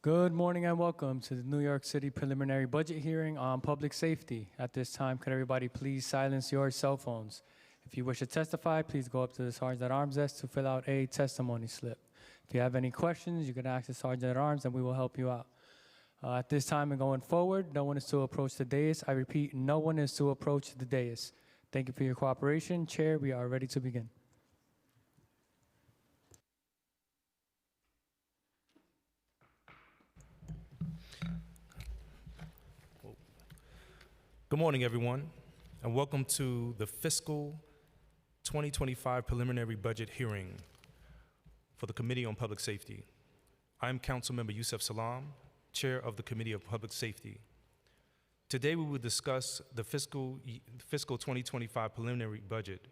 Good morning and welcome to the New York City preliminary budget hearing on public safety. At this time, could everybody please silence your cell phones? If you wish to testify, please go up to the Sergeant at Arms desk to fill out a testimony slip. If you have any questions, you can ask the Sergeant at Arms and we will help you out. At this time and going forward, no one is to approach the dais. I repeat, no one is to approach the dais. Thank you for your cooperation. Chair, we are ready to begin. Good morning, everyone, and welcome to the fiscal 2025 preliminary budget hearing for the Committee on Public Safety. I'm Councilmember Yusef Salaam, Chair of the Committee of Public Safety. Today we will discuss the fiscal 2025 preliminary budget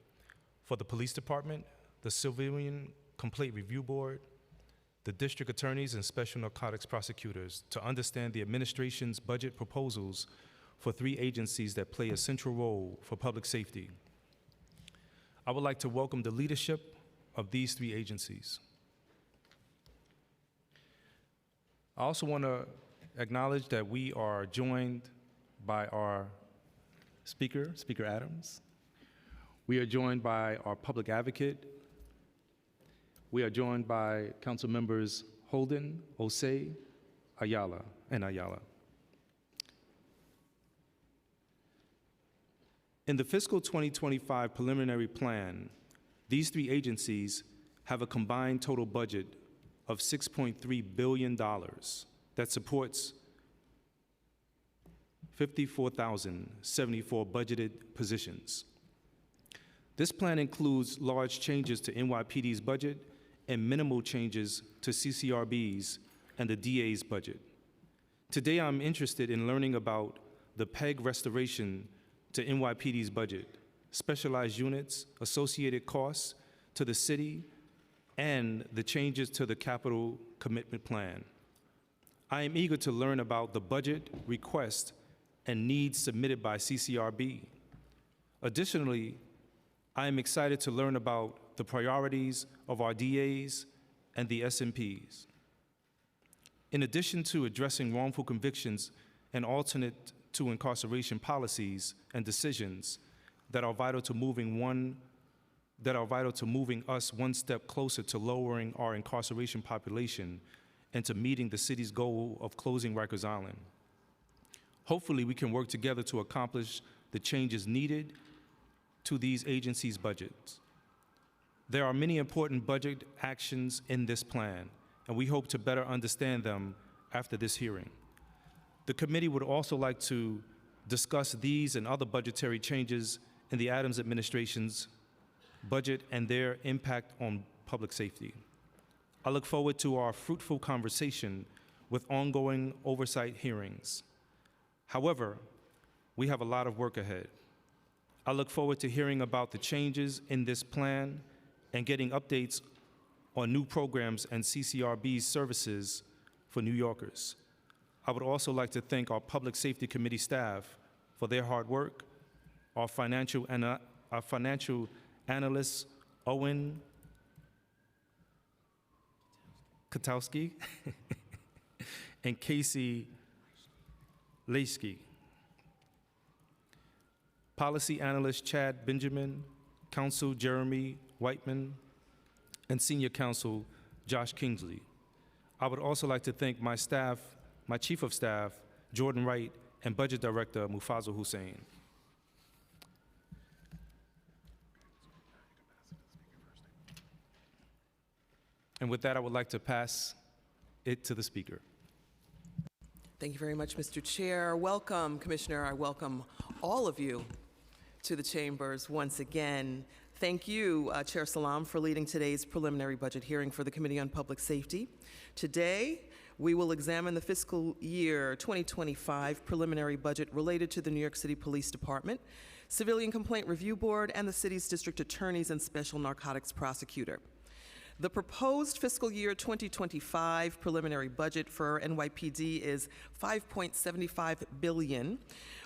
for the Police Department, the Civilian Complaint Review Board, the District Attorneys and Special Narcotics Prosecutors to understand the administration's budget proposals for three agencies that play a central role for public safety. I would like to welcome the leadership of these three agencies. I also want to acknowledge that we are joined by our Speaker Adams. We are joined by our public advocate. We are joined by Council Members Holden, Osei, Ayala. In the fiscal 2025 preliminary plan, these three agencies have a combined total budget of $6.3 billion that supports 54,074 budgeted positions. This plan includes large changes to NYPD's budget and minimal changes to CCRB's and the DA's budget. Today, I'm interested in learning about the PEG restoration to NYPD's budget, specialized units, associated costs to the city, and the changes to the capital commitment plan. I am eager to learn about the budget request and needs submitted by CCRB. Additionally, I am excited to learn about the priorities of our DAs and the SMPs. In addition to addressing wrongful convictions and alternate to incarceration policies and decisions that are vital to moving us one step closer to lowering our incarceration population and to meeting the city's goal of closing Rikers Island. Hopefully, we can work together to accomplish the changes needed to these agencies' budgets. There are many important budget actions in this plan, and we hope to better understand them after this hearing. The committee would also like to discuss these and other budgetary changes in the Adams administration's budget and their impact on public safety. I look forward to our fruitful conversation with ongoing oversight hearings. However, we have a lot of work ahead. I look forward to hearing about the changes in this plan and getting updates on new programs and CCRB's services for New Yorkers. I would also like to thank our Public Safety Committee staff for their hard work, our financial analysts, Owen Katowski and Casey Leisky, policy analyst Chad Benjamin, counsel Jeremy Whiteman, and senior counsel Josh Kingsley. I would also like to thank my Chief of Staff, Jordan Wright, and Budget Director, Mufazzal Hussein. And with that, I would like to pass it to the Speaker. Thank you very much, Mr. Chair. Welcome, Commissioner. I welcome all of you to the chambers once again. Thank you, Chair Salaam, for leading today's preliminary budget hearing for the Committee on Public Safety. Today, we will examine the fiscal year 2025 preliminary budget related to the New York City Police Department, Civilian Complaint Review Board, and the city's district attorneys and special narcotics prosecutor. The proposed fiscal year 2025 preliminary budget for NYPD is $5.75 billion,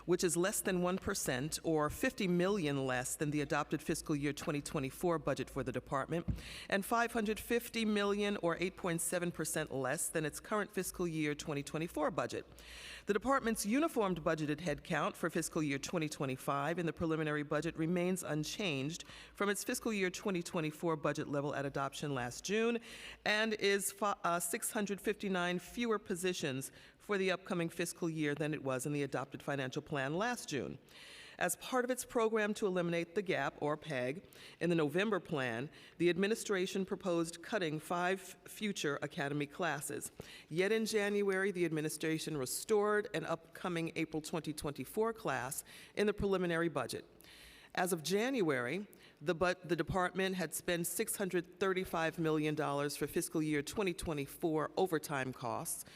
which is less than 1% or $50 million less than the adopted fiscal year 2024 budget for the department, and $550 million or 8.7% less than its current fiscal year 2024 budget. The department's uniformed budgeted headcount for fiscal year 2025 in the preliminary budget remains unchanged from its fiscal year 2024 budget level at adoption last June, and is 659 fewer positions for the upcoming fiscal year than it was in the adopted financial plan last June. As part of its program to eliminate the gap, or PEG, in the November plan, the administration proposed cutting 5 future academy classes. Yet in January, the administration restored an upcoming April 2024 class in the preliminary budget. As of January, the department had spent $635 million for fiscal year 2024 overtime costs,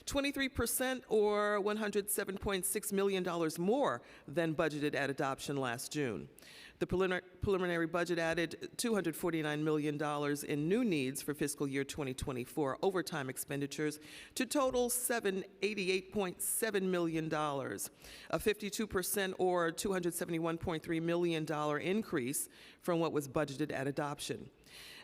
23% or $107.6 million more than budgeted at adoption last June. The preliminary budget added $249 million in new needs for fiscal year 2024 overtime expenditures to total $788.7 million, a 52% or $271.3 million increase from what was budgeted at adoption.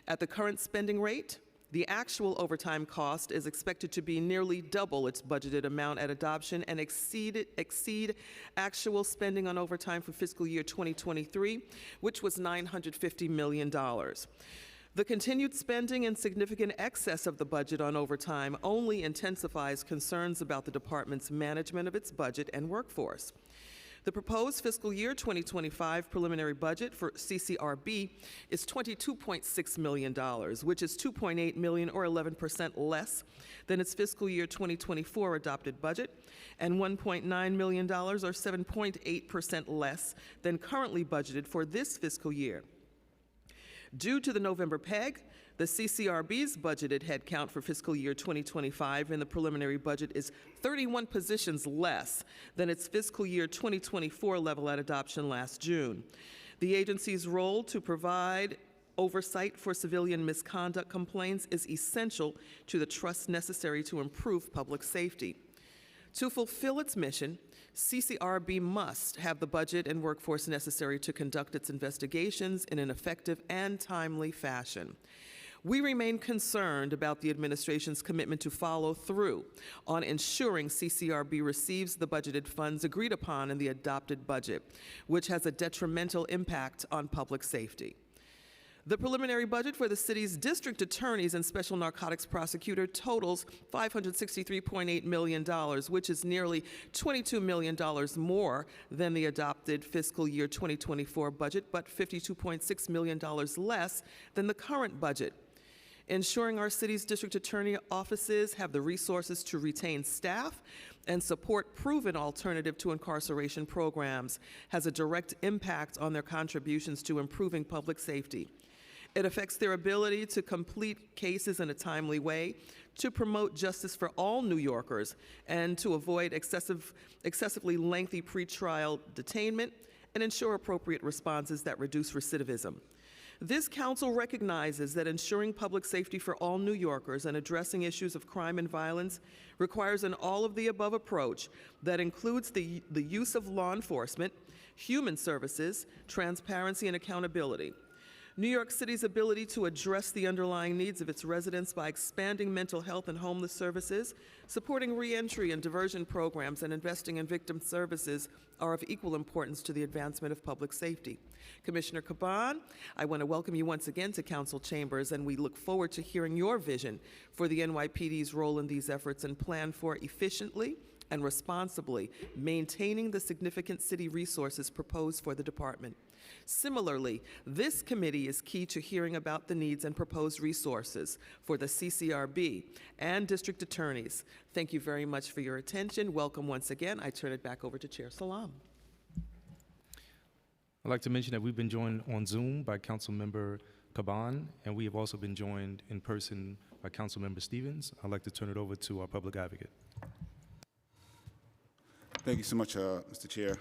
At the current spending rate, the actual overtime cost is expected to be nearly double its budgeted amount at adoption and exceed actual spending on overtime for fiscal year 2023, which was $950 million. The continued spending in significant excess of the budget on overtime only intensifies concerns about the department's management of its budget and workforce. The proposed fiscal year 2025 preliminary budget for CCRB is $22.6 million, which is $2.8 million or 11% less than its fiscal year 2024 adopted budget, and $1.9 million or 7.8% less than currently budgeted for this fiscal year. Due to the November PEG, the CCRB's budgeted headcount for fiscal year 2025 in the preliminary budget is 31 positions less than its fiscal year 2024 level at adoption last June. The agency's role to provide oversight for civilian misconduct complaints is essential to the trust necessary to improve public safety. To fulfill its mission, CCRB must have the budget and workforce necessary to conduct its investigations in an effective and timely fashion. We remain concerned about the administration's commitment to follow through on ensuring CCRB receives the budgeted funds agreed upon in the adopted budget, which has a detrimental impact on public safety. The preliminary budget for the city's district attorneys and special narcotics prosecutor totals $563.8 million, which is nearly $22 million more than the adopted fiscal year 2024 budget, but $52.6 million less than the current budget. Ensuring our city's district attorney offices have the resources to retain staff and support proven alternative to incarceration programs has a direct impact on their contributions to improving public safety. It affects their ability to complete cases in a timely way, to promote justice for all New Yorkers, and to avoid excessively lengthy pretrial detainment and ensure appropriate responses that reduce recidivism. This council recognizes that ensuring public safety for all New Yorkers and addressing issues of crime and violence requires an all-of-the-above approach that includes the use of law enforcement, human services, transparency, and accountability. New York City's ability to address the underlying needs of its residents by expanding mental health and homeless services, supporting reentry and diversion programs, and investing in victim services are of equal importance to the advancement of public safety. Commissioner Caban, I want to welcome you once again to Council Chambers, and we look forward to hearing your vision for the NYPD's role in these efforts and plan for efficiently and responsibly maintaining the significant city resources proposed for the department. Similarly, this committee is key to hearing about the needs and proposed resources for the CCRB and district attorneys. Thank you very much for your attention. Welcome once again. I turn it back over to Chair Salam. I'd like to mention that we've been joined on Zoom by Councilmember Caban, and we have also been joined in person by Councilmember Stevens. I'd like to turn it over to our public advocate. Thank you so much, Mr. Chair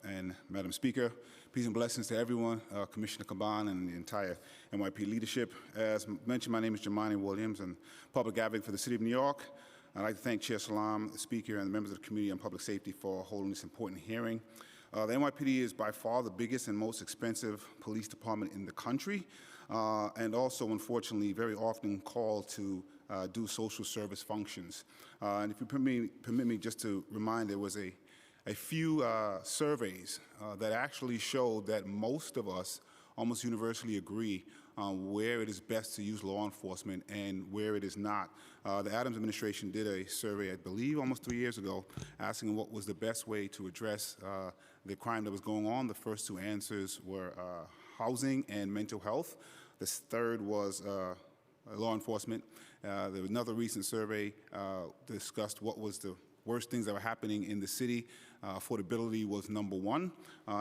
and Madam Speaker. Peace and blessings to everyone, Commissioner Caban and the entire NYP leadership. As mentioned, my name is Jamani Williams, and public advocate for the City of New York. I'd like to thank Chair Salam, the Speaker, and the members of the Committee on Public Safety for holding this important hearing. The NYPD is by far the biggest and most expensive police department in the country, and also, unfortunately, very often called to do social service functions. And if you permit me just to remind, there was a few surveys that actually showed that most of us almost universally agree on where it is best to use law enforcement and where it is not. The Adams administration did a survey, I believe, almost 3 years ago, asking what was the best way to address the crime that was going on. The first two answers were housing and mental health. The third was law enforcement. There was another recent survey discussed what was the worst things that were happening in the city. Affordability was number one.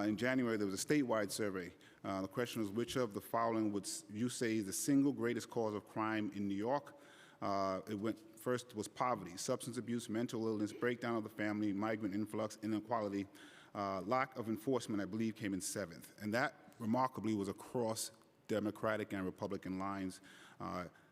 In January, there was a statewide survey. The question was, which of the following would you say is the single greatest cause of crime in New York? First was poverty, substance abuse, mental illness, breakdown of the family, migrant influx, inequality. Lack of enforcement, I believe, came in seventh. And that, remarkably, was across Democratic and Republican lines.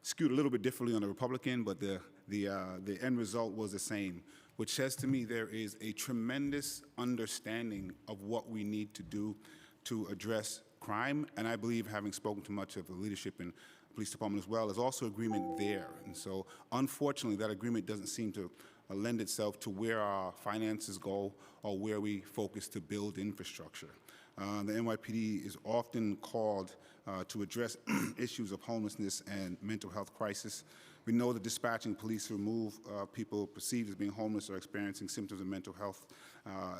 Skewed a little bit differently on the Republican, but the end result was the same, which says to me there is a tremendous understanding of what we need to do to address crime. And I believe, having spoken to much of the leadership in the police department as well, there's also agreement there. And so, unfortunately, that agreement doesn't seem to lend itself to where our finances go or where we focus to build infrastructure. The NYPD is often called to address issues of homelessness and mental health crisis. We know that dispatching police to remove people perceived as being homeless or experiencing symptoms of mental health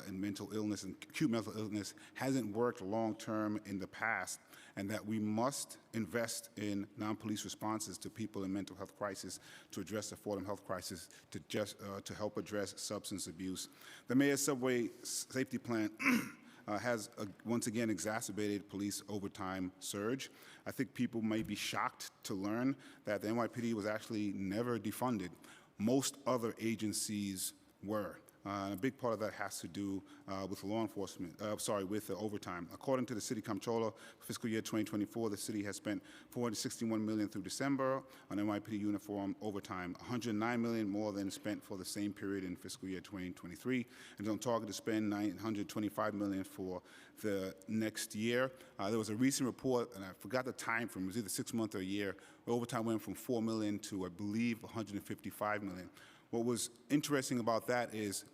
and mental illness and acute mental illness hasn't worked long-term in the past, and that we must invest in non-police responses to people in mental health crisis, to address the Fordham health crisis, to help address substance abuse. The Mayor's Subway Safety Plan has once again exacerbated police overtime surge. I think people may be shocked to learn that the NYPD was actually never defunded. Most other agencies were. And a big part of that has to do with law enforcement, with overtime. According to the City Comptroller, fiscal year 2024, the city has spent $461 million through December on NYPD uniform overtime, $109 million more than spent for the same period in fiscal year 2023, and is on target to spend $925 million for the next year. There was a recent report, and I forgot the time frame, it was either 6 months or a year, where overtime went from $4 million to, I believe, $155 million. What was interesting about that is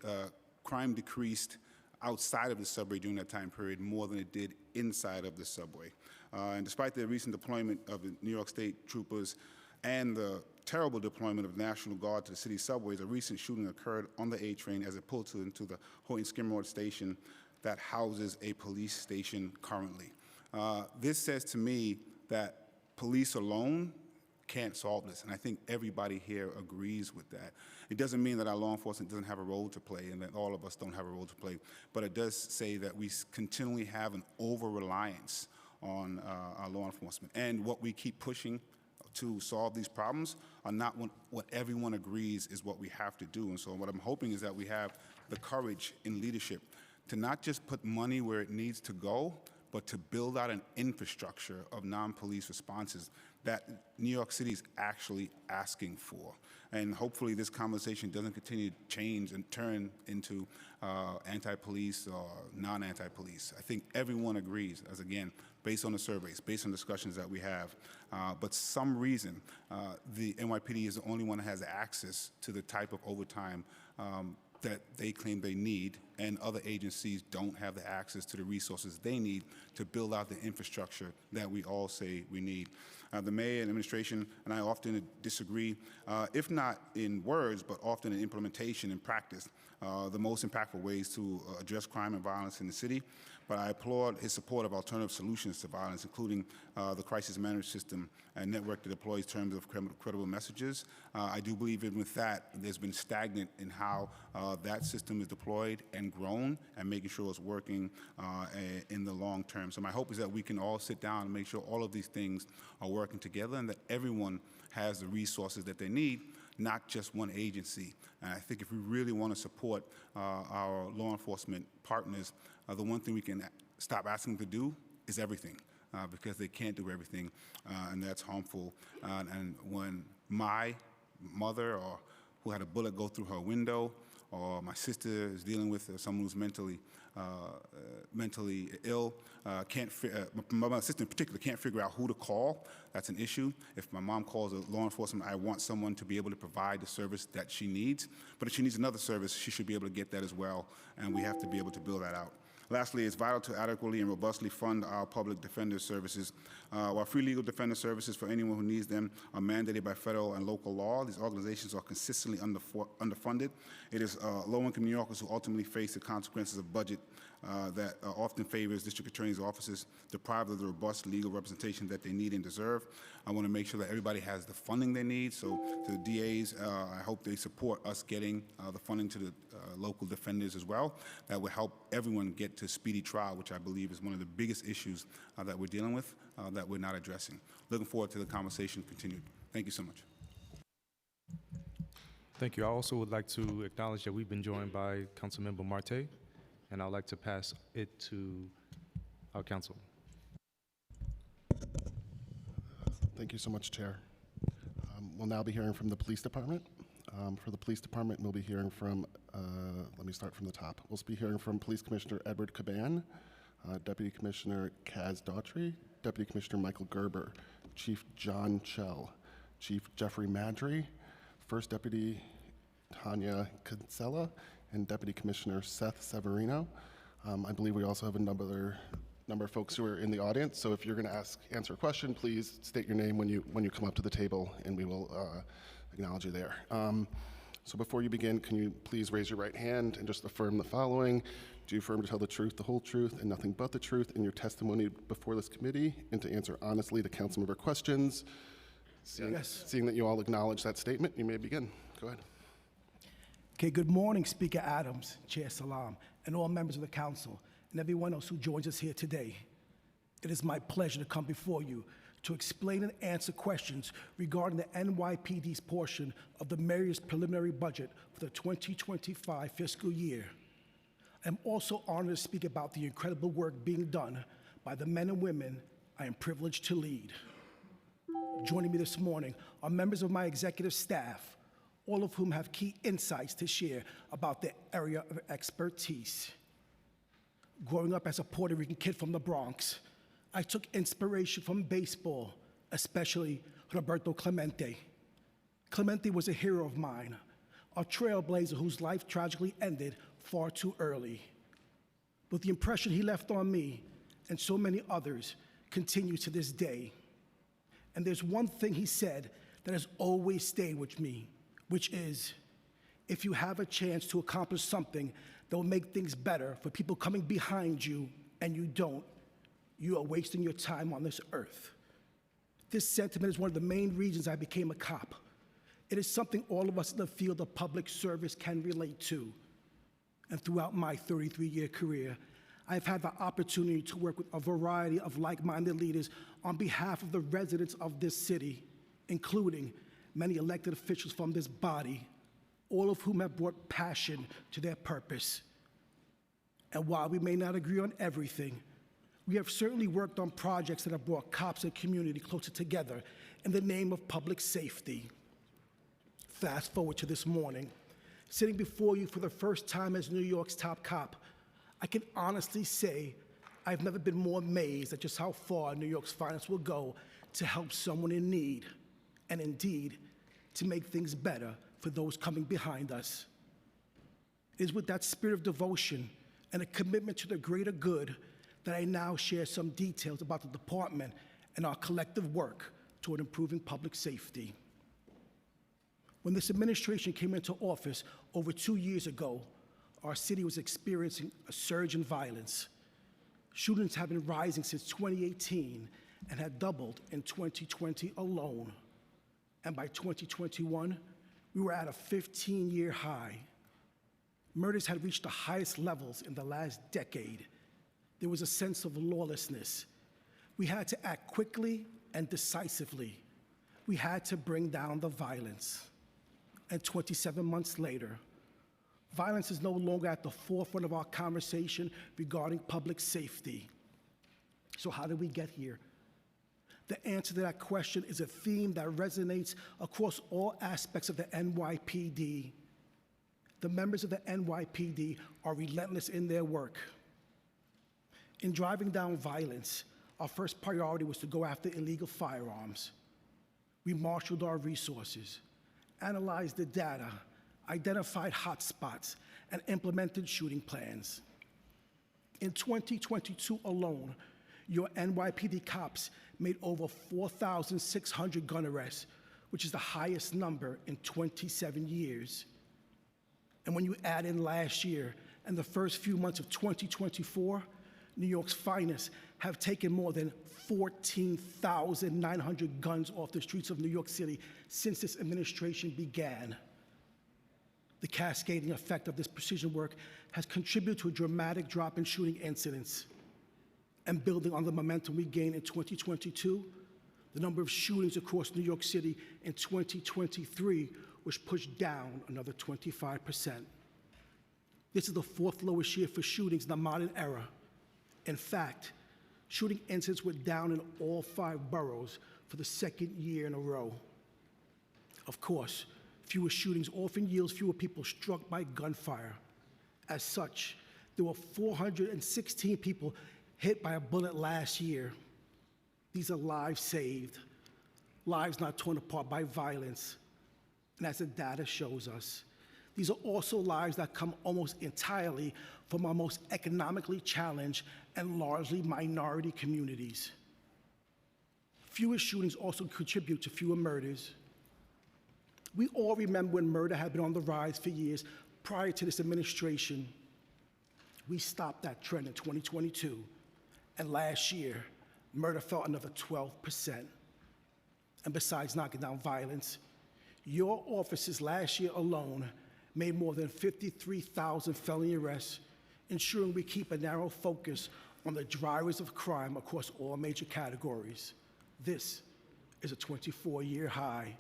crime decreased outside of the subway during that time period more than it did inside of the subway. And despite the recent deployment of the New York State troopers and the terrible deployment of the National Guard to the city subways, a recent shooting occurred on the A train as it pulled into the Hoyt-Skidmore station that houses a police station currently. This says to me that police alone can't solve this, and I think everybody here agrees with that. It doesn't mean that our law enforcement doesn't have a role to play and that all of us don't have a role to play, but it does say that we continually have an over-reliance on our law enforcement. And what we keep pushing to solve these problems are not what everyone agrees is what we have to do. And so what I'm hoping is that we have the courage in leadership to not just put money where it needs to go, but to build out an infrastructure of non-police responses that New York City is actually asking for. And hopefully this conversation doesn't continue to change and turn into anti-police or non-anti-police. I think everyone agrees, as again, based on the surveys, based on discussions that we have, but some reason the NYPD is the only one that has access to the type of overtime that they claim they need, and other agencies don't have the access to the resources they need to build out the infrastructure that we all say we need. The mayor and administration and I often disagree, if not in words, but often in implementation and practice, the most impactful ways to address crime and violence in the city. But I applaud his support of alternative solutions to violence, including the crisis management system and network that deploys terms of credible messages. I do believe even with that, there's been stagnant in how that system is deployed and grown and making sure it's working in the long term. So my hope is that we can all sit down and make sure all of these things are working together and that everyone has the resources that they need, not just one agency. And I think if we really want to support our law enforcement partners, the one thing we can stop asking them to do is everything, because they can't do everything, and that's harmful. And when my mother or who had a bullet go through her window, or my sister is dealing with someone who's mentally ill. My sister in particular can't figure out who to call. That's an issue. If my mom calls law enforcement, I want someone to be able to provide the service that she needs. But if she needs another service, she should be able to get that as well, and we have to be able to build that out. Lastly, it's vital to adequately and robustly fund our public defender services. While free legal defender services for anyone who needs them are mandated by federal and local law, these organizations are consistently underfunded. It is low-income New Yorkers who ultimately face the consequences of budget that often favors district attorneys' offices, deprived of the robust legal representation that they need and deserve. I want to make sure that everybody has the funding they need. So to the DAs, I hope they support us getting the funding to the local defenders as well. That will help everyone get to speedy trial, which I believe is one of the biggest issues that we're dealing with that we're not addressing. Looking forward to the conversation continued. Thank you so much. Thank you. I also would like to acknowledge that we've been joined by Councilmember Marte, and I'd like to pass it to our council. Thank you so much, Chair. We'll now be hearing from the Police Department. For the Police Department, we'll be hearing from, let me start from the top. We'll be hearing from Police Commissioner Edward Caban, Deputy Commissioner Kaz Daughtry, Deputy Commissioner Michael Gerber, Chief John Chell, Chief Jeffrey Madry, First Deputy Tanya Kinsella, and Deputy Commissioner Seth Severino. I believe we also have a number of folks who are in the audience, so if you're going to answer a question, please state your name when you come up to the table, and we will acknowledge you there. So before you begin, can you please raise your right hand and just affirm the following? Do you affirm to tell the truth, the whole truth, and nothing but the truth in your testimony before this committee, and to answer honestly the council member questions? Yes. Seeing that you all acknowledge that statement, you may begin. Go ahead. Okay, good morning, Speaker Adams, Chair Salam, and all members of the council, and everyone else who joins us here today. It is my pleasure to come before you to explain and answer questions regarding the NYPD's portion of the mayor's preliminary budget for the 2025 fiscal year. I'm also honored to speak about the incredible work being done by the men and women I am privileged to lead. Joining me this morning are members of my executive staff, all of whom have key insights to share about their area of expertise. Growing up as a Puerto Rican kid from the Bronx, I took inspiration from baseball, especially Roberto Clemente. Clemente was a hero of mine, a trailblazer whose life tragically ended far too early. But the impression he left on me and so many others continues to this day. And there's one thing he said that has always stayed with me, which is, if you have a chance to accomplish something that will make things better for people coming behind you and you don't, you are wasting your time on this earth. This sentiment is one of the main reasons I became a cop. It is something all of us in the field of public service can relate to. And throughout my 33-year career, I've had the opportunity to work with a variety of like-minded leaders on behalf of the residents of this city, including many elected officials from this body, all of whom have brought passion to their purpose. And while we may not agree on everything, we have certainly worked on projects that have brought cops and community closer together in the name of public safety. Fast forward to this morning, sitting before you for the first time as New York's top cop, I can honestly say I've never been more amazed at just how far New York's finest will go to help someone in need, and indeed, to make things better for those coming behind us. It is with that spirit of devotion and a commitment to the greater good that I now share some details about the department and our collective work toward improving public safety. When this administration came into office over 2 years ago, our city was experiencing a surge in violence. Shootings have been rising since 2018 and had doubled in 2020 alone. And by 2021, we were at a 15-year high. Murders had reached the highest levels in the last decade. There was a sense of lawlessness. We had to act quickly and decisively. We had to bring down the violence. And 27 months later, violence is no longer at the forefront of our conversation regarding public safety. So how did we get here? The answer to that question is a theme that resonates across all aspects of the NYPD. The members of the NYPD are relentless in their work. In driving down violence, our first priority was to go after illegal firearms. We marshaled our resources, analyzed the data, identified hotspots, and implemented shooting plans. In 2022 alone, your NYPD cops made over 4,600 gun arrests, which is the highest number in 27 years. And when you add in last year and the first few months of 2024, New York's finest have taken more than 14,900 guns off the streets of New York City since this administration began. The cascading effect of this precision work has contributed to a dramatic drop in shooting incidents. And building on the momentum we gained in 2022, the number of shootings across New York City in 2023 was pushed down another 25%. This is the fourth lowest year for shootings in the modern era. In fact, shooting incidents were down in all 5 boroughs for the second year in a row. Of course, fewer shootings often yields fewer people struck by gunfire. As such, there were 416 people hit by a bullet last year. These are lives saved, lives not torn apart by violence. And as the data shows us, these are also lives that come almost entirely from our most economically challenged and largely minority communities. Fewer shootings also contribute to fewer murders. We all remember when murder had been on the rise for years prior to this administration. We stopped that trend in 2022, and last year, murder fell another 12%. And besides knocking down violence, your offices last year alone made more than 53,000 felony arrests, ensuring we keep a narrow focus on the drivers of crime across all major categories. This is a 24-year high.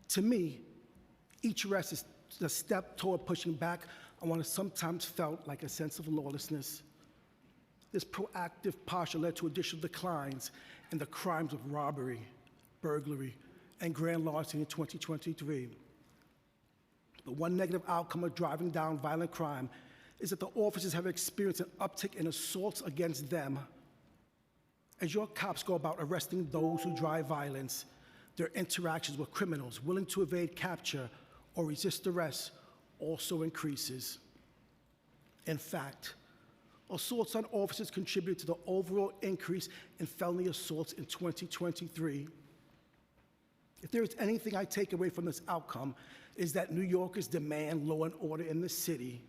To me, each arrest is a step toward pushing back on what has sometimes felt like a sense of lawlessness. This proactive posture led to additional declines in the crimes of robbery, burglary, and grand larceny in 2023. But one negative outcome of driving down violent crime is that the officers have experienced an uptick in assaults against them. As your cops go about arresting those who drive violence, their interactions with criminals willing to evade capture or resist arrest also increases. In fact, assaults on officers contributed to the overall increase in felony assaults in 2023. If there is anything I take away from this outcome, is that New Yorkers demand law and order in the city,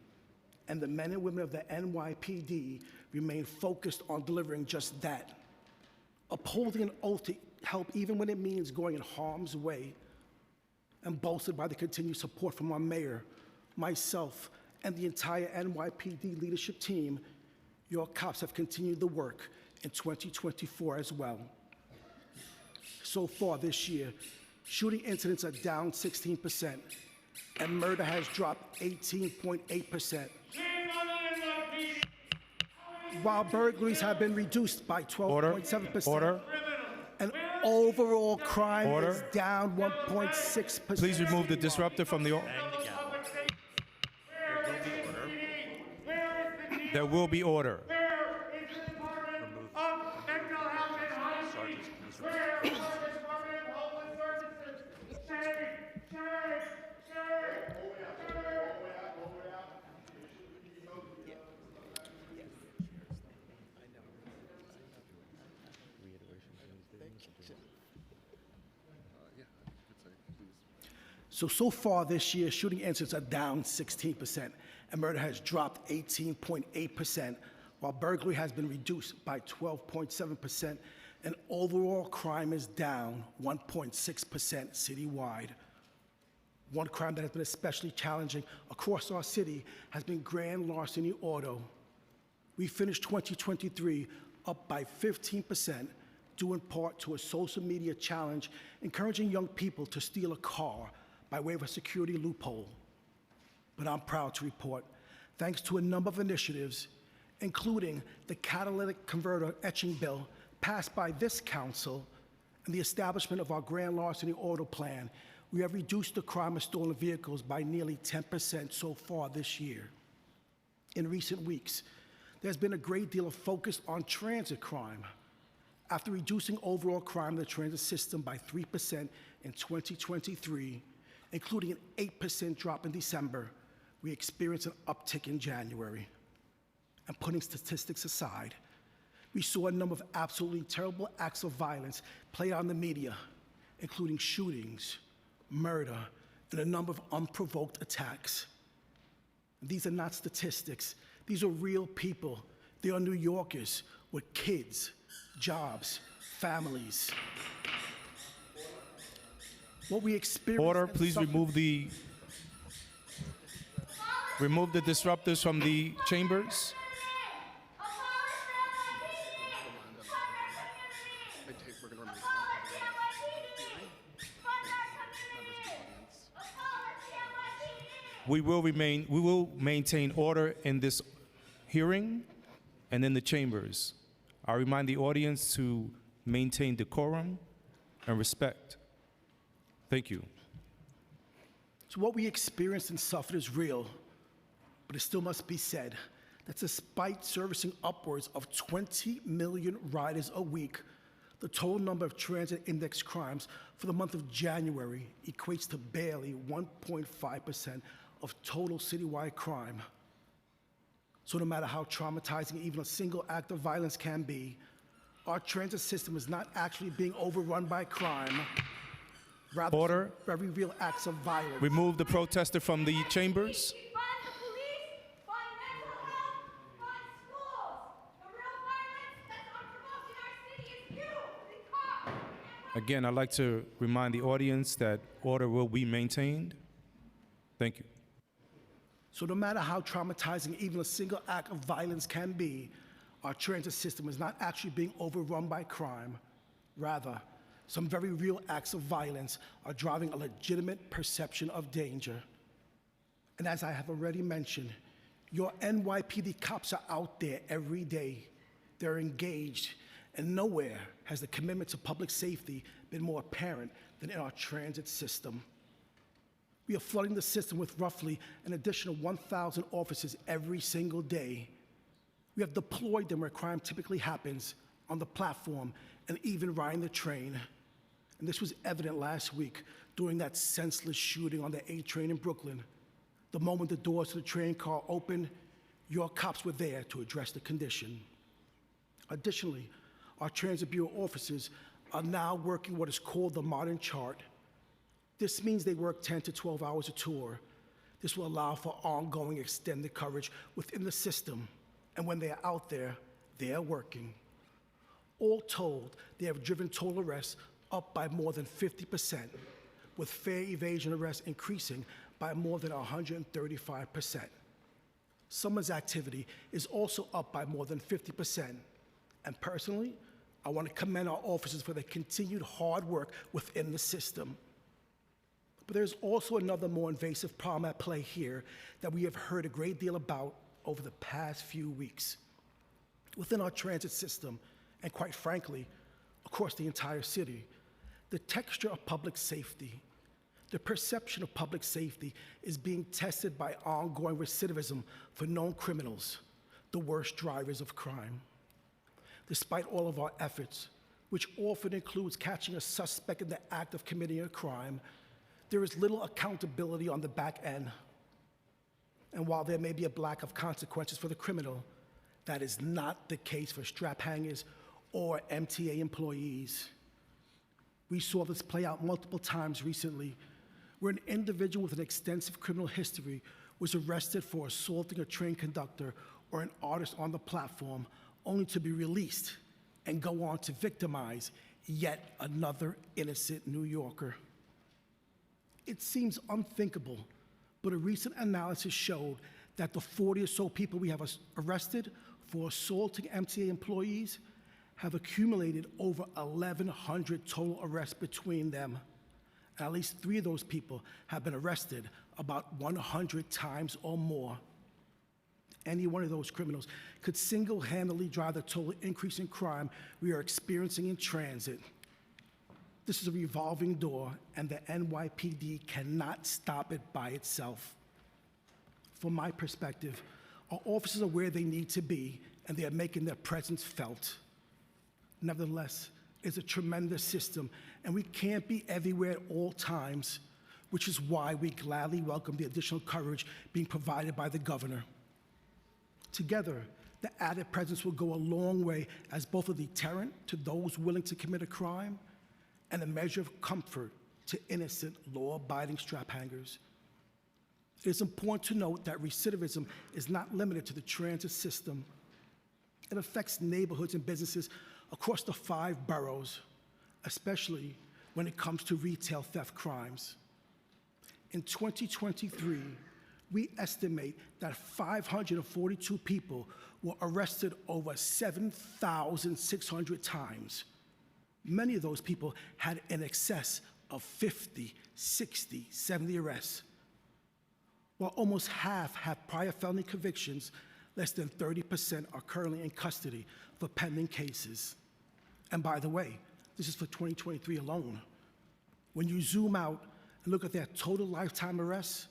and the men and women of the NYPD remain focused on delivering just that. Upholding an oath to help even when it means going in harm's way, and bolstered by the continued support from our mayor, myself, and the entire NYPD leadership team, your cops have continued the work in 2024 as well. So far this year, shooting incidents are down 16%, and murder has dropped 18.8%. While burglaries have been reduced by 12.7%. Order. And overall crime is down 1.6%. Please remove the disruptor from the. There will be order. So far this year, shooting incidents are down 16%, and murder has dropped 18.8%, while burglary has been reduced by 12.7%, and overall crime is down 1.6% citywide. One crime that has been especially challenging across our city has been grand larceny auto. We finished 2023 up by 15%, due in part to a social media challenge encouraging young people to steal a car by way of a security loophole. But I'm proud to report, thanks to a number of initiatives, including the catalytic converter etching bill passed by this council and the establishment of our grand larceny auto plan, we have reduced the crime of stolen vehicles by nearly 10% so far this year. In recent weeks, there's been a great deal of focus on transit crime. After reducing overall crime in the transit system by 3% in 2023, including an 8% drop in December, we experienced an uptick in January. And putting statistics aside, we saw a number of absolutely terrible acts of violence played out in the media, including shootings, murder, and a number of unprovoked attacks. These are not statistics. These are real people. They are New Yorkers with kids, jobs, families. What we experience. Order, please remove the disruptors from the chambers. We will maintain order in this hearing and in the chambers. I remind the audience to maintain decorum and respect. Thank you. So what we experienced and suffered is real, but it still must be said that despite servicing upwards of 20 million riders a week, the total number of transit index crimes for the month of January equates to barely 1.5% of total citywide crime. So no matter how traumatizing even a single act of violence can be, our transit system is not actually being overrun by crime, rather Order. very real acts of violence. Remove the protester from the chambers. Fund the police, fund mental health, fund schools. The real violence that's unprovoked in our city is you, the cops. Again, I'd like to remind the audience that order will be maintained. Thank you. So no matter how traumatizing even a single act of violence can be, our transit system is not actually being overrun by crime. Rather, some very real acts of violence are driving a legitimate perception of danger. And as I have already mentioned, your NYPD cops are out there every day. They're engaged, and nowhere has the commitment to public safety been more apparent than in our transit system. We are flooding the system with roughly an additional 1,000 officers every single day. We have deployed them where crime typically happens, on the platform, and even riding the train. And this was evident last week during that senseless shooting on the A train in Brooklyn. The moment the doors to the train car opened, your cops were there to address the condition. Additionally, our Transit Bureau officers are now working what is called the modern chart. This means they work 10 to 12 hours a tour. This will allow for ongoing extended coverage within the system. And when they are out there, they are working. All told, they have driven total arrests up by more than 50%, with fare evasion arrests increasing by more than 135%. Summons activity is also up by more than 50%. And personally, I want to commend our officers for their continued hard work within the system. But there's also another more invasive problem at play here that we have heard a great deal about over the past few weeks. Within our transit system, and quite frankly, across the entire city, the texture of public safety, the perception of public safety is being tested by ongoing recidivism for known criminals, the worst drivers of crime. Despite all of our efforts, which often includes catching a suspect in the act of committing a crime, there is little accountability on the back end. And while there may be a lack of consequences for the criminal, that is not the case for strap hangers or MTA employees. We saw this play out multiple times recently, where an individual with an extensive criminal history was arrested for assaulting a train conductor or an artist on the platform, only to be released and go on to victimize yet another innocent New Yorker. It seems unthinkable, but a recent analysis showed that the 40 or so people we have arrested for assaulting MTA employees have accumulated over 1,100 total arrests between them. And at least 3 of those people have been arrested about 100 times or more. any one of those criminals could single-handedly drive the total increase in crime we are experiencing in transit. This is a revolving door, and the NYPD cannot stop it by itself. From my perspective, our officers are where they need to be, and they are making their presence felt. Nevertheless, it's a tremendous system, and we can't be everywhere at all times, which is why we gladly welcome the additional coverage being provided by the governor. Together, the added presence will go a long way as both a deterrent to those willing to commit a crime and a measure of comfort to innocent, law-abiding strap-hangers. It is important to note that recidivism is not limited to the transit system. It affects neighborhoods and businesses across the 5 boroughs, especially when it comes to retail theft crimes. In 2023, we estimate that 542 people were arrested over 7,600 times. Many of those people had in excess of 50, 60, 70 arrests. While almost half have prior felony convictions, less than 30% are currently in custody for pending cases. And by the way, this is for 2023 alone. When you zoom out and look at their total lifetime arrests,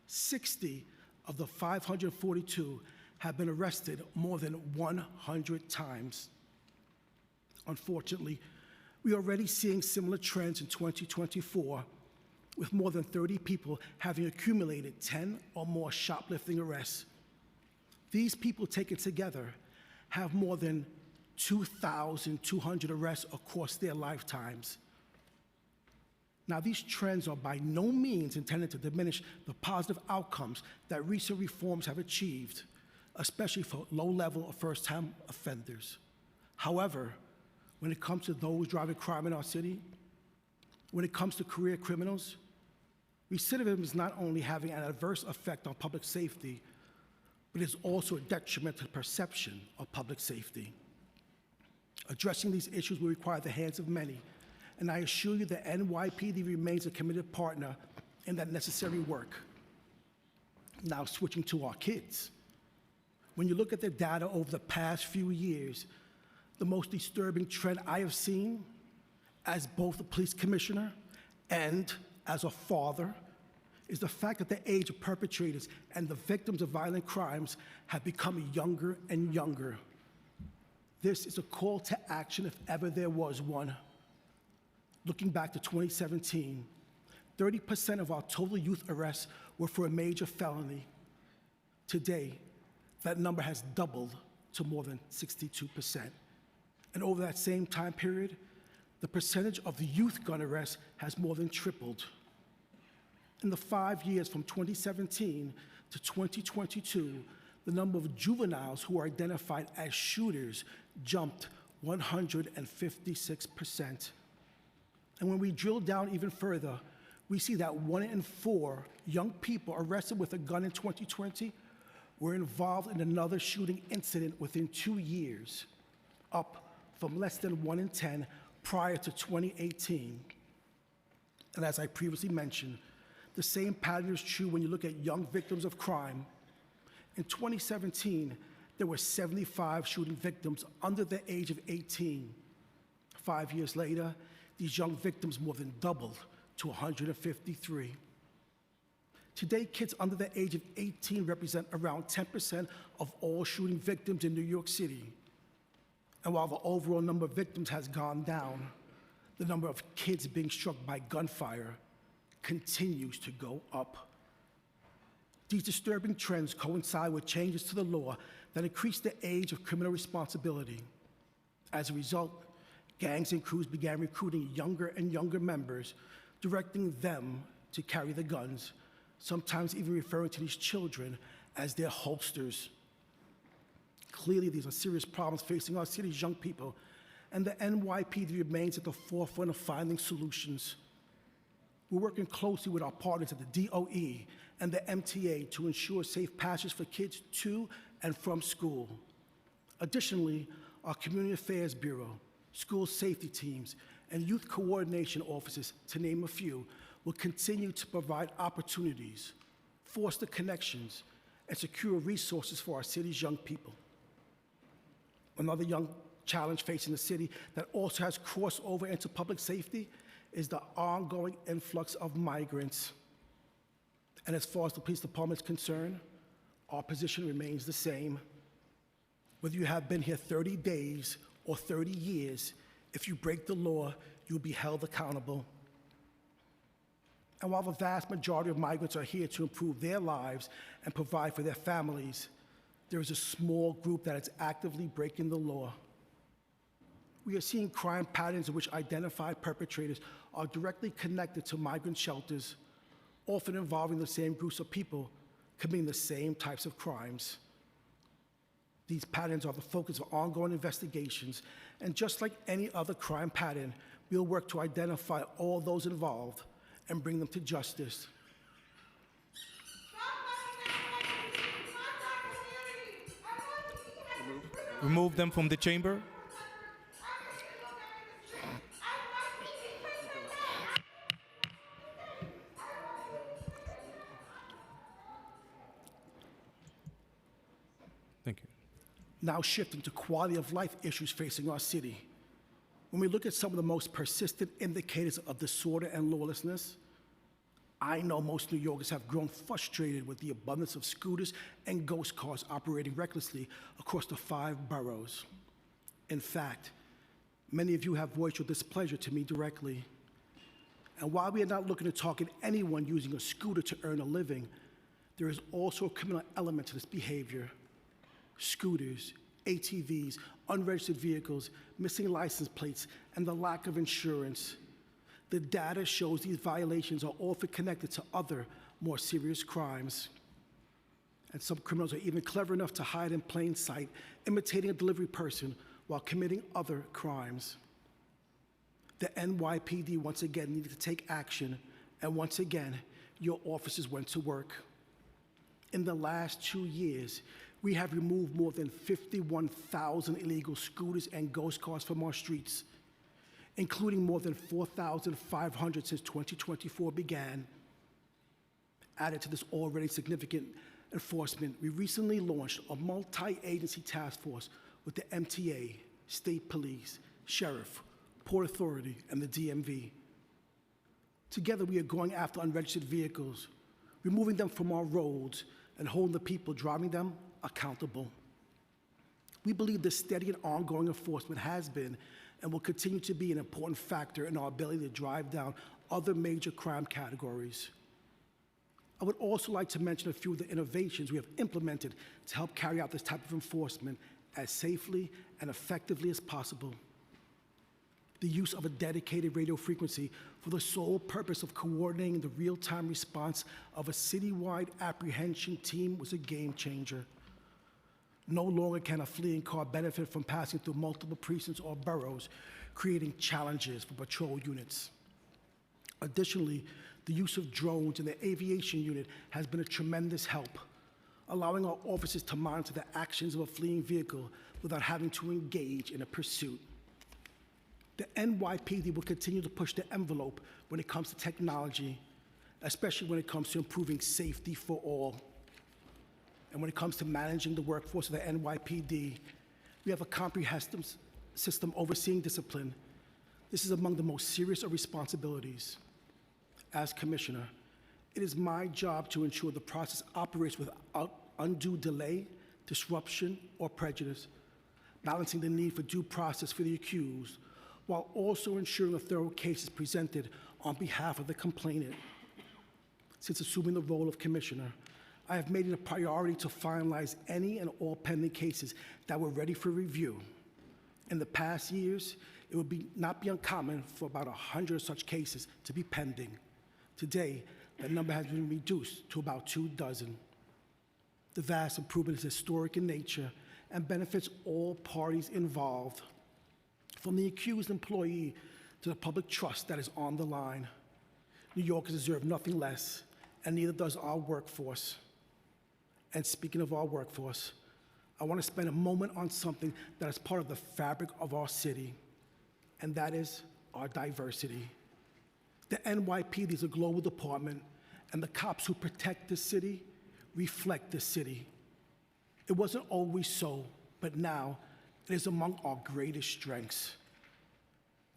60 of the 542 have been arrested more than 100 times. Unfortunately, we are already seeing similar trends in 2024, with more than 30 people having accumulated 10 or more shoplifting arrests. These people taken together have more than 2,200 arrests across their lifetimes. Now, these trends are by no means intended to diminish the positive outcomes that recent reforms have achieved, especially for low-level or first-time offenders. However, when it comes to those driving crime in our city, when it comes to career criminals, recidivism is not only having an adverse effect on public safety, but is also a detriment to the perception of public safety. Addressing these issues will require the hands of many, and I assure you that NYPD remains a committed partner in that necessary work. Now, switching to our kids. When you look at the data over the past few years, the most disturbing trend I have seen as both a police commissioner and as a father is the fact that the age of perpetrators and the victims of violent crimes have become younger and younger. This is a call to action if ever there was one. Looking back to 2017, 30% of our total youth arrests were for a major felony. Today, that number has doubled to more than 62%. And over that same time period, the percentage of the youth gun arrests has more than tripled. In the 5 years from 2017 to 2022, the number of juveniles who are identified as shooters jumped 156%. And when we drill down even further, we see that 1 in 4 young people arrested with a gun in 2020 were involved in another shooting incident within 2 years, up from less than 1 in 10 prior to 2018. And as I previously mentioned, the same pattern is true when you look at young victims of crime. In 2017, there were 75 shooting victims under the age of 18. 5 years later, these young victims more than doubled to 153. Today, kids under the age of 18 represent around 10% of all shooting victims in New York City. And while the overall number of victims has gone down, the number of kids being struck by gunfire continues to go up. These disturbing trends coincide with changes to the law that increase the age of criminal responsibility. As a result, gangs and crews began recruiting younger and younger members, directing them to carry the guns, sometimes even referring to these children as their holsters. Clearly, these are serious problems facing our city's young people, and the NYPD remains at the forefront of finding solutions. We're working closely with our partners at the DOE and the MTA to ensure safe passage for kids to and from school. Additionally, our Community Affairs Bureau, school safety teams, and youth coordination offices, to name a few, will continue to provide opportunities, foster connections, and secure resources for our city's young people. Another young challenge facing the city that also has crossed over into public safety is the ongoing influx of migrants. And as far as the police department is concerned, our position remains the same. Whether you have been here 30 days or 30 years, if you break the law, you'll be held accountable. And while the vast majority of migrants are here to improve their lives and provide for their families, there is a small group that is actively breaking the law. We are seeing crime patterns in which identified perpetrators are directly connected to migrant shelters, often involving the same groups of people committing the same types of crimes. These patterns are the focus of ongoing investigations, and just like any other crime pattern, we'll work to identify all those involved and bring them to justice. Remove them from the chamber. Thank you. Now shifting to quality of life issues facing our city. When we look at some of the most persistent indicators of disorder and lawlessness, I know most New Yorkers have grown frustrated with the abundance of scooters and ghost cars operating recklessly across the 5 boroughs. In fact, many of you have voiced your displeasure to me directly. And while we are not looking to target anyone using a scooter to earn a living, there is also a criminal element to this behavior. Scooters, ATVs, unregistered vehicles, missing license plates, and the lack of insurance. The data shows these violations are often connected to other, more serious crimes. And some criminals are even clever enough to hide in plain sight, imitating a delivery person while committing other crimes. The NYPD once again needed to take action, and once again, your officers went to work. In the last 2 years, we have removed more than 51,000 illegal scooters and ghost cars from our streets, including more than 4,500 since 2024 began. Added to this already significant enforcement, we recently launched a multi-agency task force with the MTA, State Police, Sheriff, Port Authority, and the DMV. Together, we are going after unregistered vehicles, removing them from our roads, and holding the people driving them accountable. We believe this steady and ongoing enforcement has been and will continue to be an important factor in our ability to drive down other major crime categories. I would also like to mention a few of the innovations we have implemented to help carry out this type of enforcement as safely and effectively as possible. The use of a dedicated radio frequency for the sole purpose of coordinating the real-time response of a citywide apprehension team was a game changer. No longer can a fleeing car benefit from passing through multiple precincts or boroughs, creating challenges for patrol units. Additionally, the use of drones in the aviation unit has been a tremendous help, allowing our officers to monitor the actions of a fleeing vehicle without having to engage in a pursuit. The NYPD will continue to push the envelope when it comes to technology, especially when it comes to improving safety for all. And when it comes to managing the workforce of the NYPD, we have a comprehensive system overseeing discipline. This is among the most serious of responsibilities. As Commissioner, it is my job to ensure the process operates without undue delay, disruption, or prejudice, balancing the need for due process for the accused, while also ensuring a thorough case is presented on behalf of the complainant. Since assuming the role of Commissioner, I have made it a priority to finalize any and all pending cases that were ready for review. In the past years, it would not be uncommon for about 100 such cases to be pending. Today, that number has been reduced to about 24. The vast improvement is historic in nature and benefits all parties involved, from the accused employee to the public trust that is on the line. New Yorkers deserve nothing less, and neither does our workforce. And speaking of our workforce, I want to spend a moment on something that is part of the fabric of our city, and that is our diversity. The NYPD is a global department, and the cops who protect the city reflect this city. It wasn't always so, but now it is among our greatest strengths.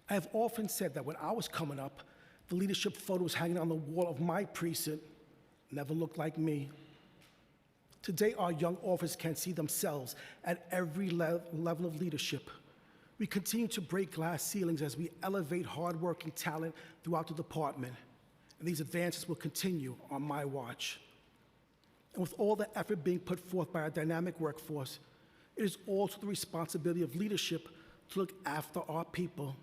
I have often said that when I was coming up, the leadership photos hanging on the wall of my precinct never looked like me. Today, our young officers can see themselves at every level of leadership. We continue to break glass ceilings as we elevate hardworking talent throughout the department, and these advances will continue on my watch. And with all the effort being put forth by our dynamic workforce, it is also the responsibility of leadership to look after our people,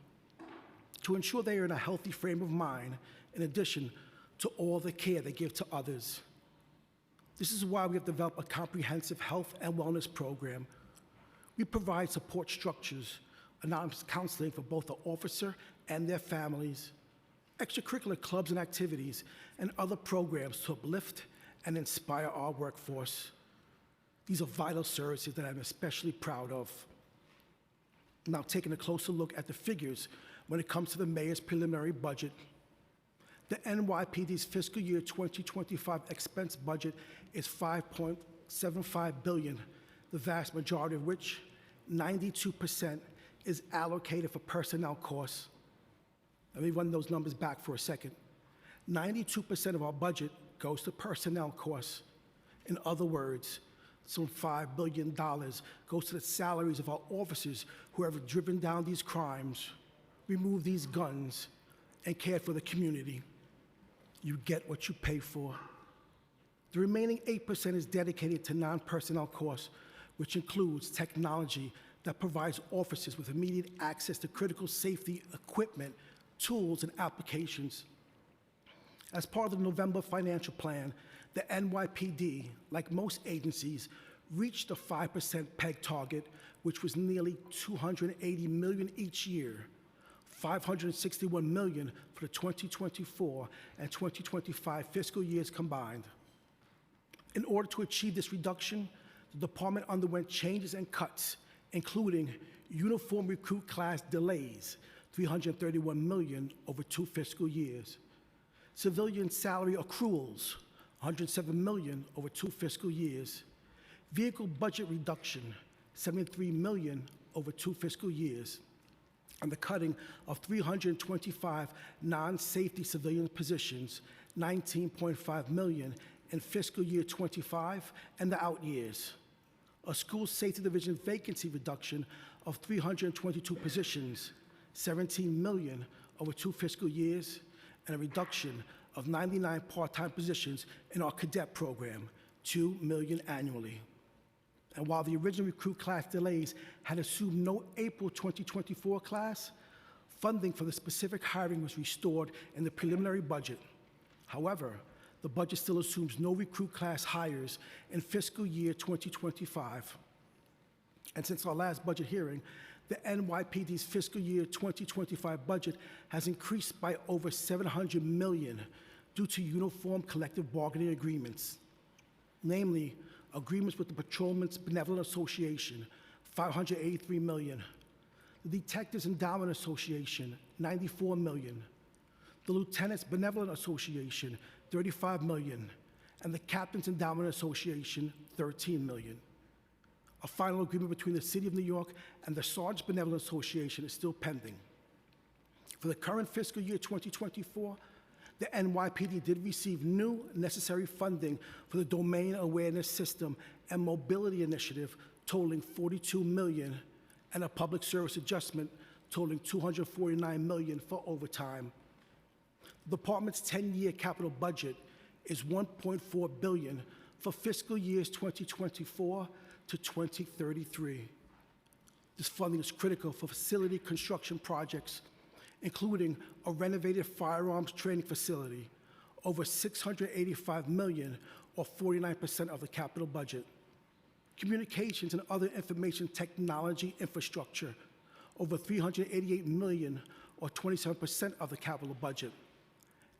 to ensure they are in a healthy frame of mind, in addition to all the care they give to others. This is why we have developed a comprehensive health and wellness program. We provide support structures, anonymous counseling for both the officer and their families, extracurricular clubs and activities, and other programs to uplift and inspire our workforce. These are vital services that I'm especially proud of. Now, taking a closer look at the figures when it comes to the mayor's preliminary budget. The NYPD's fiscal year 2025 expense budget is $5.75 billion, the vast majority of which, 92%, is allocated for personnel costs. Let me run those numbers back for a second. 92% of our budget goes to personnel costs. In other words, some $5 billion goes to the salaries of our officers who have driven down these crimes, removed these guns, and cared for the community. You get what you pay for. The remaining 8% is dedicated to non-personnel costs, which includes technology that provides officers with immediate access to critical safety equipment, tools, and applications. As part of the November financial plan, the NYPD, like most agencies, reached the 5% PEG target, which was nearly $280 million each year, $561 million for the 2024 and 2025 fiscal years combined. In order to achieve this reduction, the department underwent changes and cuts, including uniform recruit class delays, $331 million over 2 fiscal years, civilian salary accruals, $107 million over 2 fiscal years, vehicle budget reduction, $73 million over 2 fiscal years, and the cutting of 325 non-safety civilian positions, $19.5 million in fiscal year 25 and the out years, a school safety division vacancy reduction of 322 positions, $17 million over 2 fiscal years, and a reduction of 99 part-time positions in our cadet program, $2 million annually. And while the original recruit class delays had assumed no April 2024 class, funding for the specific hiring was restored in the preliminary budget. However, the budget still assumes no recruit class hires in fiscal year 2025. And since our last budget hearing, the NYPD's fiscal year 2025 budget has increased by over $700 million due to uniform collective bargaining agreements, namely agreements with the Patrolmen's Benevolent Association, $583 million, the Detectives Endowment Association, $94 million, the Lieutenants Benevolent Association, $35 million, and the Captains Endowment Association, $13 million. A final agreement between the City of New York and the Sergeants Benevolent Association is still pending. For the current fiscal year 2024, the NYPD did receive new necessary funding for the Domain Awareness System and Mobility Initiative totaling $42 million, and a public service adjustment totaling $249 million for overtime. The department's 10-year capital budget is $1.4 billion for fiscal years 2024 to 2033. This funding is critical for facility construction projects, including a renovated firearms training facility, over $685 million, or 49% of the capital budget. Communications and other information technology infrastructure, over $388 million, or 27% of the capital budget.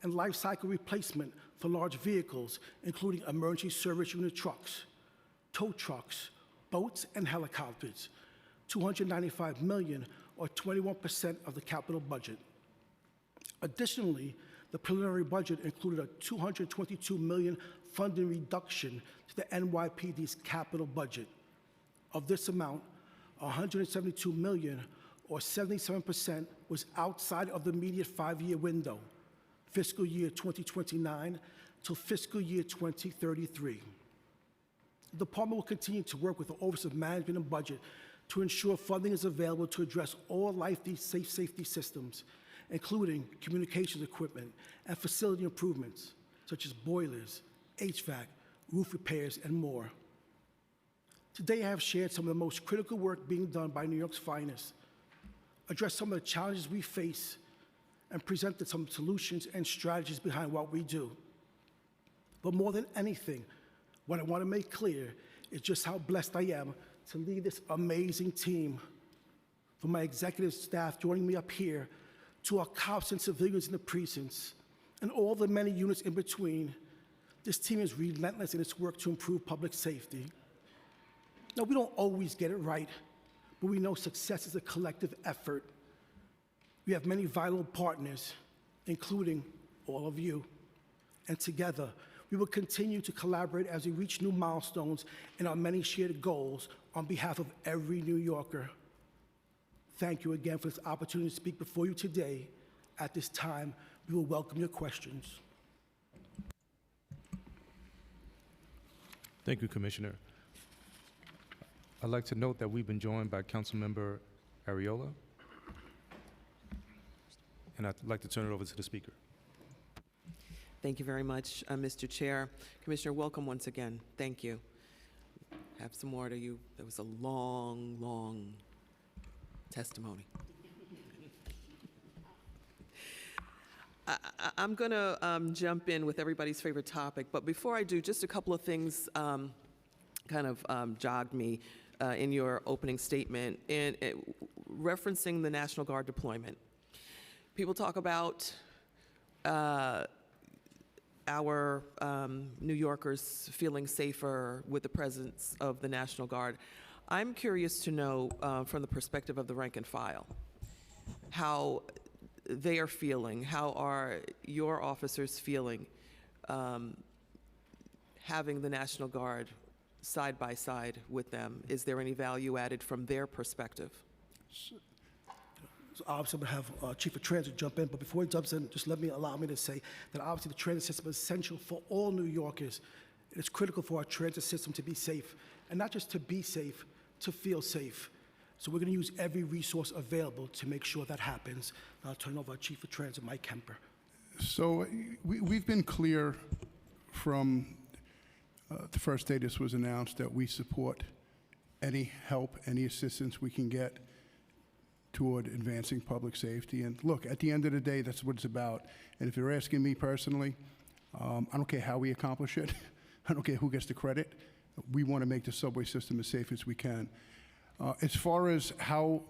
And life cycle replacement for large vehicles, including emergency service unit trucks, tow trucks, boats, and helicopters, $295 million, or 21% of the capital budget. Additionally, the preliminary budget included a $222 million funding reduction to the NYPD's capital budget. Of this amount, $172 million, or 77%, was outside of the immediate 5-year window, fiscal year 2029 till fiscal year 2033. The department will continue to work with the Office of Management and Budget to ensure funding is available to address all safety systems, including communications equipment and facility improvements, such as boilers, HVAC, roof repairs, and more. Today, I have shared some of the most critical work being done by New York's finest, addressed some of the challenges we face, and presented some solutions and strategies behind what we do. But more than anything, what I want to make clear is just how blessed I am to lead this amazing team. From my executive staff joining me up here, to our cops and civilians in the precincts, and all the many units in between, this team is relentless in its work to improve public safety. Now, we don't always get it right, but we know success is a collective effort. We have many vital partners, including all of you. And together, we will continue to collaborate as we reach new milestones in our many shared goals on behalf of every New Yorker. Thank you again for this opportunity to speak before you today. At this time, we will welcome your questions. Thank you, Commissioner. I'd like to note that we've been joined by Councilmember Ariola, and I'd like to turn it over to the Speaker. Thank you very much, Mr. Chair. Commissioner, welcome once again. Thank you. Have some more to you. That was a long, long testimony. I'm going to jump in with everybody's favorite topic, but before I do, just a couple of things kind of jogged me in your opening statement, and referencing the National Guard deployment. People talk about our New Yorkers feeling safer with the presence of the National Guard. I'm curious to know, from the perspective of the rank and file, how they are feeling. How are your officers feeling having the National Guard side by side with them? Is there any value added from their perspective? So obviously, I'm going to have Chief of Transit jump in, but before he jumps in, just allow me to say that obviously the transit system is essential for all New Yorkers. It's critical for our transit system to be safe, and not just to be safe, to feel safe. So we're going to use every resource available to make sure that happens. I'll turn it over to Chief of Transit, Mike Kemper. So we've been clear from the first day this was announced that we support any help, any assistance we can get toward advancing public safety. And look, at the end of the day, that's what it's about. And if you're asking me personally, I don't care how we accomplish it. I don't care who gets the credit. We want to make the subway system as safe as we can. As far as how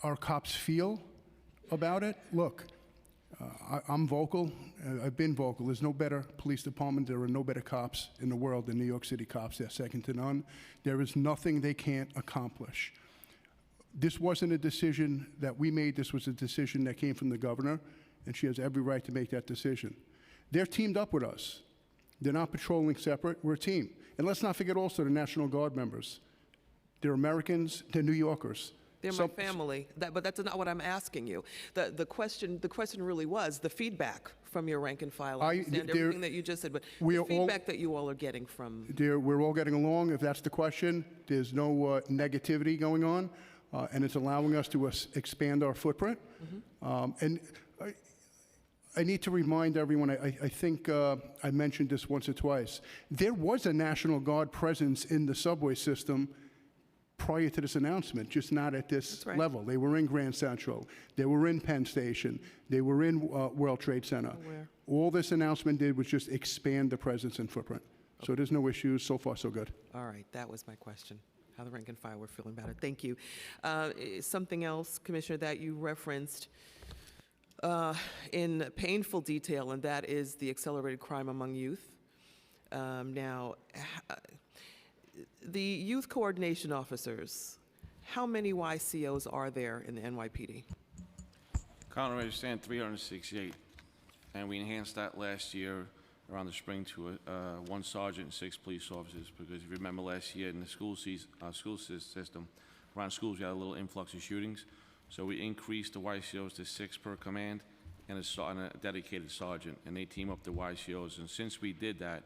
our cops feel about it, look, I'm vocal. I've been vocal. There's no better police department. There are no better cops in the world than New York City cops. They're second to none. There is nothing they can't accomplish. This wasn't a decision that we made. This was a decision that came from the governor, and she has every right to make that decision. They're teamed up with us. They're not patrolling separate. We're a team. And let's not forget also the National Guard members. They're Americans. They're New Yorkers. They're my family, but that's not what I'm asking you. The question really was the feedback from your rank and file. I understand everything that you just said, but the feedback that you all are getting from. We're all getting along. If that's the question, there's no negativity going on, and it's allowing us to expand our footprint. And I need to remind everyone, I think I mentioned this once or twice, there was a National Guard presence in the subway system prior to this announcement, just not at this level. They were in Grand Central. They were in Penn Station. They were in World Trade Center. All this announcement did was just expand the presence and footprint. So there's no issues. So far, so good. All right, that was my question, how the rank and file were feeling about it. Thank you. Something else, Commissioner, that you referenced in painful detail, and that is the accelerated crime among youth. Now, the youth coordination officers, how many YCOs are there in the NYPD? Currently, we stand 368, and we enhanced that last year around the spring to 1 sergeant and 6 police officers, because if you remember last year in the school system, around schools we had a little influx of shootings. So we increased the YCOs to 6 per command and a dedicated sergeant, and they team up the YCOs. And since we did that,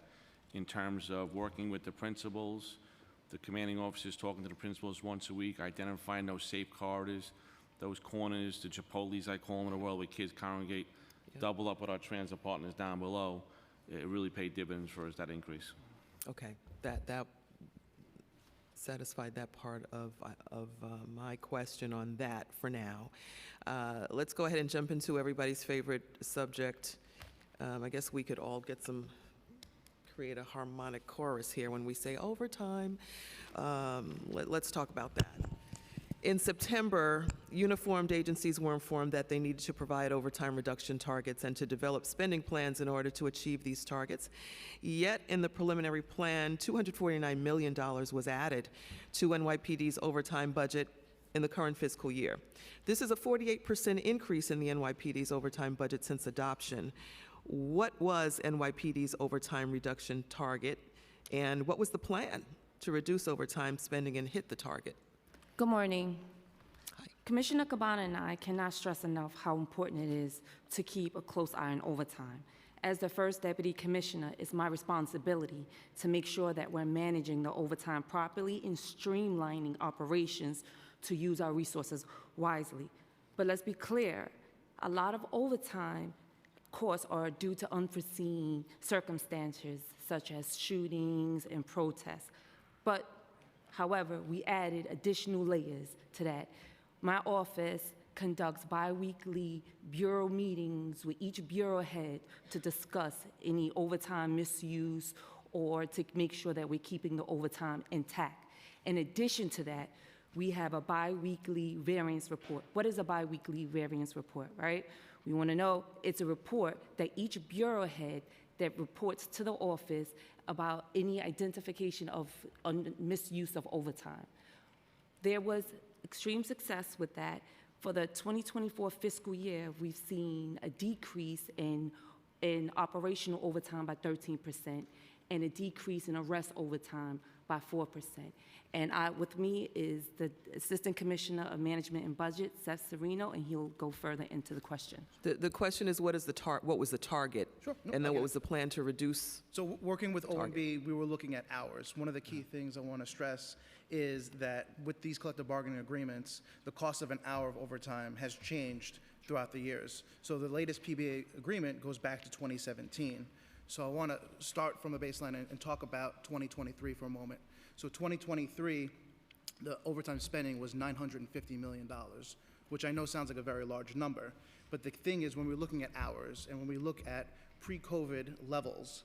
in terms of working with the principals, the commanding officers talking to the principals once a week, identifying those safe corridors, those corners, the Chipotles I call them in the world where kids congregate, double up with our transit partners down below. It really paid dividends for us, that increase. Okay, that satisfied that part of my question on that for now. Let's go ahead and jump into everybody's favorite subject. I guess we could all create a harmonic chorus here when we say overtime. Let's talk about that. In September, uniformed agencies were informed that they needed to provide overtime reduction targets and to develop spending plans in order to achieve these targets. Yet, in the preliminary plan, $249 million was added to NYPD's overtime budget in the current fiscal year. This is a 48% increase in the NYPD's overtime budget since adoption. What was NYPD's overtime reduction target, and what was the plan to reduce overtime spending and hit the target? Good morning. Hi. Commissioner Cabana and I cannot stress enough how important it is to keep a close eye on overtime. As the first deputy commissioner, it's my responsibility to make sure that we're managing the overtime properly and streamlining operations to use our resources wisely. But let's be clear, a lot of overtime costs are due to unforeseen circumstances such as shootings and protests. However, we added additional layers to that. My office conducts bi-weekly bureau meetings with each bureau head to discuss any overtime misuse or to make sure that we're keeping the overtime intact. In addition to that, we have a bi-weekly variance report. What is a bi-weekly variance report, right? We want to know, it's a report that each bureau head that reports to the office about any identification of misuse of overtime. There was extreme success with that. For the 2024 fiscal year, we've seen a decrease in operational overtime by 13% and a decrease in arrest overtime by 4%. And with me is the Assistant Commissioner of Management and Budget, Seth Serino, and he'll go further into the question. The question is, what was the target? Sure. No, and then I what get was the plan to reduce? So working with Target. OMB, we were looking at hours. One of the key things I want to stress is that with these collective bargaining agreements, the cost of an hour of overtime has changed throughout the years. So the latest PBA agreement goes back to 2017. So I want to start from the baseline and talk about 2023 for a moment. So 2023, the overtime spending was $950 million, which I know sounds like a very large number. But the thing is, when we're looking at hours and when we look at pre-COVID levels,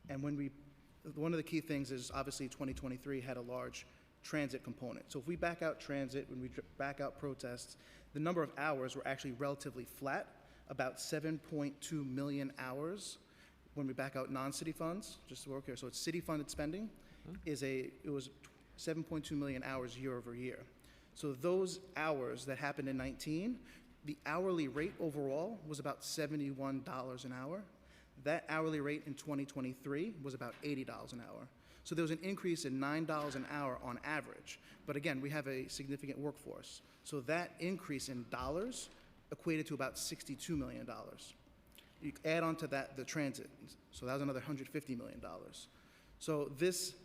and one of the key things is obviously 2023 had a large transit component. So if we back out transit, when we back out protests, the number of hours were actually relatively flat, about 7.2 million hours. When we back out non-city funds, just to work here, so it's city-funded spending, it was 7.2 million hours year over year. So those hours that happened in 19, the hourly rate overall was about $71 an hour. That hourly rate in 2023 was about $80 an hour. So there was an increase in $9 an hour on average. But again, we have a significant workforce. So that increase in dollars equated to about $62 million. You add on to that the transit, so that was another $150 million. So this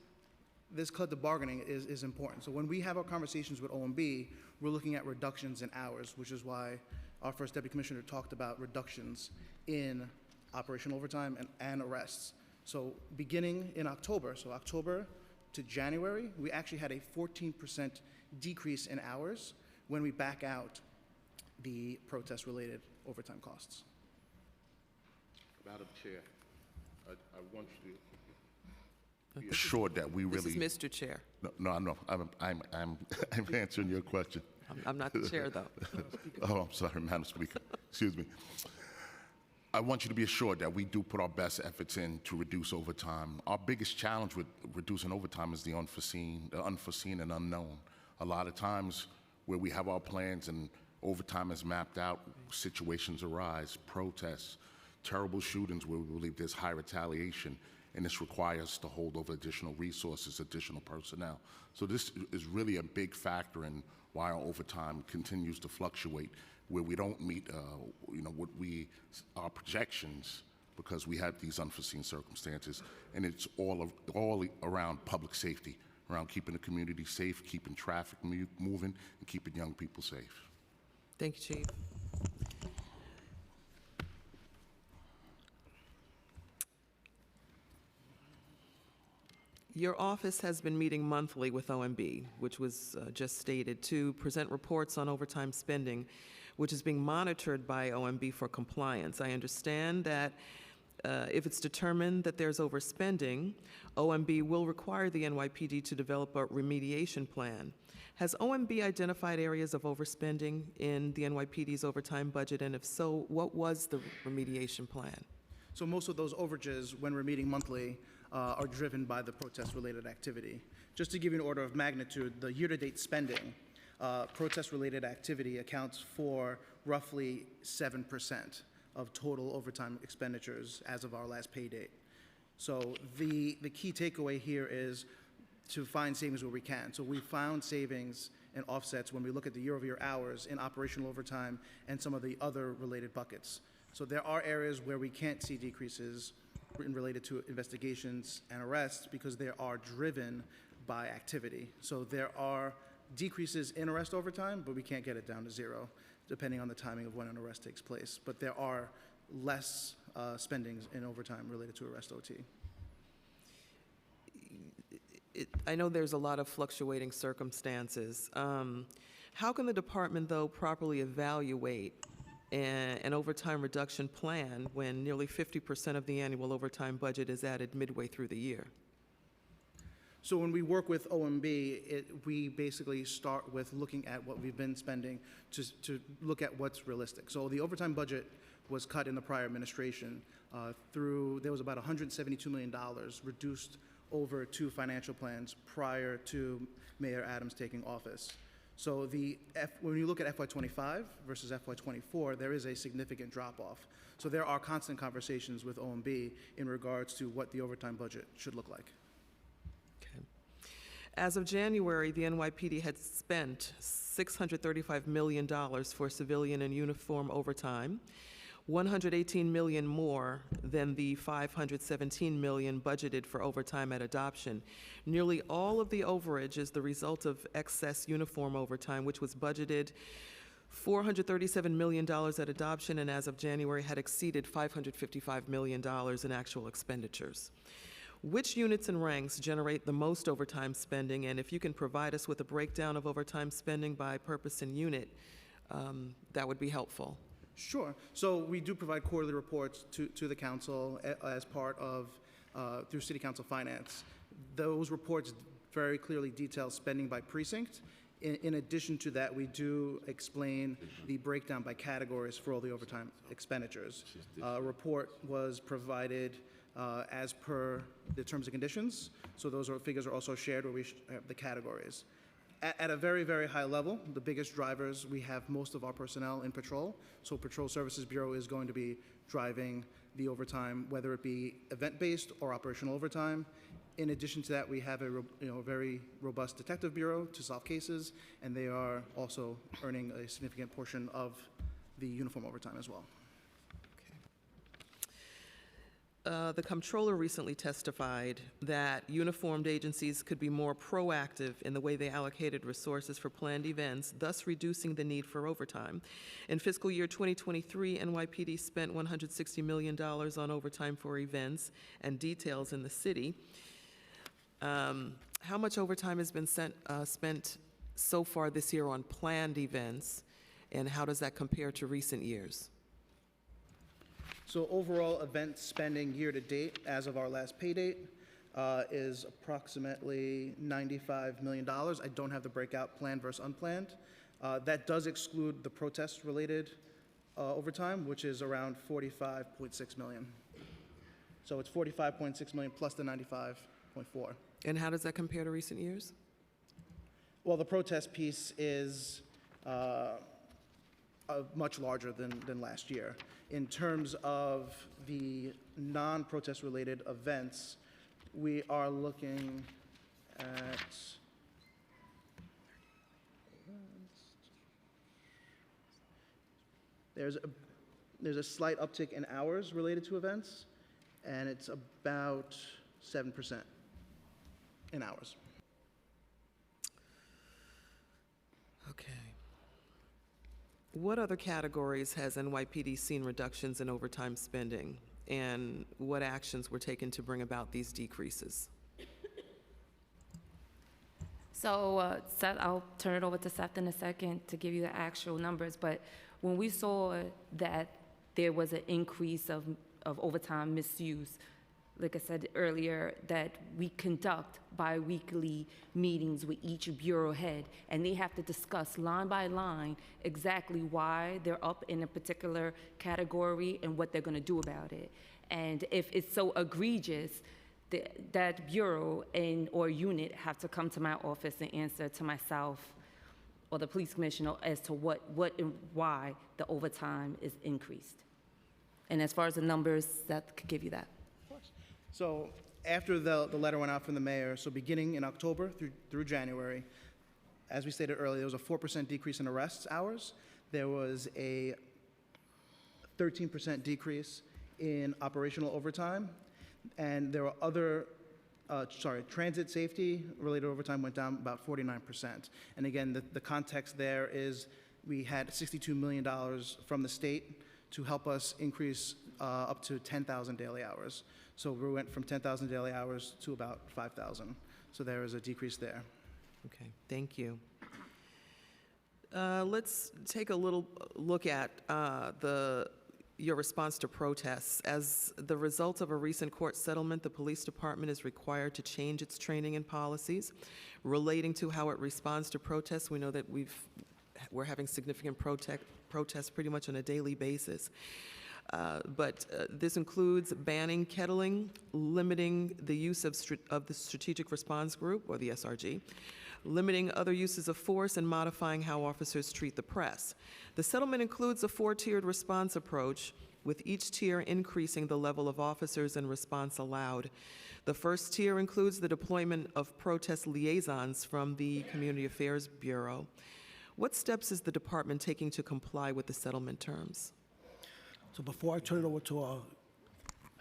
collective bargaining is important. So when we have our conversations with OMB, we're looking at reductions in hours, which is why our first deputy commissioner talked about reductions in operational overtime and arrests. So beginning in October, so October to January, we actually had a 14% decrease in hours when we back out the protest-related overtime costs. Madam Chair, I want you to be assured that we really. This is Mr. Chair. No. I'm answering your question. I'm not the chair, though. Oh, I'm sorry, Madam Speaker. Excuse me. I want you to be assured that we do put our best efforts in to reduce overtime. Our biggest challenge with reducing overtime is the unforeseen and unknown. A lot of times where we have our plans and overtime is mapped out, situations arise, protests, terrible shootings where we believe there's high retaliation, and this requires us to hold over additional resources, additional personnel. So this is really a big factor in why our overtime continues to fluctuate, where we don't meet, what our projections, because we have these unforeseen circumstances, and it's all around public safety, around keeping the community safe, keeping traffic moving, and keeping young people safe. Thank you, Chief. Your office has been meeting monthly with OMB, which was just stated, to present reports on overtime spending, which is being monitored by OMB for compliance. I understand that if it's determined that there's overspending, OMB will require the NYPD to develop a remediation plan. Has OMB identified areas of overspending in the NYPD's overtime budget, and if so, what was the remediation plan? So most of those overages, when we're meeting monthly, are driven by the protest-related activity. Just to give you an order of magnitude, the year-to-date spending, protest-related activity accounts for roughly 7% of total overtime expenditures as of our last pay date. So the key takeaway here is to find savings where we can. So we found savings and offsets when we look at the year-over-year hours in operational overtime and some of the other related buckets. So there are areas where we can't see decreases related to investigations and arrests because they are driven by activity. So there are decreases in arrest overtime, but we can't get it down to zero, depending on the timing of when an arrest takes place. But there are less spendings in overtime related to arrest OT. I know there's a lot of fluctuating circumstances. How can the department, though, properly evaluate an overtime reduction plan when nearly 50% of the annual overtime budget is added midway through the year? So when we work with OMB, we basically start with looking at what we've been spending to look at what's realistic. So the overtime budget was cut in the prior administration there was about $172 million reduced over 2 financial plans prior to Mayor Adams taking office. So when you look at FY25 versus FY24, there is a significant drop-off. So there are constant conversations with OMB in regards to what the overtime budget should look like. Okay. As of January, the NYPD had spent $635 million for civilian and uniform overtime, $118 million more than the $517 million budgeted for overtime at adoption. Nearly all of the overage is the result of excess uniform overtime, which was budgeted $437 million at adoption, and as of January had exceeded $555 million in actual expenditures. Which units and ranks generate the most overtime spending, and if you can provide us with a breakdown of overtime spending by purpose and unit, that would be helpful. Sure. So we do provide quarterly reports to the council as part of, through City Council Finance. Those reports very clearly detail spending by precinct. In addition to that, we do explain the breakdown by categories for all the overtime expenditures. A report was provided as per the terms and conditions. So those figures are also shared where we have the categories. At a very, very high level, the biggest drivers, we have most of our personnel in patrol. So Patrol Services Bureau is going to be driving the overtime, whether it be event-based or operational overtime. In addition to that, we have a very robust detective bureau to solve cases, and they are also earning a significant portion of the uniform overtime as well. The comptroller recently testified that uniformed agencies could be more proactive in the way they allocated resources for planned events, thus reducing the need for overtime. In fiscal year 2023, NYPD spent $160 million on overtime for events and details in the city. How much overtime has been spent so far this year on planned events, and how does that compare to recent years? So overall event spending year to date, as of our last pay date, is approximately $95 million. I don't have the breakout planned versus unplanned. That does exclude the protest-related overtime, which is around $45.6 million. So it's $45.6 million plus the $95.4. And how does that compare to recent years? Well, the protest piece is much larger than last year. In terms of the non-protest related events, we are looking at there's a slight uptick in hours related to events, and it's about 7% in hours. Okay. What other categories has NYPD seen reductions in overtime spending? And what actions were taken to bring about these decreases? So Seth, I'll turn it over to Seth in a second to give you the actual numbers, but when we saw that there was an increase of overtime misuse, like I said earlier, that we conduct bi-weekly meetings with each bureau head, and they have to discuss line by line exactly why they're up in a particular category and what they're going to do about it. And if it's so egregious, that bureau or unit have to come to my office and answer to myself or the police commissioner as to what and why the overtime is increased. And as far as the numbers, Seth could give you that. So after the letter went out from the mayor, so beginning in October through January, as we stated earlier, there was a 4% decrease in arrests hours. There was a 13% decrease in operational overtime. And there were other, transit safety related overtime went down about 49%. And again, the context there is we had $62 million from the state to help us increase up to 10,000 daily hours. So we went from 10,000 daily hours to about 5,000. So there is a decrease there. Okay, thank you. Let's take a little look at your response to protests. As the result of a recent court settlement, the police department is required to change its training and policies relating to how it responds to protests. We know that we're having significant protests pretty much on a daily basis. But this includes banning kettling, limiting the use of the Strategic Response Group, or the SRG, limiting other uses of force, and modifying how officers treat the press. The settlement includes a 4-tiered response approach, with each tier increasing the level of officers and response allowed. The first tier includes the deployment of protest liaisons from the Community Affairs Bureau. What steps is the department taking to comply with the settlement terms? So before I turn it over to our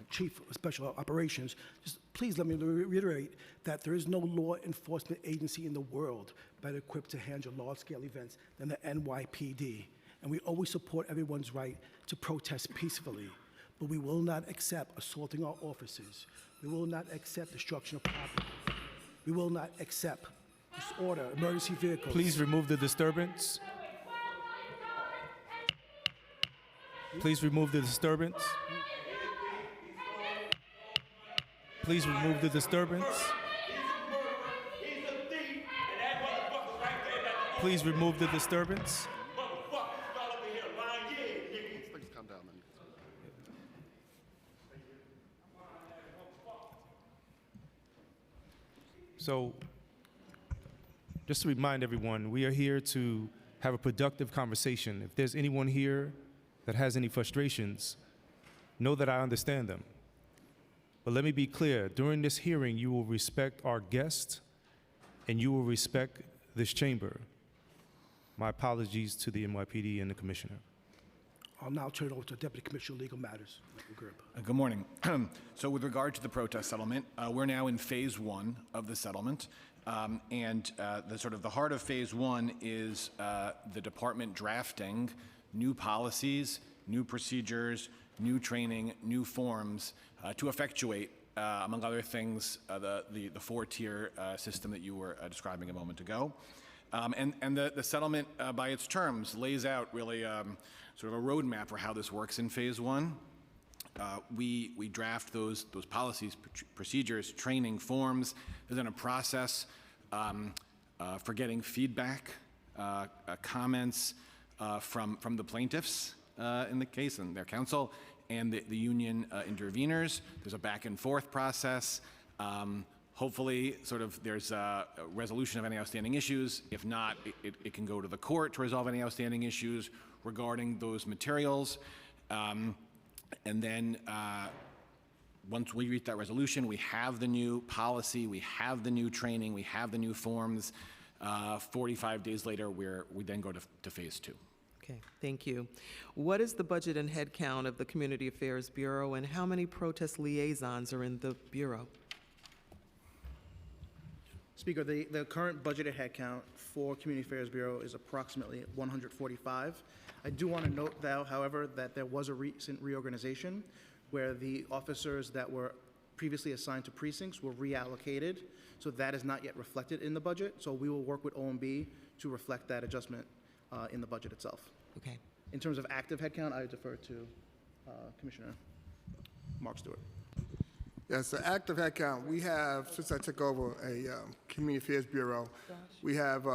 Chief of Special Operations, just please let me reiterate that there is no law enforcement agency in the world better equipped to handle large-scale events than the NYPD. And we always support everyone's right to protest peacefully. But we will not accept assaulting our officers. We will not accept destruction of property. We will not accept disorder, emergency vehicles. Please remove the disturbance. Please remove the disturbance. Please remove the disturbance. Please remove the disturbance. Please calm down. So, just to remind everyone, we are here to have a productive conversation. If there's anyone here that has any frustrations, know that I understand them. But let me be clear, during this hearing, you will respect our guests and you will respect this chamber. My apologies to the NYPD and the commissioner. I'll now turn it over to Deputy Commissioner of Legal Matters, Michael Gerb. Good morning. So with regard to the protest settlement, we're now in phase 1 of the settlement. The heart of phase 1 is the department drafting new policies, new procedures, new training, new forms to effectuate, among other things, the 4-tier system that you were describing a moment ago. And the settlement, by its terms, lays out really sort of a roadmap for how this works in phase 1. We draft those policies, procedures, training, forms. There's then a process for getting feedback, comments from the plaintiffs in the case and their counsel, and the union interveners. There's a back and forth process. Hopefully, sort of, there's a resolution of any outstanding issues. If not, it can go to the court to resolve any outstanding issues regarding those materials. And then once we reach that resolution, we have the new policy, we have the new training, we have the new forms. 45 days later, we then go to phase 2. Okay, thank you. What is the budget and head count of the Community Affairs Bureau, and how many protest liaisons are in the Bureau? Speaker, the current budgeted headcount for Community Affairs Bureau is approximately 145. I do want to note, however, that there was a recent reorganization where the officers that were previously assigned to precincts were reallocated, so that is not yet reflected in the budget. So we will work with OMB to reflect that adjustment in the budget itself. Okay. In terms of active headcount, I defer to Commissioner Mark Stewart. Yes, the active headcount, we have, since I took over a Community Affairs Bureau, we have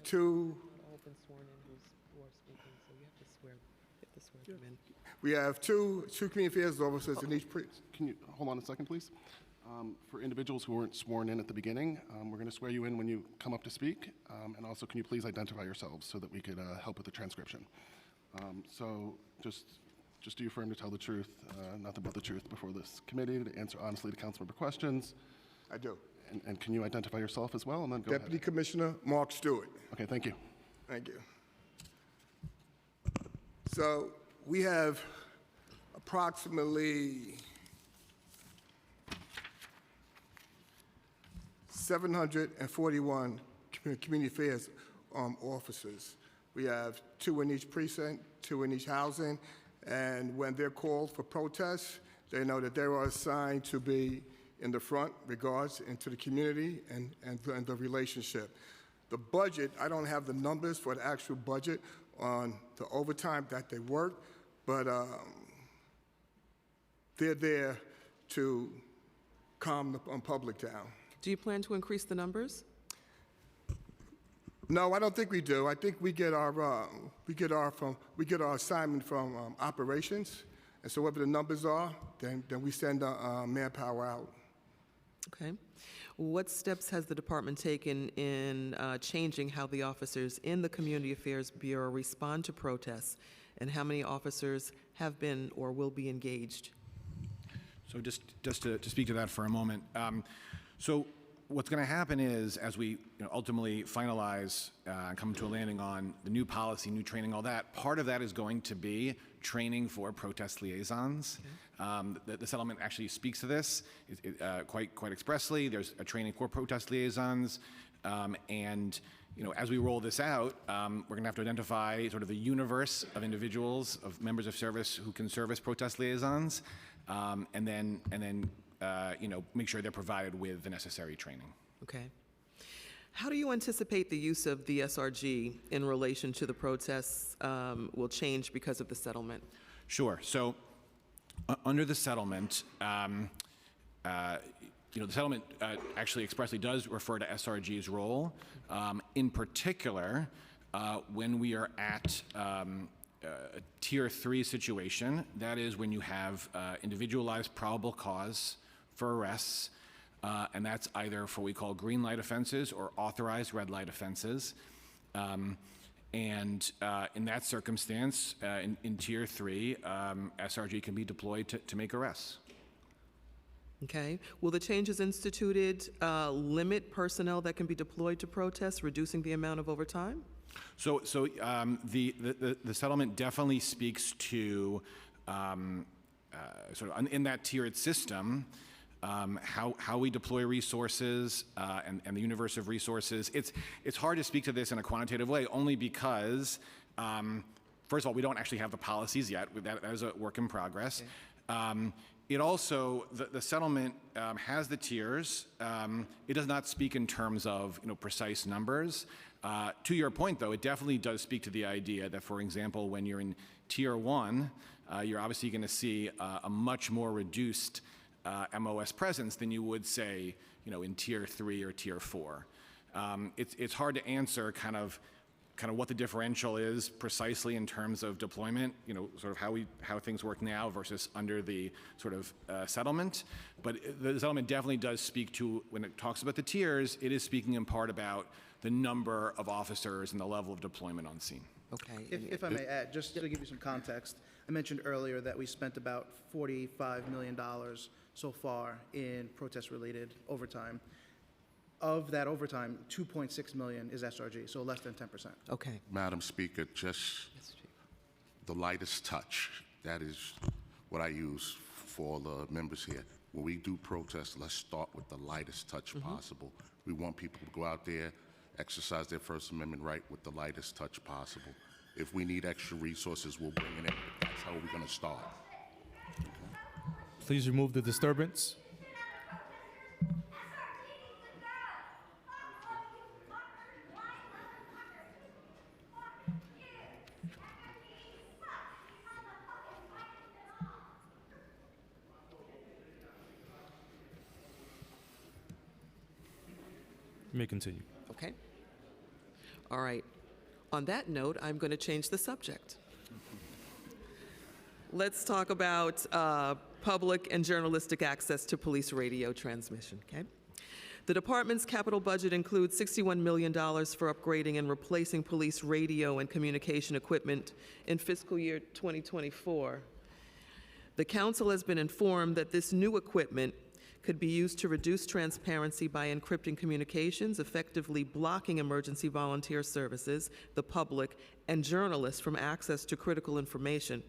two. We have two community affairs officers in each precinct. Can you hold on a second, please? For individuals who weren't sworn in at the beginning, we're going to swear you in when you come up to speak. And also, can you please identify yourselves so that we could help with the transcription? So just do you affirm to tell the truth, nothing but the truth before this committee, to answer honestly to council member questions? I do. And can you identify yourself as well? And then go Deputy ahead. Commissioner Mark Stewart. Okay, thank you. Thank you. So we have approximately 741 community affairs officers. We have 2 in each precinct, 2 in each housing, and when they're called for protests, they know that they are assigned to be in the front regards into the community and the relationship. The budget, I don't have the numbers for the actual budget on the overtime that they work, but they're there to calm the public down. Do you plan to increase the numbers? No, I don't think we do. I think we get our assignment from operations, and so whatever the numbers are, then we send manpower out. Okay. What steps has the department taken in changing how the officers in the Community Affairs Bureau respond to protests, and how many officers have been or will be engaged? So just to speak to that for a moment. So what's going to happen is, as we ultimately finalize and come to a landing on the new policy, new training, all that, part of that is going to be training for protest liaisons. Okay. The settlement actually speaks to this quite expressly. There's a training for protest liaisons, and as we roll this out, we're going to have to identify sort of the universe of individuals, of members of service who can serve as protest liaisons, and then make sure they're provided with the necessary training. Okay. How do you anticipate the use of the SRG in relation to the protests will change because of the settlement? Sure. So under the settlement, the settlement actually expressly does refer to SRG's role. In particular, when we are at a Tier 3 situation, that is when you have individualized probable cause for arrests, and that's either for what we call green light offenses or authorized red light offenses. In that circumstance, in Tier 3, SRG can be deployed to make arrests. Okay. Will the changes instituted limit personnel that can be deployed to protests, reducing the amount of overtime? So the settlement definitely speaks to sort of in that tiered system, how we deploy resources and the universe of resources. It's hard to speak to this in a quantitative way, only because, first of all, we don't actually have the policies yet. That is a work in progress. Okay. It also, the settlement has the tiers. It does not speak in terms of precise numbers. To your point, though, it definitely does speak to the idea that, for example, when you're in Tier 1, you're obviously going to see a much more reduced MOS presence than you would, say, in Tier 3 or Tier 4. It's hard to answer kind of kind of what the differential is precisely in terms of deployment, sort of how things work now versus under the sort of settlement. But the settlement definitely does speak to, when it talks about the tiers, it is speaking in part about the number of officers and the level of deployment on scene. Okay. If I may add, just to give you some context, I mentioned earlier that we spent about $45 million so far in protest-related overtime. Of that overtime, 2.6 million is SRG, so less than 10%. Okay. Madam Speaker, just the lightest touch. That is what I use for the members here. When we do protests, let's start with the lightest touch possible. We want people to go out there, exercise their First Amendment right with the lightest touch possible. If we need extra resources, we'll bring it in. But that's how we're going to start. Please remove the disturbance. You may continue. Okay. All right. On that note, I'm going to change the subject. Let's talk about public and journalistic access to police radio transmission, okay? The department's capital budget includes $61 million for upgrading and replacing police radio and communication equipment in fiscal year 2024. The council has been informed that this new equipment could be used to reduce transparency by encrypting communications, effectively blocking emergency volunteer services, the public, and journalists from access to critical information.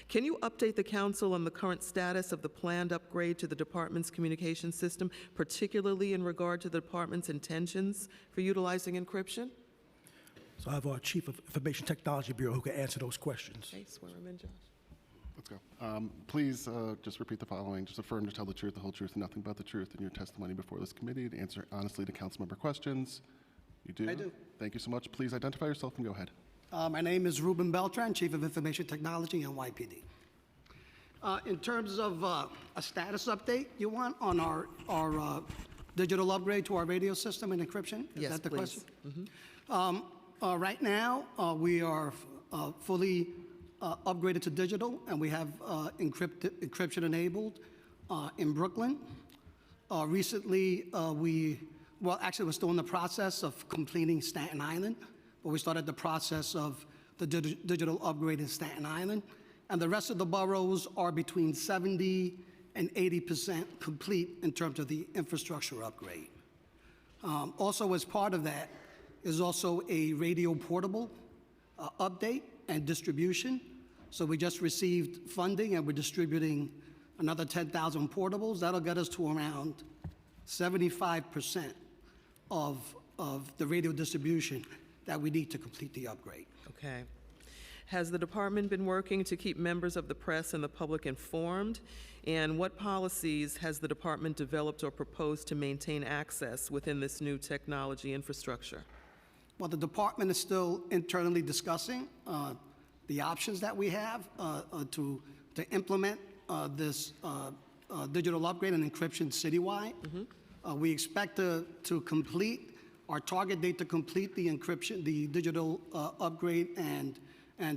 Can you update the council on the current status of the planned upgrade to the department's communication system, particularly in regard to the department's intentions for utilizing encryption? So I have our Chief of Information Technology Bureau who can answer those questions. Okay, swear him in, Josh. Let's go. Please just repeat the following. Just affirm to tell the truth, the whole truth, and nothing but the truth in your testimony before this committee, to answer honestly to council member questions. You do? I do. Thank you so much. Please identify yourself and go ahead. My name is Ruben Beltran, Chief of Information Technology, NYPD. In terms of a status update you want on our digital upgrade to our radio system and encryption? Is Yes, that the please. question? Right now, we are fully upgraded to digital, and we have encryption enabled in Brooklyn. Recently, we're still in the process of completing Staten Island, but we started the process of the digital upgrade in Staten Island. And the rest of the boroughs are between 70 and 80% complete in terms of the infrastructure upgrade. Also, as part of that, is also a radio portable update and distribution. So we just received funding and we're distributing another 10,000 portables. That'll get us to around 75% of the radio distribution that we need to complete the upgrade. Okay. Has the department been working to keep members of the press and the public informed? And what policies has the department developed or proposed to maintain access within this new technology infrastructure? Well, the department is still internally discussing the options that we have to implement this digital upgrade and encryption citywide. We expect to complete our target date to complete the encryption, the digital upgrade, and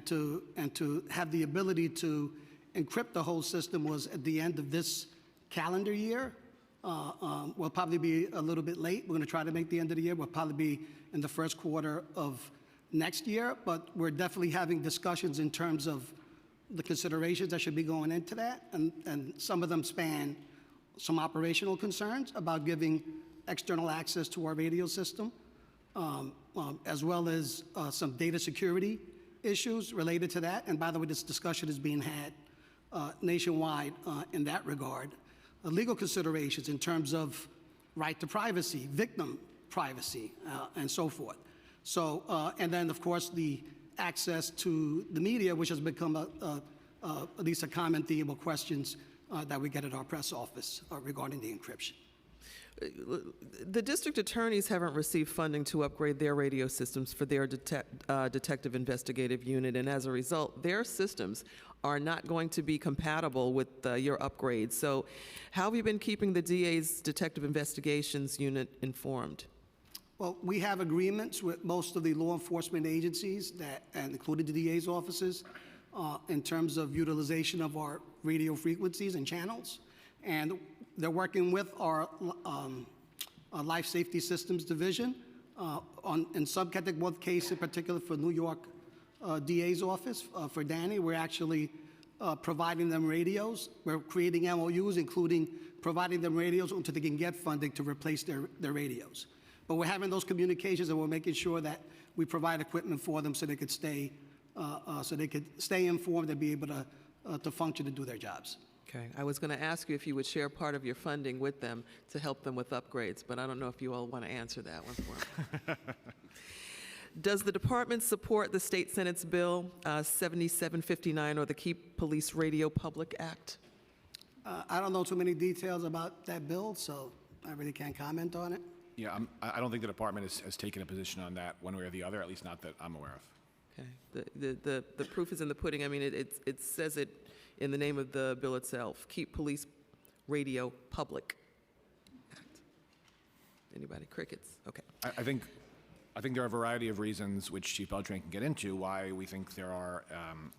to have the ability to encrypt the whole system was at the end of this calendar year. We'll probably be a little bit late. We're going to try to make the end of the year. We'll probably be in the first quarter of next year, but we're definitely having discussions in terms of the considerations that should be going into that, and some of them span some operational concerns about giving external access to our radio system, as well as some data security issues related to that. And by the way, this discussion is being had nationwide in that regard. Legal considerations in terms of right to privacy, victim privacy, and so forth. So, and then of course the access to the media, which has become at least a common theme of questions that we get at our press office regarding the encryption. The district attorneys haven't received funding to upgrade their radio systems for their detective investigative unit, and as a result, their systems are not going to be compatible with your upgrades. So how have you been keeping the DA's detective investigations unit informed? Well, we have agreements with most of the law enforcement agencies that, and including the DA's offices, in terms of utilization of our radio frequencies and channels. And they're working with our Life Safety Systems Division in subcategory one case in particular for New York DA's office, for Danny. We're actually providing them radios. We're creating MOUs, including providing them radios until they can get funding to replace their radios. But we're having those communications, and we're making sure that we provide equipment for them so they could stay informed and be able to function and do their jobs. Okay, I was going to ask you if you would share part of your funding with them to help them with upgrades, but I don't know if you all want to answer that one for me. Does the department support the State Senate's Bill 7759 or the Keep Police Radio Public Act? I don't know too many details about that bill, so I really can't comment on it. Yeah, I don't think the department has taken a position on that one way or the other, at least not that I'm aware of. Okay, the proof is in the pudding. I mean, it says it in the name of the bill itself, Keep Police Radio Public Act. Anybody? Crickets? Okay. I think there are a variety of reasons, which Chief Beltran can get into, why we think there are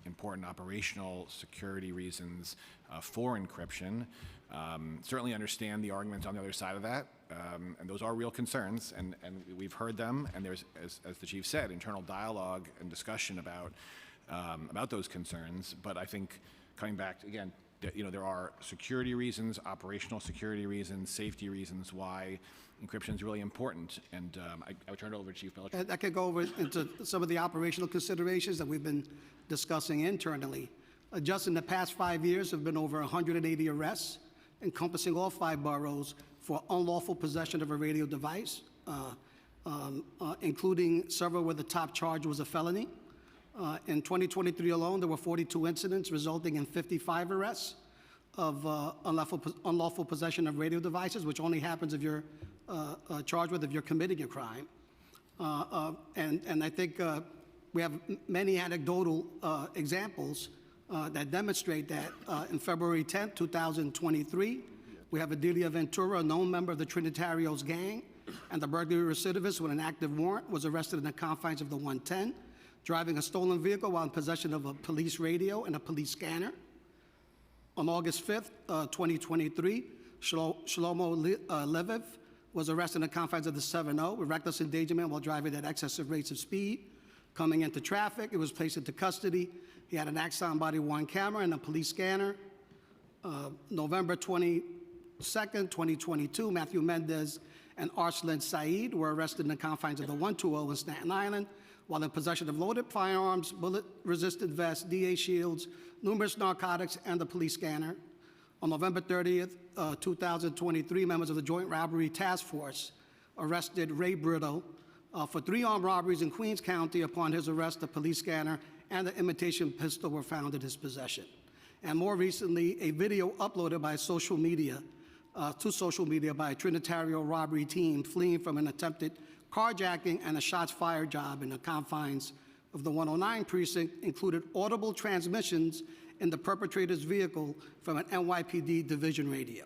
important operational security reasons for encryption. Certainly understand the arguments on the other side of that, and those are real concerns, and we've heard them, and there's, as the Chief said, internal dialogue and discussion about those concerns. But I think coming back, again, there are security reasons, operational security reasons, safety reasons why encryption is really important. And I would turn it over to Chief Beltran. I could go over into some of the operational considerations that we've been discussing internally. Just in the past 5 years, there have been over 180 arrests encompassing all 5 boroughs for unlawful possession of a radio device, including several where the top charge was a felony. In 2023 alone, there were 42 incidents resulting in 55 arrests of unlawful possession of radio devices, which only happens if you're charged with if you're committing a crime. And I think we have many anecdotal examples that demonstrate that. In February 10th, 2023, we have Adelia Ventura, a known member of the Trinitarios gang, and the burglary recidivist with an active warrant was arrested in the confines of the 110, driving a stolen vehicle while in possession of a police radio and a police scanner. On August 5th, 2023, Shlomo Leviv was arrested in the confines of the 7-0 with reckless endangerment while driving at excessive rates of speed. Coming into traffic, he was placed into custody. He had an Axon Body 1 camera and a police scanner. November 22nd, 2022, Matthew Mendez and Arslan Saeed were arrested in the confines of the 120 in Staten Island while in possession of loaded firearms, bullet-resistant vests, DA shields, numerous narcotics, and the police scanner. On November 30th, 2023, members of the Joint Robbery Task Force arrested Ray Brito for 3 armed robberies in Queens County. Upon his arrest, the police scanner and the imitation pistol were found in his possession. And more recently, a video uploaded by social media to social media by a Trinitario robbery team fleeing from an attempted carjacking and a shots fired job in the confines of the 109 precinct included audible transmissions in the perpetrator's vehicle from an NYPD division radio.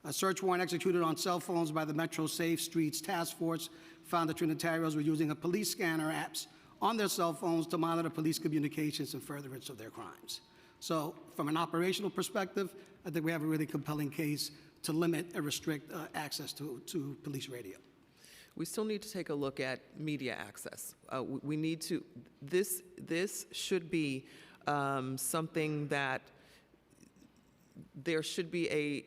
A search warrant executed on cell phones by the Metro Safe Streets Task Force found the Trinitarios were using a police scanner apps on their cell phones to monitor police communications in furtherance of their crimes. So from an operational perspective, I think we have a really compelling case to limit and restrict access to police radio. We still need to take a look at media access. We need to, this should be something that there should be a,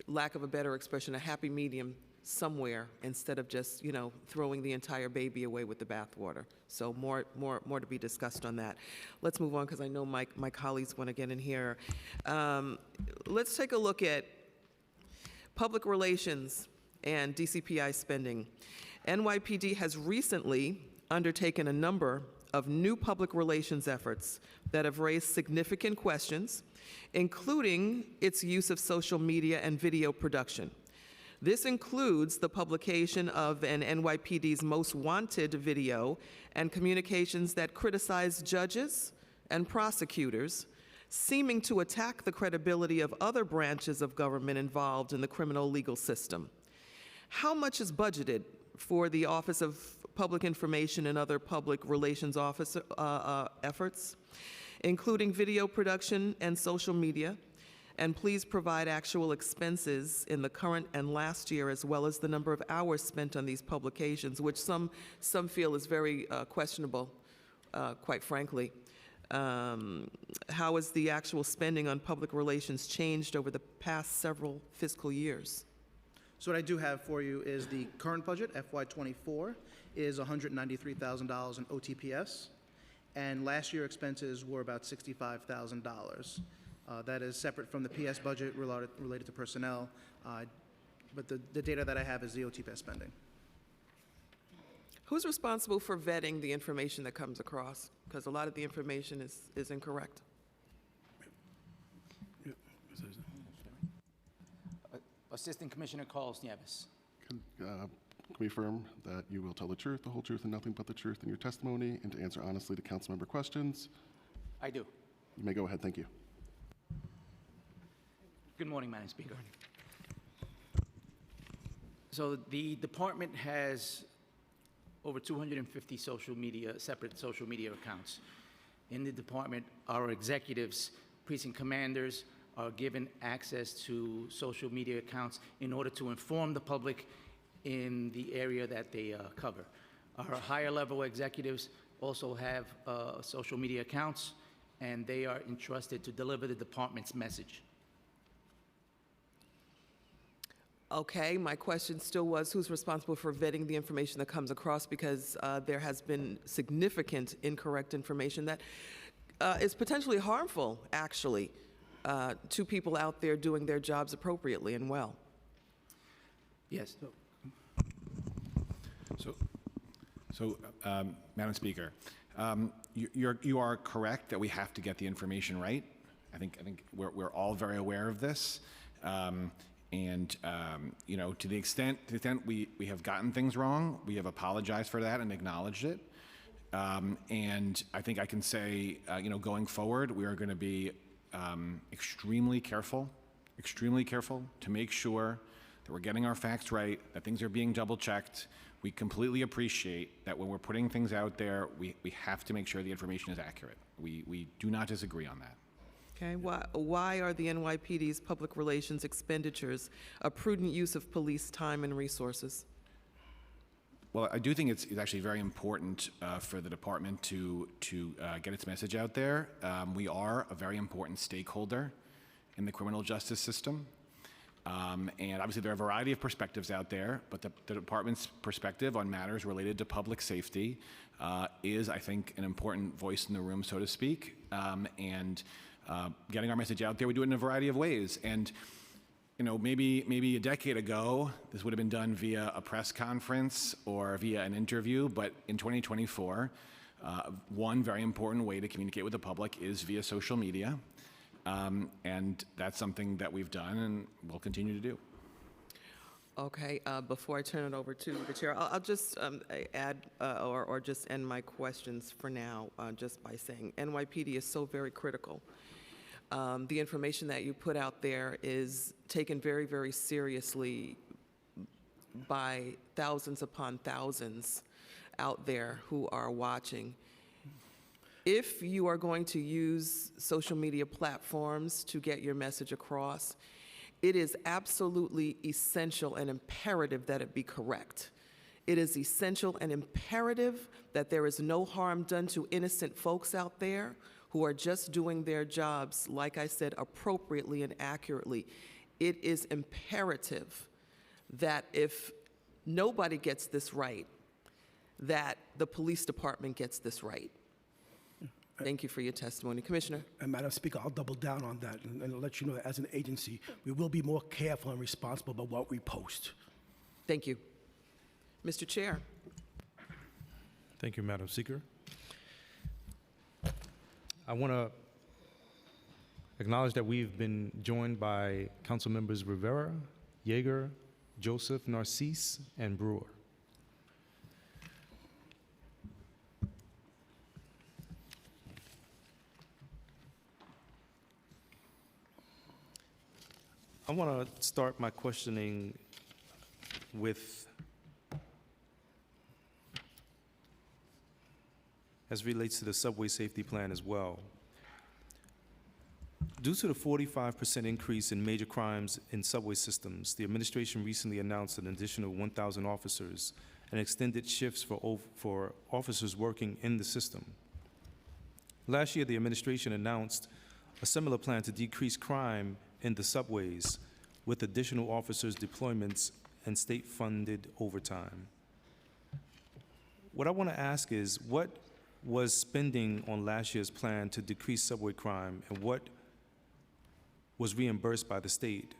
lack of a better expression, a happy medium somewhere instead of just, throwing the entire baby away with the bathwater. So more to be discussed on that. Let's move on because I know my colleagues want to get in here. Let's take a look at public relations and DCPI spending. NYPD has recently undertaken a number of new public relations efforts that have raised significant questions, including its use of social media and video production. This includes the publication of an NYPD's Most Wanted video and communications that criticize judges and prosecutors, seeming to attack the credibility of other branches of government involved in the criminal legal system. How much is budgeted for the Office of Public Information and other public relations office efforts, including video production and social media, and please provide actual expenses in the current and last year, as well as the number of hours spent on these publications, which some feel is very questionable, quite frankly. How has the actual spending on public relations changed over the past several fiscal years? So what I do have for you is the current budget, FY24, is $193,000 in OTPS, and last year expenses were about $65,000. That is separate from the PS budget related to personnel, but the data that I have is the OTPS spending. Who's responsible for vetting the information that comes across? Because a lot of the information is incorrect. Assistant Commissioner Carlos Nieves. Can we affirm that you will tell the truth, the whole truth, and nothing but the truth in your testimony, and to answer honestly to council member questions? I do. You may go ahead. Thank you. Good morning, Madam Speaker. So the department has over 250 separate social media accounts. In the department, our executives, precinct commanders, are given access to social media accounts in order to inform the public in the area that they cover. Our higher level executives also have social media accounts, and they are entrusted to deliver the department's message. Okay, my question still was, who's responsible for vetting the information that comes across, because there has been significant incorrect information that is potentially harmful, actually, to people out there doing their jobs appropriately and well. Yes. Madam Speaker, you are correct that we have to get the information right. I think we're all very aware of this. You know, to the extent we have gotten things wrong, we have apologized for that and acknowledged it. And I think I can say, you know, going forward, we are going to be extremely careful to make sure that we're getting our facts right, that things are being double-checked. We completely appreciate that when we're putting things out there, we have to make sure the information is accurate. We do not disagree on that. Okay, why are the NYPD's public relations expenditures a prudent use of police time and resources? Well, I do think it's actually very important for the department to get its message out there. We are a very important stakeholder in the criminal justice system. And obviously there are a variety of perspectives out there, but the department's perspective on matters related to public safety is, I think, an important voice in the room, so to speak. Getting our message out there, we do it in a variety of ways. And you know, maybe a decade ago, this would have been done via a press conference or via an interview, but in 2024, one very important way to communicate with the public is via social media. And that's something that we've done and will continue to do. Okay, before I turn it over to the chair, I'll just add or just end my questions for now just by saying NYPD is so very critical. The information that you put out there is taken very, very seriously by thousands upon thousands out there who are watching. If you are going to use social media platforms to get your message across, it is absolutely essential and imperative that it be correct. It is essential and imperative that there is no harm done to innocent folks out there who are just doing their jobs, like I said, appropriately and accurately. It is imperative that if nobody gets this right, that the police department gets this right. Thank you for your testimony. Commissioner? And Madam Speaker, I'll double down on that and let you know that as an agency, we will be more careful and responsible about what we post. Thank you. Mr. Chair. Thank you, Madam Speaker. I want to acknowledge that we've been joined by Council Members Rivera, Yeager, Joseph, Narcisse, and Brewer. I want to start my questioning with as relates to the subway safety plan as well. Due to the 45% increase in major crimes in subway systems, the administration recently announced an additional 1,000 officers and extended shifts for officers working in the system. Last year, the administration announced a similar plan to decrease crime in the subways with additional officers' deployments and state-funded overtime. What I want to ask is, what was spending on last year's plan to decrease subway crime, and what was reimbursed by the state?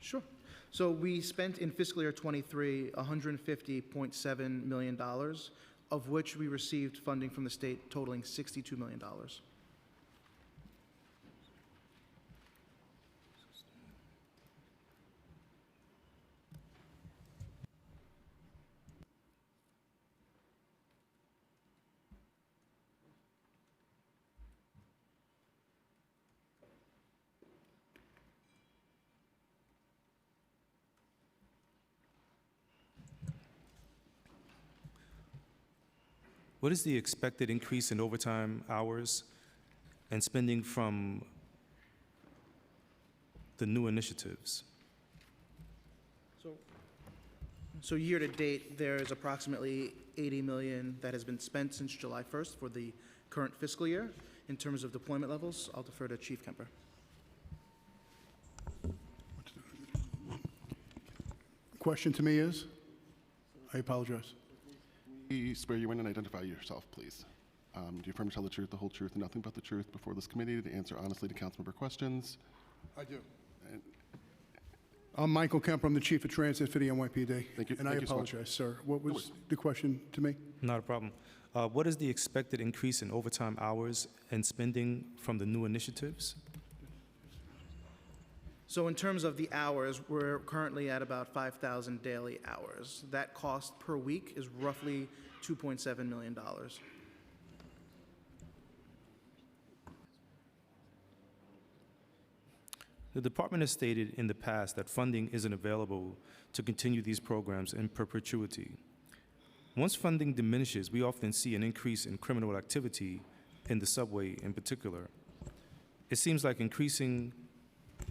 Sure. So we spent in fiscal year '23 $150.7 million, of which we received funding from the state totaling $62 million. What is the expected increase in overtime hours and spending from the new initiatives? So year to date, there is approximately $80 million that has been spent since July 1st for the current fiscal year. In terms of deployment levels, I'll defer to Chief Kemper. Question to me is? I apologize. Please swear you in and identify yourself, please. Do you affirm to tell the truth, the whole truth, and nothing but the truth before this committee, to answer honestly to council member questions? I do. I'm Michael Kemper. I'm the Chief of Transit for the NYPD. Thank you. And I Thank you so much. apologize, sir. What was the question to me? Not a problem. What is the expected increase in overtime hours and spending from the new initiatives? So in terms of the hours, we're currently at about 5,000 daily hours. That cost per week is roughly $2.7 million. The department has stated in the past that funding isn't available to continue these programs in perpetuity. Once funding diminishes, we often see an increase in criminal activity in the subway in particular. It seems like increasing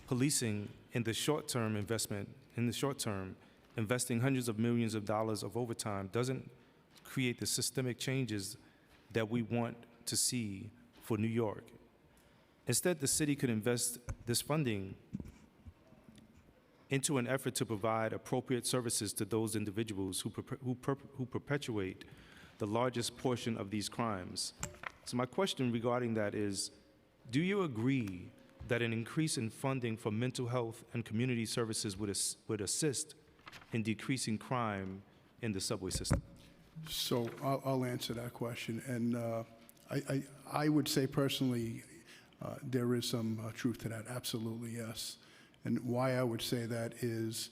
policing in the short-term investing hundreds of millions of dollars of overtime doesn't create the systemic changes that we want to see for New York. Instead, the city could invest this funding into an effort to provide appropriate services to those individuals who perpetuate the largest portion of these crimes. So my question regarding that is, do you agree that an increase in funding for mental health and community services would assist in decreasing crime in the subway system? So I'll answer that question. And I would say personally, there is some truth to that. Absolutely, yes. And why I would say that is,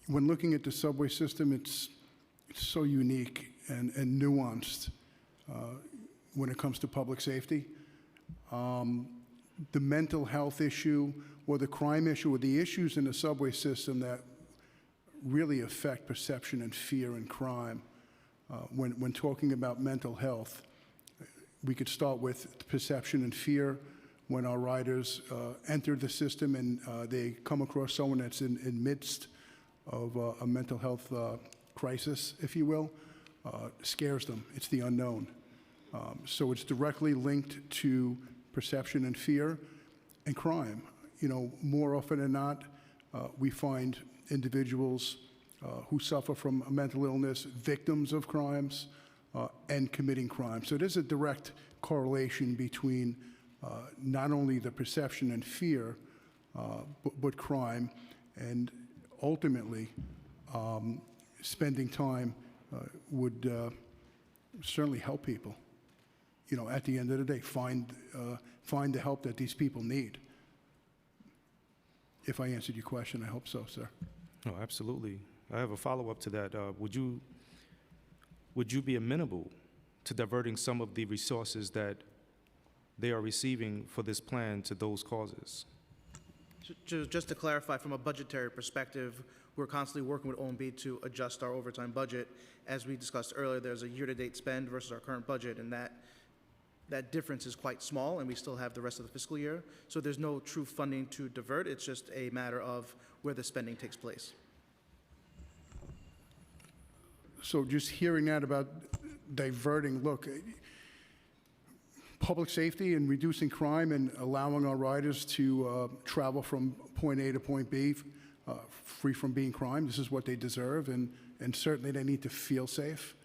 when looking at the subway system, it's so unique and nuanced when it comes to public safety. The mental health issue or the crime issue or the issues in the subway system that really affect perception and fear and crime. When talking about mental health, we could start with perception and fear. When our riders enter the system and they come across someone that's in midst of a mental health crisis, if you will, scares them. It's the unknown. So it's directly linked to perception and fear and crime. You know, more often than not, we find individuals who suffer from a mental illness, victims of crimes, and committing crimes. So there's a direct correlation between not only the perception and fear, but crime, and ultimately spending time would certainly help people. You know, at the end of the day, find the help that these people need. If I answered your question, I hope so, sir. No, absolutely. I have a follow-up to that. Would you be amenable to diverting some of the resources that they are receiving for this plan to those causes? Just to clarify, from a budgetary perspective, we're constantly working with OMB to adjust our overtime budget. As we discussed earlier, there's a year-to-date spend versus our current budget, and that difference is quite small, and we still have the rest of the fiscal year. So there's no true funding to divert. It's just a matter of where the spending takes place. So just hearing that about diverting, look, public safety and reducing crime and allowing our riders to travel from point A to point B free from being crime, this is what they deserve, and certainly they need to feel safe.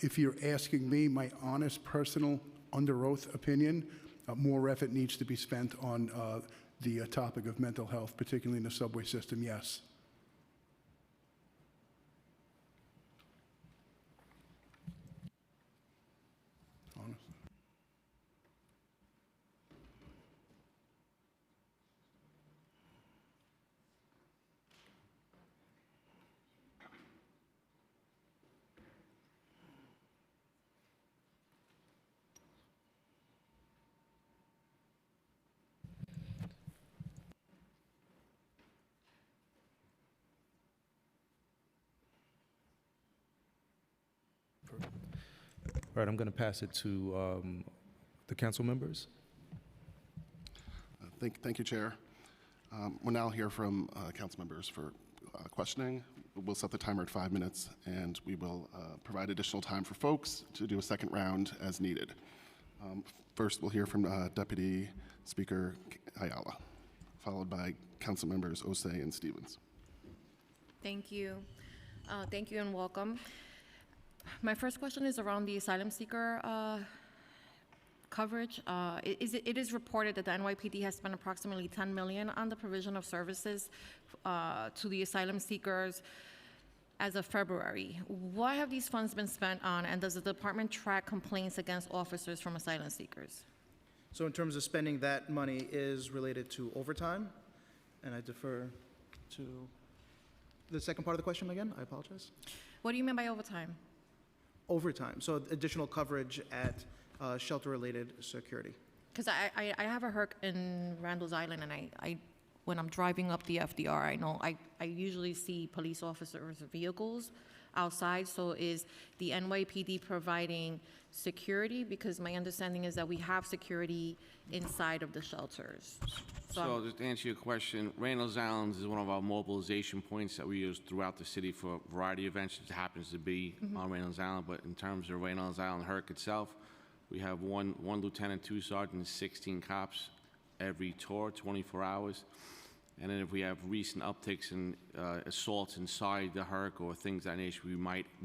If you're asking me my honest, personal, under oath opinion, more effort needs to be spent on the topic of mental health, particularly in the subway system, yes. All right, I'm going to pass it to the council members. Thank you, Chair. We'll now hear from council members for questioning. We'll set the timer at 5 minutes, and we will provide additional time for folks to do a second round as needed. First, we'll hear from Deputy Speaker Ayala, followed by council members Osei and Stevens. Thank you. Thank you and welcome. My first question is around the asylum seeker coverage. It is reported that the NYPD has spent approximately $10 million on the provision of services to the asylum seekers as of February. What have these funds been spent on, and does the department track complaints against officers from asylum seekers? So in terms of spending, that money is related to overtime, and I defer to the second part of the question again. I apologize. What do you mean by overtime? Overtime, so additional coverage at shelter-related security. Because I have a HERC in Randall's Island, and I when I'm driving up the FDR, I know I usually see police officers' vehicles outside. So is the NYPD providing security? Because my understanding is that we have security inside of the shelters. So just to answer your question, Randall's Island is one of our mobilization points that we use throughout the city for a variety of events. It happens to be on Randall's Island, but in terms of Randall's Island HERC itself, we have one lieutenant, 2 sergeants, 16 cops every tour, 24 hours. And then if we have recent upticks in assaults inside the HERC or things of that nature, we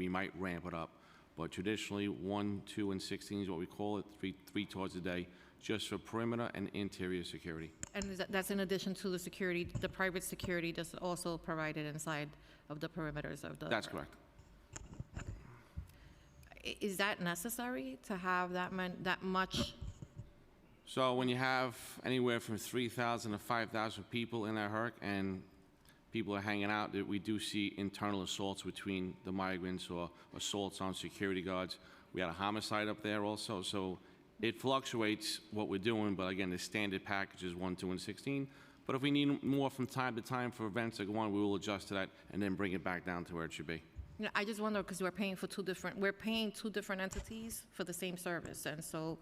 might ramp it up. But traditionally, 1, 2, and 16 is what we call it, three tours a day, just for perimeter and interior security. And that's in addition to the security, the private security that's also provided inside of the perimeters of the... That's correct. Is that necessary to have that much? So when you have anywhere from 3,000 to 5,000 people in our HERC and people are hanging out, we do see internal assaults between the migrants or assaults on security guards. We had a homicide up there also, so it fluctuates what we're doing, but again, the standard package is 1, 2, and 16. But if we need more from time to time for events that go on, we will adjust to that and then bring it back down to where it should be. You know, I just wonder because we're paying two different entities for the same service, and so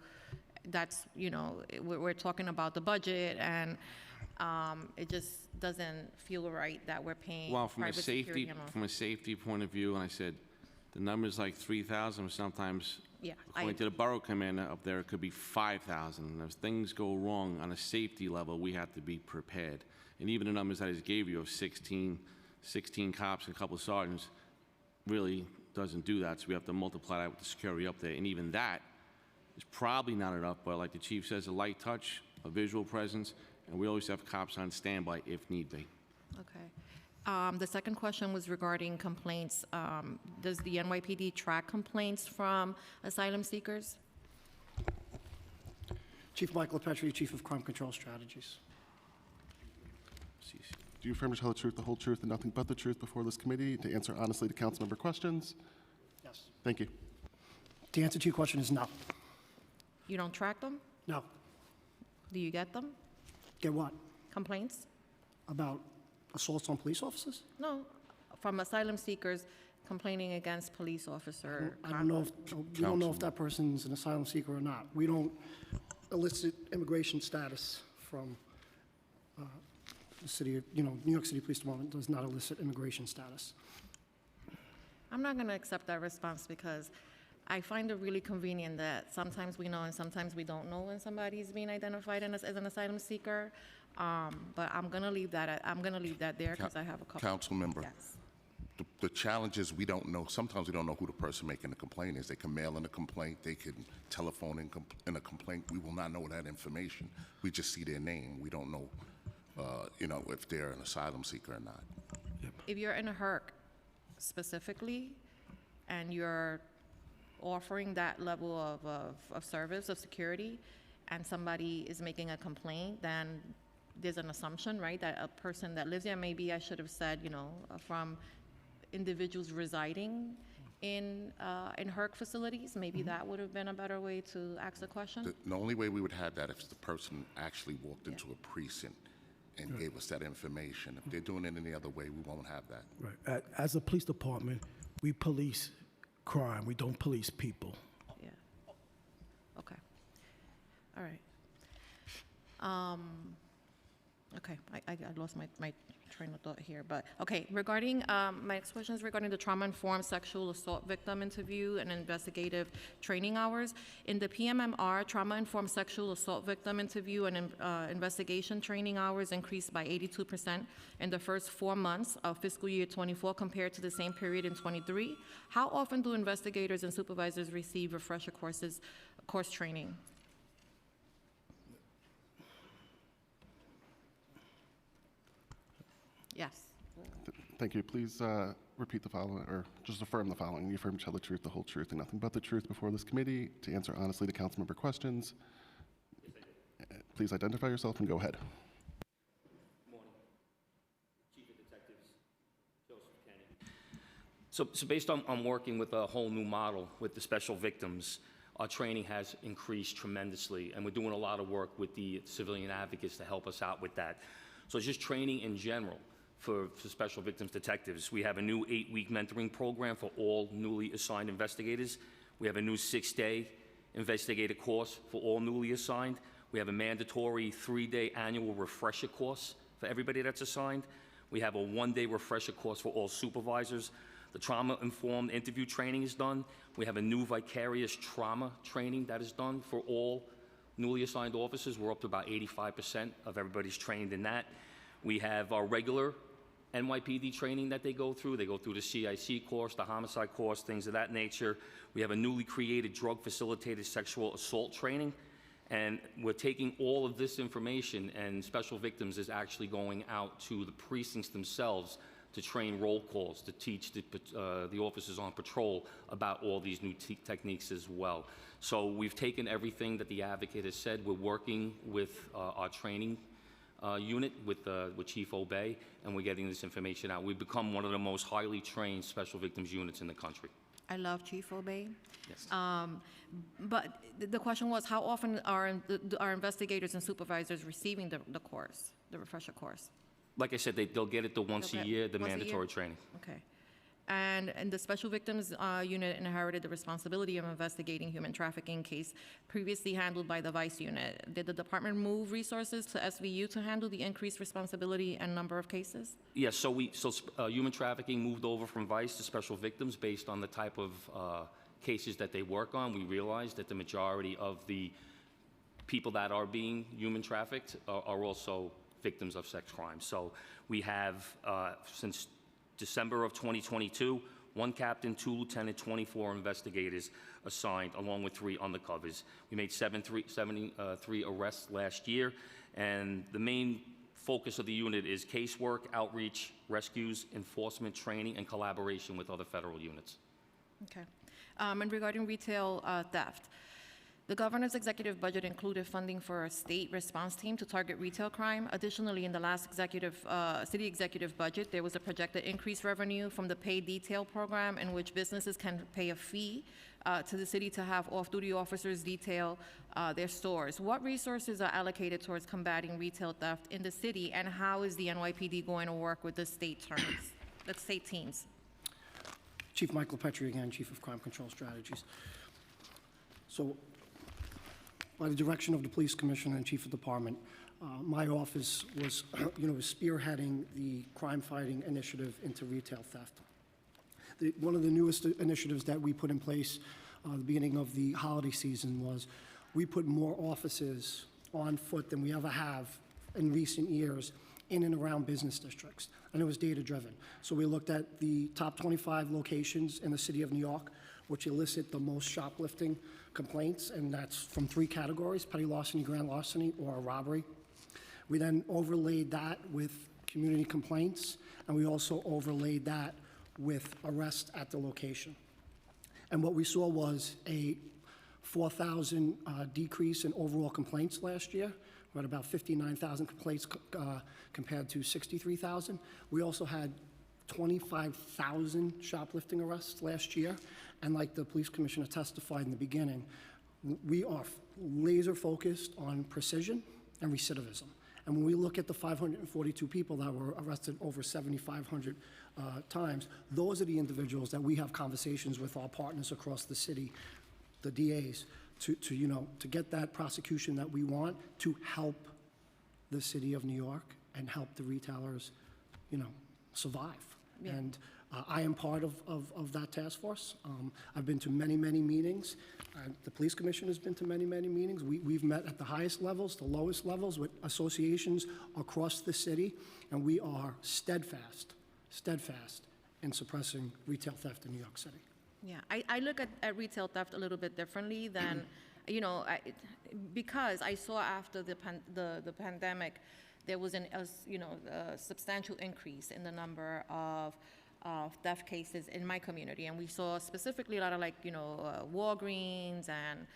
that's, you know, we're talking about the budget, and it just doesn't feel right that we're paying. Well, from a private security safety point of view, and I said the numbers like 3,000 sometimes. Yeah, according to the borough commander up there, it could be 5,000. If things go wrong on a safety level, we have to be prepared. And even the numbers that I just gave you of 16 cops and a couple of sergeants really doesn't do that. So we have to multiply that with the security up there. And even that is probably not enough, but like the chief says, a light touch, a visual presence, and we always have cops on standby if need be. Okay. The second question was regarding complaints. Does the NYPD track complaints from asylum seekers? Chief Michael Petrie, Chief of Crime Control Strategies. Do you affirm to tell the truth, the whole truth, and nothing but the truth before this committee, to answer honestly to council member questions? Yes. Thank you. The answer to your question is no. You don't track them? No. Do you get them? Get what? Complaints? About assaults on police officers? No, from asylum seekers complaining against police officer I don't know if, conduct. we don't know if that person's an asylum seeker or not. We don't elicit immigration status from the city, New York City Police Department does not elicit immigration status. I'm not going to accept that response because I find it really convenient that sometimes we know and sometimes we don't know when somebody is being identified as an asylum seeker. But I'm going to leave that. I'm going to leave that there because I have a couple. Council member. Yes. The challenge is we don't know, sometimes we don't know who the person making the complaint is. They can mail in a complaint, they can telephone in a complaint. We will not know that information. We just see their name. We don't know, if they're an asylum seeker or not. If you're in a HERC specifically and you're offering that level of service, of security, and somebody is making a complaint, then there's an assumption, right, that a person that lives there, maybe I should have said, from individuals residing in HERC facilities, maybe that would have been a better way to ask the question. The only way we would have that if the person actually walked into a precinct and gave us that information. If they're doing it any other way, we won't have that. Right. As a police department, we police crime. We don't police people. Yeah. Okay. All right. Okay, I lost my train of thought here, but, okay, regarding, my next question is regarding the trauma-informed sexual assault victim interview and investigative training hours. In the PMMR, trauma-informed sexual assault victim interview and investigation training hours increased by 82% in the first 4 months of fiscal year 24 compared to the same period in 23. How often do investigators and supervisors receive refresher course training? Yes. Thank you. Please repeat the following, or just affirm the following. You affirm to tell the truth, the whole truth, and nothing but the truth before this committee, to answer honestly to council member questions. Please identify yourself and go ahead. Good morning. Chief of Detectives, Joseph Kenny. So based on working with a whole new model with the special victims, our training has increased tremendously, and we're doing a lot of work with the civilian advocates to help us out with that. So it's just training in general. For special victims detectives. We have a new 8-week mentoring program for all newly assigned investigators. We have a new 6-day investigator course for all newly assigned. We have a mandatory 3-day annual refresher course for everybody that's assigned. We have a 1-day refresher course for all supervisors. The trauma-informed interview training is done. We have a new vicarious trauma training that is done for all newly assigned officers. We're up to about 85% of everybody's trained in that. We have our regular NYPD training that they go through. They go through the CIC course, the homicide course, things of that nature. We have a newly created drug-facilitated sexual assault training. And we're taking all of this information, and Special Victims is actually going out to the precincts themselves to train roll calls, to teach the officers on patrol about all these new techniques as well. So we've taken everything that the advocate has said. We're working with our training unit with Chief Obey, and we're getting this information out. We've become one of the most highly trained special victims units in the country. I love Chief Obey. Yes. But the question was, how often are investigators and supervisors receiving the course, the refresher course? Like I said, they'll get it once a year, the once a mandatory year? training. Okay. And the Special Victims Unit inherited the responsibility of investigating human trafficking case previously handled by the Vice Unit. Did the department move resources to SVU to handle the increased responsibility and number of cases? Yes, so human trafficking moved over from Vice to Special Victims based on the type of cases that they work on. We realized that the majority of the people that are being human trafficked are also victims of sex crimes. So we have, since December of 2022, 1 captain, 2 lieutenant, 24 investigators assigned, along with 3 undercovers. We made 73 arrests last year, and the main focus of the unit is casework, outreach, rescues, enforcement, training, and collaboration with other federal units. Okay. And regarding retail theft, The governor's executive budget included funding for a state response team to target retail crime. Additionally, in the last city executive budget, there was a projected increased revenue from the paid detail program in which businesses can pay a fee to the city to have off-duty officers detail their stores. What resources are allocated towards combating retail theft in the city, and how is the NYPD going to work with the state teams? Chief Michael Petrie again, Chief of Crime Control Strategies. So, by the direction of the Police Commissioner and Chief of Department, my office was, spearheading the crime-fighting initiative into retail theft. One of the newest initiatives that we put in place at the beginning of the holiday season was we put more officers on foot than we ever have in recent years in and around business districts, and it was data-driven. So we looked at the top 25 locations in the city of New York, which elicit the most shoplifting complaints, and that's from 3 categories: petty larceny, grand larceny, or a robbery. We then overlaid that with community complaints, and we also overlaid that with arrest at the location. And what we saw was a 4,000 decrease in overall complaints last year. We had about 59,000 complaints compared to 63,000. We also had 25,000 shoplifting arrests last year. And like the police commissioner testified in the beginning, we are laser focused on precision and recidivism. And when we look at the 542 people that were arrested over 7,500 times, those are the individuals that we have conversations with our partners across the city, the DAs, to get that prosecution that we want to help the city of New York and help the retailers, survive. Yeah. And I am part of that task force. I've been to many, many meetings. The police commissioner has been to many, many meetings. We've met at the highest levels, the lowest levels with associations across the city, and we are steadfast in suppressing retail theft in New York City. Yeah, I look at retail theft a little bit differently than, because I saw after the pandemic, there was a substantial increase in the number of theft cases in my community, and we saw specifically a lot of Walgreens and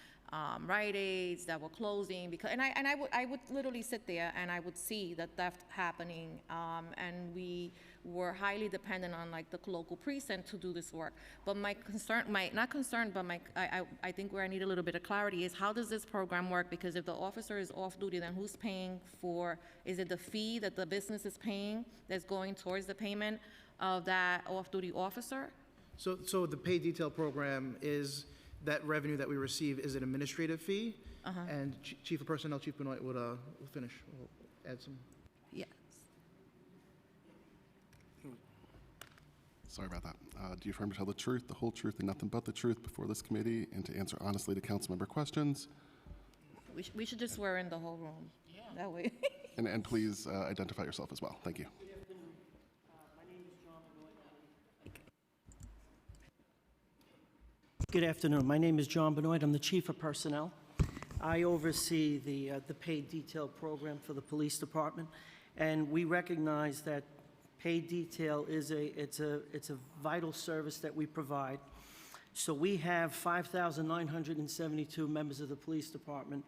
Rite Aids that were closing I would literally sit there and I would see the theft happening, and we were highly dependent on the local precinct to do this work. But my concern, I think where I need a little bit of clarity is how does this program work? Because if the officer is off duty, then who's paying for? Is it the fee that the business is paying that's going towards the payment of that off-duty officer? So the paid detail program is that revenue that we receive is an administrative fee, and Chief of Personnel, Chief Benoit, will finish. We'll add some. Yes. Sorry about that. Do you affirm to tell the truth, the whole truth, and nothing but the truth before this committee, and to answer honestly to council member questions? We should just swear in the whole room. Yeah. That way. And please identify yourself as well. Thank you. Good afternoon. My name is John Benoit. I'm the Chief of Personnel. I oversee the paid detail program for the police department, and we recognize that paid detail is a vital service that we provide. So we have 5,972 members of the police department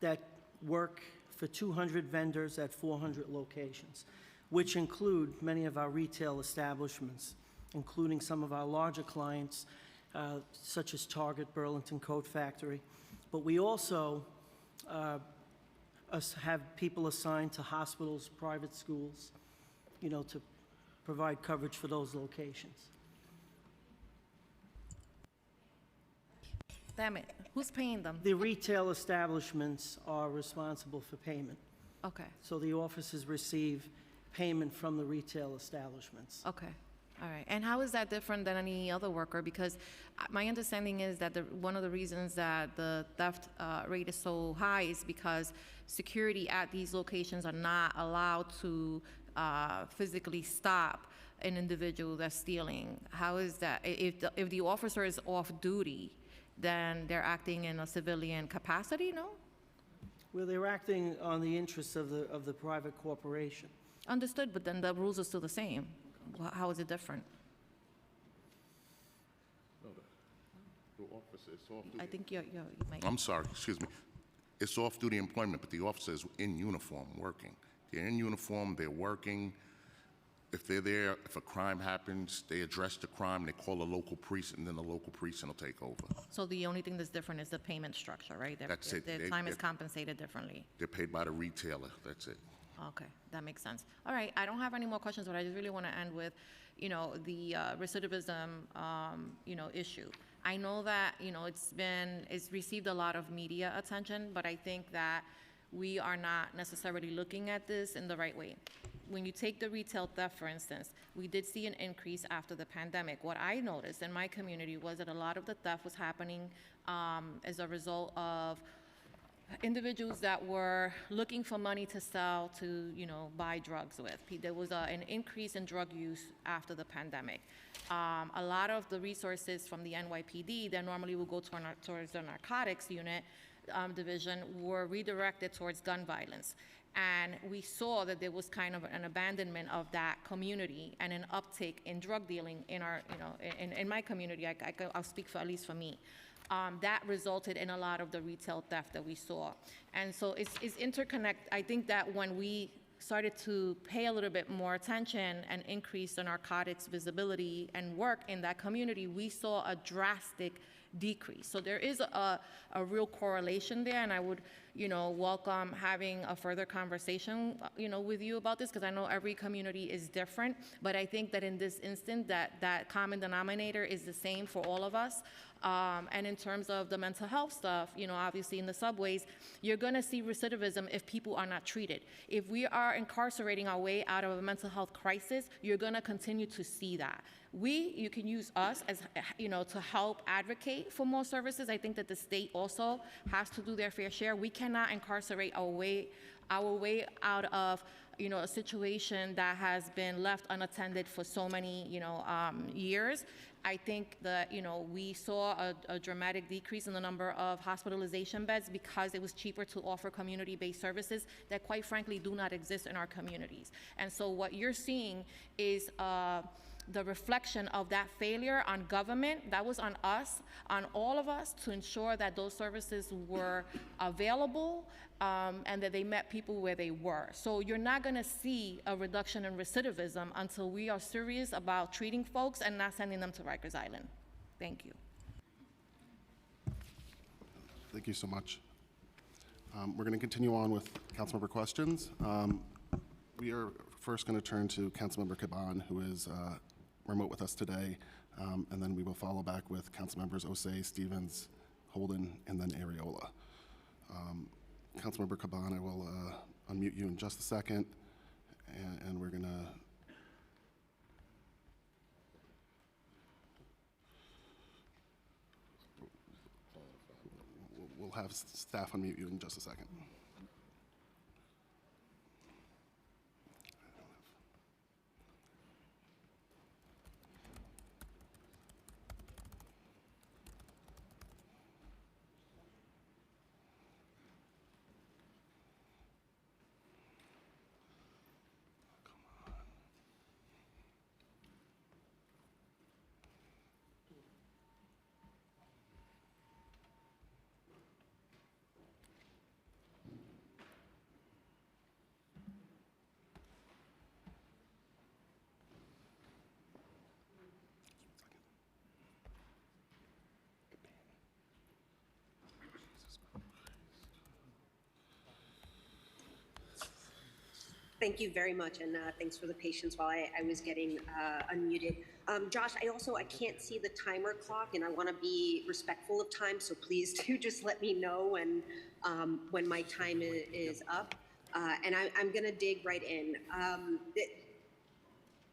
that work for 200 vendors at 400 locations, which include many of our retail establishments, including some of our larger clients, such as Target, Burlington Coat Factory. But we also have people assigned to hospitals, private schools, to provide coverage for those locations. Damn it. Who's paying them? The retail establishments are responsible for payment. Okay. So the offices receive payment from the retail establishments. Okay. All right. And how is that different than any other worker? Because my understanding is that one of the reasons that the theft rate is so high is because security at these locations are not allowed to physically stop an individual that's stealing. How is that? If the officer is off duty, then they're acting in a civilian capacity, no? Well, they're acting on the interests of the private corporation. Understood, but then the rules are still the same. How is it different? I think you might. I'm sorry, excuse me. It's off-duty employment, but the officer is in uniform working. They're in uniform, they're working. If they're there, if a crime happens, they address the crime, they call a local precinct, and then the local precinct will take over. So the only thing that's different is the payment structure, right? That's it. Their time is compensated differently. They're paid by the retailer, that's it. Okay, that makes sense. All right, I don't have any more questions, but I just really want to end with, the recidivism, issue. I know that, it's received a lot of media attention, but I think that we are not necessarily looking at this in the right way. When you take the retail theft, for instance, we did see an increase after the pandemic. What I noticed in my community was that a lot of the theft was happening as a result of individuals that were looking for money to sell to, buy drugs with. There was an increase in drug use after the pandemic. A lot of the resources from the NYPD that normally will go towards the narcotics unit division were redirected towards gun violence. And we saw that there was kind of an abandonment of that community and an uptick in drug dealing in our, in my community. I'll speak for, at least for me. That resulted in a lot of the retail theft that we saw. And so it's interconnected. I think that when we started to pay a little bit more attention and increase the narcotics visibility and work in that community, we saw a drastic decrease. So there is a real correlation there, and I would, welcome having a further conversation, with you about this, because I know every community is different, but I think that in this instant, that common denominator is the same for all of us. And in terms of the mental health stuff, obviously in the subways, you're going to see recidivism if people are not treated. If we are incarcerating our way out of a mental health crisis, you're going to continue to see that. You can use us as, to help advocate for more services. I think that the state also has to do their fair share. We cannot incarcerate our way out of, a situation that has been left unattended for so many, years. I think that, we saw a dramatic decrease in the number of hospitalization beds because it was cheaper to offer community-based services that, quite frankly, do not exist in our communities. And so what you're seeing is the reflection of that failure on government. That was on us, on all of us, to ensure that those services were available and that they met people where they were. So you're not going to see a reduction in recidivism until we are serious about treating folks and not sending them to Rikers Island. Thank you. Thank you so much. We're going to continue on with councilmember questions. We are first going to turn to Councilmember Caban, who is remote with us today, and then we will follow back with Councilmembers Osei, Stevens, Holden, and then Areola. Councilmember Caban, I will unmute you in just a second, and we're going to we'll have staff unmute you in just a second. Thank you very much, and thanks for the patience while I was getting unmuted. Josh, I can't see the timer clock, and I want to be respectful of time, so please do just let me know when my time is up. And I'm going to dig right in.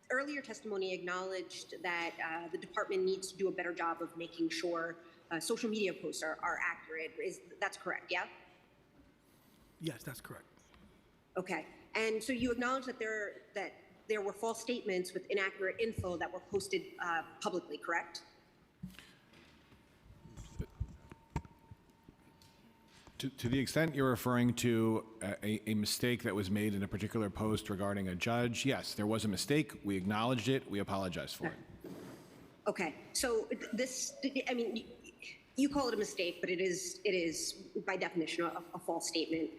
Earlier testimony acknowledged that the department needs to do a better job of making sure social media posts are accurate. That's correct, yeah? Yes, that's correct. Okay. And so you acknowledge that there were false statements with inaccurate info that were posted publicly, correct? To the extent you're referring to a mistake that was made in a particular post regarding a judge, yes, there was a mistake. We acknowledged it. We apologized for it. Okay. So you call it a mistake, but it is by definition a false statement.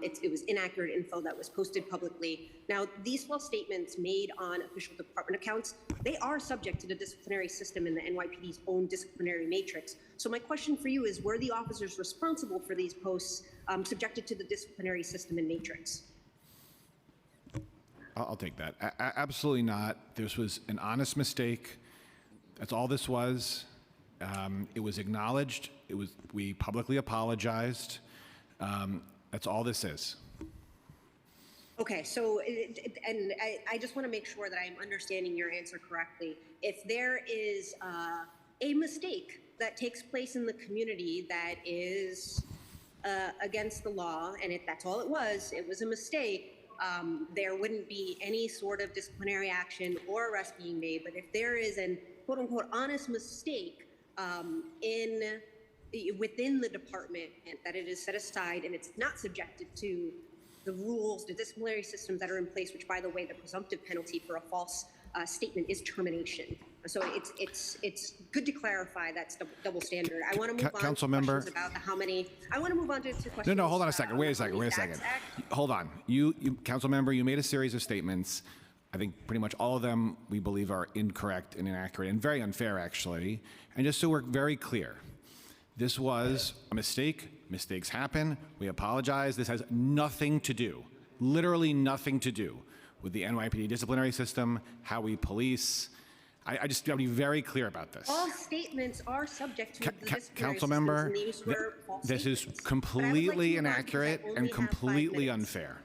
It was inaccurate info that was posted publicly. Now, these false statements made on official department accounts, they are subject to the disciplinary system in the NYPD's own disciplinary matrix. So my question for you is, were the officers responsible for these posts subjected to the disciplinary system and matrix? I'll take that. Absolutely not. This was an honest mistake. That's all this was. It was acknowledged. We publicly apologized. That's all this is. Okay, so, and I just want to make sure that I'm understanding your answer correctly. If there is a mistake that takes place in the community that is against the law, and if that's all it was a mistake, there wouldn't be any sort of disciplinary action or arrest being made. But if there is an quote unquote honest mistake within the department, and that it is set aside and it's not subjected to the rules, the disciplinary systems that are in place, which, by the way, the presumptive penalty for a false statement is termination. So it's good to clarify that's double standard. I want to move on Council to member. questions about how many. I want to move on to questions. No, hold on a second. Wait a second. Hold on. You, council member, you made a series of statements. I think pretty much all of them we believe are incorrect and inaccurate and very unfair, actually. And just so we're very clear, this was a mistake. Mistakes happen. We apologize. This has nothing to do, literally nothing to do, with the NYPD disciplinary system, how we police. I just got to be very clear about this. All statements are subject to the disciplinary Council systems, member, and these were false this is statements. completely But I would like to move on because inaccurate I only and have 5 completely minutes. unfair.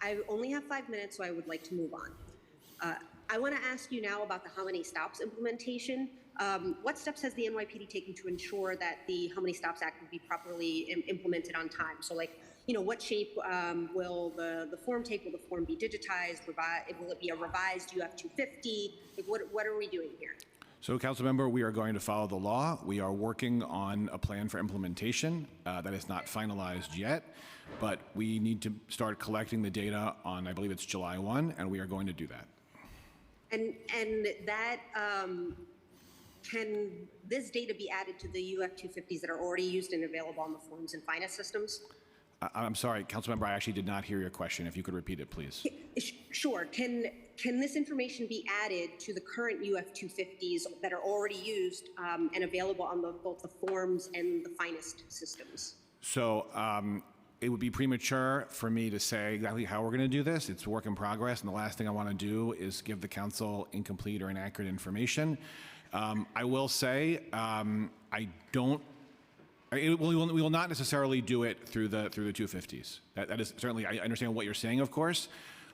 I only have 5 minutes, so I would like to move on. I want to ask you now about the How Many Stops implementation. What steps has the NYPD taken to ensure that the How Many Stops Act will be properly implemented on time? So, like, what shape will the form take? Will the form be digitized? Will it be a revised UF 250? Like, what are we doing here? So, council member, we are going to follow the law. We are working on a plan for implementation that is not finalized yet, but we need to start collecting the data on, I believe it's July 1, and we are going to do that. And that, can this data be added to the UF 250s that are already used and available on the forms and finance systems? I'm sorry, council member, I actually did not hear your question. If you could repeat it, please. Sure. Can this information be added to the current UF 250s that are already used and available on both the forms and the finest systems? So it would be premature for me to say exactly how we're going to do this. It's a work in progress, and the last thing I want to do is give the council incomplete or inaccurate information. I will say we will not necessarily do it through the 250s. That is certainly, I understand what you're saying, of course,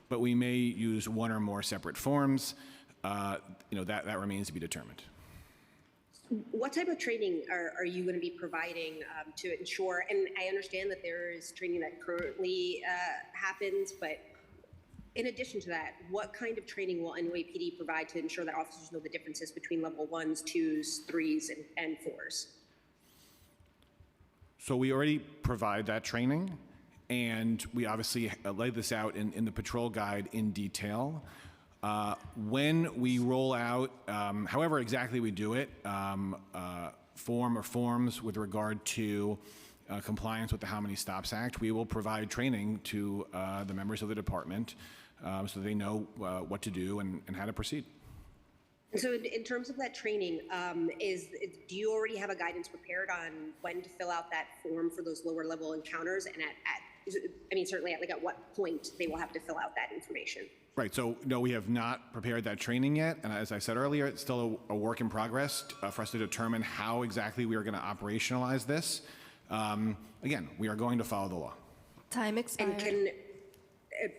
but we may use one or more separate forms. That remains to be determined. What type of training are you going to be providing to ensure, and I understand that there is training that currently happens, but in addition to that, what kind of training will NYPD provide to ensure that officers know the differences between level 1s, 2s, 3s, and 4s? So we already provide that training, and we obviously lay this out in the patrol guide in detail. When we roll out, however exactly we do it, form or forms with regard to compliance with the How Many Stops Act, we will provide training to the members of the department so they know what to do and how to proceed. And so in terms of that training, do you already have a guidance prepared on when to fill out that form for those lower level encounters, and certainly at what point they will have to fill out that information? Right, so no, we have not prepared that training yet, and as I said earlier, it's still a work in progress for us to determine how exactly we are going to operationalize this. Again, we are going to follow the law. Time expired.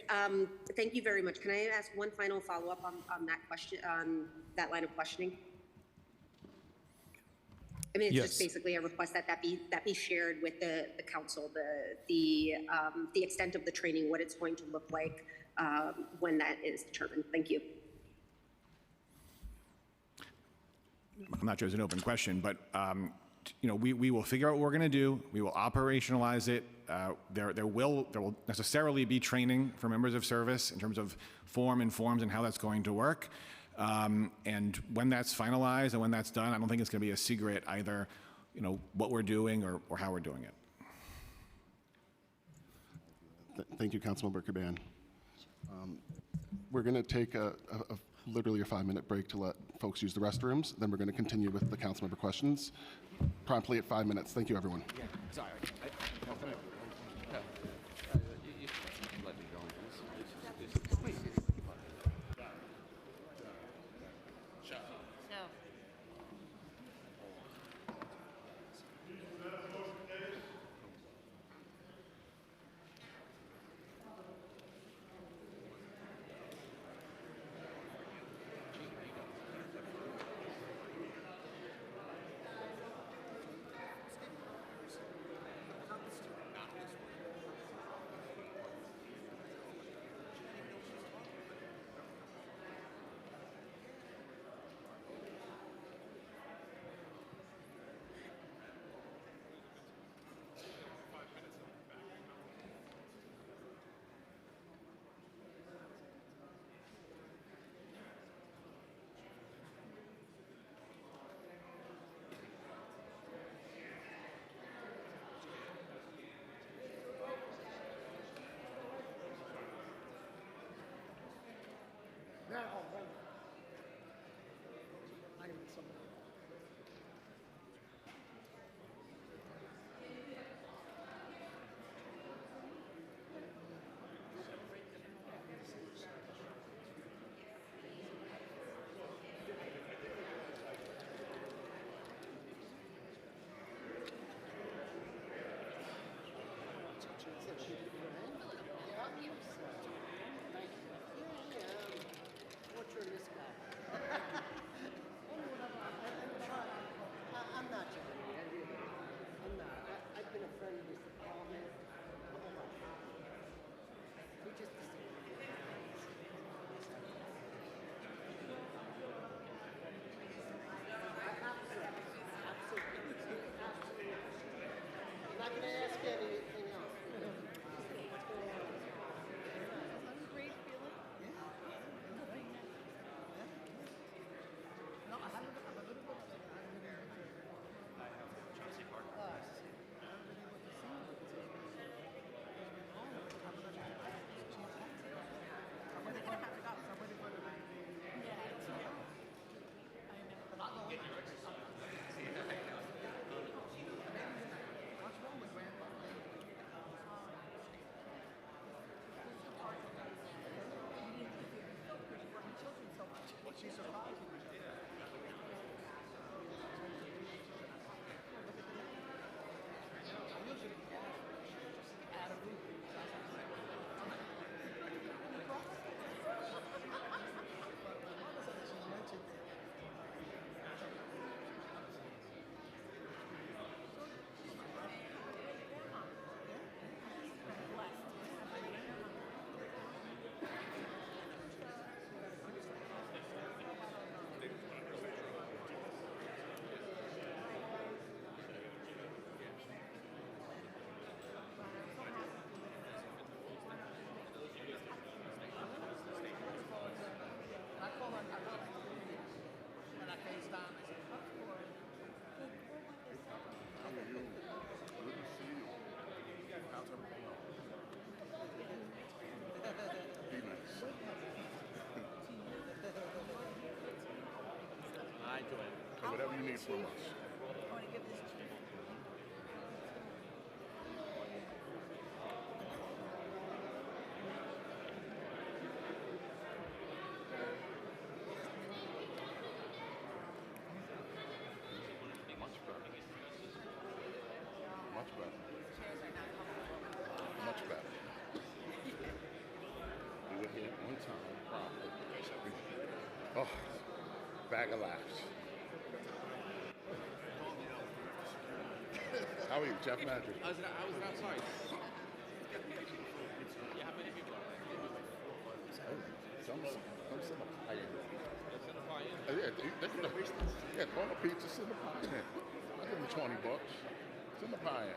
And thank you very much. Can I ask one final follow-up on that question, on that line of questioning? I mean, it's just basically a request that be shared with the council, the extent of the training, what it's going to look like when that is determined. Thank you. I'm not sure it's an open question, but we will figure out what we're going to do. We will operationalize it. There will necessarily be training for members of service in terms of form and forms and how that's going to work. And when that's finalized and when that's done, I don't think it's going to be a secret either, what we're doing or how we're doing it. Thank you, Councilmember Caban. We're going to take literally a 5-minute break to let folks use the restrooms. Then we're going to continue with the council member questions promptly at 5 minutes. Thank you, everyone. Yeah, sorry. Whatever you need from us. Much better. Much better. We were here one time, probably. Oh, bag of laughs. How are you, Jeff Madrid? I was outside. Some pie in. Yeah, throw the pizza, send the pie in. I give them $20. Send the pie in.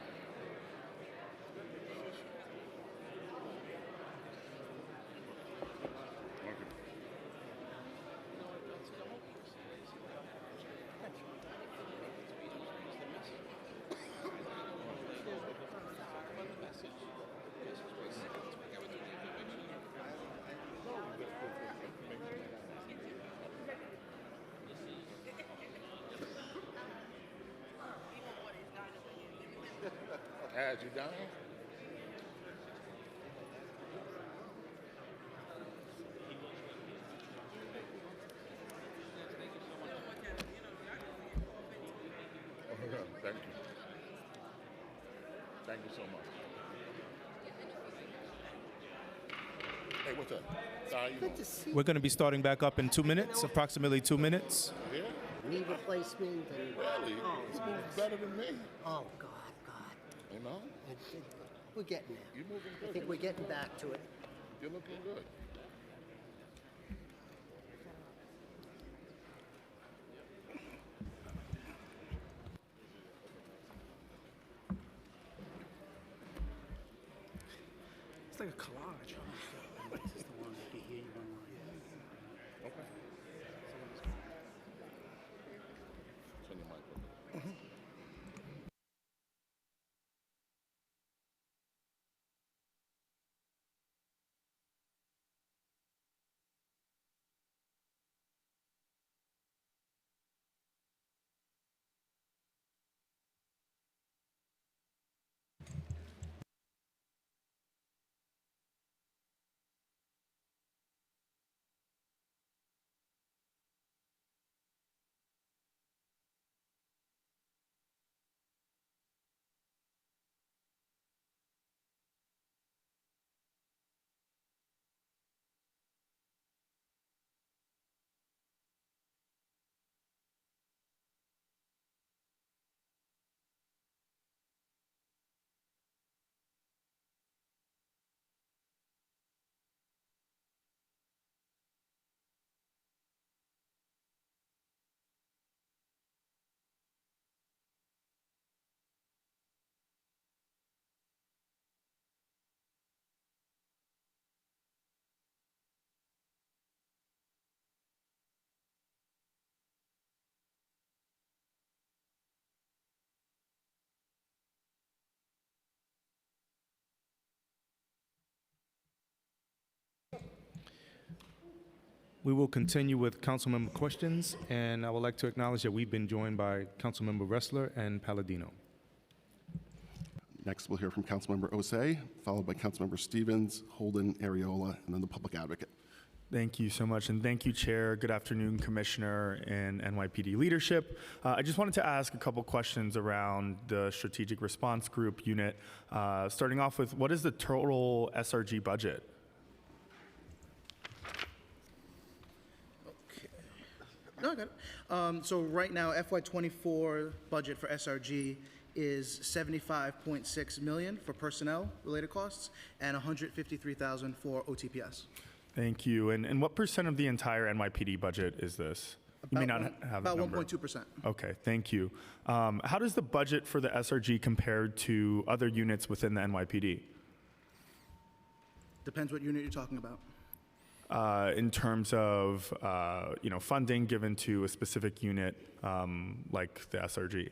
Has you done? Thank you. Thank you so much. Hey, what's up? How you doing? We're going to be starting back up in 2 minutes, approximately 2 minutes. Yeah? Knee replacement and... Really? Oh, You it's move better than me. Oh, God. You know? We're getting there. You're moving good. I think we're getting back to it. You're looking good. It's like a collage. This is the one that can hear you online. Okay. Turn your mic up. We will continue with council member questions, and I would like to acknowledge that we've been joined by council member Ressler and Palladino. Next, we'll hear from Councilmember Osei, followed by Councilmember Stevens, Holden, Areola, and then the public advocate. Thank you so much, and thank you, Chair. Good afternoon, Commissioner and NYPD leadership. I just wanted to ask a couple questions around the Strategic Response Group unit. Starting off with, what is the total SRG budget? No, I got it. So right now, FY24 budget for SRG is $75.6 million for personnel-related costs and $153,000 for OTPS. Thank you. And what percent of the entire NYPD budget is this? You may not have a About number. 1.2%. Okay, thank you. How does the budget for the SRG compare to other units within the NYPD? Depends what unit you're talking about. In terms of funding given to a specific unit like the SRG?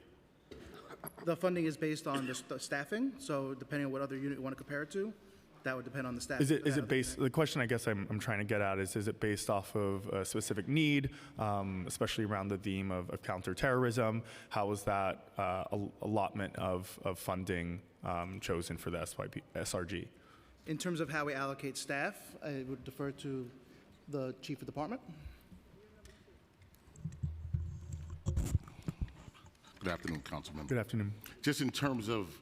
The funding is based on the staffing, so depending on what other unit you want to compare it to, that would depend on the staffing. Is it based? The question I guess I'm trying to get at is it based off of a specific need, especially around the theme of counterterrorism? How was that allotment of funding chosen for the SRG? In terms of how we allocate staff, I would defer to the chief of department. Good afternoon, Councilmember. Good afternoon. Just in terms of,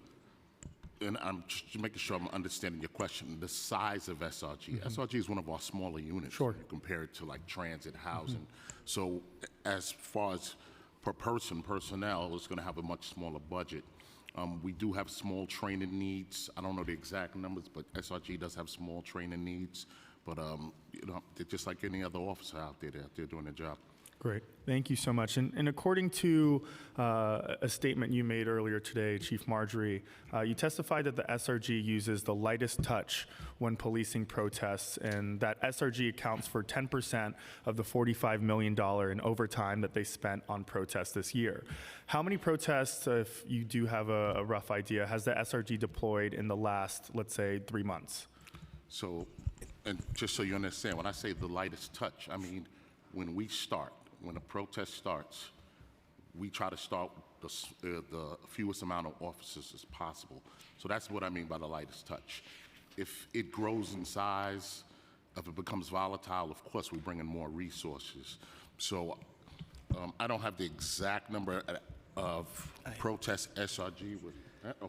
and I'm just making sure I'm understanding your question, the size of SRG. SRG is one of our smaller units. Sure. Compared to like transit housing. So as far as per person personnel, it's going to have a much smaller budget. We do have small training needs. I don't know the exact numbers, but SRG does have small training needs. But they're just like any other officer out there. They're doing their job. Great. Thank you so much. And according to a statement you made earlier today, Chief Marjorie, you testified that the SRG uses the lightest touch when policing protests, and that SRG accounts for 10% of the $45 million in overtime that they spent on protests this year. How many protests, if you do have a rough idea, has the SRG deployed in the last, let's say, 3 months? So, and just so you understand, when I say the lightest touch, I mean when we start, when a protest starts, we try to start the fewest amount of officers as possible. So that's what I mean by the lightest touch. If it grows in size, if it becomes volatile, of course we bring in more resources. So I don't have the exact number of protest SRG with.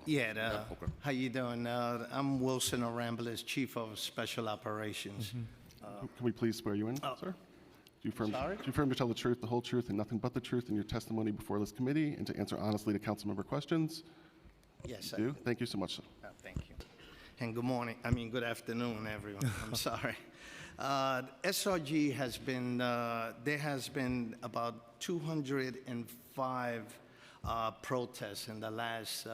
Yeah, okay. how you doing? I'm Wilson Arambeles, Chief of Special Operations. Can we please swear you in, sir? Do you affirm to tell the truth, the whole truth, and nothing but the truth in your testimony before this committee, and to answer honestly to council member questions? Yes, You do? Thank you so much, sir. Thank you. And good afternoon, everyone. I'm sorry. SRG has been, there has been about 205 protests in the last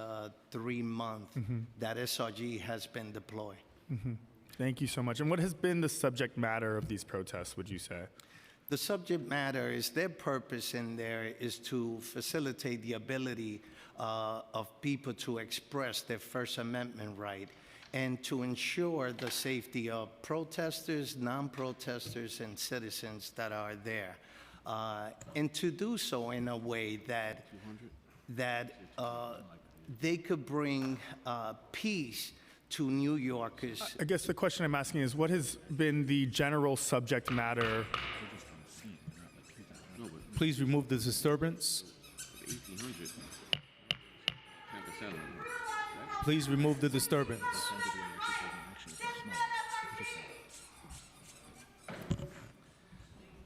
3 months that SRG has been deployed. Thank you so much. And what has been the subject matter of these protests, would you say? The subject matter is their purpose in there is to facilitate the ability of people to express their First Amendment right and to ensure the safety of protesters, non-protesters, and citizens that are there. And to do so in a way that they could bring peace to New Yorkers. I guess the question I'm asking is, what has been the general subject matter? Please remove the disturbance. Please remove the disturbance.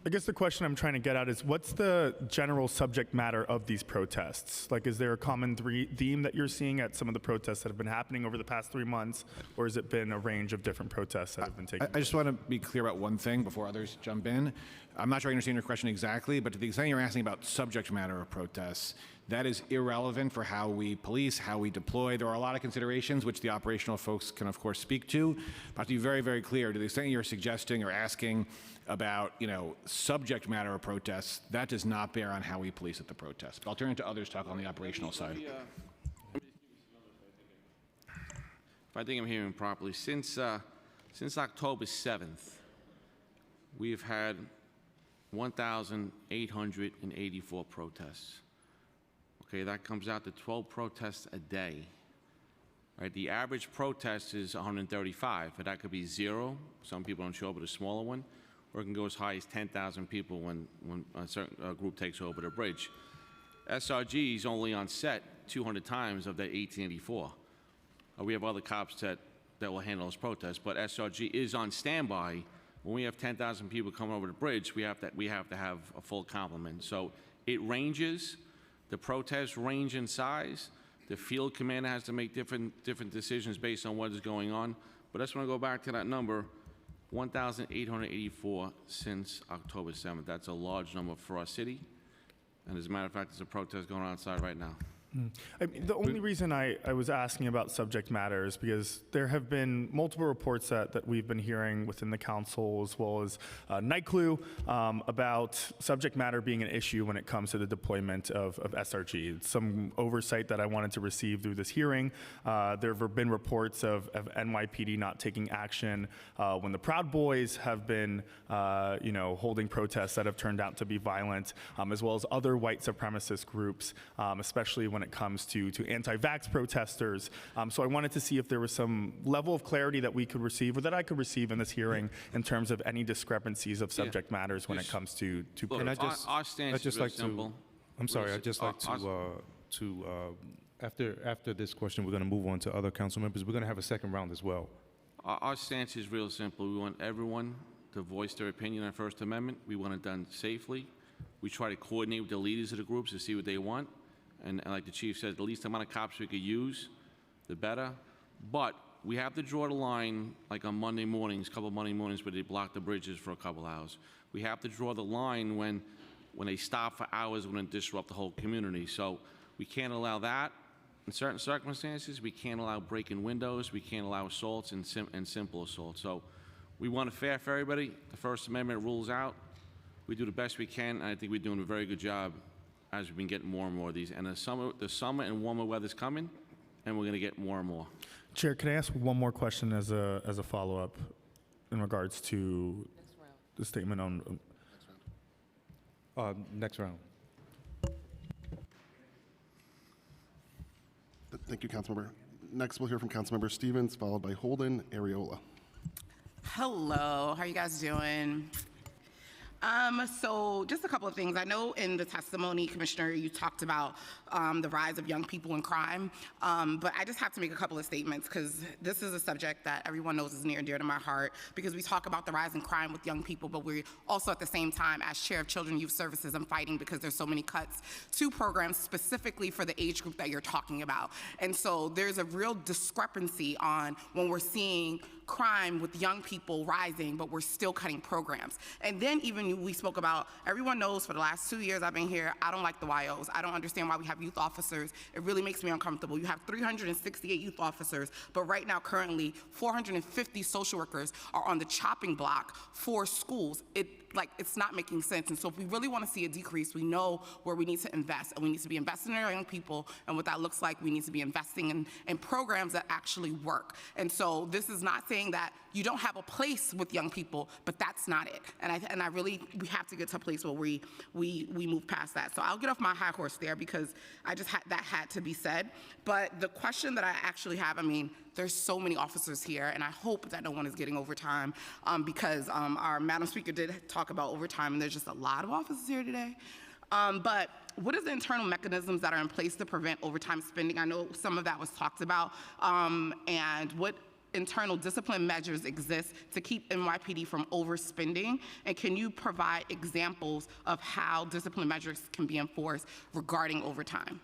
I guess the question I'm trying to get at is, what's the general subject matter of these protests? Like, is there a common theme that you're seeing at some of the protests that have been happening over the past 3 months, or has it been a range of different protests that have been taking I just want to be clear about one thing before others jump in. I'm not sure I understand your question exactly, but to the extent you're asking about subject matter of protests, that is irrelevant for how we police, how we deploy. There are a lot of considerations which the operational folks can, of course, speak to. But to be very, very clear, to the extent you're suggesting or asking about, subject matter of protests, that does not bear on how we police at the protest. But I'll turn it to others to talk on the operational side. If I think I'm hearing properly, since October 7th, we've had 1,884 protests. Okay, that comes out to 12 protests a day. Right, the average protest is 135, but that could be 0. Some people don't show up at a smaller one, or it can go as high as 10,000 people when a certain group takes over the bridge. SRG is only on set 200 times of that 1884. We have other cops that will handle those protests, but SRG is on standby. When we have 10,000 people coming over the bridge, we have to have a full complement. So it ranges. The protests range in size. The field commander has to make different decisions based on what is going on. But I just want to go back to that number, 1,884 since October 7th. That's a large number for our city. And as a matter of fact, there's a protest going on outside right now. I mean, the only reason I was asking about subject matter is because there have been multiple reports that we've been hearing within the council, as well as NICLU, about subject matter being an issue when it comes to the deployment of SRG. It's some oversight that I wanted to receive through this hearing. There have been reports of NYPD not taking action when the Proud Boys have been, holding protests that have turned out to be violent, as well as other white supremacist groups, especially when it comes to anti-vax protesters. So I wanted to see if there was some level of clarity that we could receive, or that I could receive in this hearing, in terms of any discrepancies of subject matters when it comes to Look, our stance is real simple. I'm sorry, I'd just like to after this question, we're going to move on to other council members. We're going to have a second round as well. Our stance is real simple. We want everyone to voice their opinion on First Amendment. We want it done safely. We try to coordinate with the leaders of the groups to see what they want. And like the chief said, the least amount of cops we could use, the better. But we have to draw the line, like on Monday mornings, a couple of Monday mornings where they block the bridges for a couple hours. We have to draw the line when they stop for hours when it disrupt the whole community. So we can't allow that. In certain circumstances, we can't allow breaking windows. We can't allow assaults and simple assaults. So we want it fair for everybody. The First Amendment rules out. We do the best we can, and I think we're doing a very good job as we've been getting more and more of these. And the summer and warmer weather's coming, and we're going to get more and more. Chair, can I ask one more question as a follow-up in regards to the statement on... Next round. Thank you, Councilmember. Next, we'll hear from Councilmember Stevens, followed by Holden Areola. Hello, how are you guys doing? So just a couple of things. I know in the testimony, Commissioner, you talked about the rise of young people in crime, but I just have to make a couple of statements because this is a subject that everyone knows is near and dear to my heart because we talk about the rise in crime with young people, but we're also at the same time, as Chair of Children and Youth Services, I'm fighting because there's so many cuts to programs specifically for the age group that you're talking about. And so there's a real discrepancy on when we're seeing crime with young people rising, but we're still cutting programs. And then even we spoke about, everyone knows for the last 2 years I've been here, I don't like the YOs. I don't understand why we have youth officers. It really makes me uncomfortable. You have 368 youth officers, but right now currently 450 social workers are on the chopping block for schools. It's not making sense. And so if we really want to see a decrease, we know where we need to invest, and we need to be investing in our young people, and what that looks like, we need to be investing in programs that actually work. And so this is not saying that you don't have a place with young people, but that's not it. And I really, we have to get to a place where we move past that. So I'll get off my high horse there because that had to be said. But the question that I actually have, I mean, there's so many officers here, and I hope that no one is getting overtime because our Madam Speaker did talk about overtime, and there's just a lot of officers here today. But what is the internal mechanisms that are in place to prevent overtime spending? I know some of that was talked about, and what internal discipline measures exist to keep NYPD from overspending? And can you provide examples of how discipline measures can be enforced regarding overtime?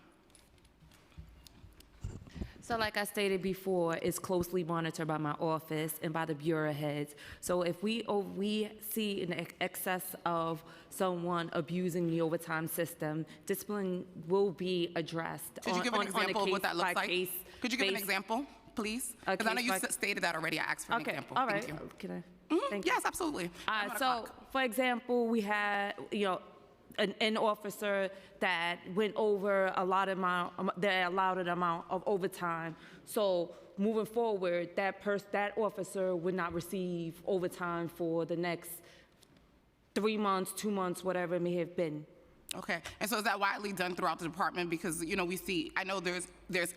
So like I stated before, it's closely monitored by my office and by the bureau heads. So if we see an excess of someone abusing the overtime system, discipline will be addressed. Could you give an example of what that looks like? Could you give an example, please? Because I know you stated that already. I asked for an example. All right. Thank you. Can I? Yes, absolutely. So, for example, we had, an officer that went over a lot amount, the allowed amount of overtime. So moving forward, that officer would not receive overtime for the next 3 months, 2 months, whatever it may have been. Okay, and so is that widely done throughout the department? Because we see, I know there's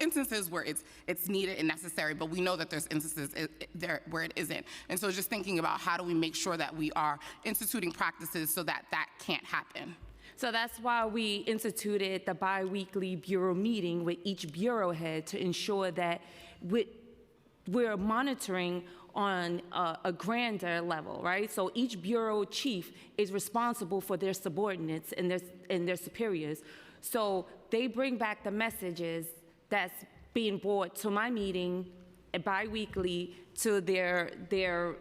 instances where it's needed and necessary, but we know that there's instances there where it isn't. And so just thinking about how do we make sure that we are instituting practices so that that can't happen. So that's why we instituted the bi-weekly bureau meeting with each bureau head to ensure that we're monitoring on a grander level, right? So each bureau chief is responsible for their subordinates and their superiors. So they bring back the messages that's being brought to my meeting bi-weekly to their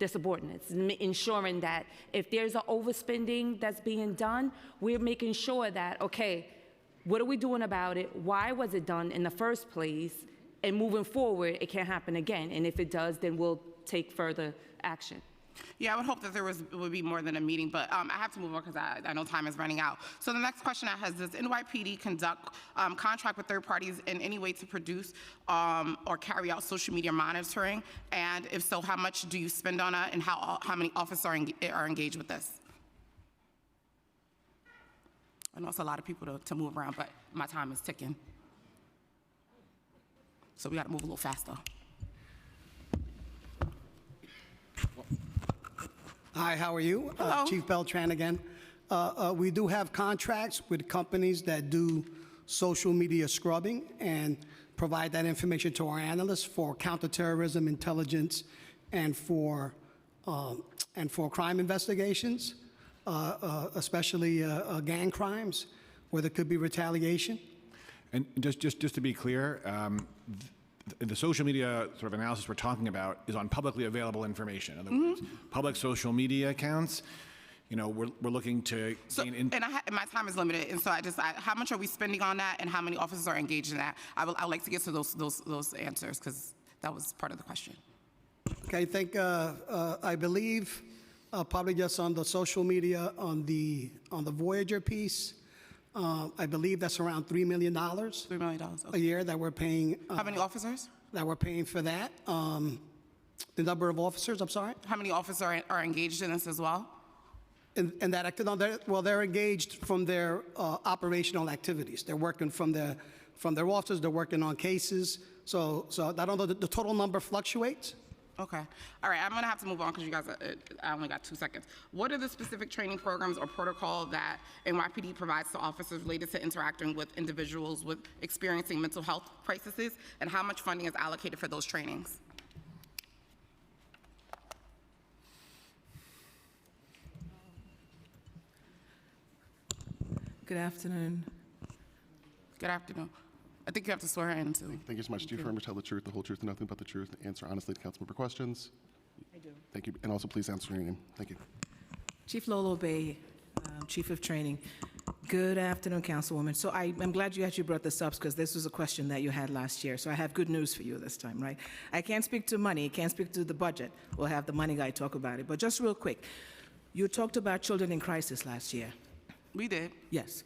subordinates, ensuring that if there's an overspending that's being done, we're making sure that, okay, what are we doing about it? Why was it done in the first place? And moving forward, it can't happen again. And if it does, then we'll take further action. Yeah, I would hope that there would be more than a meeting, but I have to move on because I know time is running out. So the next question I have is, does NYPD conduct contract with third parties in any way to produce or carry out social media monitoring? And if so, how much do you spend on it, and how many officers are engaged with this? I know it's a lot of people to move around, but my time is ticking. So we got to move a little faster. Hi, how are you? Hello. Chief Beltran again. We do have contracts with companies that do social media scrubbing and provide that information to our analysts for counterterrorism intelligence and for crime investigations, especially gang crimes, where there could be retaliation. And just to be clear, the social media sort of analysis we're talking about is on publicly available information. In other words, public social media accounts. We're looking to gain. And my time is limited, and so how much are we spending on that, and how many officers are engaged in that? I would like to get to those answers because that was part of the question. Okay, I believe probably just on the social media on the Voyager piece. I believe that's around $3 million. $3 million okay. A year that we're paying. How many officers? That we're paying for that. The number of officers, I'm sorry? How many officers are engaged in this as well? in that activity? Well, they're engaged from their operational activities. They're working from their offices. They're working on cases. So I don't know. The total number fluctuates. Okay. All right, I'm gonna have to move on because you guys, I only got 2 seconds. What are the specific training programs or protocol that NYPD provides to officers related to interacting with individuals with experiencing mental health crises, and how much funding is allocated for those trainings? Good afternoon. Good afternoon. I think you have to swear her in too. Thank you so much. Do you affirm to tell the truth, the whole truth, and nothing but the truth, and answer honestly to councilmember questions? I do. Thank you. And also please answer your name. Thank you. Chief Lolo Bay, Chief of Training. Good afternoon, Councilwoman. So I'm glad you actually brought this up because this was a question that you had last year. So I have good news for you this time, right? I can't speak to money, can't speak to the budget. We'll have the money guy talk about it. But just real quick, you talked about children in crisis last year. We did. Yes.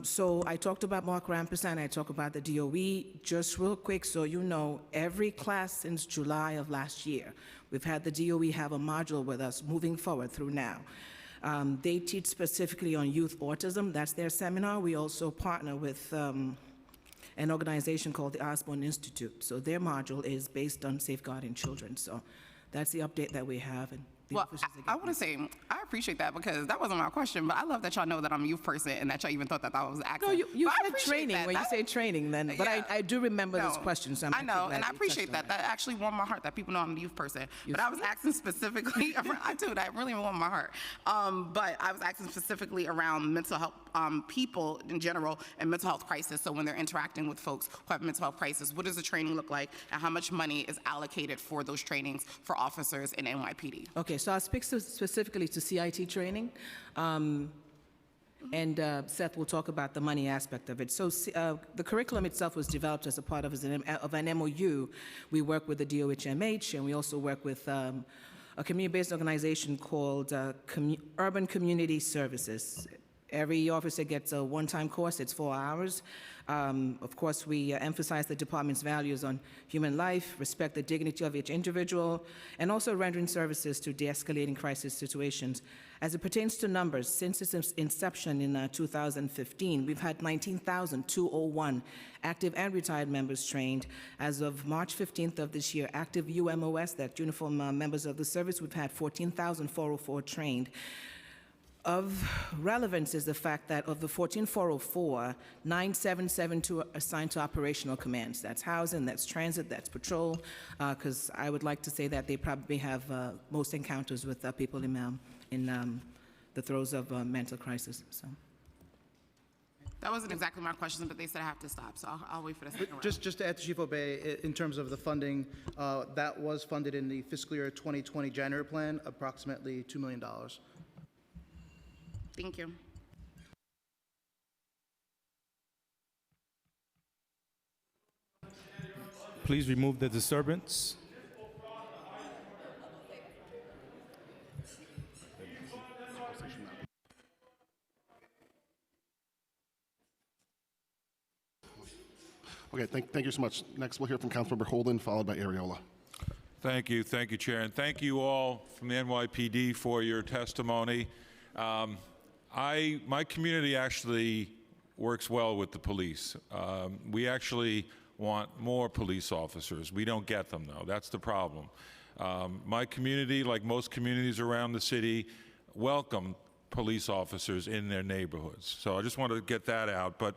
So I talked about Mark Rampersad, I talked about the DOE. Just real quick, so you know, every class since July of last year, we've had the DOE have a module with us moving forward through now. They teach specifically on youth autism. That's their seminar. We also partner with an organization called the Osborne Institute. So their module is based on safeguarding children. So that's the update that we have. And well, I want to say, I appreciate that because that wasn't my question, but I love that y'all know that I'm a youth person and that y'all even thought that I was an actor. No, you But I said appreciate training. that. When you say training, then, but Yeah. I do remember this question, so I'm I know, glad and I you appreciate touched on that. That actually warmed my heart that people know I'm a youth person. But I was asking specifically, I do, that really warmed my heart. But I was asking specifically around mental health, people in general, and mental health crisis. So when they're interacting with folks who have mental health crisis, what does the training look like, and how much money is allocated for those trainings for officers in NYPD? Okay, so I'll speak specifically to CIT training, and Seth will talk about the money aspect of it. So the curriculum itself was developed as a part of an MOU. We work with the DOHMH, and we also work with a community-based organization called Urban Community Services. Every officer gets a one-time course. It's 4 hours. Of course, we emphasize the department's values on human life, respect the dignity of each individual, and also rendering services to de-escalating crisis situations. As it pertains to numbers, since its inception in 2015, we've had 19,201 active and retired members trained. As of March 15th of this year, active UMOS, that uniform members of the service, we've had 14,404 trained. Of relevance is the fact that of the 14,404, 9,772 are assigned to operational commands. That's housing, that's transit, that's patrol, because I would like to say that they probably have most encounters with people in the throes of mental crisis. So. That wasn't exactly my question, but they said I have to stop, so I'll wait for the second round. Just to add to Chief Obey, in terms of the funding, that was funded in the fiscal year 2020 January plan, approximately $2 million. Thank you. Please remove the disturbance. Okay, thank you so much. Next, we'll hear from Councilmember Holden, followed by Areola. Thank you, Chair, and thank you all from the NYPD for your testimony. My community actually works well with the police. We actually want more police officers. We don't get them, though. That's the problem. My community, like most communities around the city, welcome police officers in their neighborhoods. So I just want to get that out. But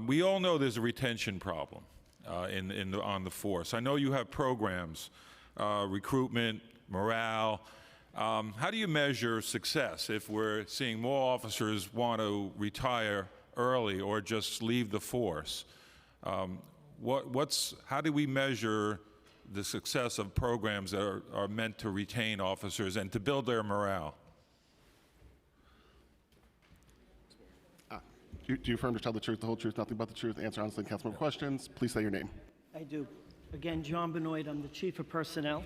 we all know there's a retention problem on the force. I know you have programs, recruitment, morale. How do you measure success if we're seeing more officers want to retire early or just leave the force? How do we measure the success of programs that are meant to retain officers and to build their morale? Do you affirm to tell the truth, the whole truth, nothing but the truth, answer honestly to councilmember questions? Please say your name. I do. Again, John Benoit, I'm the Chief of Personnel.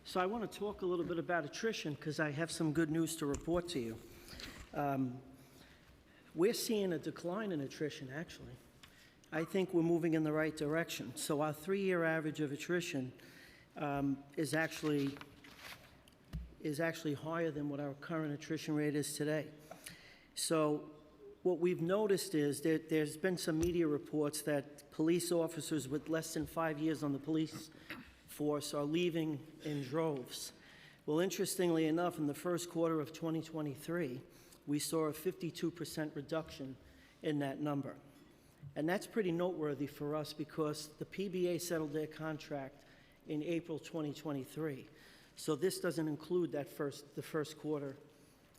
So I want to talk a little bit about attrition because I have some good news to report to you. We're seeing a decline in attrition, actually. I think we're moving in the right direction. So our 3-year average of attrition is actually is actually higher than what our current attrition rate is today. So what we've noticed is that there's been some media reports that police officers with less than 5 years on the police force are leaving in droves. Well, interestingly enough, in the first quarter of 2023, we saw a 52% reduction in that number. And that's pretty noteworthy for us because the PBA settled their contract in April 2023. So this doesn't include the first quarter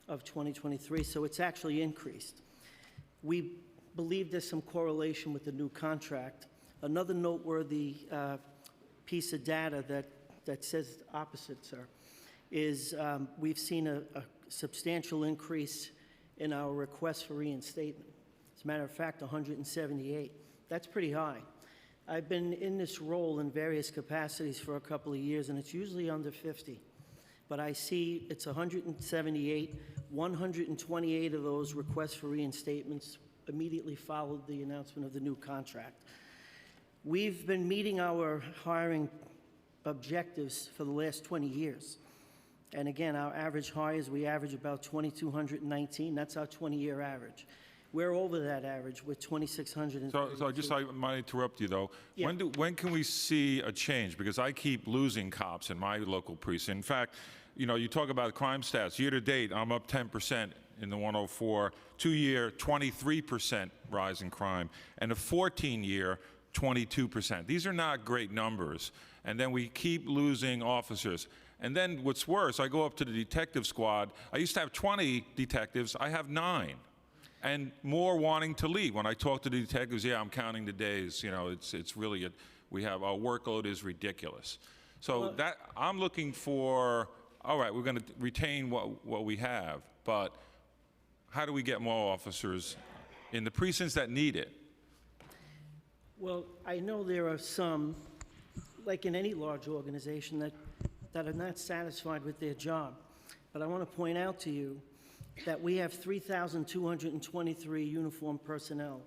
of 2023, so it's actually increased. We believe there's some correlation with the new contract. Another noteworthy piece of data that says the opposite, sir, is we've seen a substantial increase in our requests for reinstatement. As a matter of fact, 178. That's pretty high. I've been in this role in various capacities for a couple of years, and it's usually under 50. But I see it's 178. 128 of those requests for reinstatements immediately followed the announcement of the new contract. We've been meeting our hiring objectives for the last 20 years. And again, our average hires, we average about 2,219. That's our 20-year average. We're over that average with 2,600. So I might interrupt you though. Yeah. When can we see a change? Because I keep losing cops in my local precinct. In fact, you know, you talk about crime stats. Year to date, I'm up 10% in the 104. 2-year, 23% rise in crime, and a 14-year, 22%. These are not great numbers. And then we keep losing officers. And then what's worse, I go up to the detective squad. I used to have 20 detectives. I have 9. And more wanting to leave. When I talk to the detectives, yeah, I'm counting the days. You know, it's really, our workload is ridiculous. So that, I'm looking for, all right, we're going to retain what we have, but how do we get more officers in the precincts that need it? Well, I know there are some, like in any large organization, that are not satisfied with their job. But I want to point out to you that we have 3,223 uniformed personnel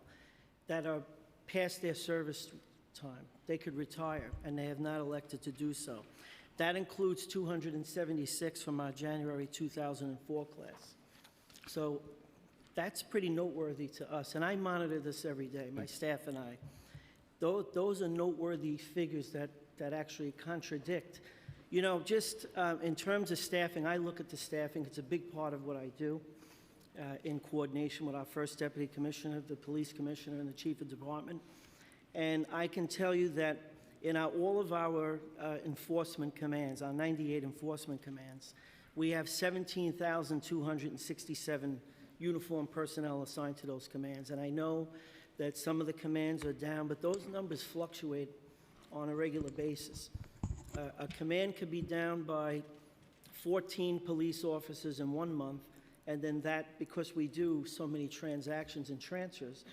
that are past their service time. They could retire, and they have not elected to do so. That includes 276 from our January 2004 class. So that's pretty noteworthy to us, and I monitor this every day, my staff and I. Those are noteworthy figures that actually contradict. You know, just in terms of staffing, I look at the staffing. It's a big part of what I do in coordination with our first deputy commissioner, the police commissioner, and the chief of department. And I can tell you that in all of our enforcement commands, our 98 enforcement commands, we have 17,267 uniformed personnel assigned to those commands. And I know that some of the commands are down, but those numbers fluctuate on a regular basis. A command could be down by 14 police officers in 1 month, and then that, because we do so many transactions and transfers,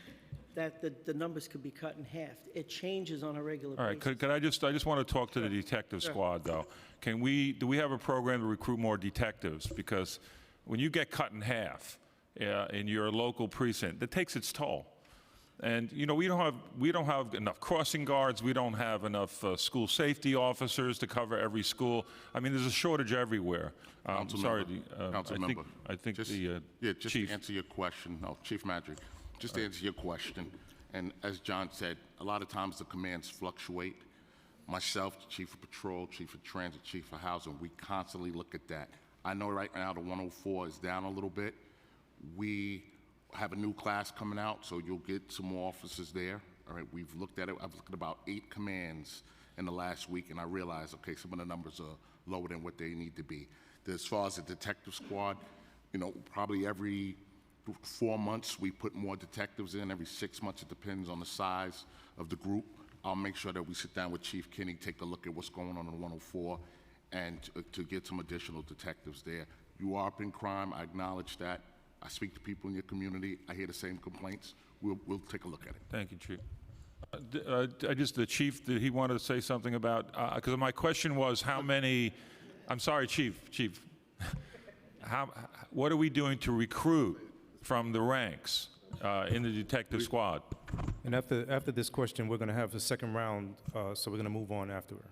that the numbers could be cut in half. It changes on a regular basis. All right, could I just want to talk to the detective squad, though. Do we have a program to recruit more detectives? Because when you get cut in half in your local precinct, that takes its toll. And you know, we don't have enough crossing guards. We don't have enough school safety officers to cover every school. I mean, there's a shortage everywhere. Sorry, I think just, the just chief. to answer your question, no, Chief Madrick, just to answer your question. And as John said, a lot of times the commands fluctuate. Myself, the Chief of Patrol, Chief of Transit, Chief of Housing, we constantly look at that. I know right now the 104 is down a little bit. We have a new class coming out, so you'll get some more officers there. All right, we've looked at it. I've looked at about 8 commands in the last week, and I realized, okay, some of the numbers are lower than what they need to be. As far as the detective squad, you know, probably every 4 months we put more detectives in. Every 6 months, it depends on the size of the group. I'll make sure that we sit down with Chief Kinney, take a look at what's going on in the 104, and to get some additional detectives there. You are up in crime. I acknowledge that. I speak to people in your community. I hear the same complaints. We'll take a look at it. Thank you, Chief. The chief, did he want to say something about, because my question was how many, I'm sorry, Chief, what are we doing to recruit from the ranks in the detective squad? And after this question, we're going to have a second round, so we're going to move on afterward.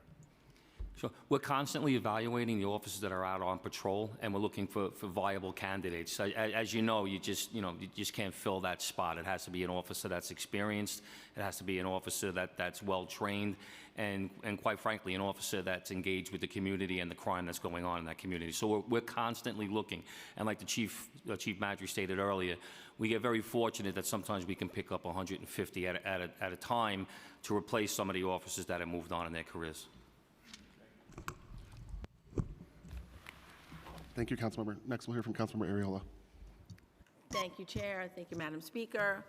Sure. We're constantly evaluating the officers that are out on patrol, and we're looking for viable candidates. So, as you know, you just can't fill that spot. It has to be an officer that's experienced. It has to be an officer that's well-trained, and quite frankly, an officer that's engaged with the community and the crime that's going on in that community. So we're constantly looking. And like the Chief Madry stated earlier, we get very fortunate that sometimes we can pick up 150 at a time to replace some of the officers that have moved on in their careers. Thank you, Councilmember. Next, we'll hear from Councilmember Ariola. Thank you, Chair. Thank you, Madam Speaker.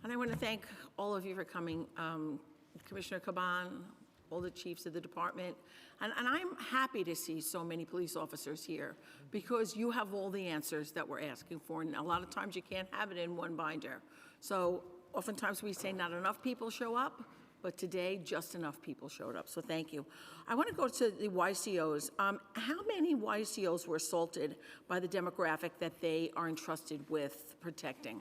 And I want to thank all of you for coming, Commissioner Caban, all the chiefs of the department. And I'm happy to see so many police officers here because you have all the answers that we're asking for. And a lot of times you can't have it in one binder. So oftentimes we say not enough people show up, but today just enough people showed up. So thank you. I want to go to the YCOs. How many YCOs were assaulted by the demographic that they are entrusted with protecting?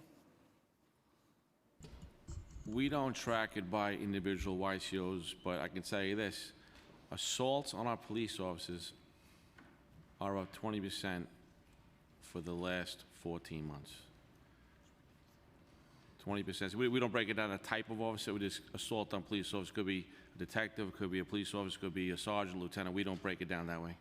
We don't track it by individual YCOs, but I can tell you this. Assaults on our police officers are up 20% for the last 14 months. 20%. So we don't break it down a type of officer. We just assault on police officers. Could be a detective, could be a police officer, could be a sergeant, lieutenant. We don't break it down that way.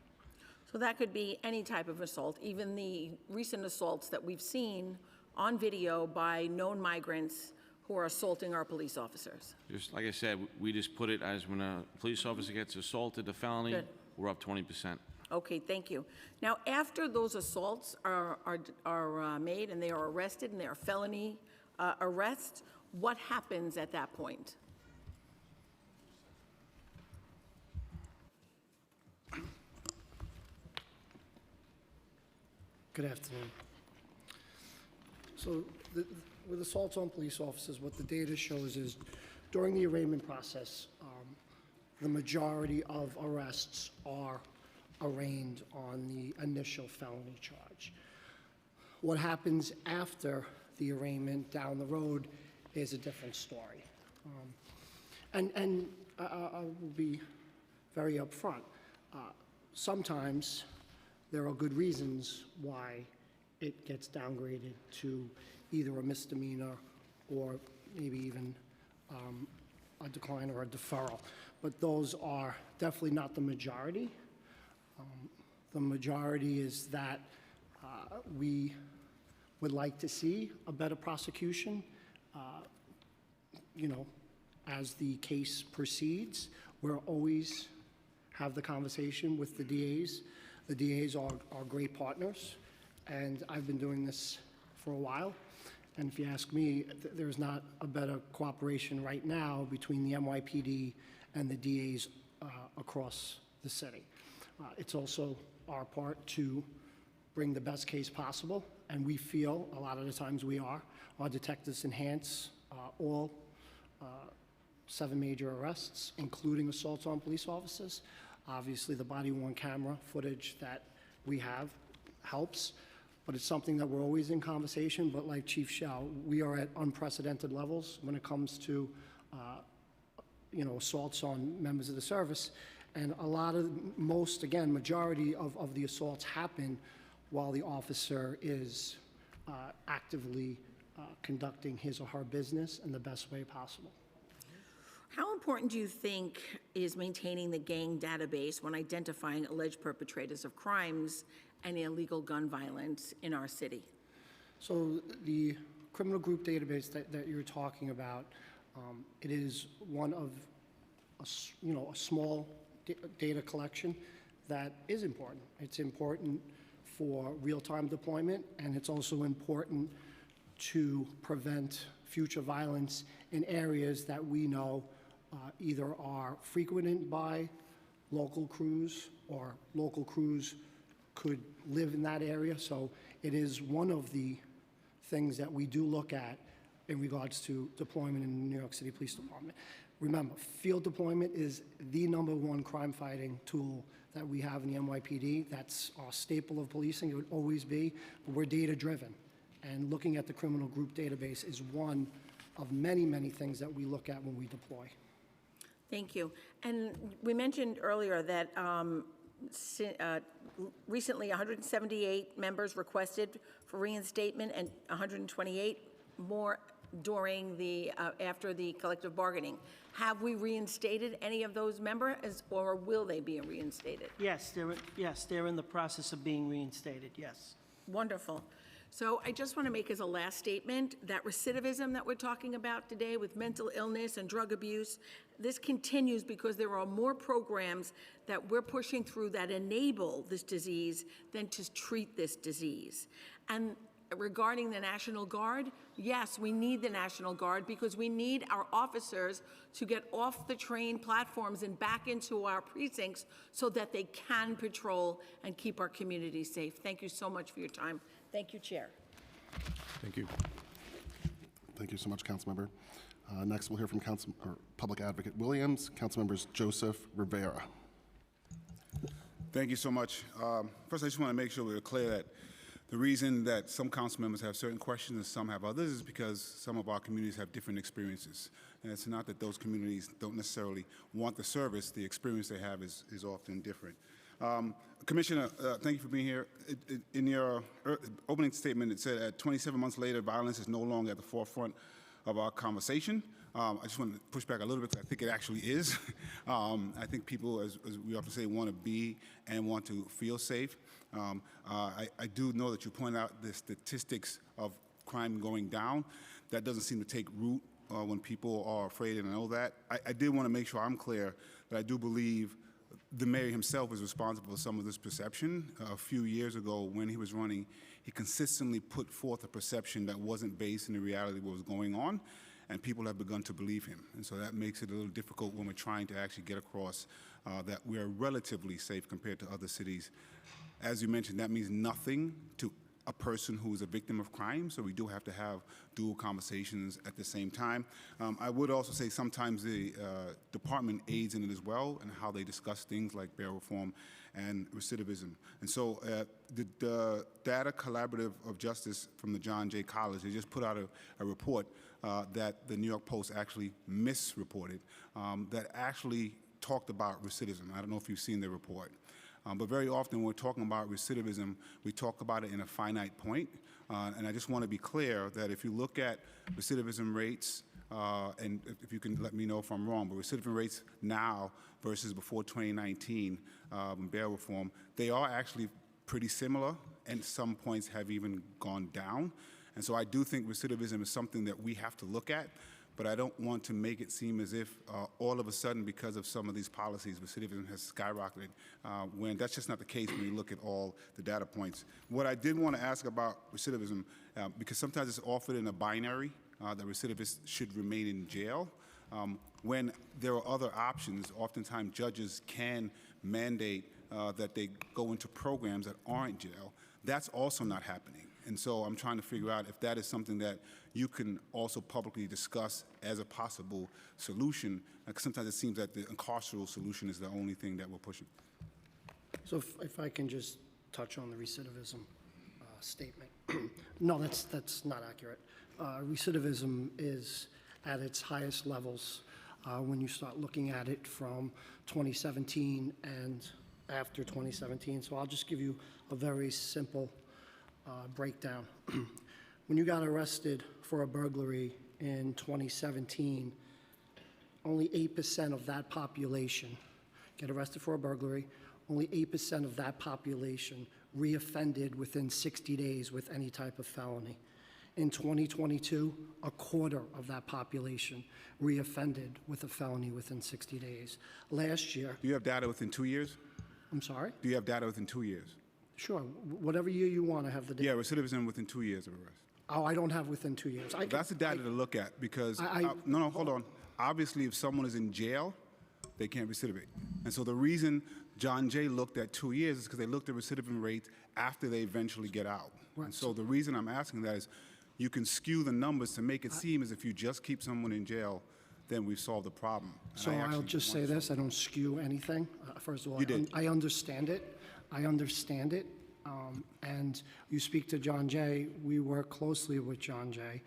So that could be any type of assault, even the recent assaults that we've seen on video by known migrants who are assaulting our police officers. Just like I said, we just put it as when a police officer gets assaulted, a felony, Good. we're up 20%. Okay, thank you. Now, after those assaults are made and they are arrested and they are felony arrests, what happens at that point? Good afternoon. So with assaults on police officers, what the data shows is during the arraignment process, the majority of arrests are arraigned on the initial felony charge. What happens after the arraignment down the road is a different story. And I will be very upfront. Sometimes there are good reasons why it gets downgraded to either a misdemeanor or maybe even a decline or a deferral. But those are definitely not the majority. The majority is that we would like to see a better prosecution, as the case proceeds. We'll always have the conversation with the DAs. The DAs are great partners, and I've been doing this for a while. And if you ask me, there's not a better cooperation right now between the NYPD and the DAs across the city. It's also our part to bring the best case possible, and we feel a lot of the times we are. Our detectives enhance all 7 major arrests, including assaults on police officers. Obviously, the body-worn camera footage that we have helps, but it's something that we're always in conversation. But like Chief Shao, we are at unprecedented levels when it comes to assaults on members of the service. And majority of the assaults happen while the officer is actively conducting his or her business in the best way possible. How important do you think is maintaining the gang database when identifying alleged perpetrators of crimes and illegal gun violence in our city? So the criminal group database that you're talking about, it is one of a small data collection that is important. It's important for real-time deployment, and it's also important to prevent future violence in areas that we know either are frequented by local crews or local crews could live in that area. So it is one of the things that we do look at in regards to deployment in the New York City Police Department. Remember, field deployment is the #1 crime-fighting tool that we have in the NYPD. That's our staple of policing. It would always be, but we're data-driven. And looking at the criminal group database is one of many, many things that we look at when we deploy. Thank you. And we mentioned earlier that recently 178 members requested for reinstatement and 128 more during the, after the collective bargaining. Have we reinstated any of those members, or will they be reinstated? Yes, they're in the process of being reinstated, yes. Wonderful. So I just want to make as a last statement that recidivism that we're talking about today with mental illness and drug abuse, this continues because there are more programs that we're pushing through that enable this disease than to treat this disease. And regarding the National Guard, yes, we need the National Guard because we need our officers to get off the train platforms and back into our precincts so that they can patrol and keep our communities safe. Thank you so much for your time. Thank you, Chair. Thank you. Thank you so much, Councilmember. Next, we'll hear from Public Advocate Williams, Councilmembers Joseph Rivera. Thank you so much. First, I just want to make sure we're clear that the reason that some council members have certain questions and some have others is because some of our communities have different experiences. And it's not that those communities don't necessarily want the service. The experience they have is often different. Commissioner, thank you for being here. In your opening statement, it said 27 months later, violence is no longer at the forefront of our conversation. I just want to push back a little bit because I think it actually is. I think people, as we often say, want to be and want to feel safe. I do know that you point out the statistics of crime going down. That doesn't seem to take root when people are afraid, and I know that. I did want to make sure I'm clear that I do believe the mayor himself is responsible for some of this perception. A few years ago, when he was running, he consistently put forth a perception that wasn't based in the reality of what was going on, and people have begun to believe him. And so that makes it a little difficult when we're trying to actually get across that we are relatively safe compared to other cities. As you mentioned, that means nothing to a person who is a victim of crime, so we do have to have dual conversations at the same time. I would also say sometimes the department aids in it as well, and how they discuss things like bail reform and recidivism. And so the Data Collaborative of Justice from the John Jay College, they just put out a report that the New York Post actually misreported that actually talked about recidivism. I don't know if you've seen the report. But very often when we're talking about recidivism, we talk about it in a finite point. And I just want to be clear that if you look at recidivism rates, and if you can let me know if I'm wrong, but recidivism rates now versus before 2019 bail reform, they are actually pretty similar, and some points have even gone down. And so I do think recidivism is something that we have to look at. But I don't want to make it seem as if all of a sudden, because of some of these policies, recidivism has skyrocketed, when that's just not the case when you look at all the data points. What I did want to ask about recidivism, because sometimes it's offered in a binary, that recidivists should remain in jail. When there are other options, oftentimes judges can mandate that they go into programs that aren't jail. That's also not happening. And so I'm trying to figure out if that is something that you can also publicly discuss as a possible solution. Like sometimes it seems that the carceral solution is the only thing that we're pushing. So if I can just touch on the recidivism statement. No, that's not accurate. Recidivism is at its highest levels when you start looking at it from 2017 and after 2017. So I'll just give you a very simple breakdown. When you got arrested for a burglary in 2017, only 8% of that population get arrested for a burglary. Only 8% of that population reoffended within 60 days with any type of felony. In 2022, a quarter of that population reoffended with a felony within 60 days. Last year... Do you have data within 2 years? I'm sorry? Do you have data within 2 years? Sure. Whatever year you want to have the data. Yeah, recidivism within 2 years of arrest. Oh, I don't have within 2 years. That's the data to look at because, no, hold on. Obviously, if someone is in jail, they can't recidivate. And so the reason John Jay looked at 2 years is because they looked at recidivation rates after they eventually get out. Right. And so the reason I'm asking that is you can skew the numbers to make it seem as if you just keep someone in jail, then we've solved the problem. So I'll just say this, I don't skew anything. First of all, You did. I understand it. I understand it. And you speak to John Jay, we work closely with John Jay,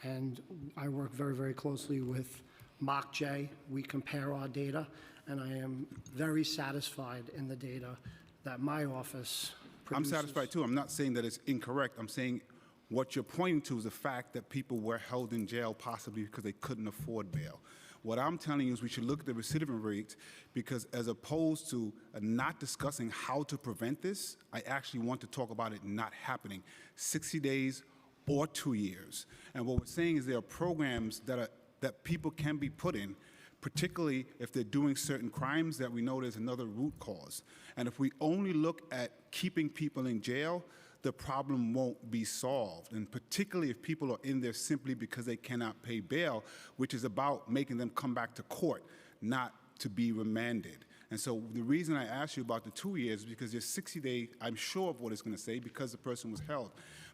and I work very, very closely with MockJ, we compare our data, and I am very satisfied in the data that my office produces. I'm satisfied too. I'm not saying that it's incorrect. I'm saying what you're pointing to is the fact that people were held in jail possibly because they couldn't afford bail. What I'm telling you is we should look at the recidivist rate, because as opposed to not discussing how to prevent this, I actually want to talk about it not happening 60 days or 2 years. And what we're saying is there are programs that people can be put in, particularly if they're doing certain crimes that we know there's another root cause. And if we only look at keeping people in jail, the problem won't be solved. And particularly if people are in there simply because they cannot pay bail, which is about making them come back to court, not to be remanded. And so the reason I asked you about the 2 years is because there's 60 days, I'm sure of what it's going to say, because the person was held.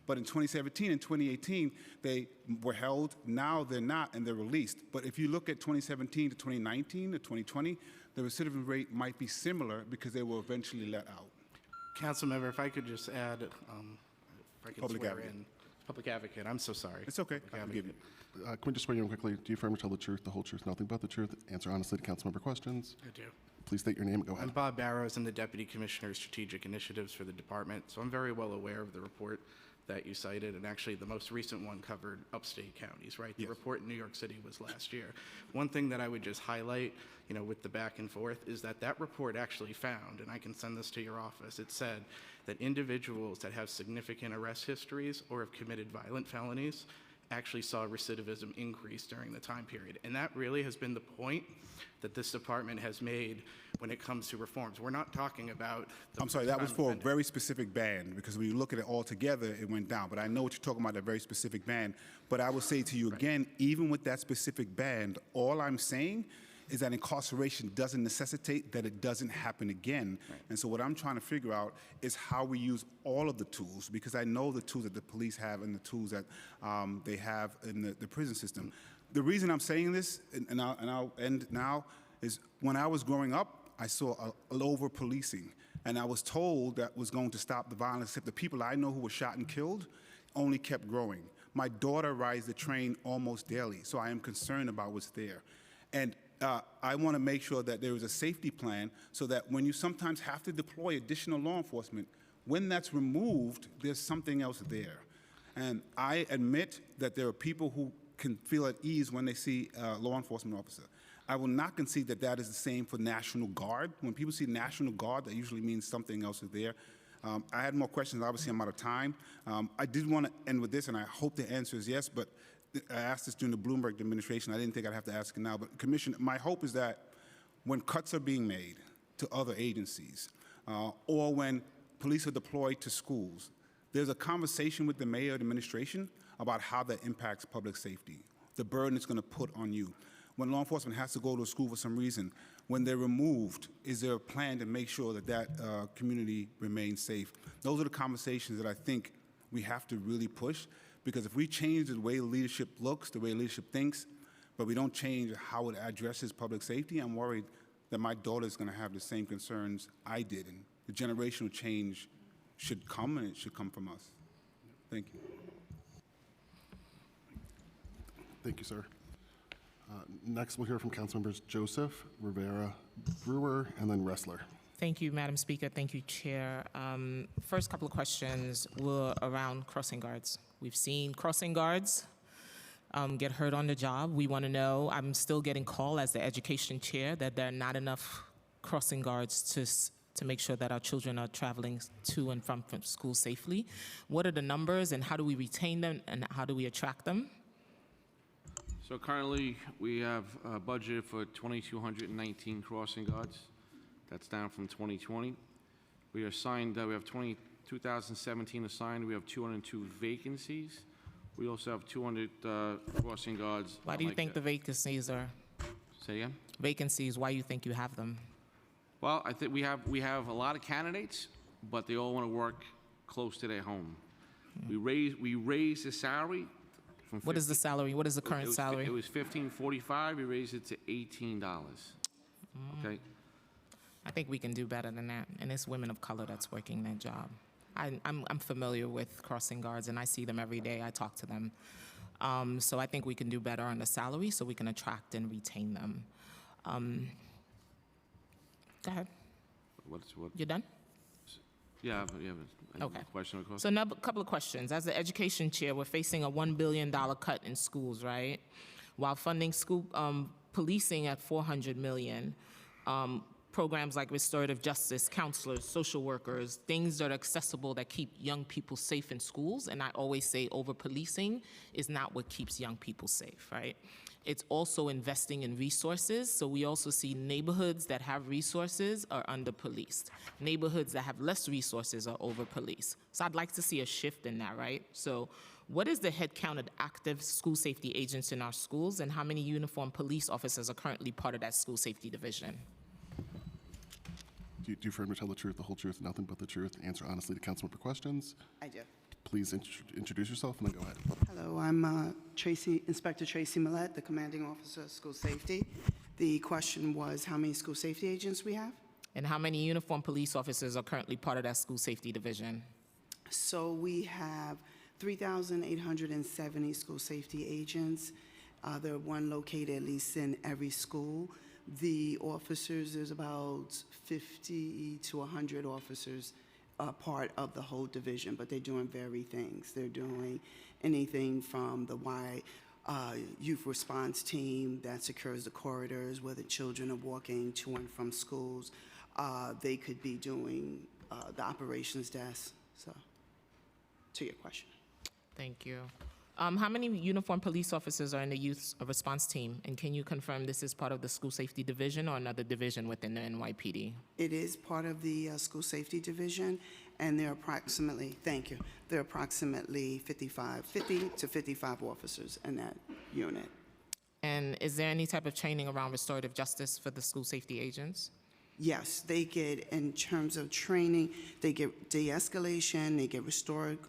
But in 2017 and 2018, they were held, now they're not, and they're released. But if you look at 2017 to 2019 to 2020, the recidivist rate might be similar because they were eventually let out. Councilmember, if I could just add, if I could Public swear advocate. in. Public advocate, I'm so sorry. It's okay, Public I forgive you. advocate. Can we just swear you in quickly? Do you affirm to tell the truth, the whole truth, nothing but the truth? Answer honestly to council member questions. I do. Please state your name and go ahead. I'm Bob Barrows. I'm the Deputy Commissioner of Strategic Initiatives for the department, so I'm very well aware of the report that you cited, and actually the most recent one covered upstate counties, right? The report in New York City was last year. One thing that I would just highlight, with the back and forth, is that report actually found, and I can send this to your office, it said that individuals that have significant arrest histories or have committed violent felonies actually saw recidivism increase during the time period. And that really has been the point that this department has made when it comes to reforms. We're not talking about I'm sorry, that was for a very specific band, because when you look at it all together, it went down. But I know what you're talking about, a very specific band. But I will say to you again, even with that specific band, all I'm saying is that incarceration doesn't necessitate that it doesn't happen again. And so what I'm trying to figure out is how we use all of the tools, because I know the tools that the police have and the tools that they have in the prison system. The reason I'm saying this, and I'll end now, is when I was growing up, I saw over-policing, and I was told that was going to stop the violence, except the people I know who were shot and killed only kept growing. My daughter rides the train almost daily, so I am concerned about what's there. And I want to make sure that there is a safety plan so that when you sometimes have to deploy additional law enforcement, when that's removed, there's something else there. And I admit that there are people who can feel at ease when they see a law enforcement officer. I will not concede that that is the same for National Guard. When people see National Guard, that usually means something else is there. I had more questions. Obviously, I'm out of time. I did want to end with this, and I hope the answer is yes, but I asked this during the Bloomberg administration. I didn't think I'd have to ask it now. But, Commissioner, my hope is that when cuts are being made to other agencies, or when police are deployed to schools, there's a conversation with the mayor and administration about how that impacts public safety, the burden it's going to put on you. When law enforcement has to go to a school for some reason, when they're removed, is there a plan to make sure that that community remains safe? Those are the conversations that I think we have to really push, because if we change the way leadership looks, the way leadership thinks, but we don't change how it addresses public safety, I'm worried that my daughter's going to have the same concerns I did. And the generational change should come, and it should come from us. Thank you. Thank you, sir. Next, we'll hear from Councilmembers Joseph, Rivera, Brewer, and then Ressler. Thank you, Madam Speaker. Thank you, Chair. First couple of questions were around crossing guards. We've seen crossing guards get hurt on the job. We want to know, I'm still getting called as the education chair that there are not enough crossing guards to make sure that our children are traveling to and from school safely. What are the numbers, and how do we retain them, and how do we attract them? So currently, we have budgeted for 2,219 crossing guards. That's down from 2020. We are assigned, we have 2017 assigned, we have 202 vacancies. We also have 200 crossing guards. Why do you think the vacancies are? Say again? Vacancies, why you think you have them? Well, I think we have a lot of candidates, but they all want to work close to their home. We raised the salary. What is the salary? What is the current salary? It was $15.45. We raised it to $18. Okay. I think we can do better than that, and it's women of color that's working that job. I'm familiar with crossing guards, and I see them every day. I talk to them. So I think we can do better on the salary so we can attract and retain them. Go ahead. What? You're done? Yeah, but you have a Okay. question, of course. So a couple of questions. As the education chair, we're facing a $1 billion cut in schools, right? While funding school policing at $400 million, programs like restorative justice, counselors, social workers, things that are accessible that keep young people safe in schools. And I always say over-policing is not what keeps young people safe, right? It's also investing in resources. So we also see neighborhoods that have resources are under-policed. Neighborhoods that have less resources are over-policed. So I'd like to see a shift in that, right? So what is the head count of active school safety agents in our schools, and how many uniformed police officers are currently part of that school safety division? Do you firmly tell the truth, the whole truth, and nothing but the truth? Answer honestly to councilmember questions. I do. Please introduce yourself and then go ahead. Hello, I'm Inspector Tracy Millett, the commanding officer of school safety. The question was how many school safety agents we have? And how many uniformed police officers are currently part of that school safety division? So we have 3,870 school safety agents. There are one located at least in every school. The officers, there's about 50 to 100 officers part of the whole division, but they're doing varied things. They're doing anything from the youth response team that secures the corridors where the children are walking to and from schools. They could be doing the operations desk. So, to your question. Thank you. How many uniformed police officers are in the youth response team? And can you confirm this is part of the school safety division or another division within the NYPD? It is part of the school safety division, and there are approximately, there are approximately 50 to 55 officers in that unit. And is there any type of training around restorative justice for the school safety agents? Yes, they get, in terms of training, they get de-escalation, they get restorative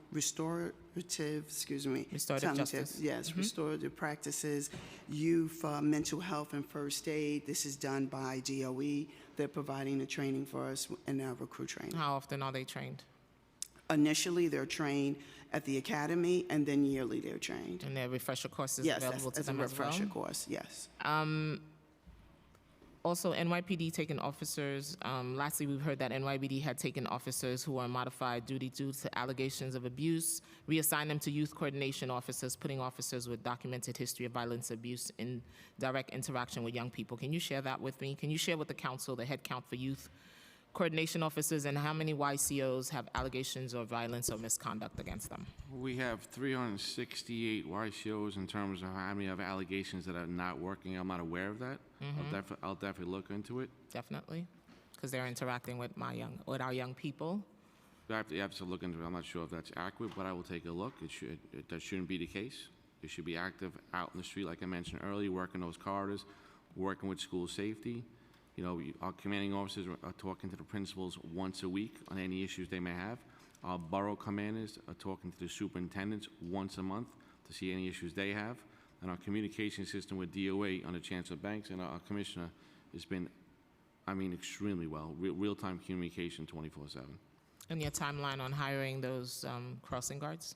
justice. Yes, restorative practices, youth mental health and first aid. This is done by DOE. They're providing the training for us in our recruit training. How often are they trained? Initially, they're trained at the academy, and then yearly they're trained. And their refresher courses Yes, available to them a as well? refresher course, yes. Also, NYPD taking officers, lastly, we've heard that NYPD had taken officers who are modified duty due to allegations of abuse, reassigned them to youth coordination officers, putting officers with documented history of violence, abuse in direct interaction with young people. Can you share that with me? Can you share with the council the head count for youth coordination officers and how many YCOs have allegations of violence or misconduct against them? We have 368 YCOs in terms of how many have allegations that are not working. I'm not aware of that. I'll definitely look into it. Definitely, because they're interacting with our young people. I have to look into it. I'm not sure if that's accurate, but I will take a look. That shouldn't be the case. It should be active out in the street, like I mentioned earlier, working those corridors, working with school safety. You know, our commanding officers are talking to the principals once a week on any issues they may have. Our borough commanders are talking to the superintendents once a month to see any issues they have. And our communication system with DOA under Chancellor Banks and our commissioner has been, extremely well. Real-time communication 24/7. And your timeline on hiring those crossing guards?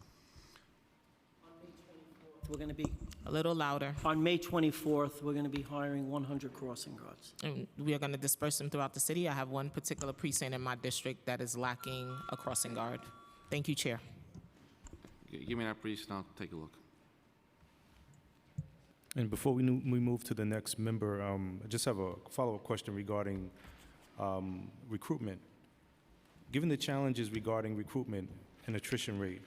We're going to be, A little louder. on May 24th, we're going to be hiring 100 crossing guards. And we are going to disperse them throughout the city. I have one particular precinct in my district that is lacking a crossing guard. Thank you, Chair. Give me that, please, and I'll take a look. And before we move to the next member, I just have a follow-up question regarding recruitment. Given the challenges regarding recruitment and attrition rate,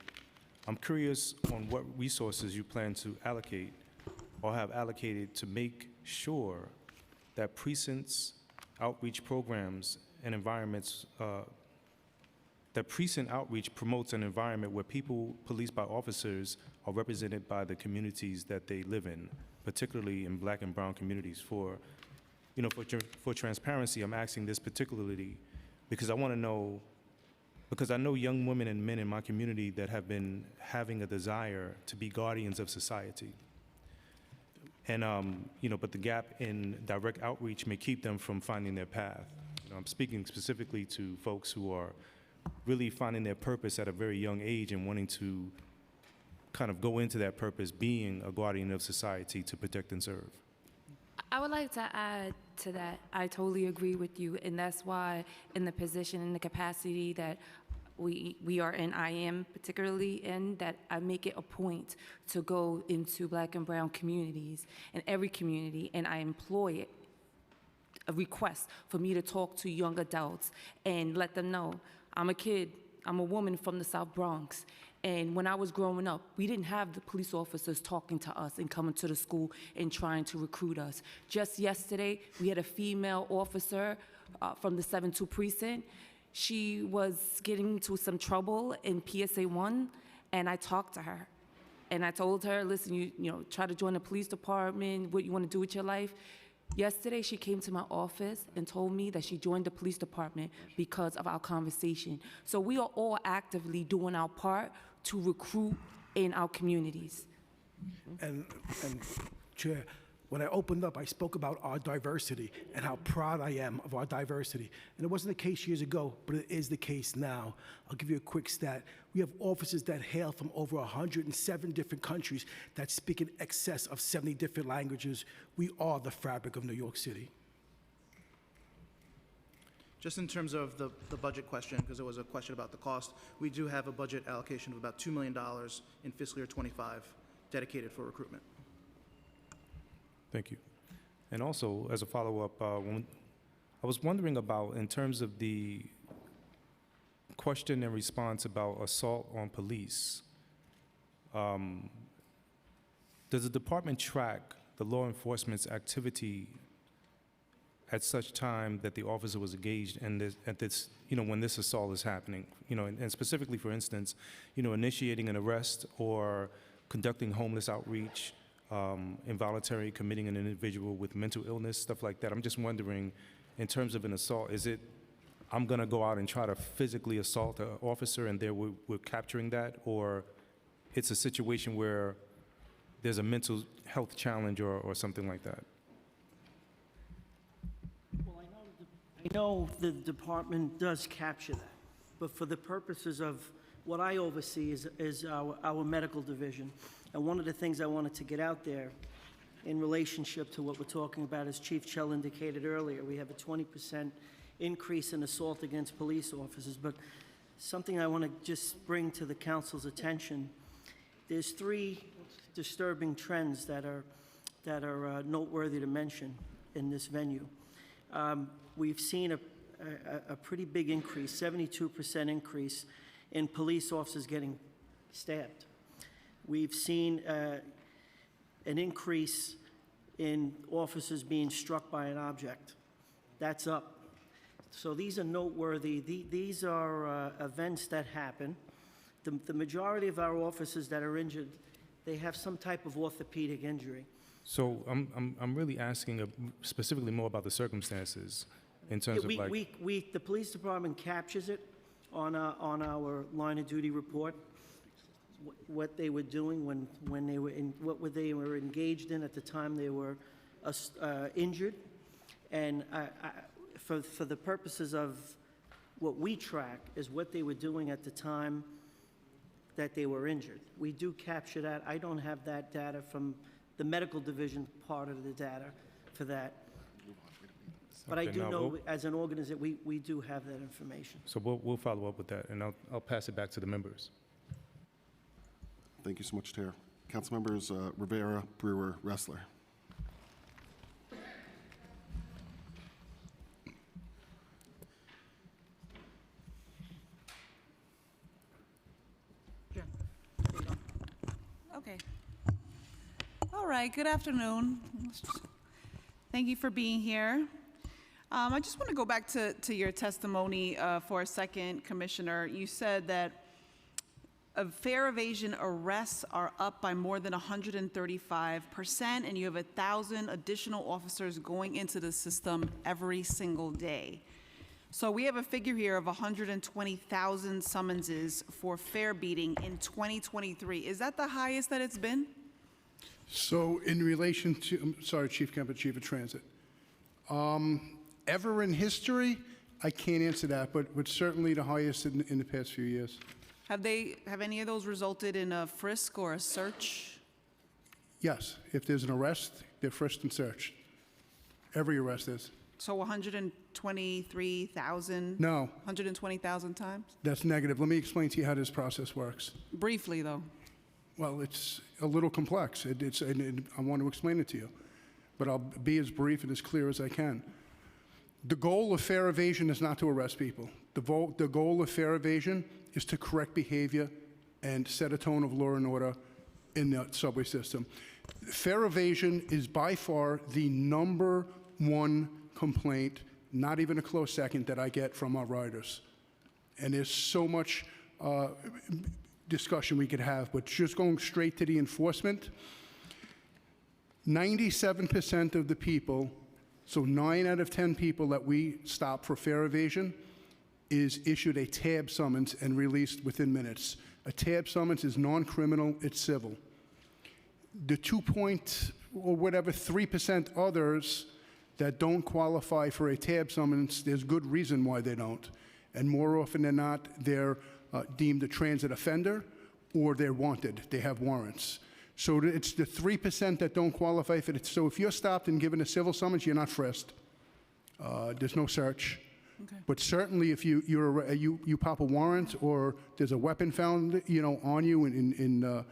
I'm curious on what resources you plan to allocate or have allocated to make sure that precincts, outreach programs, and environments, that precinct outreach promotes an environment where people policed by officers are represented by the communities that they live in, particularly in Black and brown communities. For transparency, I'm asking this particularly because I want to know, because I know young women and men in my community that have been having a desire to be guardians of society. And, but the gap in direct outreach may keep them from finding their path. I'm speaking specifically to folks who are really finding their purpose at a very young age and wanting to kind of go into that purpose being a guardian of society to protect and serve. I would like to add to that. I totally agree with you, and that's why in the position, in the capacity that we are in, I am particularly in, that I make it a point to go into Black and brown communities, in every community, and I employ it, a request for me to talk to young adults and let them know, I'm a kid, I'm a woman from the South Bronx, and when I was growing up, we didn't have the police officers talking to us and coming to the school and trying to recruit us. Just yesterday, we had a female officer from the 7-2 precinct. She was getting into some trouble in PSA 1, and I talked to her. And I told her, listen, you know, try to join the police department, what you want to do with your life. Yesterday, she came to my office and told me that she joined the police department because of our conversation. So we are all actively doing our part to recruit in our communities. And Chair, when I opened up, I spoke about our diversity and how proud I am of our diversity. And it wasn't the case years ago, but it is the case now. I'll give you a quick stat. We have officers that hail from over 107 different countries that speak in excess of 70 different languages. We are the fabric of New York City. Just in terms of the budget question, because it was a question about the cost, we do have a budget allocation of about $2 million in fiscal year '25 dedicated for recruitment. Thank you. And also, as a follow-up, I was wondering about, in terms of the question and response about assault on police, does the department track the law enforcement's activity at such time that the officer was engaged in this, when this assault is happening? And specifically, for instance, initiating an arrest or conducting homeless outreach, involuntary committing an individual with mental illness, stuff like that. I'm just wondering, in terms of an assault, is it, I'm gonna go out and try to physically assault an officer and there we're capturing that, or it's a situation where there's a mental health challenge or something like that? Well, I know the department does capture that, but for the purposes of what I oversee is our medical division. And one of the things I wanted to get out there in relationship to what we're talking about, as Chief Chell indicated earlier, we have a 20% increase in assault against police officers. But something I want to just bring to the council's attention, there's 3 disturbing trends that are noteworthy to mention in this venue. We've seen a pretty big increase, 72% increase in police officers getting stabbed. We've seen an increase in officers being struck by an object. That's up. So these are noteworthy. These are events that happen. The majority of our officers that are injured, they have some type of orthopedic injury. So I'm really asking specifically more about the circumstances in terms of like... The police department captures it on our line of duty report, what they were doing when they were in, what they were engaged in at the time they were injured. And for the purposes of what we track is what they were doing at the time that they were injured. We do capture that. I don't have that data from the medical division part of the data for that. But I do know, as an organization, we do have that information. So we'll follow up with that, and I'll pass it back to the members. Thank you so much, Chair. Council members Rivera, Brewer, Ressler. Okay. All right, good afternoon. Thank you for being here. I just want to go back to your testimony for a second, Commissioner. You said that fare evasion arrests are up by more than 135%, and you have 1,000 additional officers going into the system every single day. So we have a figure here of 120,000 summonses for fare beating in 2023. Is that the highest that it's been? So in relation to, I'm sorry, Chief Kemper, Chief of Transit. Ever in history, I can't answer that, but certainly the highest in the past few years. Have any of those resulted in a frisk or a search? Yes, if there's an arrest, they're frisked and searched. Every arrest is. So 123,000? No. 120,000 times? That's negative. Let me explain to you how this process works. Briefly, though. Well, it's a little complex. I want to explain it to you, but I'll be as brief and as clear as I can. The goal of fair evasion is not to arrest people. The goal of fair evasion is to correct behavior and set a tone of law and order in the subway system. Fair evasion is by far the #1 complaint, not even a close second, that I get from our riders. And there's so much discussion we could have, but just going straight to the enforcement, 97% of the people, so 9 out of 10 people that we stop for fair evasion, is issued a tab summons and released within minutes. A tab summons is non-criminal, it's civil. The 3% others that don't qualify for a tab summons, there's good reason why they don't. And more often than not, they're deemed a transit offender or they're wanted. They have warrants. So it's the 3% that don't qualify for it. So if you're stopped and given a civil summons, you're not frisked. There's no search. Okay. But certainly if you pop a warrant or there's a weapon found, on you in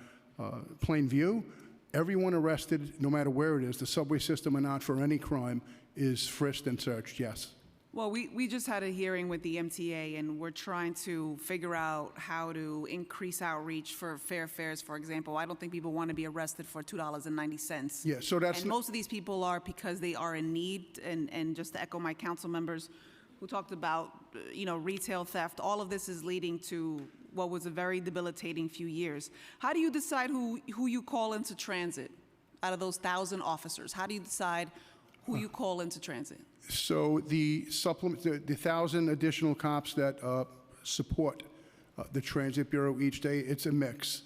plain view, everyone arrested, no matter where it is, the subway system or not, for any crime, is frisked and searched, yes. Well, we just had a hearing with the MTA, and we're trying to figure out how to increase outreach for fair fares, for example. I don't think people want to be arrested for $2.90. Yeah, so that's... And most of these people are because they are in need, and just to echo my council members who talked about, retail theft, all of this is leading to what was a very debilitating few years. How do you decide who you call into transit out of those 1,000 officers? How do you decide who you call into transit? So the 1,000 additional cops that support the Transit Bureau each day, it's a mix.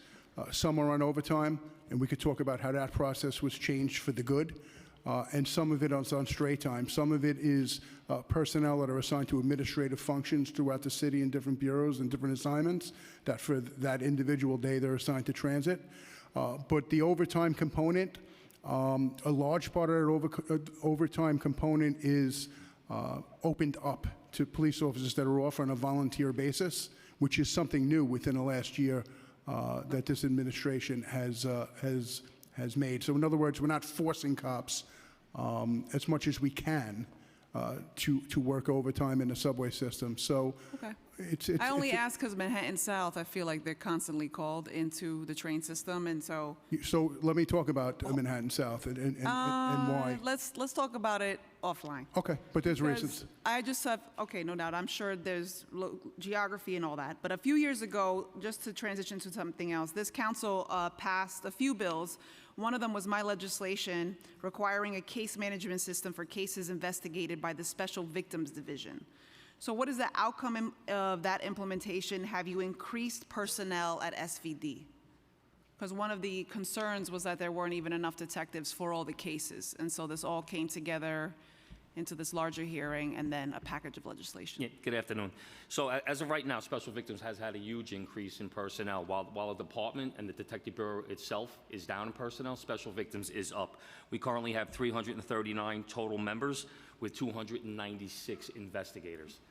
Some are on overtime, and we could talk about how that process was changed for the good. And some of it is on straight time. Some of it is personnel that are assigned to administrative functions throughout the city in different bureaus and different assignments that for that individual day they're assigned to transit. But the overtime component, a large part of that overtime component is opened up to police officers that are off on a volunteer basis, which is something new within the last year that this administration has made. So in other words, we're not forcing cops as much as we can to work overtime in the subway system. So Okay. it's I only ask because Manhattan South, I feel like they're constantly called into the train system, and so. So let me talk about Manhattan South and why. Let's talk about it offline. Okay, but there's Because reasons. I just have, okay, no doubt, I'm sure there's geography and all that, but a few years ago, just to transition to something else, this council passed a few bills. One of them was my legislation requiring a case management system for cases investigated by the Special Victims Division. So what is the outcome of that implementation? Have you increased personnel at SVD? Because one of the concerns was that there weren't even enough detectives for all the cases. And so this all came together into this larger hearing and then a package of legislation. Yeah, good afternoon. So as of right now, Special Victims has had a huge increase in personnel. While the department and the Detective Bureau itself is down in personnel, Special Victims is up. We currently have 339 total members with 296 investigators.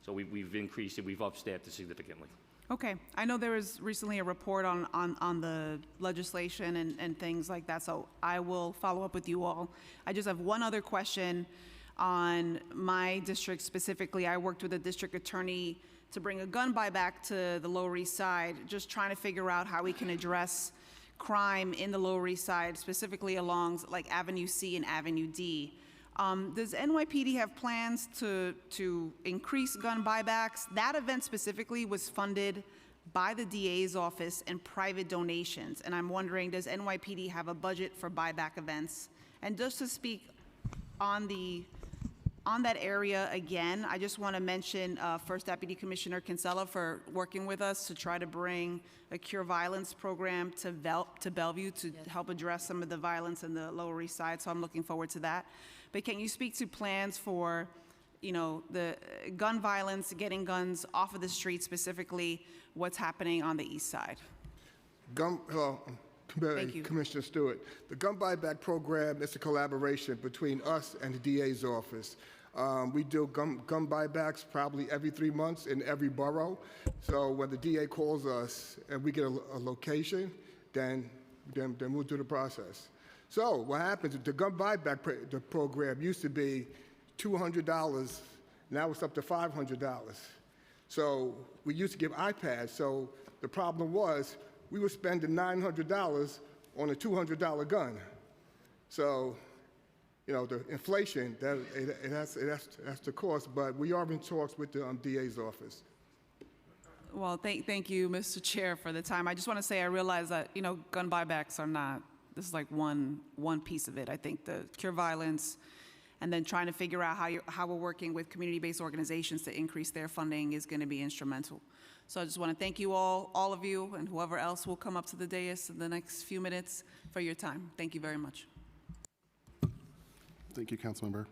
So we've increased it, we've upstaffed it significantly. Okay, I know there was recently a report on the legislation and things like that, so I will follow up with you all. I just have one other question on my district specifically. I worked with the district attorney to bring a gun buyback to the Lower East Side, just trying to figure out how we can address crime in the Lower East Side, specifically along like Avenue C and Avenue D. Does NYPD have plans to increase gun buybacks? That event specifically was funded by the DA's office and private donations. And I'm wondering, does NYPD have a budget for buyback events? And just to speak on that area again, I just want to mention First Deputy Commissioner Kinsella for working with us to try to bring a Cure Violence program to Bellevue to help address some of the violence in the Lower East Side. So I'm looking forward to that. But can you speak to plans for the gun violence, getting guns off of the street, specifically what's happening on the east side. Thank you. Commissioner Stewart. The gun buyback program is a collaboration between us and the DA's office. We do gun buybacks probably every 3 months in every borough. So when the DA calls us and we get a location, then we'll do the process. So what happens, the gun buyback the program used to be $200, now it's up to $500. So we used to give iPads, so the problem was we were spending $900 on a $200 gun. So, the inflation, it has to cost, but we are in talks with the DA's office. Well, thank you, Mr. Chair, for the time. I just want to say I realize that, gun buybacks are not, this is like one piece of it. I think the cure violence and then trying to figure out how we're working with community-based organizations to increase their funding is going to be instrumental. So I just want to thank you all of you, and whoever else will come up to the dais in the next few minutes for your time. Thank you very much. Thank you, Councilmember.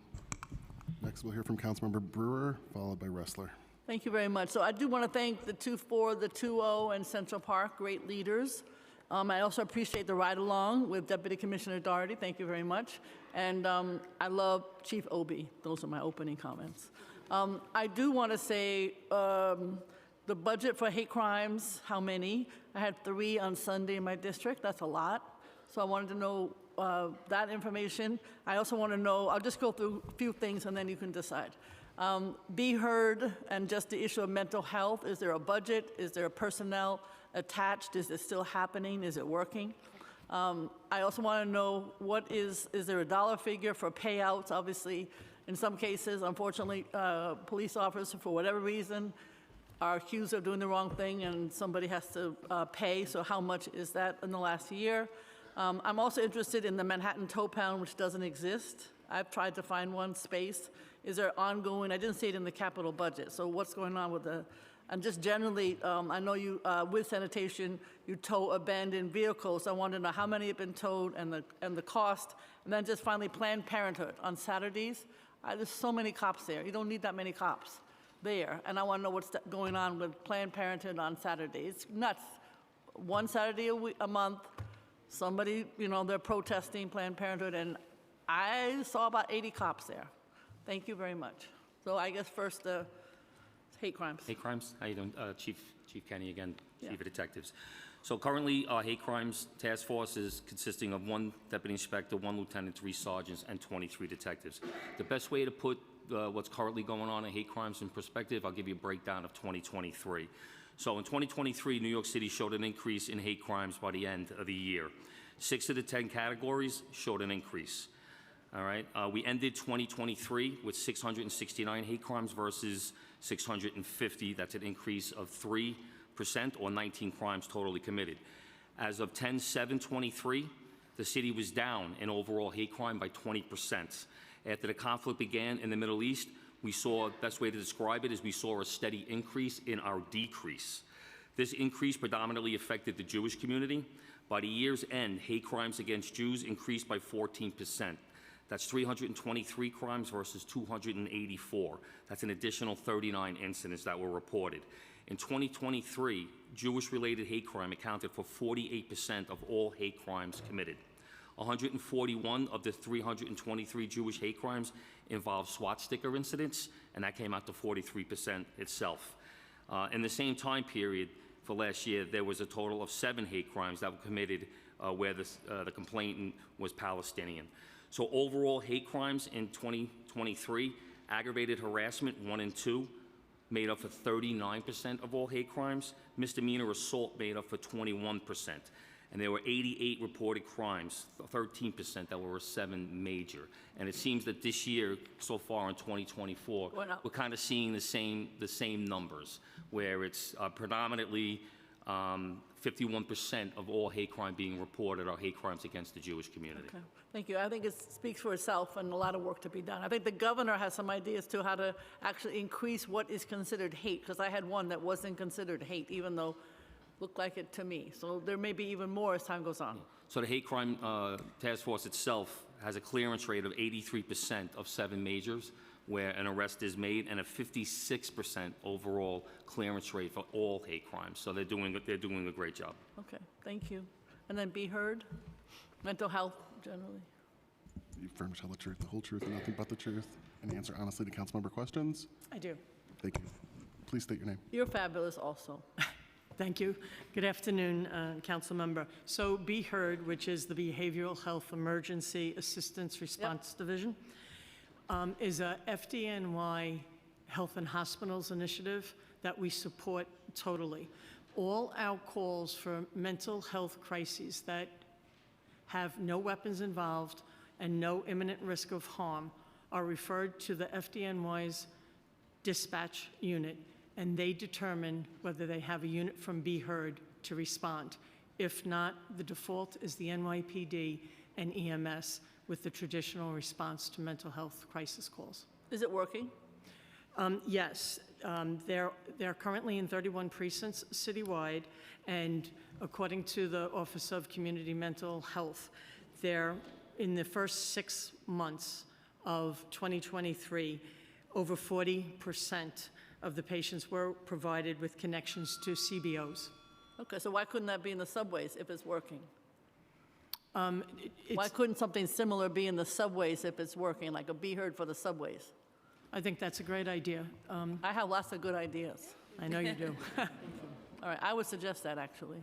Next, we'll hear from Councilmember Brewer, followed by Ressler. Thank you very much. So I do want to thank the 2-4, the 2-0, and Central Park, great leaders. I also appreciate the ride-along with Deputy Commissioner Doherty. Thank you very much. And I love Chief Obi. Those are my opening comments. I do want to say the budget for hate crimes, how many? I had 3 on Sunday in my district. That's a lot. So I wanted to know that information. I also want to know, I'll just go through a few things and then you can decide. Be heard and just the issue of mental health. Is there a budget? Is there a personnel attached? Is it still happening? Is it working? I also want to know is there a dollar figure for payouts? Obviously, in some cases, unfortunately, police officers, for whatever reason, are accused of doing the wrong thing and somebody has to pay. So how much is that in the last year? I'm also interested in the Manhattan Tow Pound, which doesn't exist. I've tried to find one space. Is there ongoing, I didn't see it in the capital budget, so what's going on with and just generally, I know you, with sanitation, you tow abandoned vehicles. I want to know how many have been towed and the cost. And then just finally, Planned Parenthood on Saturdays. There's so many cops there. You don't need that many cops there. And I want to know what's going on with Planned Parenthood on Saturdays. It's nuts. One Saturday a month, somebody, they're protesting Planned Parenthood, and I saw about 80 cops there. Thank you very much. So I guess first, hate crimes. Hate crimes? How you doing? Chief Kenny again, Chief of Detectives. So currently, our hate crimes task force is consisting of 1 deputy inspector, 1 lieutenant, 3 sergeants, and 23 detectives. The best way to put what's currently going on in hate crimes in perspective, I'll give you a breakdown of 2023. So in 2023, New York City showed an increase in hate crimes by the end of the year. 6 of the 10 categories showed an increase. All right, we ended 2023 with 669 hate crimes versus 650. That's an increase of 3% or 19 crimes totally committed. As of 10/7/23, the city was down in overall hate crime by 20%. After the conflict began in the Middle East, we saw, best way to describe it is we saw a steady increase in our decrease. This increase predominantly affected the Jewish community. By the year's end, hate crimes against Jews increased by 14%. That's 323 crimes versus 284. That's an additional 39 incidents that were reported. In 2023, Jewish-related hate crime accounted for 48% of all hate crimes committed. 141 of the 323 Jewish hate crimes involved SWAT sticker incidents, and that came out to 43% itself. In the same time period for last year, there was a total of 7 hate crimes that were committed where the complainant was Palestinian. So overall hate crimes in 2023, aggravated harassment 1 and 2 made up for 39% of all hate crimes. Misdemeanor assault made up for 21%. And there were 88 reported crimes, 13% that were 7 major. And it seems that this year, so far in 2024, we're kind of seeing the same numbers, where it's predominantly 51% of all hate crime being reported are hate crimes against the Jewish community. Okay. Thank you. I think it speaks for itself and a lot of work to be done. I think the governor has some ideas to how to actually increase what is considered hate, because I had one that wasn't considered hate, even though it looked like it to me. So there may be even more as time goes on. So the hate crime task force itself has a clearance rate of 83% of 7 majors, where an arrest is made, and a 56% overall clearance rate for all hate crimes. So they're doing a great job. Okay, thank you. And then be heard, mental health generally. You firmly tell the truth, the whole truth, and nothing but the truth, and answer honestly to councilmember questions. I do. Thank you. Please state your name. You're fabulous also. Thank you. Good afternoon, council member. So Be Heard, which is the Behavioral Health Emergency Assistance Response Division, is a FDNY Health and Hospitals initiative that we support totally. All our calls for mental health crises that have no weapons involved and no imminent risk of harm are referred to the FDNY's dispatch unit, and they determine whether they have a unit from Be Heard to respond. If not, the default is the NYPD and EMS with the traditional response to mental health crisis calls. Is it working? Yes, they're currently in 31 precincts citywide, and according to the Office of Community Mental Health, they're in the first 6 months of 2023, over 40% of the patients were provided with connections to CBOs. Okay, so why couldn't that be in the subways if it's working? Why couldn't something similar be in the subways if it's working, like a Be Heard for the subways? I think that's a great idea. I have lots of good ideas. I know you do. All right, I would suggest that, actually.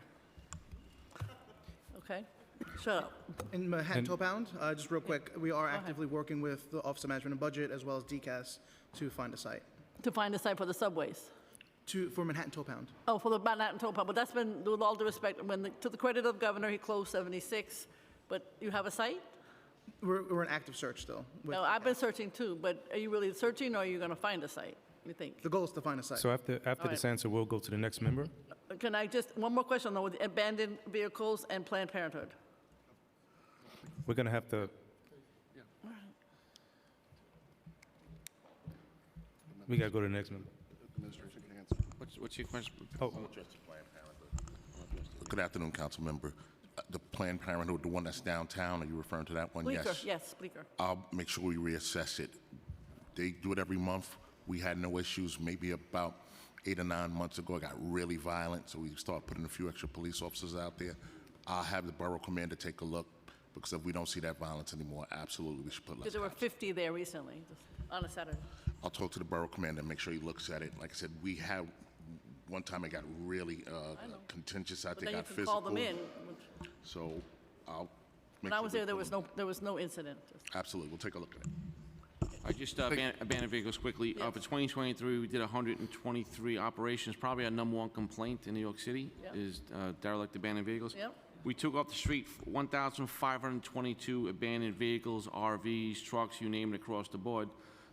Okay, shut up. In Manhattan Tow-Pound, just real quick, we are actively working with the Office of Management and Budget as well as DCAS to find a site. To find a site for the subways? For Manhattan Tow-Pound. Oh, for the Manhattan Tow-Pound, but that's been, with all due respect, to the credit of the governor, he closed 76, but you have a site? We're in active search still. No, I've been searching too, but are you really searching, or are you going to find a site, you think? The goal is to find a site. So after this answer, we'll go to the next member. Can I just, one more question though, with abandoned vehicles and Planned Parenthood? We're going to have to. We got to go to the next member. Administration can answer. What's your question? Oh. Good afternoon, council member. The Planned Parenthood, the one that's downtown, are you referring to that one? Bleecker, yes, Bleecker. I'll make sure we reassess it. They do it every month. We had no issues. Maybe about 8 or 9 months ago, it got really violent, so we started putting a few extra police officers out there. I'll have the borough commander take a look, because if we don't see that violence anymore, absolutely we should put less. Because there were 50 there recently, on a Saturday. I'll talk to the borough commander and make sure he looks at it. Like I said, we have, one time it got really contentious. I think But then you got can physical. call them in. So I'll make When I sure was we there, pull there was no incident. Absolutely, we'll take a look at it. I just abandoned vehicles quickly. For 2023, we did 123 operations. Probably our number one complaint in New York City is derelict abandoned vehicles. Yep. We took off the street 1,522 abandoned vehicles, RVs, trucks, you name it, across the board.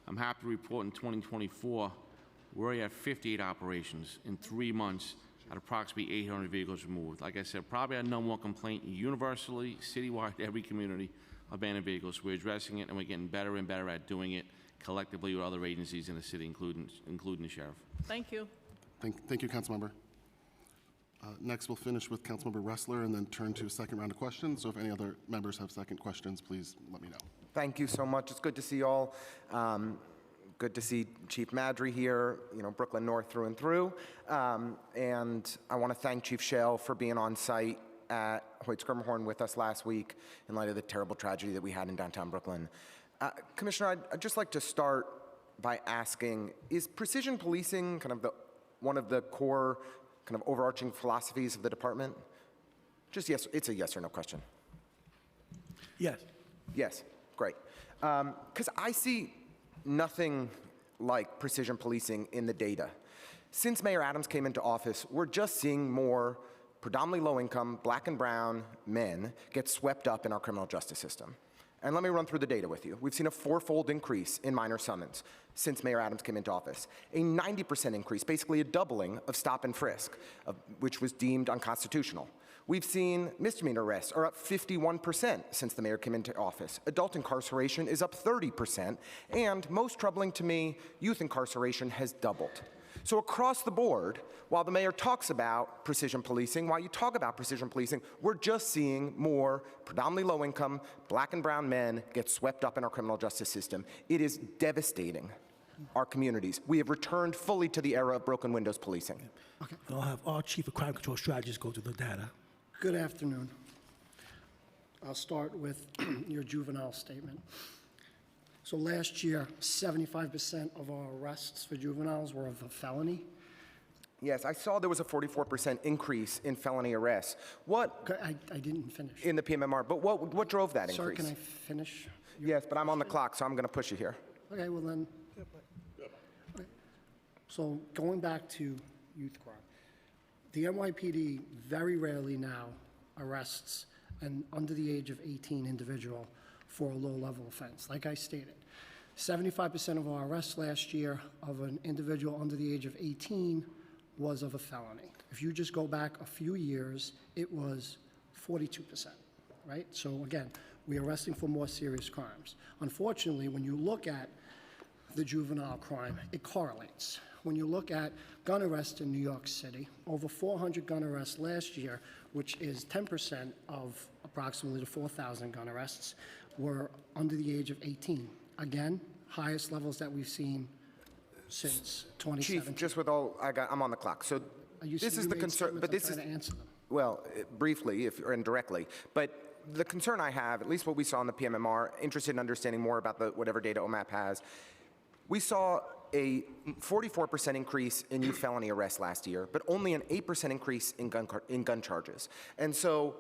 I'm happy to report in 2024, we're already at 58 operations in 3 months at approximately 800 vehicles removed. Like I said, probably our number one complaint universally, citywide, every community, abandoned vehicles. We're addressing it, and we're getting better and better at doing it collectively with other agencies in the city, including the sheriff. Thank you. Thank you, Councilmember. Next, we'll finish with Councilmember Ressler and then turn to a second round of questions. So if any other members have second questions, please let me know. Thank you so much. It's good to see you all. Good to see Chief Madry here, Brooklyn North through and through. And I want to thank Chief Shale for being on site at Hoyt Schermerhorn with us last week in light of the terrible tragedy that we had in downtown Brooklyn. Commissioner, I'd just like to start by asking, is precision policing kind of one of the core kind of overarching philosophies of the department? Just yes, it's a yes or no question. Yes. Yes, great. Because I see nothing like precision policing in the data. Since Mayor Adams came into office, we're just seeing more predominantly low-income, black and brown men get swept up in our criminal justice system. And let me run through the data with you. We've seen a 4-fold increase in minor summons since Mayor Adams came into office, a 90% increase, basically a doubling of stop and frisk, which was deemed unconstitutional. We've seen misdemeanor arrests are up 51% since the mayor came into office. Adult incarceration is up 30%, and most troubling to me, youth incarceration has doubled. So across the board, while the mayor talks about precision policing, while you talk about precision policing, we're just seeing more predominantly low-income, black and brown men get swept up in our criminal justice system. It is devastating our communities. We have returned fully to the era of broken windows policing. Okay. I'll have our Chief of Crime Control Strategist go through the data. Good afternoon. I'll start with your juvenile statement. So last year, 75% of our arrests for juveniles were of a felony. Yes, I saw there was a 44% increase in felony arrests. I didn't finish. In the PMMR, but what drove that Sir, increase? can I finish? Yes, but I'm on the clock, so I'm going to push you here. Okay, well then. Okay. So going back to youth crime, the NYPD very rarely now arrests an under the age of 18 individual for a low-level offense. Like I stated, 75% of our arrests last year of an individual under the age of 18 was of a felony. If you just go back a few years, it was 42%, right? So again, we're arresting for more serious crimes. Unfortunately, when you look at the juvenile crime, it correlates. When you look at gun arrests in New York City, over 400 gun arrests last year, which is 10% of approximately the 4,000 gun arrests, were under the age of 18. Again, highest levels that we've seen since 2017. Chief, just with all I'm on the clock. So this is the concern, but this is to answer them. well, briefly, or indirectly, but the concern I have, at least what we saw in the PMMR, interested in understanding more about whatever data OMAP has, we saw a 44% increase in youth felony arrests last year, but only an 8% increase in gun charges. And so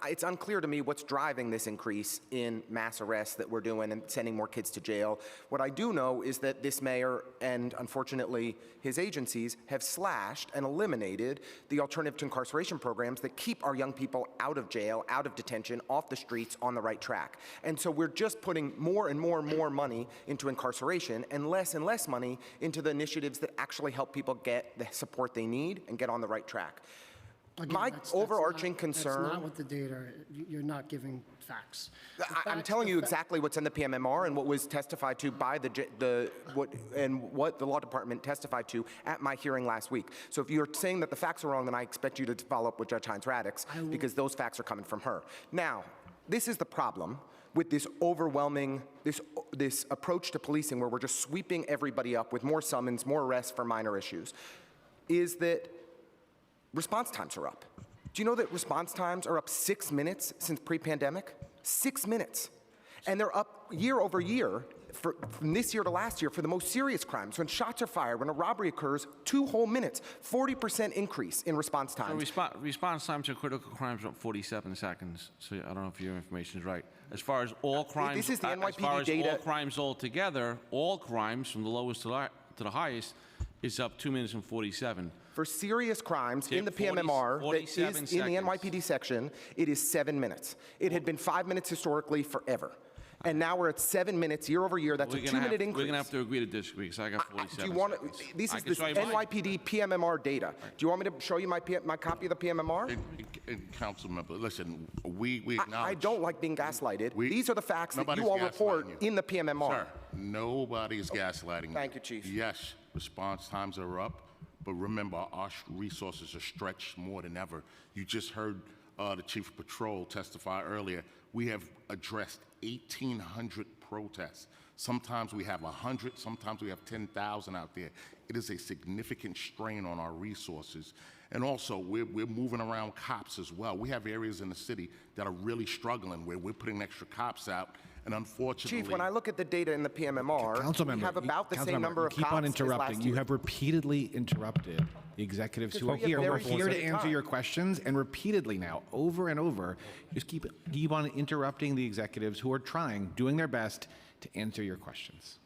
it's unclear to me what's driving this increase in mass arrests that we're doing and sending more kids to jail. What I do know is that this mayor and unfortunately his agencies have slashed and eliminated the alternative to incarceration programs that keep our young people out of jail, out of detention, off the streets, on the right track. And so we're just putting more and more and more money into incarceration and less money into the initiatives that actually help people get the support they need and get on the right track. Again, My overarching That's concern... not what the data, you're not giving facts. I'm telling you exactly what's in the PMMR and what was testified to by what the law department testified to at my hearing last week. So if you're saying that the facts are wrong, then I expect you to follow up with Judge Hines-Radix because those facts are coming from her. Now, this is the problem with this overwhelming, this approach to policing where we're just sweeping everybody up with more summons, more arrests for minor issues, is that response times are up. Do you know that response times are up 6 minutes since pre-pandemic? 6 minutes. And they're up year over year, from this year to last year, for the most serious crimes. When shots are fired, when a robbery occurs, 2 whole minutes, 40% increase in response times. So response time to critical crimes are up 47 seconds. So I don't know if your information is right. As far as all crimes, This is the NYPD as far as data. all crimes altogether, all crimes from the lowest to the highest is up 2 minutes and 47. For serious crimes in the 40 PMMR that 47 is in the seconds. NYPD section, it is 7 minutes. It had been 5 minutes historically forever. And now we're at 7 minutes year over year. That's a 2 minute increase. We're going to have to agree to disagree because I got 47 Do you want seconds. this I is can the show you mine. NYPD PMMR data. Do you want me to show you my copy of the PMMR? Council member, listen, we acknowledge. I don't like being gaslighted. These are the facts that Nobody's you all report gaslighting you. in the PMMR. Sir, nobody is gaslighting you. Thank you, Chief. Yes, response times are up, but remember, our resources are stretched more than ever. You just heard the Chief of Patrol testify earlier. We have addressed 1,800 protests. Sometimes we have 100, sometimes we have 10,000 out there. It is a significant strain on our resources. And also, we're moving around cops as well. We have areas in the city that are really struggling where we're putting extra cops out, and unfortunately... Chief, when I look at the data in the PMMR, we have about the same number of keep cops on interrupting. as last You year. have repeatedly interrupted the executives who are we have here. very We're here to limited answer time. your questions, and repeatedly now, over and over, just keep on interrupting the executives who are doing their best to answer your questions.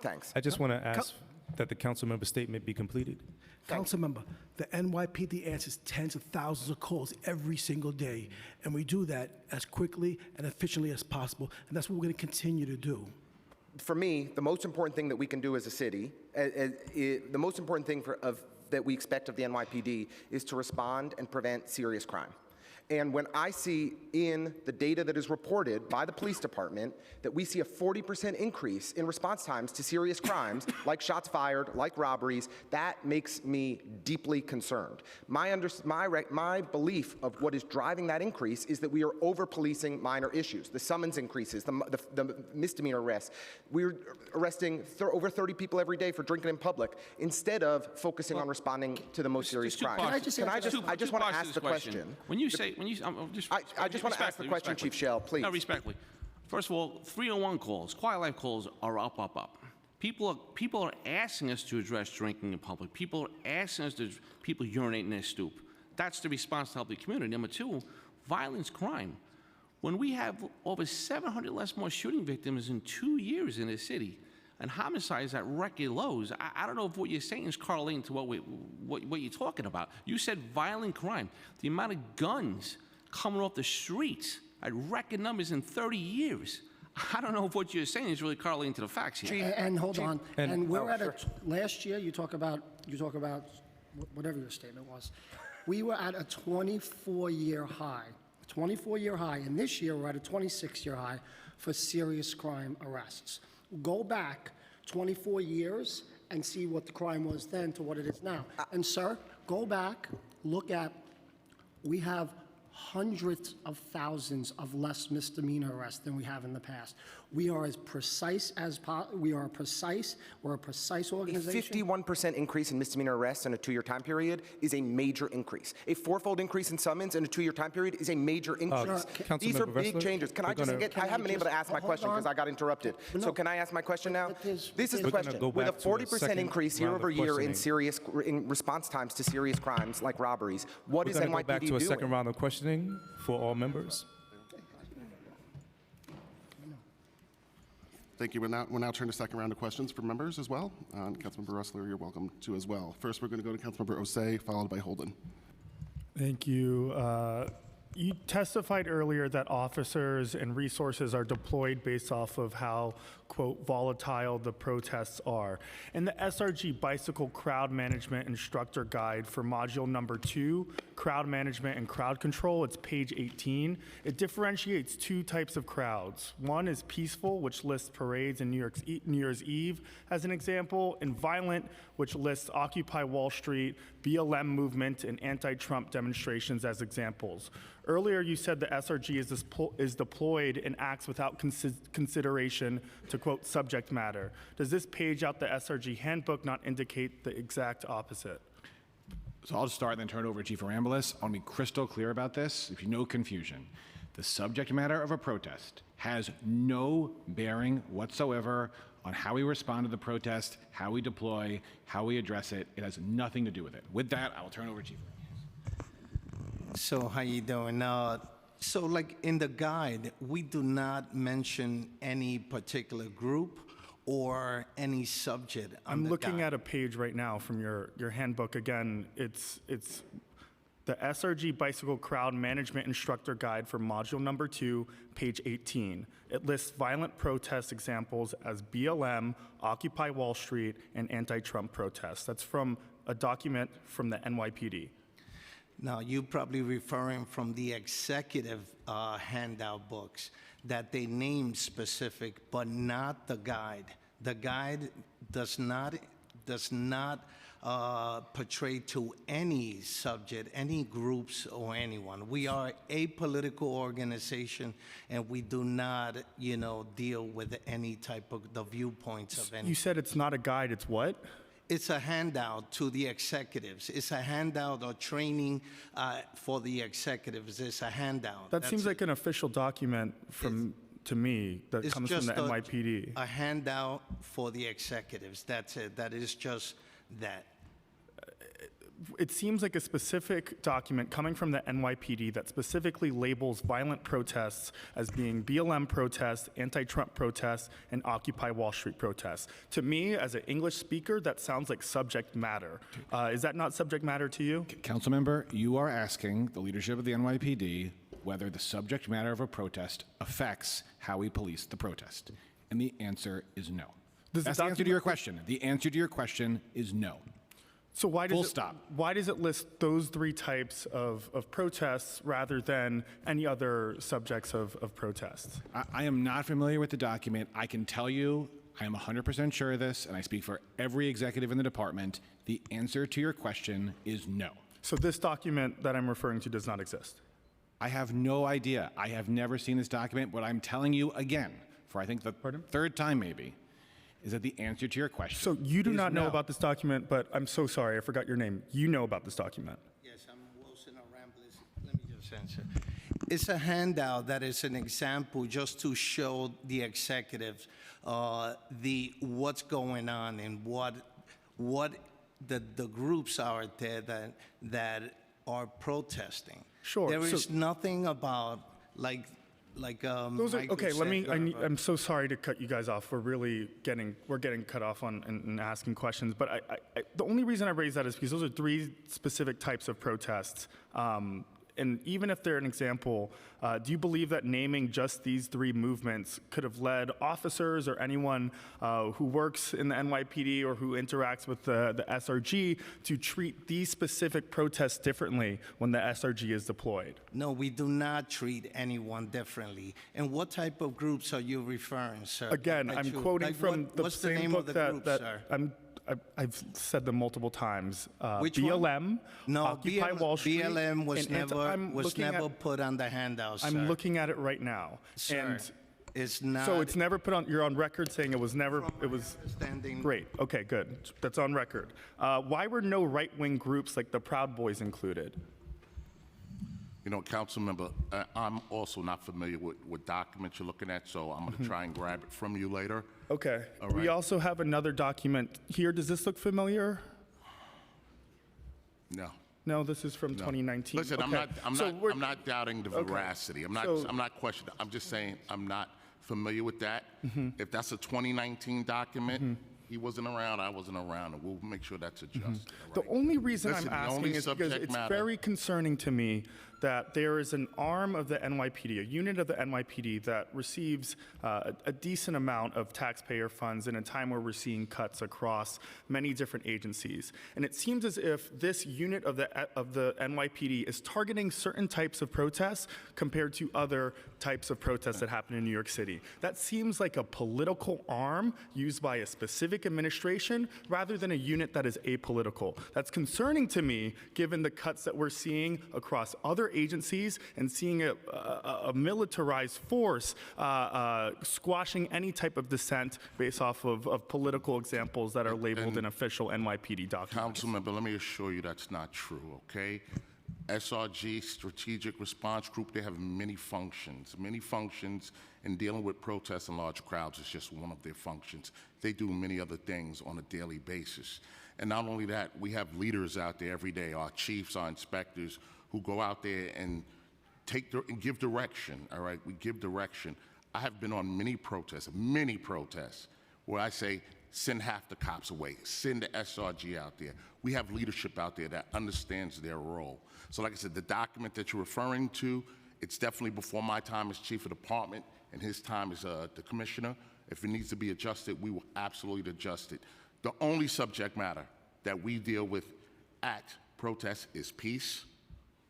Thanks. I just want to ask that the council member statement be completed. Councilmember, the NYPD answers tens of thousands of calls every single day, and we do that as quickly and efficiently as possible, and that's what we're going to continue to do. For me, the most important thing that we can do as a city, the most important thing that we expect of the NYPD is to respond and prevent serious crime. And when I see in the data that is reported by the police department that we see a 40% increase in response times to serious crimes, like shots fired, like robberies, that makes me deeply concerned. My belief of what is driving that increase is that we are over-policing minor issues. The summons increases, the misdemeanor arrests. We're arresting over 30 people every day for drinking in public instead of focusing on responding to the most serious crimes. I just want to ask the question. I just want to ask the question, Chief Shell, please. No, respectfully. First of all, 301 calls, quiet life calls are up. People are asking us to address drinking in public. People are asking us people urinate in their stoop. That's the response to help the community. Number two, violence, crime. When we have over 700 more shooting victims in 2 years in this city, and homicides at record lows, I don't know if what you're saying is correlating to what you're talking about. You said violent crime. The amount of guns coming off the streets at record numbers in 30 years. I don't know if what you're saying is really correlating to the facts here. And hold on. And we're at last year, you talk about whatever your statement was. We were at a 24-year high. A 24-year high, and this year we're at a 26-year high for serious crime arrests. Go back 24 years and see what the crime was then to what it is now. And sir, go back, look at, we have hundreds of thousands of less misdemeanor arrests than we have in the past. We are as precise as we're a precise organization. A 51% increase in misdemeanor arrests in a 2-year time period is a major increase. A 4-fold increase in summons in a 2-year time period is a major increase. These are big changes. Can I just get, I haven't been able to ask my question because I got interrupted. So can I ask my question now? This is the question. With a 40% increase year over year in response times to serious crimes like robberies, what is NYPD doing? We're going to go back to a second round of questioning for all members. Thank you. We'll now turn to second round of questions for members as well. Councilmember Rustler, you're welcome to as well. First, we're going to go to Councilmember Osei, followed by Holden. Thank you. You testified earlier that officers and resources are deployed based off of how, quote, volatile the protests are. In the SRG Bicycle Crowd Management Instructor Guide for Module Number 2, Crowd Management and Crowd Control, it's page 18, it differentiates 2 types of crowds. One is peaceful, which lists parades and New Year's Eve as an example, and violent, which lists Occupy Wall Street, BLM movement, and anti-Trump demonstrations as examples. Earlier, you said the SRG is deployed and acts without consideration to, quote, subject matter. Does this page out the SRG handbook not indicate the exact opposite? So I'll just start and then turn it over to Chief Arambulis. I want to be crystal clear about this, if you know confusion. The subject matter of a protest has no bearing whatsoever on how we respond to the protest, how we deploy, how we address it. It has nothing to do with it. With that, I will turn it over to Chief Arambulis. So how you doing? So like in the guide, we do not mention any particular group or any subject. I'm looking at a page right now from your handbook. Again, it's the SRG Bicycle Crowd Management Instructor Guide for Module Number 2, page 18. It lists violent protest examples as BLM, Occupy Wall Street, and anti-Trump protests. That's from a document from the NYPD. Now, you're probably referring from the executive handout books that they name specific, but not the guide. The guide does not portray to any subject, any groups or anyone. We are a political organization, and we do not, deal with any type of the viewpoints of any. You said it's not a guide, it's what? It's a handout to the executives. It's a handout or training for the executives. It's a handout. That seems like an official document to me that comes from the NYPD. A handout for the executives. That's it. That is just that. It seems like a specific document coming from the NYPD that specifically labels violent protests as being BLM protests, anti-Trump protests, and Occupy Wall Street protests. To me, as an English speaker, that sounds like subject matter. Is that not subject matter to you? Councilmember, you are asking the leadership of the NYPD whether the subject matter of a protest affects how we police the protest. And the answer is no. That's the answer to your question. The answer to your question is no. So why does Full it, stop. Why does it list those three types of protests rather than any other subjects of protests? I am not familiar with the document. I can tell you, I am 100% sure of this, and I speak for every executive in the department. The answer to your question is no. So this document that I'm referring to does not exist? I have no idea. I have never seen this document. What I'm telling you again, for I think the third time maybe, is that the answer to your question So you do is not know no. about this document, but I'm so sorry, I forgot your name. You know about this document. Yes, I'm Wilson Arambles. Let me just answer. It's a handout that is an example just to show the executives what's going on and what the groups are there that are protesting. Sure. There is so- nothing about like Those are, Michael okay, let me, said, I'm so sorry to cut you guys off. We're getting cut off on and asking questions. But the only reason I raise that is because those are three specific types of protests. And even if they're an example, do you believe that naming just these three movements could have led officers or anyone who works in the NYPD or who interacts with the SRG to treat these specific protests differently when the SRG is deployed? No, we do not treat anyone differently. And what type of groups are you referring, sir? Again, I'm quoting from the what's the same name book of the that, group, that sir? I've said them multiple times. Which one? BLM, No, Occupy Wall Street. BLM was and I'm was looking never at- put on the handout, sir. I'm looking at it right now. Sir, And it's not. so it's never put on, you're on record saying it was never, it was, understanding. great, okay, good. That's on record. Why were no right-wing groups like the Proud Boys included? You know, Councilmember, I'm also not familiar with what documents you're looking at, so I'm going to try and grab it from you later. Okay. All We right. also have another document here. Does this look familiar? No. No, this is from 2019. Listen, Okay. I'm not doubting the Okay. veracity. I'm So- not questioning. I'm just saying I'm not familiar with that. If that's a 2019 document, he wasn't around, I wasn't around, and we'll make sure that's adjusted. all The right? only reason Listen, the I'm only asking is because subject it's matter- very concerning to me that there is an arm of the NYPD, a unit of the NYPD that receives a decent amount of taxpayer funds in a time where we're seeing cuts across many different agencies. And it seems as if this unit of the NYPD is targeting certain types of protests compared to other types of protests that happen in New York City. That seems like a political arm used by a specific administration rather than a unit that is apolitical. That's concerning to me, given the cuts that we're seeing across other agencies and seeing a militarized force squashing any type of dissent based off of political examples that are labeled in official NYPD documents. Councilmember, let me assure you that's not true, okay? SRG, Strategic Response Group, they have many functions. Many functions, and dealing with protests and large crowds is just one of their functions. They do many other things on a daily basis. And not only that, we have leaders out there every day, our chiefs, our inspectors, who go out there and and give direction, all right? We give direction. I have been on many protests, where I say, send half the cops away, send the SRG out there. We have leadership out there that understands their role. So like I said, the document that you're referring to, it's definitely before my time as chief of department and his time as the commissioner. If it needs to be adjusted, we will absolutely adjust it. The only subject matter that we deal with at protests is peace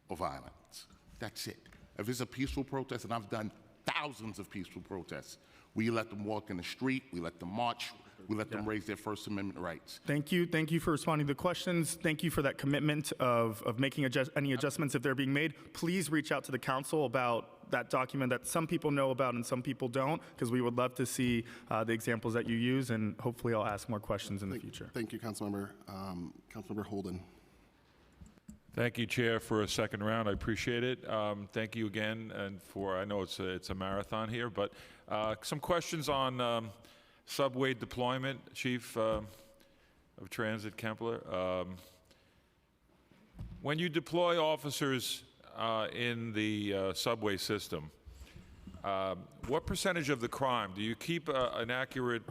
or violence. That's it. If it's a peaceful protest, and I've done thousands of peaceful protests, we let them walk in the street, we let them march, we let them raise their First Amendment rights. Thank you. Thank you for responding to the questions. Thank you for that commitment of making any adjustments if they're being made. Please reach out to the council about that document that some people know about and some people don't, because we would love to see the examples that you use, and hopefully I'll ask more questions in the future. Thank you, Councilmember. Councilmember Holden. Thank you, Chair, for a second round. I appreciate it. Thank you again, and I know it's a marathon here, but some questions on subway deployment, Chief of Transit Kempler. When you deploy officers in the subway system, what percentage of the crime, do you keep an accurate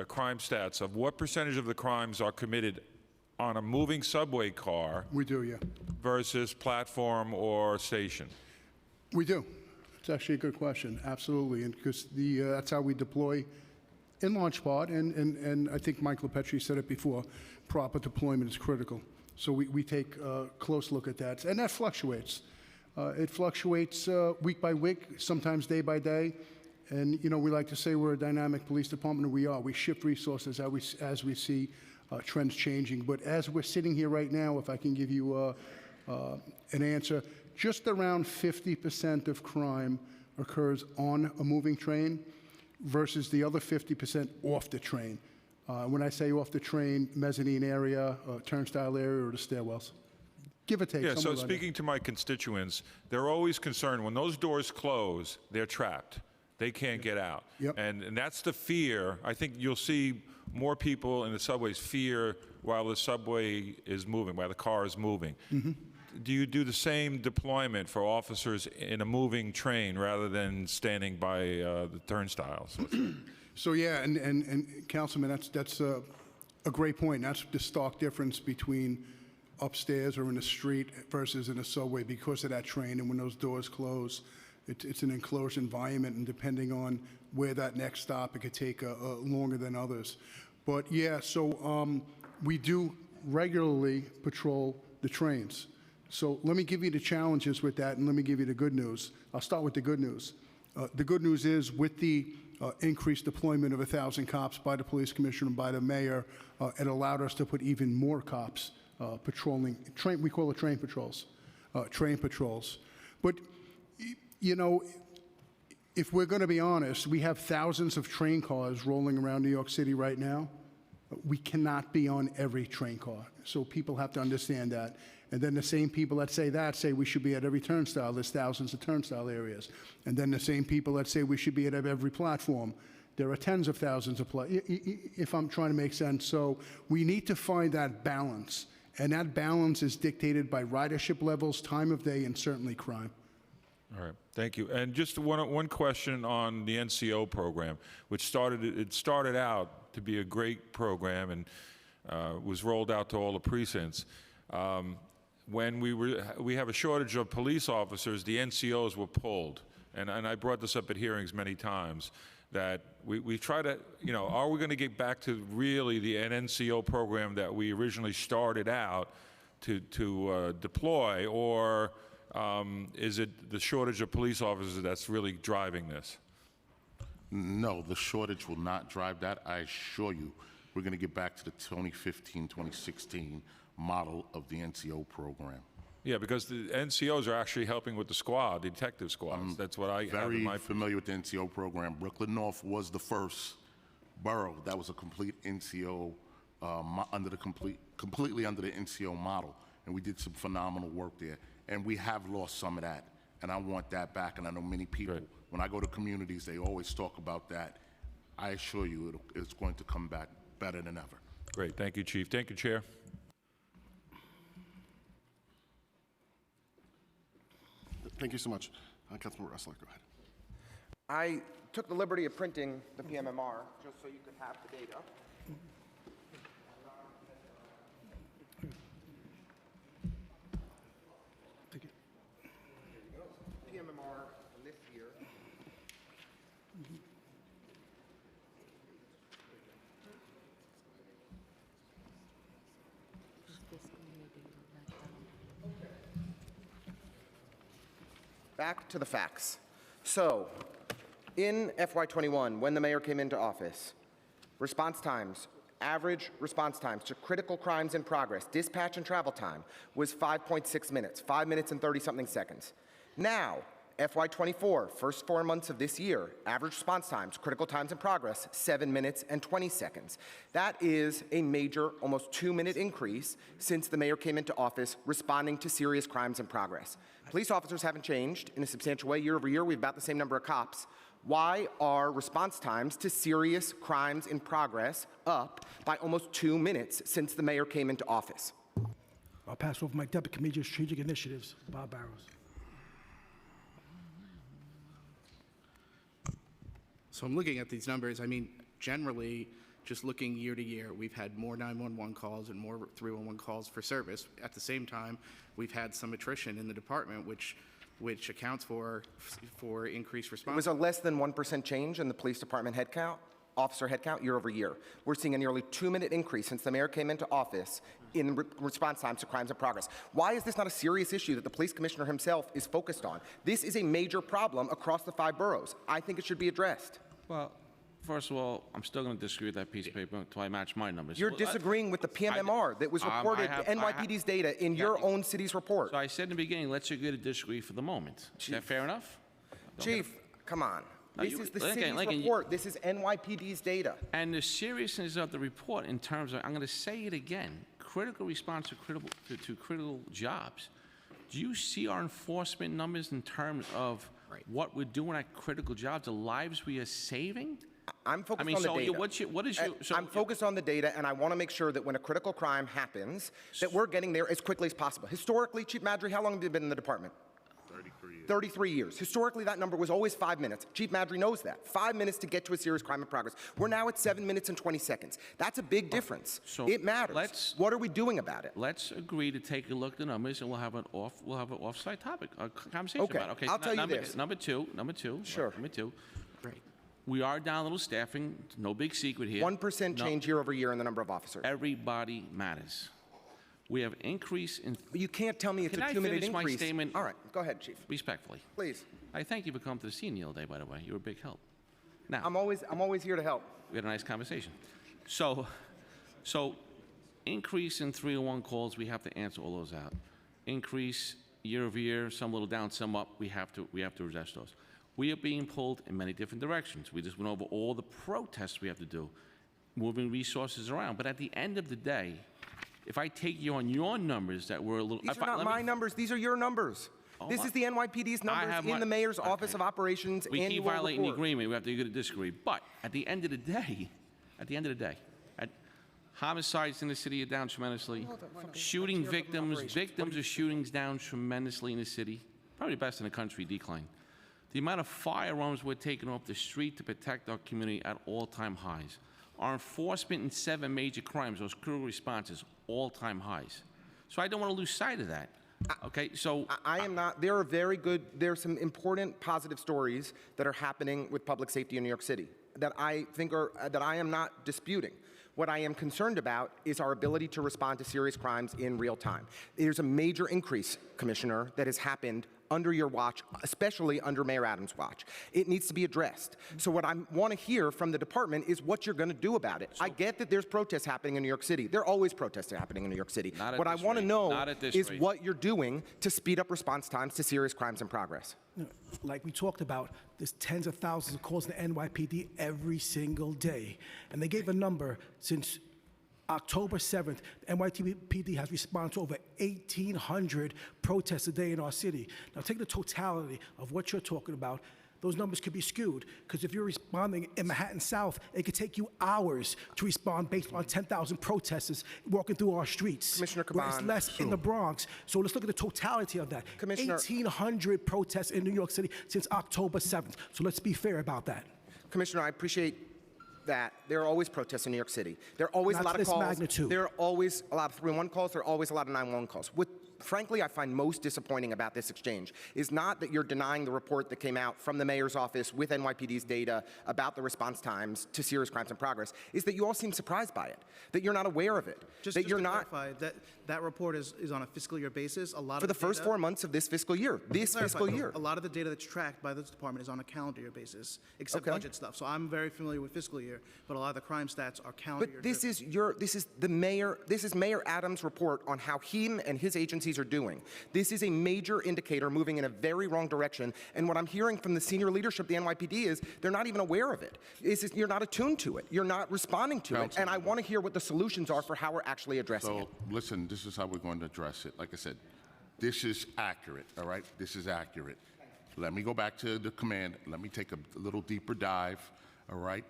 crime stats of what percentage of the crimes are committed on a moving subway car? We do, yeah. Versus platform or station? We do. It's actually a good question, absolutely. And because that's how we deploy in large part, and I think Mike LaPetri said it before, proper deployment is critical. So we take a close look at that, and that fluctuates. It fluctuates week by week, sometimes day by day. And, you know, we like to say we're a dynamic police department, and we are. We shift resources as we see trends changing. But as we're sitting here right now, if I can give you an answer, just around 50% of crime occurs on a moving train versus the other 50% off the train. When I say off the train, mezzanine area, turnstile area, or the stairwells. Give or take. Yeah, so somewhere around there. speaking to my constituents, they're always concerned when those doors close, they're trapped. They can't get out. Yep. And that's the fear. I think you'll see more people in the subways fear while the subway is moving, while the car is moving. Mm-hmm. Do you do the same deployment for officers in a moving train rather than standing by the turnstiles? So yeah, and Councilman, that's a great point. That's the stark difference between upstairs or in the street versus in a subway because of that train. And when those doors close, it's an enclosed environment, and depending on where that next stop, it could take longer than others. But yeah, so we do regularly patrol the trains. So let me give you the challenges with that, and let me give you the good news. I'll start with the good news. The good news is with the increased deployment of 1,000 cops by the police commissioner and by the mayor, it allowed us to put even more cops patrolling, we call it train patrols. But, you know, if we're going to be honest, we have thousands of train cars rolling around New York City right now. We cannot be on every train car. So people have to understand that. And then the same people that say we should be at every turnstile. There's thousands of turnstile areas. And then the same people that say we should be at every platform. There are tens of thousands of if I'm trying to make sense. So we need to find that balance. And that balance is dictated by ridership levels, time of day, and certainly crime. All right, thank you. And just one question on the NCO program, which started out to be a great program and was rolled out to all the precincts. When we have a shortage of police officers, the NCOs were pulled, and I brought this up at hearings many times. That we try to, you know, are we going to get back to really an NCO program that we originally started out to deploy, or is it the shortage of police officers that's really driving this? No, the shortage will not drive that. I assure you, we're going to get back to the 2015, 2016 model of the NCO program. Yeah, because the NCOs are actually helping with the squad, the detective squads. That's what I have in my... Very familiar with the NCO program. Brooklyn North was the first borough that was a complete NCO, completely under the NCO model, and we did some phenomenal work there. And we have lost some of that, and I want that back. And I know many people, when I go to communities, they always talk about that. I assure you, it's going to come back better than ever. Great, thank you, Chief. Thank you, Chair. Thank you so much. Councilman Ressler, go ahead. I took the liberty of printing the PMMR just so you could have the data. PMMR this year. Back to the facts. So, in FY21, when the mayor came into office, response times, average response times to critical crimes in progress, dispatch and travel time, was 5.6 minutes, 5 minutes and 30-something seconds. Now, FY24, first 4 months of this year, average response times, critical times in progress, 7 minutes and 20 seconds. That is a major, almost 2-minute increase since the mayor came into office responding to serious crimes in progress. Police officers haven't changed in a substantial way. Year over year, we have about the same number of cops. Why are response times to serious crimes in progress up by almost 2 minutes since the mayor came into office? I'll pass over my Deputy Committee of Strategic Initiatives, Bob Barrows. So I'm looking at these numbers. I mean, generally, just looking year to year, we've had more 911 calls and more 311 calls for service. At the same time, we've had some attrition in the department, which accounts for increased response. It was a less than 1% change in the police department headcount officer headcount year over year. We're seeing a nearly 2-minute increase since the mayor came into office in response times to crimes in progress. Why is this not a serious issue that the police commissioner himself is focused on? This is a major problem across the 5 boroughs. I think it should be addressed. Well, first of all, I'm still going to disagree with that piece of paper until I match my numbers. You're disagreeing with the PMMR that was reported, NYPD's data in your own city's report. So I said in the beginning, let's agree to disagree for the moment. Is that fair enough? Chief, come on. No, This is the city's report. This is NYPD's data. And the seriousness of the report in terms of, I'm going to say it again, critical response to critical jobs. Do you see our enforcement numbers in terms of what we're doing at critical jobs, the lives we are saving? I'm focused on the data. I'm focused on the data, and I want to make sure that when a critical crime happens, that we're getting there as quickly as possible. Historically, Chief Madry, how long have you been in the department? 33 years. Historically, that number was always 5 minutes. Chief Madry knows that. 5 minutes to get to a serious crime in progress. We're now at 7 minutes and 20 seconds. That's a big difference. So it matters. What are we doing about it? Let's agree to take a look at the numbers, and we'll have an off-site topic, a conversation Okay, about it. Okay, I'll tell you this. Number two. Sure. Number two. We are down a little staffing. No big secret here. 1% change year over year in the number of officers. Everybody matters. We have increase in. But you can't tell me it's Can a I 2-minute finish my increase. statement? All right, go ahead, Chief. Respectfully. Please. I thank you for coming to the scene the other day, by the way. You were a big help. Now, I'm always here to help. we had a nice conversation. So increase in 301 calls, we have to answer all those out. Increase year over year, some a little down, some up, we have to address those. We are being pulled in many different directions. We just went over all the protests we have to do, moving resources around. But at the end of the day, if I take you on your numbers that were a little... These are not my numbers. These are your numbers. This is the NYPD's numbers in the mayor's office of operations We annual keep violating the report. agreement. We have to agree to disagree. But at the end of the day, homicides in the city are down tremendously. Shooting victims of shootings down tremendously in the city. Probably the best in the country, decline. The amount of firearms we're taking off the street to protect our community at all-time highs. Our enforcement in 7 major crimes, those critical responses, all-time highs. So I don't want to lose sight of that. Okay, so I am not. There are very good. There are some important positive stories that are happening with public safety in New York City that I think are that I am not disputing. What I am concerned about is our ability to respond to serious crimes in real time. There's a major increase, Commissioner, that has happened under your watch, especially under Mayor Adams' watch. It needs to be addressed. So what I want to hear from the department is what you're going to do about it. I get that there's protests happening in New York City. There are always protests happening in New York City. What I want to know is what you're doing to speed up response times to serious crimes in progress. Like we talked about, there's tens of thousands of calls to NYPD every single day. And they gave a number since October 7th, NYPD has responded to over 1,800 protests a day in our city. Now take the totality of what you're talking about. Those numbers could be skewed, because if you're responding in Manhattan South, it could take you hours to respond based on 10,000 protesters walking through our streets. Commissioner Whereas Caban. less in the Bronx. So let's look at the totality of that. Commissioner- 1,800 protests in New York City since October 7th. So let's be fair about that. Commissioner, I appreciate that there are always protests in New York City. There are always Not a lot to of this calls. magnitude. There are always a lot of 311 calls. There are always a lot of 911 calls. What, frankly, I find most disappointing about this exchange is not that you're denying the report that came out from the mayor's office with NYPD's data about the response times to serious crimes in progress, is that you all seem surprised by it, that you're not aware of it, that you're to not... clarify, that report is on a fiscal year basis. A lot For the first 4 months of this fiscal year, A lot of the data that's tracked by this department is on a calendar year basis, except Okay. budget stuff. So I'm very familiar with fiscal year, but a lot of the crime stats are calendar year. But this is Mayor Adams' report on how him and his agencies are doing. This is a major indicator moving in a very wrong direction. And what I'm hearing from the senior leadership of the NYPD is they're not even aware of it. You're not attuned to it. You're not responding to it. And I want to hear what the solutions are for how we're actually addressing it. So, listen, this is how we're going to address it. Like I said, this is accurate, all right? This is accurate. Let me go back to the command. Let me take a little deeper dive, all right?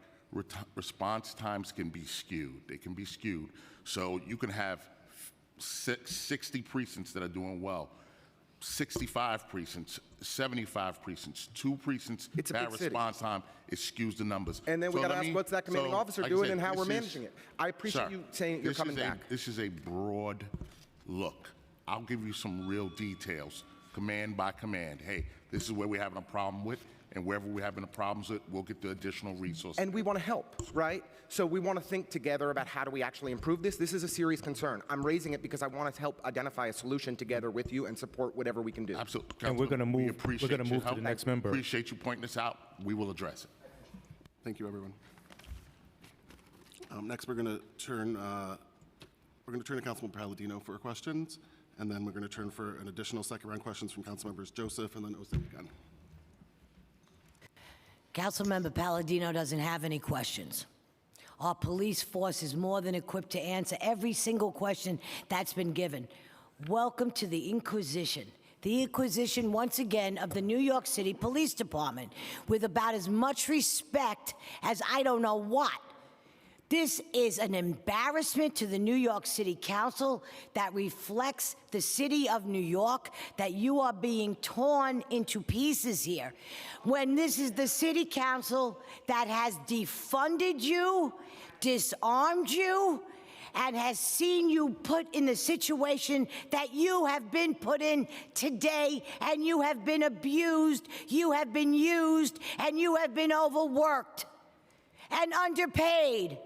Response times can be skewed. They can be skewed. So you can have 60 precincts that are doing well, 65 precincts, 75 precincts, 2 precincts. It's a that big city. response time, it skews the numbers. And then we So got to let ask me- what's that commanding so, officer like I doing said, and how we're this is- managing it. I appreciate Sir, you saying you're coming back. This is a broad look. I'll give you some real details, command by command. Hey, this is where we're having a problem with. and wherever we're having the problems with, we'll get the additional resources. And we want to help, right? So we want to think together about how do we actually improve this. This is a serious concern. I'm raising it because I want to help identify a solution together with you and support whatever we can do. Absolutely. And we're going to We move. appreciate We're going to your move to help. the next member. Appreciate you pointing this out. We will address it. Thank you, everyone. Next, we're going to turn to Councilman Palladino for questions, and then we're going to turn for an additional second round questions from Councilmembers Joseph and then Osei again. Councilmember Palladino doesn't have any questions. Our police force is more than equipped to answer every single question that's been given. Welcome to the Inquisition. The Inquisition, once again, of the New York City Police Department, with about as much respect as I don't know what. This is an embarrassment to the New York City Council that reflects the city of New York, that you are being torn into pieces here. When this is the city council that has defunded you, disarmed you, and has seen you put in the situation that you have been put in today, and you have been abused, you have been used, and you have been overworked and underpaid.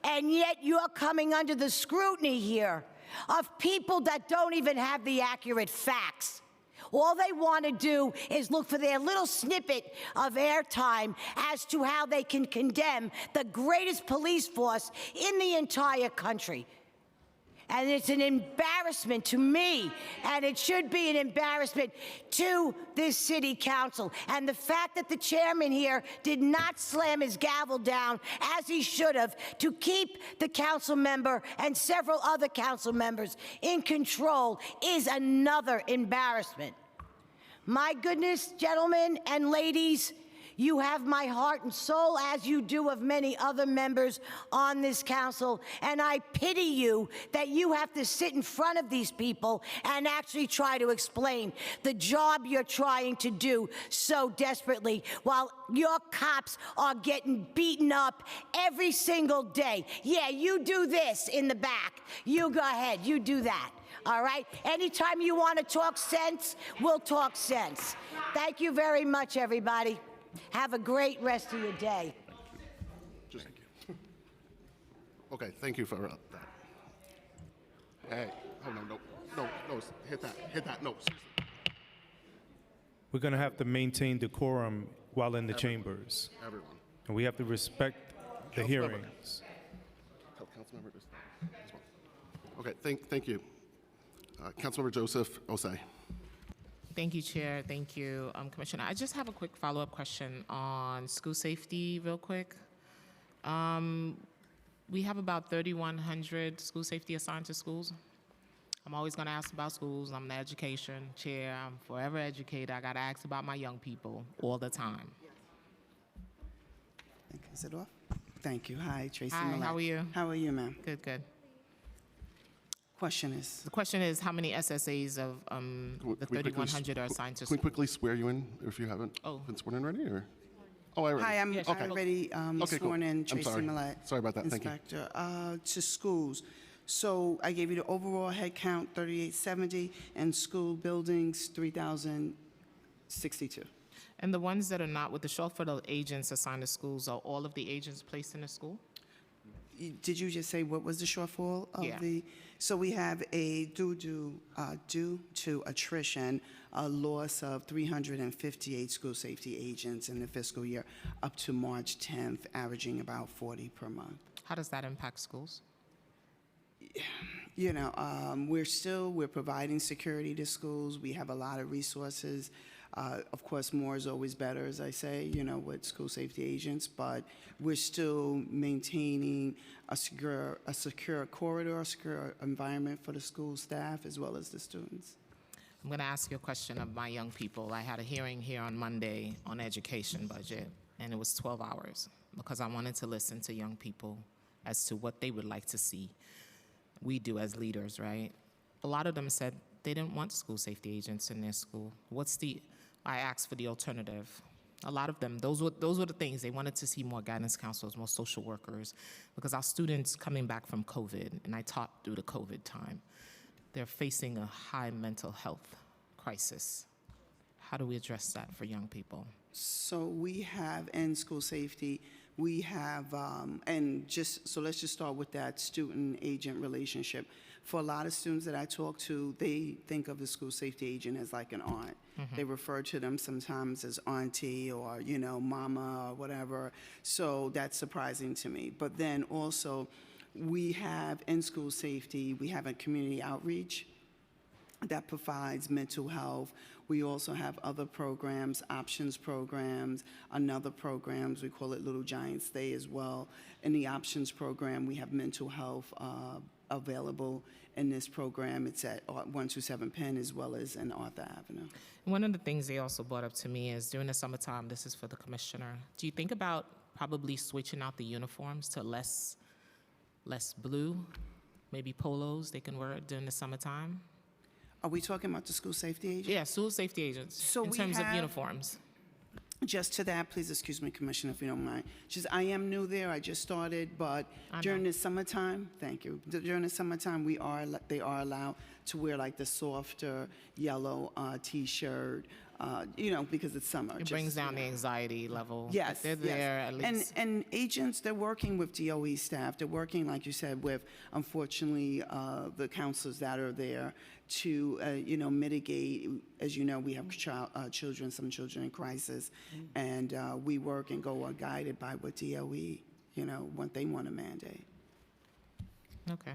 And yet you're coming under the scrutiny here of people that don't even have the accurate facts. All they want to do is look for their little snippet of airtime as to how they can condemn the greatest police force in the entire country. And it's an embarrassment to me, and it should be an embarrassment to this city council. And the fact that the chairman here did not slam his gavel down as he should have to keep the council member and several other council members in control is another embarrassment. My goodness, gentlemen and ladies, you have my heart and soul, as you do of many other members on this council, and I pity you that you have to sit in front of these people and actually try to explain the job you're trying to do so desperately while your cops are getting beaten up every single day. Yeah, you do this in the back. You go ahead, you do that. All right? Anytime you want to talk sense, we'll talk sense. Thank you very much, everybody. Have a great rest of your day. Thank you. Okay, thank you for that. Hey, oh no, hit that, no, seriously. We're going to have to maintain decorum while in the chambers. Everyone. And we have to respect the hearings. Councilmember, this one. Okay, thank you. Councilmember Joseph Osei. Thank you, Chair. Thank you, Commissioner. I just have a quick follow-up question on school safety real quick. We have about 3,100 school safety assigned to schools. I'm always going to ask about schools. I'm the education chair. I'm forever educated. I got to ask about my young people all the time. Is it off? Thank you. Hi, Tracy Hi, Millett. how are you? How are you, ma'am? Good, good. Question is? The question is, how many SSAs of the 3,100 are assigned to Can we schools? quickly swear you in if you haven't been sworn in already? Or? Oh, I already. Hi, I'm okay. already Okay, cool. sworn in, I'm Tracy sorry. Millett. Sorry about that. Thank you. Inspector. To schools. So I gave you the overall head count, 3,870, and school buildings, 3,062. And the ones that are not, with the short for the agents assigned to schools, are all of the agents placed in the school? Did you just say what was the shortfall of Yeah. the? So we have a due to attrition, a loss of 358 school safety agents in the fiscal year up to March 10th, averaging about 40 per month. How does that impact schools? You know, we're providing security to schools. We have a lot of resources. Of course, more is always better, as I say, you know, with school safety agents, but we're still maintaining a secure corridor, a secure environment for the school staff as well as the students. I'm going to ask you a question of my young people. I had a hearing here on Monday on education budget, and it was 12 hours because I wanted to listen to young people as to what they would like to see we do as leaders, right? A lot of them said they didn't want school safety agents in their school. I asked for the alternative. A lot of them, those were the things. They wanted to see more guidance counselors, more social workers, because our students coming back from COVID, and I taught through the COVID time, they're facing a high mental health crisis. How do we address that for young people? So we have in school safety, we have, let's just start with that student-agent relationship. For a lot of students that I talk to, they think of the school safety agent as like an aunt. They refer to them sometimes as auntie or, mama or whatever. So that's surprising to me. But then also, we have in school safety, we have a community outreach that provides mental health. We also have other programs, options programs, another programs, we call it Little Giant Stay as well. In the options program, we have mental health available in this program. It's at 127 Penn as well as in Arthur Avenue. One of the things they also brought up to me is during the summertime, this is for the commissioner, do you think about probably switching out the uniforms to less blue, maybe polos they can wear during the summertime? Are we talking about the school safety agent? Yeah, school safety agents, So in we terms of have- uniforms. Just to that, please excuse me, Commissioner, if you don't mind. I am new there, I just started, but during the summertime, thank you. During the summertime, they are allowed to wear like the softer yellow T-shirt, because it's summer. It brings down the anxiety level. Yes, They're there at least. And agents, they're working with DOE staff. They're working, like you said, with, unfortunately, the counselors that are there to, mitigate. As you know, we have some children in crisis, and we work and go guided by what DOE, what they want to mandate. Okay.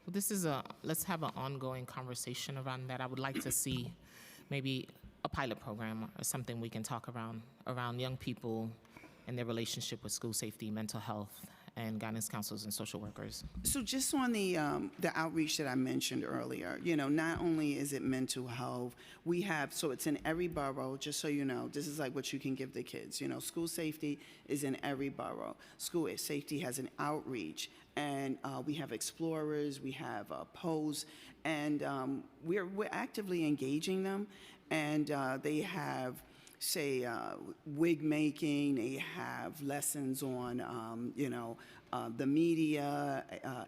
Well, let's have an ongoing conversation around that. I would like to see maybe a pilot program or something we can talk around young people and their relationship with school safety, mental health, and guidance counselors and social workers. So just on the outreach that I mentioned earlier, not only is it mental health, we have, so it's in every borough, just so you know, this is like what you can give the kids. School safety is in every borough. School safety has an outreach, and we have explorers, we have POS, and we're actively engaging them, and they have, say, wig making, they have lessons on, the media,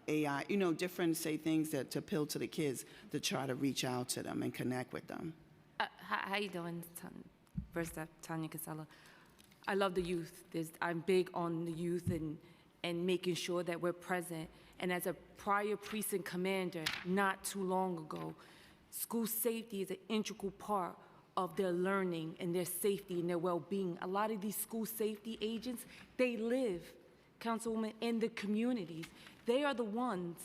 AI, different, say, things that to appeal to the kids to try to reach out to them and connect with them. How you doing? First up, Tanya Casella. I love the youth. I'm big on the youth and making sure that we're present. And as a prior precinct commander, not too long ago, school safety is an integral part of their learning and their safety and their well-being. A lot of these school safety agents, they live, Councilwoman, in the communities. They are the ones,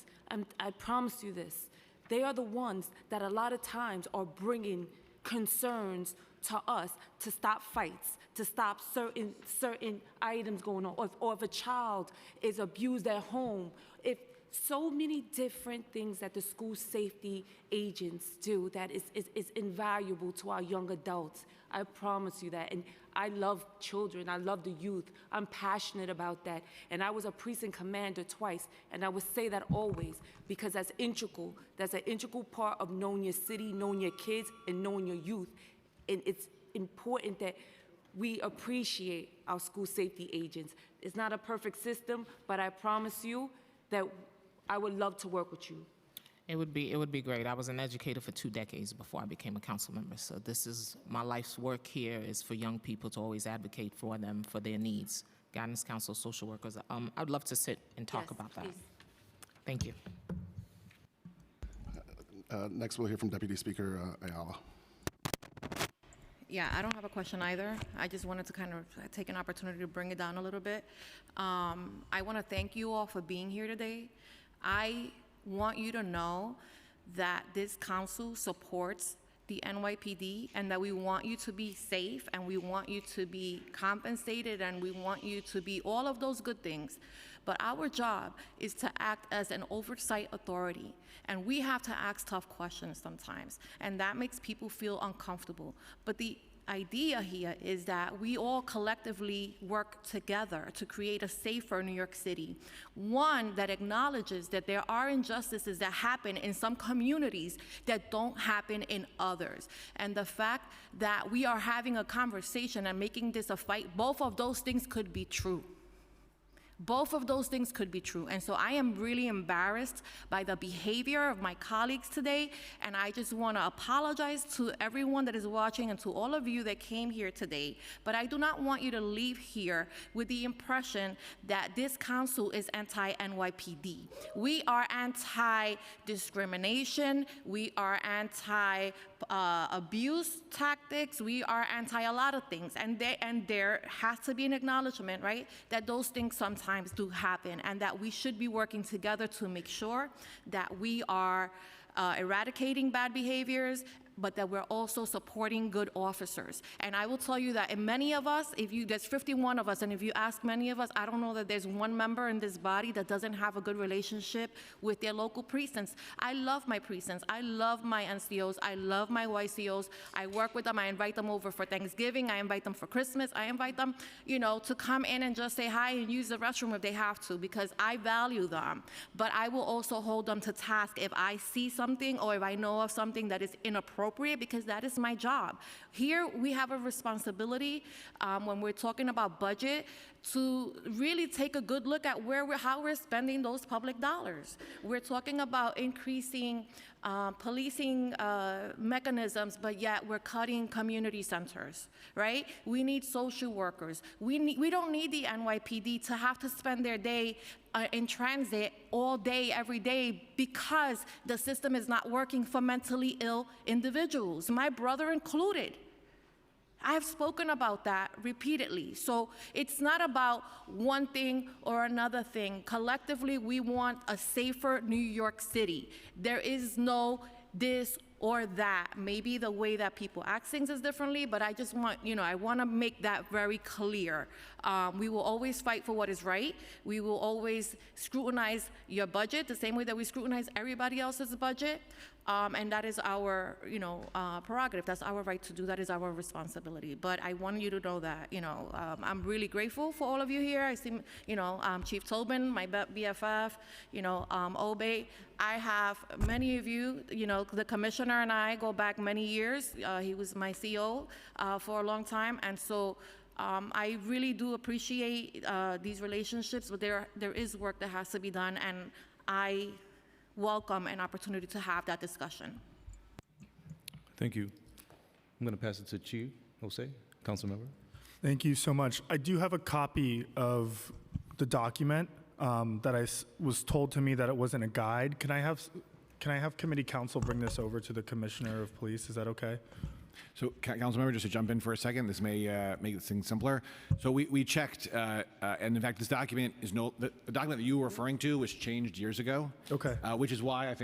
I promise you this, they are the ones that a lot of times are bringing concerns to us to stop fights, to stop certain items going on, or if a child is abused at home, if so many different things that the school safety agents do that is invaluable to our young adults. I promise you that. And I love children. I love the youth. I'm passionate about that. And I was a precinct commander twice, and I would say that always because that's an integral part of knowing your city, knowing your kids, and knowing your youth. And it's important that we appreciate our school safety agents. It's not a perfect system, but I promise you that I would love to work with you. It would be great. I was an educator for 2 decades before I became a council member. So this is my life's work here is for young people to always advocate for them, for their needs. Guidance counsel, social workers. I'd love to sit and talk about that. Please. Thank you. Next, we'll hear from Deputy Speaker Ayala. Yeah, I don't have a question either. I just wanted to kind of take an opportunity to bring it down a little bit. I want to thank you all for being here today. I want you to know that this council supports the NYPD and that we want you to be safe and we want you to be compensated and we want you to be all of those good things. But our job is to act as an oversight authority, and we have to ask tough questions sometimes, and that makes people feel uncomfortable. But the idea here is that we all collectively work together to create a safer New York City, one that acknowledges that there are injustices that happen in some communities that don't happen in others. And the fact that we are having a conversation and making this a fight, both of those things could be true. Both of those things could be true. And so I am really embarrassed by the behavior of my colleagues today, and I just want to apologize to everyone that is watching and to all of you that came here today. But I do not want you to leave here with the impression that this council is anti-NYPD. We are anti-discrimination. We are anti-abuse tactics. We are anti a lot of things. And there has to be an acknowledgement, right, that those things sometimes do happen, and that we should be working together to make sure that we are eradicating bad behaviors, but that we're also supporting good officers. And I will tell you that in many of us, there's 51 of us, and if you ask many of us, I don't know that there's one member in this body that doesn't have a good relationship with their local precincts. I love my precincts. I love my NCOs. I love my YCOs. I work with them. I invite them over for Thanksgiving. I invite them for Christmas. I invite them, to come in and just say hi and use the restroom if they have to, because I value them. But I will also hold them to task if I see something or if I know of something that is inappropriate, because that is my job. Here we have a responsibility when we're talking about budget to really take a good look at how we're spending those public dollars. We're talking about increasing policing mechanisms, but yet we're cutting community centers, right? We need social workers. We don't need the NYPD to have to spend their day in transit all day, every day, because the system is not working for mentally ill individuals, my brother included. I have spoken about that repeatedly. So it's not about one thing or another thing. Collectively, we want a safer New York City. There is no this or that. Maybe the way that people act things is differently, but I just want, I want to make that very clear. We will always fight for what is right. We will always scrutinize your budget the same way that we scrutinize everybody else's budget. And that is our, prerogative. That's our right to do. That is our responsibility. But I want you to know that, I'm really grateful for all of you here. I see, Chief Tobin, my BFF, Obey. I have many of you, the commissioner and I go back many years. He was my CO for a long time. And so I really do appreciate these relationships, but there is work that has to be done. And I welcome an opportunity to have that discussion. Thank you. I'm going to pass it to Chief Jose, council member. Thank you so much. I do have a copy of the document that was told to me that it wasn't a guide. Can I have committee counsel bring this over to the Commissioner of Police? Is that okay? So, Councilmember, just to jump in for a second, this may make things simpler. So we checked, and in fact, this document is the document that you were referring to was changed years ago. Okay. Which is why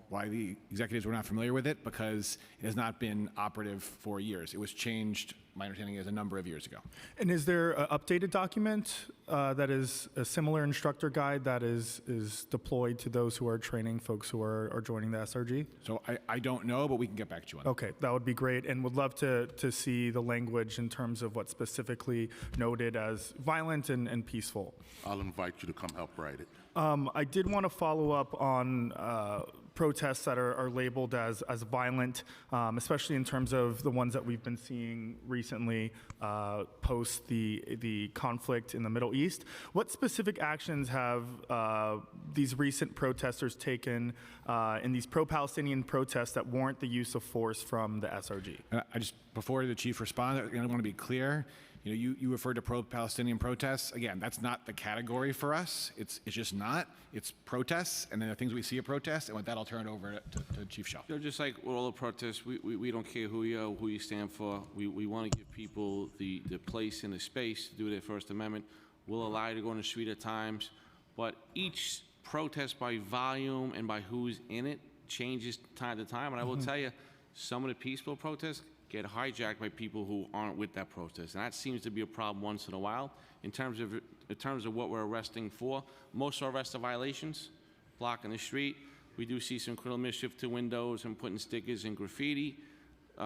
why the executives were not familiar with it, because it has not been operative for years. It was changed, my understanding is, a number of years ago. And is there an updated document that is a similar instructor guide that is deployed to those who are training folks who are joining the SRG? So I don't know, but we can get back to you on that. Okay, that would be great, and would love to see the language in terms of what's specifically noted as violent and peaceful. I'll invite you to come help write it. I did want to follow up on protests that are labeled as violent, especially in terms of the ones that we've been seeing recently post the conflict in the Middle East. What specific actions have these recent protesters taken in these pro-Palestinian protests that warrant the use of force from the SRG? Before the chief responds, I want to be clear. You referred to pro-Palestinian protests. Again, that's not the category for us. It's just not. It's protests, and then the things we see at protests. And with that, I'll turn it over to Chief Shaw. Just like with all the protests, we don't care who you stand for. We want to give people the place and the space to do their First Amendment. We'll allow you to go on the street at times, but each protest by volume and by who's in it changes time to time. And I will tell you, some of the peaceful protests get hijacked by people who aren't with that protest, and that seems to be a problem once in a while. In terms of what we're arresting for, most arrests are violations, blocking the street. We do see some criminal mischief to windows and putting stickers and graffiti,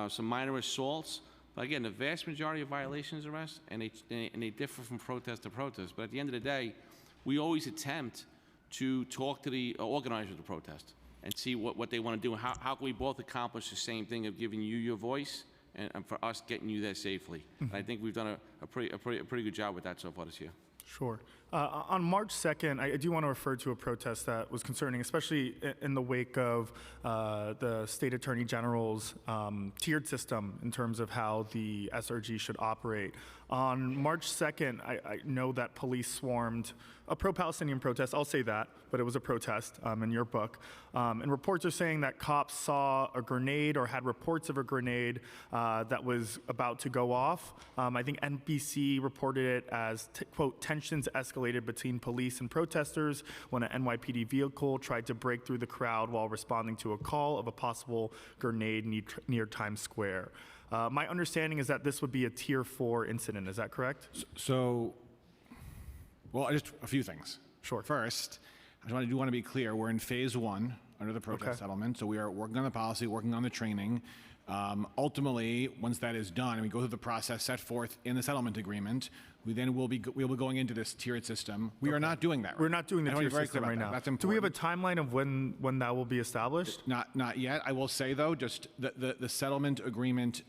some minor assaults. But again, the vast majority of violations are arrests, and they differ from protest to protest. But at the end of the day, we always attempt to talk to the organizers of the protest and see what they want to do. How can we both accomplish the same thing of giving you your voice and for us getting you there safely? And I think we've done a pretty good job with that so far this year. Sure. On March 2nd, I do want to refer to a protest that was concerning, especially in the wake of the State Attorney General's tiered system in terms of how the SRG should operate. On March 2nd, I know that police swarmed a pro-Palestinian protest. I'll say that, but it was a protest in your book. And reports are saying that cops saw a grenade or had reports of a grenade that was about to go off. I think NBC reported it as, quote, tensions escalated between police and protesters when an NYPD vehicle tried to break through the crowd while responding to a call of a possible grenade near Times Square. My understanding is that this would be a Tier 4 incident. Is that correct? Well, just a few things. Sure. First, I want to be clear. We're in phase 1 under the protest settlement, so we are working on the policy, working on the training. Ultimately, once that is done, and we go through the process set forth in the settlement agreement, we'll be going into this tiered system. We are not doing that. Right? We're not doing the I wanna tier be very system clear right about now. that. That's important. Do we have a timeline of when that will be established? Not yet. I will say, though, just the settlement agreement,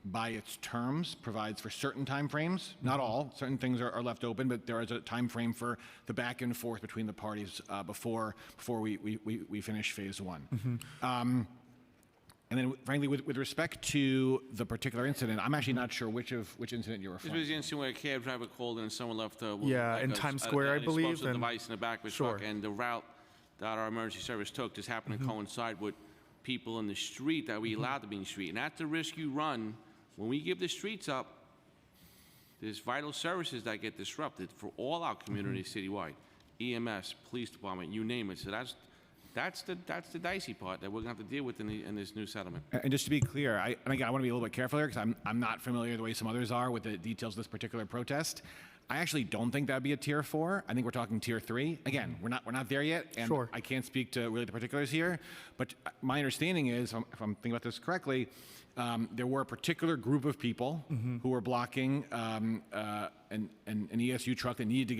by its terms, provides for certain time frames. Not all. Certain things are left open, but there is a time frame for the back and forth between the parties before we finish phase 1. And then, frankly, with respect to the particular incident, I'm actually not sure which incident you're This referring was the incident where a cab driver called in and someone left a in Times Square, I believe. explosive And device in the back of his truck, and the route that our emergency service took just happened to coincide with people in the street that we allowed to be in the street. And that's the risk you run when we give the streets up. There's vital services that get disrupted for all our communities citywide, EMS, police department, you name it. So that's the dicey part that we're going to have to deal with in this new settlement. And just to be clear, and again, I want to be a little bit careful here because I'm not familiar the way some others are with the details of this particular protest. I actually don't think that'd be a Tier 4. I think we're talking Tier 3. Again, we're not there yet, and Sure. I can't speak to really the particulars here. But my understanding is, if I'm thinking about this correctly, there were a particular group of people who were blocking an ESU truck that needed to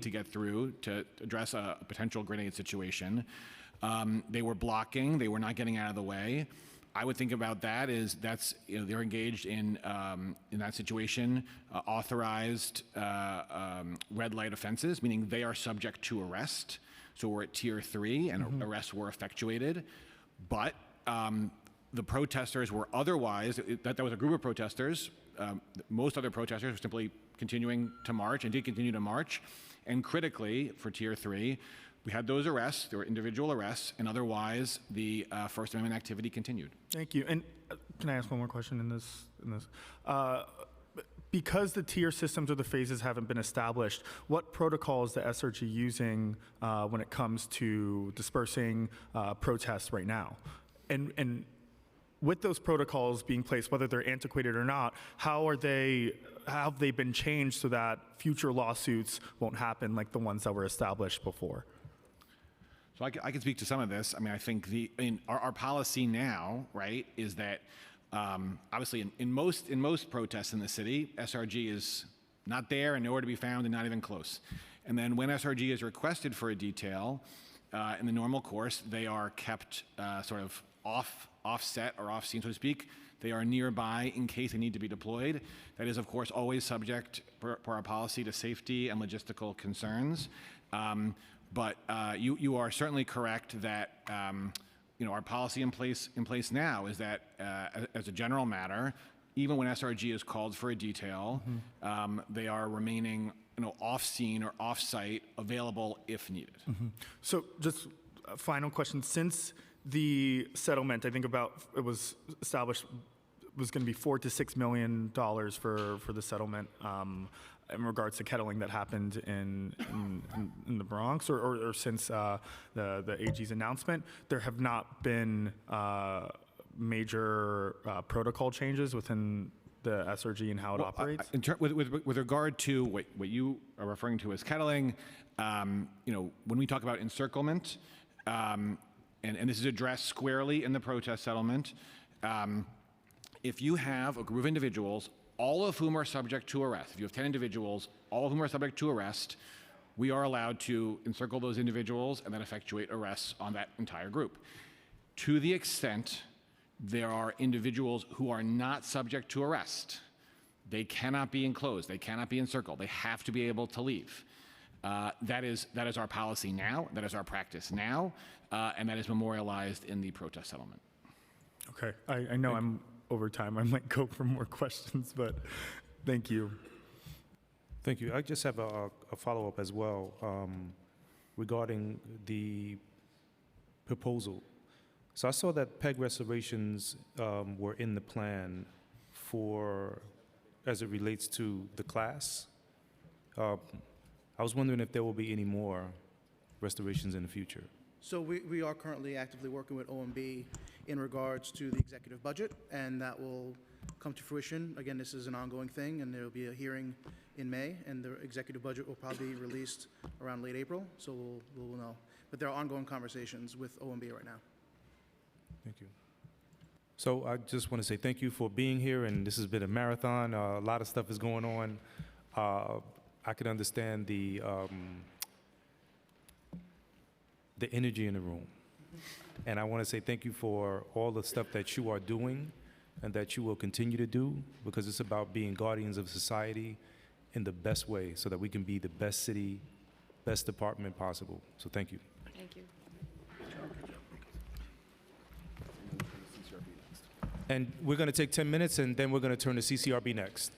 get through to address a potential grenade situation. They were blocking. They were not getting out of the way. I would think about that as they're engaged in that situation, authorized red light offenses, meaning they are subject to arrest. So we're at Tier 3, and arrests were effectuated. But the protesters were otherwise, that was a group of protesters. Most other protesters were simply continuing to march and did continue to march. And critically, for Tier 3, we had those arrests, there were individual arrests, and otherwise the First Amendment activity continued. Thank you. And can I ask one more question in this? Because the tier systems or the phases haven't been established, what protocol is the SRG using when it comes to dispersing protests right now? And with those protocols being placed, whether they're antiquated or not, how have they been changed so that future lawsuits won't happen like the ones that were established before? So I can speak to some of this. I mean, I think our policy now, right, is that obviously in most protests in the city, SRG is not there and nowhere to be found and not even close. And then when SRG is requested for a detail, in the normal course, they are kept sort of offset or off scene, so to speak. They are nearby in case they need to be deployed. That is, of course, always subject per our policy to safety and logistical concerns. But you are certainly correct that our policy in place now is that as a general matter, even when SRG is called for a detail, they are remaining off scene or off site, available if needed. So just a final question. Since the settlement, I think it was established, was going to be $4 to $6 million for the settlement in regards to kettling that happened in the Bronx, or since the AG's announcement, there have not been major protocol changes within the SRG and how it operates? With regard to what you are referring to as kettling, when we talk about encirclement, and this is addressed squarely in the protest settlement, if you have a group of individuals, all of whom are subject to arrest, if you have 10 individuals, all of whom are subject to arrest, we are allowed to encircle those individuals and then effectuate arrests on that entire group. To the extent there are individuals who are not subject to arrest, They cannot be enclosed. They cannot be encircled. They have to be able to leave. That is our policy now. That is our practice now. And that is memorialized in the protest settlement. Okay, I know I'm over time. I might go for more questions, but thank you. Thank you. I just have a follow-up as well regarding the proposal. So I saw that PEG restorations were in the plan for, as it relates to the class. I was wondering if there will be any more restorations in the future. So we are currently actively working with OMB in regards to the executive budget, and that will come to fruition. Again, this is an ongoing thing, and there will be a hearing in May, and the executive budget will probably be released around late April, so we'll know. But there are ongoing conversations with OMB right now. Thank you. So I just want to say thank you for being here, and this has been a marathon. A lot of stuff is going on. I can understand the energy in the room. And I want to say thank you for all the stuff that you are doing and that you will continue to do, because it's about being guardians of society in the best way so that we can be the best city, best department possible. So thank you. Thank you. And we're going to take 10 minutes, and then we're going to turn to CCRB next.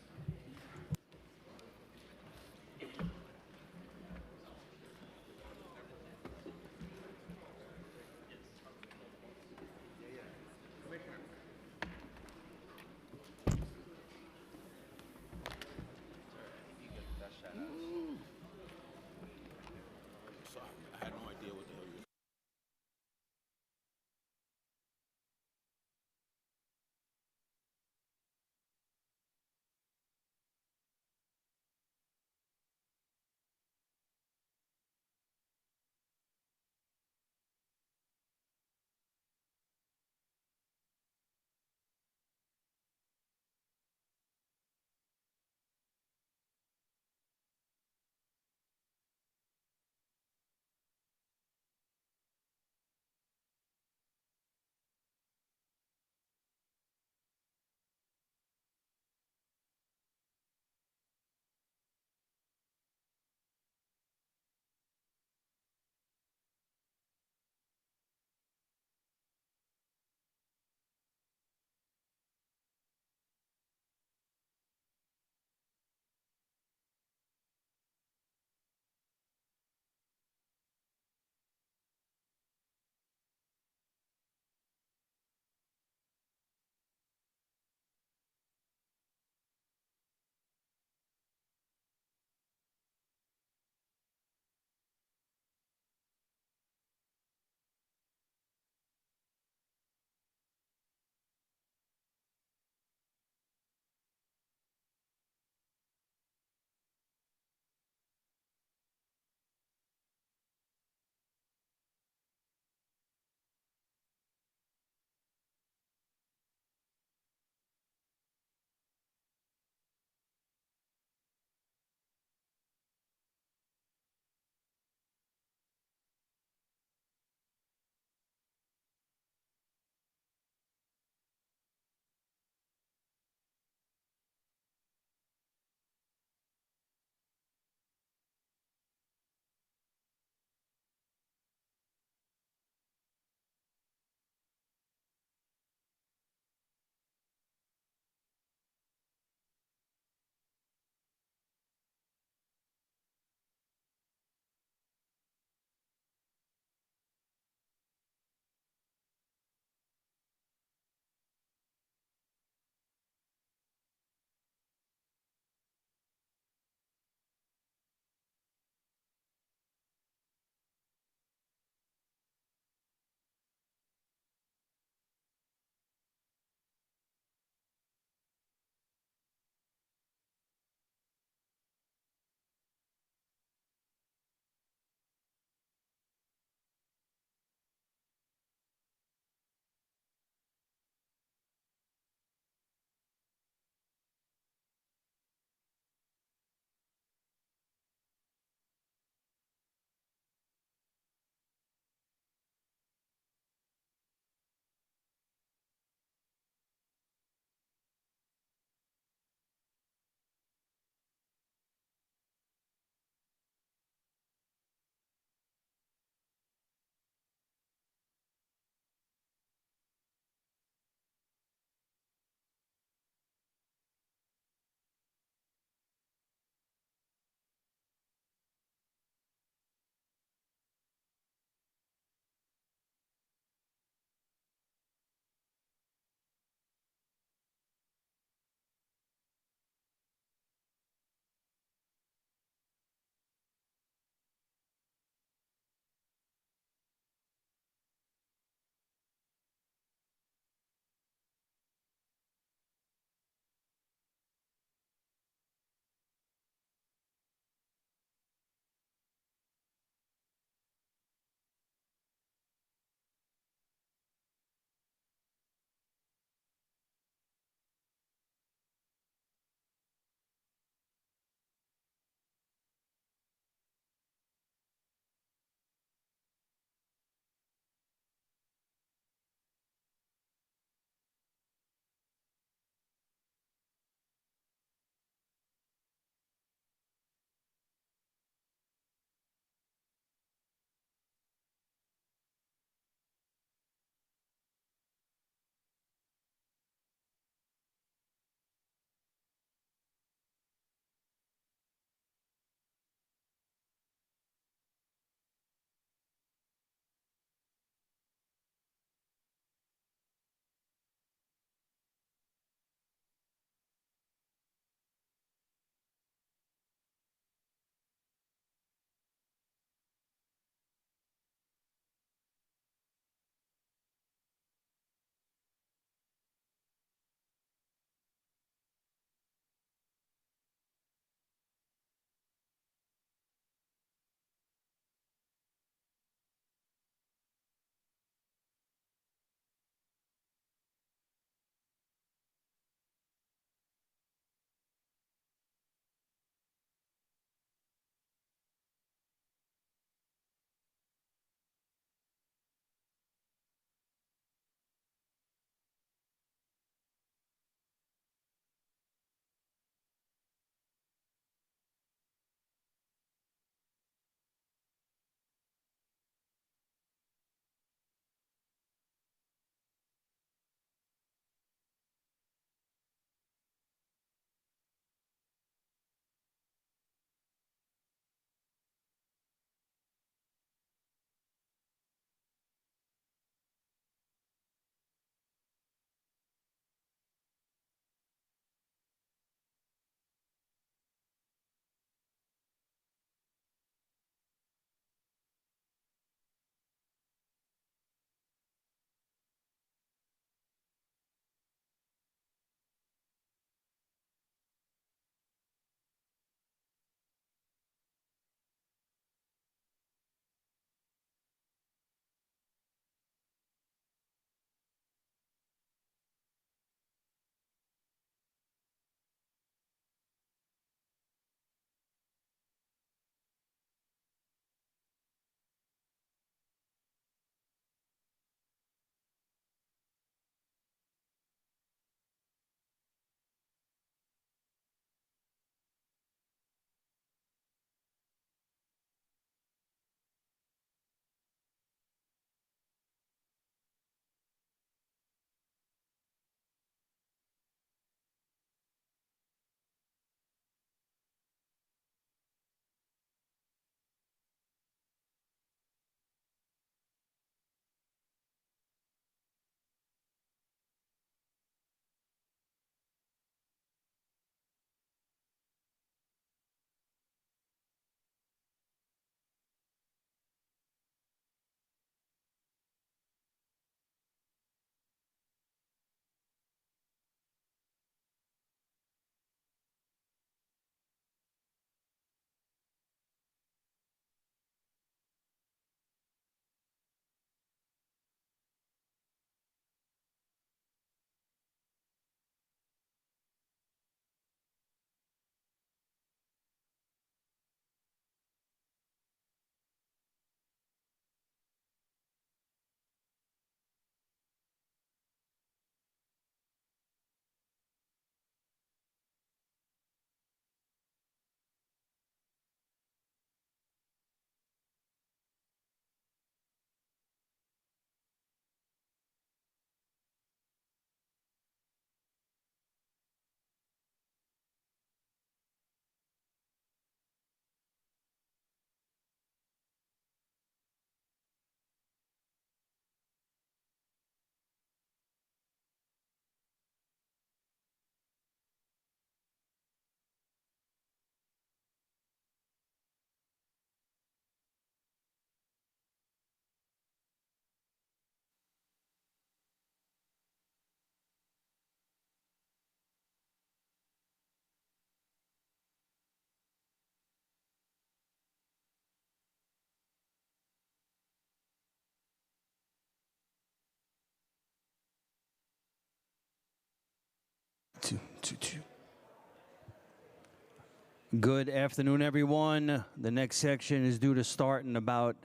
Good afternoon, everyone. The next section is due to start in about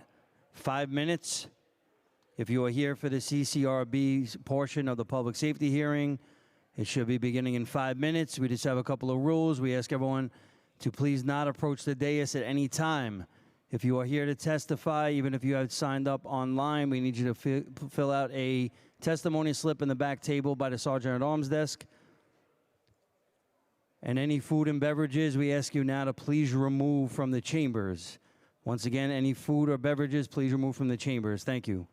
5 minutes. If you are here for the CCRB portion of the public safety hearing, it should be beginning in 5 minutes. We just have a couple of rules. We ask everyone to please not approach the dais at any time. If you are here to testify, even if you have signed up online, we need you to fill out a testimony slip in the back table by the Sergeant at Arms desk. And any food and beverages, we ask you now to please remove from the chambers. Once again, any food or beverages, please remove from the chambers. Thank you.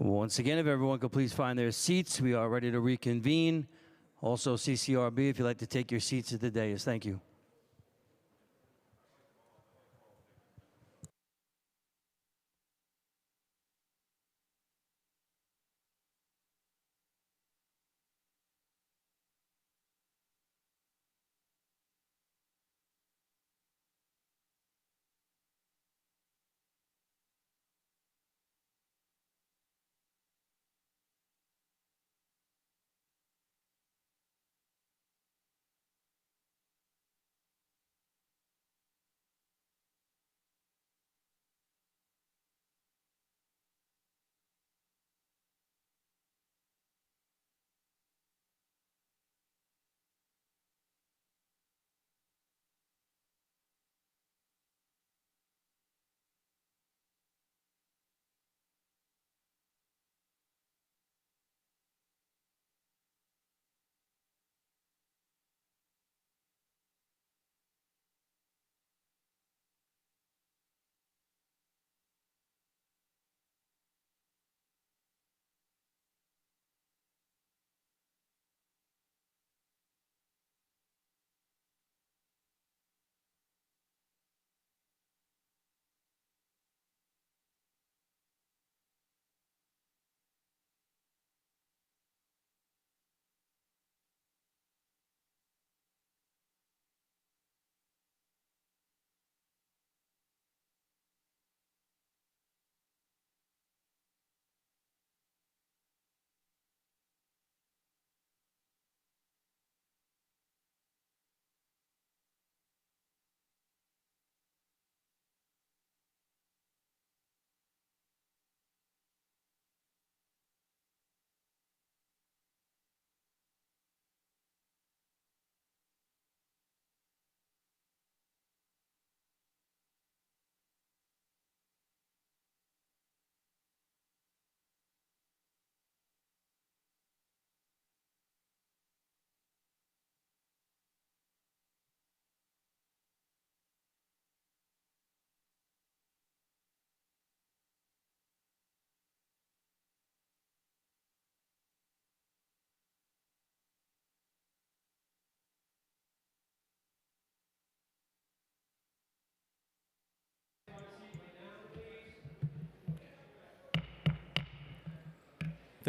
Once again, if everyone could please find their seats, we are ready to reconvene. Also, CCRB, if you'd like to take your seats at the dais. Thank you.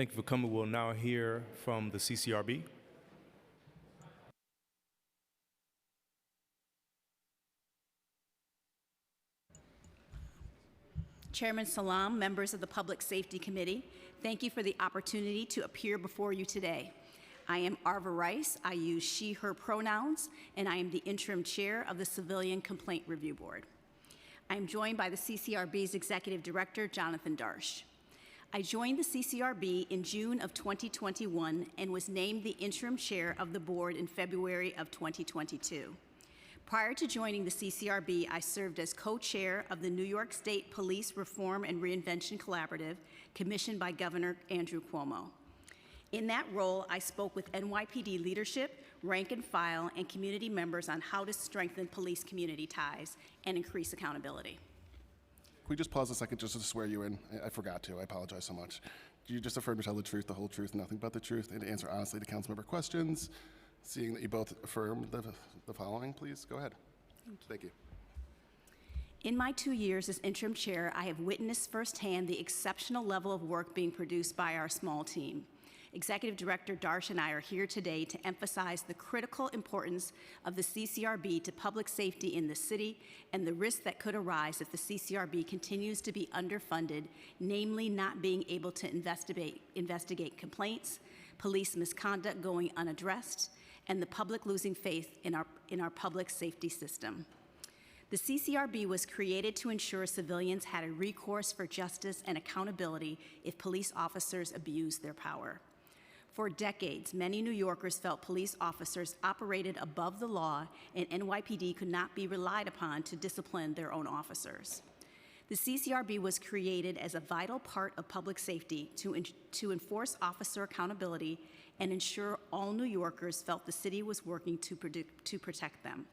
Thank you for coming. We'll now hear from the CCRB. Chairman Salam, members of the Public Safety Committee, thank you for the opportunity to appear before you today. I am Arva Rice. I use she, her pronouns, and I am the interim chair of the Civilian Complaint Review Board. I am joined by the CCRB's Executive Director, Jonathan Darsh. I joined the CCRB in June of 2021 and was named the interim chair of the board in February of 2022. Prior to joining the CCRB, I served as co-chair of the New York State Police Reform and Reinvention Collaborative, commissioned by Governor Andrew Cuomo. In that role, I spoke with NYPD leadership, rank and file, and community members on how to strengthen police community ties and increase accountability. Can we just pause a second just to swear you in? I forgot to. I apologize so much. Do you just affirm to tell the truth, the whole truth, nothing but the truth, and to answer honestly to councilmember questions? Seeing that you both affirm the following, please go ahead. Thank you. In my 2 years as interim chair, I have witnessed firsthand the exceptional level of work being produced by our small team. Executive Director Darsh and I are here today to emphasize the critical importance of the CCRB to public safety in the city and the risks that could arise if the CCRB continues to be underfunded, namely not being able to investigate complaints, police misconduct going unaddressed, and the public losing faith in our public safety system. The CCRB was created to ensure civilians had a recourse for justice and accountability if police officers abused their power. For decades, many New Yorkers felt police officers operated above the law and NYPD could not be relied upon to discipline their own officers. The CCRB was created as a vital part of public safety to enforce officer accountability and ensure all New Yorkers felt the city was working to protect them.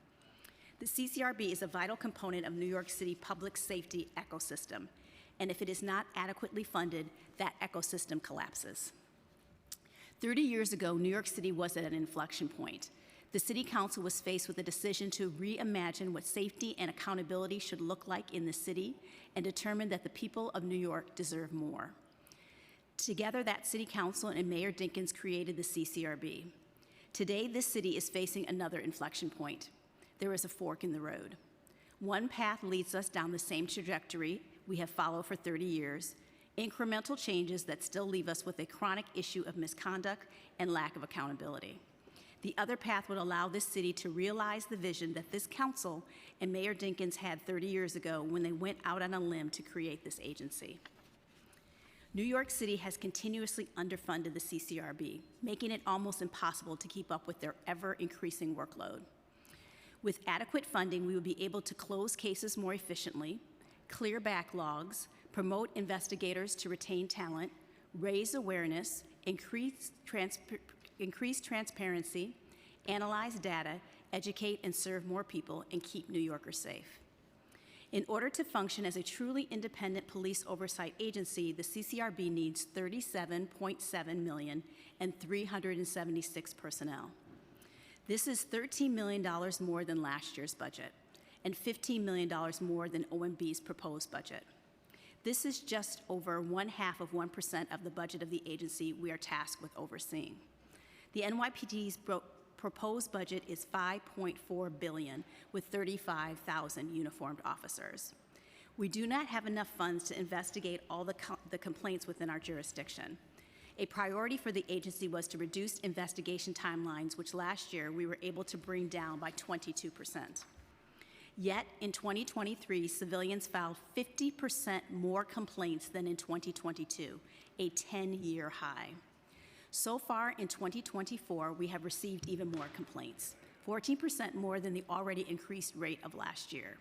The CCRB is a vital component of New York City public safety ecosystem, and if it is not adequately funded, that ecosystem collapses. 30 years ago, New York City was at an inflection point. The City Council was faced with a decision to reimagine what safety and accountability should look like in the city and determined that the people of New York deserve more. Together, that City Council and Mayor Dinkins created the CCRB. Today, this city is facing another inflection point. There is a fork in the road. One path leads us down the same trajectory we have followed for 30 years, incremental changes that still leave us with a chronic issue of misconduct and lack of accountability. The other path would allow this city to realize the vision that this council and Mayor Dinkins had 30 years ago when they went out on a limb to create this agency. New York City has continuously underfunded the CCRB, making it almost impossible to keep up with their ever-increasing workload. With adequate funding, we will be able to close cases more efficiently, clear backlogs, promote investigators to retain talent, raise awareness, increase transparency, analyze data, educate and serve more people, and keep New Yorkers safe. In order to function as a truly independent police oversight agency, the CCRB needs $37.7 million and 376 personnel. This is $13 million more than last year's budget and $15 million more than OMB's proposed budget. This is just over 0.5% of the budget of the agency we are tasked with overseeing. The NYPD's proposed budget is $5.4 billion with 35,000 uniformed officers. We do not have enough funds to investigate all the complaints within our jurisdiction. A priority for the agency was to reduce investigation timelines, which last year we were able to bring down by 22%. Yet, in 2023, civilians filed 50% more complaints than in 2022, a 10-year high. So far in 2024, we have received even more complaints, 14% more than the already increased rate of last year.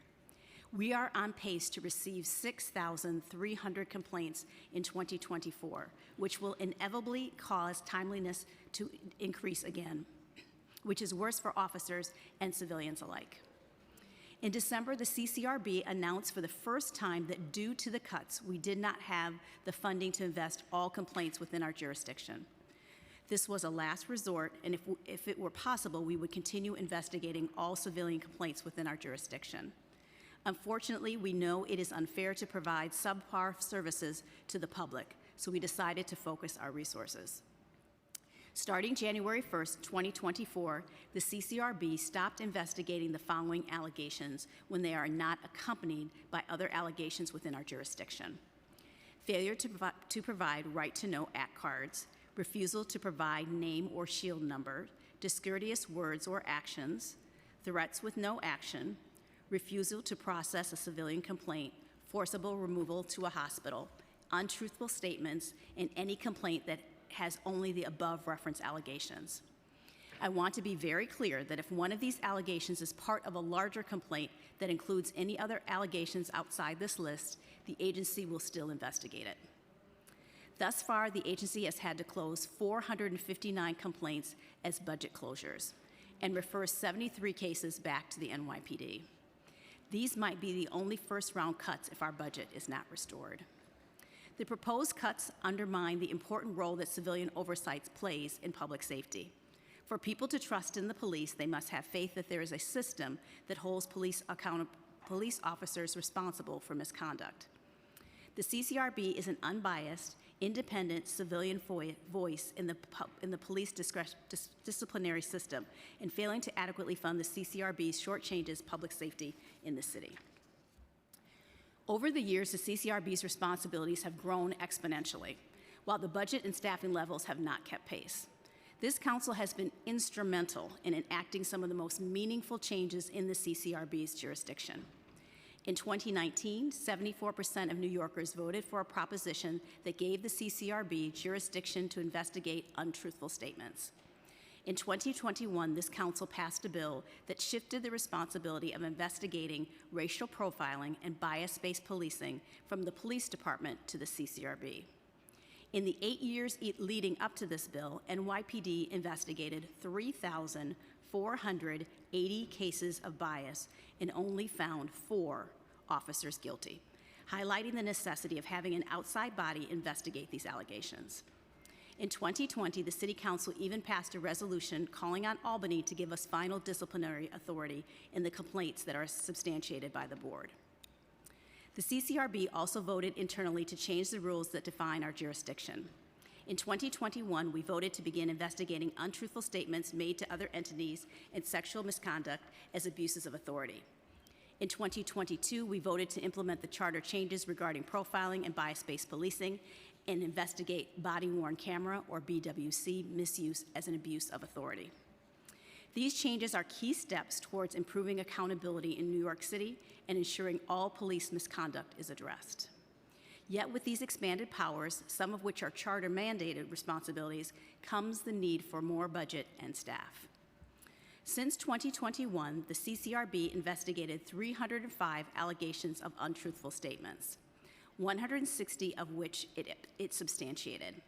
We are on pace to receive 6,300 complaints in 2024, which will inevitably cause timeliness to increase again, which is worse for officers and civilians alike. In December, the CCRB announced for the first time that due to the cuts, we did not have the funding to invest all complaints within our jurisdiction. This was a last resort, and if it were possible, we would continue investigating all civilian complaints within our jurisdiction. Unfortunately, we know it is unfair to provide subpar services to the public, so we decided to focus our resources. Starting January 1st, 2024, the CCRB stopped investigating the following allegations when they are not accompanied by other allegations within our jurisdiction: failure to provide right-to-know act cards, refusal to provide name or shield number, discourteous words or actions, threats with no action, refusal to process a civilian complaint, forcible removal to a hospital, untruthful statements, and any complaint that has only the above referenced allegations. I want to be very clear that if one of these allegations is part of a larger complaint that includes any other allegations outside this list, the agency will still investigate it. Thus far, the agency has had to close 459 complaints as budget closures and refers 73 cases back to the NYPD. These might be the only first-round cuts if our budget is not restored. The proposed cuts undermine the important role that civilian oversight plays in public safety. For people to trust in the police, they must have faith that there is a system that holds police officers responsible for misconduct. The CCRB is an unbiased, independent civilian voice in the police disciplinary system, and failing to adequately fund the CCRB shortchanges public safety in the city. Over the years, the CCRB's responsibilities have grown exponentially, while the budget and staffing levels have not kept pace. This council has been instrumental in enacting some of the most meaningful changes in the CCRB's jurisdiction. In 2019, 74% of New Yorkers voted for a proposition that gave the CCRB jurisdiction to investigate untruthful statements. In 2021, this council passed a bill that shifted the responsibility of investigating racial profiling and bias-based policing from the police department to the CCRB. In the 8 years leading up to this bill, NYPD investigated 3,480 cases of bias and only found 4 officers guilty, highlighting the necessity of having an outside body investigate these allegations. In 2020, the City Council even passed a resolution calling on Albany to give us final disciplinary authority in the complaints that are substantiated by the board. The CCRB also voted internally to change the rules that define our jurisdiction. In 2021, we voted to begin investigating untruthful statements made to other entities and sexual misconduct as abuses of authority. In 2022, we voted to implement the charter changes regarding profiling and bias-based policing and investigate body-worn camera, or BWC, misuse as an abuse of authority. These changes are key steps towards improving accountability in New York City and ensuring all police misconduct is addressed. Yet with these expanded powers, some of which are charter-mandated responsibilities, comes the need for more budget and staff. Since 2021, the CCRB investigated 305 allegations of untruthful statements, 160 of which it substantiated.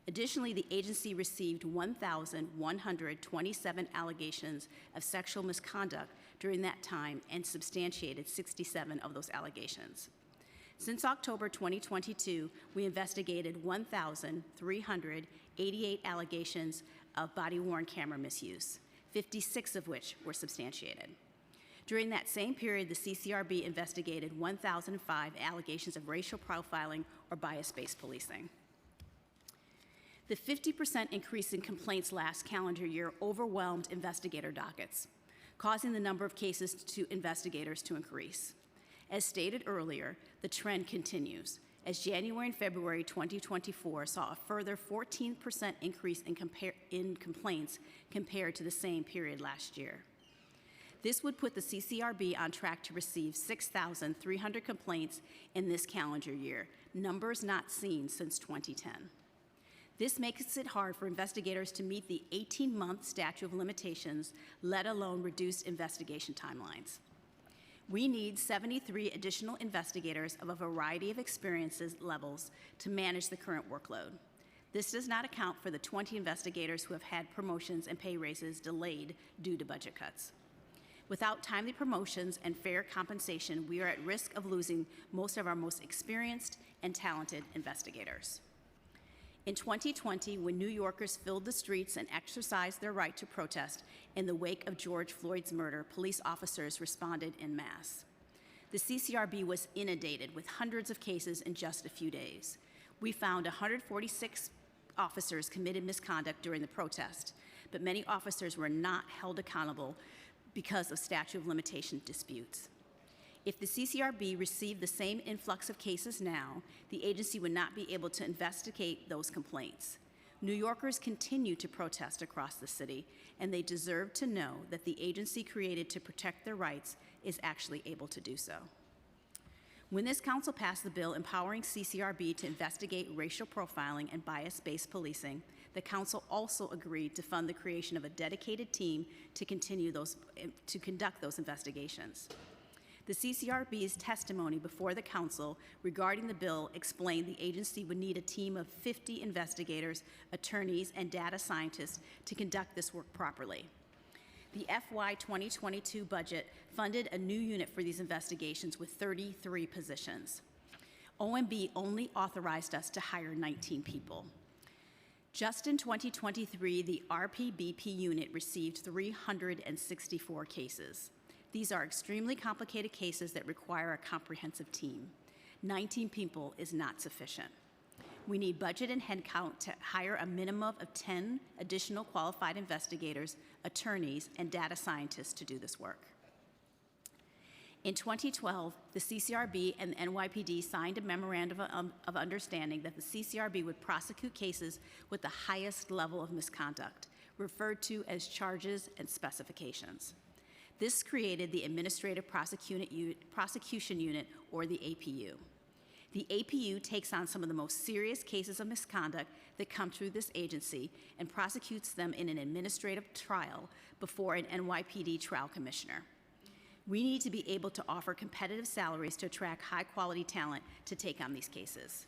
Additionally, the agency received 1,127 allegations of sexual misconduct during that time and substantiated 67 of those allegations. Since October 2022, we investigated 1,388 allegations of body-worn camera misuse, 56 of which were substantiated. During that same period, the CCRB investigated 1,005 allegations of racial profiling or bias-based policing. The 50% increase in complaints last calendar year overwhelmed investigator dockets, causing the number of cases to investigators to increase. As stated earlier, the trend continues, as January and February 2024 saw a further 14% increase in complaints compared to the same period last year. This would put the CCRB on track to receive 6,300 complaints in this calendar year, numbers not seen since 2010. This makes it hard for investigators to meet the 18-month statute of limitations, let alone reduced investigation timelines. We need 73 additional investigators of a variety of experiences levels to manage the current workload. This does not account for the 20 investigators who have had promotions and pay raises delayed due to budget cuts. Without timely promotions and fair compensation, we are at risk of losing most of our most experienced and talented investigators. In 2020, when New Yorkers filled the streets and exercised their right to protest in the wake of George Floyd's murder, police officers responded en masse. The CCRB was inundated with hundreds of cases in just a few days. We found 146 officers committed misconduct during the protest, but many officers were not held accountable because of statute of limitation disputes. If the CCRB received the same influx of cases now, the agency would not be able to investigate those complaints. New Yorkers continue to protest across the city, and they deserve to know that the agency created to protect their rights is actually able to do so. When this council passed the bill empowering CCRB to investigate racial profiling and bias-based policing, the council also agreed to fund the creation of a dedicated team to conduct those investigations. The CCRB's testimony before the council regarding the bill explained the agency would need a team of 50 investigators, attorneys, and data scientists to conduct this work properly. The FY 2022 budget funded a new unit for these investigations with 33 positions. OMB only authorized us to hire 19 people. Just in 2023, the RPBP unit received 364 cases. These are extremely complicated cases that require a comprehensive team. 19 people is not sufficient. We need budget and headcount to hire a minimum of 10 additional qualified investigators, attorneys, and data scientists to do this work. In 2012, the CCRB and the NYPD signed a memorandum of understanding that the CCRB would prosecute cases with the highest level of misconduct, referred to as charges and specifications. This created the Administrative Prosecution Unit, or the APU. The APU takes on some of the most serious cases of misconduct that come through this agency and prosecutes them in an administrative trial before an NYPD trial commissioner. We need to be able to offer competitive salaries to attract high-quality talent to take on these cases.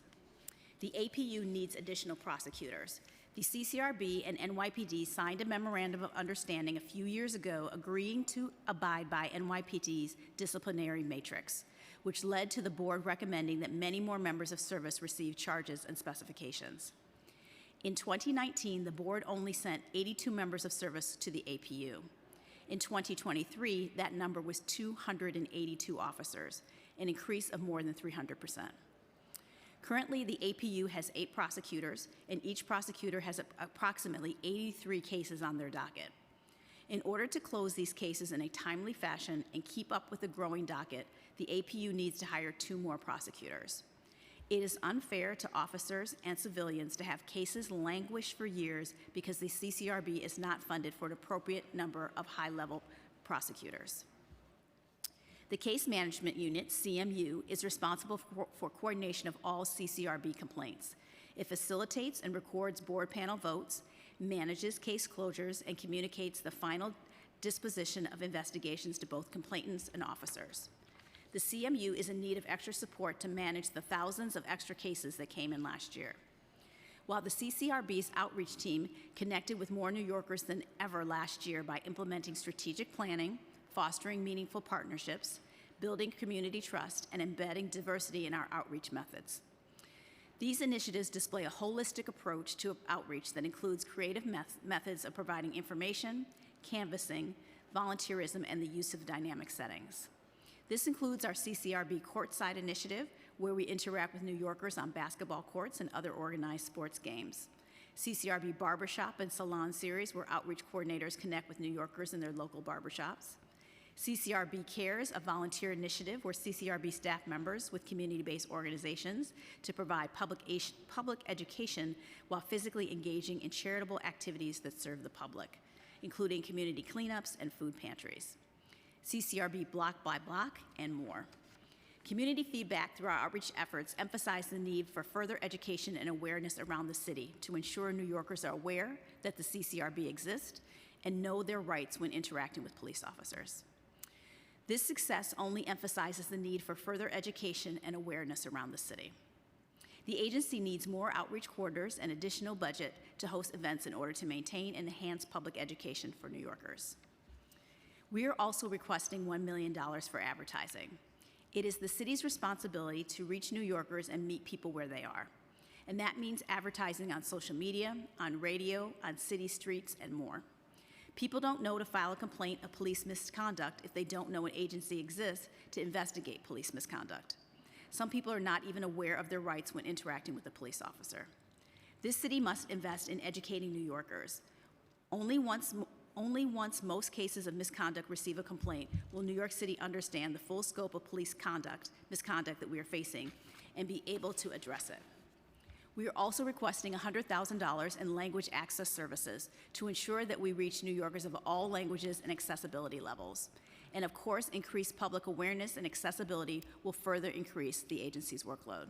The APU needs additional prosecutors. The CCRB and NYPD signed a memorandum of understanding a few years ago agreeing to abide by NYPD's disciplinary matrix, which led to the board recommending that many more members of service receive charges and specifications. In 2019, the board only sent 82 members of service to the APU. In 2023, that number was 282 officers, an increase of more than 300%. Currently, the APU has 8 prosecutors, and each prosecutor has approximately 83 cases on their docket. In order to close these cases in a timely fashion and keep up with the growing docket, the APU needs to hire 2 more prosecutors. It is unfair to officers and civilians to have cases languish for years because the CCRB is not funded for an appropriate number of high-level prosecutors. The Case Management Unit, CMU, is responsible for coordination of all CCRB complaints. It facilitates and records board panel votes, manages case closures, and communicates the final disposition of investigations to both complainants and officers. The CMU is in need of extra support to manage the thousands of extra cases that came in last year. While the CCRB's outreach team connected with more New Yorkers than ever last year by implementing strategic planning, fostering meaningful partnerships, building community trust, and embedding diversity in our outreach methods. These initiatives display a holistic approach to outreach that includes creative methods of providing information, canvassing, volunteerism, and the use of dynamic settings. This includes our CCRB Courtside initiative, where we interact with New Yorkers on basketball courts and other organized sports games. CCRB Barbershop and Salon Series, where outreach coordinators connect with New Yorkers in their local barbershops. CCRB Cares, a volunteer initiative where CCRB staff members with community-based organizations to provide public education while physically engaging in charitable activities that serve the public, including community cleanups and food pantries. CCRB Block by Block, and more. Community feedback through our outreach efforts emphasize the need for further education and awareness around the city to ensure New Yorkers are aware that the CCRB exists and know their rights when interacting with police officers. This success only emphasizes the need for further education and awareness around the city. The agency needs more outreach coordinators and additional budget to host events in order to maintain and enhance public education for New Yorkers. We are also requesting $1 million for advertising. It is the city's responsibility to reach New Yorkers and meet people where they are. And that means advertising on social media, on radio, on city streets, and more. People don't know to file a complaint of police misconduct if they don't know an agency exists to investigate police misconduct. Some people are not even aware of their rights when interacting with a police officer. This city must invest in educating New Yorkers. Only once most cases of misconduct receive a complaint will New York City understand the full scope of police misconduct that we are facing and be able to address it. We are also requesting $100,000 in language access services to ensure that we reach New Yorkers of all languages and accessibility levels. And of course, increased public awareness and accessibility will further increase the agency's workload.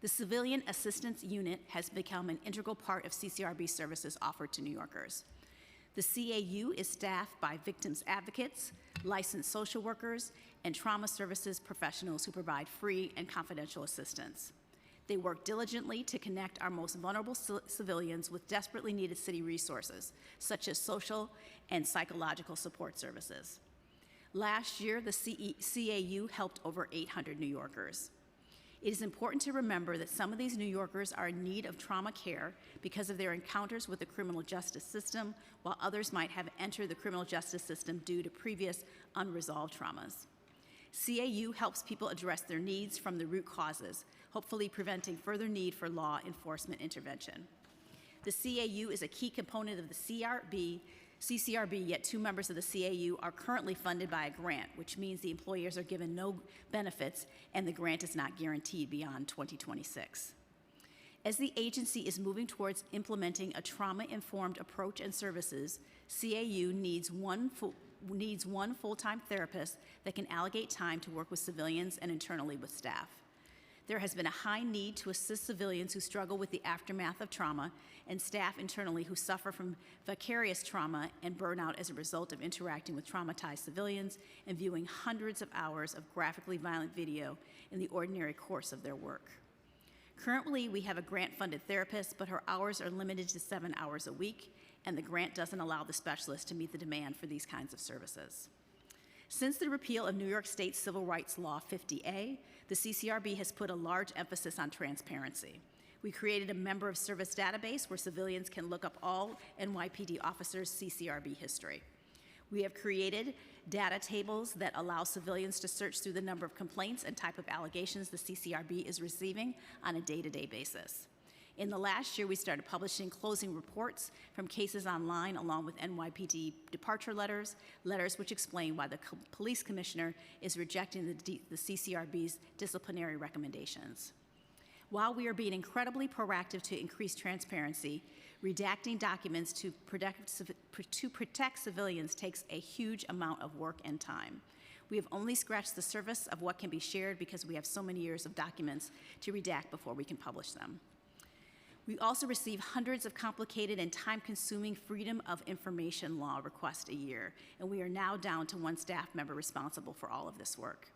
The Civilian Assistance Unit has become an integral part of CCRB services offered to New Yorkers. The CAU is staffed by victims advocates, licensed social workers, and trauma services professionals who provide free and confidential assistance. They work diligently to connect our most vulnerable civilians with desperately needed city resources, such as social and psychological support services. Last year, the CAU helped over 800 New Yorkers. It is important to remember that some of these New Yorkers are in need of trauma care because of their encounters with the criminal justice system, while others might have entered the criminal justice system due to previous unresolved traumas. CAU helps people address their needs from the root causes, hopefully preventing further need for law enforcement intervention. The CAU is a key component of the CCRB, yet 2 members of the CAU are currently funded by a grant, which means the employers are given no benefits and the grant is not guaranteed beyond 2026. As the agency is moving towards implementing a trauma-informed approach and services, CAU needs one full-time therapist that can allocate time to work with civilians and internally with staff. There has been a high need to assist civilians who struggle with the aftermath of trauma and staff internally who suffer from vicarious trauma and burnout as a result of interacting with traumatized civilians and viewing hundreds of hours of graphically violent video in the ordinary course of their work. Currently, we have a grant-funded therapist, but her hours are limited to 7 hours a week, and the grant doesn't allow the specialist to meet the demand for these kinds of services. Since the repeal of New York State Civil Rights Law 50A, the CCRB has put a large emphasis on transparency. We created a member of service database where civilians can look up all NYPD officers' CCRB history. We have created data tables that allow civilians to search through the number of complaints and type of allegations the CCRB is receiving on a day-to-day basis. In the last year, we started publishing closing reports from cases online along with NYPD departure letters, letters which explain why the police commissioner is rejecting the CCRB's disciplinary recommendations. While we are being incredibly proactive to increase transparency, redacting documents to protect civilians takes a huge amount of work and time. We have only scratched the surface of what can be shared because we have so many years of documents to redact before we can publish them. We also receive hundreds of complicated and time-consuming Freedom of Information Law requests a year, and we are now down to 1 staff member responsible for all of this work.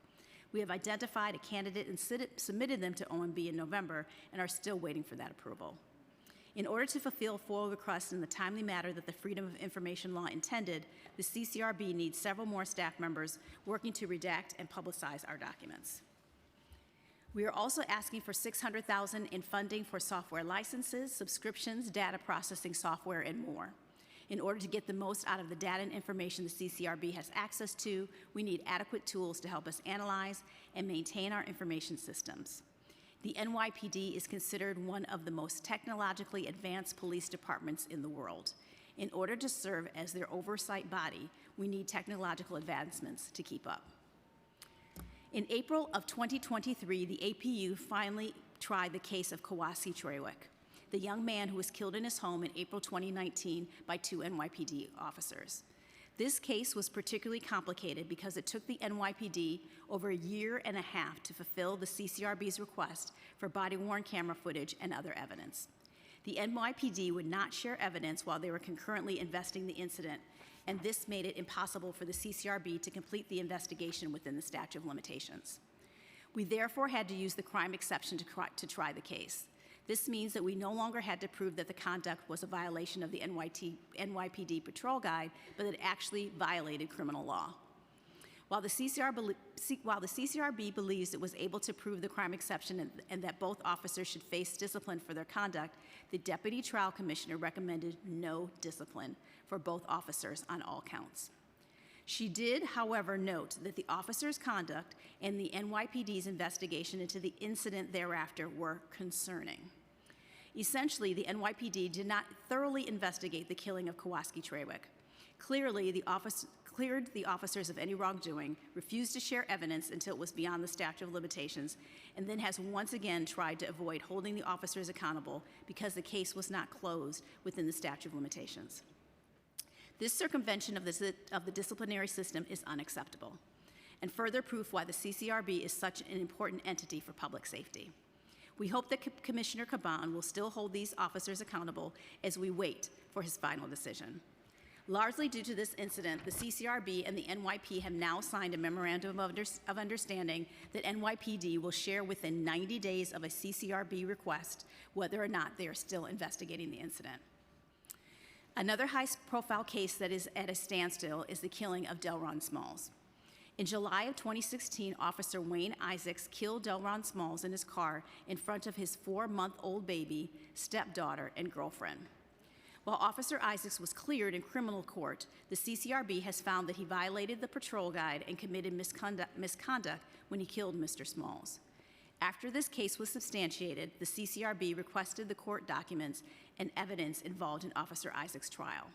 We have identified a candidate and submitted them to OMB in November and are still waiting for that approval. In order to fulfill FOIA requests in the timely manner that the Freedom of Information Law intended, the CCRB needs several more staff members working to redact and publicize our documents. We are also asking for $600,000 in funding for software licenses, subscriptions, data processing software, and more. In order to get the most out of the data and information the CCRB has access to, we need adequate tools to help us analyze and maintain our information systems. The NYPD is considered one of the most technologically advanced police departments in the world. In order to serve as their oversight body, we need technological advancements to keep up. In April of 2023, the APU finally tried the case of Kawasi Troywick, the young man who was killed in his home in April 2019 by 2 NYPD officers. This case was particularly complicated because it took the NYPD over 1.5 years to fulfill the CCRB's request for body-worn camera footage and other evidence. The NYPD would not share evidence while they were concurrently investigating the incident, and this made it impossible for the CCRB to complete the investigation within the statute of limitations. We therefore had to use the crime exception to try the case. This means that we no longer had to prove that the conduct was a violation of the NYPD patrol guide, but that it actually violated criminal law. While the CCRB believes it was able to prove the crime exception and that both officers should face discipline for their conduct, the Deputy Trial Commissioner recommended no discipline for both officers on all counts. She did, however, note that the officer's conduct and the NYPD's investigation into the incident thereafter were concerning. Essentially, the NYPD did not thoroughly investigate the killing of Kowalski Trawick. Cleared the officers of any wrongdoing, refused to share evidence until it was beyond the statute of limitations, and then has once again tried to avoid holding the officers accountable because the case was not closed within the statute of limitations. This circumvention of the disciplinary system is unacceptable, and further proof why the CCRB is such an important entity for public safety. We hope that Commissioner Caban will still hold these officers accountable as we wait for his final decision. Largely due to this incident, the CCRB and the NYP have now signed a memorandum of understanding that NYPD will share within 90 days of a CCRB request whether or not they are still investigating the incident. Another high-profile case that is at a standstill is the killing of Delron Smalls. In July of 2016, Officer Wayne Isaacs killed Delron Smalls in his car in front of his 4-month-old baby, stepdaughter, and girlfriend. While Officer Isaacs was cleared in criminal court, the CCRB has found that he violated the patrol guide and committed misconduct when he killed Mr. Smalls. After this case was substantiated, the CCRB requested the court documents and evidence involved in Officer Isaacs' trial.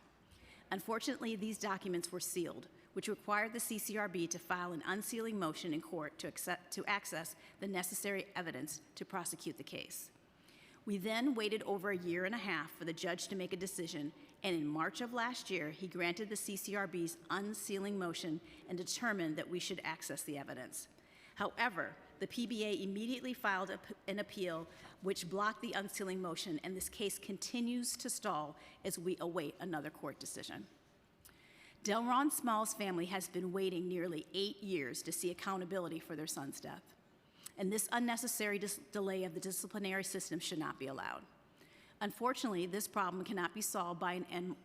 Unfortunately, these documents were sealed, which required the CCRB to file an unsealing motion in court to access the necessary evidence to prosecute the case. We then waited over a year and a half for the judge to make a decision, and in March of last year, he granted the CCRB's unsealing motion and determined that we should access the evidence. However, the PBA immediately filed an appeal which blocked the unsealing motion, and this case continues to stall as we await another court decision. Delron Smalls' family has been waiting nearly 8 years to see accountability for their son's death, and this unnecessary delay of the disciplinary system should not be allowed. Unfortunately, this problem cannot be solved by an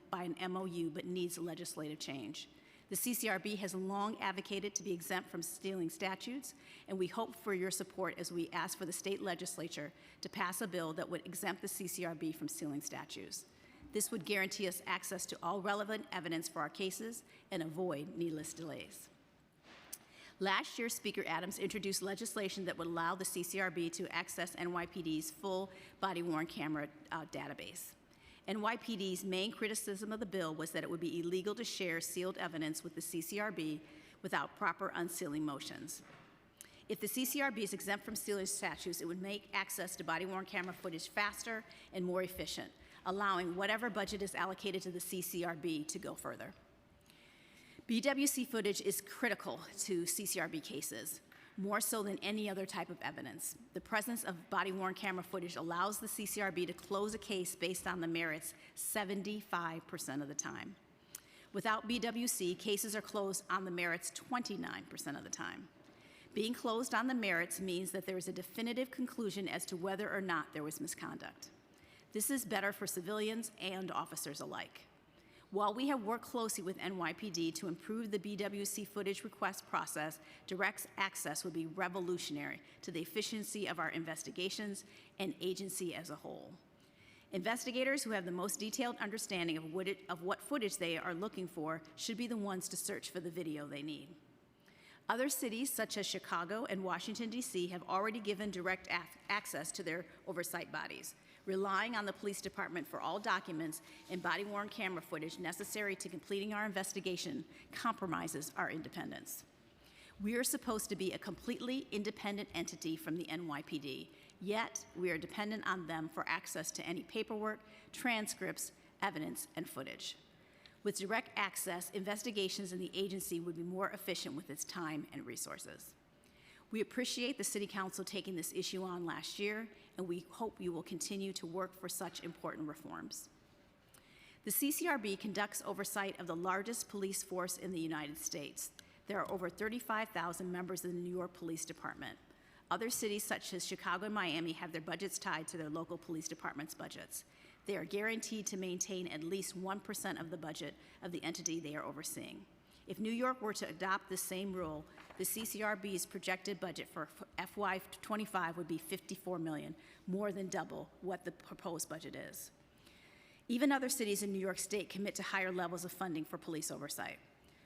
MOU, but needs legislative change. The CCRB has long advocated to be exempt from stealing statutes, and we hope for your support as we ask for the state legislature to pass a bill that would exempt the CCRB from stealing statutes. This would guarantee us access to all relevant evidence for our cases and avoid needless delays. Last year, Speaker Adams introduced legislation that would allow the CCRB to access NYPD's full body-worn camera database. NYPD's main criticism of the bill was that it would be illegal to share sealed evidence with the CCRB without proper unsealing motions. If the CCRB is exempt from stealing statutes, it would make access to body-worn camera footage faster and more efficient, allowing whatever budget is allocated to the CCRB to go further. BWC footage is critical to CCRB cases, more so than any other type of evidence. The presence of body-worn camera footage allows the CCRB to close a case based on the merits 75% of the time. Without BWC, cases are closed on the merits 29% of the time. Being closed on the merits means that there is a definitive conclusion as to whether or not there was misconduct. This is better for civilians and officers alike. While we have worked closely with NYPD to improve the BWC footage request process, direct access would be revolutionary to the efficiency of our investigations and agency as a whole. Investigators who have the most detailed understanding of what footage they are looking for should be the ones to search for the video they need. Other cities, such as Chicago and Washington, D.C., have already given direct access to their oversight bodies. Relying on the police department for all documents and body-worn camera footage necessary to completing our investigation compromises our independence. We are supposed to be a completely independent entity from the NYPD, yet we are dependent on them for access to any paperwork, transcripts, evidence, and footage. With direct access, investigations in the agency would be more efficient with its time and resources. We appreciate the City Council taking this issue on last year, and we hope you will continue to work for such important reforms. The CCRB conducts oversight of the largest police force in the United States. There are over 35,000 members of the New York Police Department. Other cities such as Chicago and Miami have their budgets tied to their local police department's budgets. They are guaranteed to maintain at least 1% of the budget of the entity they are overseeing. If New York were to adopt the same rule, the CCRB's projected budget for FY25 would be $54 million, more than double what the proposed budget is. Even other cities in New York State commit to higher levels of funding for police oversight.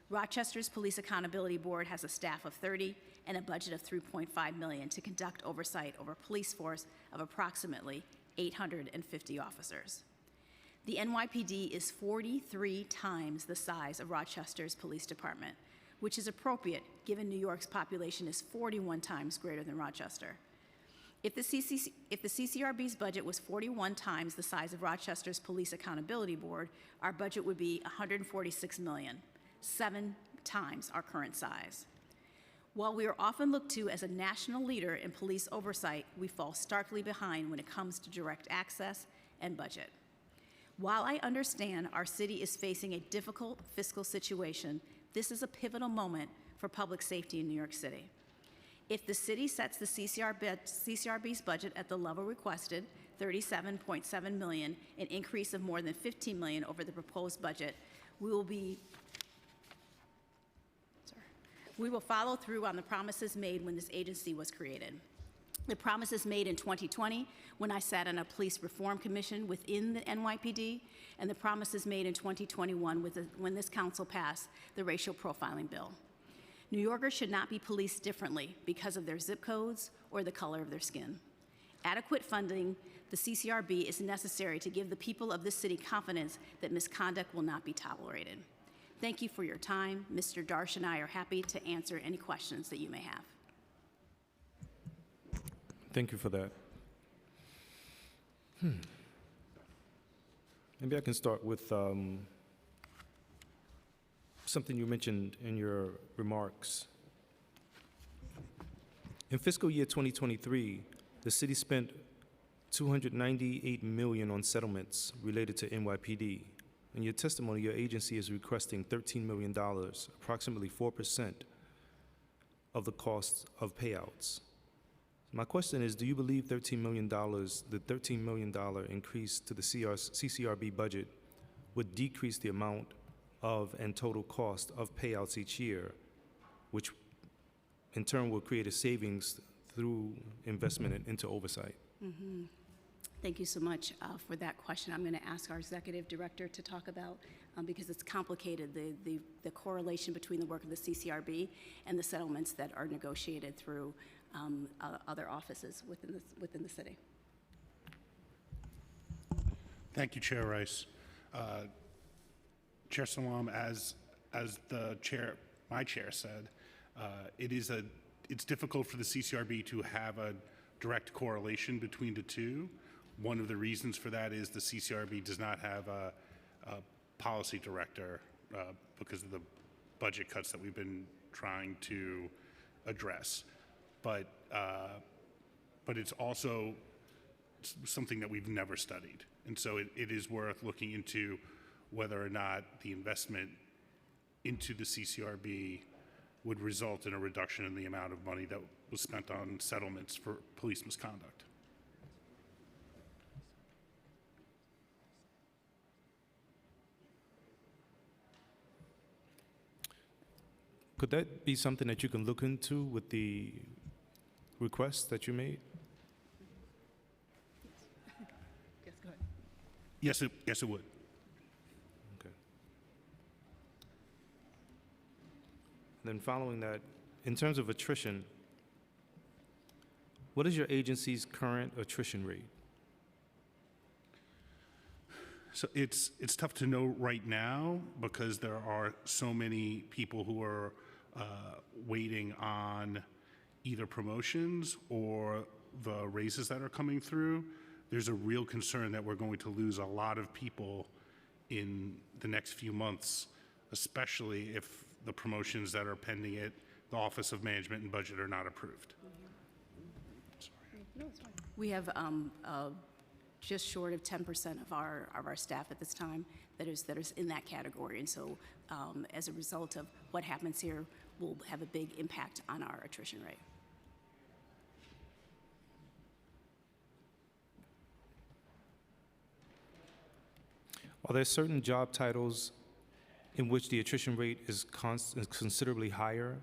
Rochester's Police Accountability Board has a staff of 30 and a budget of $3.5 million to conduct oversight over a police force of approximately 850 officers. The NYPD is 43 times the size of Rochester's police department, which is appropriate given New York's population is 41 times greater than Rochester. If the CCRB's budget was 41 times the size of Rochester's Police Accountability Board, our budget would be $146 million, 7 times our current size. While we are often looked to as a national leader in police oversight, we fall starkly behind when it comes to direct access and budget. While I understand our city is facing a difficult fiscal situation, this is a pivotal moment for public safety in New York City. If the city sets the CCRB's budget at the level requested, $37.7 million, an increase of more than $15 million over the proposed budget, we will follow through on the promises made when this agency was created. The promises made in 2020 when I sat on a police reform commission within the NYPD, and the promises made in 2021 when this council passed the racial profiling bill. New Yorkers should not be policed differently because of their zip codes or the color of their skin. Adequate funding, the CCRB, is necessary to give the people of this city confidence that misconduct will not be tolerated. Thank you for your time. Mr. Darsh and I are happy to answer any questions that you may have. Thank you for that. Maybe I can start with something you mentioned in your remarks. In fiscal year 2023, the city spent $298 million on settlements related to NYPD. In your testimony, your agency is requesting $13 million, approximately 4% of the cost of payouts. My question is, do you believe the $13 million increase to the CCRB budget would decrease the amount of and total cost of payouts each year, which in turn will create a savings through investment into oversight? Mm-hmm. Thank you so much for that question. I'm going to ask our executive director to talk about, because it's complicated, the correlation between the work of the CCRB and the settlements that are negotiated through other offices within the city. Thank you, Chair Rice. Chair Salam, as my chair said, it's difficult for the CCRB to have a direct correlation between the two. One of the reasons for that is the CCRB does not have a policy director because of the budget cuts that we've been trying to address. But it's also something that we've never studied. And so it is worth looking into whether or not the investment into the CCRB would result in a reduction in the amount of money that was spent on settlements for police misconduct. Could that be something that you can look into with the requests that you made? Yes, go ahead. Yes, it would. Okay. Then following that, in terms of attrition, what is your agency's current attrition rate? So it's tough to know right now because there are so many people who are waiting on either promotions or the raises that are coming through. There's a real concern that we're going to lose a lot of people in the next few months, especially if the promotions that are pending at the Office of Management and Budget are not approved. We have just short of 10% of our staff at this time that is in that category, and so as a result of what happens here, will have a big impact on our attrition rate. Are there certain job titles in which the attrition rate is considerably higher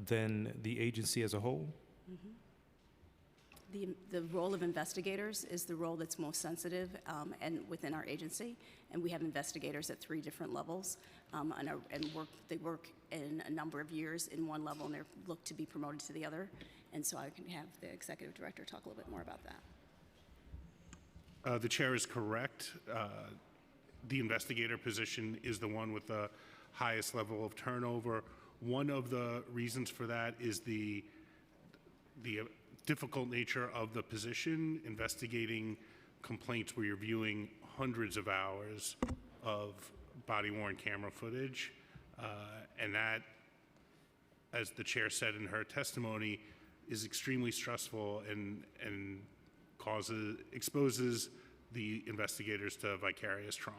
than the agency as a whole? Mm-hmm. the role of investigators is the role that's most sensitive and within our agency, and we have investigators at 3 different levels, they work in a number of years in one level, and they're looked to be promoted to the other. And so I can have the executive director talk a little bit more about that. The chair is correct. The investigator position is the one with the highest level of turnover. One of the reasons for that is the difficult nature of the position, investigating complaints where you're viewing hundreds of hours of body-worn camera footage. And that, as the chair said in her testimony, is extremely stressful and exposes the investigators to vicarious trauma.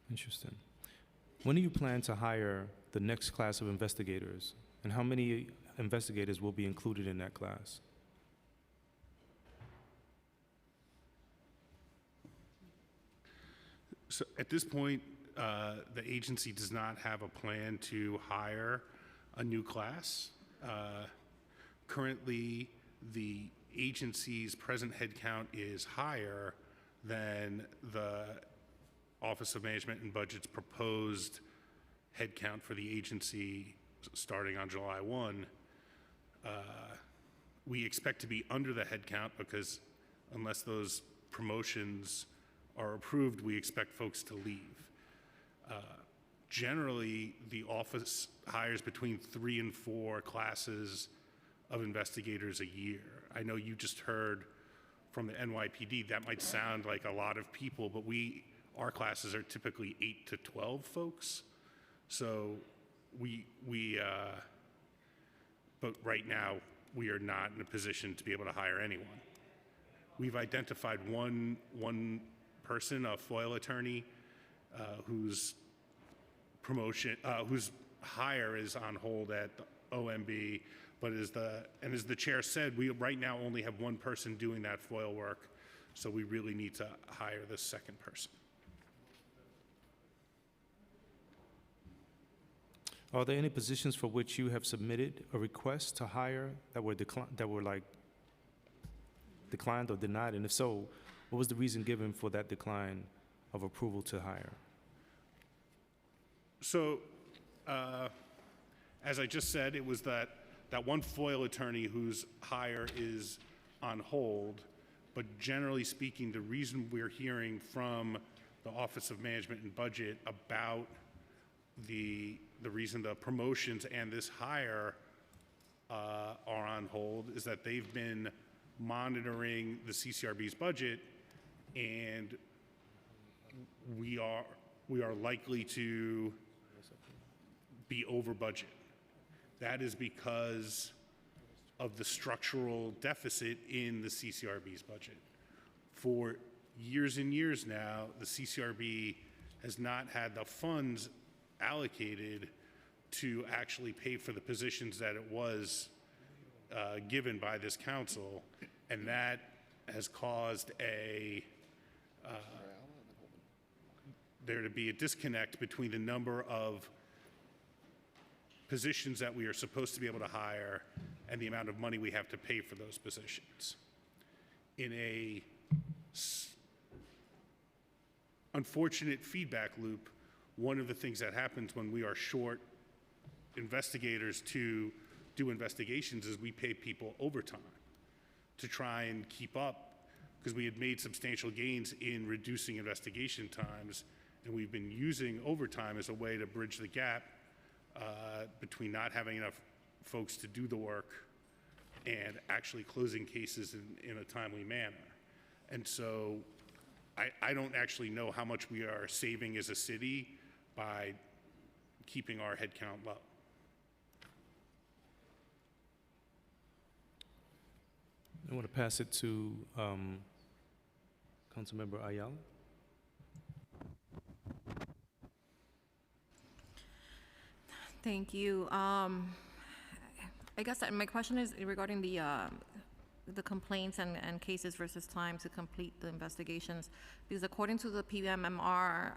Interesting. When do you plan to hire the next class of investigators? And how many investigators will be included in that class? So at this point, the agency does not have a plan to hire a new class. Currently, the agency's present headcount is higher than the Office of Management and Budget's proposed headcount for the agency starting on July 1. We expect to be under the headcount because unless those promotions are approved, we expect folks to leave. Generally, the office hires between 3 and 4 classes of investigators a year. I know you just heard from the NYPD, that might sound like a lot of people, but our classes are typically 8 to 12 folks. So but right now, we are not in a position to be able to hire anyone. We've identified one person, a FOIL attorney, whose hire is on hold at the OMB, but as the chair said, we right now only have one person doing that FOIL work, so we really need to hire the second person. Are there any positions for which you have submitted a request to hire that were declined or denied? And if so, what was the reason given for that decline of approval to hire? So, as I just said, it was that one FOIL attorney whose hire is on hold, but generally speaking, the reason we're hearing from the Office of Management and Budget about the reason the promotions and this hire are on hold is that they've been monitoring the CCRB's budget, and we are likely to be over budget. That is because of the structural deficit in the CCRB's budget. For years and years now, the CCRB has not had the funds allocated to actually pay for the positions that it was given by this council, and that has caused there to be a disconnect between the number of positions that we are supposed to be able to hire and the amount of money we have to pay for those positions. In a unfortunate feedback loop, one of the things that happens when we are short investigators to do investigations is we pay people overtime to try and keep up, because we had made substantial gains in reducing investigation times, and we've been using overtime as a way to bridge the gap between not having enough folks to do the work and actually closing cases in a timely manner. And so I don't actually know how much we are saving as a city by keeping our headcount low. I want to pass it to Councilmember Ayala. Thank you. I guess that my question is regarding the the complaints and cases versus time to complete the investigations, because according to the PMMR,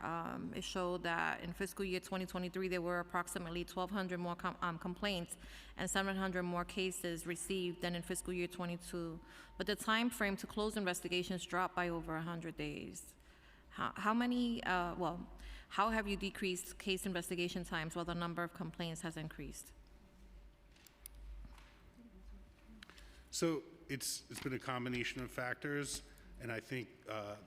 it showed that in fiscal year 2023, there were approximately 1,200 more complaints and 700 more cases received than in fiscal year 22. But the time frame to close investigations dropped by over 100 days. How have you decreased case investigation times while the number of complaints has increased? So it's been a combination of factors, and I think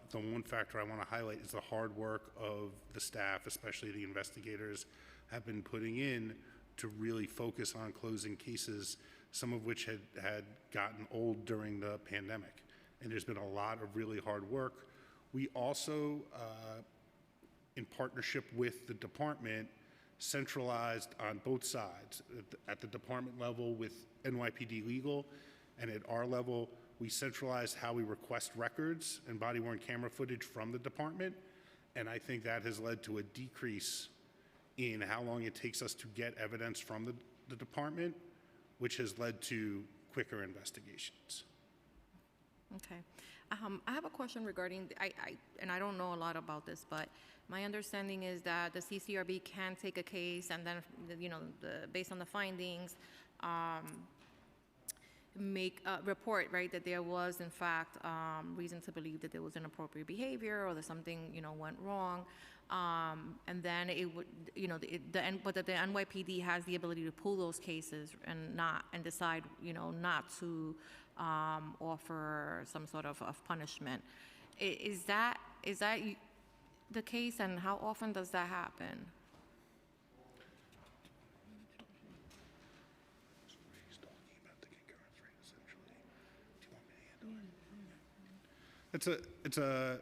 the one factor I want to highlight is the hard work of the staff, especially the investigators, have been putting in to really focus on closing cases, some of which had gotten old during the pandemic. And there's been a lot of really hard work. We also, in partnership with the department, centralized on both sides. At the department level with NYPD Legal, and at our level, we centralized how we request records and body-worn camera footage from the department, and I think that has led to a decrease in how long it takes us to get evidence from the department, which has led to quicker investigations. Okay. I have a question regarding, and I don't know a lot about this, but my understanding is that the CCRB can take a case and then, based on the findings, make a report, right, that there was in fact reason to believe that there was inappropriate behavior or that something went wrong, and then it would but that the NYPD has the ability to pull those cases and decide not to offer some sort of punishment. Is that the case, and how often does that happen? It's a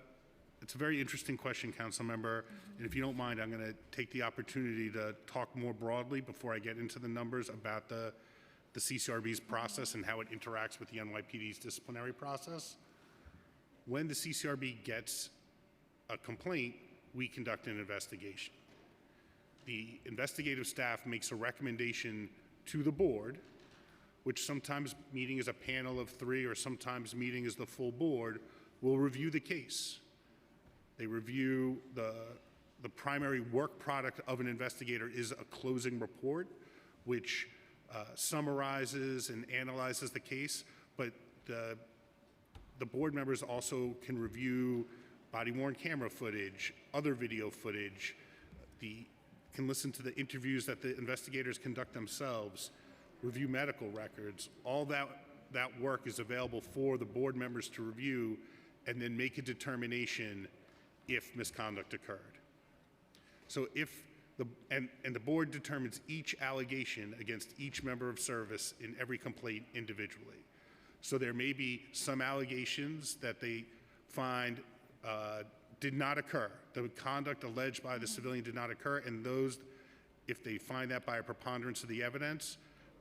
very interesting question, council member. And if you don't mind, I'm going to take the opportunity to talk more broadly before I get into the numbers about the CCRB's process and how it interacts with the NYPD's disciplinary process. When the CCRB gets a complaint, we conduct an investigation. The investigative staff makes a recommendation to the board, which sometimes meeting as a panel of 3 or sometimes meeting as the full board, will review the case. They review the primary work product of an investigator is a closing report, which summarizes and analyzes the case, but the board members also can review body-worn camera footage, other video footage, can listen to the interviews that the investigators conduct themselves, review medical records. All that work is available for the board members to review and then make a determination if misconduct occurred. So if the board determines each allegation against each member of service in every complaint individually. So there may be some allegations that they find did not occur. The conduct alleged by the civilian did not occur, and those, if they find that by a preponderance of the evidence,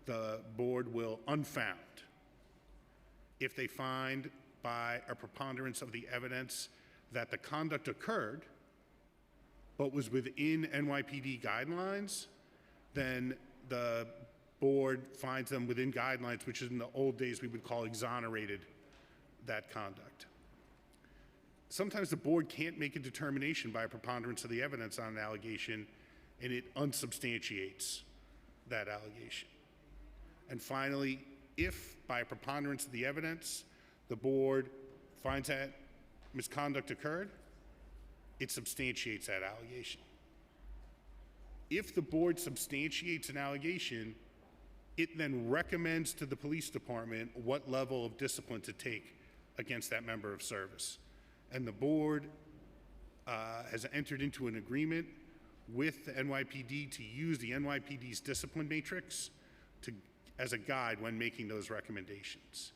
the board will unfound. If they find by a preponderance of the evidence that the conduct occurred, but was within NYPD guidelines, then the board finds them within guidelines, which in the old days we would call exonerated that conduct. Sometimes the board can't make a determination by a preponderance of the evidence on an allegation, and it unsubstantiates that allegation. And finally, if by a preponderance of the evidence, the board finds that misconduct occurred, it substantiates that allegation. If the board substantiates an allegation, it then recommends to the police department what level of discipline to take against that member of service. And the board has entered into an agreement with the NYPD to use the NYPD's discipline matrix as a guide when making those recommendations.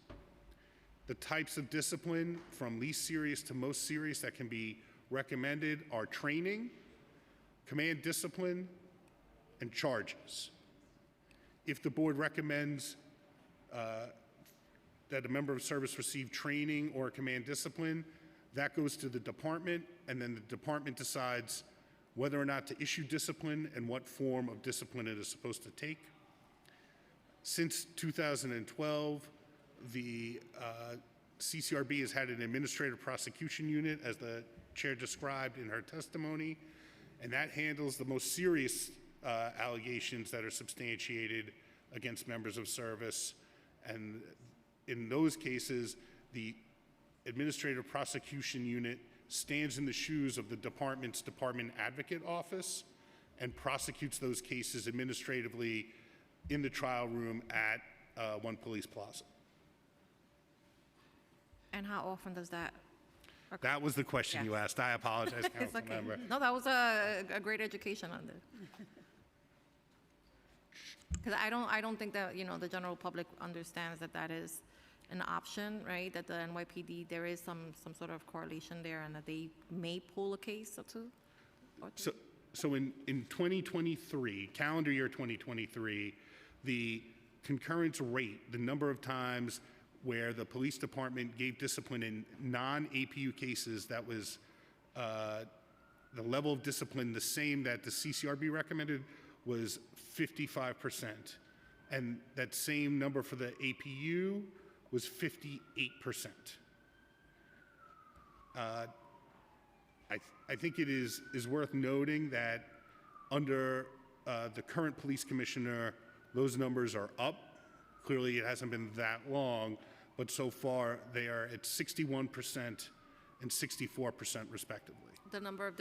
The types of discipline from least serious to most serious that can be recommended are training, command discipline, and charges. If the board recommends that a member of service receive training or command discipline, that goes to the department, and then the department decides whether or not to issue discipline and what form of discipline it is supposed to take. Since 2012, the CCRB has had an administrative prosecution unit, as the chair described in her testimony, and that handles the most serious allegations that are substantiated against members of service. And in those cases, the administrative prosecution unit stands in the shoes of the department's department advocate office and prosecutes those cases administratively in the trial room at One Police Plaza. And how often does that occur? That was the question you asked. I apologize, It's Council okay. Member. No, that was a great education on this. Because I don't think that, the general public understands that that is an option, right? That the NYPD, there is some sort of correlation there, and that they may pull a case or two? So in 2023, calendar year 2023, the concurrence rate, the number of times where the police department gave discipline in non-APU cases, that was the level of discipline the same that the CCRB recommended, was 55%. And that same number for the APU was 58%. I think it is worth noting that under the current police commissioner, those numbers are up. Clearly, it hasn't been that long, but so far they are at 61% and 64% respectively. The number of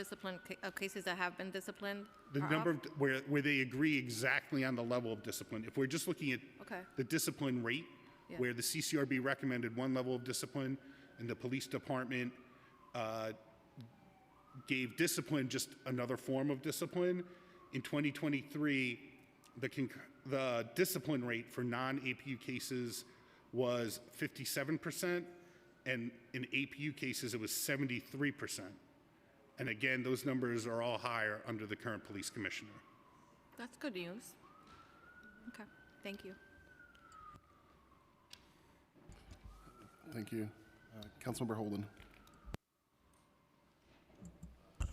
cases that have been disciplined? The are number up? of, where they agree exactly on the level of discipline. If we're just looking at Okay. the discipline rate, Yeah. where the CCRB recommended one level of discipline and the police department gave discipline just another form of discipline, in 2023, the discipline rate for non-APU cases was 57%, and in APU cases, it was 73%. And again, those numbers are all higher under the current police commissioner. That's good news. Okay, thank you. Thank you. Councilmember Holden.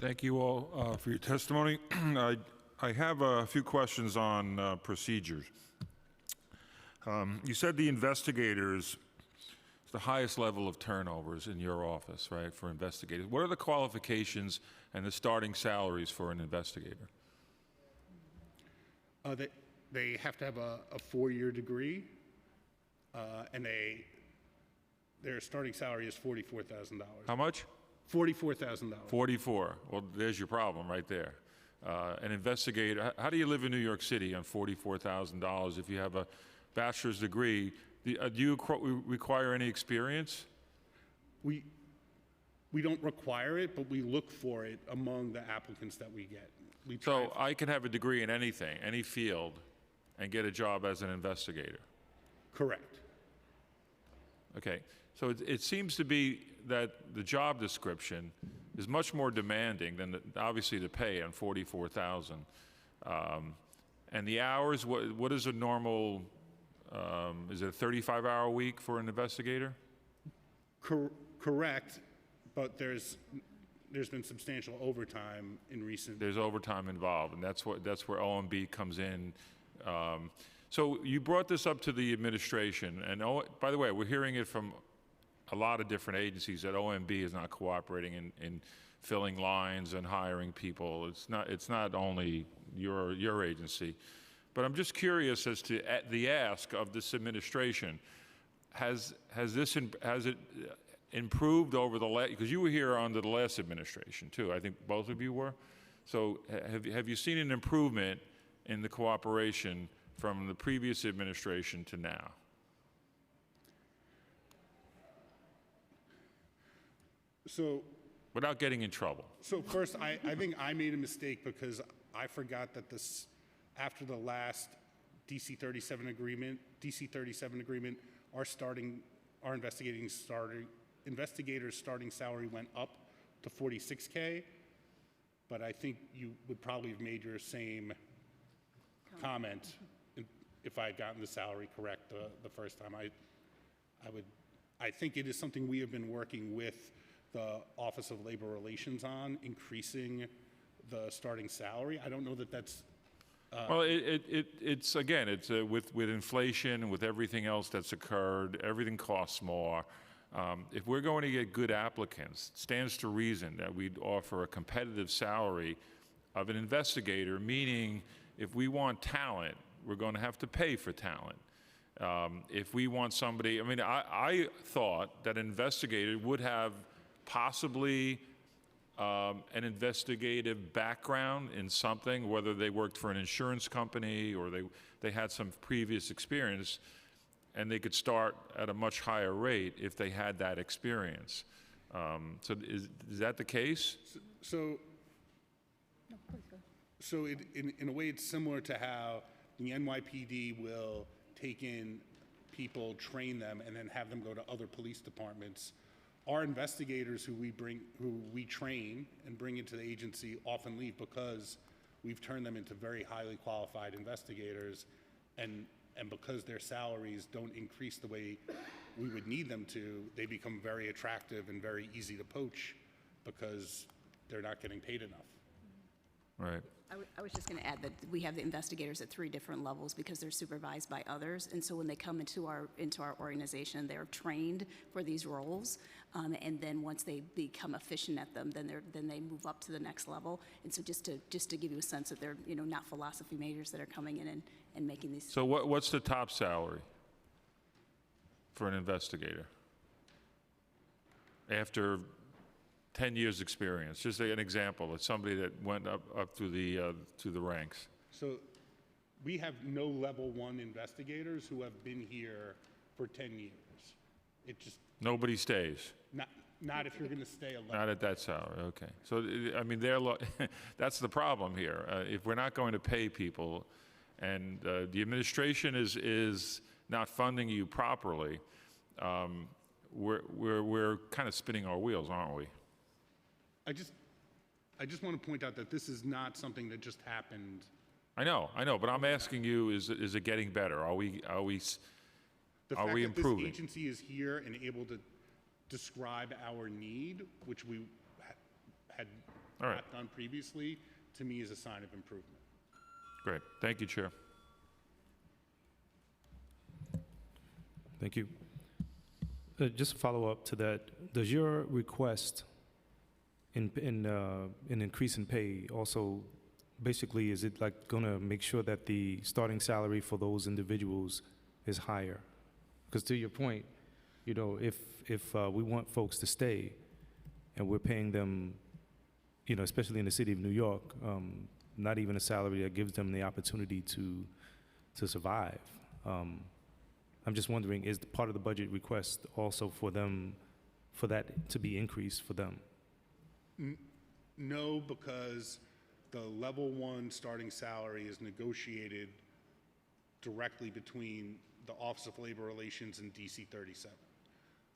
Thank you all for your testimony. I have a few questions on procedures. You said the investigators, the highest level of turnovers in your office, right, for investigators. What are the qualifications and the starting salaries for an investigator? They have to have a 4-year degree, and their starting salary is $44,000. How much? $44,000. 44. Well, there's your problem right there. An investigator, how do you live in New York City on $44,000 if you have a bachelor's degree? Do you require any experience? We don't require it, but we look for it among the applicants that we get. So I can have a degree in anything, any field, and get a job as an investigator? Correct. Okay. So it seems to be that the job description is much more demanding than obviously the pay on $44,000. And the hours, what is a normal, is it a 35-hour week for an investigator? Correct, but there's been substantial overtime in recent. There's overtime involved, and that's where OMB comes in. So you brought this up to the administration, and by the way, we're hearing it from a lot of different agencies that OMB is not cooperating in filling lines and hiring people. It's not only your agency, but I'm just curious as to the ask of this administration. Has it improved over the last? Because you were here under the last administration too. I think both of you were. So have you seen an improvement in the cooperation from the previous administration to now? So, without getting in trouble. So first, I think I made a mistake because I forgot that after the last DC 37 agreement, our investigators' starting salary went up to $46K, but I think you would probably have made your same comment if I had gotten the salary correct the first time. I think it is something we have been working with the Office of Labor Relations on, increasing the starting salary. I don't know that that's Well, it's again, it's with inflation and with everything else that's occurred, everything costs more. If we're going to get good applicants, it stands to reason that we'd offer a competitive salary of an investigator, meaning if we want talent, we're going to have to pay for talent. If we want somebody, I mean, I thought that an investigator would have possibly an investigative background in something, whether they worked for an insurance company or they had some previous experience, and they could start at a much higher rate if they had that experience. So is that the case? So in a way, it's similar to how the NYPD will take in people, train them, and then have them go to other police departments. Our investigators who we train and bring into the agency often leave because we've turned them into very highly qualified investigators, and because their salaries don't increase the way we would need them to, they become very attractive and very easy to poach because they're not getting paid enough. Right. I was just going to add that we have the investigators at 3 different levels because they're supervised by others, and so when they come into our organization, they're trained for these roles, and then once they become efficient at them, then they move up to the next level. And so just to give you a sense that they're not philosophy majors that are coming in and making these. So what's the top salary for an investigator after 10 years experience? Just an example. It's somebody that went up through the ranks. So we have no level 1 investigators who have been here for 10 years. It just Nobody stays. not if you're going to stay a level. Not at that salary. Okay. So I mean, that's the problem here. If we're not going to pay people, and the administration is not funding you properly, we're kind of spinning our wheels, aren't we? I just want to point out that this is not something that just happened. I know, but I'm asking you: is it getting better? Are we The fact that improving? this agency is here and able to describe our need, which we had All right. not done previously, to me is a sign of improvement. Great. Thank you, Chair. Thank you. Just a follow up to that. Does your request in increase in pay also basically, is it like going to make sure that the starting salary for those individuals is higher? Because to your point, if we want folks to stay and we're paying them, especially in the city of New York, not even a salary that gives them the opportunity to survive. I'm just wondering, is part of the budget request also for them, for that to be increased for them? No, because the level 1 starting salary is negotiated directly between the Office of Labor Relations and DC 37.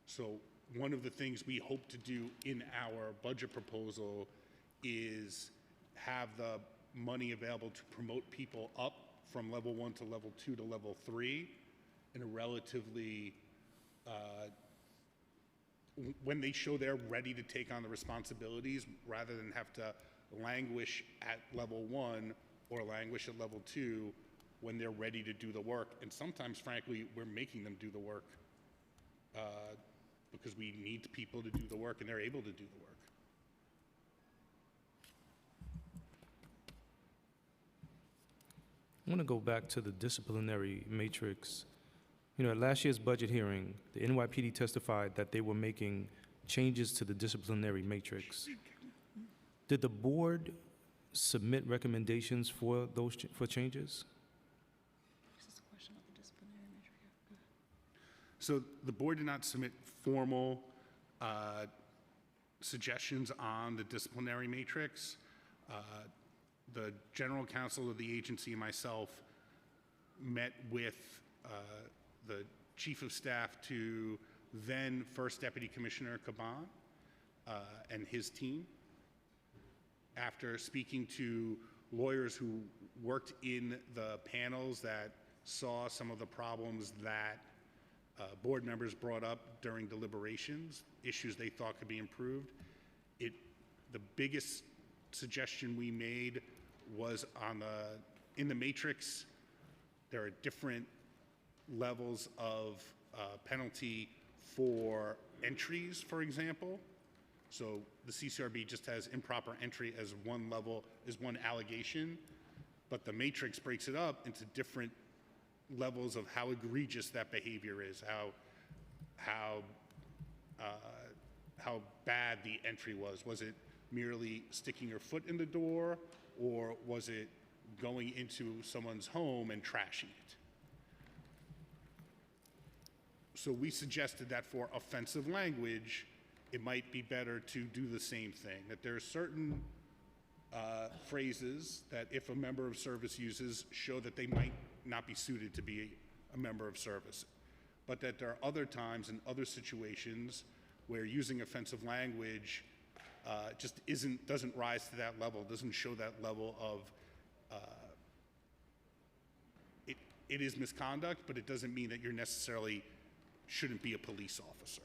So one of the things we hope to do in our budget proposal is have the money available to promote people up from level 1 to level 2 to level 3 in a relatively, when they show they're ready to take on the responsibilities, rather than have to languish at level 1 or languish at level 2 when they're ready to do the work. And sometimes, frankly, we're making them do the work because we need people to do the work and they're able to do the work. I want to go back to the disciplinary matrix. At last year's budget hearing, the NYPD testified that they were making changes to the disciplinary matrix. Did the board submit recommendations for those for changes? So the board did not submit formal suggestions on the disciplinary matrix. The general counsel of the agency and myself met with the chief of staff to then First Deputy Commissioner Caban and his team. After speaking to lawyers who worked in the panels that saw some of the problems that board members brought up during deliberations, issues they thought could be improved, the biggest suggestion we made was on the In the matrix, there are different levels of penalty for entries, for example. So the CCRB just has improper entry as one level, as one allegation, but the matrix breaks it up into different levels of how egregious that behavior is, how bad the entry was. Was it merely sticking your foot in the door, or was it going into someone's home and trashing it? So we suggested that for offensive language, it might be better to do the same thing, that there are certain phrases that if a member of service uses show that they might not be suited to be a member of service, but that there are other times and other situations where using offensive language just doesn't rise to that level, doesn't show that level of, it is misconduct, but it doesn't mean that you're necessarily shouldn't be a police officer.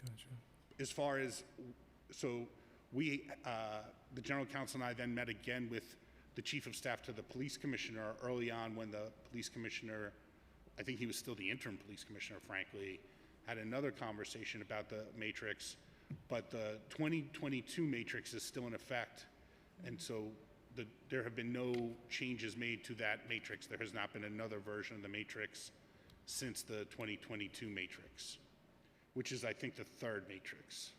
Gotcha. As far as, so we, the general counsel and I then met again with the chief of staff to the police commissioner early on when the police commissioner, I think he was still the interim police commissioner, frankly, had another conversation about the matrix, but the 2022 matrix is still in effect. And so there have been no changes made to that matrix. There has not been another version of the matrix since the 2022 matrix, which is, I think, the third matrix.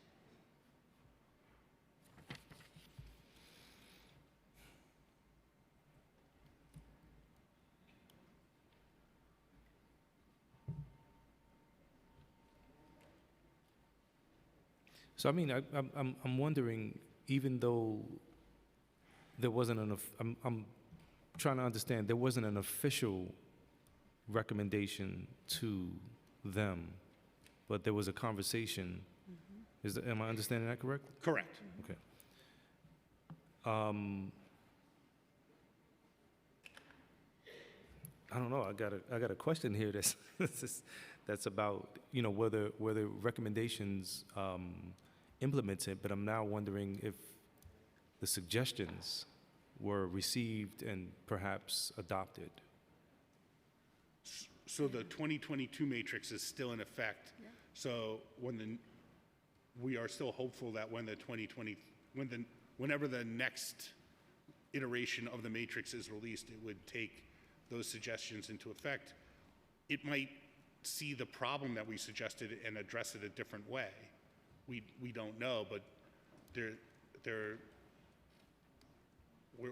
So I mean, I'm wondering, even though there wasn't I'm trying to understand, there wasn't an official recommendation to them, but there was a conversation. Am I understanding that correct? Correct. Okay. I don't know. I got a question here. That's about, you know, whether recommendations implemented. But I'm now wondering if the suggestions were received and perhaps adopted. So the 2022 matrix is still in effect. Yeah. So we are still hopeful that when whenever the next iteration of the matrix is released, it would take those suggestions into effect. It might see the problem that we suggested and address it a different way. We don't know, but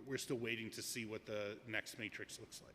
we're still waiting to see what the next matrix looks like.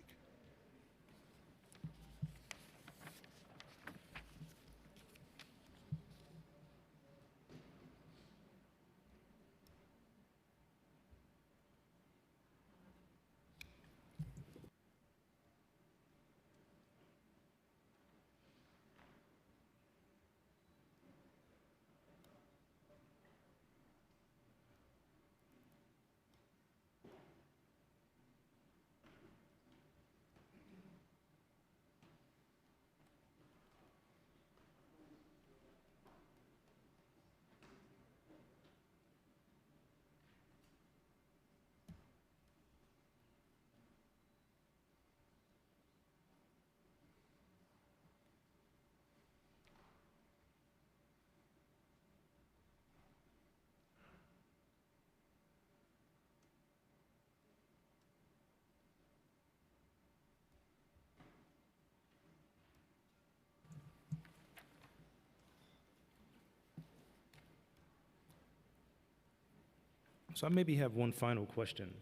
So I maybe have one final question.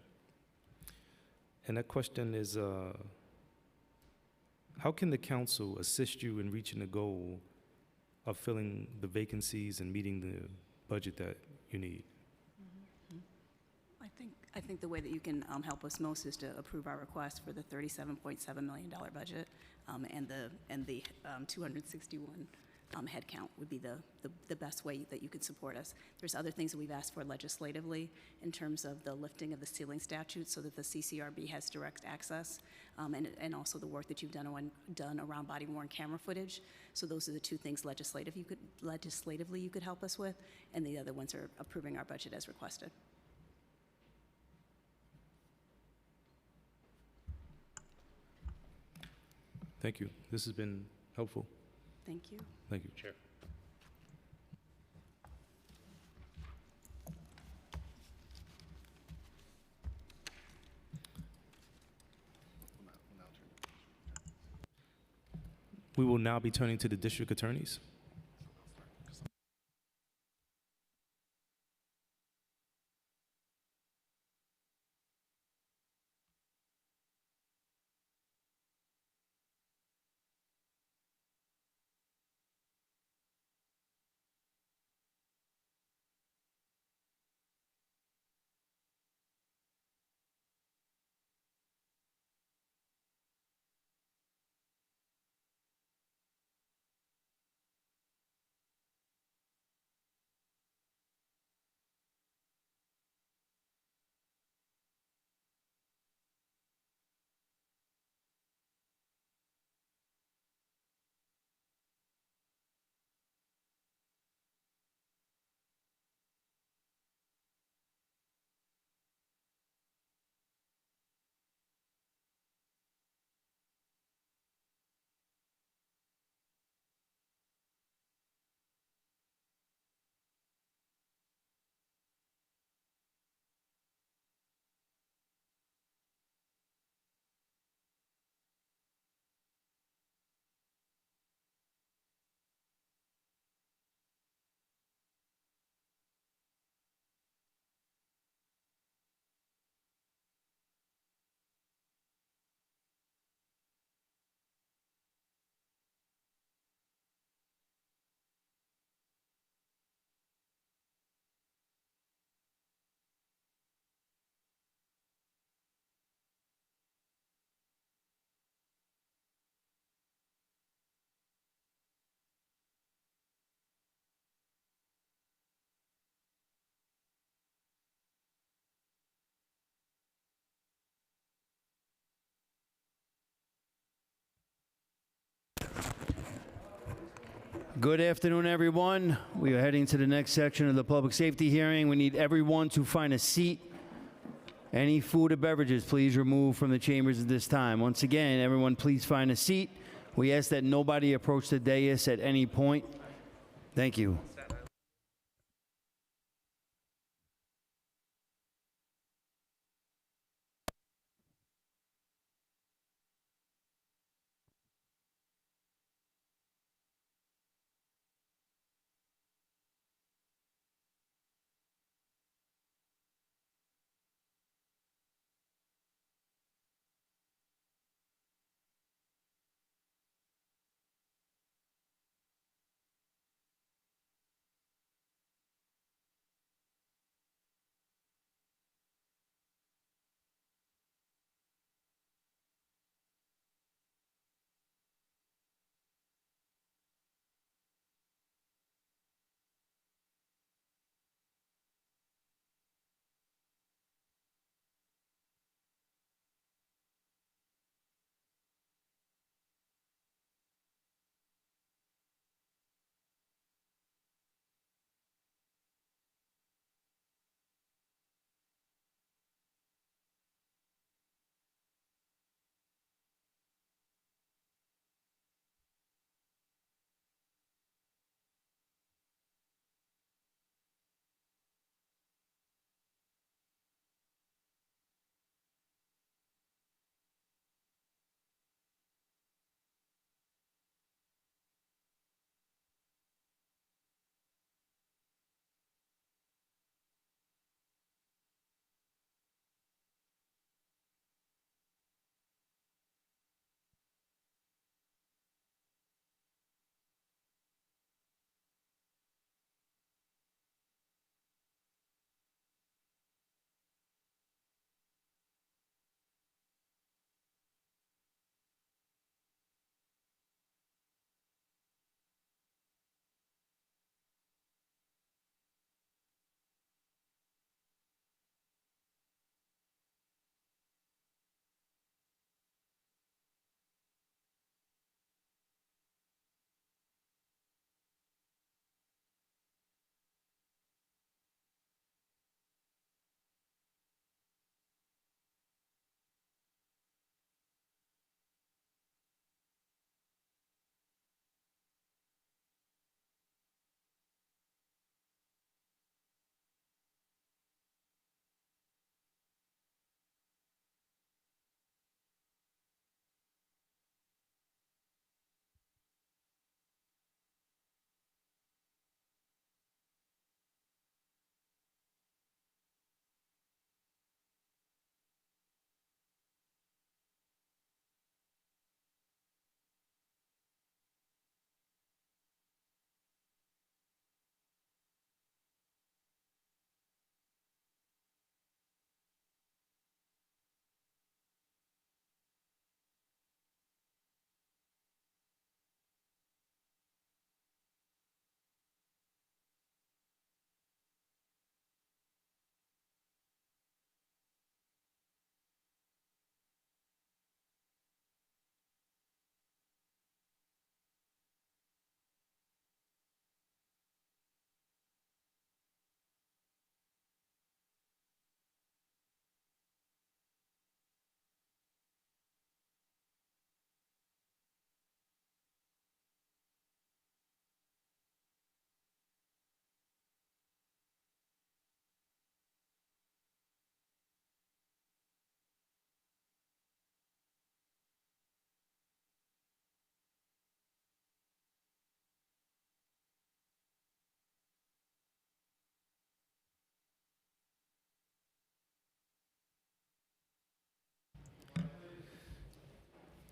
And that question is, how can the council assist you in reaching the goal of filling the vacancies and meeting the budget that you need? I think the way that you can help us most is to approve our request for the $37.7 million budget and the 261 headcount would be the best way that you could support us. There's other things that we've asked for legislatively in terms of the lifting of the ceiling statute so that the CCRB has direct access, and also the work that you've done around body-worn camera footage. So those are the two things legislatively you could help us with, and the other ones are approving our budget as requested. Thank you. This has been helpful. Thank you. Thank you. Chair. We will now be turning to the district attorneys. Good afternoon, everyone. We are heading to the next section of the public safety hearing. We need everyone to find a seat. Any food or beverages, please remove from the chambers at this time. Once again, everyone, please find a seat. We ask that nobody approach the dais at any point. Thank you.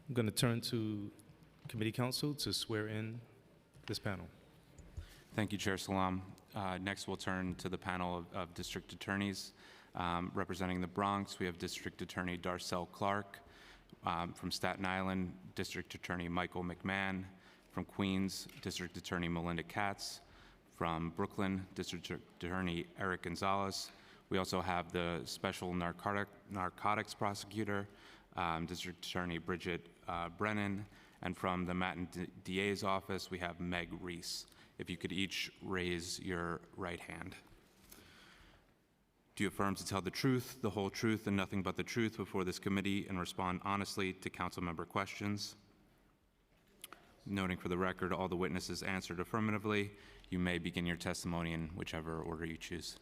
I'm going to turn to Committee Counsel to swear in this panel. Thank you, Chair Salam. Next, we'll turn to the panel of district attorneys. Representing the Bronx, we have District Attorney Darcel Clark. From Staten Island, District Attorney Michael McMahon. From Queens, District Attorney Melinda Katz. From Brooklyn, District Attorney Eric Gonzalez. We also have the Special Narcotics Prosecutor, District Attorney Bridget Brennan. And from the Manhattan DA's office, we have Meg Reese. If you could each raise your right hand. Do you affirm to tell the truth, the whole truth, and nothing but the truth before this committee and respond honestly to council member questions? Noting for the record, all the witnesses answered affirmatively. You may begin your testimony in whichever order you choose.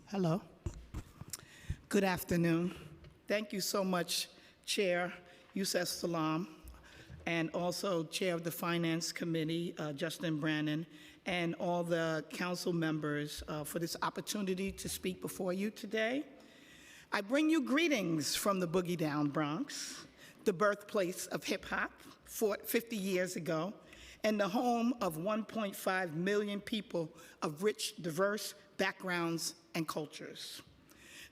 Hello. Good afternoon. Thank you so much, Chair Yusef Salam, and also Chair of the Finance Committee, Justin Brannon, and all the council members for this opportunity to speak before you today. I bring you greetings from the Boogie Down Bronx, the birthplace of hip hop 50 years ago, and the home of 1.5 million people of rich, diverse backgrounds and cultures.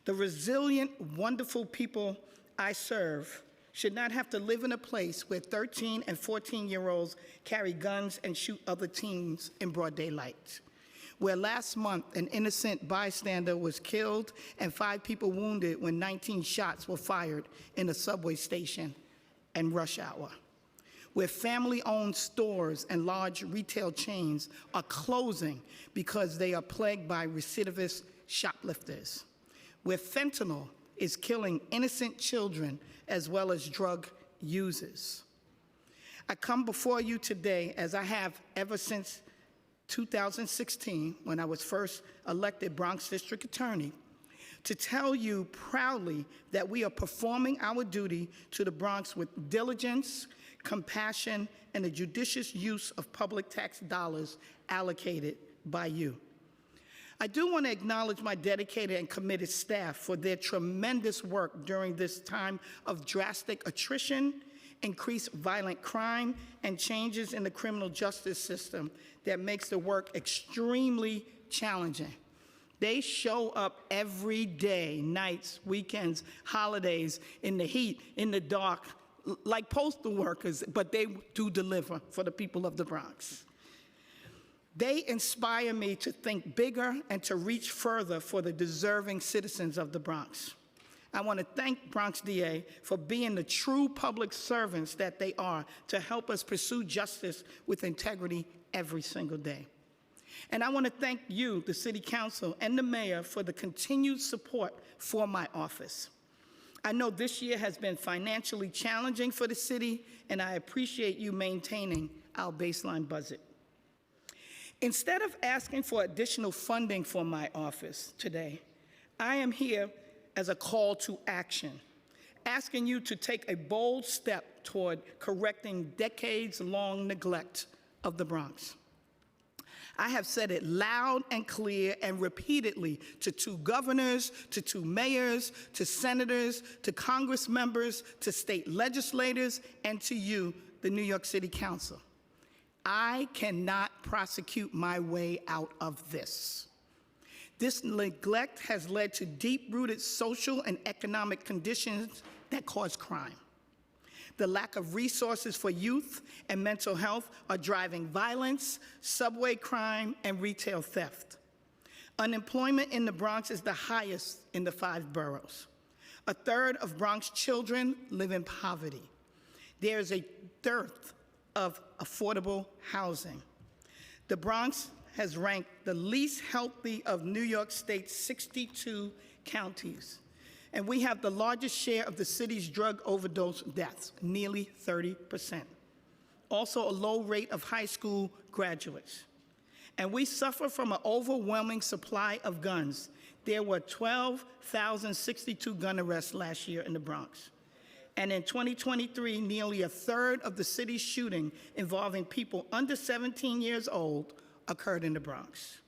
The resilient, wonderful people I serve should not have to live in a place where 13 and 14-year-olds carry guns and shoot other teens in broad daylight. Where last month an innocent bystander was killed and 5 people wounded when 19 shots were fired in a subway station and rush hour. Where family-owned stores and large retail chains are closing because they are plagued by recidivist shoplifters. Where fentanyl is killing innocent children as well as drug users. I come before you today, as I have ever since 2016, when I was first elected Bronx District Attorney, to tell you proudly that we are performing our duty to the Bronx with diligence, compassion, and the judicious use of public tax dollars allocated by you. I do want to acknowledge my dedicated and committed staff for their tremendous work during this time of drastic attrition, increased violent crime, and changes in the criminal justice system that makes the work extremely challenging. They show up every day, nights, weekends, holidays, in the heat, in the dark, like postal workers, but they do deliver for the people of the Bronx. They inspire me to think bigger and to reach further for the deserving citizens of the Bronx. I want to thank Bronx DA for being the true public servants that they are to help us pursue justice with integrity every single day. And I want to thank you, the City Council, and the Mayor for the continued support for my office. I know this year has been financially challenging for the city, and I appreciate you maintaining our baseline budget. Instead of asking for additional funding for my office today, I am here as a call to action, asking you to take a bold step toward correcting decades-long neglect of the Bronx. I have said it loud and clear and repeatedly to 2 governors, to 2 mayors, to senators, to Congress members, to state legislators, and to you, the New York City Council. I cannot prosecute my way out of this. This neglect has led to deep-rooted social and economic conditions that cause crime. The lack of resources for youth and mental health are driving violence, subway crime, and retail theft. Unemployment in the Bronx is the highest in the 5 boroughs. 1/3 of Bronx children live in poverty. There is a dearth of affordable housing. The Bronx has ranked the least healthy of New York State's 62 counties. And we have the largest share of the city's drug overdose deaths, nearly 30%. Also a low rate of high school graduates. And we suffer from an overwhelming supply of guns. There were 12,062 gun arrests last year in the Bronx. And in 2023, nearly 1/3 of the city's shooting involving people under 17 years old occurred in the Bronx.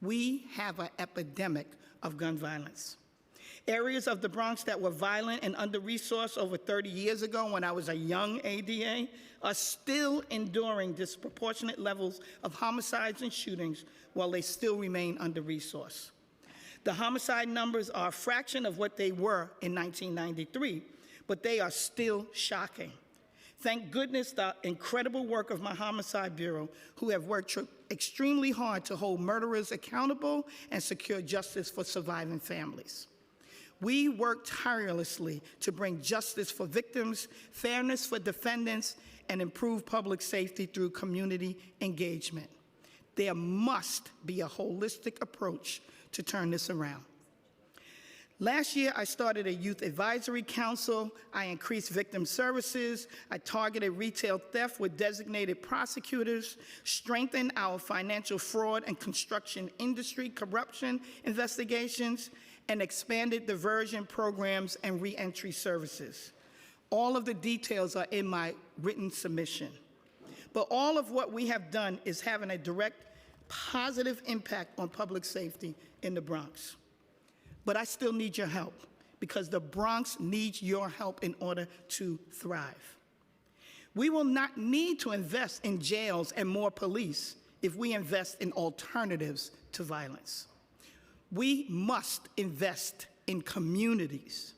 We have an epidemic of gun violence. Areas of the Bronx that were violent and under-resourced over 30 years ago when I was a young ADA are still enduring disproportionate levels of homicides and shootings while they still remain under-resourced. The homicide numbers are a fraction of what they were in 1993, but they are still shocking. Thank goodness the incredible work of my Homicide Bureau, who have worked extremely hard to hold murderers accountable and secure justice for surviving families. We work tirelessly to bring justice for victims, fairness for defendants, and improve public safety through community engagement. There must be a holistic approach to turn this around. Last year, I started a youth advisory council. I increased victim services. I targeted retail theft with designated prosecutors, strengthened our financial fraud and construction industry corruption investigations, and expanded diversion programs and reentry services. All of the details are in my written submission. But all of what we have done is having a direct positive impact on public safety in the Bronx. But I still need your help because the Bronx needs your help in order to thrive. We will not need to invest in jails and more police if we invest in alternatives to violence. We must invest in communities.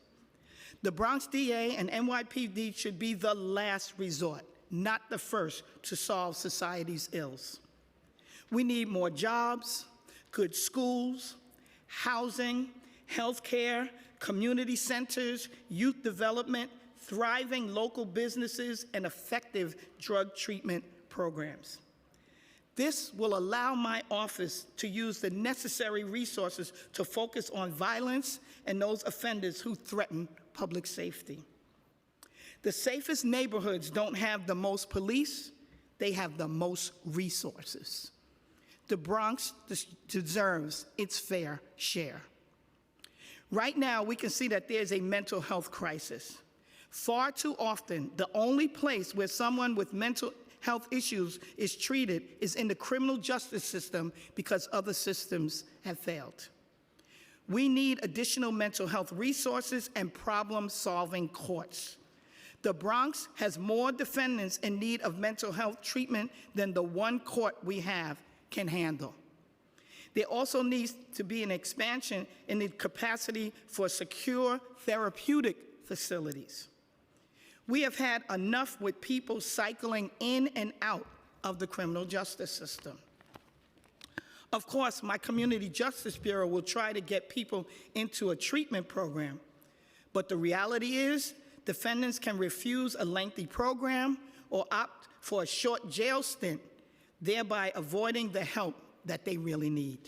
The Bronx DA and NYPD should be the last resort, not the first, to solve society's ills. We need more jobs, good schools, housing, healthcare, community centers, youth development, thriving local businesses, and effective drug treatment programs. This will allow my office to use the necessary resources to focus on violence and those offenders who threaten public safety. The safest neighborhoods don't have the most police, they have the most resources. The Bronx deserves its fair share. Right now, we can see that there's a mental health crisis. Far too often, the only place where someone with mental health issues is treated is in the criminal justice system because other systems have failed. We need additional mental health resources and problem-solving courts. The Bronx has more defendants in need of mental health treatment than the one court we have can handle. There also needs to be an expansion in the capacity for secure therapeutic facilities. We have had enough with people cycling in and out of the criminal justice system. Of course, my Community Justice Bureau will try to get people into a treatment program, but the reality is defendants can refuse a lengthy program or opt for a short jail stint, thereby avoiding the help that they really need.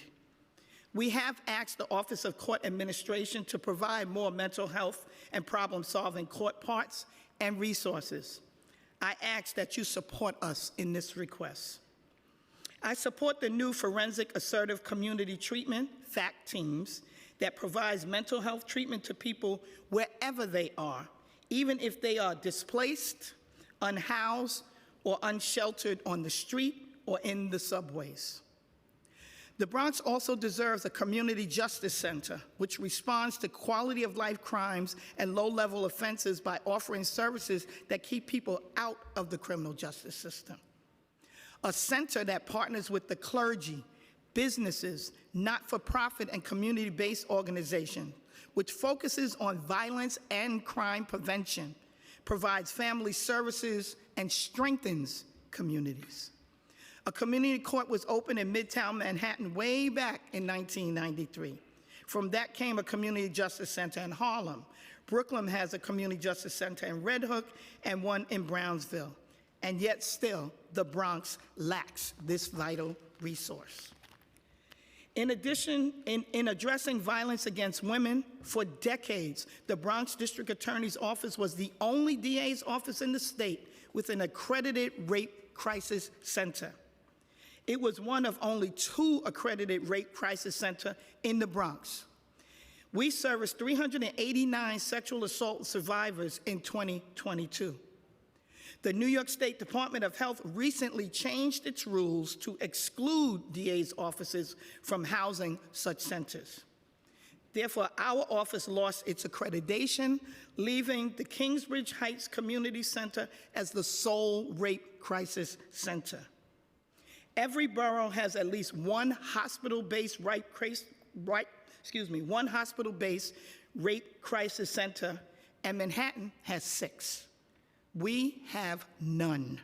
We have asked the Office of Court Administration to provide more mental health and problem-solving court parts and resources. I ask that you support us in this request. I support the new Forensic Assertive Community Treatment, FACT teams, that provides mental health treatment to people wherever they are, even if they are displaced, unhoused, or unsheltered on the street or in the subways. The Bronx also deserves a community justice center, which responds to quality of life crimes and low-level offenses by offering services that keep people out of the criminal justice system. A center that partners with the clergy, businesses, not-for-profit, and community-based organizations, which focuses on violence and crime prevention, provides family services, and strengthens communities. A community court was opened in Midtown Manhattan way back in 1993. From that came a community justice center in Harlem. Brooklyn has a community justice center in Red Hook and one in Brownsville. And yet still, the Bronx lacks this vital resource. In addition, in addressing violence against women, for decades, the Bronx District Attorney's Office was the only DA's office in the state with an accredited rape crisis center. It was one of only 2 accredited rape crisis centers in the Bronx. We serviced 389 sexual assault survivors in 2022. The New York State Department of Health recently changed its rules to exclude DA's offices from housing such centers. Therefore, our office lost its accreditation, leaving the Kingsbridge Heights Community Center as the sole rape crisis center. Every borough has at least one hospital-based rape crisis center, and Manhattan has 6. We have none.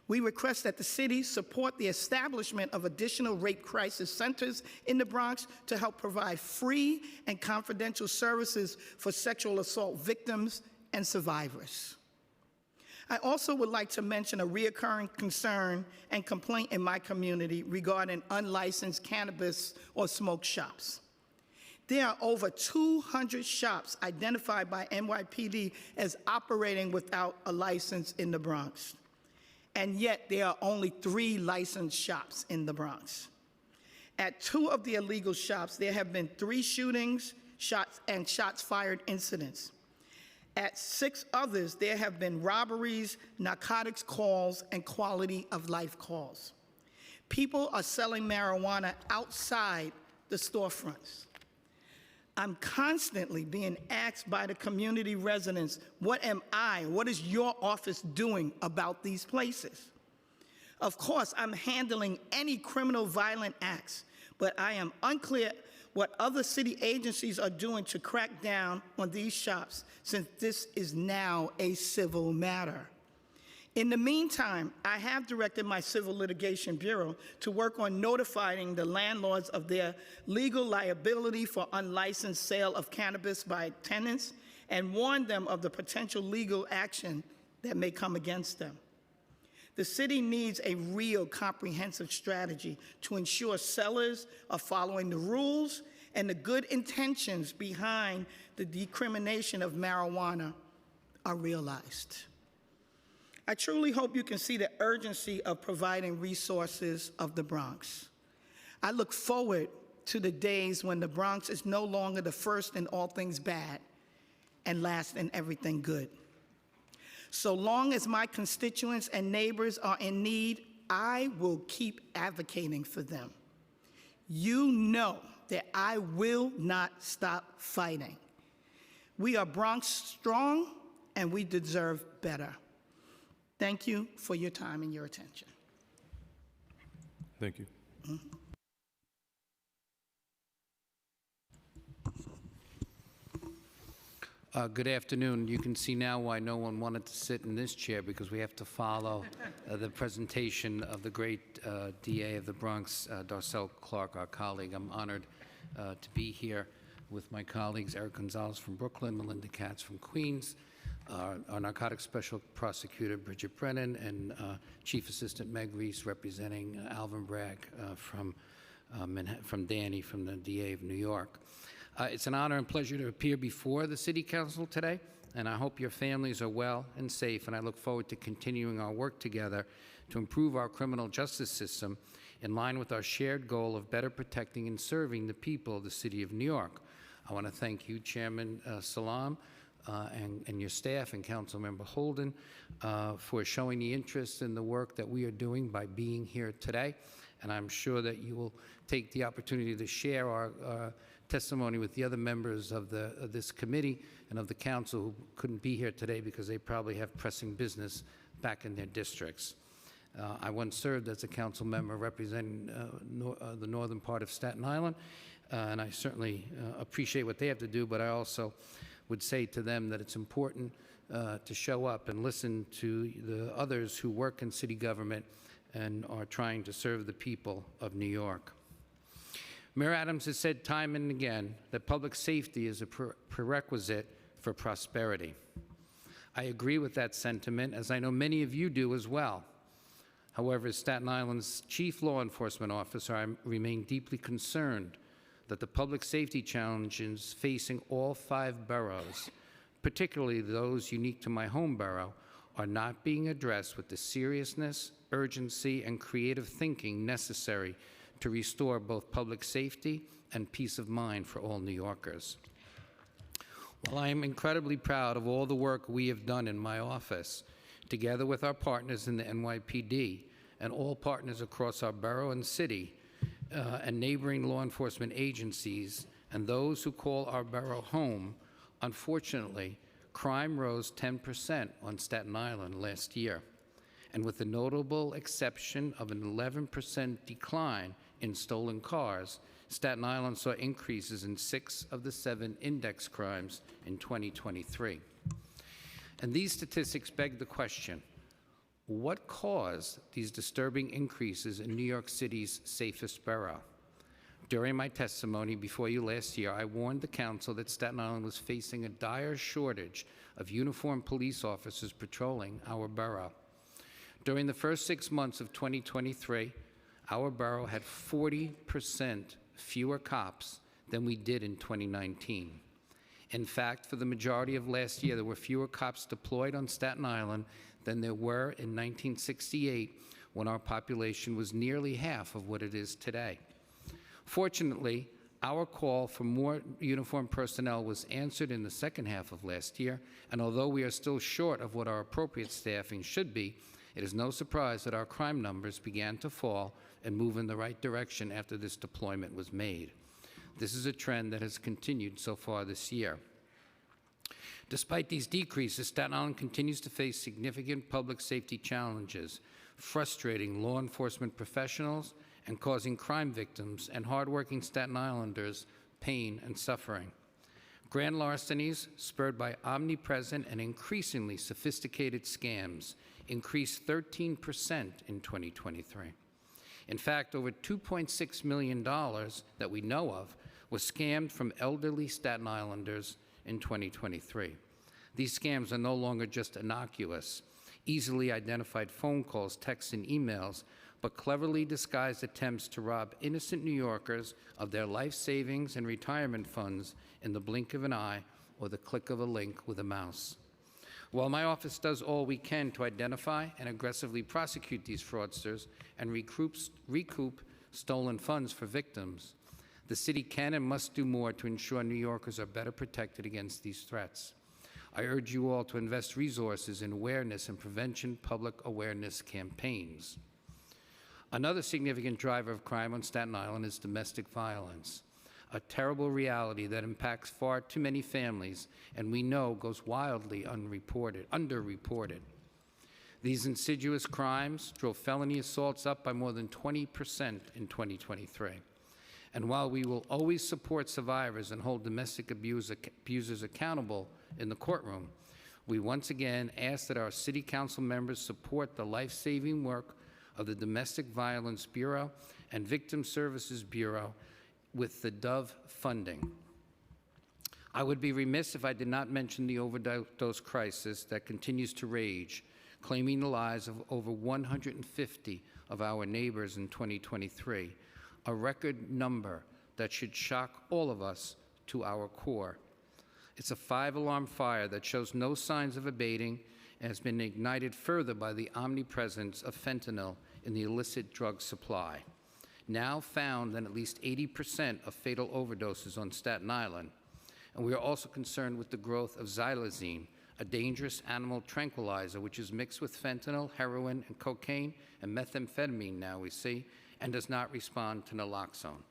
We request that the city support the establishment of additional rape crisis centers in the Bronx to help provide free and confidential services for sexual assault victims and survivors. I also would like to mention a reoccurring concern and complaint in my community regarding unlicensed cannabis or smoke shops. There are over 200 shops identified by NYPD as operating without a license in the Bronx. And yet there are only 3 licensed shops in the Bronx. At 2 of the illegal shops, there have been 3 shootings, shots fired incidents. At 6 others, there have been robberies, narcotics calls, and quality of life calls. People are selling marijuana outside the storefronts. I'm constantly being asked by the community residents, what is your office doing about these places? Of course, I'm handling any criminal violent acts, but I am unclear what other city agencies are doing to crack down on these shops, since this is now a civil matter. In the meantime, I have directed my Civil Litigation Bureau to work on notifying the landlords of their legal liability for unlicensed sale of cannabis by tenants and warn them of the potential legal action that may come against them. The city needs a real comprehensive strategy to ensure sellers are following the rules and the good intentions behind the decrimination of marijuana are realized. I truly hope you can see the urgency of providing resources of the Bronx. I look forward to the days when the Bronx is no longer the first in all things bad and last in everything good. So long as my constituents and neighbors are in need, I will keep advocating for them. You know that I will not stop fighting. We are Bronx strong, and we deserve better. Thank you for your time and your attention. Thank you. Good afternoon. You can see now why no one wanted to sit in this chair, because we have to follow the presentation of the great DA of the Bronx, Darcel Clark, our colleague. I'm honored to be here with my colleagues, Eric Gonzalez from Brooklyn, Melinda Katz from Queens, our narcotics special prosecutor, Bridget Brennan, and Chief Assistant Meg Reese, representing Alvin Bragg from Danny, from the DA of New York. It's an honor and pleasure to appear before the City Council today, and I hope your families are well and safe, and I look forward to continuing our work together to improve our criminal justice system in line with our shared goal of better protecting and serving the people of the City of New York. I want to thank you, Chairman Salam, and your staff and Councilmember Holden for showing the interest in the work that we are doing by being here today, and I'm sure that you will take the opportunity to share our testimony with the other members of this committee and of the council who couldn't be here today because they probably have pressing business back in their districts. I once served as a council member representing the northern part of Staten Island, and I certainly appreciate what they have to do, but I also would say to them that it's important to show up and listen to the others who work in city government and are trying to serve the people of New York. Mayor Adams has said time and again that public safety is a prerequisite for prosperity. I agree with that sentiment, as I know many of you do as well. However, as Staten Island's chief law enforcement officer, I remain deeply concerned that the public safety challenges facing all 5 boroughs, particularly those unique to my home borough, are not being addressed with the seriousness, urgency, and creative thinking necessary to restore both public safety and peace of mind for all New Yorkers. While I am incredibly proud of all the work we have done in my office, together with our partners in the NYPD and all partners across our borough and city and neighboring law enforcement agencies and those who call our borough home, unfortunately, crime rose 10% on Staten Island last year. And with the notable exception of an 11% decline in stolen cars, Staten Island saw increases in 6 of the 7 index crimes in 2023. And these statistics beg the question, what caused these disturbing increases in New York City's safest borough? During my testimony before you last year, I warned the council that Staten Island was facing a dire shortage of uniformed police officers patrolling our borough. During the first 6 months of 2023, our borough had 40% fewer cops than we did in 2019. In fact, for the majority of last year, there were fewer cops deployed on Staten Island than there were in 1968, when our population was nearly half of what it is today. Fortunately, our call for more uniformed personnel was answered in the second half of last year, and although we are still short of what our appropriate staffing should be, it is no surprise that our crime numbers began to fall and move in the right direction after this deployment was made. This is a trend that has continued so far this year. Despite these decreases, Staten Island continues to face significant public safety challenges, frustrating law enforcement professionals and causing crime victims and hardworking Staten Islanders pain and suffering. Grand larcenies, spurred by omnipresent and increasingly sophisticated scams, increased 13% in 2023. In fact, over $2.6 million that we know of was scammed from elderly Staten Islanders in 2023. These scams are no longer just innocuous, easily identified phone calls, texts, and emails, but cleverly disguised attempts to rob innocent New Yorkers of their life savings and retirement funds in the blink of an eye or the click of a link with a mouse. While my office does all we can to identify and aggressively prosecute these fraudsters and recoup stolen funds for victims, the city can and must do more to ensure New Yorkers are better protected against these threats. I urge you all to invest resources in awareness and prevention public awareness campaigns. Another significant driver of crime on Staten Island is domestic violence, a terrible reality that impacts far too many families and we know goes wildly underreported. These insidious crimes drove felony assaults up by more than 20% in 2023. And while we will always support survivors and hold domestic abusers accountable in the courtroom, we once again ask that our City Council members support the life-saving work of the Domestic Violence Bureau and Victim Services Bureau with the DOVE funding. I would be remiss if I did not mention the overdose crisis that continues to rage, claiming the lives of over 150 of our neighbors in 2023, a record number that should shock all of us to our core. It's a 5-alarm fire that shows no signs of abating and has been ignited further by the omnipresence of fentanyl in the illicit drug supply. Now found in at least 80% of fatal overdoses on Staten Island. And we are also concerned with the growth of xylazine, a dangerous animal tranquilizer which is mixed with fentanyl, heroin, and cocaine, and methamphetamine now we see, and does not respond to naloxone.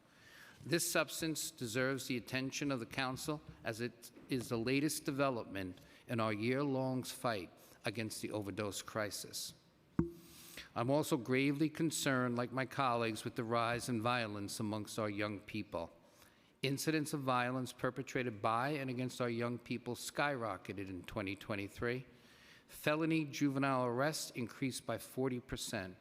This substance deserves the attention of the Council as it is the latest development in our year-long fight against the overdose crisis. I'm also gravely concerned, like my colleagues, with the rise in violence amongst our young people. Incidents of violence perpetrated by and against our young people skyrocketed in 2023. Felony juvenile arrests increased by 40%.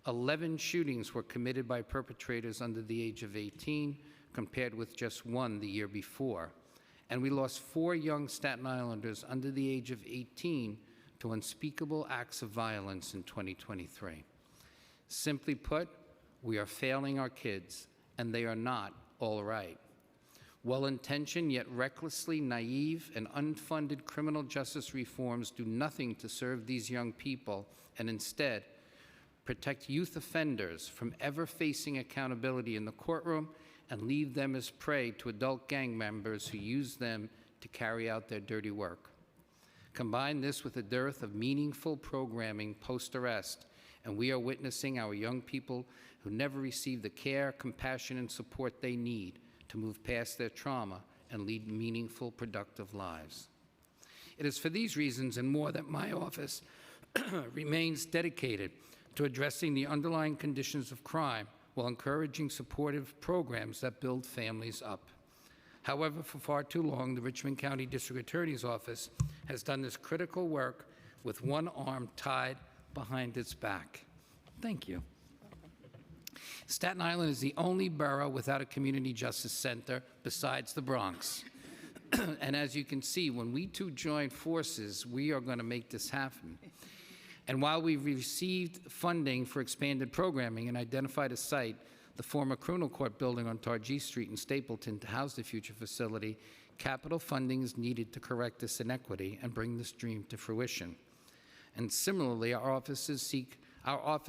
11 shootings were committed by perpetrators under the age of 18, compared with just 1 the year before. And we lost 4 young Staten Islanders under the age of 18 to unspeakable acts of violence in 2023. Simply put, we are failing our kids, and they are not all right. Well-intentioned yet recklessly naive and unfunded criminal justice reforms do nothing to serve these young people and instead protect youth offenders from ever facing accountability in the courtroom and leave them as prey to adult gang members who use them to carry out their dirty work. Combine this with a dearth of meaningful programming post-arrest, and we are witnessing our young people who never receive the care, compassion, and support they need to move past their trauma and lead meaningful, productive lives. It is for these reasons and more that my office remains dedicated to addressing the underlying conditions of crime while encouraging supportive programs that build families up. However, for far too long, the Richmond County District Attorney's Office has done this critical work with one arm tied behind its back. Thank you. Staten Island is the only borough without a community justice center besides the Bronx. And as you can see, when we two join forces, we are going to make this happen. And while we've received funding for expanded programming and identified a site, the former criminal court building on Targee Street in Stapleton, to house the future facility, capital funding is needed to correct this inequity and bring this dream to fruition. And similarly, our office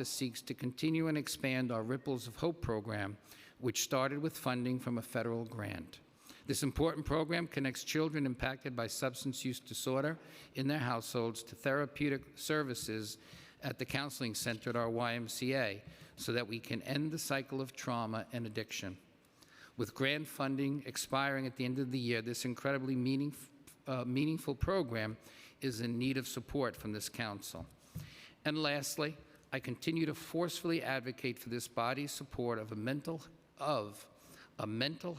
seeks to continue and expand our Ripples of Hope program, which started with funding from a federal grant. This important program connects children impacted by substance use disorder in their households to therapeutic services at the counseling center at our YMCA so that we can end the cycle of trauma and addiction. With grant funding expiring at the end of the year, this incredibly meaningful program is in need of support from this council. And lastly, I continue to forcefully advocate for this body's support of a mental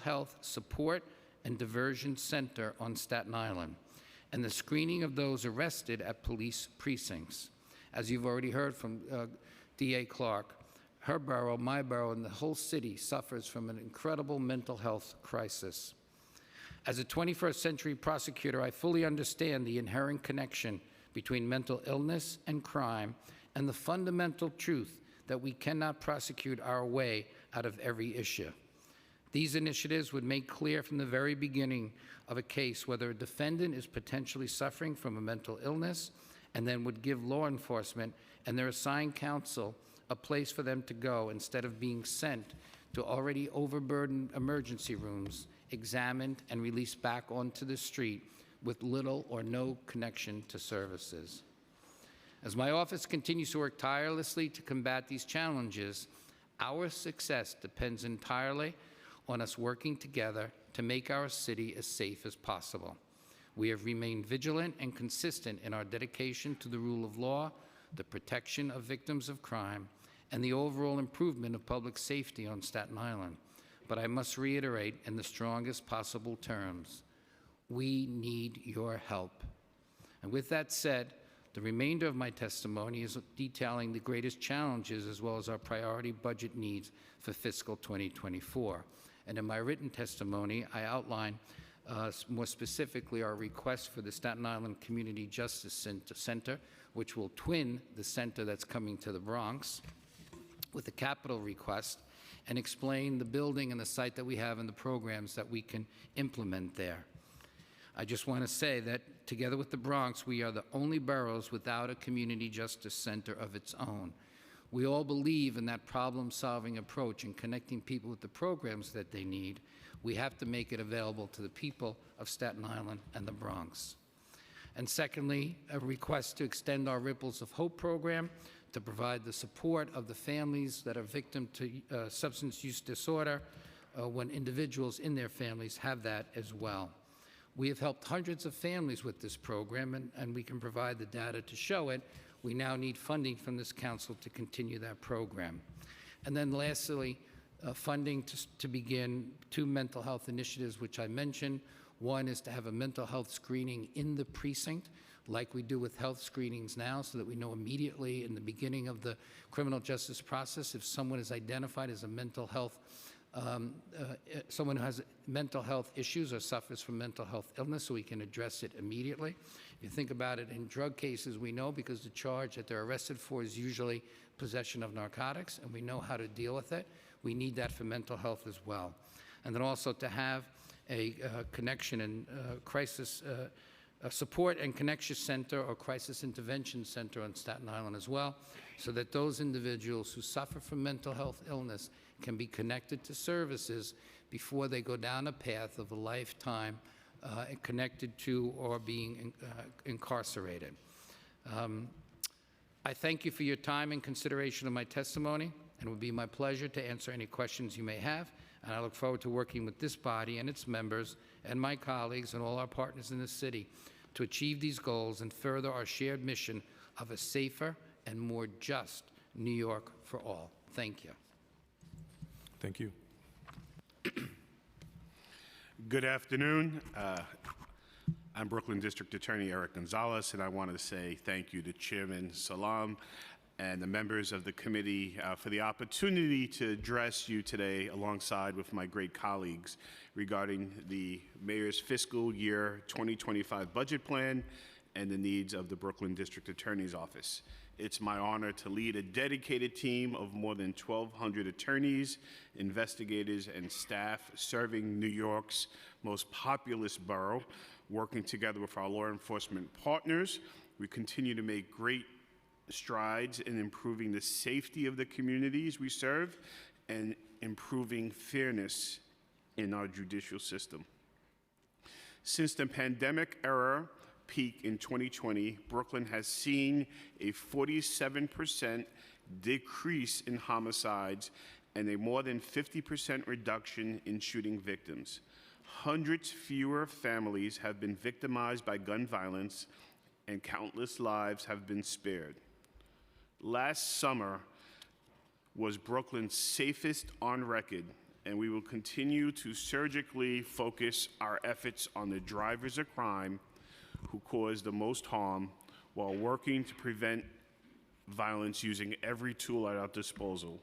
health support and diversion center on Staten Island, and the screening of those arrested at police precincts. As you've already heard from DA Clark, her borough, my borough, and the whole city suffers from an incredible mental health crisis. As a 21st century prosecutor, I fully understand the inherent connection between mental illness and crime and the fundamental truth that we cannot prosecute our way out of every issue. These initiatives would make clear from the very beginning of a case whether a defendant is potentially suffering from a mental illness, and then would give law enforcement and their assigned counsel a place for them to go instead of being sent to already overburdened emergency rooms, examined and released back onto the street with little or no connection to services. As my office continues to work tirelessly to combat these challenges, our success depends entirely on us working together to make our city as safe as possible. We have remained vigilant and consistent in our dedication to the rule of law, the protection of victims of crime, and the overall improvement of public safety on Staten Island. But I must reiterate in the strongest possible terms, we need your help. And with that said, the remainder of my testimony is detailing the greatest challenges as well as our priority budget needs for fiscal 2024. And in my written testimony, I outline more specifically our request for the Staten Island Community Justice Center, which will twin the center that's coming to the Bronx, with a capital request, and explain the building and the site that we have and the programs that we can implement there. I just want to say that together with the Bronx, we are the only boroughs without a community justice center of its own. We all believe in that problem-solving approach and connecting people with the programs that they need. We have to make it available to the people of Staten Island and the Bronx. And secondly, a request to extend our Ripples of Hope program to provide the support of the families that are victim to substance use disorder when individuals in their families have that as well. We have helped hundreds of families with this program, and we can provide the data to show it. We now need funding from this council to continue that program. And then lastly, funding to begin 2 mental health initiatives, which I mentioned. One is to have a mental health screening in the precinct, like we do with health screenings now, so that we know immediately in the beginning of the criminal justice process if someone is identified as a mental health, someone who has mental health issues or suffers from mental health illness, so we can address it immediately. If you think about it, in drug cases, we know because the charge that they're arrested for is usually possession of narcotics, and we know how to deal with it. We need that for mental health as well. And then also to have a connection and crisis support and connection center or crisis intervention center on Staten Island as well, so that those individuals who suffer from mental health illness can be connected to services before they go down a path of a lifetime connected to or being incarcerated. I thank you for your time and consideration of my testimony, and it would be my pleasure to answer any questions you may have, and I look forward to working with this body and its members and my colleagues and all our partners in the city to achieve these goals and further our shared mission of a safer and more just New York for all. Thank you. Thank you. Good afternoon. I'm Brooklyn District Attorney Eric Gonzalez, and I wanted to say thank you to Chairman Salam and the members of the committee for the opportunity to address you today alongside with my great colleagues regarding the Mayor's fiscal year 2025 budget plan and the needs of the Brooklyn District Attorney's Office. It's my honor to lead a dedicated team of more than 1,200 attorneys, investigators, and staff serving New York's most populous borough. Working together with our law enforcement partners, we continue to make great strides in improving the safety of the communities we serve and improving fairness in our judicial system. Since the pandemic era peak in 2020, Brooklyn has seen a 47% decrease in homicides and a more than 50% reduction in shooting victims. Hundreds fewer families have been victimized by gun violence, and countless lives have been spared. Last summer was Brooklyn's safest on record, and we will continue to surgically focus our efforts on the drivers of crime who cause the most harm while working to prevent violence using every tool at our disposal.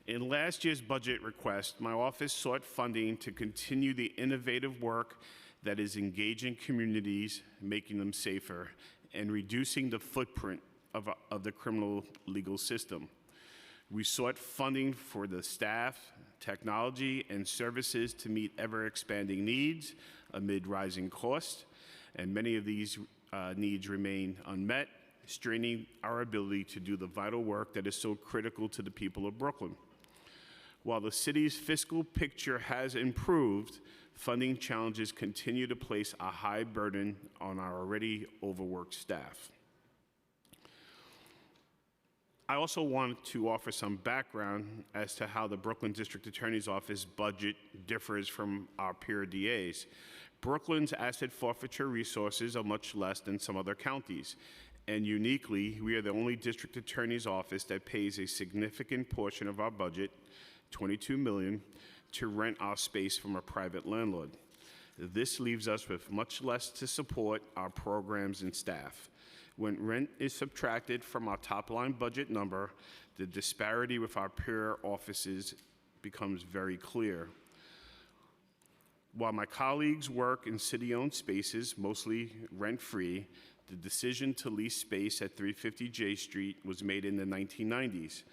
In last year's budget request, my office sought funding to continue the innovative work that is engaging communities, making them safer, and reducing the footprint of the criminal legal system. We sought funding for the staff, technology, and services to meet ever-expanding needs amid rising costs, and many of these needs remain unmet, straining our ability to do the vital work that is so critical to the people of Brooklyn. While the city's fiscal picture has improved, funding challenges continue to place a high burden on our already overworked staff. I also want to offer some background as to how the Brooklyn District Attorney's Office budget differs from our peer DAs. Brooklyn's asset forfeiture resources are much less than some other counties, and uniquely, we are the only district attorney's office that pays a significant portion of our budget, $22 million, to rent our space from a private landlord. This leaves us with much less to support our programs and staff. When rent is subtracted from our top-line budget number, the disparity with our peer offices becomes very clear. While my colleagues work in city-owned spaces, mostly rent-free, the decision to lease space at 350 J Street was made in the 1990s.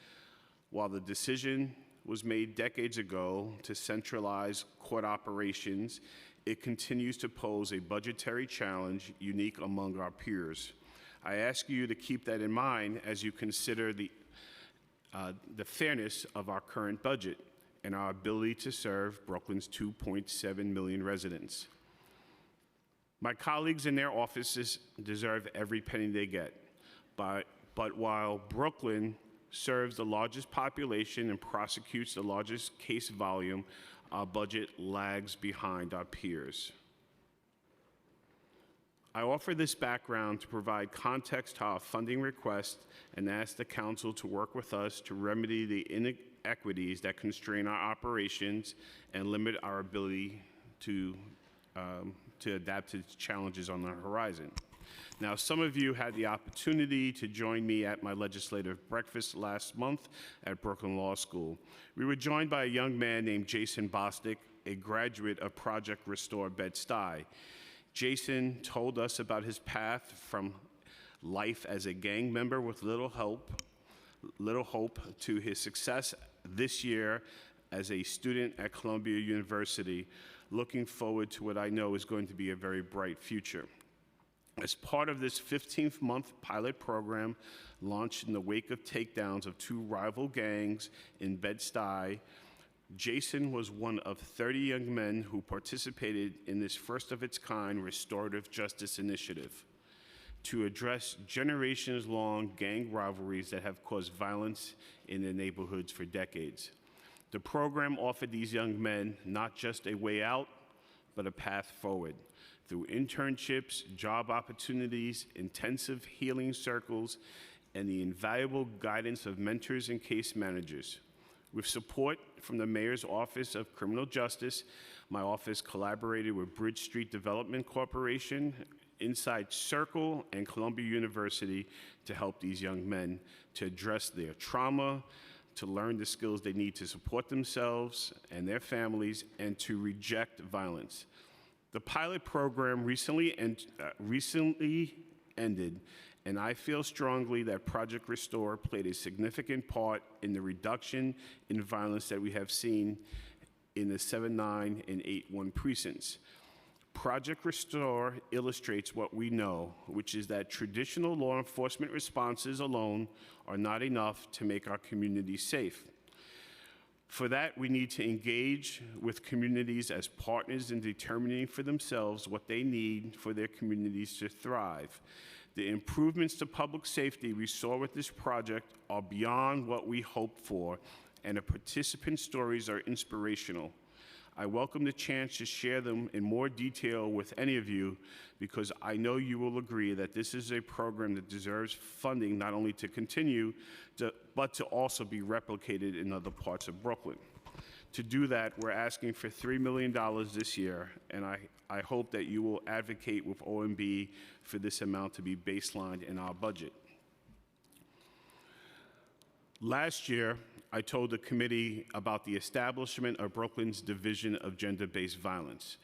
While the decision was made decades ago to centralize court operations, it continues to pose a budgetary challenge unique among our peers. I ask you to keep that in mind as you consider the fairness of our current budget and our ability to serve Brooklyn's 2.7 million residents. My colleagues in their offices deserve every penny they get, but while Brooklyn serves the largest population and prosecutes the largest case volume, our budget lags behind our peers. I offer this background to provide context to our funding request and ask the Council to work with us to remedy the inequities that constrain our operations and limit our ability to adapt to challenges on the horizon. Now, some of you had the opportunity to join me at my legislative breakfast last month at Brooklyn Law School. We were joined by a young man named Jason Bostic, a graduate of Project Restore Bed-Stuy. Jason told us about his path from life as a gang member with little hope to his success this year as a student at Columbia University, looking forward to what I know is going to be a very bright future. As part of this 15th-month pilot program launched in the wake of takedowns of two rival gangs in Bed-Stuy, Jason was one of 30 young men who participated in this first-of-its-kind restorative justice initiative. to address generations-long gang rivalries that have caused violence in their neighborhoods for decades. The program offered these young men not just a way out, but a path forward through internships, job opportunities, intensive healing circles, and the invaluable guidance of mentors and case managers. With support from the Mayor's Office of Criminal Justice, my office collaborated with Bridge Street Development Corporation, Inside Circle, and Columbia University to help these young men to address their trauma, to learn the skills they need to support themselves and their families, and to reject violence. The pilot program recently ended, and I feel strongly that Project Restore played a significant part in the reduction in violence that we have seen in the 7-9 and 8-1 precincts. Project Restore illustrates what we know, which is that traditional law enforcement responses alone are not enough to make our communities safe. For that, we need to engage with communities as partners in determining for themselves what they need for their communities to thrive. The improvements to public safety we saw with this project are beyond what we hoped for, and the participant stories are inspirational. I welcome the chance to share them in more detail with any of you, because I know you will agree that this is a program that deserves funding not only to continue, but to also be replicated in other parts of Brooklyn. To do that, we're asking for $3 million this year, and I hope that you will advocate with OMB for this amount to be baselined in our budget. Last year, I told the committee about the establishment of Brooklyn's Division of Gender-Based Violence.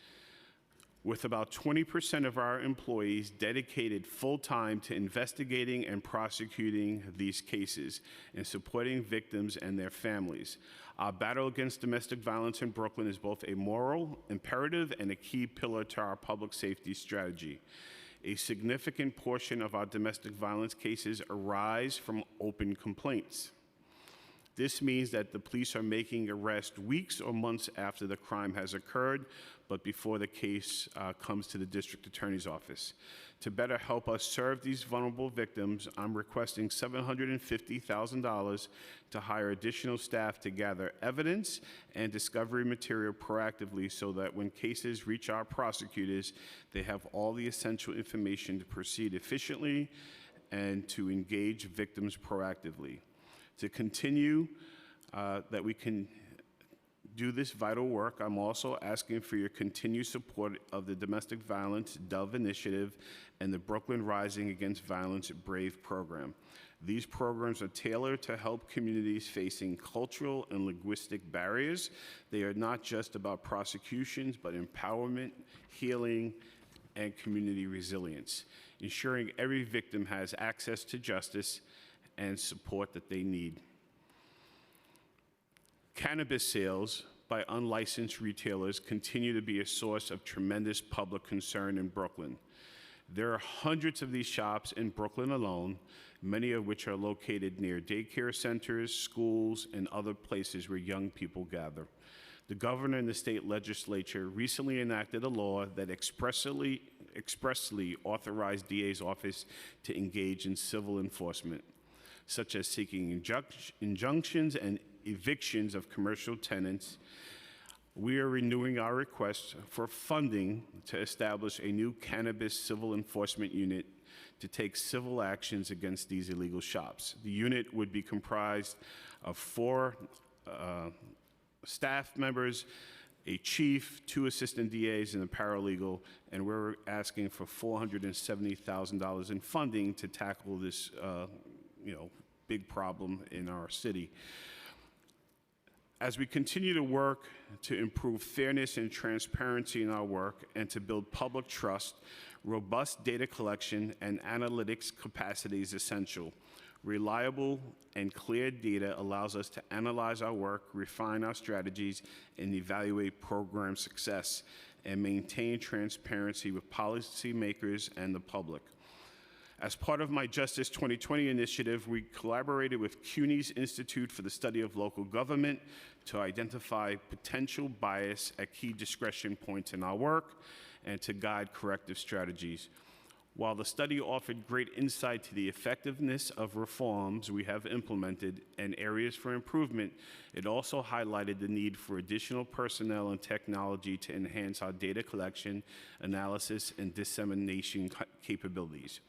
With about 20% of our employees dedicated full-time to investigating and prosecuting these cases and supporting victims and their families. Our battle against domestic violence in Brooklyn is both a moral imperative and a key pillar to our public safety strategy. A significant portion of our domestic violence cases arise from open complaints. This means that the police are making arrests weeks or months after the crime has occurred, but before the case comes to the district attorney's office. To better help us serve these vulnerable victims, I'm requesting $750,000 to hire additional staff to gather evidence and discovery material proactively so that when cases reach our prosecutors, they have all the essential information to proceed efficiently and to engage victims proactively. To continue that we can do this vital work, I'm also asking for your continued support of the Domestic Violence DOVE Initiative and the Brooklyn Rising Against Violence BRAVE program. These programs are tailored to help communities facing cultural and linguistic barriers. They are not just about prosecutions, but empowerment, healing, and community resilience, ensuring every victim has access to justice and support that they need. Cannabis sales by unlicensed retailers continue to be a source of tremendous public concern in Brooklyn. There are hundreds of these shops in Brooklyn alone, many of which are located near daycare centers, schools, and other places where young people gather. The governor and the state legislature recently enacted a law that expressly authorized DA's office to engage in civil enforcement, such as seeking injunctions and evictions of commercial tenants. We are renewing our request for funding to establish a new cannabis civil enforcement unit to take civil actions against these illegal shops. The unit would be comprised of 4 staff members, a chief, 2 assistant DAs, and a paralegal, and we're asking for $470,000 in funding to tackle this big problem in our city. As we continue to work to improve fairness and transparency in our work and to build public trust, robust data collection and analytics capacity is essential. Reliable and clear data allows us to analyze our work, refine our strategies, and evaluate program success, and maintain transparency with policymakers and the public. As part of my Justice 2020 initiative, we collaborated with CUNY's Institute for the Study of Local Government to identify potential bias at key discretion points in our work and to guide corrective strategies. While the study offered great insight to the effectiveness of reforms we have implemented and areas for improvement, it also highlighted the need for additional personnel and technology to enhance our data collection, analysis, and dissemination capabilities.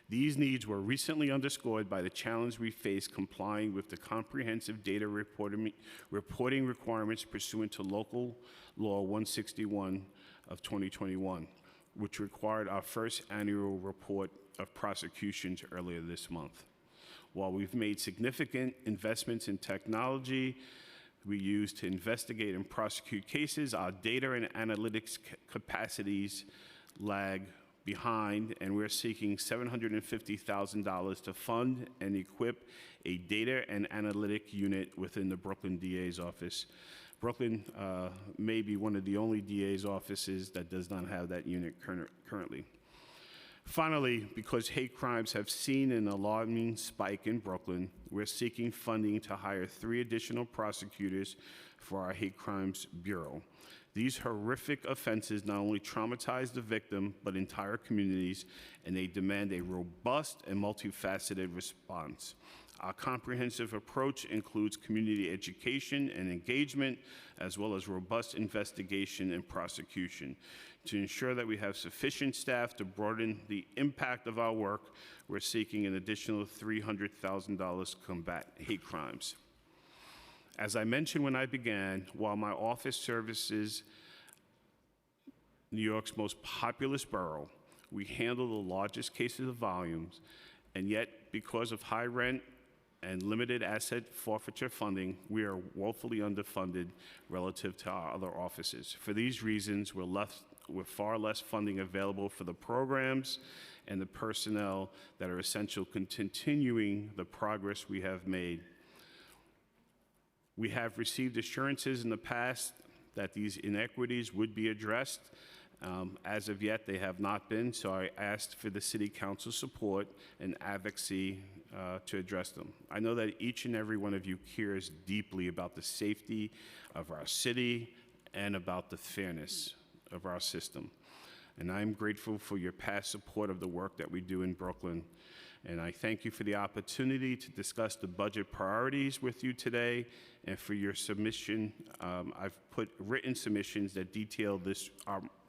These needs were recently underscored by the challenge we face complying with the comprehensive data reporting requirements pursuant to Local Law 161 of 2021. Which required our first annual report of prosecutions earlier this month. While we've made significant investments in technology we use to investigate and prosecute cases, our data and analytics capacities lag behind, and we're seeking $750,000 to fund and equip a data and analytic unit within the Brooklyn DA's office. Brooklyn may be one of the only DA's offices that does not have that unit currently. Finally, because hate crimes have seen an alarming spike in Brooklyn, we're seeking funding to hire 3 additional prosecutors for our Hate Crimes Bureau. These horrific offenses not only traumatize the victim, but entire communities, and they demand a robust and multifaceted response. Our comprehensive approach includes community education and engagement, as well as robust investigation and prosecution. To ensure that we have sufficient staff to broaden the impact of our work, we're seeking an additional $300,000 to combat hate crimes. As I mentioned when I began, while my office services New York's most populous borough, we handle the largest cases of volumes, and yet, because of high rent and limited asset forfeiture funding, we are woefully underfunded relative to our other offices. For these reasons, we're left with far less funding available for the programs and the personnel that are essential to continuing the progress we have made. We have received assurances in the past that these inequities would be addressed. As of yet, they have not been, so I asked for the City Council support and advocacy to address them. I know that each and every one of you cares deeply about the safety of our city and about the fairness of our system. And I'm grateful for your past support of the work that we do in Brooklyn. And I thank you for the opportunity to discuss the budget priorities with you today and for your submission. I've put written submissions that detail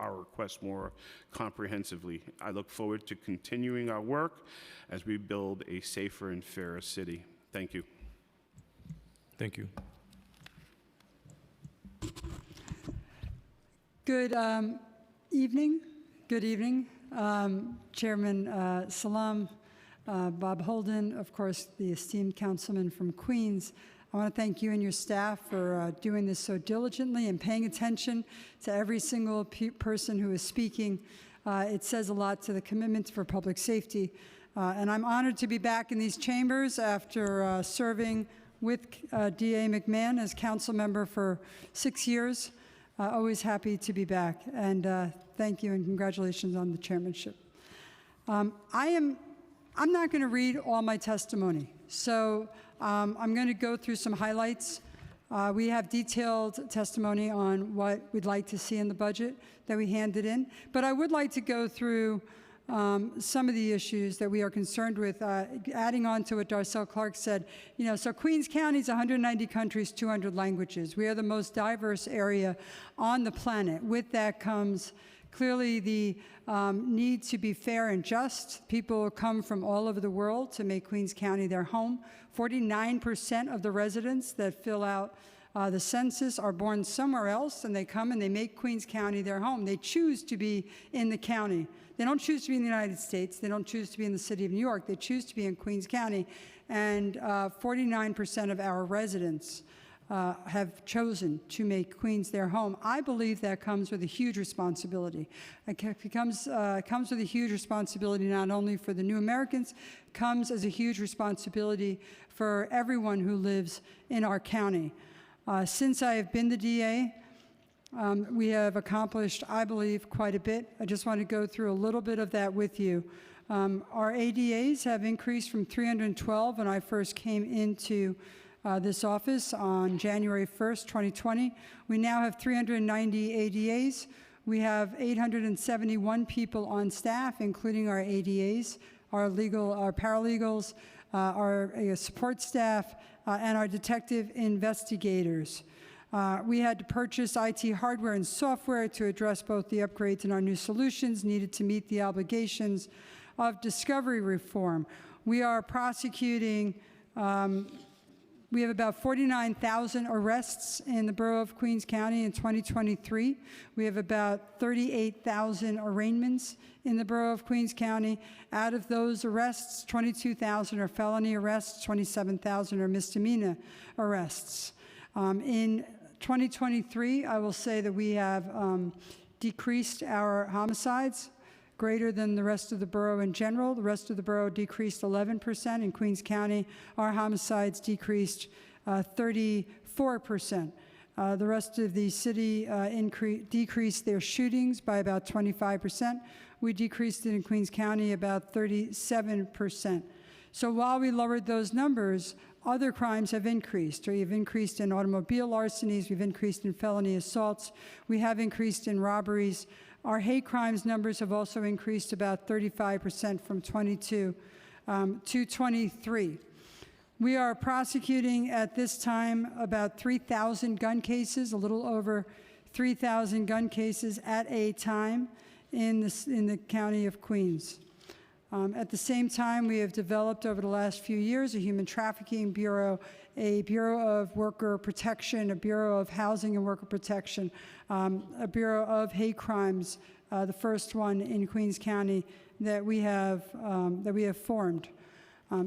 our request more comprehensively. I look forward to continuing our work as we build a safer and fairer city. Thank you. Thank you. Good evening. Good evening. Chairman Salam, Bob Holden, of course, the esteemed councilman from Queens. I want to thank you and your staff for doing this so diligently and paying attention to every single person who is speaking. It says a lot to the commitment for public safety. And I'm honored to be back in these chambers after serving with DA McMahon as council member for 6 years. Always happy to be back. And thank you and congratulations on the chairmanship. I'm not going to read all my testimony, so I'm going to go through some highlights. We have detailed testimony on what we'd like to see in the budget that we handed in, but I would like to go through some of the issues that we are concerned with, adding on to what Darcel Clark said. You know, so Queens County is 190 countries, 200 languages. We are the most diverse area on the planet. With that comes clearly the need to be fair and just. People come from all over the world to make Queens County their home. 49% of the residents that fill out the census are born somewhere else, and they come and they make Queens County their home. They choose to be in the county. They don't choose to be in the United States. They don't choose to be in the city of New York. They choose to be in Queens County. And 49% of our residents have chosen to make Queens their home. I believe that comes with a huge responsibility. It comes with a huge responsibility not only for the new Americans, comes as a huge responsibility for everyone who lives in our county. Since I have been the DA, we have accomplished, I believe, quite a bit. I just want to go through a little bit of that with you. Our ADAs have increased from 312 when I first came into this office on January 1st, 2020. We now have 390 ADAs. We have 871 people on staff, including our ADAs, our paralegals, our support staff, and our detective investigators. We had to purchase IT hardware and software to address both the upgrades and our new solutions needed to meet the obligations of discovery reform. We are prosecuting, we have about 49,000 arrests in the borough of Queens County in 2023. We have about 38,000 arraignments in the borough of Queens County. Out of those arrests, 22,000 are felony arrests, 27,000 are misdemeanor arrests. In 2023, I will say that we have decreased our homicides greater than the rest of the borough in general. The rest of the borough decreased 11%. In Queens County, our homicides decreased 34%. The rest of the city decreased their shootings by about 25%. We decreased it in Queens County about 37%. So while we lowered those numbers, other crimes have increased. We have increased in automobile larcenies, we've increased in felony assaults, we have increased in robberies. Our hate crimes numbers have also increased about 35% from 22 to 23. We are prosecuting at this time about 3,000 gun cases, a little over 3,000 gun cases at a time in the county of Queens. At the same time, we have developed over the last few years a human trafficking bureau, a Bureau of Worker Protection, a Bureau of Housing and Worker Protection, a Bureau of Hate Crimes, the first one in Queens County that we have formed.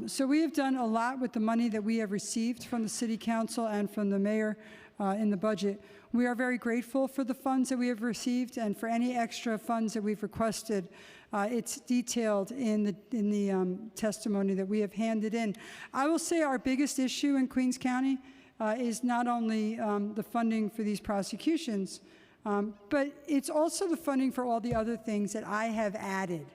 So we have done a lot with the money that we have received from the City Council and from the Mayor in the budget. We are very grateful for the funds that we have received and for any extra funds that we've requested. It's detailed in the testimony that we have handed in. I will say our biggest issue in Queens County is not only the funding for these prosecutions, but it's also the funding for all the other things that I have added.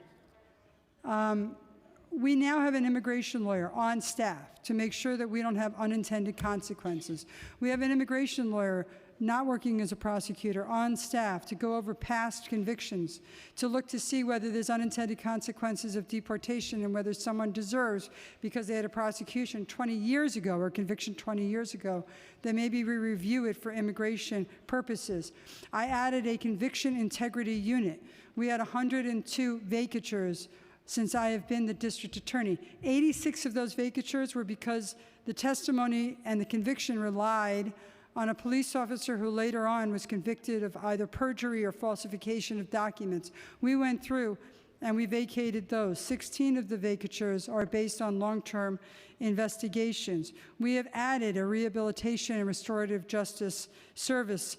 We now have an immigration lawyer on staff to make sure that we don't have unintended consequences. We have an immigration lawyer not working as a prosecutor on staff to go over past convictions, to look to see whether there's unintended consequences of deportation and whether someone deserves, because they had a prosecution 20 years ago or conviction 20 years ago, then maybe we review it for immigration purposes. I added a conviction integrity unit. We had 102 vacatures since I have been the district attorney. 86 of those vacatures were because the testimony and the conviction relied on a police officer who later on was convicted of either perjury or falsification of documents. We went through and we vacated those. 16 of the vacatures are based on long-term investigations. We have added a rehabilitation and restorative justice service.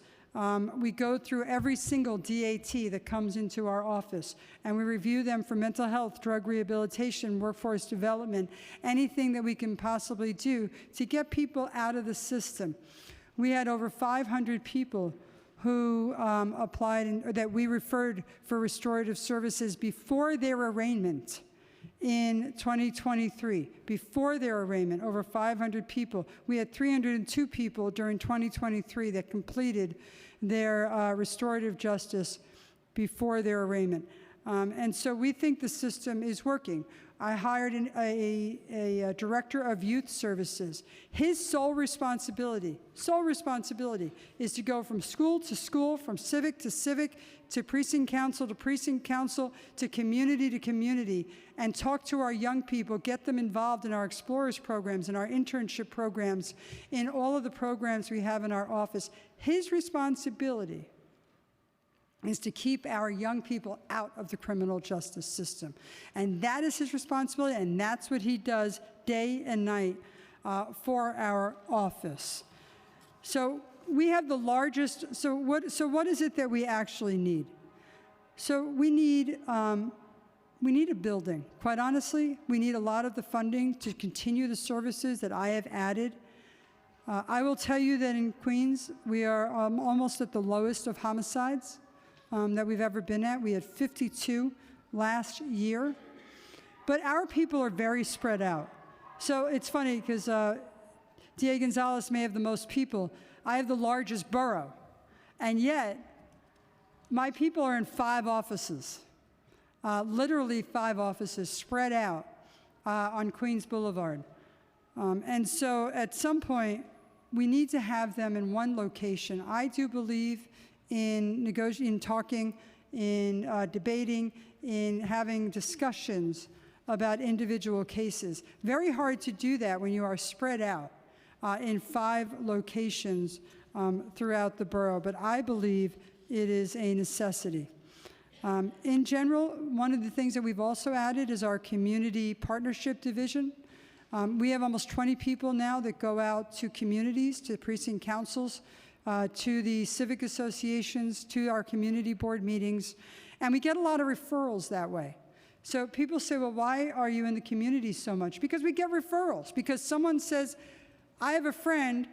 We go through every single DAT that comes into our office, and we review them for mental health, drug rehabilitation, workforce development, anything that we can possibly do to get people out of the system. We had over 500 people who applied or that we referred for restorative services before their arraignment in 2023. Before their arraignment, over 500 people. We had 302 people during 2023 that completed their restorative justice before their arraignment. And so we think the system is working. I hired a director of youth services. His sole responsibility is to go from school, from civic, to precinct council, to community, and talk to our young people, get them involved in our Explorers programs and our internship programs, in all of the programs we have in our office. His responsibility is to keep our young people out of the criminal justice system. And that is his responsibility, and that's what he does day and night for our office. So we have the largest, so what is it that we actually need? So we need a building. Quite honestly, we need a lot of the funding to continue the services that I have added. I will tell you that in Queens, we are almost at the lowest of homicides that we've ever been at. We had 52 last year. But our people are very spread out. So it's funny because D.A. Gonzalez may have the most people. I have the largest borough. And yet, My people are in 5 offices, literally 5 offices spread out on Queens Boulevard. And so at some point, we need to have them in one location. I do believe in talking, in debating, in having discussions about individual cases. Very hard to do that when you are spread out in 5 locations throughout the borough, but I believe it is a necessity. In general, one of the things that we've also added is our community partnership division. We have almost 20 people now that go out to communities, to precinct councils, to the civic associations, to our community board meetings, and we get a lot of referrals that way. So people say, well, why are you in the community so much? Because we get referrals, because someone says, I have a friend,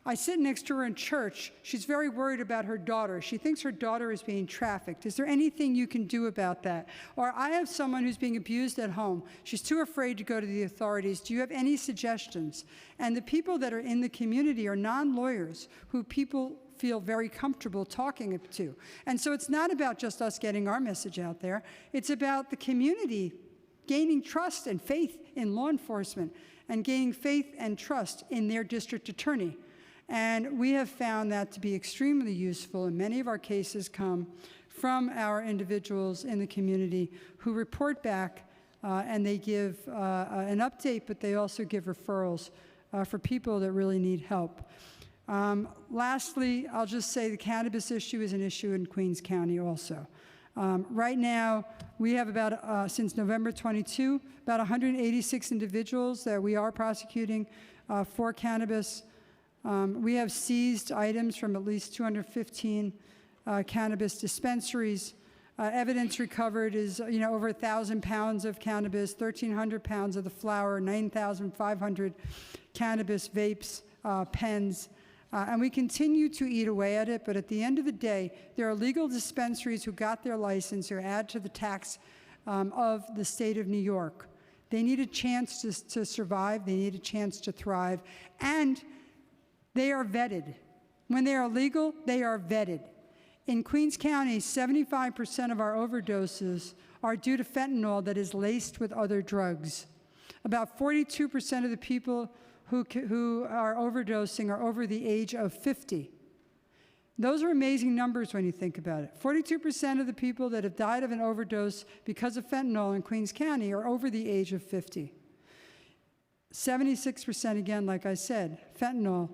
I sit next to her in church, she's very worried about her daughter. She thinks her daughter is being trafficked. Is there anything you can do about that? Or I have someone who's being abused at home. She's too afraid to go to the authorities. Do you have any suggestions? And the people that are in the community are non-lawyers who people feel very comfortable talking to. And so it's not about just us getting our message out there. It's about the community gaining trust and faith in law enforcement and gaining faith and trust in their district attorney. And we have found that to be extremely useful, and many of our cases come from our individuals in the community who report back and they give an update, but they also give referrals for people that really need help. Lastly, I'll just say the cannabis issue is an issue in Queens County also. Right now, we have about, since November 22, about 186 individuals that we are prosecuting for cannabis. We have seized items from at least 215 cannabis dispensaries. Evidence recovered is, over 1,000 pounds of cannabis, 1,300 pounds of the flower, 9,500 cannabis vapes, pens. And we continue to eat away at it, but at the end of the day, there are legal dispensaries who got their license or add to the tax of the state of New York. They need a chance to survive, they need a chance to thrive, and they are vetted. When they are legal, they are vetted. In Queens County, 75% of our overdoses are due to fentanyl that is laced with other drugs. About 42% of the people who are overdosing are over the age of 50. Those are amazing numbers when you think about it. 42% of the people that have died of an overdose because of fentanyl in Queens County are over the age of 50. 76%, again, like I said, fentanyl,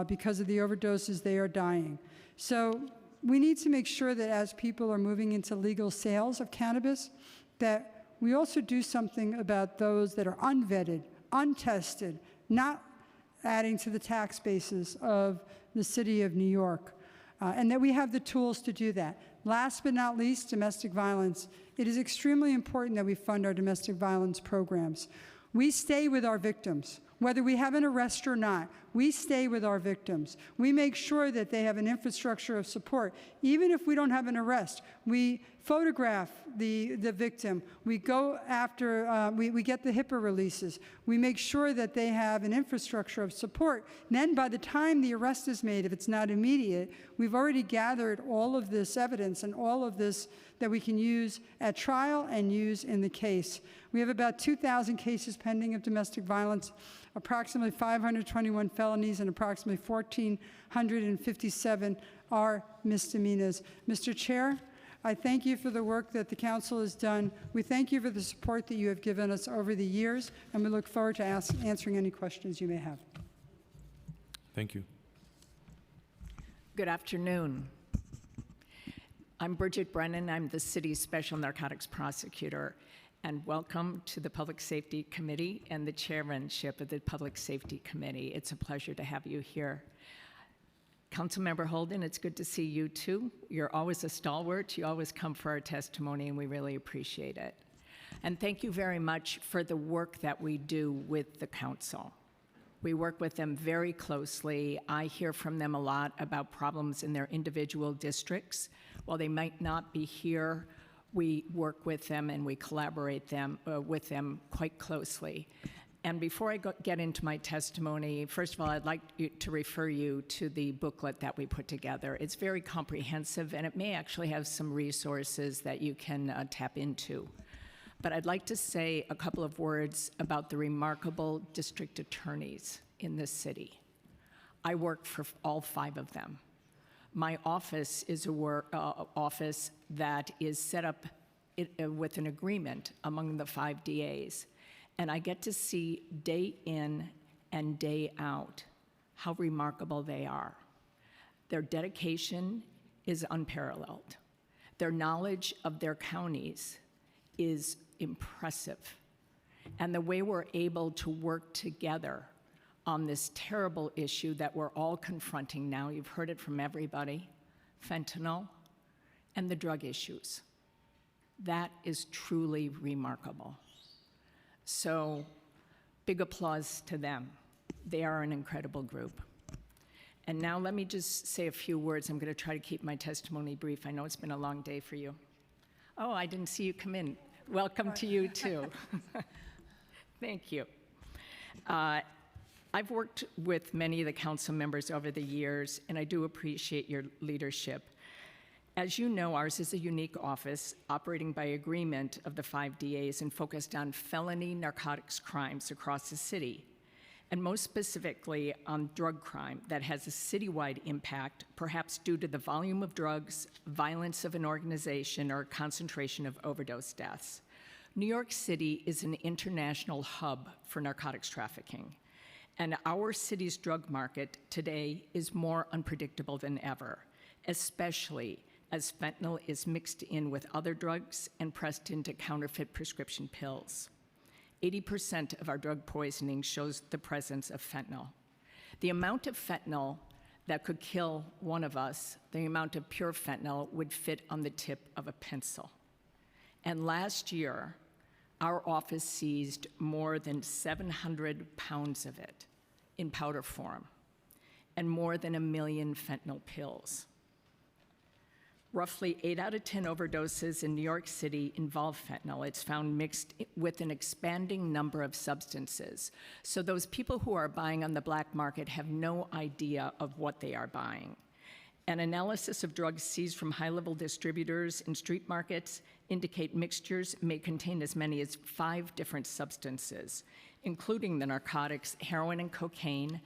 because of the overdoses, they are dying. So we need to make sure that as people are moving into legal sales of cannabis, that we also do something about those that are unvetted, untested, not adding to the tax bases of the city of New York, and that we have the tools to do that. Last but not least, domestic violence. It is extremely important that we fund our domestic violence programs. We stay with our victims. Whether we have an arrest or not, we stay with our victims. We make sure that they have an infrastructure of support. Even if we don't have an arrest, we photograph the victim. We go after, we get the HIPAA releases. We make sure that they have an infrastructure of support. And then by the time the arrest is made, if it's not immediate, we've already gathered all of this evidence and all of this that we can use at trial and use in the case. We have about 2,000 cases pending of domestic violence, approximately 521 felonies, and approximately 1,457 are misdemeanors. Mr. Chair, I thank you for the work that the council has done. We thank you for the support that you have given us over the years, and we look forward to answering any questions you may have. Thank you. Good afternoon. I'm Bridget Brennan. I'm the city's special narcotics prosecutor. And welcome to the Public Safety Committee and the chairmanship of the Public Safety Committee. It's a pleasure to have you here. Councilmember Holden, it's good to see you too. You're always a stalwart. You always come for our testimony, and we really appreciate it. And thank you very much for the work that we do with the council. We work with them very closely. I hear from them a lot about problems in their individual districts. While they might not be here, we work with them and we collaborate with them quite closely. And before I get into my testimony, first of all, I'd like to refer you to the booklet that we put together. It's very comprehensive, and it may actually have some resources that you can tap into. But I'd like to say a couple of words about the remarkable district attorneys in this city. I work for all 5 of them. My office is a office that is set up with an agreement among the 5 DAs. And I get to see day in and day out how remarkable they are. Their dedication is unparalleled. Their knowledge of their counties is impressive. And the way we're able to work together on this terrible issue that we're all confronting now, you've heard it from everybody, fentanyl and the drug issues. That is truly remarkable. So, big applause to them. They are an incredible group. And now let me just say a few words. I'm going to try to keep my testimony brief. I know it's been a long day for you. Oh, I didn't see you come in. Welcome to you, too. Thank you. I've worked with many of the council members over the years, and I do appreciate your leadership. As you know, ours is a unique office operating by agreement of the 5 DAs and focused on felony narcotics crimes across the city, and most specifically on drug crime that has a citywide impact, perhaps due to the volume of drugs, violence of an organization, or concentration of overdose deaths. New York City is an international hub for narcotics trafficking, and our city's drug market today is more unpredictable than ever, especially as fentanyl is mixed in with other drugs and pressed into counterfeit prescription pills. 80% of our drug poisoning shows the presence of fentanyl. The amount of fentanyl that could kill one of us, the amount of pure fentanyl, would fit on the tip of a pencil. And last year, our office seized more than 700 pounds of it in powder form and more than 1 million fentanyl pills. Roughly 8 out of 10 overdoses in New York City involve fentanyl. It's found mixed with an expanding number of substances. So those people who are buying on the black market have no idea of what they are buying. An analysis of drugs seized from high-level distributors in street markets indicate mixtures may contain as many as 5 different substances, including the narcotics, heroin and cocaine,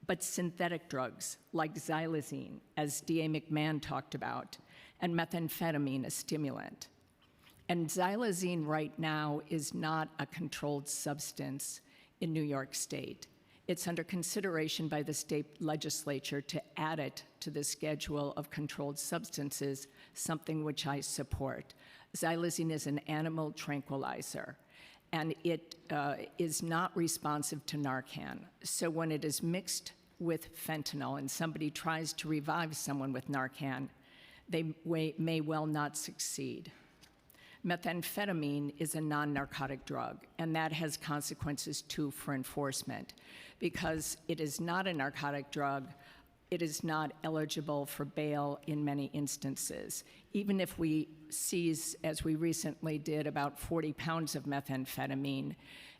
but synthetic drugs like xylazine, as D.A. McMahon talked about, and methamphetamine, a stimulant. And xylazine right now is not a controlled substance in New York State. It's under consideration by the state legislature to add it to the schedule of controlled substances, something which I support. Xylazine is an animal tranquilizer, and it is not responsive to Narcan. So when it is mixed with fentanyl and somebody tries to revive someone with Narcan, they may well not succeed. Methamphetamine is a non-narcotic drug, and that has consequences too for enforcement. Because it is not a narcotic drug, it is not eligible for bail in many instances. Even if we seize, as we recently did, about 40 pounds of methamphetamine,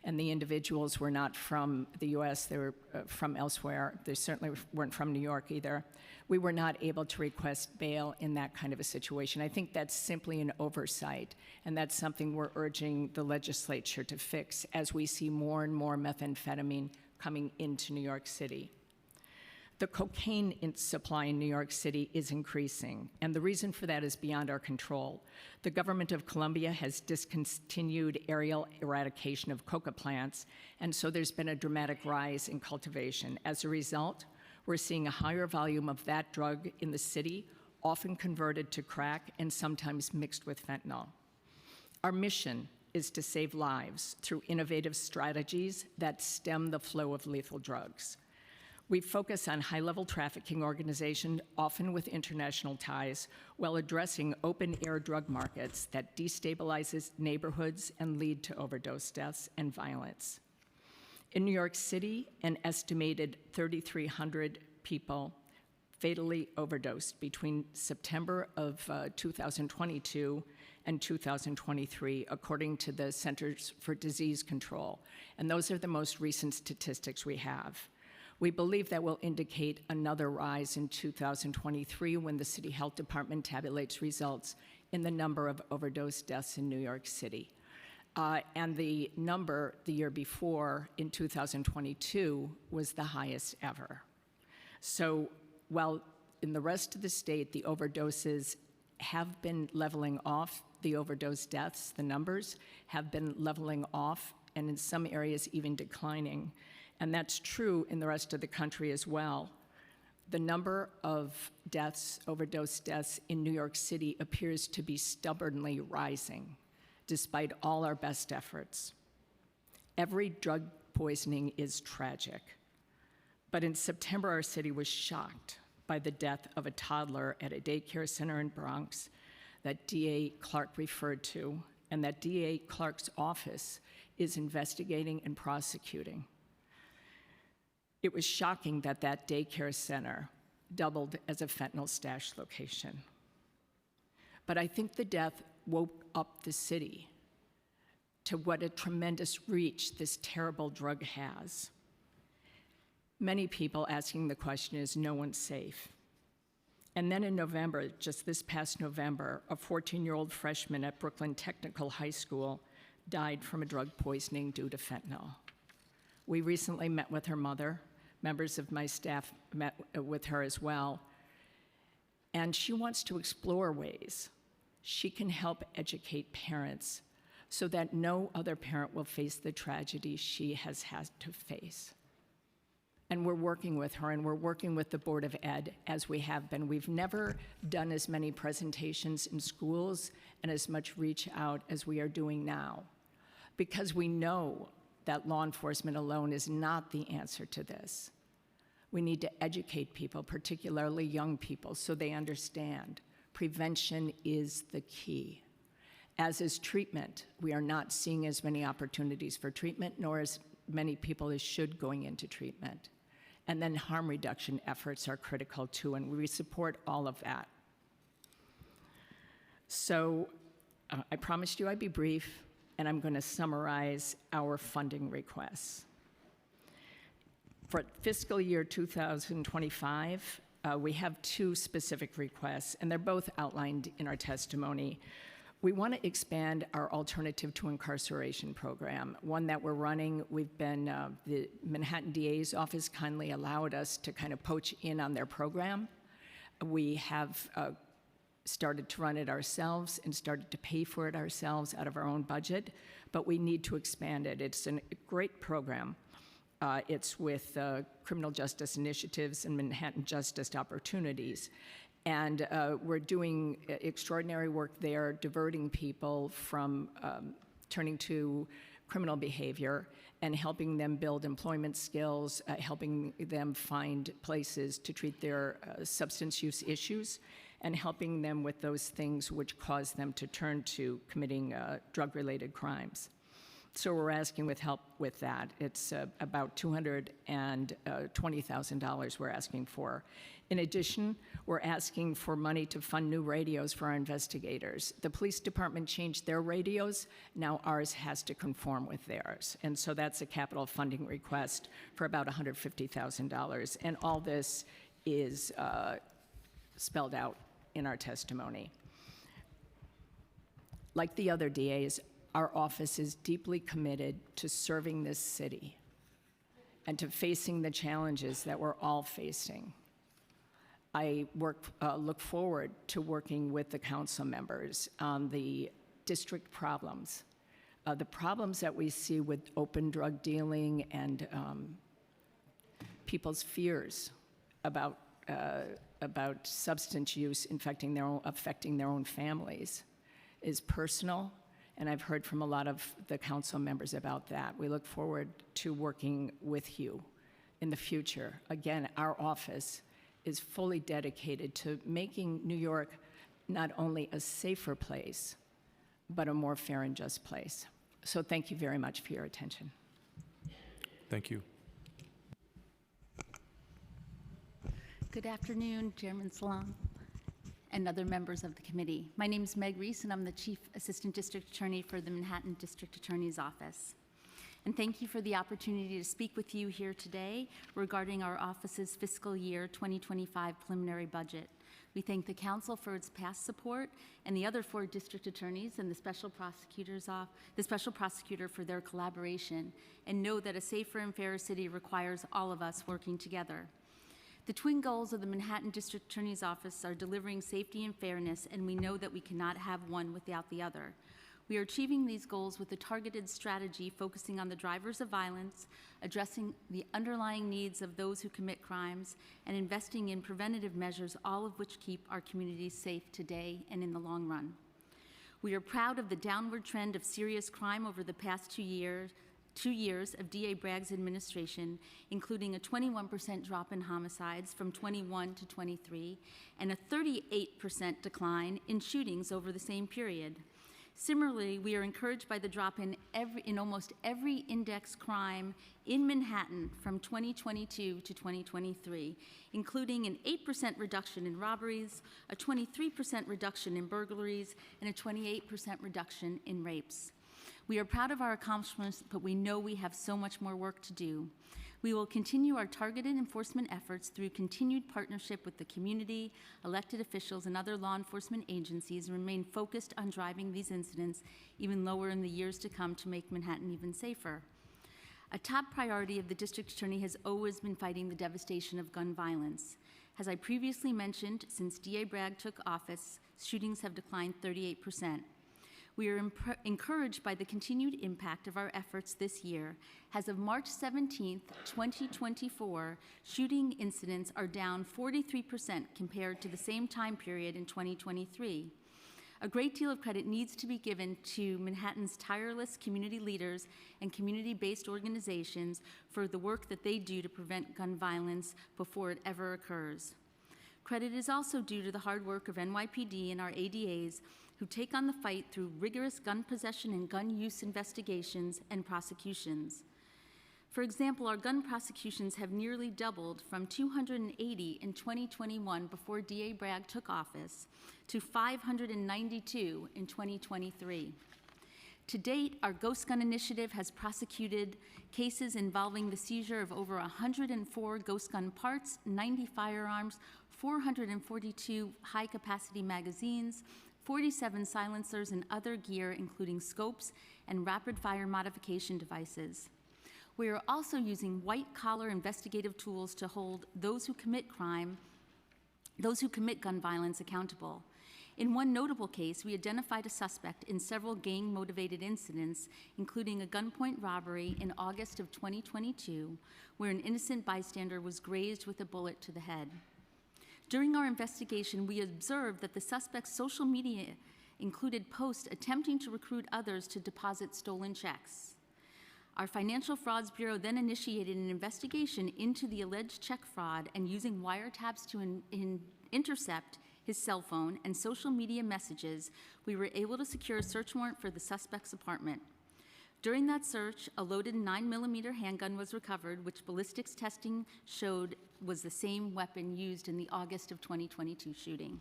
and the individuals were not from the US, they were from elsewhere, they certainly weren't from New York either, we were not able to request bail in that kind of a situation. I think that's simply an oversight, and that's something we're urging the legislature to fix as we see more and more methamphetamine coming into New York City. The cocaine supply in New York City is increasing, and the reason for that is beyond our control. The government of Colombia has discontinued aerial eradication of coca plants, and so there's been a dramatic rise in cultivation. As a result, we're seeing a higher volume of that drug in the city, often converted to crack and sometimes mixed with fentanyl. Our mission is to save lives through innovative strategies that stem the flow of lethal drugs. We focus on high-level trafficking organizations, often with international ties, while addressing open-air drug markets that destabilizes neighborhoods and lead to overdose deaths and violence. In New York City, an estimated 3,300 people fatally overdosed between September of 2022 and 2023, according to the Centers for Disease Control. And those are the most recent statistics we have. We believe that will indicate another rise in 2023 when the City Health Department tabulates results in the number of overdose deaths in New York City. And the number the year before, in 2022, was the highest ever. So while in the rest of the state, the overdoses have been leveling off, the overdose deaths, the numbers, have been leveling off, and in some areas even declining. And that's true in the rest of the country as well. The number of deaths, overdose deaths in New York City appears to be stubbornly rising, despite all our best efforts. Every drug poisoning is tragic. But in September, our city was shocked by the death of a toddler at a daycare center in Bronx that DA Clark referred to, and that DA Clark's office is investigating and prosecuting. It was shocking that that daycare center doubled as a fentanyl stash location. But I think the death woke up the city to what a tremendous reach this terrible drug has. Many people asking the question, is no one safe? And then in November, just this past November, a 14-year-old freshman at Brooklyn Technical High School died from a drug poisoning due to fentanyl. We recently met with her mother. Members of my staff met with her as well. And she wants to explore ways she can help educate parents so that no other parent will face the tragedy she has had to face. And we're working with her, and we're working with the Board of Ed as we have been. We've never done as many presentations in schools and as much reach out as we are doing now, because we know that law enforcement alone is not the answer to this. We need to educate people, particularly young people, so they understand prevention is the key. As is treatment, we are not seeing as many opportunities for treatment, nor as many people as should going into treatment. And then harm reduction efforts are critical too, and we support all of that. So I promised you I'd be brief, and I'm going to summarize our funding requests. For fiscal year 2025, we have two specific requests, and they're both outlined in our testimony. We want to expand our Alternative to Incarceration program, one that we're running. We've been, the Manhattan DA's office kindly allowed us to kind of poach in on their program. We have started to run it ourselves and started to pay for it ourselves out of our own budget, but we need to expand it. It's a great program. It's with Criminal Justice Initiatives and Manhattan Justice Opportunities. And we're doing extraordinary work there, diverting people from turning to criminal behavior and helping them build employment skills, helping them find places to treat their substance use issues, and helping them with those things which cause them to turn to committing drug-related crimes. So we're asking with help with that. It's about $220,000 we're asking for. In addition, we're asking for money to fund new radios for our investigators. The police department changed their radios. Now ours has to conform with theirs. And so that's a capital funding request for about $150,000. And all this is spelled out in our testimony. Like the other DAs, our office is deeply committed to serving this city and to facing the challenges that we're all facing. I look forward to working with the council members on the district problems, the problems that we see with open drug dealing and people's fears about substance use affecting their own families is personal, and I've heard from a lot of the council members about that. We look forward to working with you in the future. Again, our office is fully dedicated to making New York not only a safer place, but a more fair and just place. So thank you very much for your attention. Thank you. Good afternoon, Chairman Salam and other members of the committee. My name is Meg Reese, and I'm the Chief Assistant District Attorney for the Manhattan District Attorney's Office. And thank you for the opportunity to speak with you here today regarding our office's fiscal year 2025 preliminary budget. We thank the Council for its past support and the other 4 district attorneys and the Special Prosecutor for their collaboration, and know that a safer and fairer city requires all of us working together. The twin goals of the Manhattan District Attorney's Office are delivering safety and fairness, and we know that we cannot have one without the other. We are achieving these goals with a targeted strategy focusing on the drivers of violence, addressing the underlying needs of those who commit crimes, and investing in preventative measures, all of which keep our communities safe today and in the long run. We are proud of the downward trend of serious crime over the past 2 years of DA Bragg's administration, including a 21% drop in homicides from 21 to 23, and a 38% decline in shootings over the same period. Similarly, we are encouraged by the drop in almost every index crime in Manhattan from 2022 to 2023, including an 8% reduction in robberies, a 23% reduction in burglaries, and a 28% reduction in rapes. We are proud of our accomplishments, but we know we have so much more work to do. We will continue our targeted enforcement efforts through continued partnership with the community, elected officials, and other law enforcement agencies, and remain focused on driving these incidents even lower in the years to come to make Manhattan even safer. A top priority of the District Attorney has always been fighting the devastation of gun violence. As I previously mentioned, since DA Bragg took office, shootings have declined 38%. We are encouraged by the continued impact of our efforts this year. As of March 17, 2024, shooting incidents are down 43% compared to the same time period in 2023. A great deal of credit needs to be given to Manhattan's tireless community leaders and community-based organizations for the work that they do to prevent gun violence before it ever occurs. Credit is also due to the hard work of NYPD and our ADAs, who take on the fight through rigorous gun possession and gun use investigations and prosecutions. For example, our gun prosecutions have nearly doubled from 280 in 2021 before DA Bragg took office to 592 in 2023. To date, our Ghost Gun Initiative has prosecuted cases involving the seizure of over 104 ghost gun parts, 90 firearms, 442 high-capacity magazines, 47 silencers and other gear, including scopes and rapid-fire modification devices. We are also using white-collar investigative tools to hold those who commit gun violence accountable. In one notable case, we identified a suspect in several gang-motivated incidents, including a gunpoint robbery in August of 2022, where an innocent bystander was grazed with a bullet to the head. During our investigation, we observed that the suspect's social media included posts attempting to recruit others to deposit stolen checks. Our Financial Frauds Bureau then initiated an investigation into the alleged check fraud, and using wiretaps to intercept his cell phone and social media messages, we were able to secure a search warrant for the suspect's apartment. During that search, a loaded 9mm handgun was recovered, which ballistics testing showed was the same weapon used in the August of 2022 shooting.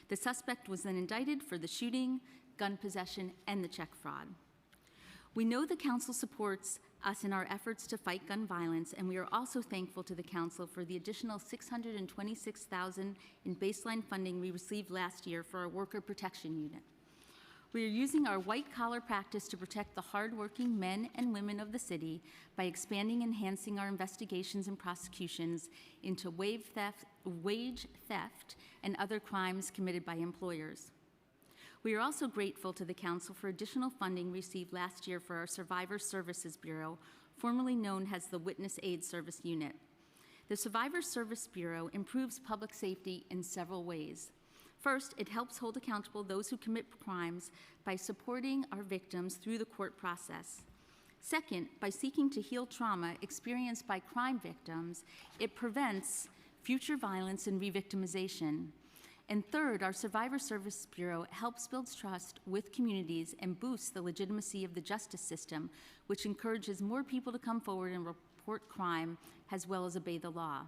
The suspect was then indicted for the shooting, gun possession, and the check fraud. We know the Council supports us in our efforts to fight gun violence, and we are also thankful to the Council for the additional $626,000 in baseline funding we received last year for our Worker Protection Unit. We are using our white-collar practice to protect the hardworking men and women of the city by expanding and enhancing our investigations and prosecutions into wage theft, and other crimes committed by employers. We are also grateful to the Council for additional funding received last year for our Survivor Services Bureau, formerly known as the Witness Aid Service Unit. The Survivor Service Bureau improves public safety in several ways. First, it helps hold accountable those who commit crimes by supporting our victims through the court process. Second, by seeking to heal trauma experienced by crime victims, it prevents future violence and re-victimization. And third, our Survivor Service Bureau helps build trust with communities and boosts the legitimacy of the justice system, which encourages more people to come forward and report crime as well as obey the law.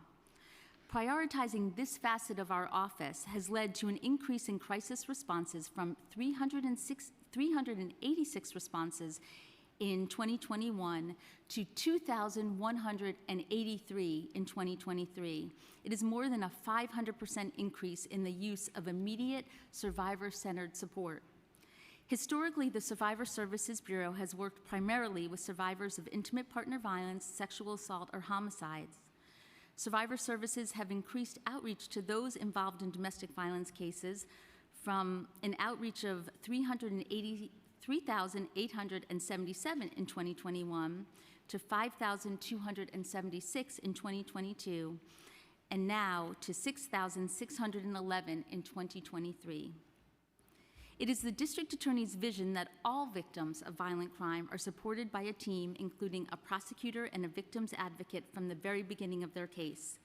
Prioritizing this facet of our office has led to an increase in crisis responses from 386 responses in 2021 to 2,183 in 2023. It is more than a 500% increase in the use of immediate survivor-centered support. Historically, the Survivor Services Bureau has worked primarily with survivors of intimate partner violence, sexual assault, or homicides. Survivor Services have increased outreach to those involved in domestic violence cases from an outreach of 3,877 in 2021 to 5,276 in 2022, and now to 6,611 in 2023. It is the District Attorney's vision that all victims of violent crime are supported by a team including a prosecutor and a victim's advocate from the very beginning of their case.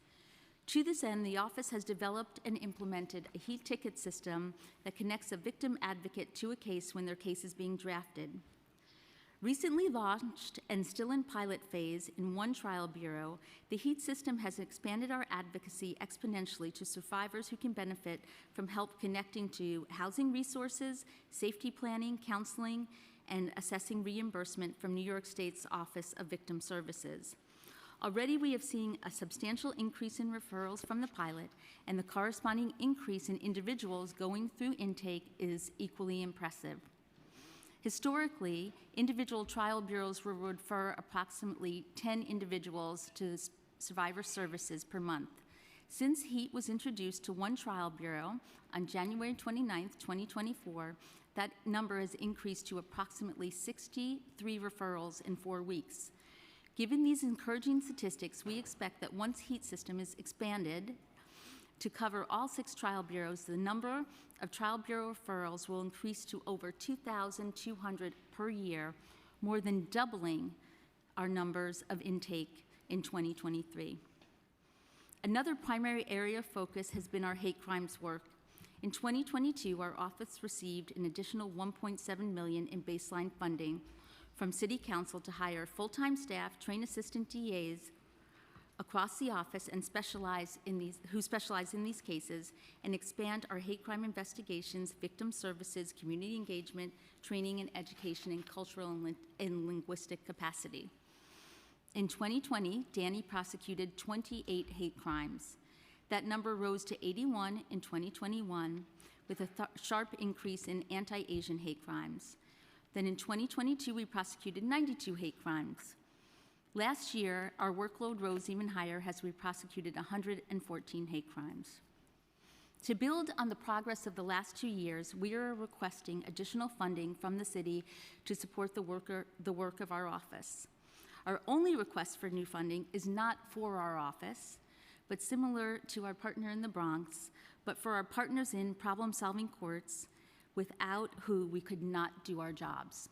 To this end, the office has developed and implemented a heat ticket system that connects a victim advocate to a case when their case is being drafted. Recently launched and still in pilot phase in one trial bureau, the HEAT system has expanded our advocacy exponentially to survivors who can benefit from help connecting to housing resources, safety planning, counseling, and assessing reimbursement from New York State's Office of Victim Services. Already we have seen a substantial increase in referrals from the pilot, and the corresponding increase in individuals going through intake is equally impressive. Historically, individual trial bureaus will refer approximately 10 individuals to Survivor Services per month. Since HEAT was introduced to one trial bureau on January 29, 2024, that number has increased to approximately 63 referrals in 4 weeks. Given these encouraging statistics, we expect that once HEAT system is expanded to cover all 6 trial bureaus, the number of trial bureau referrals will increase to over 2,200 per year, more than doubling our numbers of intake in 2023. Another primary area of focus has been our hate crimes work. In 2022, our office received an additional $1.7 million in baseline funding from City Council to hire full-time staff, train assistant DAs across the office and who specialize in these cases, and expand our hate crime investigations, victim services, community engagement, training and education, and cultural and linguistic capacity. In 2020, Danny prosecuted 28 hate crimes. That number rose to 81 in 2021, with a sharp increase in anti-Asian hate crimes. Then in 2022, we prosecuted 92 hate crimes. Last year, our workload rose even higher as we prosecuted 114 hate crimes. To build on the progress of the last 2 years, we are requesting additional funding from the city to support the work of our office. Our only request for new funding is not for our office, but similar to our partner in the Bronx, but for our partners in problem-solving courts, without who we could not do our jobs.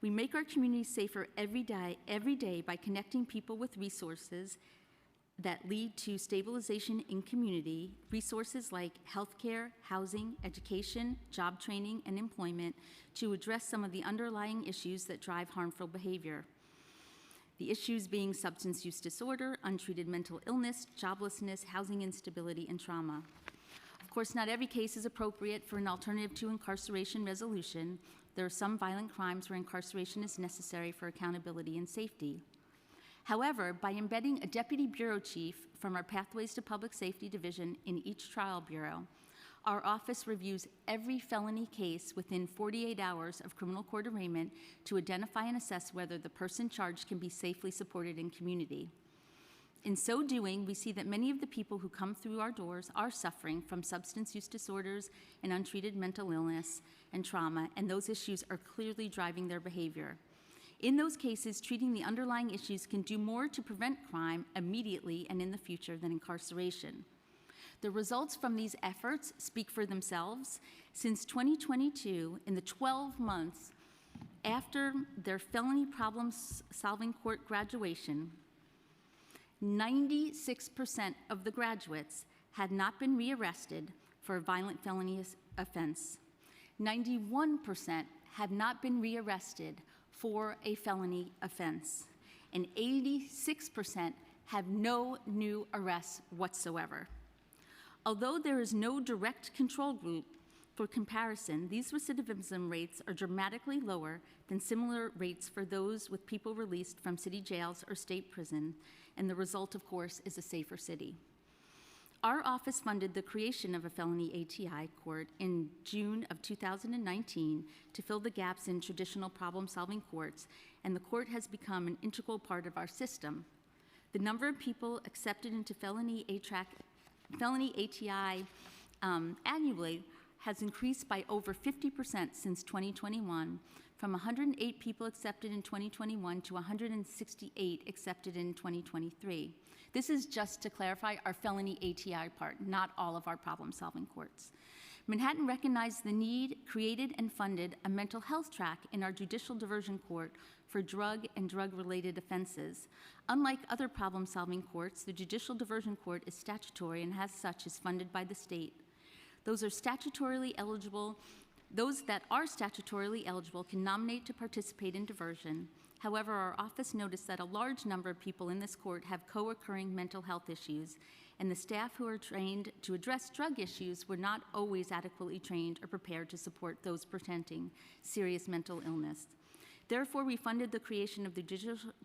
We make our communities safer every day by connecting people with resources that lead to stabilization in community, resources like healthcare, housing, education, job training, and employment to address some of the underlying issues that drive harmful behavior. The issues being substance use disorder, untreated mental illness, joblessness, housing instability, and trauma. Of course, not every case is appropriate for an alternative to incarceration resolution. There are some violent crimes where incarceration is necessary for accountability and safety. However, by embedding a deputy bureau chief from our Pathways to Public Safety division in each trial bureau, our office reviews every felony case within 48 hours of criminal court arraignment to identify and assess whether the person charged can be safely supported in community. In so doing, we see that many of the people who come through our doors are suffering from substance use disorders and untreated mental illness and trauma, and those issues are clearly driving their behavior. In those cases, treating the underlying issues can do more to prevent crime immediately and in the future than incarceration. The results from these efforts speak for themselves. Since 2022, in the 12 months after their felony problem-solving court graduation, 96% of the graduates had not been rearrested for a violent felony offense. 91% had not been rearrested for a felony offense, and 86% have no new arrests whatsoever. Although there is no direct control group for comparison, these recidivism rates are dramatically lower than similar rates for those with people released from city jails or state prison, and the result, of course, is a safer city. Our office funded the creation of a felony ATI court in June of 2019 to fill the gaps in traditional problem-solving courts, and the court has become an integral part of our system. The number of people accepted into felony ATI annually has increased by over 50% since 2021, from 108 people accepted in 2021 to 168 accepted in 2023. This is just to clarify our felony ATI part, not all of our problem-solving courts. Manhattan recognized the need, created and funded a mental health track in our judicial diversion court for drug and drug-related offenses. Unlike other problem-solving courts, the judicial diversion court is statutory and as such is funded by the state. Those that are statutorily eligible can nominate to participate in diversion. However, our office noticed that a large number of people in this court have co-occurring mental health issues, and the staff who are trained to address drug issues were not always adequately trained or prepared to support those presenting serious mental illness. Therefore, we funded the creation of the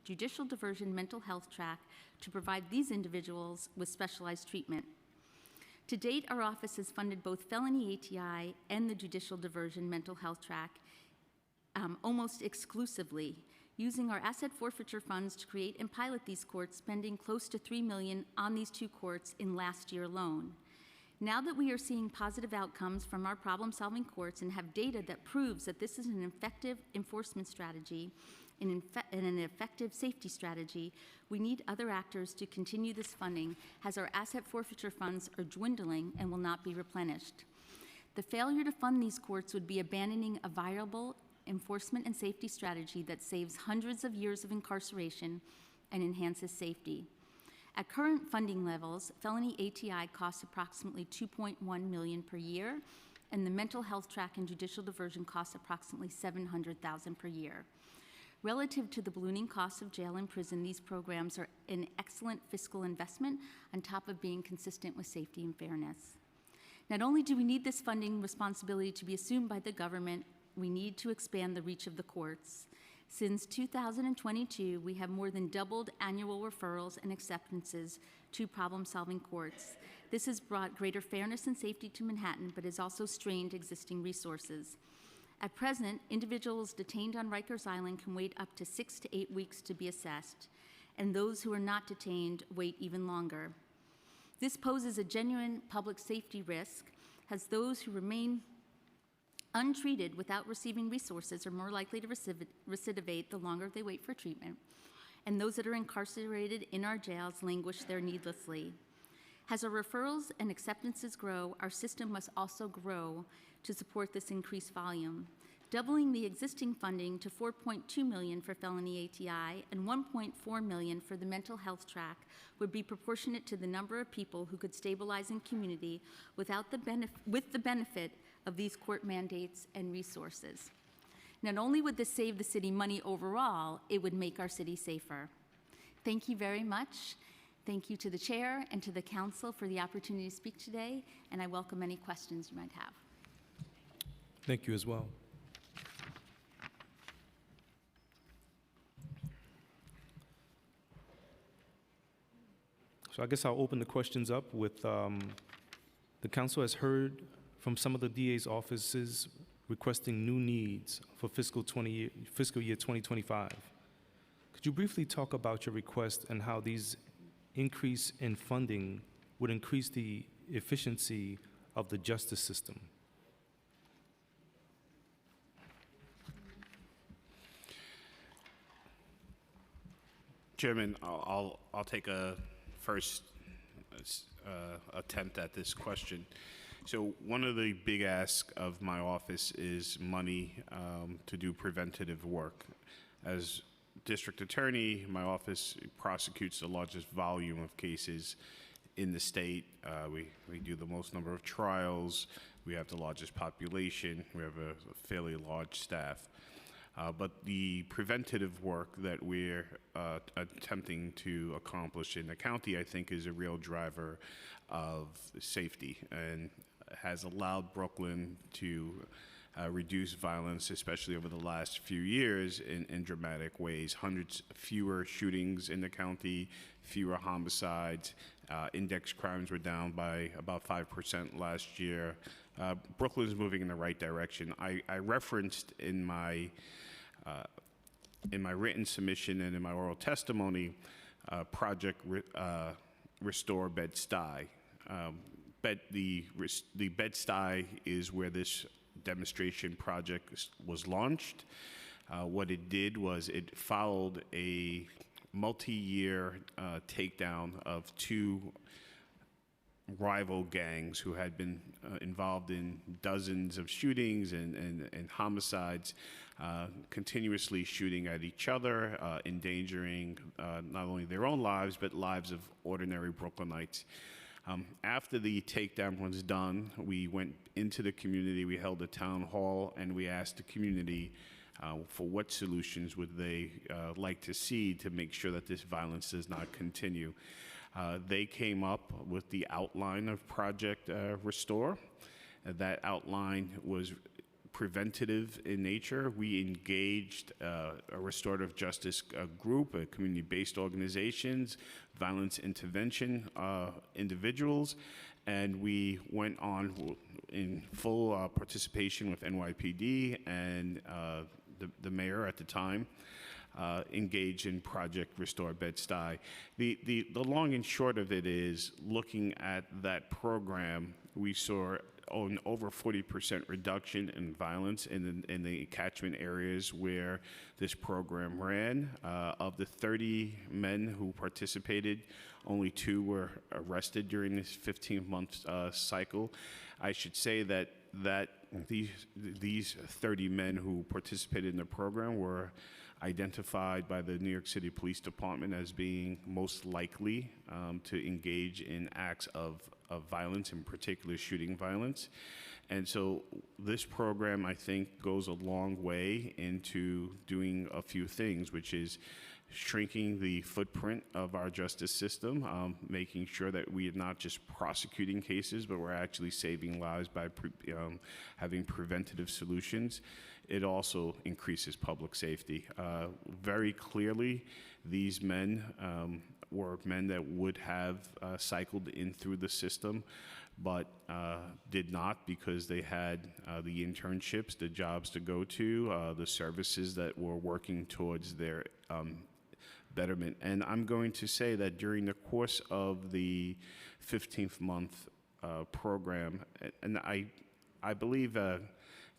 judicial diversion mental health track to provide these individuals with specialized treatment. To date, our office has funded both felony ATI and the judicial diversion mental health track almost exclusively, using our asset forfeiture funds to create and pilot these courts, spending close to $3 million on these two courts in last year alone. Now that we are seeing positive outcomes from our problem-solving courts and have data that proves that this is an effective enforcement strategy and an effective safety strategy, we need other actors to continue this funding, as our asset forfeiture funds are dwindling and will not be replenished. The failure to fund these courts would be abandoning a viable enforcement and safety strategy that saves hundreds of years of incarceration and enhances safety. At current funding levels, felony ATI costs approximately $2.1 million per year, and the mental health track and judicial diversion costs approximately $700,000 per year. Relative to the ballooning costs of jail and prison, these programs are an excellent fiscal investment on top of being consistent with safety and fairness. Not only do we need this funding responsibility to be assumed by the government, we need to expand the reach of the courts. Since 2022, we have more than doubled annual referrals and acceptances to problem-solving courts. This has brought greater fairness and safety to Manhattan, but has also strained existing resources. At present, individuals detained on Rikers Island can wait up to 6 to 8 weeks to be assessed, and those who are not detained wait even longer. This poses a genuine public safety risk, as those who remain untreated without receiving resources are more likely to recidivate the longer they wait for treatment, and those that are incarcerated in our jails languish there needlessly. As our referrals and acceptances grow, our system must also grow to support this increased volume. Doubling the existing funding to $4.2 million for felony ATI and $1.4 million for the mental health track would be proportionate to the number of people who could stabilize in community with the benefit of these court mandates and resources. Not only would this save the city money overall, it would make our city safer. Thank you very much. Thank you to the chair and to the council for the opportunity to speak today, and I welcome any questions you might have. Thank you as well. So I guess I'll open the questions up with, the council has heard from some of the DA's offices requesting new needs for fiscal year 2025. Could you briefly talk about your request and how these increase in funding would increase the efficiency of the justice system? Chairman, I'll take a first attempt at this question. So one of the big asks of my office is money to do preventative work. As district attorney, my office prosecutes the largest volume of cases in the state. We do the most number of trials. We have the largest population. We have a fairly large staff. But the preventative work that we're attempting to accomplish in the county, I think, is a real driver of safety and has allowed Brooklyn to reduce violence, especially over the last few years, in dramatic ways. Hundreds fewer shootings in the county, fewer homicides. Index crimes were down by about 5% last year. Brooklyn is moving in the right direction. I referenced in my written submission and in my oral testimony, Project Restore Bed-Stuy. The Bed-Stuy is where this demonstration project was launched. What it did was it followed a multi-year takedown of two rival gangs who had been involved in dozens of shootings and homicides, continuously shooting at each other, endangering not only their own lives, but lives of ordinary Brooklynites. After the takedown was done, we went into the community, we held a town hall, and we asked the community for what solutions would they like to see to make sure that this violence does not continue. They came up with the outline of Project Restore. That outline was preventative in nature. We engaged a restorative justice group, community-based organizations, violence intervention individuals, and we went on in full participation with NYPD and the mayor at the time. Engaged in Project Restore Bed-Stuy. The long and short of it is, looking at that program, we saw an over 40% reduction in violence in the catchment areas where this program ran. Of the 30 men who participated, only 2 were arrested during this 15-month cycle. I should say that these 30 men who participated in the program were identified by the New York City Police Department as being most likely to engage in acts of violence, in particular shooting violence. And so this program, I think, goes a long way into doing a few things, which is shrinking the footprint of our justice system, making sure that we are not just prosecuting cases, but we're actually saving lives by having preventative solutions. It also increases public safety. Very clearly, these men were men that would have cycled in through the system, but did not because they had the internships, the jobs to go to, the services that were working towards their betterment. And I'm going to say that during the course of the 15th month program, and I believe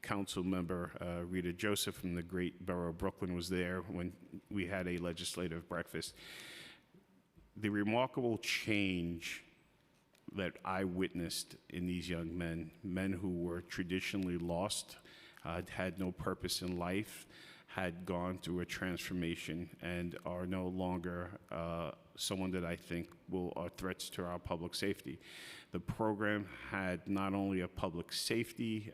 Council Member Rita Joseph from the great borough of Brooklyn was there when we had a legislative breakfast. The remarkable change that I witnessed in these young men who were traditionally lost, had no purpose in life, had gone through a transformation and are no longer someone that I think are threats to our public safety. The program had not only a public safety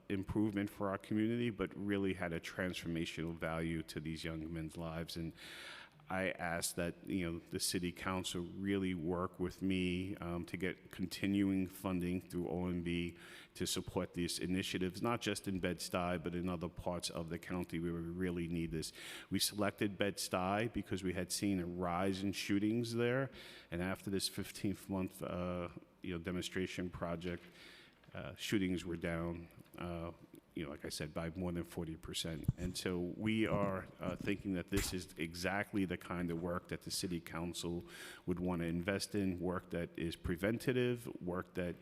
improvement for our community, but really had a transformational value to these young men's lives. And I ask that the City Council really work with me to get continuing funding through OMB to support these initiatives, not just in Bed-Stuy, but in other parts of the county where we really need this. We selected Bed-Stuy because we had seen a rise in shootings there, and after this 15th month demonstration project, shootings were down, like I said, by more than 40%. And so we are thinking that this is exactly the kind of work that the City Council would want to invest in, work that is preventative, work that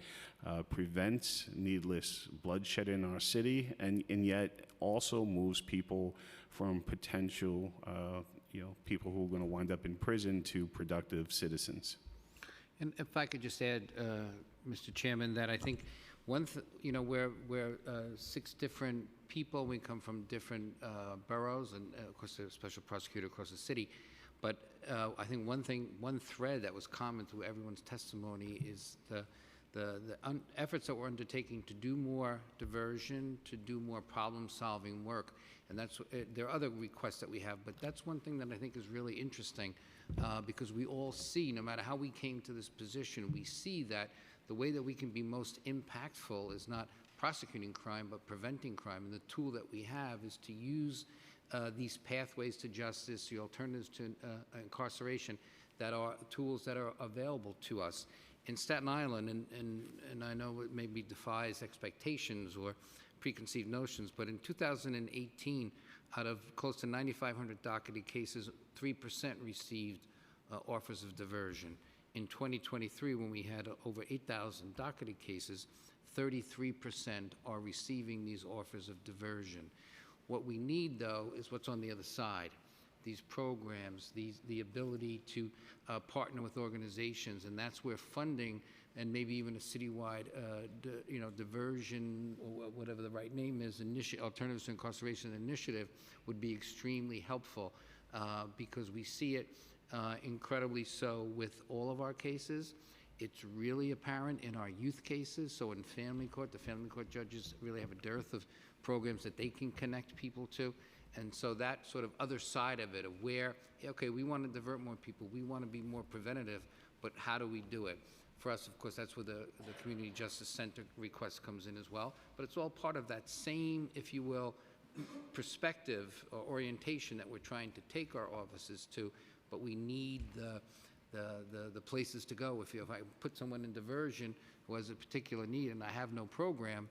prevents needless bloodshed in our city, and yet also moves people from potential, people who are going to wind up in prison to productive citizens. And if I could just add, Mr. Chairman, that I think we're 6 different people. We come from different boroughs, and of course, there's a special prosecutor across the city. But I think one thread that was common through everyone's testimony is efforts that we're undertaking to do more diversion, to do more problem-solving work. And there are other requests that we have, but that's one thing that I think is really interesting because we all see, no matter how we came to this position, we see that the way that we can be most impactful is not prosecuting crime, but preventing crime. And the tool that we have is to use these pathways to justice, the alternatives to incarceration, that are tools that are available to us. In Staten Island, and I know it maybe defies expectations or preconceived notions, but in 2018, out of close to 9,500 docketed cases, 3% received offers of diversion. In 2023, when we had over 8,000 docketed cases, 33% are receiving these offers of diversion. What we need, though, is what's on the other side. These programs, the ability to partner with organizations, and that's where funding and maybe even a citywide, diversion, or whatever the right name is, Alternatives to Incarceration Initiative would be extremely helpful because we see it incredibly so with all of our cases. It's really apparent in our youth cases. So in family court, the family court judges really have a dearth of programs that they can connect people to. And so that sort of other side of it, of where, okay, we want to divert more people, we want to be more preventative, but how do we do it? For us, of course, that's where the Community Justice Center request comes in as well. But it's all part of that same, if you will, perspective or orientation that we're trying to take our offices to, but we need the places to go. If I put someone in diversion who has a particular need and I have no program,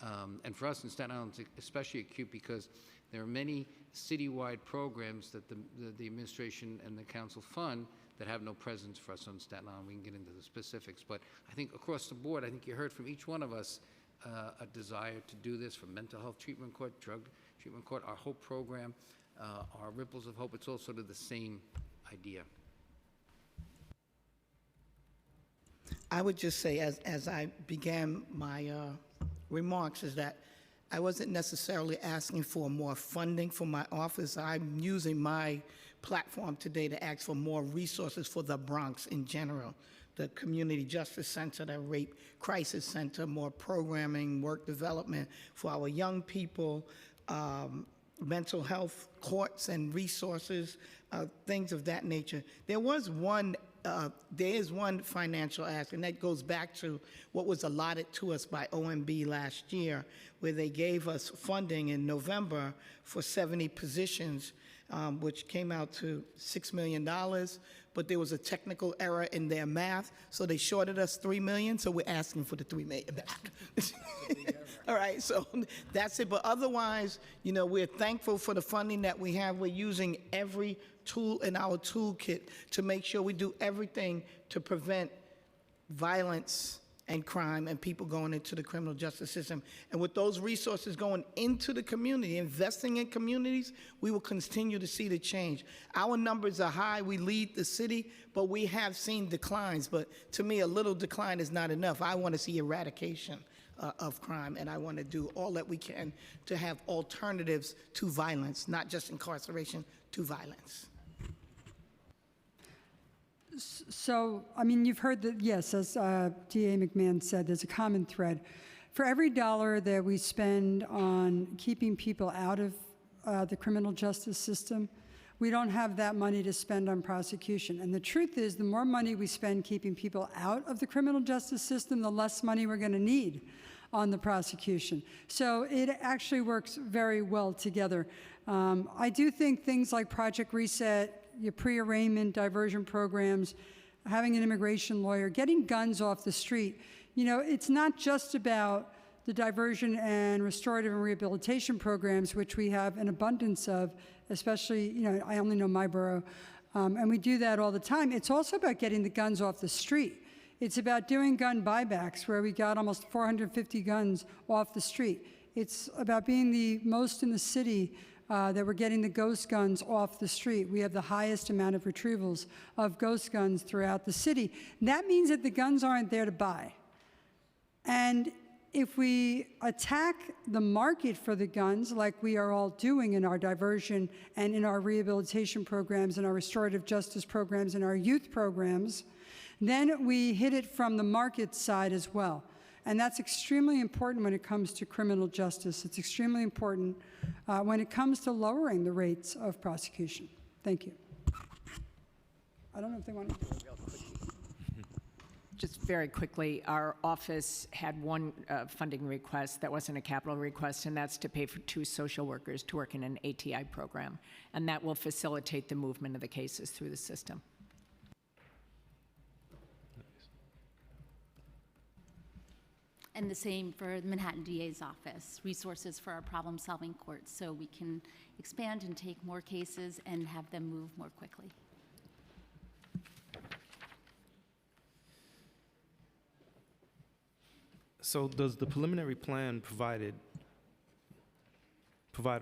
and for us in Staten Island, it's especially acute because there are many citywide programs that the administration and the council fund that have no presence for us on Staten Island. We can get into the specifics, but I think across the board, I think you heard from each one of us a desire to do this from mental health treatment court, drug treatment court, our HOPE program, our Ripples of Hope. It's all sort of the same idea. I would just say, as I began my remarks, is that I wasn't necessarily asking for more funding for my office. I'm using my platform today to ask for more resources for the Bronx in general. The Community Justice Center, the Rape Crisis Center, more programming, work development for our young people, mental health courts and resources, things of that nature. There is one financial ask, and that goes back to what was allotted to us by OMB last year, where they gave us funding in November for 70 positions, which came out to $6 million, but there was a technical error in their math, so they shorted us $3 million, so we're asking for the $3 million back. All right, so that's it. But otherwise, we're thankful for the funding that we have. We're using every tool in our toolkit to make sure we do everything to prevent violence and crime and people going into the criminal justice system. And with those resources going into the community, investing in communities, we will continue to see the change. Our numbers are high. We lead the city, but we have seen declines. But to me, a little decline is not enough. I want to see eradication of crime, and I want to do all that we can to have alternatives to violence, not just incarceration, to violence. So, you've heard that, yes, as DA McMahon said, there's a common thread. For every dollar that we spend on keeping people out of the criminal justice system, we don't have that money to spend on prosecution. And the truth is, the more money we spend keeping people out of the criminal justice system, the less money we're going to need on the prosecution. So it actually works very well together. I do think things like Project Reset, your pre-arraignment diversion programs, having an immigration lawyer, getting guns off the street. It's not just about the diversion and restorative and rehabilitation programs, which we have an abundance of, especially, I only know my borough, and we do that all the time. It's also about getting the guns off the street. It's about doing gun buybacks, where we got almost 450 guns off the street. It's about being the most in the city that we're getting the ghost guns off the street. We have the highest amount of retrievals of ghost guns throughout the city. And that means that the guns aren't there to buy. And if we attack the market for the guns, like we are all doing in our diversion and in our rehabilitation programs and our restorative justice programs and our youth programs, Then we hit it from the market side as well. And that's extremely important when it comes to criminal justice. It's extremely important when it comes to lowering the rates of prosecution. Thank you. I don't know if they want to. Just very quickly, our office had one funding request that wasn't a capital request, and that's to pay for 2 social workers to work in an ATI program. And that will facilitate the movement of the cases through the system. And the same for the Manhattan DA's office, resources for our problem-solving courts, so we can expand and take more cases and have them move more quickly. So does the preliminary plan provide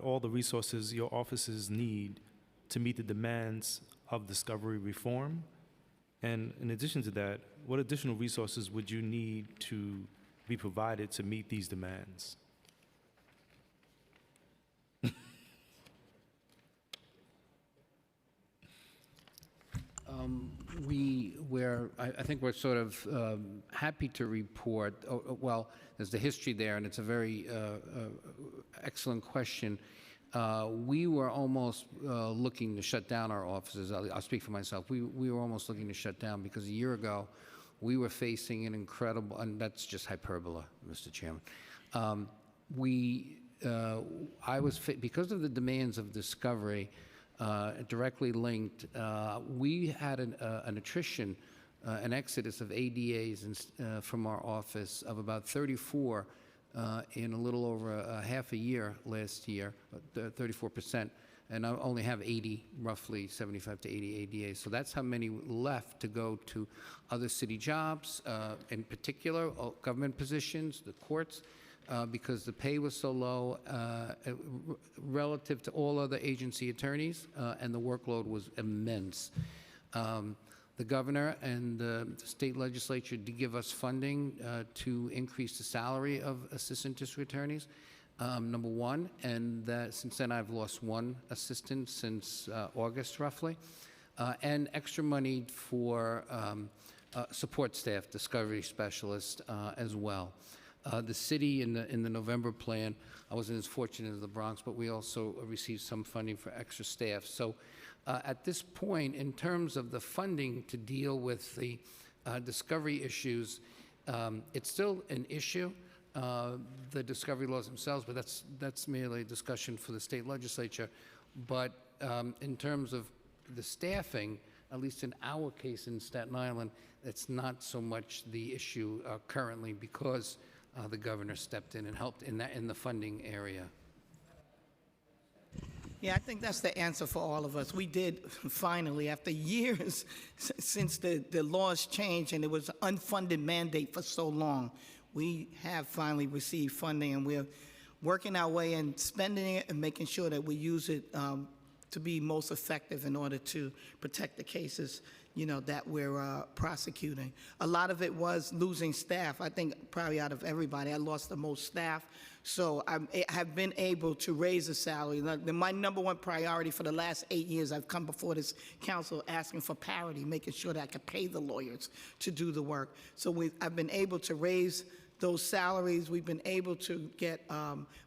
all the resources your offices need to meet the demands of discovery reform? And in addition to that, what additional resources would you need to be provided to meet these demands? I think we're sort of happy to report, well, there's the history there, and it's a very excellent question. We were almost looking to shut down our offices. I'll speak for myself. We were almost looking to shut down because a year ago, we were facing an incredible, and that's just hyperbole, Mr. Chairman. Because of the demands of discovery, directly linked, we had an attrition, an exodus of ADAs from our office of about 34 in a little over a half a year last year, 34%. And I only have 80, roughly 75 to 80 ADAs. So that's how many left to go to other city jobs, in particular, government positions, the courts, because the pay was so low relative to all other agency attorneys, and the workload was immense. The governor and the state legislature did give us funding to increase the salary of assistant district attorneys. Number one, and since then I've lost one assistant since August roughly, and extra money for support staff, discovery specialists as well. The city in the November plan, I wasn't as fortunate as the Bronx, but we also received some funding for extra staff. So at this point, in terms of the funding to deal with the discovery issues, it's still an issue. The discovery laws themselves, but that's merely a discussion for the state legislature. But in terms of the staffing, at least in our case in Staten Island, it's not so much the issue currently because the governor stepped in and helped in the funding area. Yeah, I think that's the answer for all of us. We did finally, after years since the laws changed and it was an unfunded mandate for so long, we have finally received funding, and we're working our way and spending it and making sure that we use it to be most effective in order to protect the cases, that we're prosecuting. A lot of it was losing staff. I think probably out of everybody, I lost the most staff. So I have been able to raise the salary. My number one priority for the last 8 years, I've come before this council asking for parity, making sure that I could pay the lawyers to do the work. So I've been able to raise those salaries. We've been able to get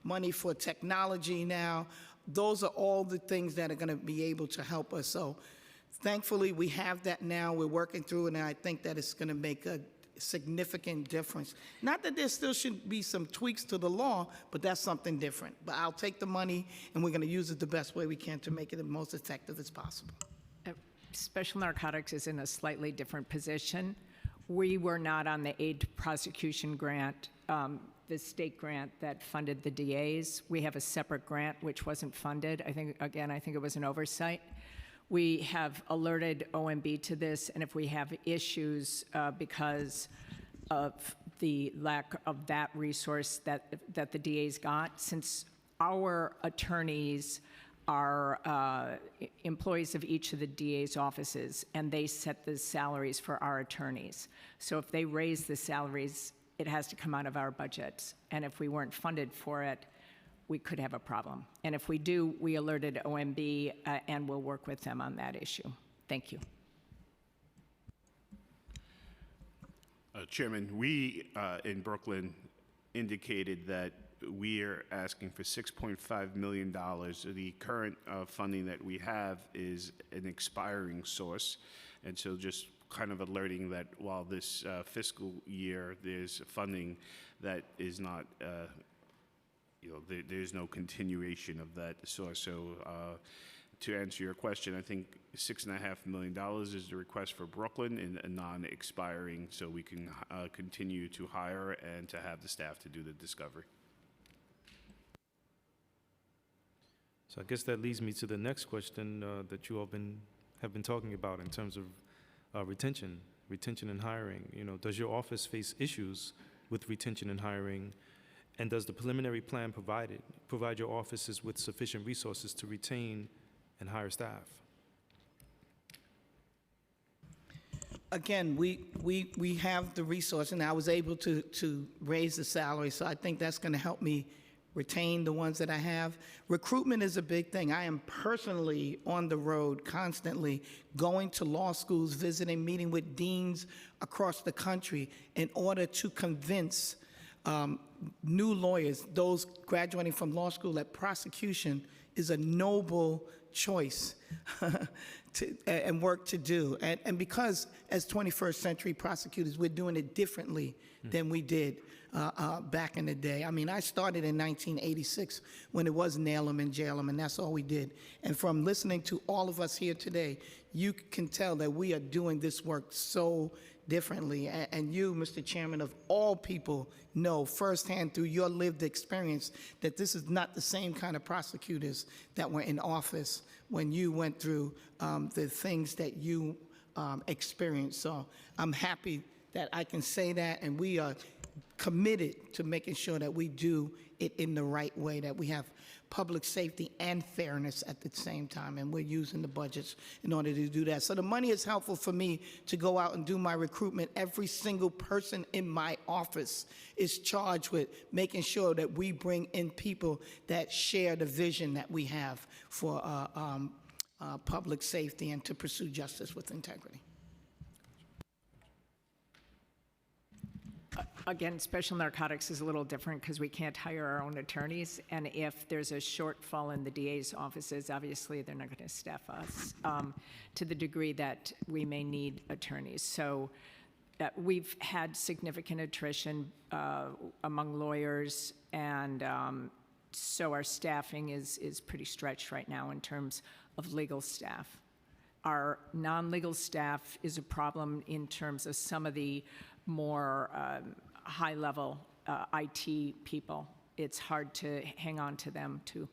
money for technology now. Those are all the things that are going to be able to help us. So thankfully, we have that now. We're working through it, and I think that it's going to make a significant difference. Not that there still should be some tweaks to the law, but that's something different. But I'll take the money, and we're going to use it the best way we can to make it the most effective as possible. Special Narcotics is in a slightly different position. We were not on the aid to prosecution grant, the state grant that funded the DAs. We have a separate grant which wasn't funded. I think it was an oversight. We have alerted OMB to this, and if we have issues because of the lack of that resource that the DAs got, since our attorneys are employees of each of the DA's offices, and they set the salaries for our attorneys. So if they raise the salaries, it has to come out of our budgets. And if we weren't funded for it, we could have a problem. And if we do, we alerted OMB, and we'll work with them on that issue. Thank you. Chairman, we in Brooklyn indicated that we are asking for $6.5 million. The current funding that we have is an expiring source. And so just kind of alerting that while this fiscal year there's funding that is not, there's no continuation of that source. So to answer your question, I think $6.5 million is the request for Brooklyn in a non-expiring, so we can continue to hire and to have the staff to do the discovery. So I guess that leads me to the next question that you all have been talking about in terms of retention and hiring. Does your office face issues with retention and hiring? And does the preliminary plan provide your offices with sufficient resources to retain and hire staff? Again, we have the resource, and I was able to raise the salary, so I think that's going to help me retain the ones that I have. Recruitment is a big thing. I am personally on the road constantly, going to law schools, visiting, meeting with deans across the country in order to convince new lawyers, those graduating from law school, that prosecution is a noble choice and work to do. And because as 21st century prosecutors, we're doing it differently than we did back in the day. I mean, I started in 1986 when it was nail them and jail them, and that's all we did. And from listening to all of us here today, you can tell that we are doing this work so differently. And you, Mr. Chairman, of all people, know firsthand through your lived experience that this is not the same kind of prosecutors that were in office when you went through the things that you experienced. So I'm happy that I can say that, and we are committed to making sure that we do it in the right way, that we have public safety and fairness at the same time, and we're using the budgets in order to do that. So the money is helpful for me to go out and do my recruitment. Every single person in my office is charged with making sure that we bring in people that share the vision that we have for public safety and to pursue justice with integrity. Again, special narcotics is a little different because we can't hire our own attorneys, and if there's a shortfall in the DA's offices, obviously they're not going to staff us to the degree that we may need attorneys. So we've had significant attrition among lawyers, and so our staffing is pretty stretched right now in terms of legal staff. Our non-legal staff is a problem in terms of some of the more high-level IT people. It's hard to hang on to them, too.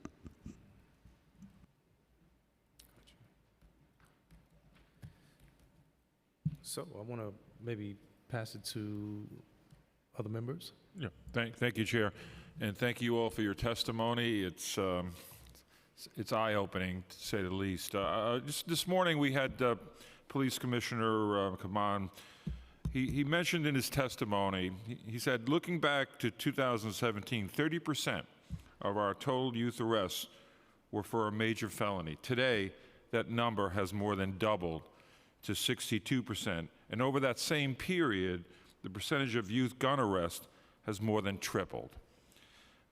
So I want to maybe pass it to other members. Yeah, thank you, Chair, and thank you all for your testimony. It's eye-opening, to say the least. Just this morning, we had Police Commissioner Kaman. He mentioned in his testimony, he said, looking back to 2017, 30% of our total youth arrests were for a major felony. Today, that number has more than doubled to 62%. And over that same period, the percentage of youth gun arrests has more than tripled.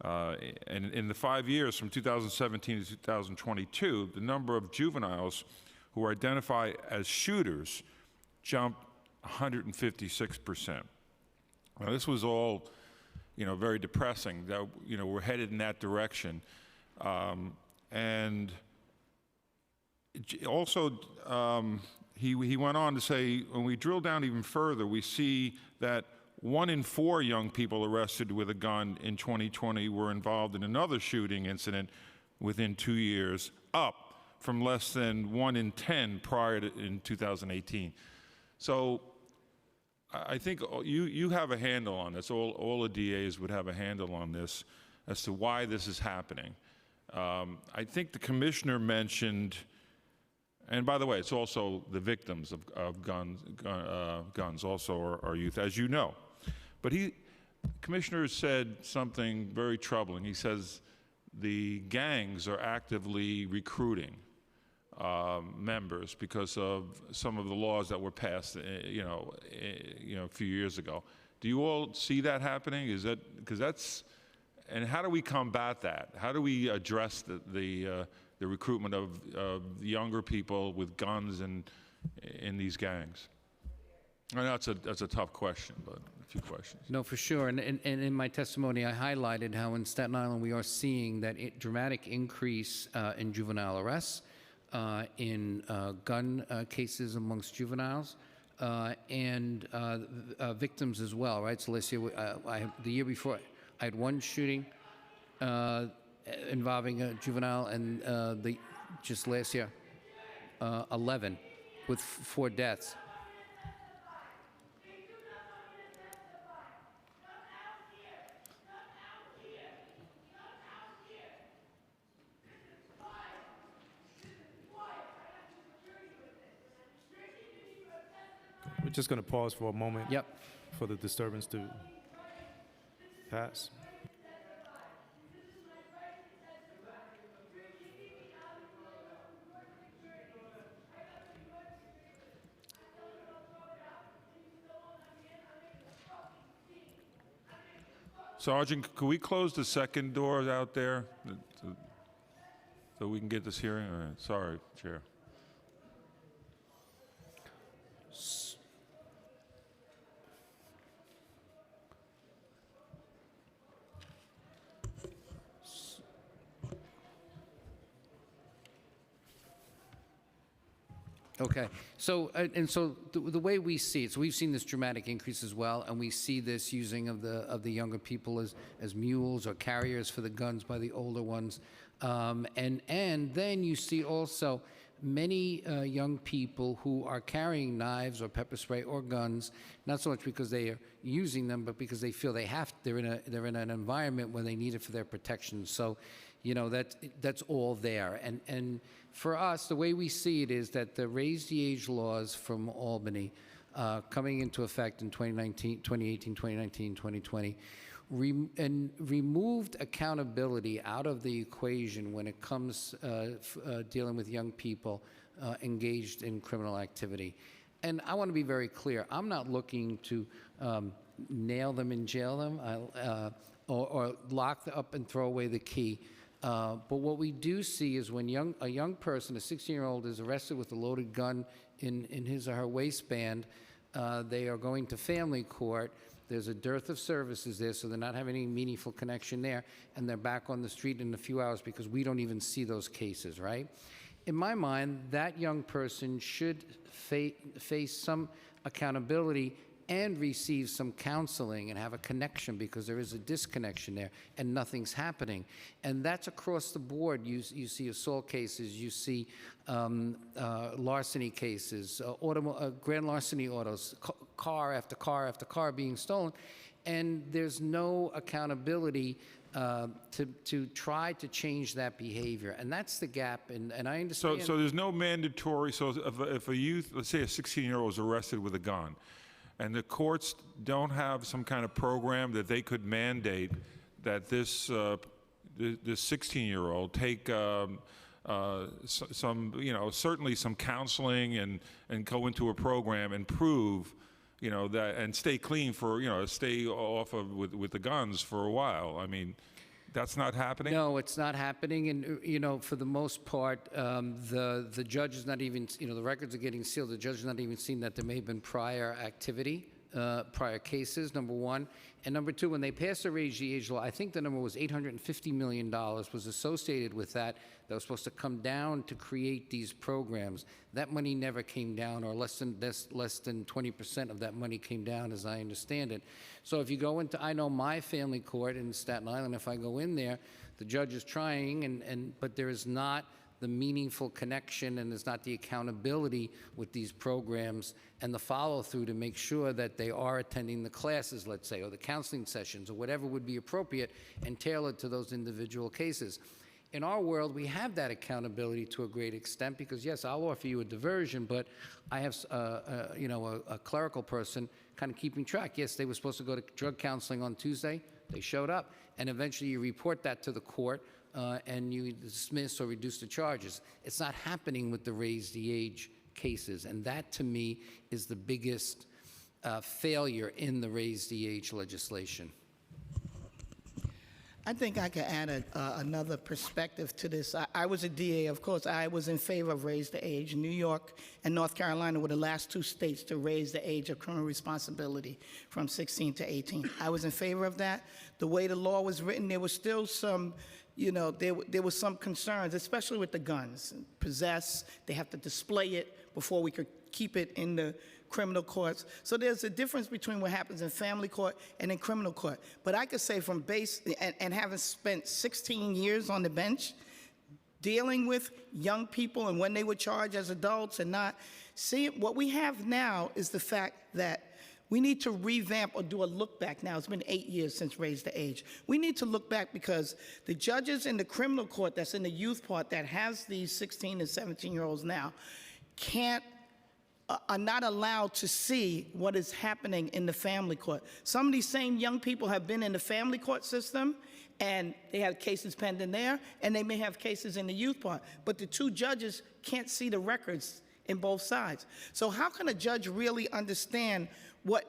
And in the 5 years from 2017 to 2022, the number of juveniles who were identified as shooters jumped 156%. Now, this was all, very depressing. That we're headed in that direction, and also he went on to say, when we drill down even further, we see that 1 in 4 young people arrested with a gun in 2020 were involved in another shooting incident within 2 years, up from less than 1 in 10 prior to in 2018. So I think you have a handle on this. All the DAs would have a handle on this as to why this is happening. I think the commissioner mentioned, and by the way, it's also the victims of guns also are youth, as you know. But the commissioner said something very troubling. He says the gangs are actively recruiting members because of some of the laws that were passed, a few years ago. Do you all see that happening? Is that because that's, and how do we combat that? How do we address the recruitment of younger people with guns and in these gangs? I know that's a tough question, but a few questions. No, for sure. And in my testimony, I highlighted how in Staten Island we are seeing that dramatic increase in juvenile arrests, in gun cases amongst juveniles, and victims as well, right? So last year, the year before, I had one shooting involving a juvenile, and just last year, 11 with 4 deaths. We're just going to pause for a moment. Yep. For the disturbance to pass. Sergeant, could we close the second door out there so we can get this hearing? All right. Sorry, Chair. Okay, so the way we see it, so we've seen this dramatic increase as well, and we see this using of the younger people as mules or carriers for the guns by the older ones, and then you see also many young people who are carrying knives or pepper spray or guns, not so much because they are using them, but because they feel they're in an environment where they need it for their protection. So, that's all there. And for us, the way we see it is that the raise the age laws from Albany coming into effect in 2018, 2019, 2020, and removed accountability out of the equation when it comes dealing with young people engaged in criminal activity. And I want to be very clear. I'm not looking to nail them and jail them or lock them up and throw away the key. But what we do see is when a young person, a 16-year-old, is arrested with a loaded gun in his or her waistband, they are going to family court. There's a dearth of services there, so they're not having any meaningful connection there, and they're back on the street in a few hours because we don't even see those cases, right? In my mind, that young person should face some accountability and receive some counseling and have a connection, because there is a disconnection there and nothing's happening. And that's across the board. You see assault cases, you see larceny cases, grand larceny autos, car after car after car being stolen, and there's no accountability to try to change that behavior. And that's the gap, and I understand. So there's no mandatory, so if a youth, let's say a 16-year-old is arrested with a gun, and the courts don't have some kind of program that they could mandate that this 16-year-old take certainly some counseling and go into a program and prove, that, and stay clean for, stay off of with the guns for a while. I mean, that's not happening? No, it's not happening. And, for the most part, the judge is not even, the records are getting sealed. The judge has not even seen that there may have been prior activity, prior cases, number one. And number two, when they passed the raise the age law, I think the number was $850 million was associated with that was supposed to come down to create these programs. That money never came down, or less than 20% of that money came down, as I understand it. So if you go into, I know my family court in Staten Island, if I go in there, the judge is trying, but there is not the meaningful connection, and there's not the accountability with these programs and the follow-through to make sure that they are attending the classes, let's say, or the counseling sessions, or whatever would be appropriate and tailored to those individual cases. In our world, we have that accountability to a great extent, because yes, I'll offer you a diversion, but I have a clerical person kind of keeping track. Yes, they were supposed to go to drug counseling on Tuesday. They showed up, and eventually you report that to the court. and you dismiss or reduce the charges. It's not happening with the raise the age cases, and that to me is the biggest failure in the raise the age legislation. I think I could add another perspective to this. I was a DA, of course. I was in favor of raise the age. New York and North Carolina were the last two states to raise the age of criminal responsibility from 16 to 18. I was in favor of that. The way the law was written, there was still some, there was some concerns, especially with the guns. Possess, they have to display it before we could keep it in the criminal courts. So there's a difference between what happens in family court and in criminal court. But I could say from base, and having spent 16 years on the bench, dealing with young people and when they were charged as adults and not, see, what we have now is the fact that we need to revamp or do a look back now. It's been 8 years since Raise the Age. We need to look back because the judges in the criminal court that's in the youth part that has these 16 and 17-year-olds now are not allowed to see what is happening in the family court. Some of these same young people have been in the family court system, and they have cases pending there, and they may have cases in the youth part, but the two judges can't see the records in both sides. So how can a judge really understand what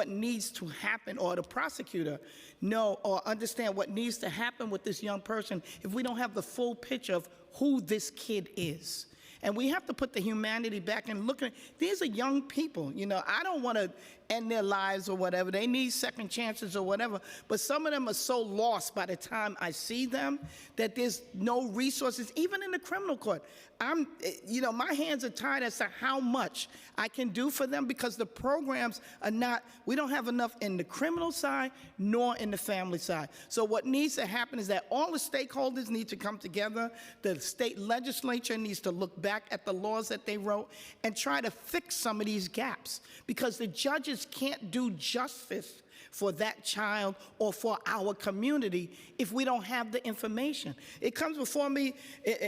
needs to happen, or the prosecutor know or understand what needs to happen with this young person if we don't have the full picture of who this kid is? And we have to put the humanity back and look at, these are young people. I don't want to end their lives or whatever. They need second chances or whatever. But some of them are so lost by the time I see them that there's no resources, even in the criminal court. My hands are tied as to how much I can do for them because the programs are not, we don't have enough in the criminal side nor in the family side. So what needs to happen is that all the stakeholders need to come together. The state legislature needs to look back at the laws that they wrote and try to fix some of these gaps because the judges can't do justice for that child or for our community if we don't have the information. It comes before me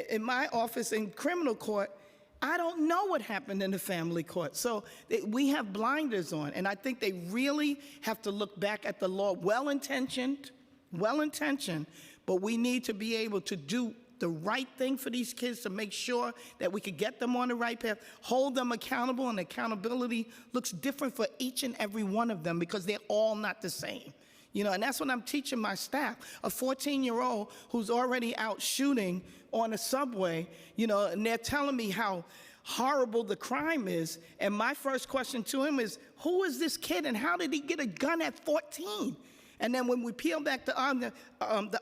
in my office in criminal court. I don't know what happened in the family court. So we have blinders on, and I think they really have to look back at the law, well-intentioned, but we need to be able to do the right thing for these kids to make sure that we could get them on the right path, hold them accountable, and accountability looks different for each and every one of them because they're all not the same. And that's what I'm teaching my staff. A 14-year-old who's already out shooting on a subway, and they're telling me how horrible the crime is. And my first question to him is, who is this kid and how did he get a gun at 14? And then when we peel back the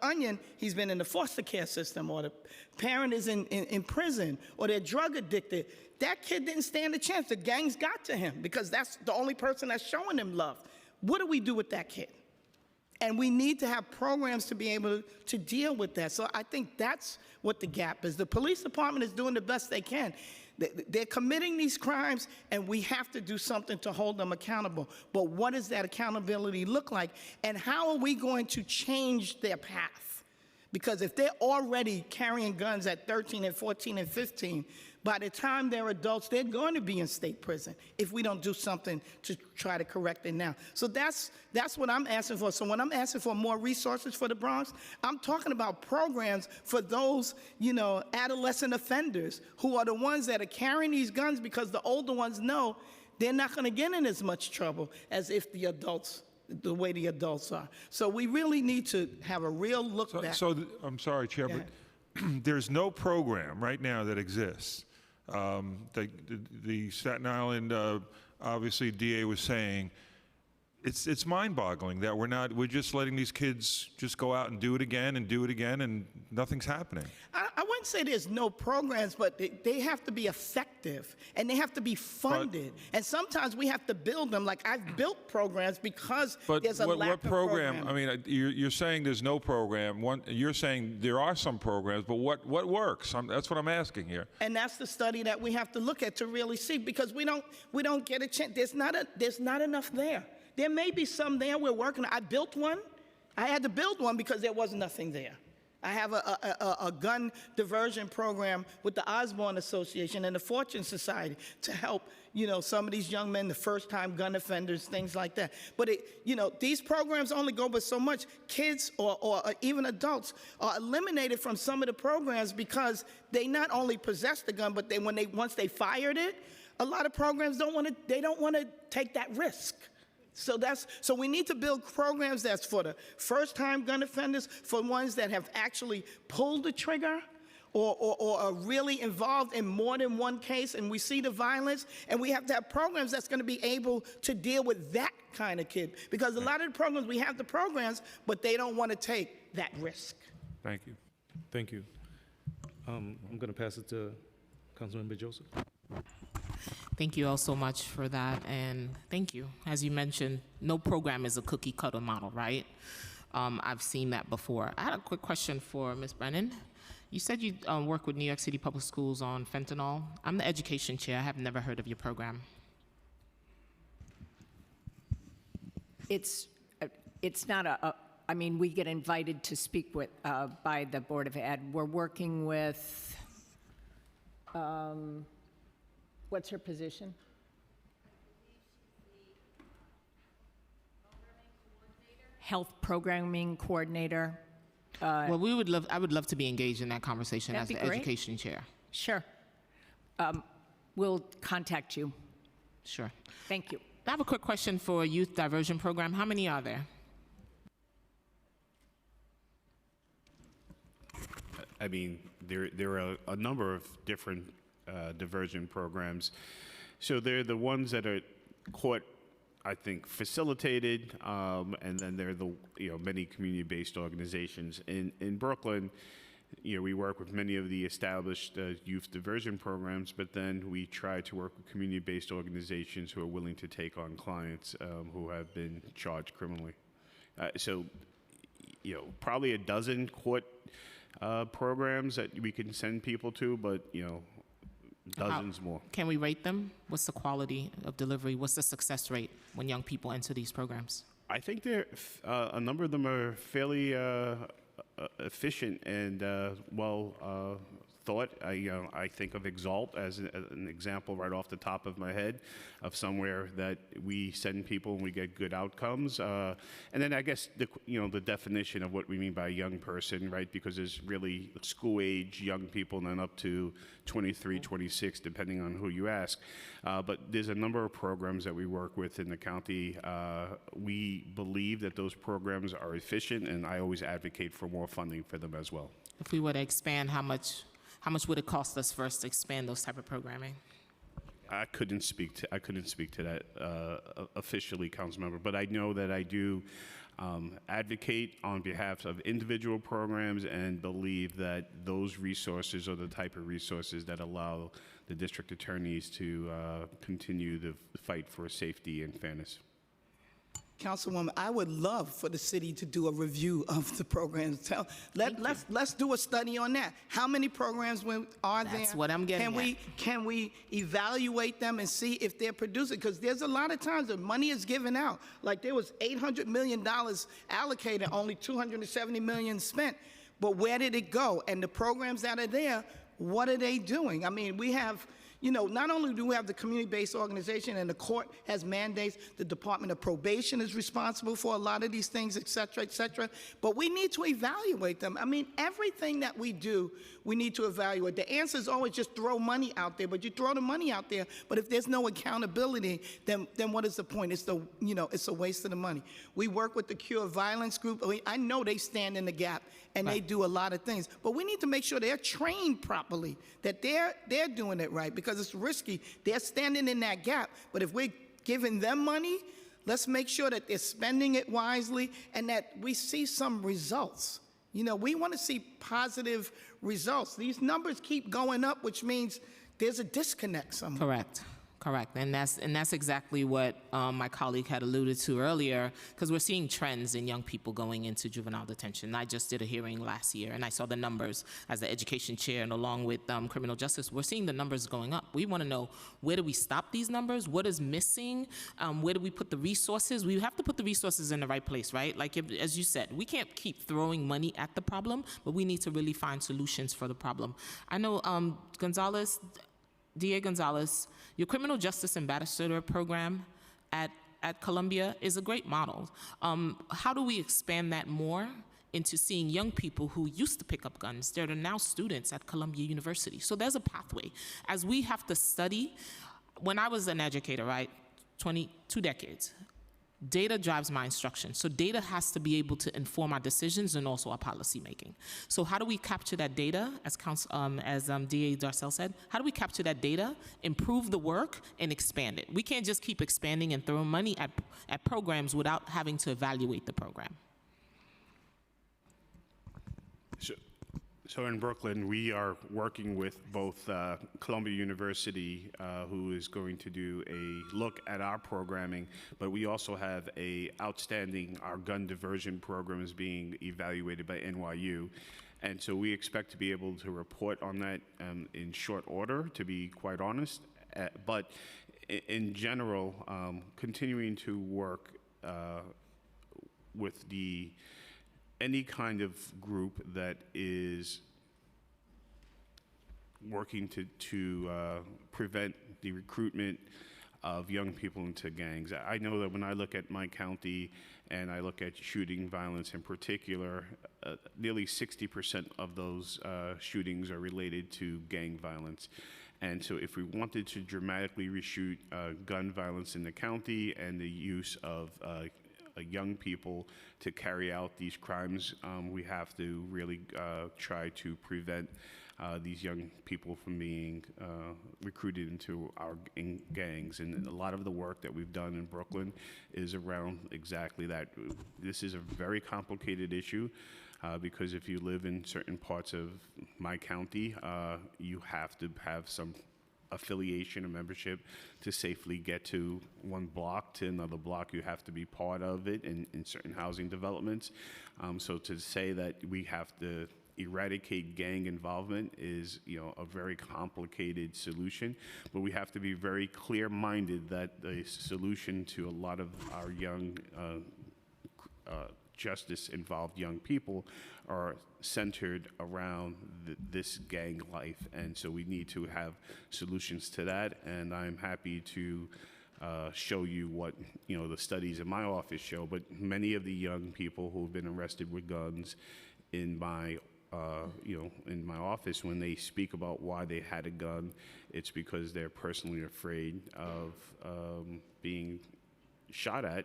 onion, he's been in the foster care system, or the parent is in prison, or they're drug addicted. That kid didn't stand a chance. The gangs got to him because that's the only person that's showing him love. What do we do with that kid? And we need to have programs to be able to deal with that. So I think that's what the gap is. The police department is doing the best they can. They're committing these crimes, and we have to do something to hold them accountable. But what does that accountability look like, and how are we going to change their path? Because if they're already carrying guns at 13 and 14 and 15, by the time they're adults, they're going to be in state prison if we don't do something to try to correct it now. So that's what I'm asking for. So when I'm asking for more resources for the Bronx, I'm talking about programs for those, adolescent offenders who are the ones that are carrying these guns because the older ones know they're not going to get in as much trouble as if the way the adults are. So we really need to have a real look back. I'm sorry, Chair, but there's no program right now that exists. The Staten Island, obviously, DA was saying, it's mind-boggling that we're just letting these kids just go out and do it again, and nothing's happening. I wouldn't say there's no programs, but they have to be effective, and they have to be funded. And sometimes we have to build them. Like I've built programs because there's a lack of program. I mean, you're saying there's no program. You're saying there are some programs, but what works? That's what I'm asking here. And that's the study that we have to look at to really see, because we don't get a chance. There's not enough there. There may be some there we're working on. I built one. I had to build one because there was nothing there. I have a gun diversion program with the Osborne Association and the Fortune Society to help, some of these young men, the first-time gun offenders, things like that. But, these programs only go but so much. Kids or even adults are eliminated from some of the programs because they not only possess the gun, but once they fired it, a lot of programs don't want to take that risk. So we need to build programs that's for the first-time gun offenders, for ones that have actually pulled the trigger or are really involved in more than one case, and we see the violence, and we have to have programs that's going to be able to deal with that kind of kid. Because a lot of the programs, we have the programs, but they don't want to take that risk. Thank you. Thank you. I'm going to pass it to Councilmember Joseph. Thank you all so much for that, and thank you. As you mentioned, no program is a cookie cutter model, right? I've seen that before. I had a quick question for Ms. Brennan. You said you work with New York City Public Schools on fentanyl. I'm the education chair. I have never heard of your program. It's not I mean, we get invited to speak with by the Board of Ed. We're working with, what's her position? Health Programming Coordinator. Well, I would love to be engaged in that conversation as the education chair. Sure. We'll contact you. Sure. Thank you. I have a quick question for Youth Diversion Program. How many are there? I mean, there are a number of different diversion programs. So they're the ones that are court, I think, facilitated, and then there are the many community-based organizations. In Brooklyn, we work with many of the established youth diversion programs, but then we try to work with community-based organizations who are willing to take on clients who have been charged criminally. So, probably a dozen court programs that we can send people to, but dozens more. Can we rate them? What's the quality of delivery? What's the success rate when young people enter these programs? I think a number of them are fairly efficient and well thought. I think of Exalt as an example right off the top of my head of somewhere that we send people and we get good outcomes. And then I guess the definition of what we mean by a young person, right? Because there's really school age young people and then up to 23, 26, depending on who you ask. But there's a number of programs that we work with in the county. We believe that those programs are efficient, and I always advocate for more funding for them as well. If we were to expand, how much would it cost us for us to expand those type of programming? I couldn't speak to that officially, Councilmember, but I know that I do advocate on behalf of individual programs and believe that those resources are the type of resources that allow the district attorneys to continue the fight for safety and fairness. Councilwoman, I would love for the city to do a review of the programs. Let's do a study on that. How many programs are there? That's what I'm getting at. Can we evaluate them and see if they're producing? Because there's a lot of times that money is given out. Like there was $800 million allocated, only $270 million spent. But where did it go? And the programs that are there, what are they doing? I mean, we have... not only do we have the community-based organization and the court has mandates, the Department of Probation is responsible for a lot of these things, et cetera, but we need to evaluate them. I mean, everything that we do, we need to evaluate. The answer is always just throw money out there, but you throw the money out there, but if there's no accountability, then what is the point? It's it's a waste of the money. We work with the Cure Violence Group. I know they stand in the gap and they do a lot of things, but we need to make sure they're trained properly, that they're doing it right, because it's risky. They're standing in that gap, but if we're giving them money, let's make sure that they're spending it wisely and that we see some results. We want to see positive results. These numbers keep going up, which means there's a disconnect somewhere. Correct. Correct, and that's exactly what my colleague had alluded to earlier, because we're seeing trends in young people going into juvenile detention. I just did a hearing last year, and I saw the numbers as the education chair, and along with criminal justice, we're seeing the numbers going up. We want to know, where do we stop these numbers? What is missing? Where do we put the resources? We have to put the resources in the right place, right? Like, as you said, we can't keep throwing money at the problem, but we need to really find solutions for the problem. I know DA Gonzalez, your criminal justice ambassador program at Columbia is a great model. How do we expand that more into seeing young people who used to pick up guns that are now students at Columbia University? So there's a pathway. As we have to study, when I was an educator, right, 22 decades, data drives my instruction. So data has to be able to inform our decisions and also our policy making. So how do we capture that data, as DA Darcel said? How do we capture that data, improve the work, and expand it? We can't just keep expanding and throwing money at programs without having to evaluate the program. So in Brooklyn, we are working with both Columbia University, who is going to do a look at our programming, but we also have our gun diversion program is being evaluated by NYU. And so we expect to be able to report on that in short order, to be quite honest. But in general, continuing to work with any kind of group that is working to prevent the recruitment of young people into gangs. I know that when I look at my county and I look at shooting violence in particular, nearly 60% of those shootings are related to gang violence. And so if we wanted to dramatically reshoot gun violence in the county and the use of young people to carry out these crimes, we have to really try to prevent these young people from being recruited into our gangs. And a lot of the work that we've done in Brooklyn is around exactly that. This is a very complicated issue because if you live in certain parts of my county, you have to have some affiliation or membership to safely get to one block to another block. You have to be part of it in certain housing developments. So to say that we have to eradicate gang involvement is, a very complicated solution, but we have to be very clear-minded that the solution to a lot of our young justice-involved young people are centered around this gang life, and so we need to have solutions to that. And I'm happy to show you what the studies in my office show. But many of the young people who've been arrested with guns in my in my office, when they speak about why they had a gun, it's because they're personally afraid of being shot at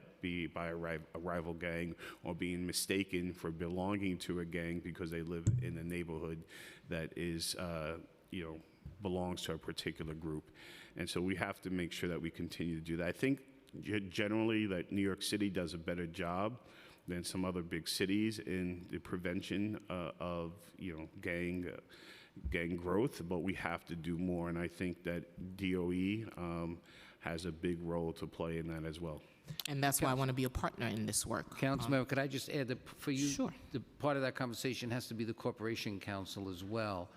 by a rival gang, or being mistaken for belonging to a gang because they live in a neighborhood that is, belongs to a particular group. And so we have to make sure that we continue to do that. I think generally that New York City does a better job than some other big cities in the prevention of gang growth, but we have to do more. And I think that DOE has a big role to play in that as well. And that's why I want to be a partner in this work. Councilmember, could I just add that for you, Sure. the part of that conversation has to be the Corporation Council as well,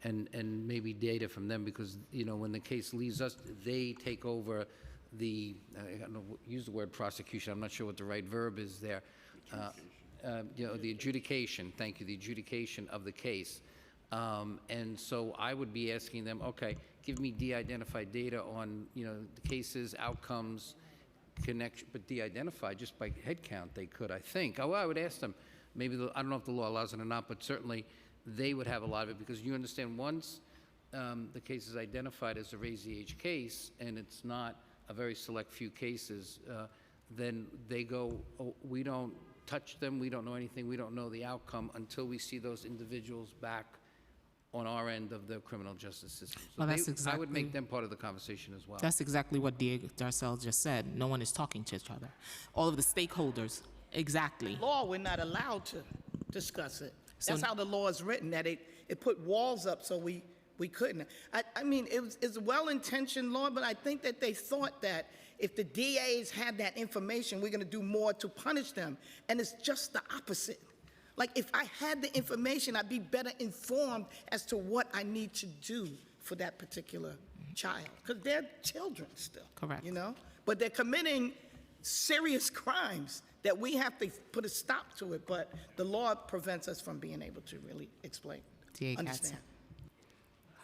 and maybe data from them, because, when the case leaves us, they take over the, I don't know, use the word prosecution, I'm not sure what the right verb is there. The adjudication, thank you, the adjudication of the case. And so I would be asking them, okay, give me de-identified data on, the cases, outcomes, connection, but de-identified just by head count they could, I think. Well, I would ask them, maybe, I don't know if the law allows it or not, but certainly they would have a lot of it, because you understand once the case is identified as a raise the age case, and it's not a very select few cases, then they go, oh, we don't touch them, we don't know anything, we don't know the outcome until we see those individuals back on our end of the criminal justice system. So Well, that's I would make exactly- them part of the conversation as well. That's exactly what DA Darcel just said. No one is talking to each other. All of the stakeholders, exactly. Law, we're not allowed to discuss it. So- That's how the law is written, that it put walls up so we We couldn't. I mean, it's a well-intentioned law, but I think that they thought that if the DAs had that information, we're going to do more to punish them. And it's just the opposite. Like, if I had the information, I'd be better informed as to what I need to do for that particular child. Because they're children still. Correct. You know? But they're committing serious crimes that we have to put a stop to it. But the law prevents us from being able to really explain, understand.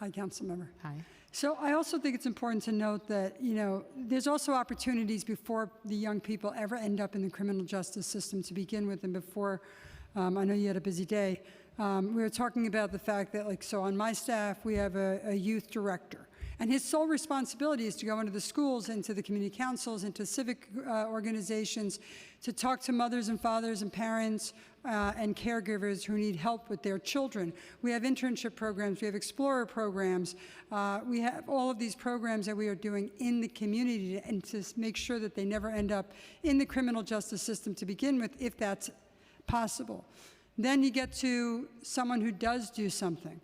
Hi, Councilmember. Hi. So I also think it's important to note that, you know, there's also opportunities before the young people ever end up in the criminal justice system to begin with, and before, I know you had a busy day. We were talking about the fact that, like, so on my staff, we have a youth director. And his sole responsibility is to go into the schools, into the community councils, into civic organizations, to talk to mothers and fathers and parents and caregivers who need help with their children. We have internship programs, we have Explorer programs, we have all of these programs that we are doing in the community and to make sure that they never end up in the criminal justice system to begin with, if that's possible. Then you get to someone who does do something.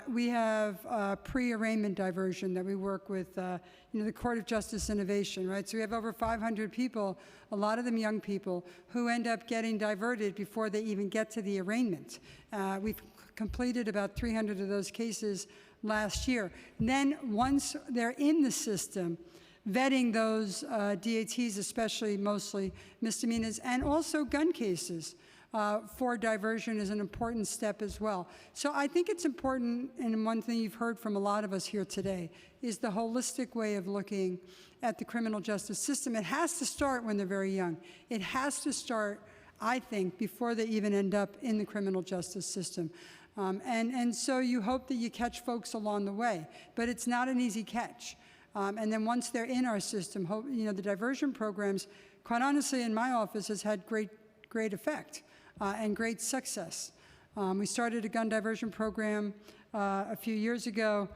We have pre-arraignment diversion that we work with, you know, the Court of Justice Innovation, right? So we have over 500 people, a lot of them young people, who end up getting diverted before they even get to the arraignment. We've completed about 300 of those cases last year. And then once they're in the system, vetting those DATs, especially mostly misdemeanors, and also gun cases. For diversion is an important step as well. So I think it's important, and one thing you've heard from a lot of us here today, is the holistic way of looking at the criminal justice system. It has to start when they're very young. It has to start, I think, before they even end up in the criminal justice system. And so you hope that you catch folks along the way, but it's not an easy catch. And then once they're in our system, you know, the diversion programs, quite honestly, in my office, has had great effect. And great success. We started a gun diversion program a few years ago.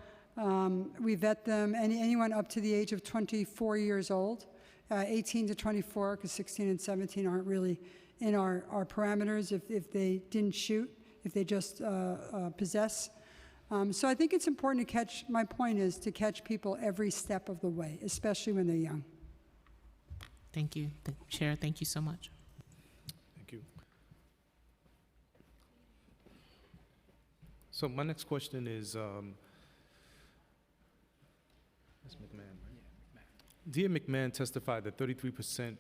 We vet them, anyone up to the age of 24 years old, 18 to 24, because 16 and 17 aren't really in our parameters if they didn't shoot, if they just possess. So I think it's important to catch, my point is to catch people every step of the way, especially when they're young. Thank you. Chair, thank you so much. So my next question is, Ms. McMahon. Dear McMahon testified that 33%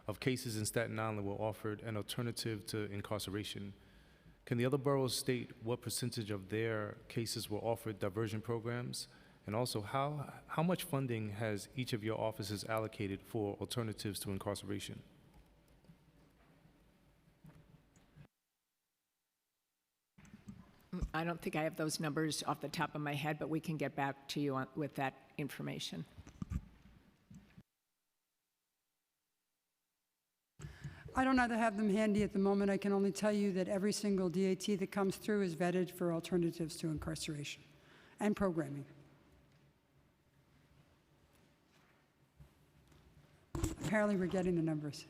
of cases in Staten Island were offered an alternative to incarceration. Can the other boroughs state what percentage of their cases were offered diversion programs? And also, how much funding has each of your offices allocated for alternatives to incarceration? I don't think I have those numbers off the top of my head, but we can get back to you with that information. I don't either have them handy at the moment. I can only tell you that every single DAT that comes through is vetted for alternatives to incarceration and programming. Apparently, we're getting the numbers.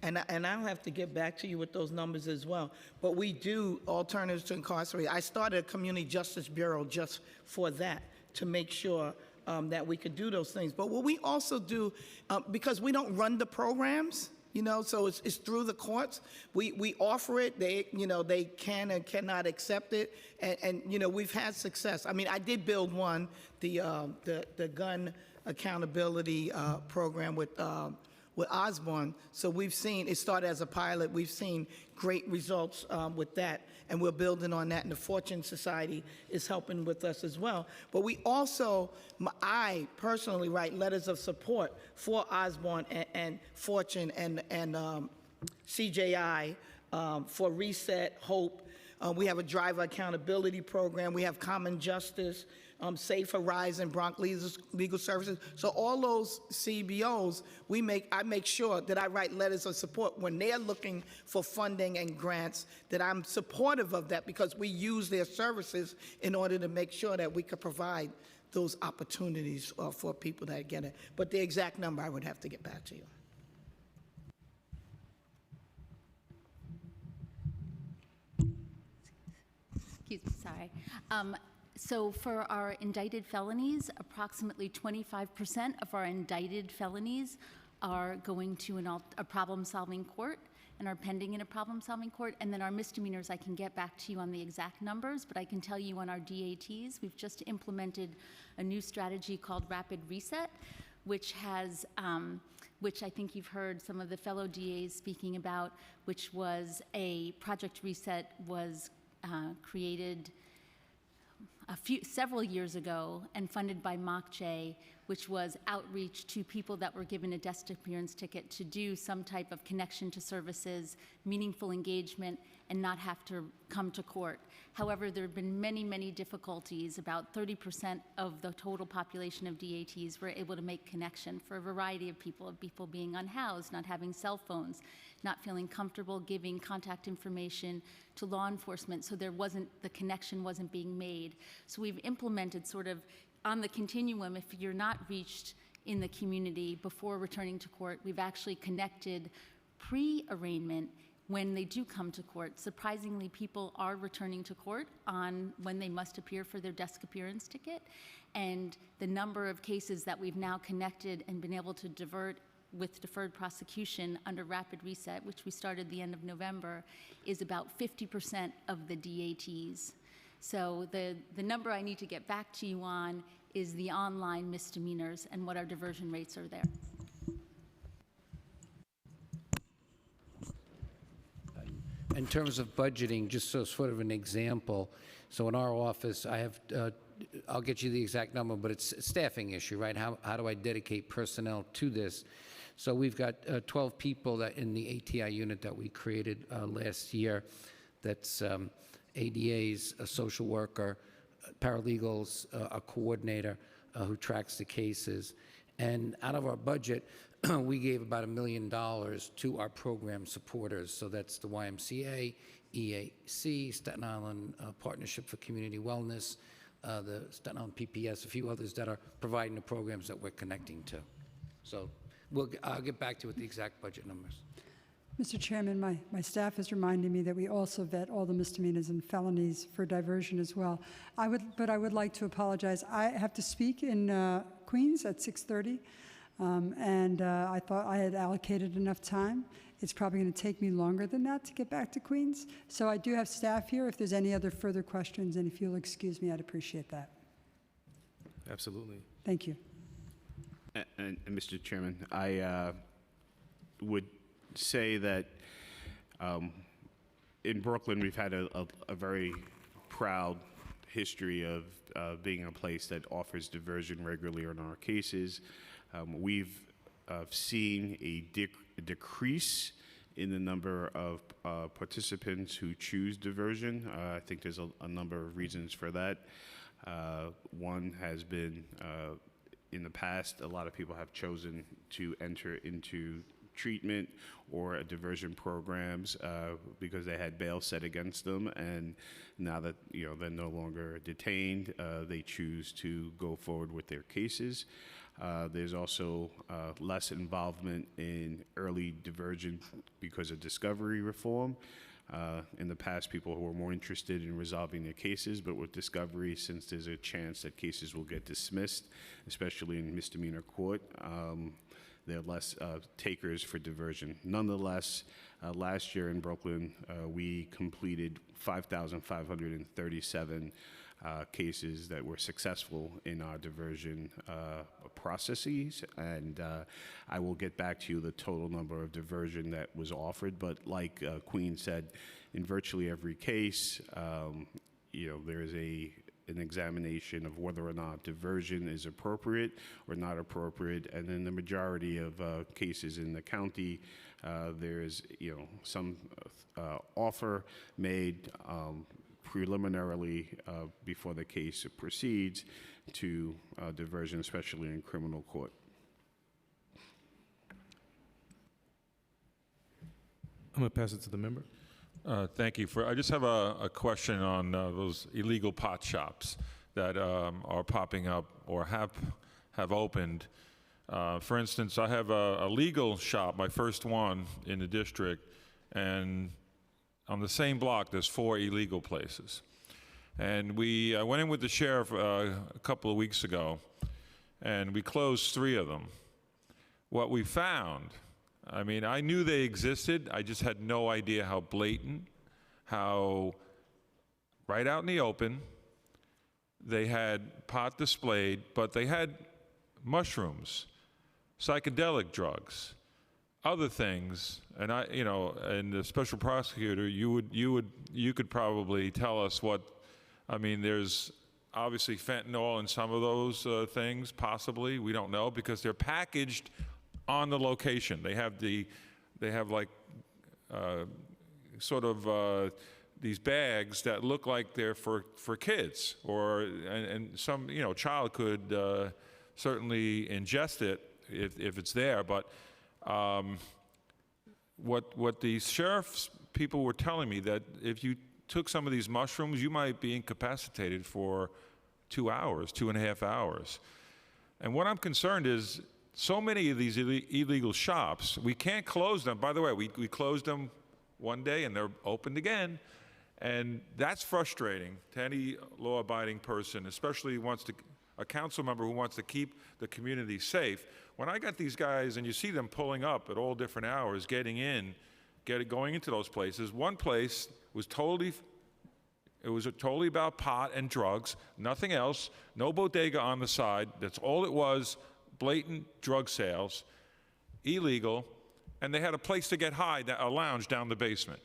And I'll have to get back to you with those numbers as well. But we do alternatives to incarceration. I started a community justice bureau just for that, to make sure that we could do those things. But what we also do, because we don't run the programs, you know, so it's through the courts. We offer it. They, you know, they can and cannot accept it, and you know, we've had success. I mean, I did build one, the gun accountability program with Osborne. So we've seen, it started as a pilot, we've seen great results with that, and we're building on that, and the Fortune Society is helping with us as well. But we also, I personally write letters of support for Osborne and Fortune and CJI for Reset, Hope. We have a driver accountability program. We have Common Justice, Safe Horizon, Bronx Legal Services. So all those CBOs, I make sure that I write letters of support when they're looking for funding and grants, that I'm supportive of that, because we use their services in order to make sure that we could provide those opportunities for people that get it. But the exact number, I would have to get back to you. Excuse me, sorry. So for our indicted felonies, approximately 25% of our indicted felonies are going to a problem-solving court and are pending in a problem-solving court. And then our misdemeanors, I can get back to you on the exact numbers, but I can tell you on our DATs, we've just implemented a new strategy called Rapid Reset, which has, which I think you've heard some of the fellow DAs speaking about, which was a Project Reset was created several years ago and funded by MOCJ, which was outreach to people that were given a desk appearance ticket to do some type of connection to services, meaningful engagement, and not have to come to court. However, there have been many, many difficulties. About 30% of the total population of DATs were able to make connection for a variety of people being unhoused, not having cell phones, not feeling comfortable giving contact information to law enforcement, so the connection wasn't being made. So we've implemented sort of on the continuum, if you're not reached in the community before returning to court, we've actually connected pre-arraignment when they do come to court. Surprisingly, people are returning to court on when they must appear for their desk appearance ticket. And the number of cases that we've now connected and been able to divert with deferred prosecution under Rapid Reset, which we started the end of November, is about 50% of the DATs. So the number I need to get back to you on is the online misdemeanors and what our diversion rates are there. In terms of budgeting, just so sort of an example, so in our office, I have, I'll get you the exact number, but it's a staffing issue, right? How do I dedicate personnel to this? So we've got 12 people that in the ATI unit that we created last year. That's ADAs, a social worker, paralegals, a coordinator who tracks the cases. And out of our budget, we gave about $1 million to our program supporters. So that's the YMCA, EAC, Staten Island Partnership for Community Wellness, the Staten Island PPS, a few others that are providing the programs that we're connecting to. So I'll get back to you with the exact budget numbers. Mr. Chairman, my staff has reminded me that we also vet all the misdemeanors and felonies for diversion as well. But I would like to apologize. I have to speak in Queens at 6:30, and I thought I had allocated enough time. It's probably going to take me longer than that to get back to Queens. So I do have staff here. If there's any other further questions, and if you'll excuse me, I'd appreciate that. Absolutely. Thank you. And Mr. Chairman, I would say that in Brooklyn, we've had a very proud history of being a place that offers diversion regularly in our cases. We've seen a decrease in the number of participants who choose diversion. I think there's a number of reasons for that. One has been, in the past, a lot of people have chosen to enter into treatment or diversion programs because they had bail set against them, and now that they're no longer detained, they choose to go forward with their cases. There's also less involvement in early diversion because of discovery reform. In the past, people were more interested in resolving their cases, but with discovery, since there's a chance that cases will get dismissed, especially in misdemeanor court, there are less takers for diversion. Nonetheless, last year in Brooklyn, we completed 5,537 cases that were successful in our diversion processes, and I will get back to you the total number of diversion that was offered. But like Queen said, in virtually every case, there is an examination of whether or not diversion is appropriate or not appropriate, and in the majority of cases in the county, there is some offer made preliminarily before the case proceeds to diversion, especially in criminal court. I'm going to pass it to the member. Thank you. I just have a question on those illegal pot shops that are popping up or have opened. For instance, I have a legal shop, my first one in the district, and on the same block there's 4 illegal places. And we went in with the sheriff a couple of weeks ago, and we closed 3 of them. What we found, I mean, I knew they existed, I just had no idea how blatant, how right out in the open, they had pot displayed, but they had mushrooms, psychedelic drugs, other things, and and the special prosecutor, you could probably tell us what. I mean, there's obviously fentanyl in some of those things, possibly. We don't know because they're packaged on the location. They have like sort of these bags that look like they're for kids, and some child could certainly ingest it if it's there. But what the sheriff's people were telling me, that if you took some of these mushrooms, you might be incapacitated for 2 hours, 2.5 hours. And what I'm concerned is, so many of these illegal shops, we can't close them. By the way, we closed them one day and they're opened again. And that's frustrating to any law-abiding person, especially a council member who wants to keep the community safe. When I got these guys, and you see them pulling up at all different hours, going into those places. One place was totally about pot and drugs, nothing else, no bodega on the side. That's all it was, blatant drug sales, illegal, and they had a place to get high, a lounge down the basement.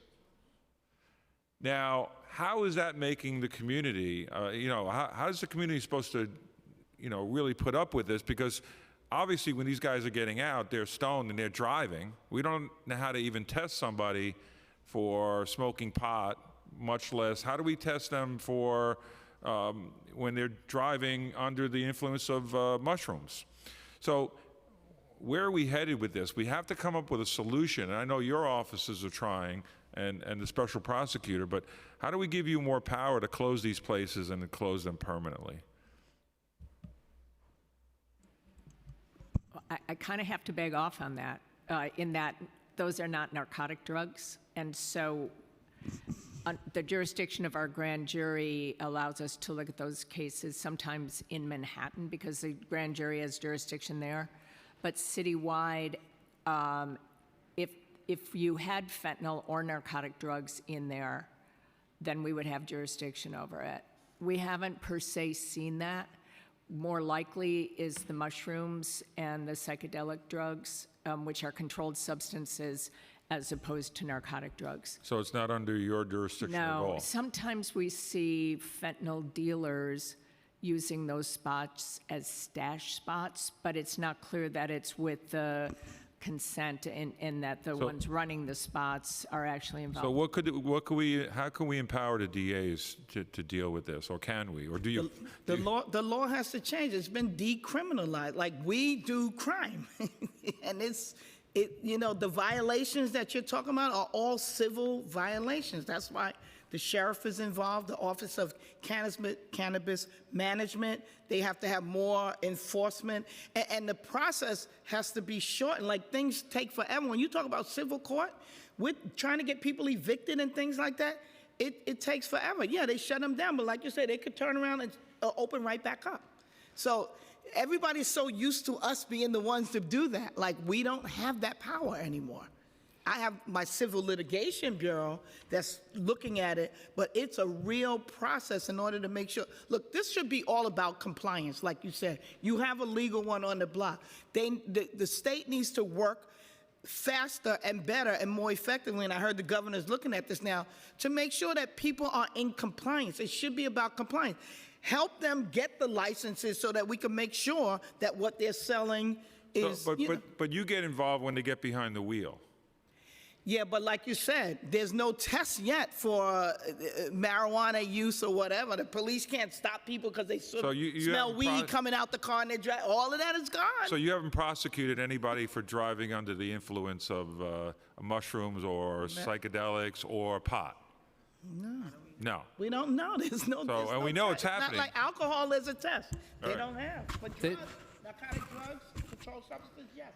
Now, how is that making the community, how is the community supposed to, really put up with this? Because obviously when these guys are getting out, they're stoned and they're driving. We don't know how to even test somebody for smoking pot, much less how do we test them for when they're driving under the influence of mushrooms. So where are we headed with this? We have to come up with a solution, and I know your offices are trying, and the special prosecutor, but how do we give you more power to close these places and to close them permanently? I kind of have to beg off on that, in that those are not narcotic drugs. And so the jurisdiction of our grand jury allows us to look at those cases sometimes in Manhattan because the grand jury has jurisdiction there. But citywide, if you had fentanyl or narcotic drugs in there, then we would have jurisdiction over it. We haven't per se seen that. More likely is the mushrooms and the psychedelic drugs, which are controlled substances, as opposed to narcotic drugs. So it's not under your jurisdiction at all? No, sometimes we see fentanyl dealers using those spots as stash spots, but it's not clear that it's with the consent and that the ones running the spots are actually involved. So how can we empower the DAs to deal with this, or can we, or do you? The law has to change. It's been decriminalized. Like, we do crime, and the violations that you're talking about are all civil violations. That's why the sheriff is involved, the Office of Cannabis Management. They have to have more enforcement, and the process has to be shortened. Like, things take forever. When you talk about civil court, with trying to get people evicted and things like that, it takes forever. Yeah, they shut them down, but like you said, they could turn around and open right back up. So everybody's so used to us being the ones to do that. Like, we don't have that power anymore. I have my Civil Litigation Bureau that's looking at it, but it's a real process in order to make sure. Look, this should be all about compliance, like you said. You have a legal one on the block. The state needs to work faster and better and more effectively, and I heard the governor's looking at this now, to make sure that people are in compliance. It should be about compliance. Help them get the licenses so that we can make sure that what they're selling is, But you get involved when they get behind the wheel. Yeah, but like you said, there's no test yet for marijuana use or whatever. The police can't stop people because they smell weed coming out the car and they drive. All of that is gone. So you haven't prosecuted anybody for driving under the influence of mushrooms or psychedelics or pot? No. We don't know. There's no. So, and we know it's happening. Not like alcohol is a test. They All right. don't have. But drugs, narcotic drugs, controlled substances, yes.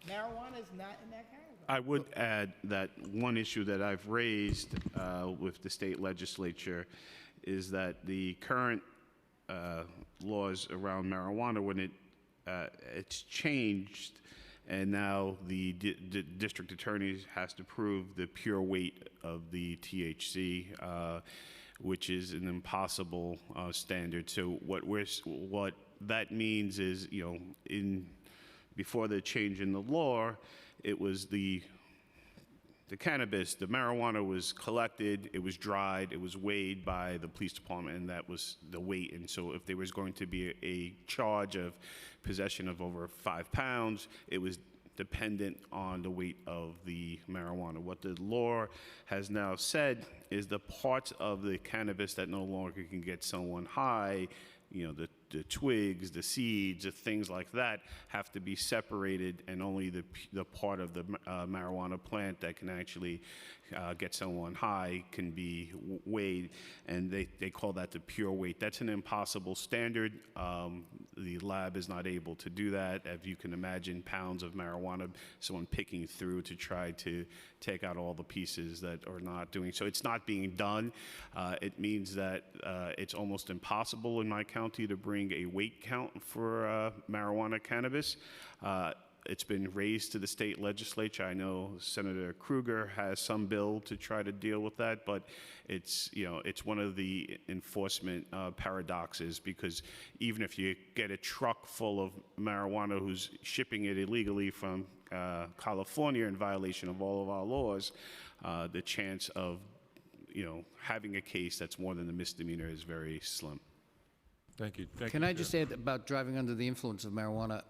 Marijuana is not in that category. I would add that one issue that I've raised with the state legislature is that the current laws around marijuana, when it's changed, and now the district attorney has to prove the pure weight of the THC, which is an impossible standard. So what that means is, before the change in the law, it was the cannabis, the marijuana was collected, it was dried, it was weighed by the police department, and that was the weight. And so if there was going to be a charge of possession of over 5 pounds, it was dependent on the weight of the marijuana. What the law has now said is the parts of the cannabis that no longer can get someone high, the twigs, the seeds, the things like that, have to be separated, and only the part of the marijuana plant that can actually get someone high can be weighed, and they call that the pure weight. That's an impossible standard. The lab is not able to do that. As you can imagine, pounds of marijuana, someone picking through to try to take out all the pieces that are not doing. So it's not being done. It means that it's almost impossible in my county to bring a weight count for marijuana cannabis. It's been raised to the state legislature. I know Senator Kruger has some bill to try to deal with that, but it's one of the enforcement paradoxes, because even if you get a truck full of marijuana who's shipping it illegally from California in violation of all of our laws, the chance of having a case that's more than a misdemeanor is very slim. Thank you. Can I just add about driving under the influence of marijuana?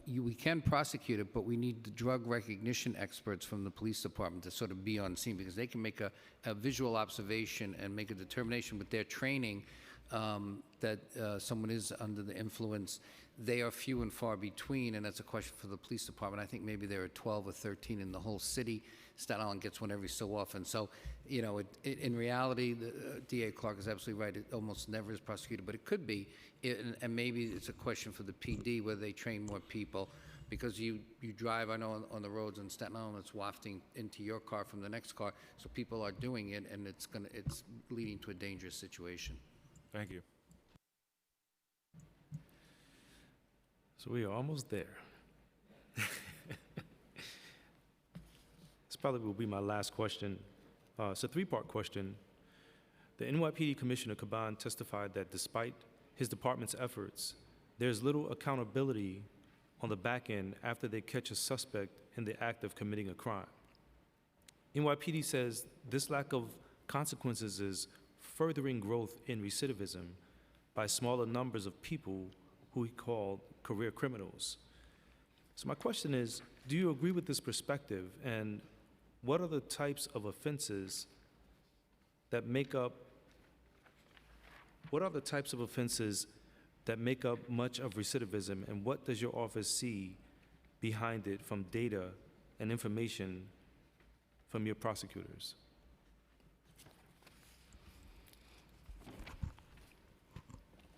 We can prosecute it, but we need the drug recognition experts from the police department to sort of be on scene, because they can make a visual observation and make a determination with their training that someone is under the influence. They are few and far between, and that's a question for the police department. I think maybe there are 12 or 13 in the whole city. Staten Island gets one every so often. So, in reality, DA Clark is absolutely right. It almost never is prosecuted, but it could be. And maybe it's a question for the PD, whether they train more people. Because you drive, I know, on the roads in Staten Island, it's wafting into your car from the next car. So people are doing it, and it's leading to a dangerous situation. Thank you. So we are almost there. This probably will be my last question. It's a three-part question. The NYPD Commissioner Caban testified that despite his department's efforts, there's little accountability on the back end after they catch a suspect in the act of committing a crime. NYPD says this lack of consequences is furthering growth in recidivism by smaller numbers of people who he called career criminals. So my question is, do you agree with this perspective, and what are the types of offenses that make up much of recidivism, and what does your office see behind it from data and information from your prosecutors?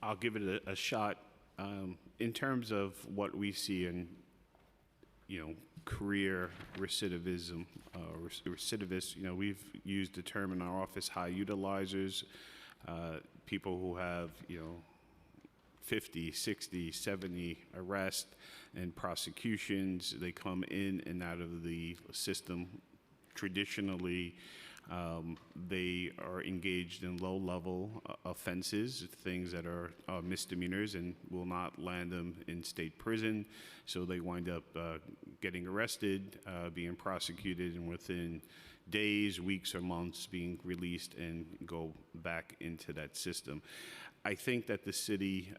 I'll give it a shot. In terms of what we see in, career recidivism, recidivists, we've used the term in our office, high utilizers, people who have, 50, 60, 70 arrests and prosecutions. They come in and out of the system. Traditionally, they are engaged in low-level offenses, things that are misdemeanors, and will not land them in state prison. So they wind up getting arrested, being prosecuted, and within days, weeks, or months being released and go back into that system. I think that the city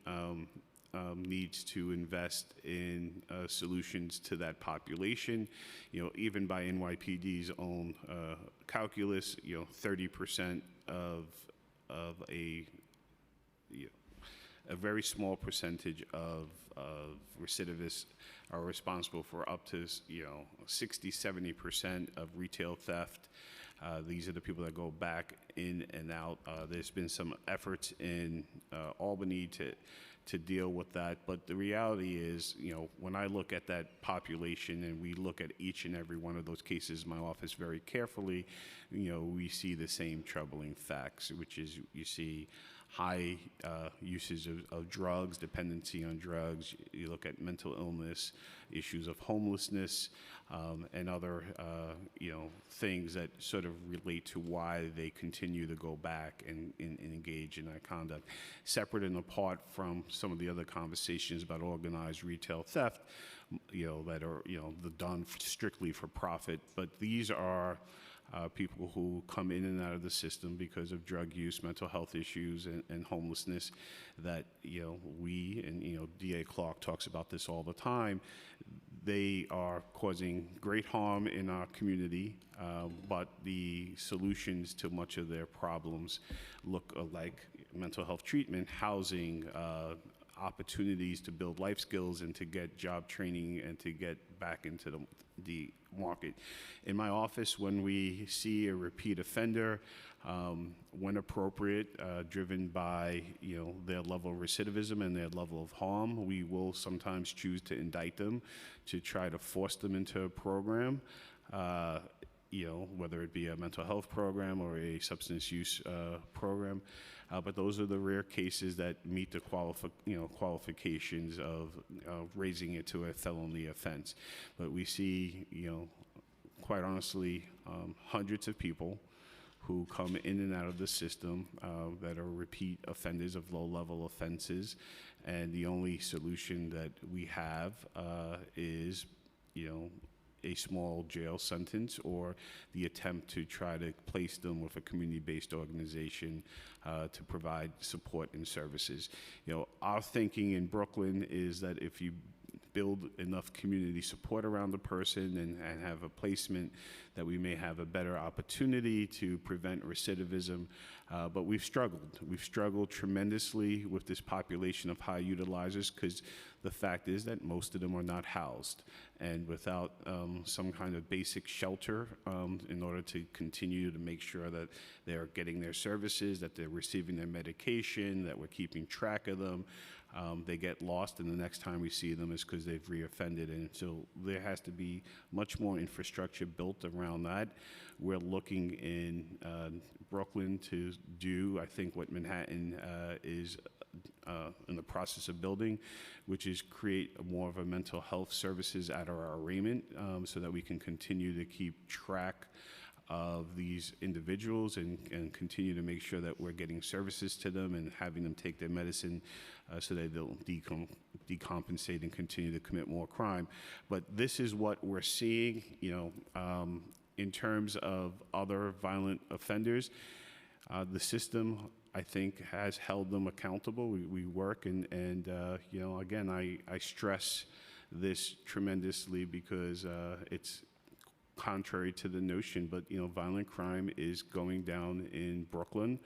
needs to invest in solutions to that population. Even by NYPD's own calculus, 30% of a very small percentage of recidivists are responsible for up to 60, 70% of retail theft. These are the people that go back in and out. There's been some efforts in Albany to deal with that. But the reality is, you know, when I look at that population and we look at each and every one of those cases in my office very carefully, you know, we see the same troubling facts, which is you see high usage of drugs, dependency on drugs. You look at mental illness, issues of homelessness, and other you know, things that sort of relate to why they continue to go back and engage in that conduct. Separate and apart from some of the other conversations about organized retail theft, you know, that are, you know, done strictly for profit, but these are people who come in and out of the system because of drug use, mental health issues, and homelessness that, you know, we, and, you know, DA Clark talks about this all the time. They are causing great harm in our community, but the solutions to much of their problems look like mental health treatment, housing, opportunities to build life skills and to get job training and to get back into the market. In my office, when we see a repeat offender, when appropriate, driven by, you know, their level of recidivism and their level of harm, we will sometimes choose to indict them to try to force them into a program. You know, whether it be a mental health program or a substance use program. But those are the rare cases that meet the qualifications of raising it to a felony offense. But we see, you know, quite honestly, hundreds of people who come in and out of the system that are repeat offenders of low-level offenses, and the only solution that we have is, you know, a small jail sentence or the attempt to try to place them with a community-based organization to provide support and services. You know, our thinking in Brooklyn is that if you build enough community support around the person and have a placement, that we may have a better opportunity to prevent recidivism. But we've struggled tremendously with this population of high utilizers, because the fact is that most of them are not housed. And without some kind of basic shelter in order to continue to make sure that they're getting their services, that they're receiving their medication, that we're keeping track of them, they get lost, and the next time we see them is because they've reoffended. And so there has to be much more infrastructure built around that. We're looking in Brooklyn to do, I think, what Manhattan is in the process of building, which is create more of a mental health services at our arraignment, so that we can continue to keep track of these individuals and continue to make sure that we're getting services to them and having them take their medicine so that they'll decompensate and continue to commit more crime. But this is what we're seeing, you know, in terms of other violent offenders. The system, I think, has held them accountable. We work and you know, again, I stress this tremendously because it's contrary to the notion, but, you know, violent crime is going down in Brooklyn,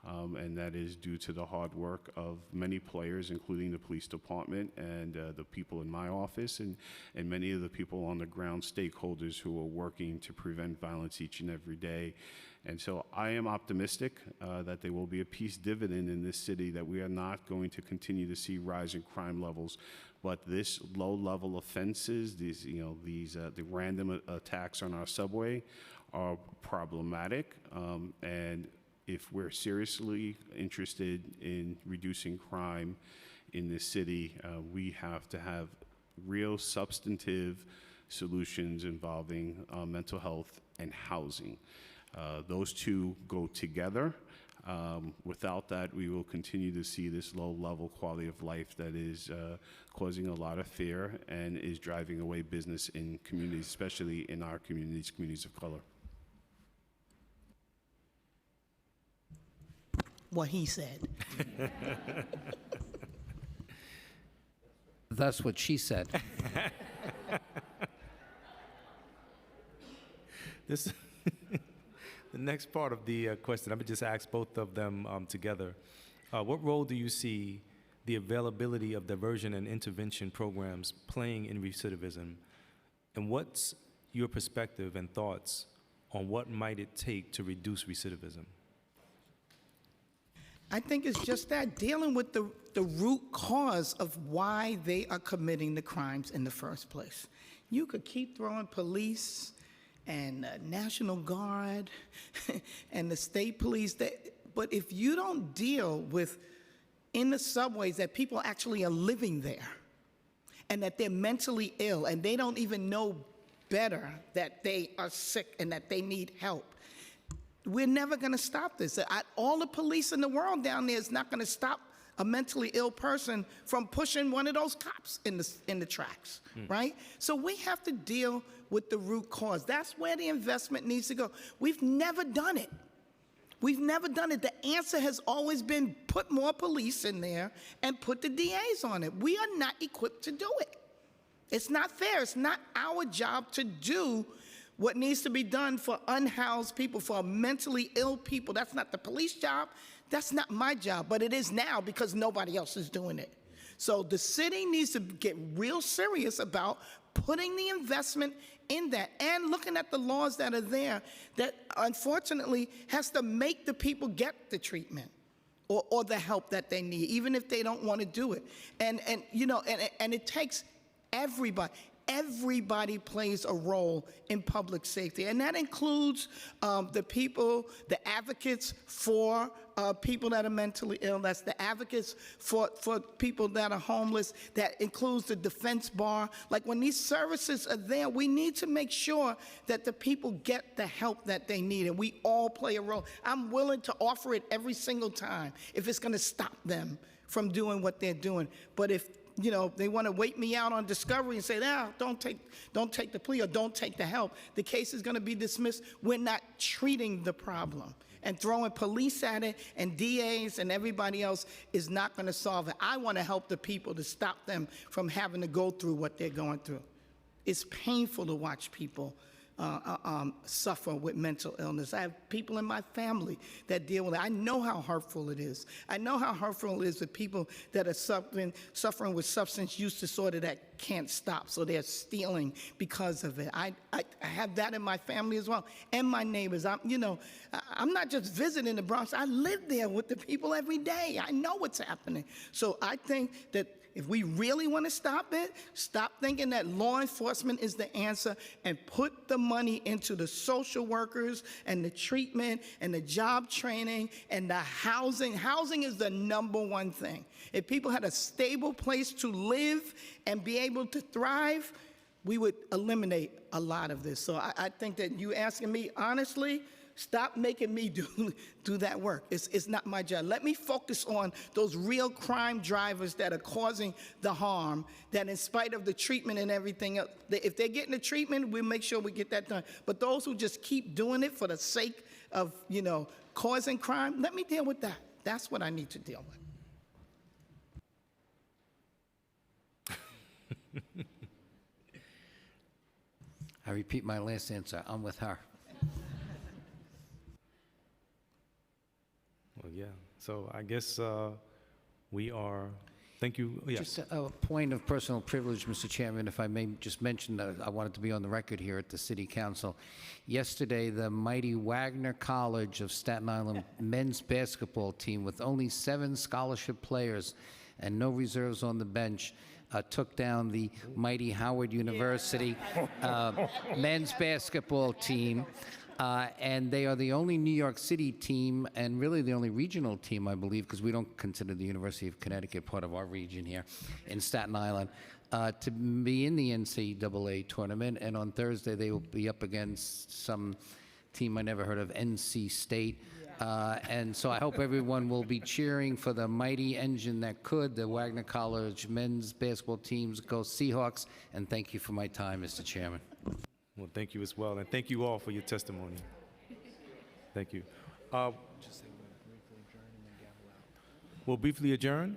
and that is due to the hard work of many players, including the police department and the people in my office and many of the people on the ground, stakeholders who are working to prevent violence each and every day. And so I am optimistic that there will be a peace dividend in this city, that we are not going to continue to see rising crime levels. But this low-level offenses, these, you know, the random attacks on our subway are problematic. And if we're seriously interested in reducing crime in this city, we have to have real substantive solutions involving mental health and housing. Those two go together. Without that, we will continue to see this low-level quality of life that is causing a lot of fear and is driving away business in communities, especially in our communities, communities of color. What he said. That's what she said. This, the next part of the question, I would just ask both of them together. What role do you see the availability of diversion and intervention programs playing in recidivism? And what's your perspective and thoughts on what might it take to reduce recidivism? I think it's just that, dealing with the root cause of why they are committing the crimes in the first place. You could keep throwing police and National Guard and the state police, but if you don't deal with in the subways that people actually are living there and that they're mentally ill and they don't even know better that they are sick and that they need help, we're never going to stop this. All the police in the world down there is not going to stop a mentally ill person from pushing one of those cops in the tracks, right? So we have to deal with the root cause. That's where the investment needs to go. We've never done it. We've never done it. The answer has always been put more police in there and put the DAs on it. We are not equipped to do it. It's not fair. It's not our job to do what needs to be done for unhoused people, for mentally ill people. That's not the police job. That's not my job, but it is now because nobody else is doing it. So the city needs to get real serious about putting the investment in that and looking at the laws that are there that unfortunately has to make the people get the treatment or the help that they need, even if they don't want to do it. And it takes everybody. Everybody plays a role in public safety, and that includes the people, the advocates for people that are mentally ill. That's the advocates for people that are homeless. That includes the defense bar. Like, when these services are there, we need to make sure that the people get the help that they need, and we all play a role. I'm willing to offer it every single time if it's going to stop them from doing what they're doing. But if they want to wait me out on discovery and say, don't take the plea or don't take the help, the case is going to be dismissed. We're not treating the problem. And throwing police at it and DAs and everybody else is not going to solve it. I want to help the people to stop them from having to go through what they're going through. It's painful to watch people suffer with mental illness. I have people in my family that deal with it. I know how hurtful it is. I know how hurtful it is with people that are suffering with substance use disorder that can't stop, so they're stealing because of it. I have that in my family as well, and my neighbors. I'm not just visiting the Bronx. I live there with the people every day. I know what's happening. So I think that if we really want to stop it, stop thinking that law enforcement is the answer and put the money into the social workers and the treatment and the job training and the housing. Housing is the #1 thing. If people had a stable place to live and be able to thrive, we would eliminate a lot of this. So I think that you asking me honestly, stop making me do that work. It's not my job. Let me focus on those real crime drivers that are causing the harm, that in spite of the treatment and everything else, if they're getting the treatment, we'll make sure we get that done. But those who just keep doing it for the sake of, causing crime, let me deal with that. That's what I need to deal with. I repeat my last answer. I'm with her. Well, yeah. So I guess we are. Thank you. Yes. Just a point of personal privilege, Mr. Chairman, if I may just mention that I wanted to be on the record here at the City Council. Yesterday, the mighty Wagner College of Staten Island men's basketball team, with only 7 scholarship players and no reserves on the bench, took down the mighty Howard University men's basketball team. And they are the only New York City team, and really the only regional team, I believe, because we don't consider the University of Connecticut part of our region here in Staten Island, to be in the NCAA tournament. And on Thursday, they will be up against some team I never heard of, NC State. And so I hope everyone will be cheering for the mighty engine that could, the Wagner College men's basketball teams. Go Seahawks, and thank you for my time, Mr. Chairman. Well, thank you as well, and thank you all for your testimony. Thank you. We'll briefly adjourn.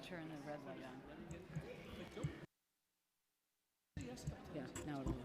turn the red light on. Yeah, now it'll.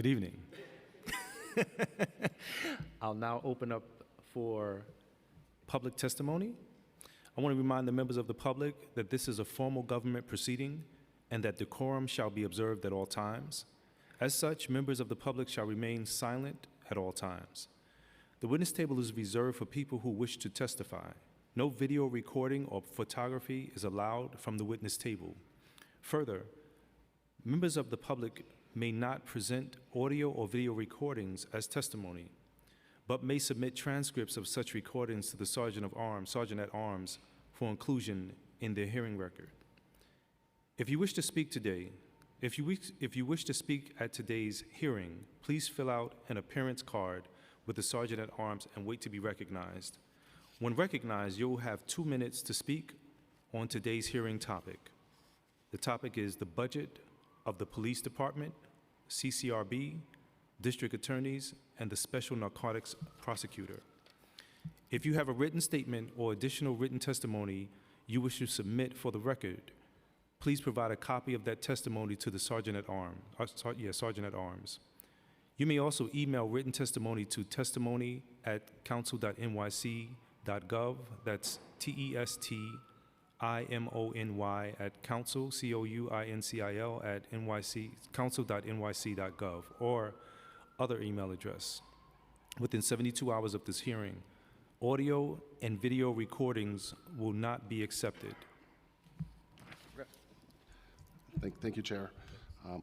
Good evening. I'll now open up for public testimony. I want to remind the members of the public that this is a formal government proceeding and that decorum shall be observed at all times. As such, members of the public shall remain silent at all times. The witness table is reserved for people who wish to testify. No video recording or photography is allowed from the witness table. Further, members of the public may not present audio or video recordings as testimony, but may submit transcripts of such recordings to the Sergeant at Arms for inclusion in their hearing record. If you wish to speak today, if you wish to speak at today's hearing, please fill out an appearance card with the Sergeant at Arms and wait to be recognized. When recognized, you will have 2 minutes to speak on today's hearing topic. The topic is the budget of the Police Department, CCRB, District Attorneys, and the Special Narcotics Prosecutor. If you have a written statement or additional written testimony you wish to submit for the record, please provide a copy of that testimony to the Sergeant at Arms. You may also email written testimony to testimony@council.nyc.gov. That's TESTIMONY at council, COUINCIL at council.nyc.gov, or other email address. Within 72 hours of this hearing, audio and video recordings will not be accepted. Thank you, Chair.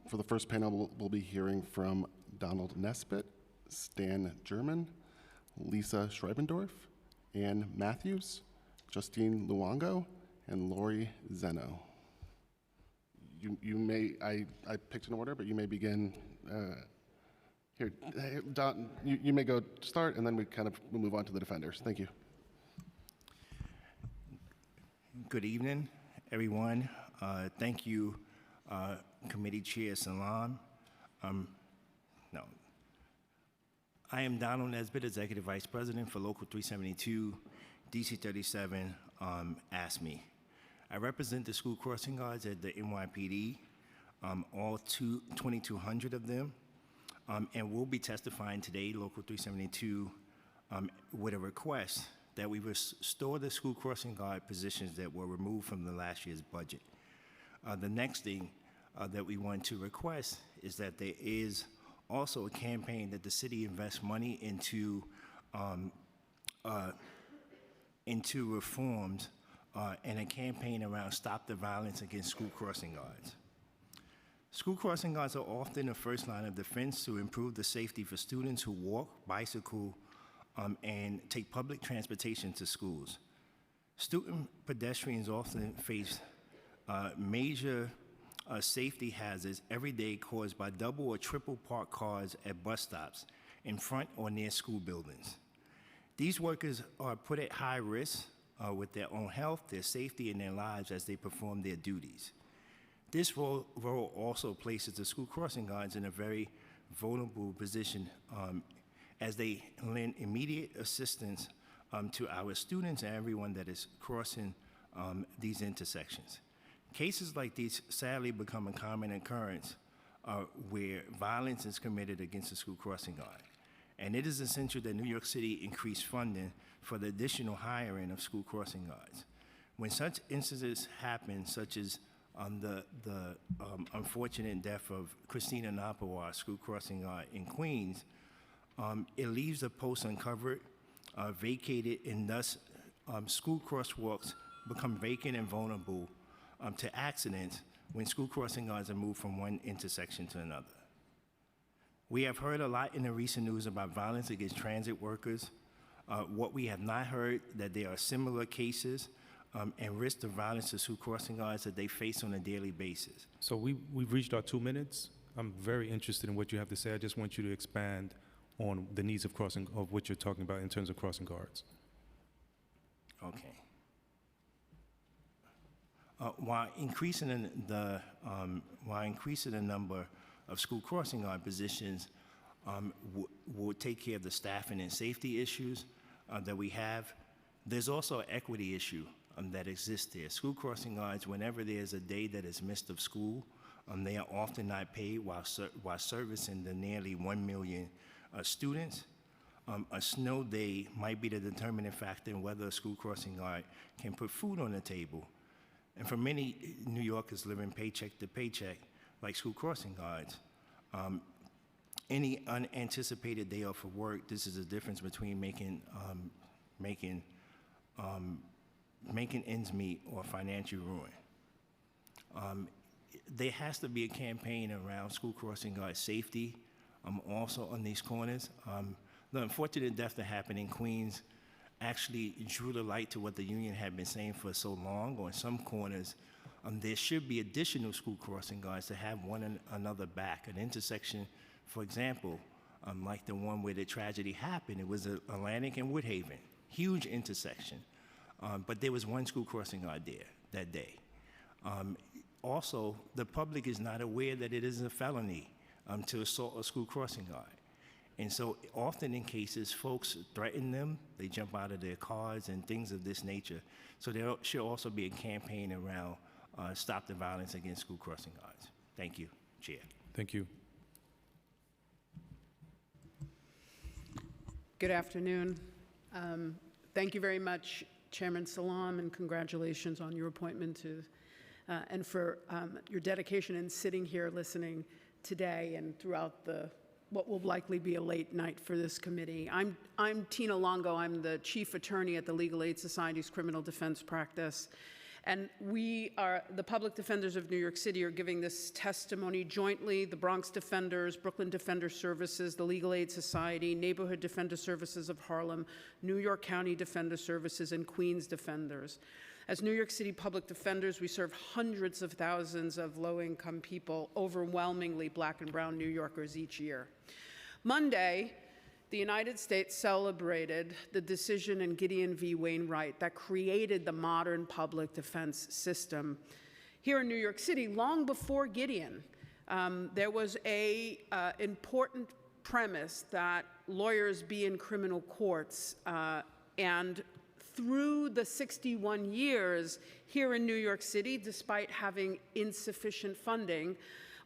For the first panel, we'll be hearing from Donald Nesbitt, Stan German, Lisa Schreibendorf, Ann Matthews, Justine Luongo, and Lori Zeno. You may, I picked an order, but you may begin. Here, Don, you may go start, and then we'll move on to the defenders. Thank you. Good evening, everyone. Thank you, Committee Chair Salam. I am Donald Nesbitt, Executive Vice President for Local 372, DC 37, ASME. I represent the school crossing guards at the NYPD, all 2,200 of them, and we'll be testifying today, Local 372, with a request that we restore the school crossing guard positions that were removed from the last year's budget. The next thing that we want to request is that there is also a campaign that the city invests money into reforms and a campaign around Stop the Violence Against School Crossing Guards. School crossing guards are often the first line of defense to improve the safety for students who walk, bicycle, and take public transportation to schools. Student pedestrians often face major safety hazards every day caused by double or triple parked cars at bus stops in front or near school buildings. These workers are put at high risk with their own health, their safety, and their lives as they perform their duties. This role also places the school crossing guards in a very vulnerable position as they lend immediate assistance to our students and everyone that is crossing these intersections. Cases like these sadly become a common occurrence where violence is committed against a school crossing guard. And it is essential that New York City increase funding for the additional hiring of school crossing guards. When such incidents happen, such as the unfortunate death of Christina Napawa, school crossing guard in Queens, it leaves the post uncovered, vacated, and thus school crosswalks become vacant and vulnerable to accidents when school crossing guards are moved from one intersection to another. We have heard a lot in the recent news about violence against transit workers. What we have not heard, that there are similar cases and risk of violence to school crossing guards that they face on a daily basis. So we've reached our 2 minutes. I'm very interested in what you have to say. I just want you to expand on the needs of what you're talking about in terms of crossing guards. Okay. While increasing the number of school crossing guard positions will take care of the staffing and safety issues that we have, there's also an equity issue that exists there. School crossing guards, whenever there's a day that is missed of school, They are often not paid while servicing the nearly 1 million students. A snow day might be the determining factor in whether a school crossing guard can put food on the table. And for many New Yorkers living paycheck to paycheck, like school crossing guards, any unanticipated day off of work, this is the difference between making ends meet or financial ruin. There has to be a campaign around school crossing guard safety, also on these corners. The unfortunate death that happened in Queens actually drew the light to what the union had been saying for so long. On some corners, there should be additional school crossing guards to have one another back. An intersection, for example, like the one where the tragedy happened, it was Atlantic and Woodhaven, huge intersection. But there was one school crossing guard there that day. Also, the public is not aware that it is a felony to assault a school crossing guard. And so often in cases, folks threaten them, they jump out of their cars and things of this nature. So there should also be a campaign around Stop the Violence Against School Crossing Guards. Thank you, Chair. Thank you. Good afternoon. Thank you very much, Chairman Salam, and congratulations on your appointment to, and for your dedication in sitting here listening today and throughout what will likely be a late night for this committee. I'm Tina Longo. I'm the Chief Attorney at the Legal Aid Society's Criminal Defense Practice. And we are, the Public Defenders of New York City are giving this testimony jointly, the Bronx Defenders, Brooklyn Defender Services, the Legal Aid Society, Neighborhood Defender Services of Harlem, New York County Defender Services, and Queens Defenders. As New York City Public Defenders, we serve hundreds of thousands of low-income people, overwhelmingly Black and brown New Yorkers each year. Monday, the United States celebrated the decision in Gideon v. Wainwright that created the modern public defense system. Here in New York City, long before Gideon, there was an important premise that lawyers be in criminal courts, and through the 61 years here in New York City, despite having insufficient funding,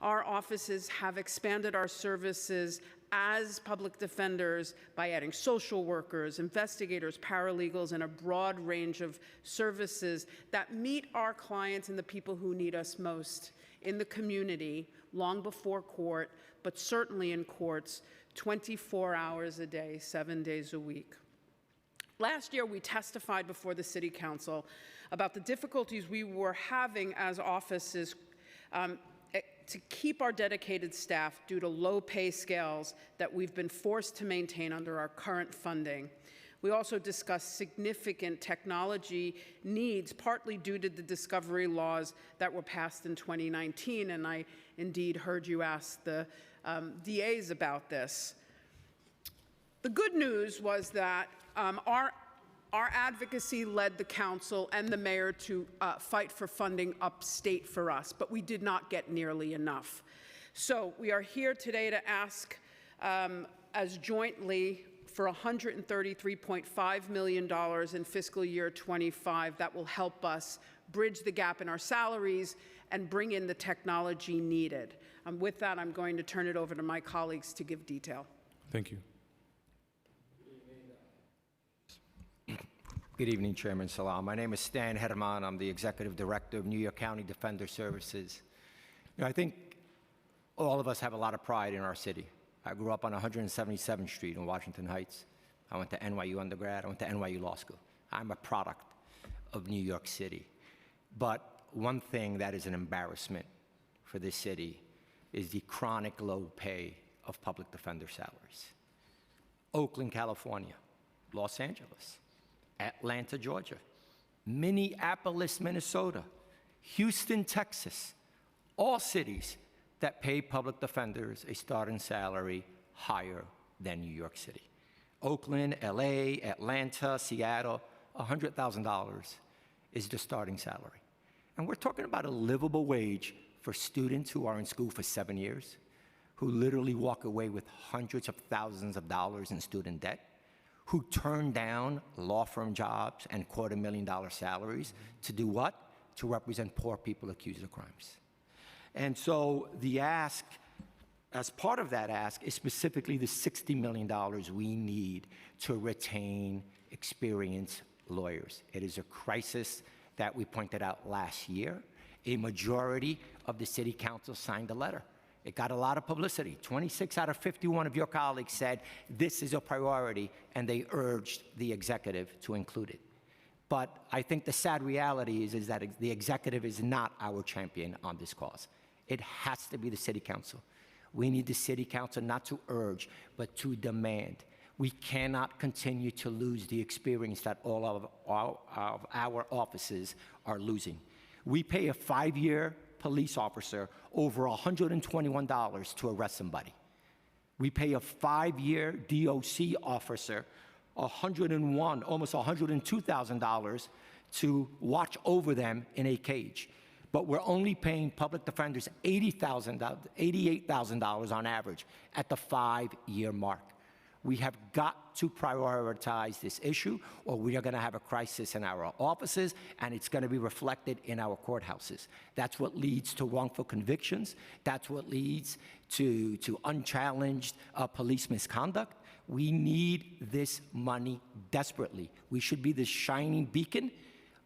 our offices have expanded our services as public defenders by adding social workers, investigators, paralegals, and a broad range of services that meet our clients and the people who need us most in the community, long before court, but certainly in courts, 24 hours a day, 7 days a week. Last year, we testified before the City Council about the difficulties we were having as offices to keep our dedicated staff due to low pay scales that we've been forced to maintain under our current funding. We also discussed significant technology needs, partly due to the discovery laws that were passed in 2019, and I indeed heard you ask the DAs about this. The good news was that our advocacy led the council and the mayor to fight for funding upstate for us, but we did not get nearly enough. So we are here today to ask as jointly for $133.5 million in fiscal year 25 that will help us bridge the gap in our salaries and bring in the technology needed. With that, I'm going to turn it over to my colleagues to give detail. Thank you. Good evening, Chairman Salam. My name is Stan Hederman. I'm the Executive Director of New York County Defender Services. You know, I think all of us have a lot of pride in our city. I grew up on 177th Street in Washington Heights. I went to NYU undergrad. I went to NYU Law School. I'm a product of New York City. But one thing that is an embarrassment for this city is the chronic low pay of public defender salaries. Oakland, California, Los Angeles, Atlanta, Georgia, Minneapolis, Minnesota, Houston, Texas, all cities that pay public defenders a starting salary higher than New York City. Oakland, LA, Atlanta, Seattle, $100,000 is the starting salary. And we're talking about a livable wage for students who are in school for 7 years, who literally walk away with hundreds of thousands of dollars in student debt, who turn down law firm jobs and $250,000 salaries to do what? To represent poor people accused of crimes. And so the ask, as part of that ask, is specifically the $60 million we need to retain experienced lawyers. It is a crisis that we pointed out last year. A majority of the city council signed a letter. It got a lot of publicity. 26 out of 51 of your colleagues said this is a priority, and they urged the executive to include it. But I think the sad reality is that the executive is not our champion on this cause. It has to be the city council. We need the city council not to urge, but to demand. We cannot continue to lose the experience that all of our offices are losing. We pay a 5-year police officer over $121 to arrest somebody. We pay a 5-year DOC officer $101, almost $102,000 to watch over them in a cage. But we're only paying public defenders $88,000 on average at the 5-year mark. We have got to prioritize this issue, or we are going to have a crisis in our offices, and it's going to be reflected in our courthouses. That's what leads to wrongful convictions. That's what leads to unchallenged police misconduct. We need this money desperately. We should be the shining beacon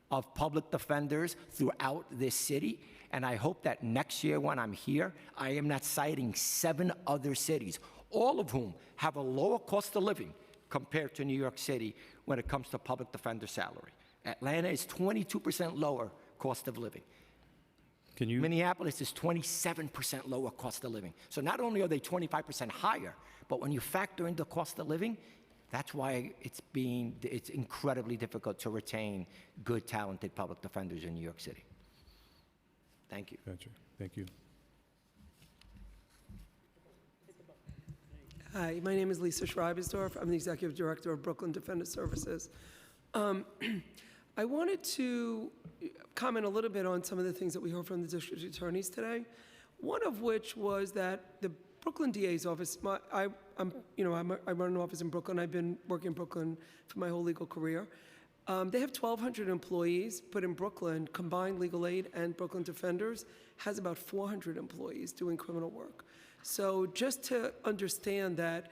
of public defenders throughout this city. And I hope that next year when I'm here, I am not citing 7 other cities, all of whom have a lower cost of living compared to New York City when it comes to public defender salary. Atlanta is 22% lower cost of living. Minneapolis is 27% lower cost of living. So not only are they 25% higher, but when you factor in the cost of living, that's why it's incredibly difficult to retain good, talented public defenders in New York City. Thank you. Gotcha. Thank you. Hi, my name is Lisa Schreibesdorf. I'm the Executive Director of Brooklyn Defender Services. I wanted to comment a little bit on some of the things that we heard from the district attorneys today. One of which was that the Brooklyn DA's office, I run an office in Brooklyn. I've been working in Brooklyn for my whole legal career. They have 1,200 employees, but in Brooklyn, combined legal aid and Brooklyn Defenders has about 400 employees doing criminal work. So just to understand that,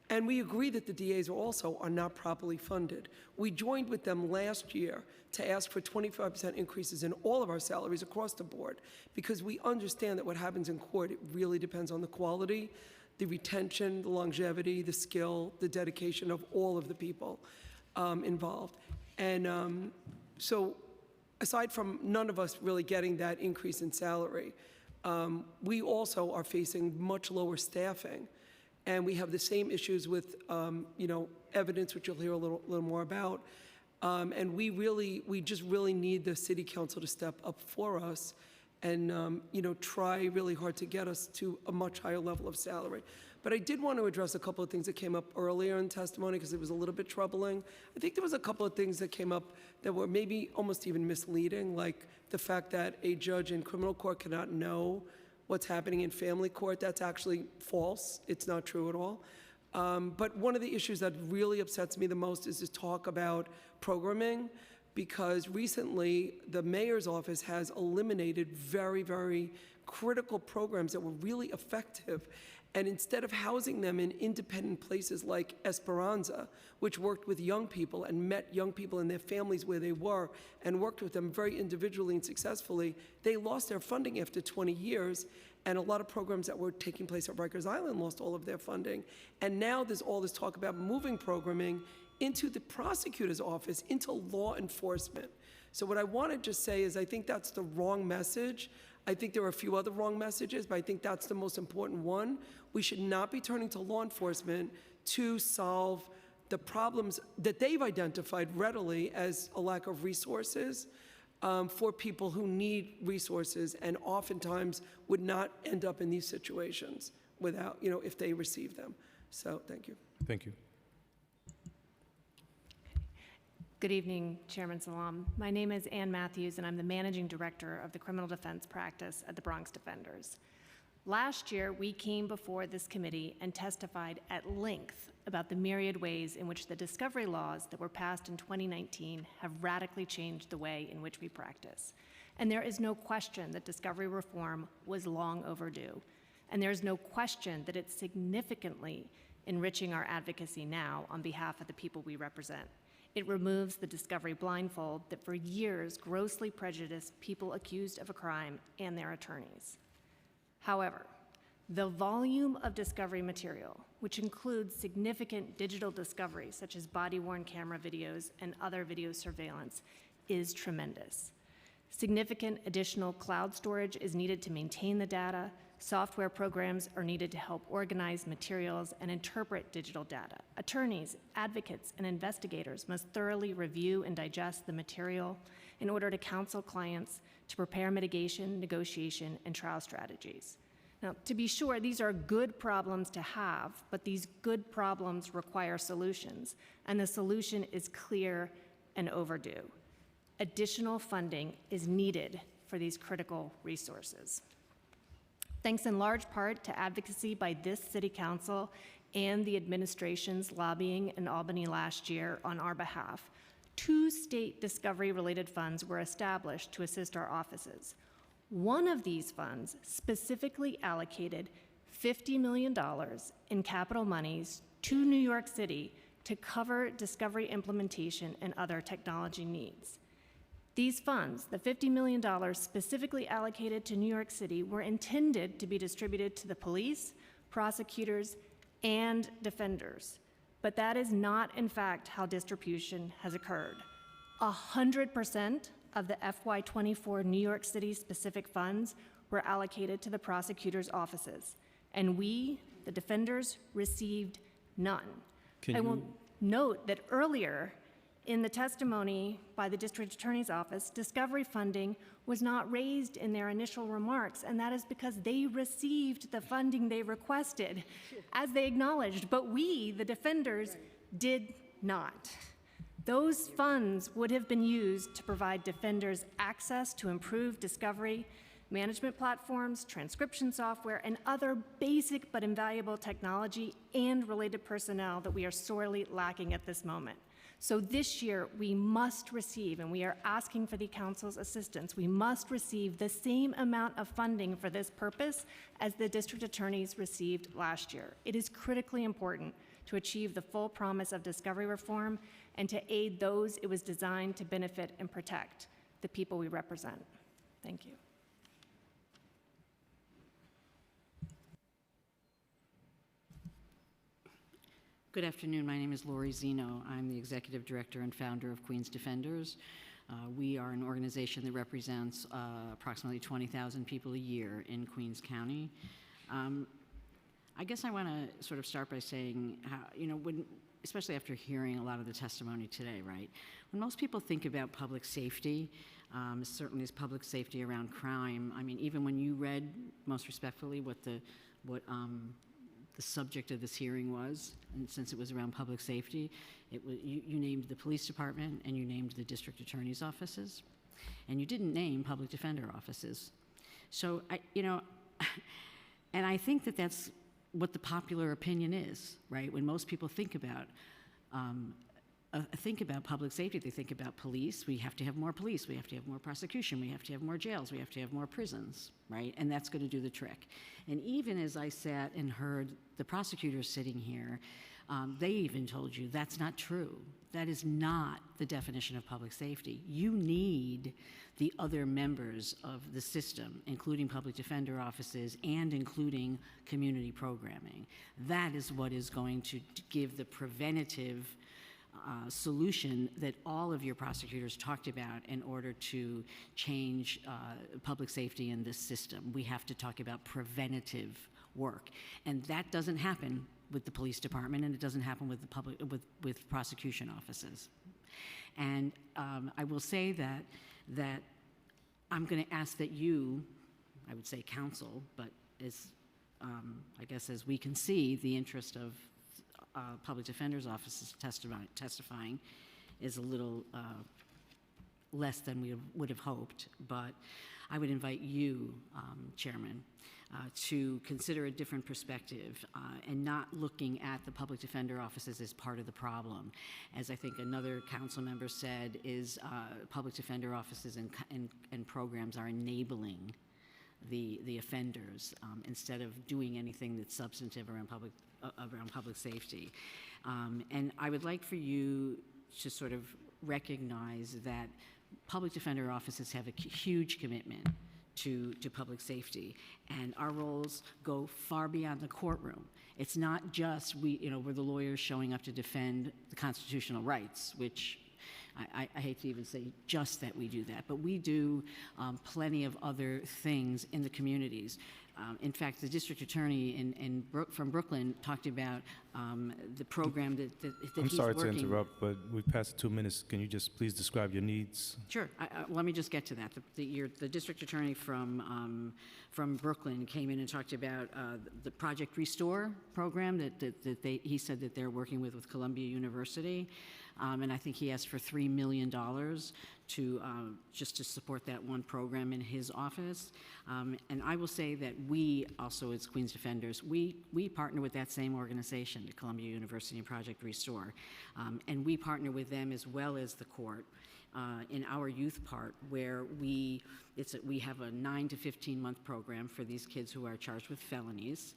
and we agree that the DAs also are not properly funded. We joined with them last year to ask for 25% increases in all of our salaries across the board, because we understand that what happens in court, it really depends on the quality, the retention, the longevity, the skill, the dedication of all of the people involved. And so aside from none of us really getting that increase in salary, we also are facing much lower staffing. And we have the same issues with, evidence, which you'll hear a little more about. And we just really need the city council to step up for us and, try really hard to get us to a much higher level of salary. But I did want to address a couple of things that came up earlier in testimony because it was a little bit troubling. I think there was a couple of things that came up that were maybe almost even misleading, like the fact that a judge in criminal court cannot know what's happening in family court. That's actually false. It's not true at all. But one of the issues that really upsets me the most is to talk about programming, because recently the mayor's office has eliminated very, very critical programs that were really effective. And instead of housing them in independent places like Esperanza, which worked with young people and met young people and their families where they were and worked with them very individually and successfully, they lost their funding after 20 years. And a lot of programs that were taking place at Rikers Island lost all of their funding. And now there's all this talk about moving programming into the prosecutor's office, into law enforcement. So what I want to just say is I think that's the wrong message. I think there are a few other wrong messages, but I think that's the most important one. We should not be turning to law enforcement to solve the problems that they've identified readily as a lack of resources for people who need resources and oftentimes would not end up in these situations without, if they receive them. So thank you. Thank you. Good evening, Chairman Salam. My name is Ann Matthews, and I'm the Managing Director of the Criminal Defense Practice at the Bronx Defenders. Last year, we came before this committee and testified at length about the myriad ways in which the discovery laws that were passed in 2019 have radically changed the way in which we practice. And there is no question that discovery reform was long overdue. And there's no question that it's significantly enriching our advocacy now on behalf of the people we represent. It removes the discovery blindfold that for years grossly prejudiced people accused of a crime and their attorneys. However, the volume of discovery material, which includes significant digital discoveries such as body-worn camera videos and other video surveillance, is tremendous. Significant additional cloud storage is needed to maintain the data. Software programs are needed to help organize materials and interpret digital data. Attorneys, advocates, and investigators must thoroughly review and digest the material in order to counsel clients to prepare mitigation, negotiation, and trial strategies. Now, to be sure, these are good problems to have, but these good problems require solutions, and the solution is clear and overdue. Additional funding is needed for these critical resources. Thanks in large part to advocacy by this City Council and the administration's lobbying in Albany last year on our behalf, 2 state discovery-related funds were established to assist our offices. One of these funds specifically allocated $50 million in capital monies to New York City to cover discovery implementation and other technology needs. These funds, the $50 million specifically allocated to New York City, were intended to be distributed to the police, prosecutors, and defenders. But that is not, in fact, how distribution has occurred. 100% of the FY24 New York City specific funds were allocated to the prosecutors' offices, and we, the defenders, received none. I will note that earlier in the testimony by the District Attorney's Office, discovery funding was not raised in their initial remarks, and that is because they received the funding they requested, as they acknowledged, but we, the defenders, did not. Those funds would have been used to provide defenders access to improved discovery, management platforms, transcription software, and other basic but invaluable technology and related personnel that we are sorely lacking at this moment. So this year, we must receive, and we are asking for the Council's assistance, we must receive the same amount of funding for this purpose as the district attorneys received last year. It is critically important to achieve the full promise of discovery reform and to aid those it was designed to benefit and protect, the people we represent. Thank you. Good afternoon. My name is Lori Zeno. I'm the Executive Director and founder of Queens Defenders. We are an organization that represents approximately 20,000 people a year in Queens County. I guess I want to sort of start by saying how, especially after hearing a lot of the testimony today, right? When most people think about public safety, certainly as public safety around crime, I mean, even when you read, most respectfully, what the subject of this hearing was, and since it was around public safety, you named the police department and you named the district attorney's offices, and you didn't name public defender offices. So, and I think that that's what the popular opinion is, right? When most people think about public safety, they think about police. We have to have more police. We have to have more prosecution. We have to have more jails. We have to have more prisons, right? And that's going to do the trick. And even as I sat and heard the prosecutors sitting here, they even told you that's not true. That is not the definition of public safety. You need the other members of the system, including public defender offices and including community programming. That is what is going to give the preventative solution that all of your prosecutors talked about in order to change public safety in this system. We have to talk about preventative work, and that doesn't happen with the police department, and it doesn't happen with the with prosecution offices. And I will say that I'm going to ask that you, I would say counsel, but as I guess as we can see, the interest of public defender's offices testifying is a little less than we would have hoped. But I would invite you, Chairman, to consider a different perspective and not looking at the public defender offices as part of the problem. As I think another council member said, is public defender offices and programs are enabling the offenders instead of doing anything that's substantive around public safety. And I would like for you to sort of recognize that public defender offices have a huge commitment to public safety, and our roles go far beyond the courtroom. It's not just we're the lawyers showing up to defend the constitutional rights, which I hate to even say just that we do that, but we do plenty of other things in the communities. In fact, the district attorney from Brooklyn talked about the program that I'm he's sorry to working. interrupt, but we've passed 2 minutes. Can you just please describe your needs? Sure. Let me just get to that. The district attorney from Brooklyn came in and talked about the Project Restore program that he said that they're working with Columbia University. And I think he asked for $3 million just to support that one program in his office. And I will say that we also, as Queens Defenders, we partner with that same organization, the Columbia University and Project Restore. And we partner with them as well as the court in our youth part, where we have a 9 to 15 month program for these kids who are charged with felonies,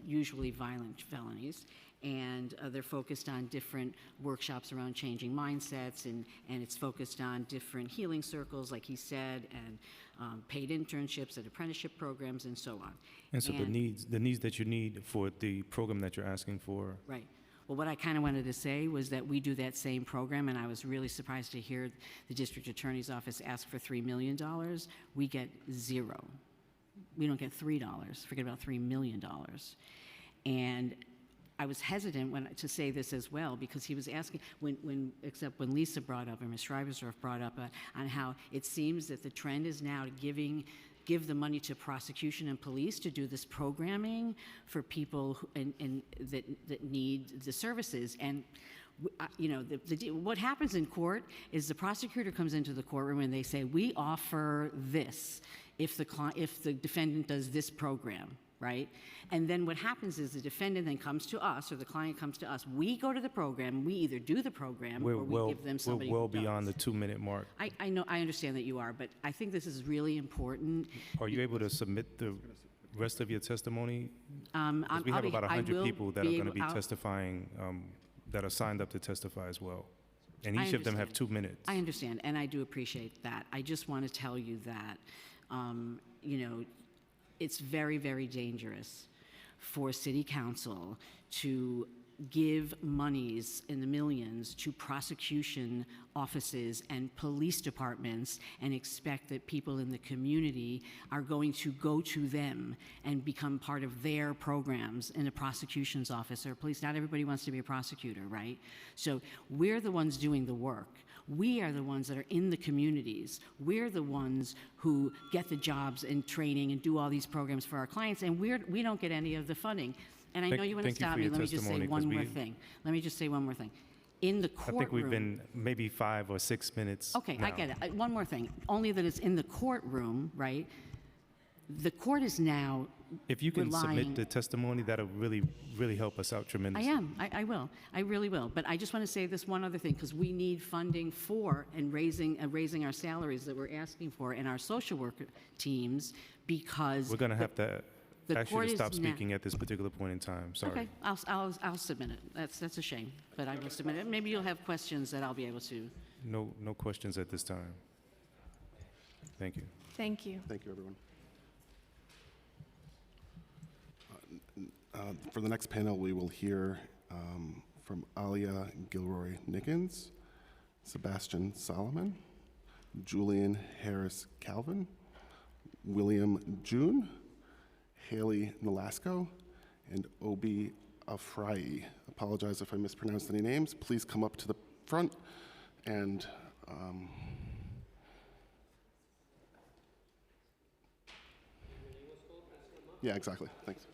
usually violent felonies. And they're focused on different workshops around changing mindsets, and it's focused on different healing circles, like he said, and paid internships and apprenticeship programs and so on. And so the needs that you need for the program that you're asking for. Right. Well, what I kind of wanted to say was that we do that same program, and I was really surprised to hear the district attorney's office ask for $3 million. We get $0. We don't get $3. Forget about $3 million. And I was hesitant to say this as well, because he was asking, when Lisa brought up, and Ms. Schreibersdorf brought up, on how it seems that the trend is now to give the money to prosecution and police to do this programming for people that need the services. And what happens in court is the prosecutor comes into the courtroom and they say, we offer this if the defendant does this program. Right? And then what happens is the defendant then comes to us, or the client comes to us. We go to the program. We either do the program or we give them somebody We're well who does. beyond the 2-minute mark. I know, I understand that you are, but I think this is really important. Are you able to submit the rest of your testimony? I'll Because we have about 100 people that are going to be I'll- testifying, that are signed up to testify as well. And I each of them have understand. 2 minutes. I understand, and I do appreciate that. I just want to tell you that, it's very, very dangerous for city council to give monies in the millions to prosecution offices and police departments and expect that people in the community are going to go to them and become part of their programs in a prosecution's office or police. Not everybody wants to be a prosecutor, right? So we're the ones doing the work. We are the ones that are in the communities. We're the ones who get the jobs and training and do all these programs for our clients, and we don't get any of the funding. And I know you want to stop me. Let me just say one more thing. Let me just say one more thing. In the courtroom. I think we've been maybe 5 or 6 minutes. Okay, now. I get it. One more thing. Only that it's in the courtroom, right? The court is now If you can relying. submit the testimony, that'll really, really help us out I tremendously. am. I will. I really will. But I just want to say this one other thing, because we need funding for and raising our salaries that we're asking for in our social worker teams, because We're going to have to the ask you court to is stop now- speaking at this particular point in time. Sorry. Okay, I'll submit it. That's a shame, but I will submit it. Maybe you'll have questions that I'll be able to. No questions at this time. Thank you. Thank you. Thank you, everyone. For the next panel, we will hear from Alia Gilroy Nickens, Sebastian Solomon, Julian Harris Calvin, William June, Haley Nolasco, and Obi Afrai. Apologize if I mispronounced any names. Please come up to the front and yeah, exactly. Thanks.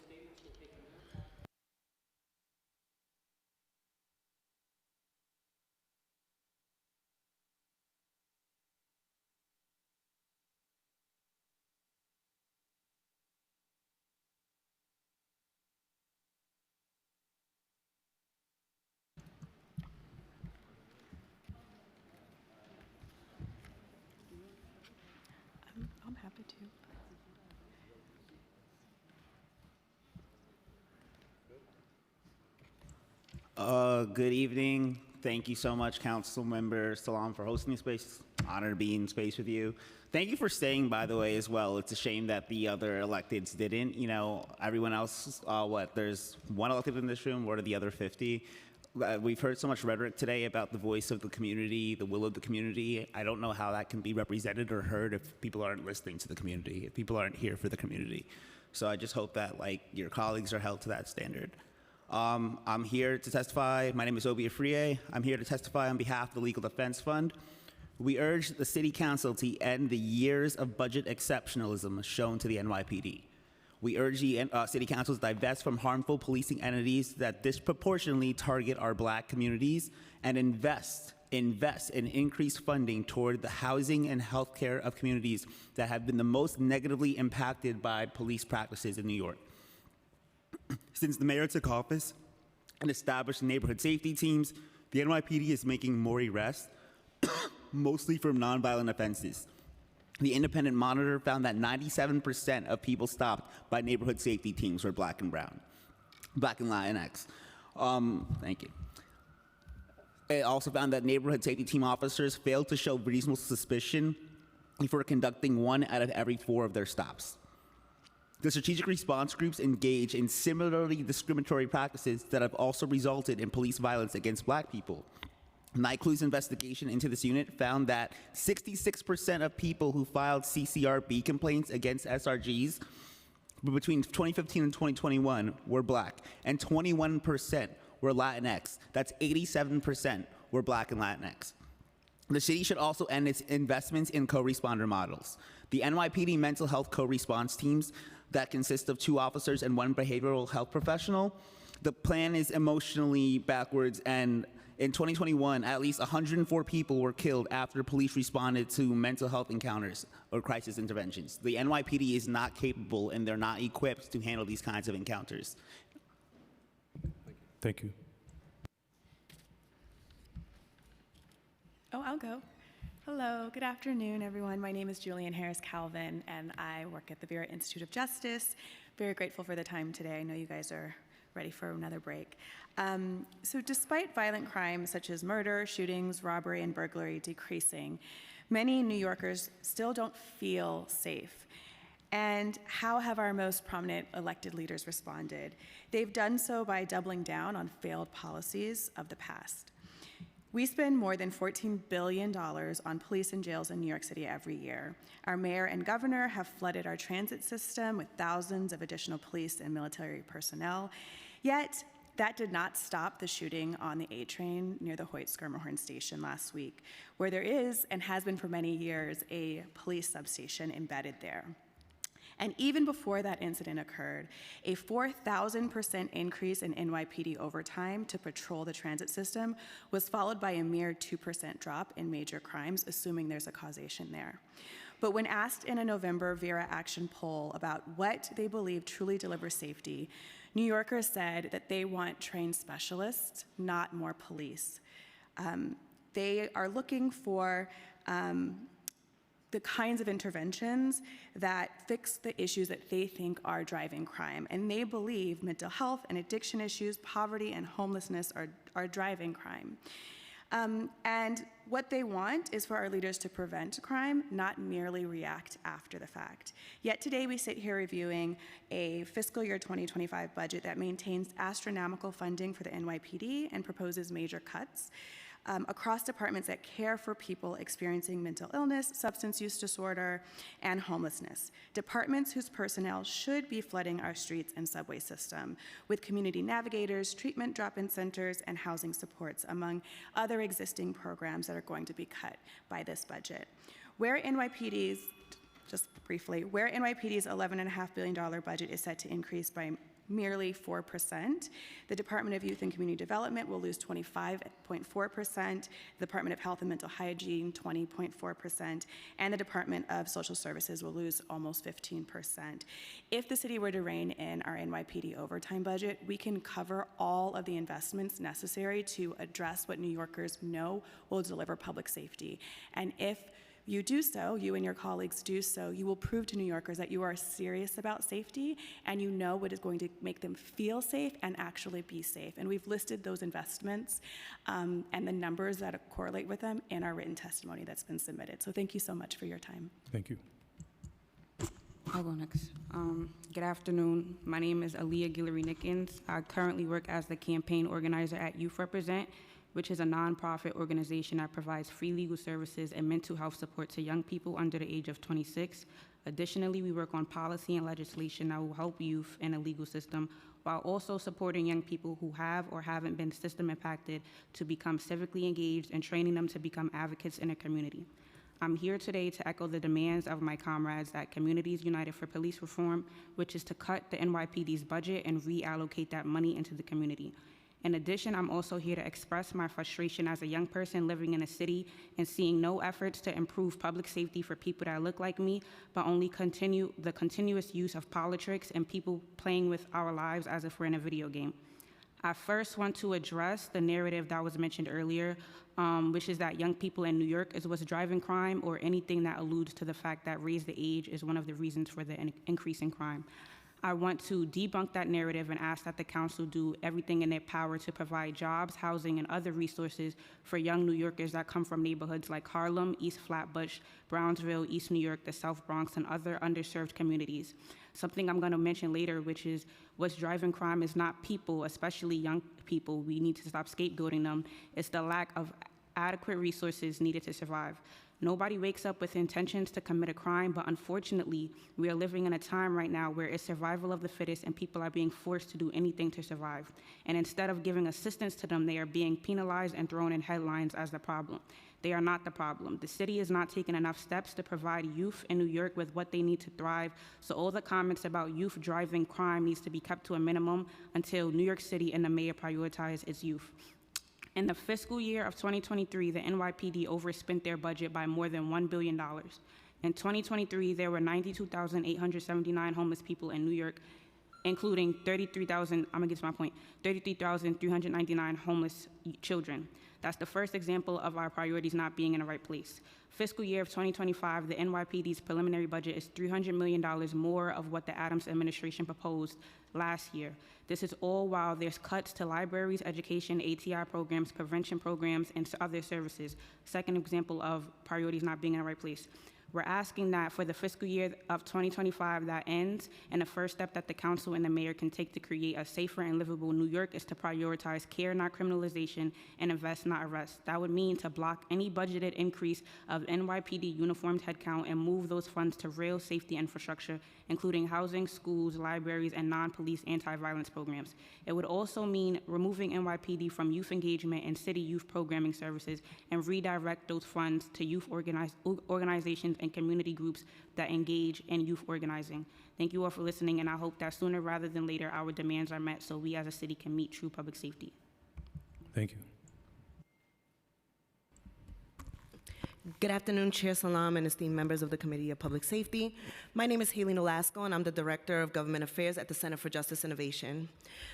Good evening. Thank you so much, Councilmember Salam, for hosting this space. Honor to be in space with you. Thank you for staying, by the way, as well. It's a shame that the other electeds didn't. You know, everyone else, there's one elected in this room. What are the other 50? We've heard so much rhetoric today about the voice of the community, the will of the community. I don't know how that can be represented or heard if people aren't listening to the community, if people aren't here for the community. So I just hope that, like, your colleagues are held to that standard. I'm here to testify. My name is Obi Afriye. I'm here to testify on behalf of the Legal Defense Fund. We urge the City Council to end the years of budget exceptionalism shown to the NYPD. We urge the City Council to divest from harmful policing entities that disproportionately target our Black communities and invest in increased funding toward the housing and healthcare of communities that have been the most negatively impacted by police practices in New York. Since the mayor took office and established neighborhood safety teams, the NYPD is making more arrests, mostly from nonviolent offenses. The Independent Monitor found that 97% of people stopped by neighborhood safety teams were Black and brown, Black and Latinx. Thank you. It also found that neighborhood safety team officers failed to show reasonable suspicion before conducting 1 out of every 4 of their stops. The strategic response groups engage in similarly discriminatory practices that have also resulted in police violence against Black people. NYCLU's investigation into this unit found that 66% of people who filed CCRB complaints against SRGs between 2015 and 2021 were Black, and 21% were Latinx. That's 87% were Black and Latinx. The city should also end its investments in co-responder models. The NYPD mental health co-response teams that consist of 2 officers and 1 behavioral health professional, the plan is emotionally backwards, and in 2021, at least 104 people were killed after police responded to mental health encounters or crisis interventions. The NYPD is not capable and they're not equipped to handle these kinds of encounters. Thank you. Oh, I'll go. Hello, good afternoon, everyone. My name is Julian Harris Calvin, and I work at the Vera Institute of Justice. Very grateful for the time today. I know you guys are ready for another break. So despite violent crimes such as murder, shootings, robbery, and burglary decreasing, many New Yorkers still don't feel safe. And how have our most prominent elected leaders responded? They've done so by doubling down on failed policies of the past. We spend more than $14 billion on police and jails in New York City every year. Our mayor and governor have flooded our transit system with thousands of additional police and military personnel. Yet, that did not stop the shooting on the A train near the Hoyt-Schermerhorn station last week, where there is, and has been for many years, a police substation embedded there. And even before that incident occurred, a 4,000% increase in NYPD overtime to patrol the transit system was followed by a mere 2% drop in major crimes, assuming there's a causation there. But when asked in a November Vera Action poll about what they believe truly delivers safety, New Yorkers said that they want trained specialists, not more police. They are looking for the kinds of interventions that fix the issues that they think are driving crime. And they believe mental health and addiction issues, poverty and homelessness are driving crime. And what they want is for our leaders to prevent crime, not merely react after the fact. Yet today we sit here reviewing a fiscal year 2025 budget that maintains astronomical funding for the NYPD and proposes major cuts across departments that care for people experiencing mental illness, substance use disorder, and homelessness. Departments whose personnel should be flooding our streets and subway system with community navigators, treatment drop-in centers, and housing supports, among other existing programs that are going to be cut by this budget. Where NYPD's $11.5 billion budget is set to increase by merely 4%. The Department of Youth and Community Development will lose 25.4%, the Department of Health and Mental Hygiene 20.4%, and the Department of Social Services will lose almost 15%. If the city were to rein in our NYPD overtime budget, we can cover all of the investments necessary to address what New Yorkers know will deliver public safety. And if you do so, you and your colleagues do so, you will prove to New Yorkers that you are serious about safety and you know what is going to make them feel safe and actually be safe. And we've listed those investments and the numbers that correlate with them in our written testimony that's been submitted. So thank you so much for your time. Thank you. I'll go next. Good afternoon. My name is Aaliyah Guillory-Nickens. I currently work as the campaign organizer at Youth Represent, which is a nonprofit organization that provides free legal services and mental health support to young people under the age of 26. Additionally, we work on policy and legislation that will help youth in the legal system while also supporting young people who have or haven't been system impacted to become civically engaged and training them to become advocates in their community. I'm here today to echo the demands of my comrades at Communities United for Police Reform, which is to cut the NYPD's budget and reallocate that money into the community. In addition, I'm also here to express my frustration as a young person living in a city and seeing no efforts to improve public safety for people that look like me, but only the continuous use of politics and people playing with our lives as if we're in a video game. I first want to address the narrative that was mentioned earlier, which is that young people in New York is what's driving crime, or anything that alludes to the fact that raise the age is one of the reasons for the increase in crime. I want to debunk that narrative and ask that the council do everything in their power to provide jobs, housing, and other resources for young New Yorkers that come from neighborhoods like Harlem, East Flatbush, Brownsville, East New York, the South Bronx, and other underserved communities. Something I'm going to mention later, which is what's driving crime is not people, especially young people. We need to stop scapegoating them. It's the lack of adequate resources needed to survive. Nobody wakes up with intentions to commit a crime, but unfortunately, we are living in a time right now where it's survival of the fittest and people are being forced to do anything to survive. And instead of giving assistance to them, they are being penalized and thrown in headlines as the problem. They are not the problem. The city is not taking enough steps to provide youth in New York with what they need to thrive, so all the comments about youth driving crime needs to be kept to a minimum until New York City and the mayor prioritize its youth. In the fiscal year of 2023, the NYPD overspent their budget by more than $1 billion. In 2023, there were 92,879 homeless people in New York, including 33,399 homeless children. That's the first example of our priorities not being in the right place. Fiscal year of 2025, the NYPD's preliminary budget is $300 million more of what the Adams administration proposed last year. This is all while there's cuts to libraries, education, ATI programs, prevention programs, and other services. Second example of priorities not being in the right place. We're asking that for the fiscal year of 2025 that ends, and the first step that the council and the mayor can take to create a safer and livable New York is to prioritize care, not criminalization, and invest, not arrest. That would mean to block any budgeted increase of NYPD uniformed headcount and move those funds to real safety infrastructure, including housing, schools, libraries, and non-police anti-violence programs. It would also mean removing NYPD from youth engagement and city youth programming services and redirect those funds to youth organizations and community groups that engage in youth organizing. Thank you all for listening, and I hope that sooner rather than later our demands are met so we as a city can meet true public safety. Thank you. Good afternoon, Chair Salam and esteemed members of the Committee of Public Safety. My name is Haley Nolasco, and I'm the Director of Government Affairs at the Center for Justice Innovation.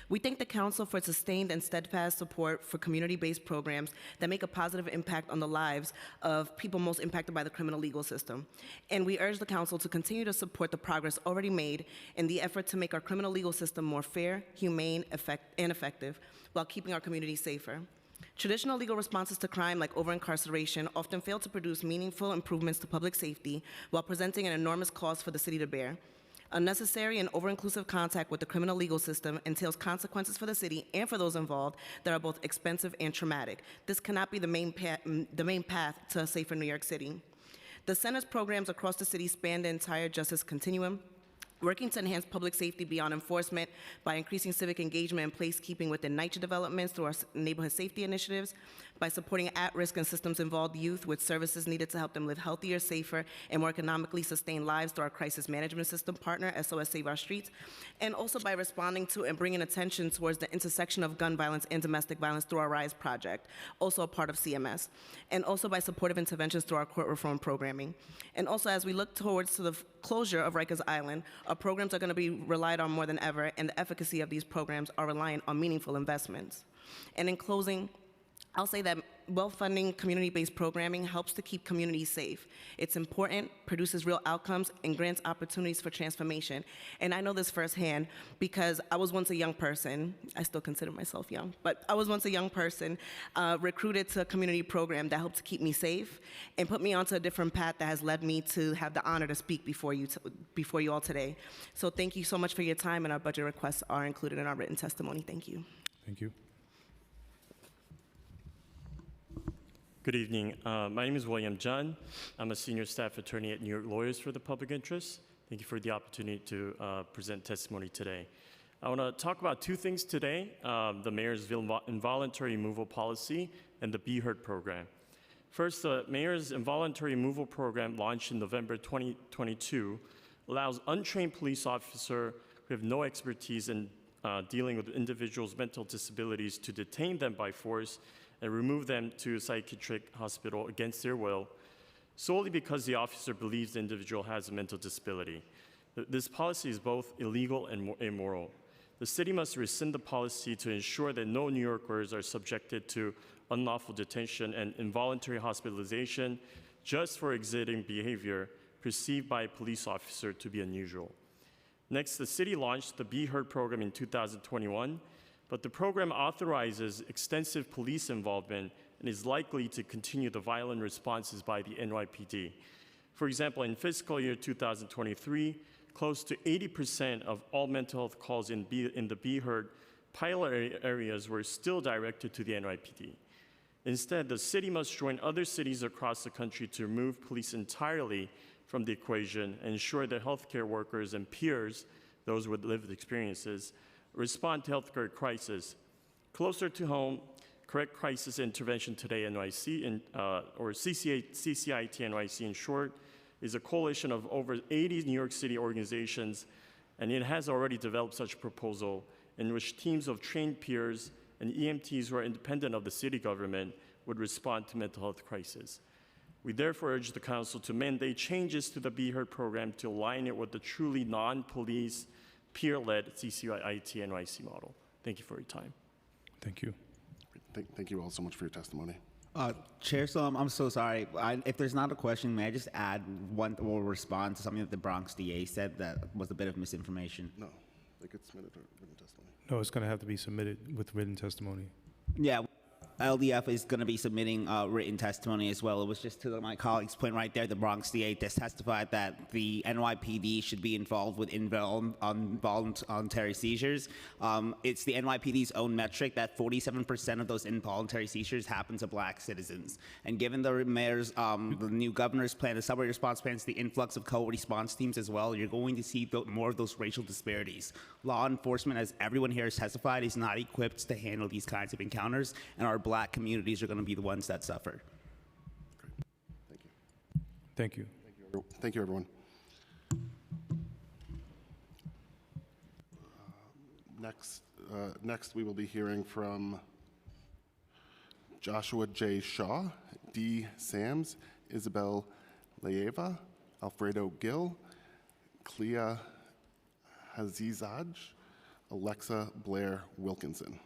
We thank the Council for its sustained and steadfast support for community-based programs that make a positive impact on the lives of people most impacted by the criminal legal system. And we urge the Council to continue to support the progress already made in the effort to make our criminal legal system more fair, humane, and effective, while keeping our communities safer. Traditional legal responses to crime, like over-incarceration, often fail to produce meaningful improvements to public safety while presenting an enormous cost for the city to bear. Unnecessary and over-inclusive contact with the criminal legal system entails consequences for the city and for those involved that are both expensive and traumatic. This cannot be the main path to a safer New York City. The Center's programs across the city span the entire justice continuum, working to enhance public safety beyond enforcement by increasing civic engagement and placekeeping within NYCHA developments through our neighborhood safety initiatives, by supporting at-risk and systems-involved youth with services needed to help them live healthier, safer, and more economically sustained lives through our crisis management system partner, SOS Save Our Streets, and also by responding to and bringing attention towards the intersection of gun violence and domestic violence through our RISE project, also a part of CMS, and also by supportive interventions through our court reform programming. And also, as we look towards the closure of Rikers Island, our programs are going to be relied on more than ever, and the efficacy of these programs are reliant on meaningful investments. And in closing, I'll say that well-funding community-based programming helps to keep communities safe. It's important, produces real outcomes, and grants opportunities for transformation. And I know this firsthand because I was once a young person. I still consider myself young, but I was once a young person recruited to a community program that helped to keep me safe and put me onto a different path that has led me to have the honor to speak before you all today. So thank you so much for your time, and our budget requests are included in our written testimony. Thank you. Thank you. Good evening. My name is William Jun. I'm a senior staff attorney at New York Lawyers for the Public Interest. Thank you for the opportunity to present testimony today. I want to talk about two things today, the mayor's involuntary removal policy and the Be Heard program. First, the mayor's involuntary removal program, launched in November 2022, allows untrained police officers who have no expertise in dealing with individuals' mental disabilities to detain them by force and remove them to a psychiatric hospital against their will, solely because the officer believes the individual has a mental disability. This policy is both illegal and immoral. The city must rescind the policy to ensure that no New Yorkers are subjected to unlawful detention and involuntary hospitalization just for exhibiting behavior perceived by a police officer to be unusual. Next, the city launched the Be Heard program in 2021, but the program authorizes extensive police involvement and is likely to continue the violent responses by the NYPD. For example, in fiscal year 2023, close to 80% of all mental health calls in the Be Heard pilot areas were still directed to the NYPD. Instead, the city must join other cities across the country to remove police entirely from the equation and ensure that healthcare workers and peers, those with lived experiences, respond to healthcare crisis. Closer to home, Correct Crisis Intervention Today NYC, or CCIT NYC in short, is a coalition of over 80 New York City organizations, and it has already developed such a proposal in which teams of trained peers and EMTs who are independent of the city government would respond to mental health crises. We therefore urge the council to mandate changes to the Be Heard program to align it with the truly non-police, peer-led CCIT NYC model. Thank you for your time. Thank you. Thank you all so much for your testimony. Chair Salam, I'm so sorry. If there's not a question, may I just add one or respond to something that the Bronx DA said that was a bit of misinformation? No, they could submit a written testimony. No, it's going to have to be submitted with written testimony. Yeah, LDF is going to be submitting written testimony as well. It was just to my colleague's point right there, the Bronx DA testified that the NYPD should be involved with involuntary seizures. It's the NYPD's own metric that 47% of those involuntary seizures happen to black citizens. And given the mayor's, the new governor's plan, the subway response plans, the influx of co-response teams as well, you're going to see more of those racial disparities. Law enforcement, as everyone here has testified, is not equipped to handle these kinds of encounters, and our black communities are going to be the ones that suffer. Thank you. Thank you, everyone. Next, we will be hearing from Joshua J. Shaw, D. Sams, Isabel Leeva, Alfredo Gill, Clea Hazizaj, Alexa Blair Wilkinson.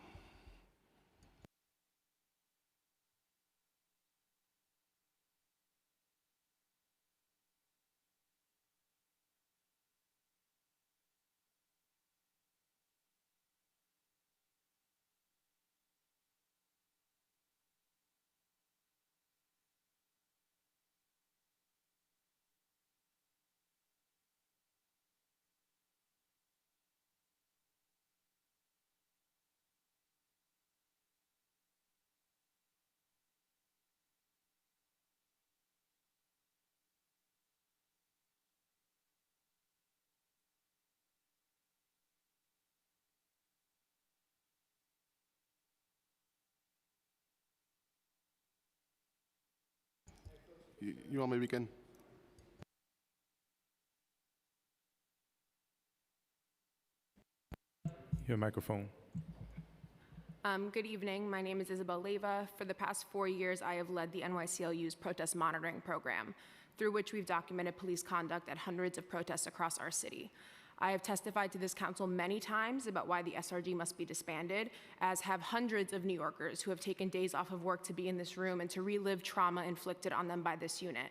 You want me to begin? Your microphone. Good evening. My name is Isabel Leva. For the past 4 years, I have led the NYCLU's protest monitoring program, through which we've documented police conduct at hundreds of protests across our city. I have testified to this council many times about why the SRG must be disbanded, as have hundreds of New Yorkers who have taken days off of work to be in this room and to relive trauma inflicted on them by this unit.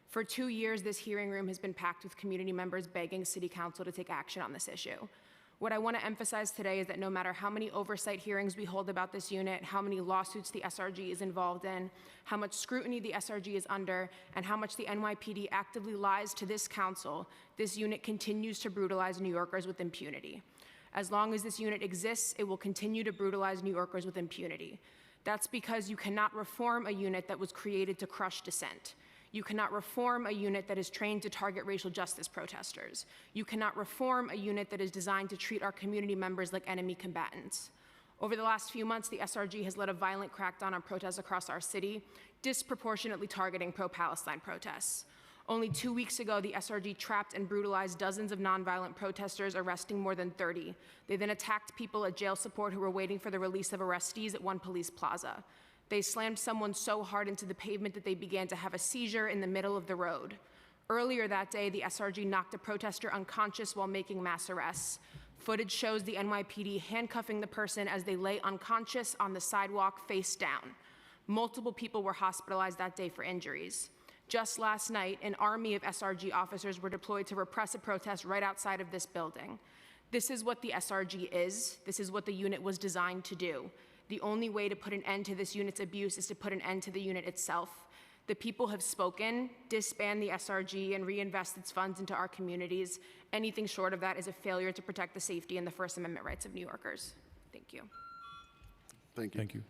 For 2 years, this hearing room has been packed with community members begging City Council to take action on this issue. What I want to emphasize today is that no matter how many oversight hearings we hold about this unit, how many lawsuits the SRG is involved in, how much scrutiny the SRG is under, and how much the NYPD actively lies to this council, this unit continues to brutalize New Yorkers with impunity. As long as this unit exists, it will continue to brutalize New Yorkers with impunity. That's because you cannot reform a unit that was created to crush dissent. You cannot reform a unit that is trained to target racial justice protesters. You cannot reform a unit that is designed to treat our community members like enemy combatants. Over the last few months, the SRG has led a violent crackdown on protests across our city, disproportionately targeting pro-Palestine protests. Only 2 weeks ago, the SRG trapped and brutalized dozens of nonviolent protesters, arresting more than 30. They then attacked people at jail support who were waiting for the release of arrestees at one police plaza. They slammed someone so hard into the pavement that they began to have a seizure in the middle of the road. Earlier that day, the SRG knocked a protester unconscious while making mass arrests. Footage shows the NYPD handcuffing the person as they lay unconscious on the sidewalk face down. Multiple people were hospitalized that day for injuries. Just last night, an army of SRG officers were deployed to repress a protest right outside of this building. This is what the SRG is. This is what the unit was designed to do. The only way to put an end to this unit's abuse is to put an end to the unit itself. The people have spoken. Disband the SRG and reinvest its funds into our communities. Anything short of that is a failure to protect the safety and the First Amendment rights of New Yorkers. Thank you. Thank you. Thank you.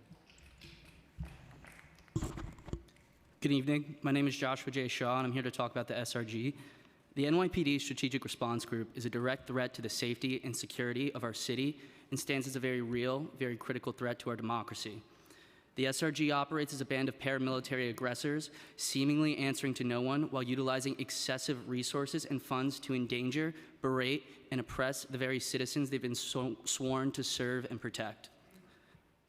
Good evening. My name is Joshua J. Shaw, and I'm here to talk about the SRG. The NYPD Strategic Response Group is a direct threat to the safety and security of our city and stands as a very real, very critical threat to our democracy. The SRG operates as a band of paramilitary aggressors, seemingly answering to no one while utilizing excessive resources and funds to endanger, berate, and oppress the very citizens they've been sworn to serve and protect.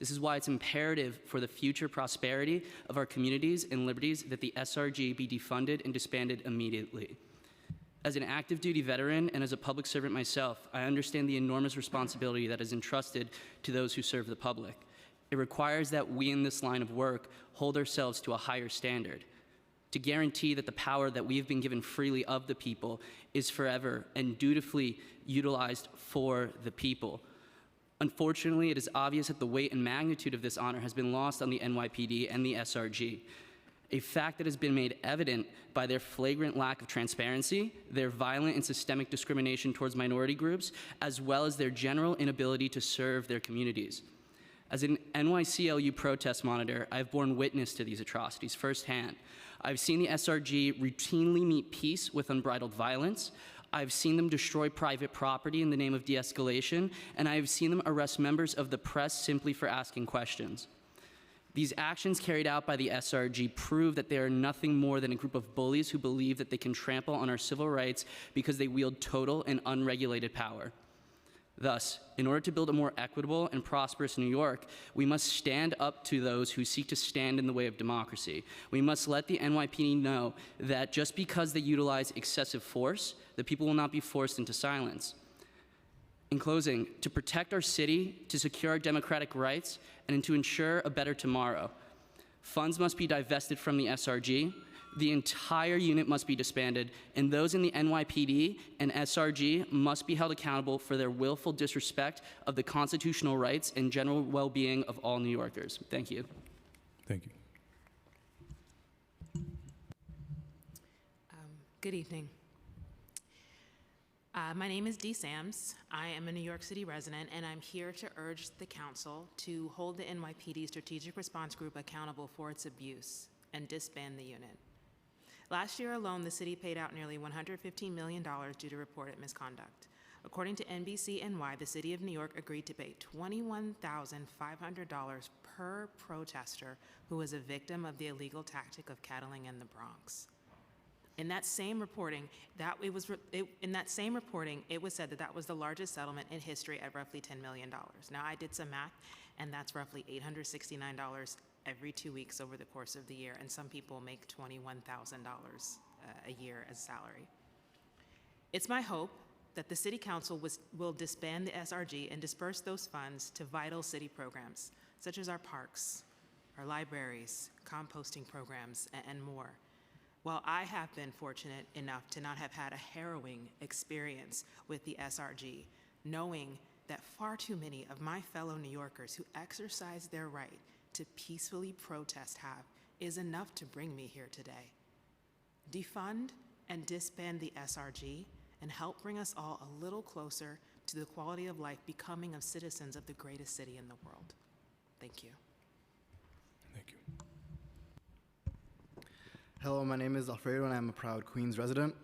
This is why it's imperative for the future prosperity of our communities and liberties that the SRG be defunded and disbanded immediately. As an active duty veteran and as a public servant myself, I understand the enormous responsibility that is entrusted to those who serve the public. It requires that we in this line of work hold ourselves to a higher standard, to guarantee that the power that we have been given freely of the people is forever and dutifully utilized for the people. Unfortunately, it is obvious that the weight and magnitude of this honor has been lost on the NYPD and the SRG, a fact that has been made evident by their flagrant lack of transparency, their violent and systemic discrimination towards minority groups, as well as their general inability to serve their communities. As an NYCLU protest monitor, I've borne witness to these atrocities firsthand. I've seen the SRG routinely meet peace with unbridled violence. I've seen them destroy private property in the name of de-escalation, and I have seen them arrest members of the press simply for asking questions. These actions carried out by the SRG prove that they are nothing more than a group of bullies who believe that they can trample on our civil rights because they wield total and unregulated power. Thus, in order to build a more equitable and prosperous New York, we must stand up to those who seek to stand in the way of democracy. We must let the NYPD know that just because they utilize excessive force, the people will not be forced into silence. In closing, to protect our city, to secure our democratic rights, and to ensure a better tomorrow, funds must be divested from the SRG, the entire unit must be disbanded, and those in the NYPD and SRG must be held accountable for their willful disrespect of the constitutional rights and general well-being of all New Yorkers. Thank you. Thank you. Good evening. My name is Dee Sams. I am a New York City resident, and I'm here to urge the council to hold the NYPD Strategic Response Group accountable for its abuse and disband the unit. Last year alone, the city paid out nearly $115 million due to reported misconduct. According to NBCNY, the city of New York agreed to pay $21,500 per protester who was a victim of the illegal tactic of cattling in the Bronx. In that same reporting, it was said that that was the largest settlement in history at roughly $10 million. Now, I did some math, and that's roughly $869 every 2 weeks over the course of the year, and some people make $21,000 a year as salary. It's my hope that the City Council will disband the SRG and disperse those funds to vital city programs, such as our parks, our libraries, composting programs, and more. While I have been fortunate enough to not have had a harrowing experience with the SRG, knowing that far too many of my fellow New Yorkers who exercise their right to peacefully protest have is enough to bring me here today. Defund and disband the SRG and help bring us all a little closer to the quality of life becoming of citizens of the greatest city in the world. Thank you. Thank you. Hello, my name is Alfredo and I'm a proud Queens resident.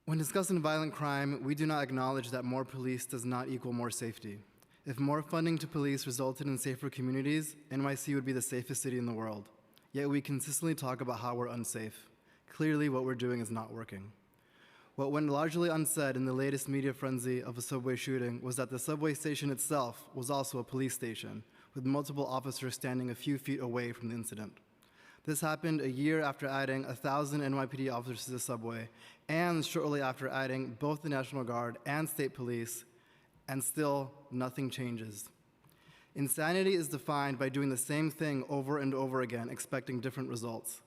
When discussing violent crime, we do not acknowledge that more police does not equal more safety. If more funding to police resulted in safer communities, NYC would be the safest city in the world. Yet we consistently talk about how we're unsafe. Clearly, what we're doing is not working. What went largely unsaid in the latest media frenzy of a subway shooting was that the subway station itself was also a police station, with multiple officers standing a few feet away from the incident. This happened a year after adding 1,000 NYPD officers to the subway, and shortly after adding both the National Guard and state police, and still nothing changes. Insanity is defined by doing the same thing over and over again, expecting different results.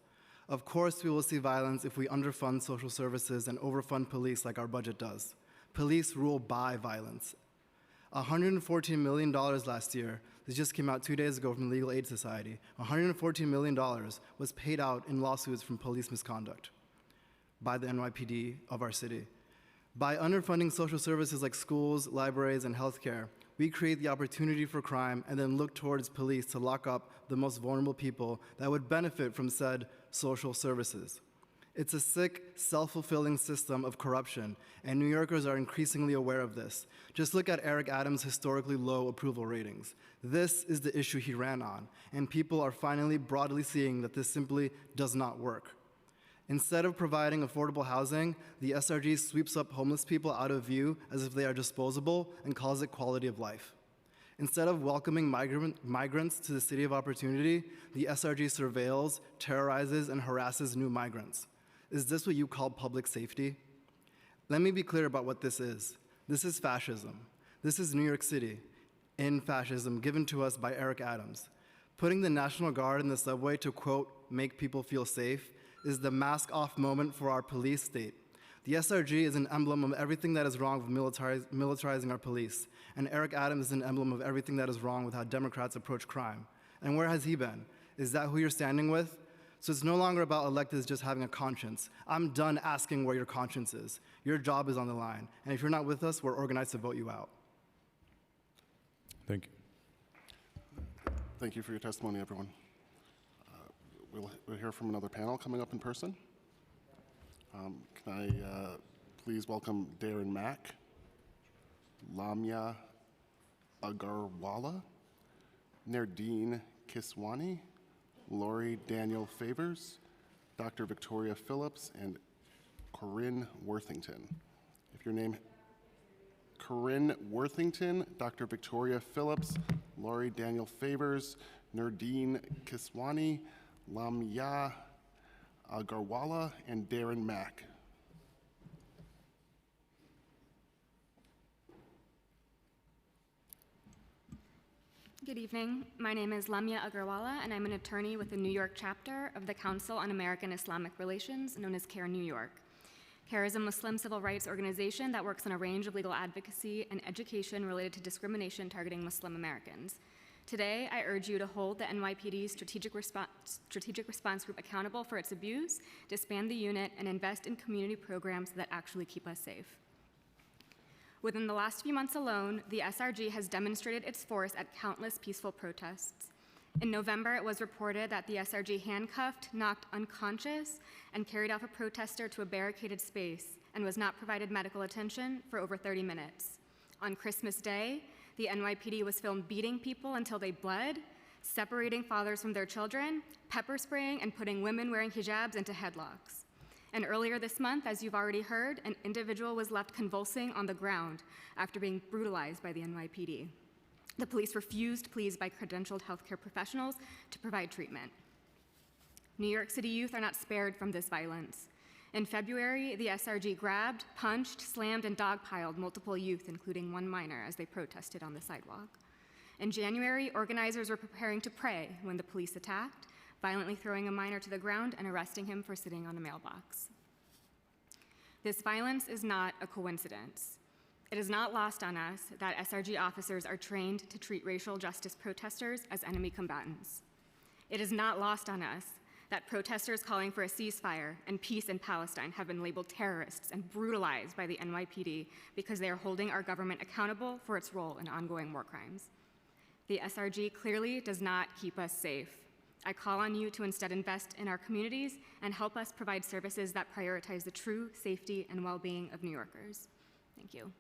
Of course, we will see violence if we underfund social services and overfund police like our budget does. Police rule by violence. $114 million last year, this just came out 2 days ago from the Legal Aid Society, $114 million was paid out in lawsuits from police misconduct by the NYPD of our city. By underfunding social services like schools, libraries, and healthcare, we create the opportunity for crime and then look towards police to lock up the most vulnerable people that would benefit from said social services. It's a sick, self-fulfilling system of corruption, and New Yorkers are increasingly aware of this. Just look at Eric Adams' historically low approval ratings. This is the issue he ran on, and people are finally broadly seeing that this simply does not work. Instead of providing affordable housing, the SRG sweeps up homeless people out of view as if they are disposable and calls it quality of life. Instead of welcoming migrants to the city of opportunity, the SRG surveils, terrorizes, and harasses new migrants. Is this what you call public safety? Let me be clear about what this is. This is fascism. This is New York City in fascism given to us by Eric Adams. Putting the National Guard in the subway to, quote, make people feel safe is the mask-off moment for our police state. The SRG is an emblem of everything that is wrong with militarizing our police, and Eric Adams is an emblem of everything that is wrong with how Democrats approach crime. And where has he been? Is that who you're standing with? So it's no longer about electeds just having a conscience. I'm done asking where your conscience is. Your job is on the line, and if you're not with us, we're organized to vote you out. Thank you. Thank you for your testimony, everyone. We'll hear from another panel coming up in person. Can I please welcome Darren Mack, Lamia Agarwala, Nardine Kiswani, Lori Daniel Favors, Dr. Victoria Phillips, and Corinne Worthington. If your name, Corinne Worthington, Dr. Victoria Phillips, Lori Daniel Favors, Nardine Kiswani, Lamia Agarwala, and Darren Mack. Good evening. My name is Lamia Agarwala, and I'm an attorney with the New York chapter of the Council on American Islamic Relations, known as CAIR New York. CAIR is a Muslim civil rights organization that works on a range of legal advocacy and education related to discrimination targeting Muslim Americans. Today, I urge you to hold the NYPD Strategic Response Group accountable for its abuse, disband the unit, and invest in community programs that actually keep us safe. Within the last few months alone, the SRG has demonstrated its force at countless peaceful protests. In November, it was reported that the SRG handcuffed, knocked unconscious, and carried off a protester to a barricaded space and was not provided medical attention for over 30 minutes. On Christmas Day, the NYPD was filmed beating people until they bled, separating fathers from their children, pepper spraying, and putting women wearing hijabs into headlocks. And earlier this month, as you've already heard, an individual was left convulsing on the ground after being brutalized by the NYPD. The police refused pleas by credentialed healthcare professionals to provide treatment. New York City youth are not spared from this violence. In February, the SRG grabbed, punched, slammed, and dogpiled multiple youth, including one minor, as they protested on the sidewalk. In January, organizers were preparing to pray when the police attacked, violently throwing a minor to the ground and arresting him for sitting on a mailbox. This violence is not a coincidence. It is not lost on us that SRG officers are trained to treat racial justice protesters as enemy combatants. It is not lost on us that protesters calling for a ceasefire and peace in Palestine have been labeled terrorists and brutalized by the NYPD because they are holding our government accountable for its role in ongoing war crimes. The SRG clearly does not keep us safe. I call on you to instead invest in our communities and help us provide services that prioritize the true safety and well-being of New Yorkers. Thank you.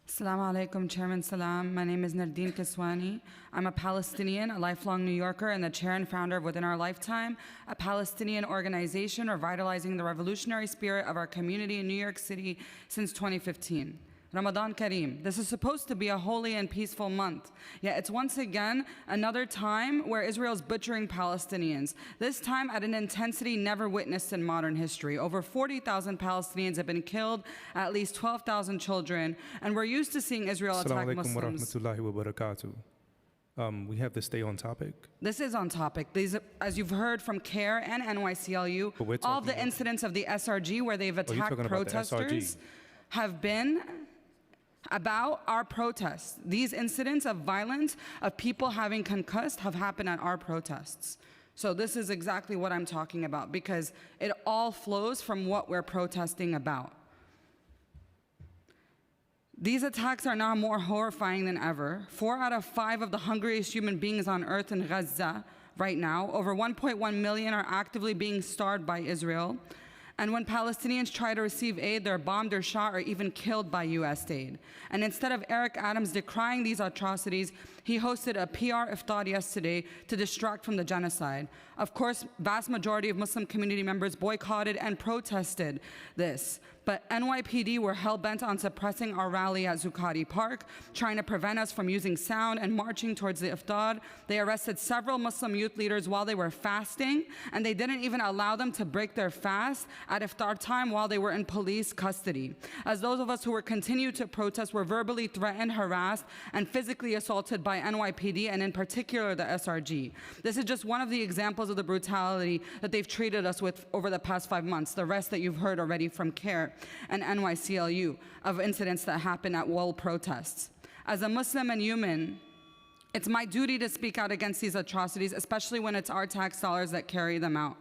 Assalamu alaikum, Chairman Salam. My name is Nardine Kiswani. I'm a Palestinian, a lifelong New Yorker, and the chair and founder of Within Our Lifetime, a Palestinian organization revitalizing the revolutionary spirit of our community in New York City since 2015. Ramadan Kareem. This is supposed to be a holy and peaceful month, yet it's once again another time where Israel's butchering Palestinians, this time at an intensity never witnessed in modern history. Over 40,000 Palestinians have been killed, at least 12,000 children, and we're used to seeing Israel attack Assalamu alaikum wa Muslims. rahmatullahi wa barakatuh. We have to stay on topic. This is on topic. These, as you've heard from CARE and NYCLU, But we're all of talking the incidents of the SRG where they've you're attacked talking about the protesters SRG. have been about our protests. These incidents of violence, of people having concussed, have happened at our protests. So this is exactly what I'm talking about, because it all flows from what we're protesting about. These attacks are now more horrifying than ever. 4 out of 5 of the hungriest human beings on earth in Gaza right now, over 1.1 million, are actively being starved by Israel. And when Palestinians try to receive aid, they're bombed or shot or even killed by US aid. And instead of Eric Adams decrying these atrocities, he hosted a PR iftar yesterday to distract from the genocide. Of course, vast majority of Muslim community members boycotted and protested this. But NYPD were hell-bent on suppressing our rally at Zuccotti Park, trying to prevent us from using sound and marching towards the iftar. They arrested several Muslim youth leaders while they were fasting, and they didn't even allow them to break their fast at iftar time while they were in police custody. As those of us who were continued to protest were verbally threatened, harassed, and physically assaulted by NYPD, and in particular the SRG. This is just one of the examples of the brutality that they've treated us with over the past 5 months. The rest that you've heard already from CARE and NYCLU of incidents that happen at wall protests. As a Muslim and human, it's my duty to speak out against these atrocities, especially when it's our tax dollars that carry them out.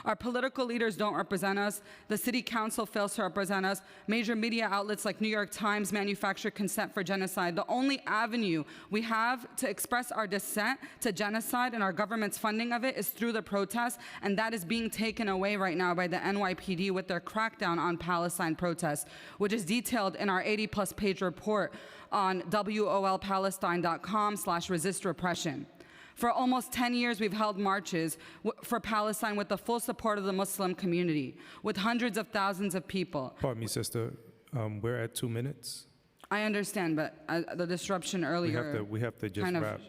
Our political leaders don't represent us. The city council fails to represent us. Major media outlets like New York Times manufacture consent for genocide. The only avenue we have to express our dissent to genocide and our government's funding of it is through the protests, and that is being taken away right now by the NYPD with their crackdown on Palestine protests, which is detailed in our 80-plus page report on wolpalestine.com/resist repression. For almost 10 years, we've held marches for Palestine with the full support of the Muslim community, with hundreds of thousands of people. Pardon me, sister. We're at 2 minutes. I understand, but the disruption earlier We have to just kind of wrap.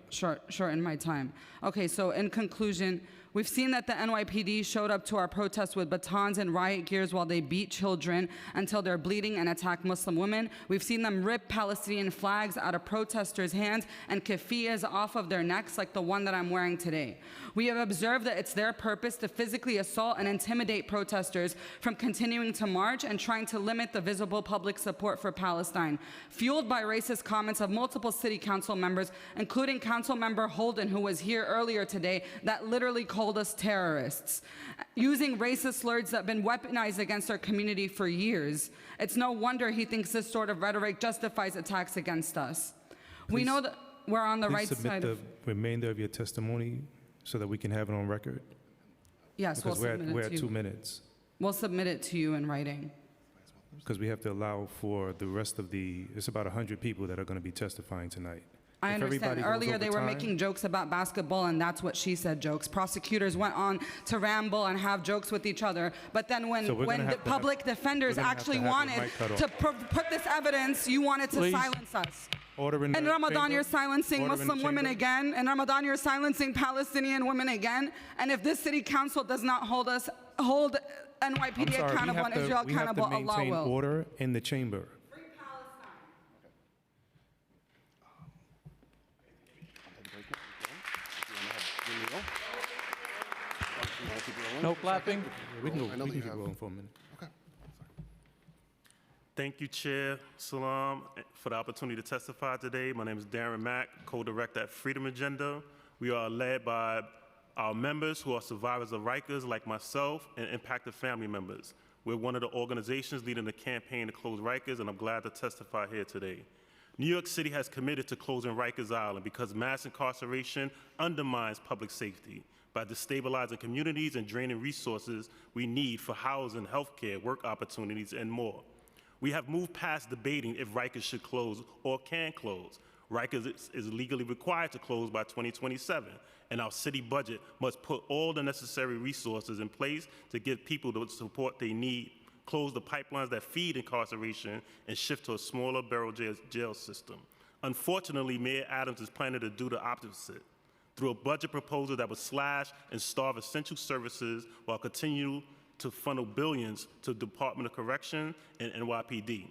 shorten my time. Okay, so in conclusion, we've seen that the NYPD showed up to our protests with batons and riot gears while they beat children until they're bleeding and attack Muslim women. We've seen them rip Palestinian flags out of protesters' hands and keffiyehs off of their necks, like the one that I'm wearing today. We have observed that it's their purpose to physically assault and intimidate protesters from continuing to march and trying to limit the visible public support for Palestine, fueled by racist comments of multiple city council members, including Council Member Holden, who was here earlier today, that literally called us terrorists, using racist slurs that have been weaponized against our community for years. It's no wonder he thinks this sort of rhetoric justifies attacks against us. We know that we're on the right Please submit side the of... remainder of your testimony so that we can have it on record. Yes, we'll Because submit it we're to at you. 2 minutes. We'll submit it to you in writing. Because we have to allow for the rest of it's about 100 people that are going to be testifying tonight. I If everybody understand. goes Earlier, they over were time- making jokes about basketball, and that's what she said jokes. Prosecutors went on to ramble and have jokes with each other. But then when, So we're gonna the have to public defenders we're gonna have actually to have your wanted mic cut off. to put this evidence, you wanted to Please. silence us. Order in In the Ramadan, chamber. you're silencing Order in the Muslim women chamber. again. In Ramadan, you're silencing Palestinian women again. And if this city council does not hold I'm NYPD sorry, accountable and Israel we have accountable, to Allah maintain will. order in the chamber. No clapping? We can I know that keep you have- going for a minute. Okay. Thank you, Chair Salam, for the opportunity to testify today. My name is Darren Mack, co-director at Freedom Agenda. We are led by our members who are survivors of Rikers like myself and impacted family members. We're one of the organizations leading the campaign to close Rikers, and I'm glad to testify here today. New York City has committed to closing Rikers Island because mass incarceration undermines public safety by destabilizing communities and draining resources we need for housing, healthcare, work opportunities, and more. We have moved past debating if Rikers should close or can close. Rikers is legally required to close by 2027, and our city budget must put all the necessary resources in place to give people the support they need, close the pipelines that feed incarceration, and shift to a smaller barrel jail system. Unfortunately, Mayor Adams is planning to do the opposite through a budget proposal that would slash and starve essential services while continuing to funnel billions to the Department of Correction and NYPD.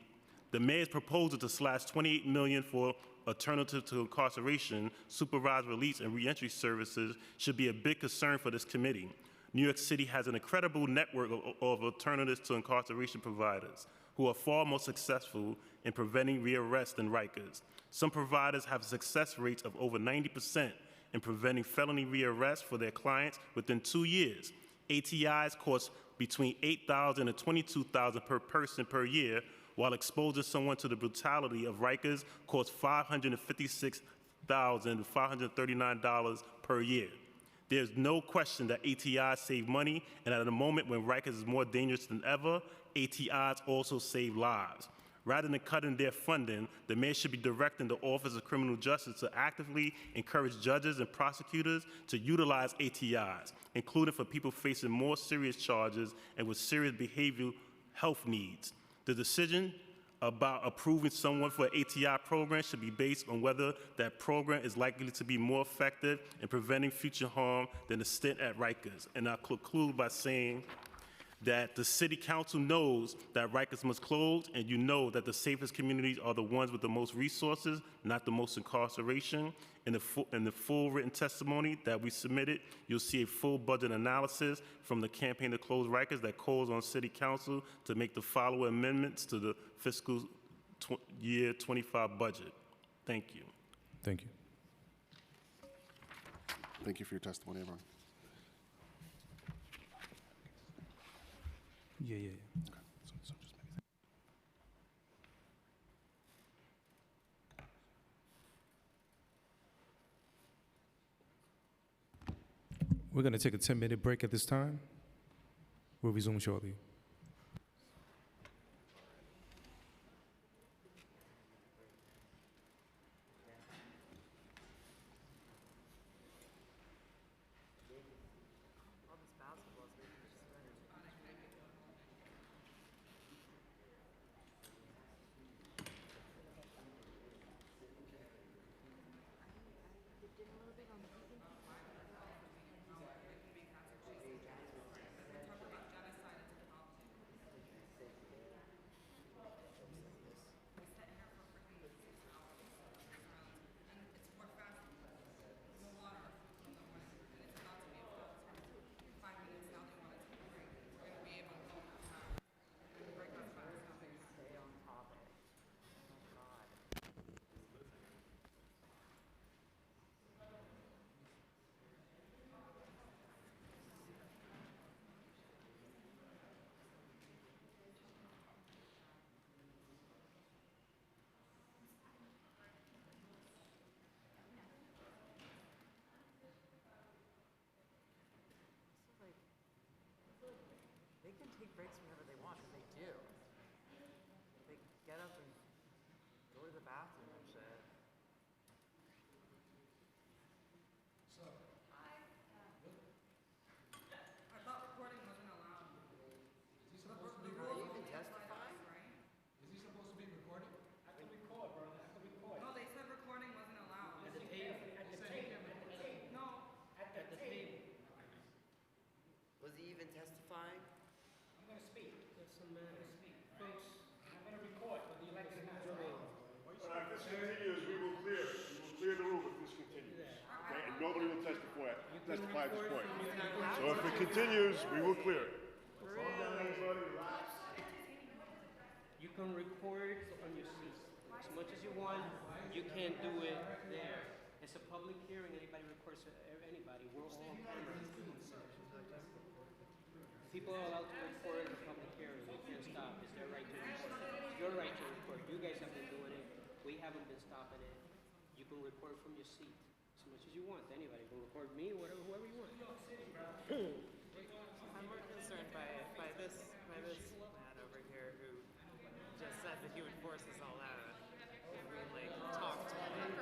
The mayor's proposal to slash $28 million for alternative to incarceration, supervised release, and reentry services should be a big concern for this committee. New York City has an incredible network of alternatives to incarceration providers who are far more successful in preventing rearrest than Rikers. Some providers have success rates of over 90% in preventing felony rearrest for their clients within 2 years. ATIs cost between $8,000 and $22,000 per person per year, while exposing someone to the brutality of Rikers costs $556,000 to $539 per year. There's no question that ATIs save money, and at a moment when Rikers is more dangerous than ever, ATIs also save lives. Rather than cutting their funding, the mayor should be directing the Office of Criminal Justice to actively encourage judges and prosecutors to utilize ATIs, including for people facing more serious charges and with serious behavioral health needs. The decision about approving someone for an ATI program should be based on whether that program is likely to be more effective in preventing future harm than the stint at Rikers. And I'll conclude by saying that the City Council knows that Rikers must close, and you know that the safest communities are the ones with the most resources, not the most incarceration. In the full written testimony that we submitted, you'll see a full budget analysis from the campaign to close Rikers that calls on City Council to make the following amendments to the fiscal year 25 budget. Thank you. Thank you. Thank you for your testimony, everyone. Yeah. Okay. So just maybe We're going to take a 10-minute break at this time. We'll resume shortly. They can take breaks whenever they want, and they do. They get up and go to the bathroom and shit. So, I thought recording wasn't allowed. is he supposed to be even testifying? Is he supposed to be recording? I can record, bro. I can record. No, they said recording wasn't allowed. At the table. At the table. No. At the table. Was he even testifying? this point. So if it continues, we will clear it. You can record on your seat as much as you want. You can't do it there. It's a public hearing. Anybody records anybody. We're all cameras. People are allowed to record in a public hearing. We can't stop. It's their right to record. It's your right to record. You guys have been doing it. We haven't been stopping it. You can record from your seat as much as you want. Anybody can record me, whatever, whoever you want. I'm more concerned by this man over here who just said that he would force us all out. If we like talk to him.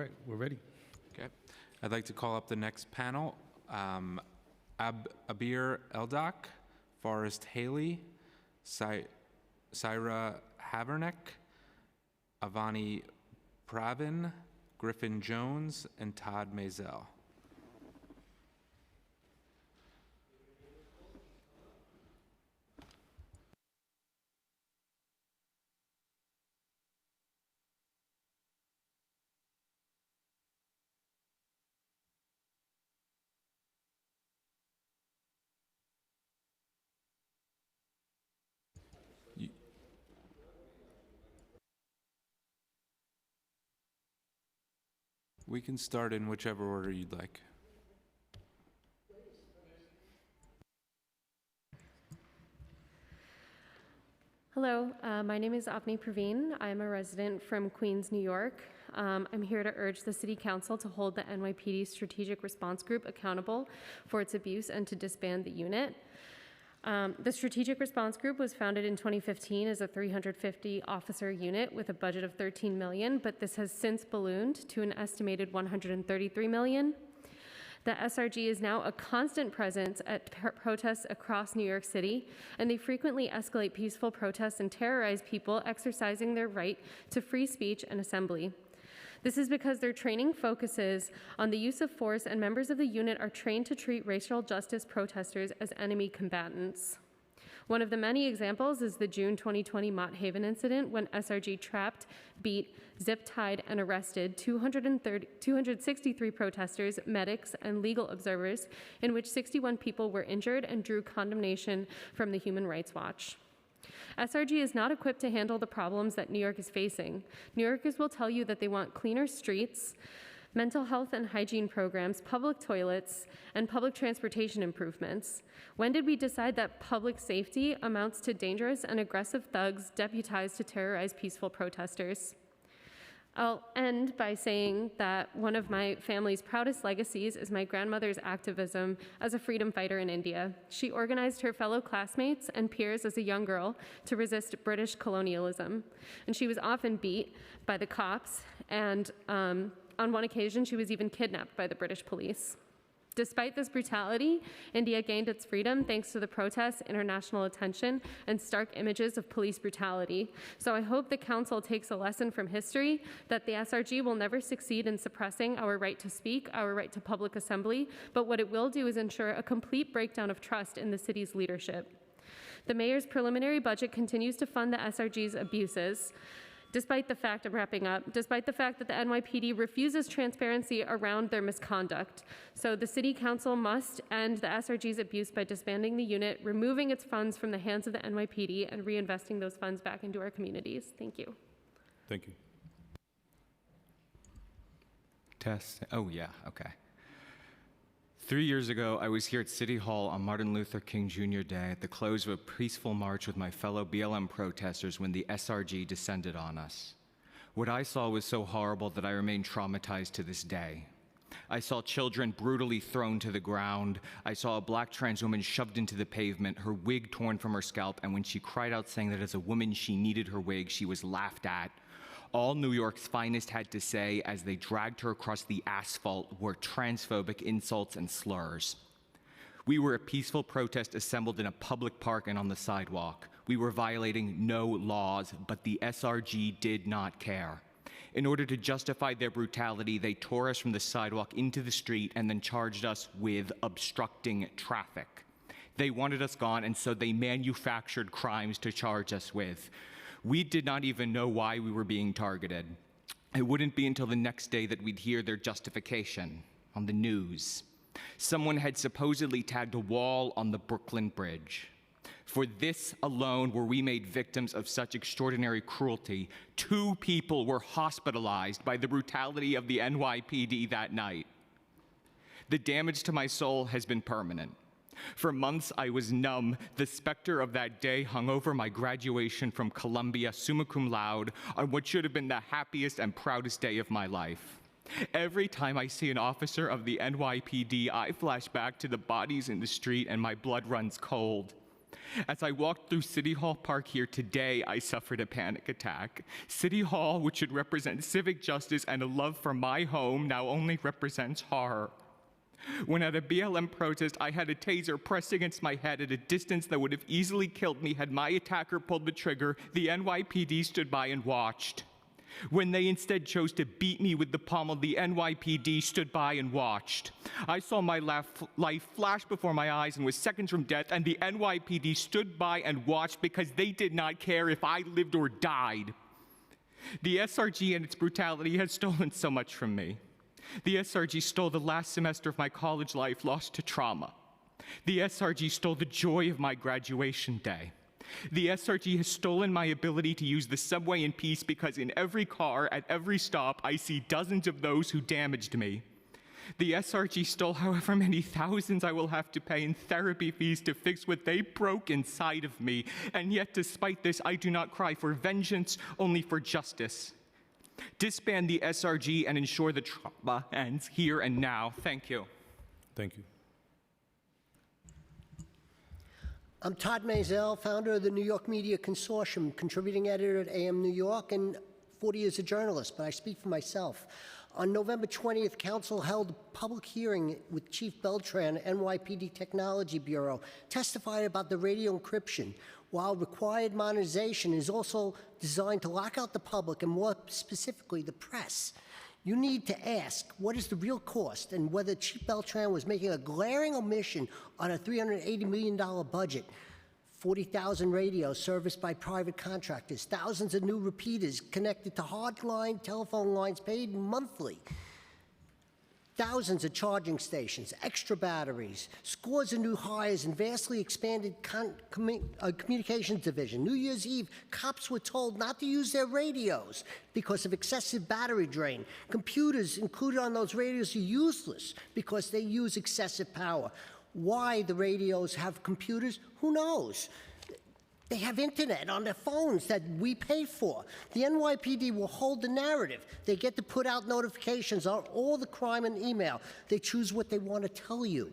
right, we're ready. Okay. I'd like to call up the next panel. Abir Eldak, Forrest Haley, Syra Haverneck, Avani Pravin, Griffin Jones, and Todd Mazel. We can start in whichever order you'd like. Hello, my name is Avni Praveen. I'm a resident from Queens, New York. I'm here to urge the City Council to hold the NYPD Strategic Response Group accountable for its abuse and to disband the unit. The Strategic Response Group was founded in 2015 as a 350 officer unit with a budget of $13 million, but this has since ballooned to an estimated $133 million. The SRG is now a constant presence at protests across New York City, and they frequently escalate peaceful protests and terrorize people exercising their right to free speech and assembly. This is because their training focuses on the use of force, and members of the unit are trained to treat racial justice protesters as enemy combatants. One of the many examples is the June 2020 Mott Haven incident when SRG trapped, beat, zip-tied, and arrested 263 protesters, medics, and legal observers, in which 61 people were injured and drew condemnation from the Human Rights Watch. SRG is not equipped to handle the problems that New York is facing. New Yorkers will tell you that they want cleaner streets, mental health and hygiene programs, public toilets, and public transportation improvements. When did we decide that public safety amounts to dangerous and aggressive thugs deputized to terrorize peaceful protesters? I'll end by saying that one of my family's proudest legacies is my grandmother's activism as a freedom fighter in India. She organized her fellow classmates and peers as a young girl to resist British colonialism. And she was often beat by the cops, and on one occasion, she was even kidnapped by the British police. Despite this brutality, India gained its freedom thanks to the protests, international attention, and stark images of police brutality. So I hope the Council takes a lesson from history that the SRG will never succeed in suppressing our right to speak, our right to public assembly, but what it will do is ensure a complete breakdown of trust in the city's leadership. The mayor's preliminary budget continues to fund the SRG's abuses. Despite the fact that the NYPD refuses transparency around their misconduct. So the City Council must end the SRG's abuse by disbanding the unit, removing its funds from the hands of the NYPD, and reinvesting those funds back into our communities. Thank you. Thank you. Test. Oh, yeah, okay. 3 years ago, I was here at City Hall on Martin Luther King Jr. Day at the close of a peaceful march with my fellow BLM protesters when the SRG descended on us. What I saw was so horrible that I remain traumatized to this day. I saw children brutally thrown to the ground. I saw a black trans woman shoved into the pavement, her wig torn from her scalp, and when she cried out saying that as a woman she needed her wig, she was laughed at. All New York's finest had to say as they dragged her across the asphalt were transphobic insults and slurs. We were a peaceful protest assembled in a public park and on the sidewalk. We were violating no laws, but the SRG did not care. In order to justify their brutality, they tore us from the sidewalk into the street and then charged us with obstructing traffic. They wanted us gone, and so they manufactured crimes to charge us with. We did not even know why we were being targeted. It wouldn't be until the next day that we'd hear their justification on the news. Someone had supposedly tagged a wall on the Brooklyn Bridge. For this alone were we made victims of such extraordinary cruelty. 2 people were hospitalized by the brutality of the NYPD that night. The damage to my soul has been permanent. For months, I was numb. The specter of that day hung over my graduation from Columbia, summa cum laude, on what should have been the happiest and proudest day of my life. Every time I see an officer of the NYPD, I flash back to the bodies in the street and my blood runs cold. As I walked through City Hall Park here today, I suffered a panic attack. City Hall, which should represent civic justice and a love for my home, now only represents horror. When at a BLM protest, I had a taser pressed against my head at a distance that would have easily killed me had my attacker pulled the trigger, the NYPD stood by and watched. When they instead chose to beat me with the pommel, the NYPD stood by and watched. I saw my life flash before my eyes and was seconds from death, and the NYPD stood by and watched because they did not care if I lived or died. The SRG and its brutality has stolen so much from me. The SRG stole the last semester of my college life lost to trauma. The SRG stole the joy of my graduation day. The SRG has stolen my ability to use the subway in peace because in every car, at every stop, I see dozens of those who damaged me. The SRG stole however many thousands I will have to pay in therapy fees to fix what they broke inside of me. And yet, despite this, I do not cry for vengeance, only for justice. Disband the SRG and ensure the trauma ends here and now. Thank you. Thank you. I'm Todd Mazel, founder of the New York Media Consortium, contributing editor at AM New York, and 40 years a journalist, but I speak for myself. On November 20th, Council held a public hearing with Chief Beltran, NYPD Technology Bureau, testified about the radio encryption. While required modernization is also designed to lock out the public and more specifically the press, you need to ask what is the real cost and whether Chief Beltran was making a glaring omission on a $380 million budget. 40,000 radios serviced by private contractors, thousands of new repeaters connected to hardline telephone lines paid monthly, thousands of charging stations, extra batteries, scores of new hires, and vastly expanded communications division. New Year's Eve, cops were told not to use their radios because of excessive battery drain. Computers included on those radios are useless because they use excessive power. Why the radios have computers, who knows? They have internet on their phones that we pay for. The NYPD will hold the narrative. They get to put out notifications on all the crime and email. They choose what they want to tell you.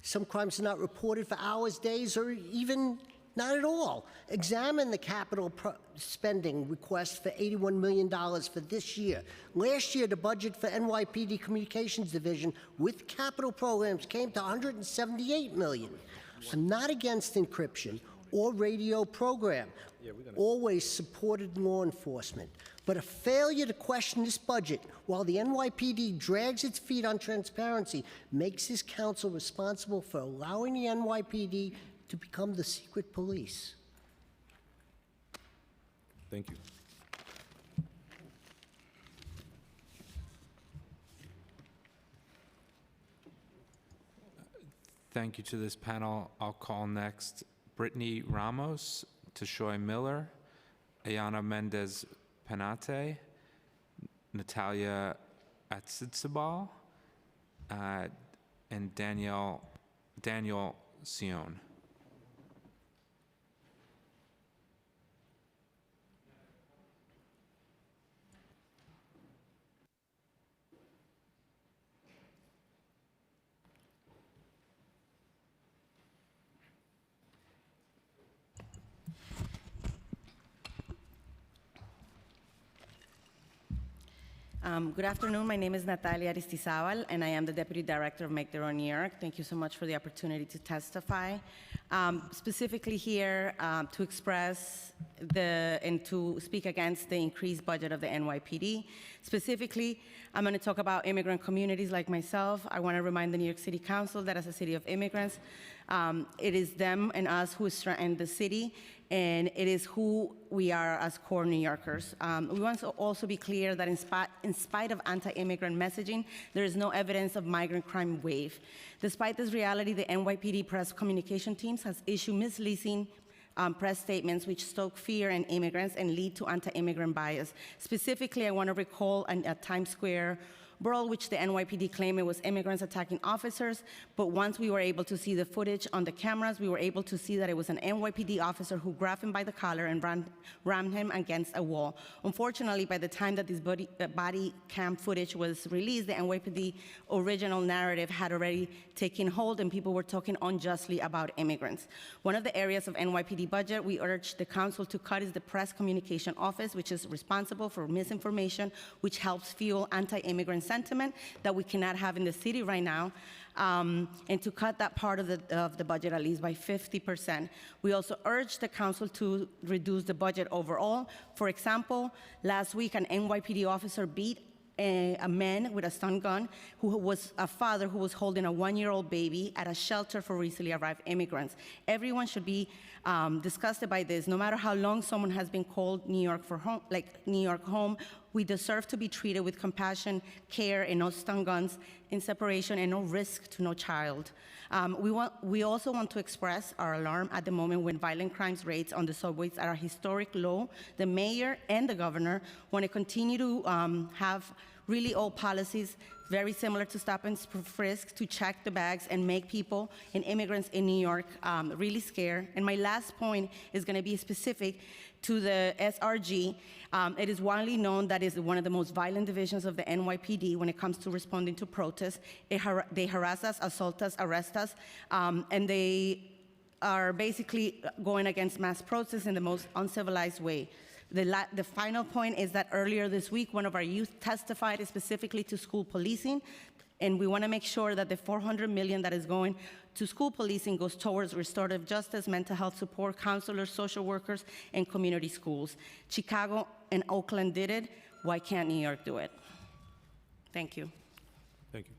Some crimes are not reported for hours, days, or even not at all. Examine the capital spending request for $81 million for this year. Last year, the budget for NYPD Communications Division with capital programs came to $178 million. I'm not against encryption or radio program, always supported law enforcement. But a failure to question this budget while the NYPD drags its feet on transparency makes this council responsible for allowing the NYPD to become the secret police. Thank you. Thank you to this panel. I'll call next Brittany Ramos, Tashoy Miller, Ayana Mendez Penate, Natalia Atsitsabal, and Daniel Sion. Good afternoon. My name is Natalia Aristizabal, and I am the Deputy Director of Make Their Own New York. Thank you so much for the opportunity to testify. Specifically here to express and to speak against the increased budget of the NYPD. Specifically, I'm going to talk about immigrant communities like myself. I want to remind the New York City Council that as a city of immigrants, it is them and us who strengthen the city, and it is who we are as core New Yorkers. We want to also be clear that in spite of anti-immigrant messaging, there is no evidence of migrant crime wave. Despite this reality, the NYPD press communication teams has issued misleading press statements which stoke fear in immigrants and lead to anti-immigrant bias. Specifically, I want to recall a Times Square brawl, which the NYPD claimed it was immigrants attacking officers. But once we were able to see the footage on the cameras, we were able to see that it was an NYPD officer who grabbed him by the collar and rammed him against a wall. Unfortunately, by the time that this body cam footage was released, the NYPD original narrative had already taken hold and people were talking unjustly about immigrants. One of the areas of NYPD budget we urged the council to cut is the press communication office, which is responsible for misinformation, which helps fuel anti-immigrant sentiment that we cannot have in the city right now. And to cut that part of the budget at least by 50%. We also urged the council to reduce the budget overall. For example, last week an NYPD officer beat a man with a stun gun who was a father who was holding a 1-year-old baby at a shelter for recently arrived immigrants. Everyone should be disgusted by this. No matter how long someone has been called New York home, we deserve to be treated with compassion, care, and no stun guns in separation and no risk to no child. We also want to express our alarm at the moment when violent crimes rates on the subways are a historic low. The mayor and the governor want to continue to have really old policies, very similar to stop and frisk, to check the bags and make people and immigrants in New York really scared. And my last point is going to be specific to the SRG. It is widely known that is one of the most violent divisions of the NYPD when it comes to responding to protests. They harass us, assault us, arrest us, and they are basically going against mass protests in the most uncivilized way. The final point is that earlier this week, one of our youth testified specifically to school policing, and we want to make sure that the $400 million that is going to school policing goes towards restorative justice, mental health support, counselors, social workers, and community schools. Chicago and Oakland did it. Why can't New York do it? Thank you. Thank you.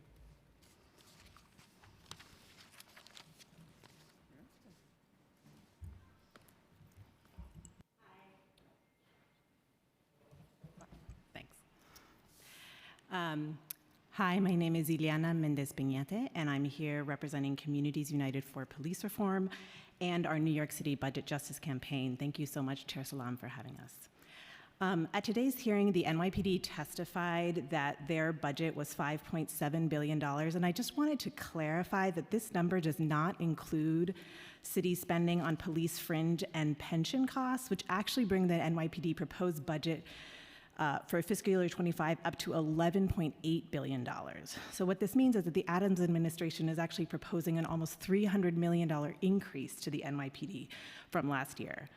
Hi, my name is Ileana Mendez-Peñate, and I'm here representing Communities United for Police Reform and our New York City Budget Justice Campaign. Thank you so much, Chair Salam, for having us. At today's hearing, the NYPD testified that their budget was $5.7 billion, and I just wanted to clarify that this number does not include city spending on police fringe and pension costs, which actually bring the NYPD proposed budget for fiscal year 25 up to $11.8 billion. So what this means is that the Adams administration is actually proposing an almost $300 million increase to the NYPD from last year.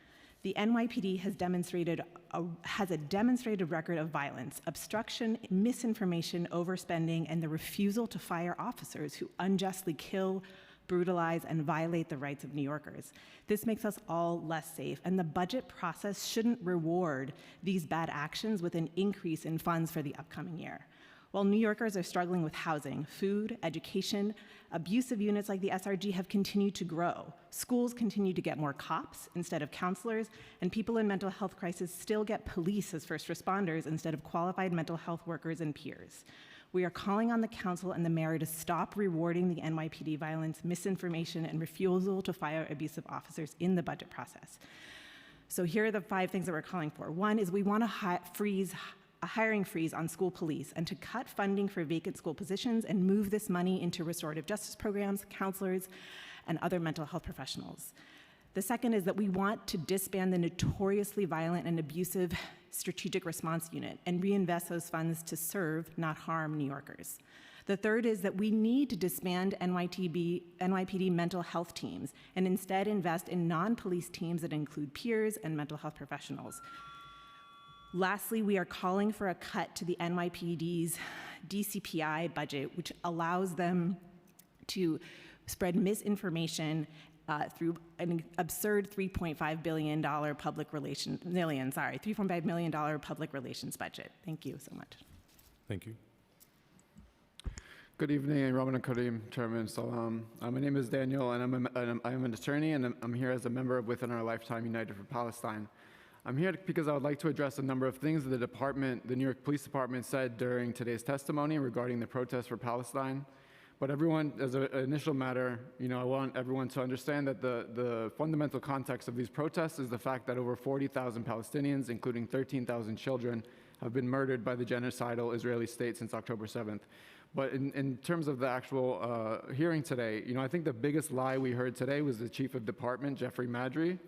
The NYPD has a demonstrated record of violence, obstruction, misinformation, overspending, and the refusal to fire officers who unjustly kill, brutalize, and violate the rights of New Yorkers. This makes us all less safe, and the budget process shouldn't reward these bad actions with an increase in funds for the upcoming year. While New Yorkers are struggling with housing, food, education, abusive units like the SRG have continued to grow. Schools continue to get more cops instead of counselors, and people in mental health crisis still get police as first responders instead of qualified mental health workers and peers. We are calling on the council and the mayor to stop rewarding the NYPD violence, misinformation, and refusal to fire abusive officers in the budget process. So here are the 5 things that we're calling for. One is we want to freeze a hiring freeze on school police and to cut funding for vacant school positions and move this money into restorative justice programs, counselors, and other mental health professionals. The second is that we want to disband the notoriously violent and abusive Strategic Response Unit and reinvest those funds to serve, not harm, New Yorkers. The third is that we need to disband NYPD mental health teams and instead invest in non-police teams that include peers and mental health professionals. Lastly, we are calling for a cut to the NYPD's DCPI budget, which allows them to spread misinformation through an absurd $3.5 billion public relations, $3.5 million public relations budget. Thank you so much. Thank you. Good evening, Rahman Karim, Chairman Salam. My name is Daniel, and I'm an attorney, and I'm here as a member of Within Our Lifetime United for Palestine. I'm here because I would like to address a number of things that the New York Police Department said during today's testimony regarding the protests for Palestine. But everyone, as an initial matter, I want everyone to understand that the fundamental context of these protests is the fact that over 40,000 Palestinians, including 13,000 children, have been murdered by the genocidal Israeli state since October 7th. But in terms of the actual hearing today, I think the biggest lie we heard today was the Chief of Department, Jeffrey Madry.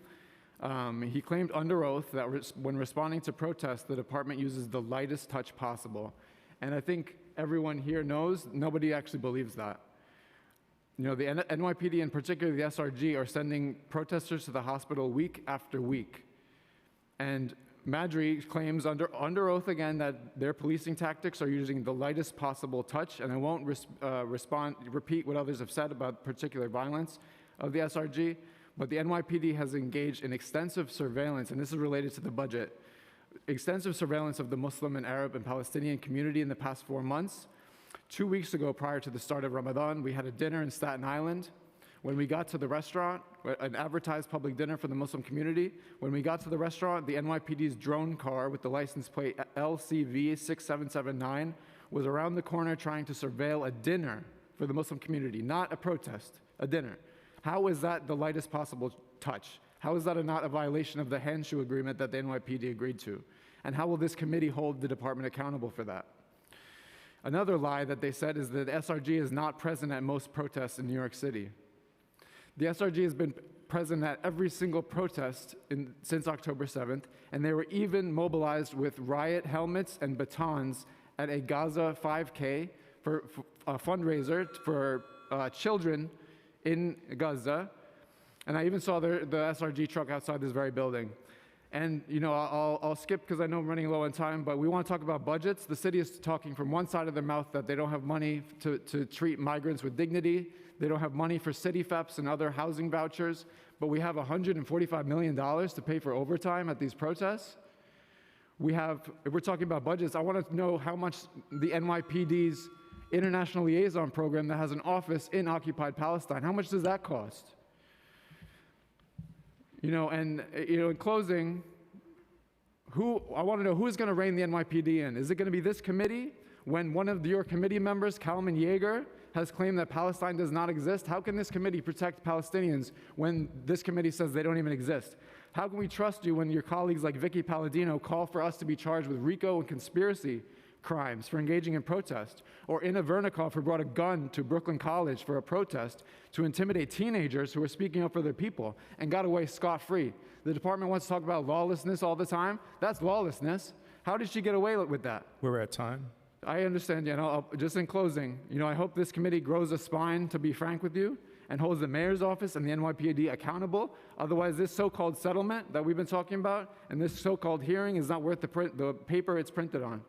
He claimed under oath that when responding to protests, the department uses the lightest touch possible. And I think everyone here knows nobody actually believes that. The NYPD, in particular the SRG, are sending protesters to the hospital week after week. And Madry claims under oath again that their policing tactics are using the lightest possible touch, and I won't repeat what others have said about particular violence of the SRG, but the NYPD has engaged in extensive surveillance, and this is related to the budget, extensive surveillance of the Muslim and Arab and Palestinian community in the past 4 months. 2 weeks ago, prior to the start of Ramadan, we had a dinner in Staten Island. When we got to the restaurant, an advertised public dinner for the Muslim community, when we got to the restaurant, the NYPD's drone car with the license plate LCV6779 was around the corner trying to surveil a dinner for the Muslim community, not a protest, a dinner. How is that the lightest possible touch? How is that not a violation of the handshoe agreement that the NYPD agreed to? And how will this committee hold the department accountable for that? Another lie that they said is that the SRG is not present at most protests in New York City. The SRG has been present at every single protest since October 7th, and they were even mobilized with riot helmets and batons at a Gaza 5K for a fundraiser for children in Gaza. And I even saw the SRG truck outside this very building. And I'll skip because I know I'm running low on time, but we want to talk about budgets. The city is talking from one side of their mouth that they don't have money to treat migrants with dignity. They don't have money for city FEPs and other housing vouchers, but we have $145 million to pay for overtime at these protests. If we're talking about budgets, I want to know how much the NYPD's International Liaison Program that has an office in occupied Palestine, how much does that cost? In closing, I want to know who's going to rein the NYPD in. Is it going to be this committee? When one of your committee members, Kalman Yeager, has claimed that Palestine does not exist, how can this committee protect Palestinians when this committee says they don't even exist? How can we trust you when your colleagues like Vicky Palladino call for us to be charged with RICO and conspiracy crimes for engaging in protest? Or Inna Vernikov, who brought a gun to Brooklyn College for a protest to intimidate teenagers who were speaking up for their people and got away scot-free. The department wants to talk about lawlessness all the time. That's lawlessness. How did she get away with that? We're at time. I understand, just in closing, I hope this committee grows a spine, to be frank with you, and holds the mayor's office and the NYPD accountable. Otherwise, this so-called settlement that we've been talking about and this so-called hearing is not worth the paper it's printed on.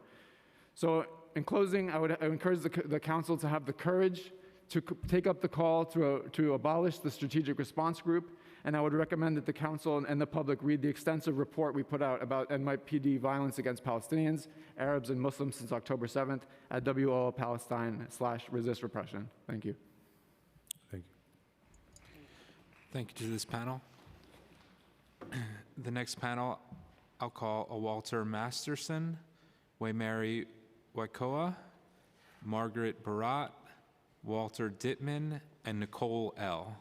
So in closing, I would encourage the council to have the courage to take up the call to abolish the strategic response group, and I would recommend that the council and the public read the extensive report we put out about NYPD violence against Palestinians, Arabs, and Muslims since October 7th at WOLPalestine/resist repression. Thank you. Thank you. Thank you to this panel. The next panel, I'll call Walter Masterson, Waymary Waikoa, Margaret Barat, Walter Dittman, and Nicole L.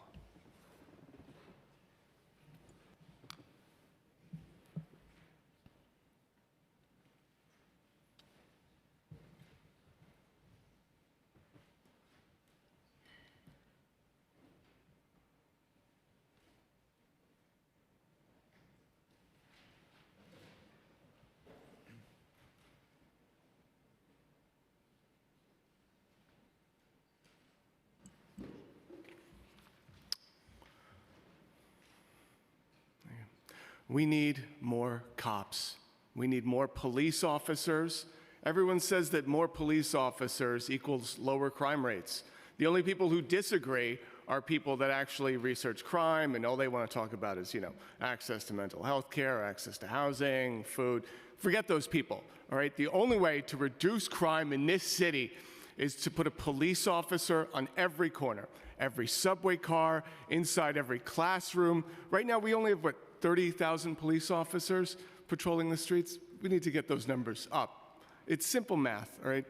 We need more cops. We need more police officers. Everyone says that more police officers equals lower crime rates. The only people who disagree are people that actually research crime, and all they want to talk about is, access to mental health care, access to housing, food. Forget those people, all right? The only way to reduce crime in this city is to put a police officer on every corner, every subway car, inside every classroom. Right now, we only have, 30,000 police officers patrolling the streets? We need to get those numbers up. It's simple math, all right?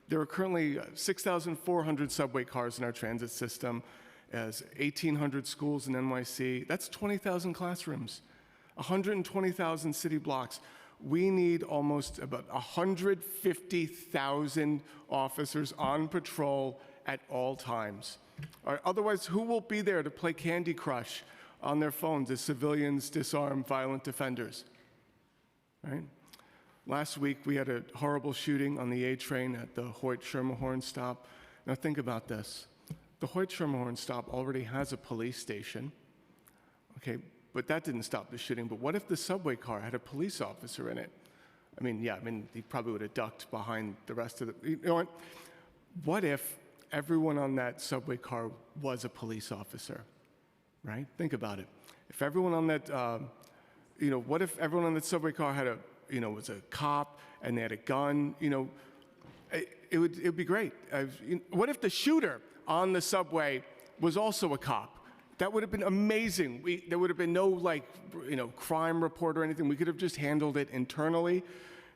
There are currently 6,400 subway cars in our transit system, as 1,800 schools in NYC. That's 20,000 classrooms, 120,000 city blocks. We need almost about 150,000 officers on patrol at all times. All right, otherwise, who will be there to play Candy Crush on their phones as civilians disarm violent offenders? Right? Last week, we had a horrible shooting on the A train at the Hoyt-Schermerhorn stop. Now think about this. The Hoyt-Schermerhorn stop already has a police station, okay, but that didn't stop the shooting. But what if the subway car had a police officer in it? I mean, he probably would have ducked behind the rest of the, you know what? What if everyone on that subway car was a police officer, right? Think about it. If everyone on that, what if everyone on that subway car had a, was a cop and they had a gun, it would be great. What if the shooter on the subway was also a cop? That would have been amazing. There would have been no crime report or anything. We could have just handled it internally.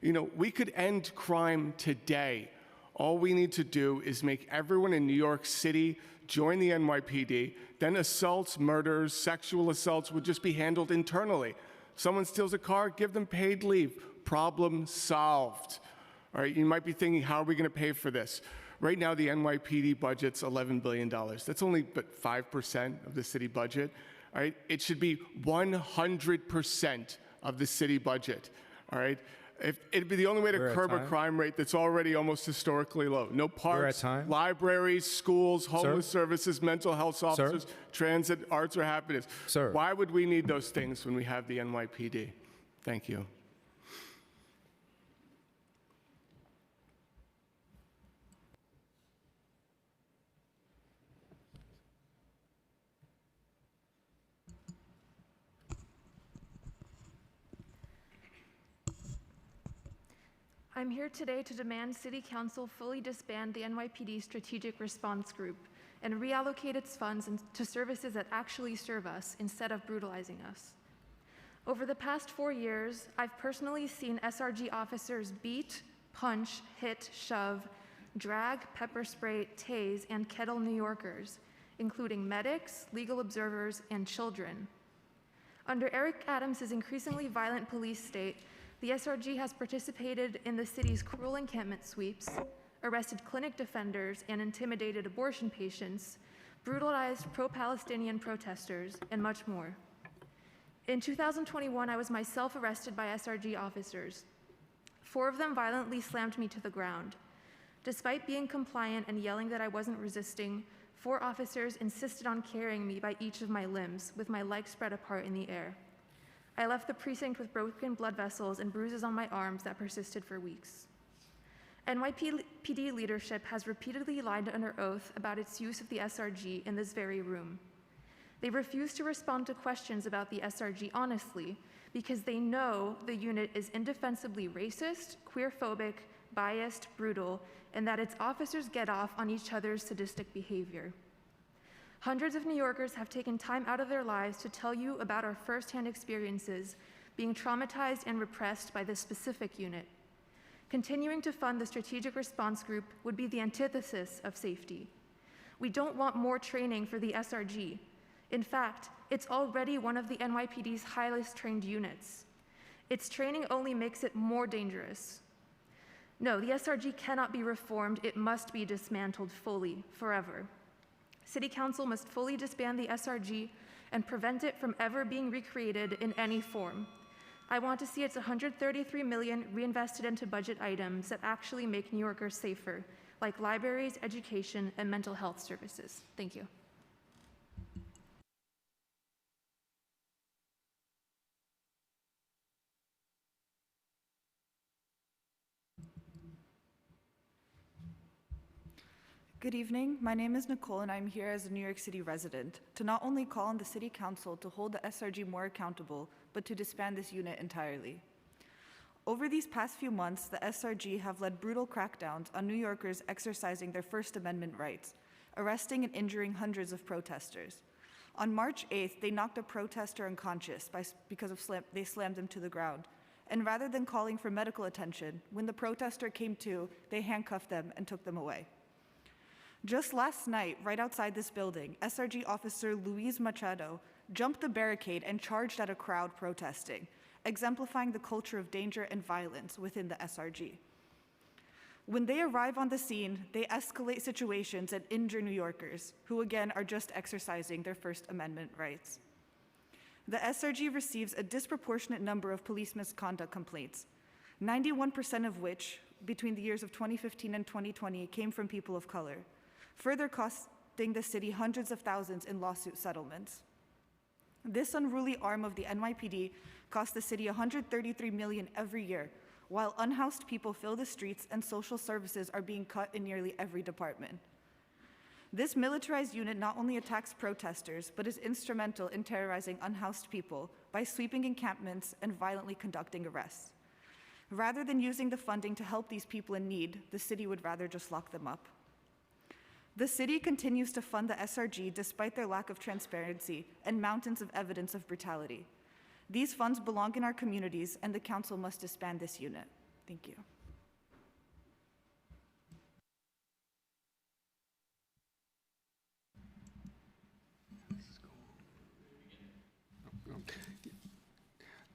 We could end crime today. All we need to do is make everyone in New York City join the NYPD. Then assaults, murders, sexual assaults would just be handled internally. Someone steals a car, give them paid leave. Problem solved. All right, you might be thinking, how are we going to pay for this? Right now, the NYPD budget's $11 billion. That's only but 5% of the city budget. All right, it should be 100% of the city budget. All right, it'd be the only way to curb a crime rate that's already almost historically low. No parks, libraries, schools, homeless services, mental health officers, transit, arts, or happiness. Why would we need those things when we have the NYPD? Thank you. I'm here today to demand City Council fully disband the NYPD Strategic Response Group and reallocate its funds to services that actually serve us instead of brutalizing us. Over the past 4 years, I've personally seen SRG officers beat, punch, hit, shove, drag, pepper spray, tase, and kettle New Yorkers, including medics, legal observers, and children. Under Eric Adams' increasingly violent police state, the SRG has participated in the city's cruel encampment sweeps, arrested clinic defenders and intimidated abortion patients, brutalized pro-Palestinian protesters, and much more. In 2021, I was myself arrested by SRG officers. 4 of them violently slammed me to the ground. Despite being compliant and yelling that I wasn't resisting, 4 officers insisted on carrying me by each of my limbs, with my legs spread apart in the air. I left the precinct with broken blood vessels and bruises on my arms that persisted for weeks. NYPD leadership has repeatedly lied under oath about its use of the SRG in this very room. They refuse to respond to questions about the SRG honestly because they know the unit is indefensibly racist, queerphobic, biased, brutal, and that its officers get off on each other's sadistic behavior. Hundreds of New Yorkers have taken time out of their lives to tell you about our firsthand experiences being traumatized and repressed by this specific unit. Continuing to fund the Strategic Response Group would be the antithesis of safety. We don't want more training for the SRG. In fact, it's already one of the NYPD's highest trained units. Its training only makes it more dangerous. No, the SRG cannot be reformed. It must be dismantled fully, forever. City Council must fully disband the SRG and prevent it from ever being recreated in any form. I want to see its $133 million reinvested into budget items that actually make New Yorkers safer, like libraries, education, and mental health services. Thank you. Good evening. My name is Nicole, and I'm here as a New York City resident to not only call on the City Council to hold the SRG more accountable, but to disband this unit entirely. Over these past few months, the SRG have led brutal crackdowns on New Yorkers exercising their First Amendment rights, arresting and injuring hundreds of protesters. On March 8th, they knocked a protester unconscious because they slammed him to the ground. And rather than calling for medical attention, when the protester came to, they handcuffed them and took them away. Just last night, right outside this building, SRG officer Luis Machado jumped the barricade and charged at a crowd protesting. exemplifying the culture of danger and violence within the SRG. When they arrive on the scene, they escalate situations and injure New Yorkers, who again are just exercising their First Amendment rights. The SRG receives a disproportionate number of police misconduct complaints, 91% of which, between the years of 2015 and 2020, came from people of color, further costing the city hundreds of thousands in lawsuit settlements. This unruly arm of the NYPD costs the city $133 million every year, while unhoused people fill the streets and social services are being cut in nearly every department. This militarized unit not only attacks protesters, but is instrumental in terrorizing unhoused people by sweeping encampments and violently conducting arrests. Rather than using the funding to help these people in need, the city would rather just lock them up. The city continues to fund the SRG despite their lack of transparency and mountains of evidence of brutality. These funds belong in our communities, and the council must disband this unit. Thank you.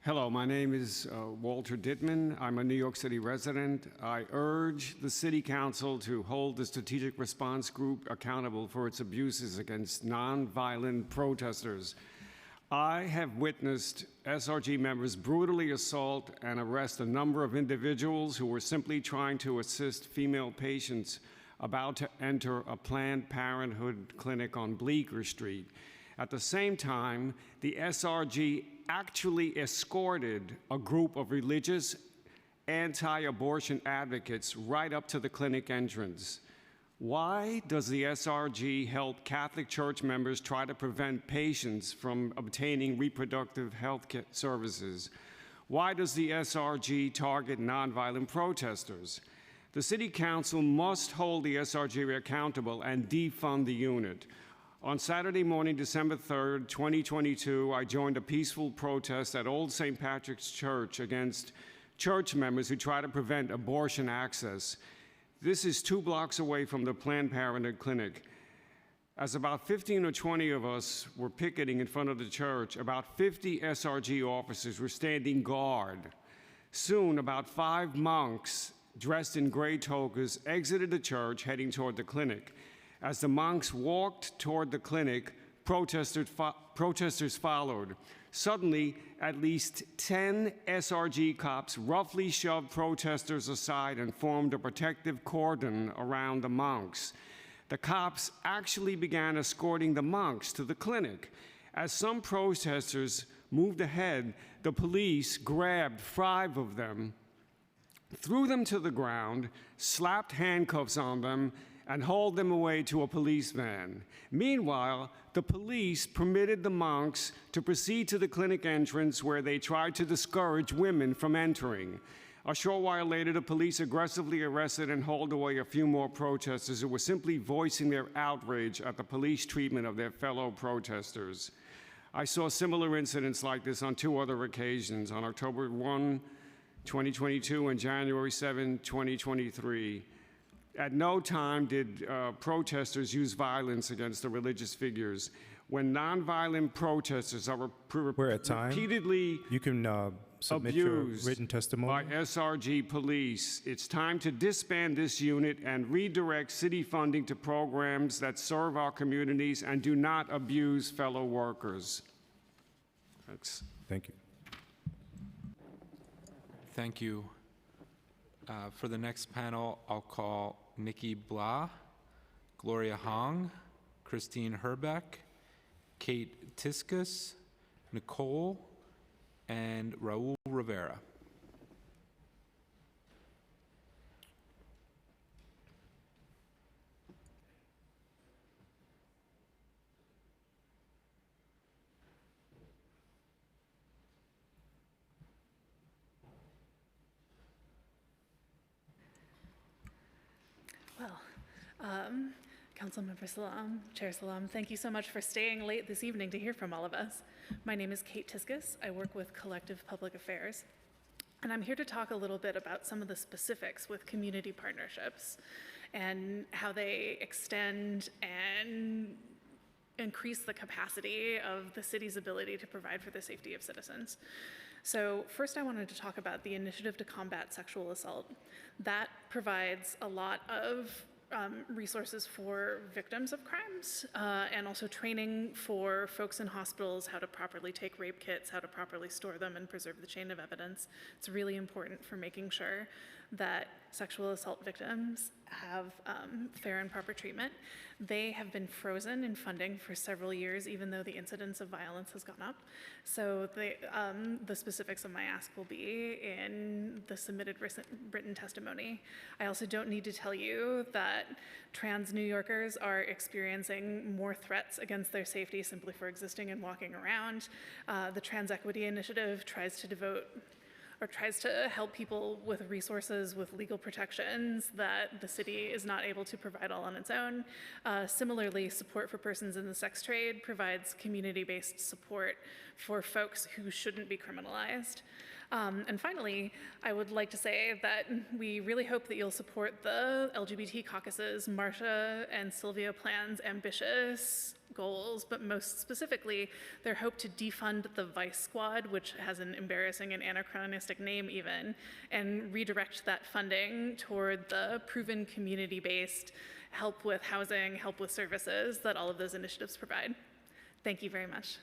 Hello, my name is Walter Dittman. I'm a New York City resident. I urge the City Council to hold the Strategic Response Group accountable for its abuses against nonviolent protesters. I have witnessed SRG members brutally assault and arrest a number of individuals who were simply trying to assist female patients about to enter a Planned Parenthood clinic on Bleecker Street. At the same time, the SRG actually escorted a group of religious anti-abortion advocates right up to the clinic entrance. Why does the SRG help Catholic Church members try to prevent patients from obtaining reproductive health services? Why does the SRG target nonviolent protesters? The City Council must hold the SRG accountable and defund the unit. On Saturday morning, December 3rd, 2022, I joined a peaceful protest at Old St. Patrick's Church against church members who try to prevent abortion access. This is 2 blocks away from the Planned Parenthood clinic. As about 15 or 20 of us were picketing in front of the church, about 50 SRG officers were standing guard. Soon, about 5 monks dressed in gray togas exited the church, heading toward the clinic. As the monks walked toward the clinic, protesters followed. Suddenly, at least 10 SRG cops roughly shoved protesters aside and formed a protective cordon around the monks. The cops actually began escorting the monks to the clinic. As some protesters moved ahead, the police grabbed 5 of them, threw them to the ground, slapped handcuffs on them, and hauled them away to a police van. Meanwhile, the police permitted the monks to proceed to the clinic entrance where they tried to discourage women from entering. A short while later, the police aggressively arrested and hauled away a few more protesters who were simply voicing their outrage at the police treatment of their fellow protesters. I saw similar incidents like this on 2 other occasions, on October 1, 2022 and January 7, 2023. At no time did protesters use violence against the religious figures. When nonviolent protesters are repeatedly you can submit your written testimony by SRG police, it's time to disband this unit and redirect city funding to programs that serve our communities and do not abuse fellow workers. Thanks. Thank you. Thank you. For the next panel, I'll call Nikki Blah, Gloria Hong, Christine Herbeck, Kate Tiskus, Nicole, and Raul Rivera. Councilmember Salam, Chair Salam, thank you so much for staying late this evening to hear from all of us. My name is Kate Tiskus. I work with Collective Public Affairs, and I'm here to talk a little bit about some of the specifics with community partnerships and how they extend and increase the capacity of the city's ability to provide for the safety of citizens. So first I wanted to talk about the Initiative to Combat Sexual Assault. That provides a lot of resources for victims of crimes and also training for folks in hospitals how to properly take rape kits, how to properly store them and preserve the chain of evidence. It's really important for making sure that sexual assault victims have fair and proper treatment. They have been frozen in funding for several years, even though the incidence of violence has gone up. So the specifics of my ask will be in the submitted written testimony. I also don't need to tell you that trans New Yorkers are experiencing more threats against their safety simply for existing and walking around. The Trans Equity Initiative tries to help people with resources, with legal protections that the city is not able to provide all on its own. Similarly, Support for Persons in the Sex Trade provides community-based support for folks who shouldn't be criminalized. And finally, I would like to say that we really hope that you'll support the LGBT caucus's Marsha and Sylvia Plan's ambitious goals, but most specifically, their hope to defund the Vice Squad, which has an embarrassing and anachronistic name even, and redirect that funding toward the proven community-based help with housing, help with services that all of those initiatives provide. Thank you very much.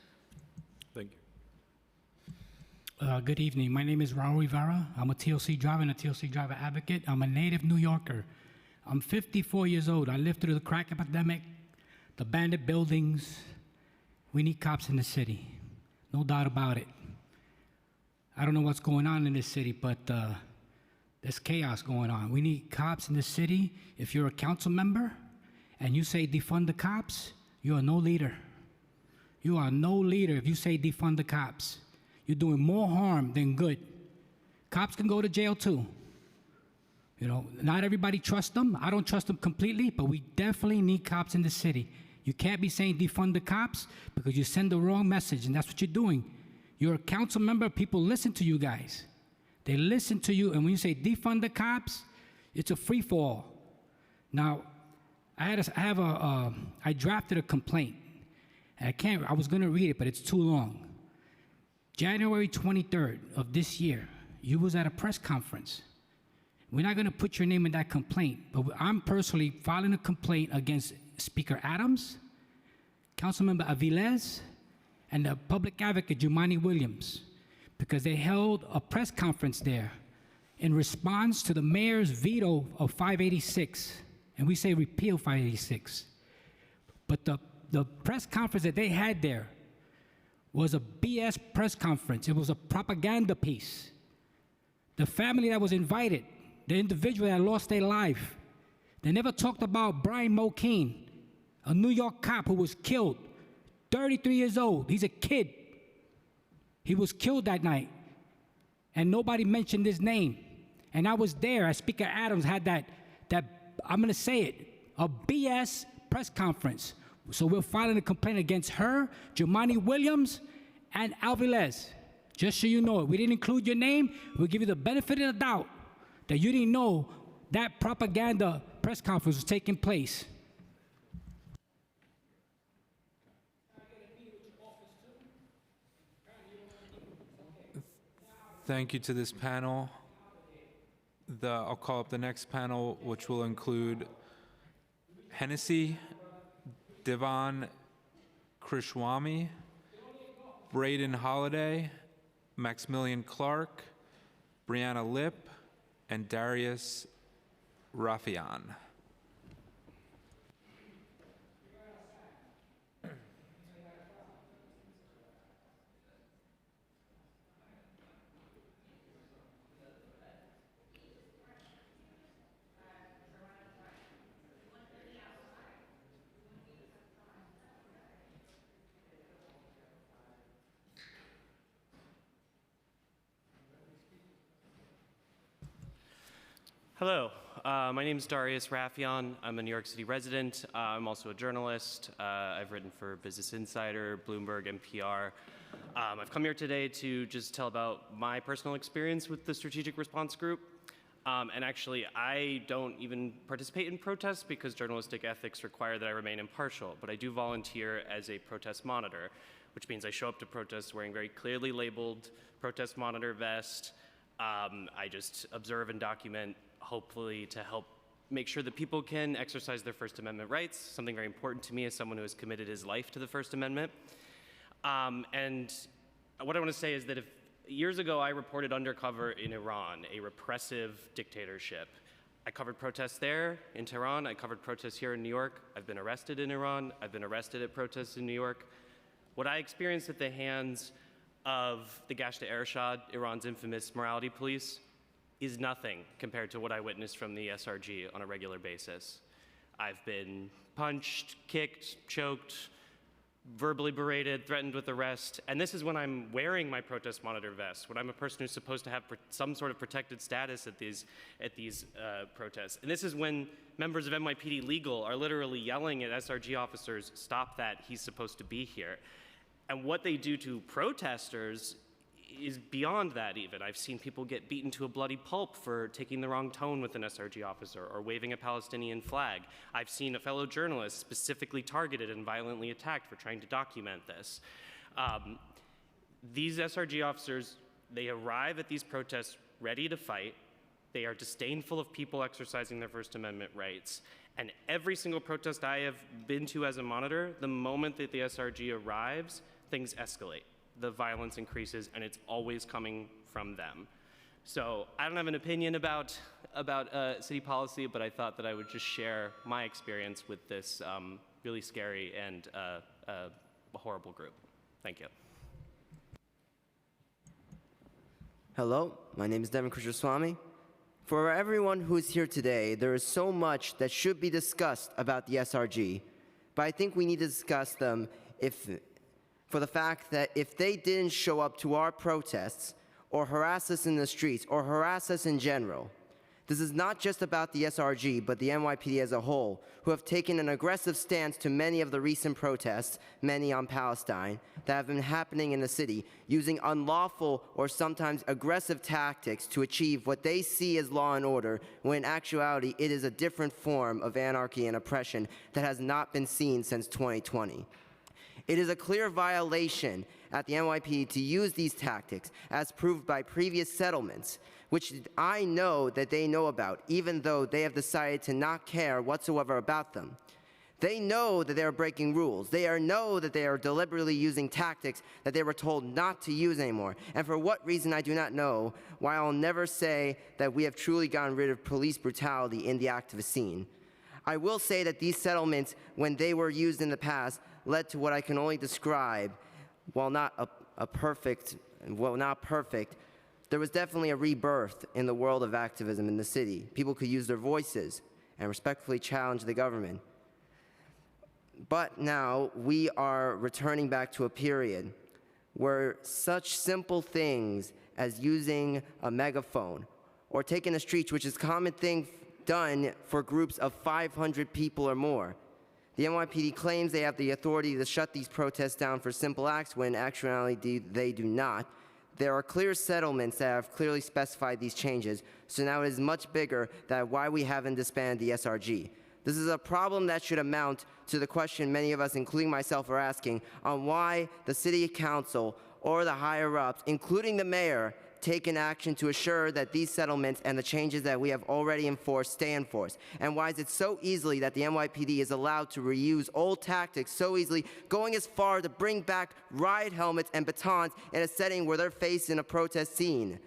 Thank you. Good evening. My name is Raul Rivera. I'm a TLC driver and a TLC driver advocate. I'm a native New Yorker. I'm 54 years old. I lived through the crack epidemic, the bandit buildings. We need cops in the city. No doubt about it. I don't know what's going on in this city, but there's chaos going on. We need cops in the city. If you're a council member and you say defund the cops, you are no leader. You are no leader if you say defund the cops. You're doing more harm than good. Cops can go to jail too. You know, not everybody trusts them. I don't trust them completely, but we definitely need cops in the city. You can't be saying defund the cops because you send the wrong message, and that's what you're doing. You're a council member. People listen to you guys. They listen to you, and when you say defund the cops, it's a free-for-all. Now, I drafted a complaint. And I was going to read it, but it's too long. January 23rd of this year, you was at a press conference. We're not going to put your name in that complaint, but I'm personally filing a complaint against Speaker Adams, Councilmember Aviles, and the public advocate, Jumaane Williams, because they held a press conference there in response to the mayor's veto of 586, and we say repeal 586. But the press conference that they had there was a BS press conference. It was a propaganda piece. The family that was invited, the individual that lost their life, they never talked about Brian Mulkeen, a New York cop who was killed, 33 years old. He's a kid. He was killed that night, and nobody mentioned his name. And I was there as Speaker Adams had that I'm going to say it, a BS press conference. So we're filing a complaint against her, Jumaane Williams, and Aviles. Just so you know it. We didn't include your name. We'll give you the benefit of the doubt that you didn't know that propaganda press conference was taking place. Thank you to this panel. I'll call up the next panel, which will include Hennessy, Devon Krishwami, Braden Holiday, Maximilian Clark, Brianna Lip, and Darius Rafian. Hello, my name is Darius Rafian. I'm a New York City resident. I'm also a journalist. I've written for Business Insider, Bloomberg, NPR. I've come here today to just tell about my personal experience with the Strategic Response Group. And actually, I don't even participate in protests because journalistic ethics require that I remain impartial, but I do volunteer as a protest monitor, which means I show up to protests wearing very clearly labeled protest monitor vest. I just observe and document, hopefully to help make sure that people can exercise their First Amendment rights, something very important to me as someone who has committed his life to the First Amendment. And what I want to say is that if years ago I reported undercover in Iran, a repressive dictatorship. I covered protests there in Tehran. I covered protests here in New York. I've been arrested in Iran. I've been arrested at protests in New York. What I experienced at the hands of the Gashta Ershad, Iran's infamous morality police, is nothing compared to what I witnessed from the SRG on a regular basis. I've been punched, kicked, choked, verbally berated, threatened with arrest, and this is when I'm wearing my protest monitor vest, when I'm a person who's supposed to have some sort of protected status at these protests. And this is when members of NYPD Legal are literally yelling at SRG officers, "Stop that, he's supposed to be here." And what they do to protesters is beyond that even. I've seen people get beaten to a bloody pulp for taking the wrong tone with an SRG officer or waving a Palestinian flag. I've seen a fellow journalist specifically targeted and violently attacked for trying to document this. These SRG officers, they arrive at these protests ready to fight. They are disdainful of people exercising their First Amendment rights. And every single protest I have been to as a monitor, the moment that the SRG arrives, things escalate. The violence increases, and it's always coming from them. So I don't have an opinion about city policy, but I thought that I would just share my experience with this really scary and horrible group. Thank you. Hello, my name is Devin Krishnaswamy. For everyone who is here today, there is so much that should be discussed about the SRG, but I think we need to discuss them for the fact that if they didn't show up to our protests or harass us in the streets or harass us in general, this is not just about the SRG, but the NYPD as a whole, who have taken an aggressive stance to many of the recent protests, many on Palestine, that have been happening in the city, using unlawful or sometimes aggressive tactics to achieve what they see as law and order, when in actuality it is a different form of anarchy and oppression that has not been seen since 2020. It is a clear violation at the NYPD to use these tactics, as proved by previous settlements, which I know that they know about, even though they have decided to not care whatsoever about them. They know that they are breaking rules. They know that they are deliberately using tactics that they were told not to use anymore. And for what reason, I do not know, while I'll never say that we have truly gotten rid of police brutality in the activist scene. I will say that these settlements, when they were used in the past, led to what I can only describe, while not perfect, there was definitely a rebirth in the world of activism in the city. People could use their voices and respectfully challenge the government. But now we are returning back to a period where such simple things as using a megaphone or taking a street, which is a common thing done for groups of 500 people or more. The NYPD claims they have the authority to shut these protests down for simple acts, when in actuality they do not. There are clear settlements that have clearly specified these changes, so now it is much bigger than why we haven't disbanded the SRG. This is a problem that should amount to the question many of us, including myself, are asking on why the city council or the higher-ups, including the mayor, taken action to assure that these settlements and the changes that we have already enforced stay enforced? And why is it so easily that the NYPD is allowed to reuse old tactics so easily, going as far to bring back riot helmets and batons in a setting where they're facing a protest scene?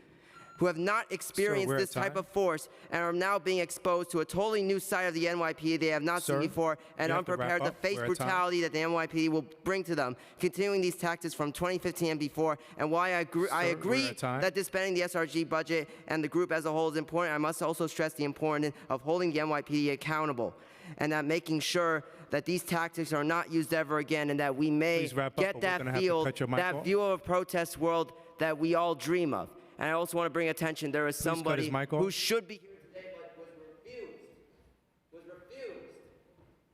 Who have not experienced this type of force and are now being exposed to a totally new side of the NYPD they have not seen before, and unprepared to face brutality that the NYPD will bring to them, continuing these tactics from 2015 and before. And why I agree that disbanding the SRG budget and the group as a whole is important, I must also stress the importance of holding the NYPD accountable, and that making sure that these tactics are not used ever again, and that we may get that view of a protest world that we all dream of. And I also want to bring attention, there is somebody who should be here today but was refused.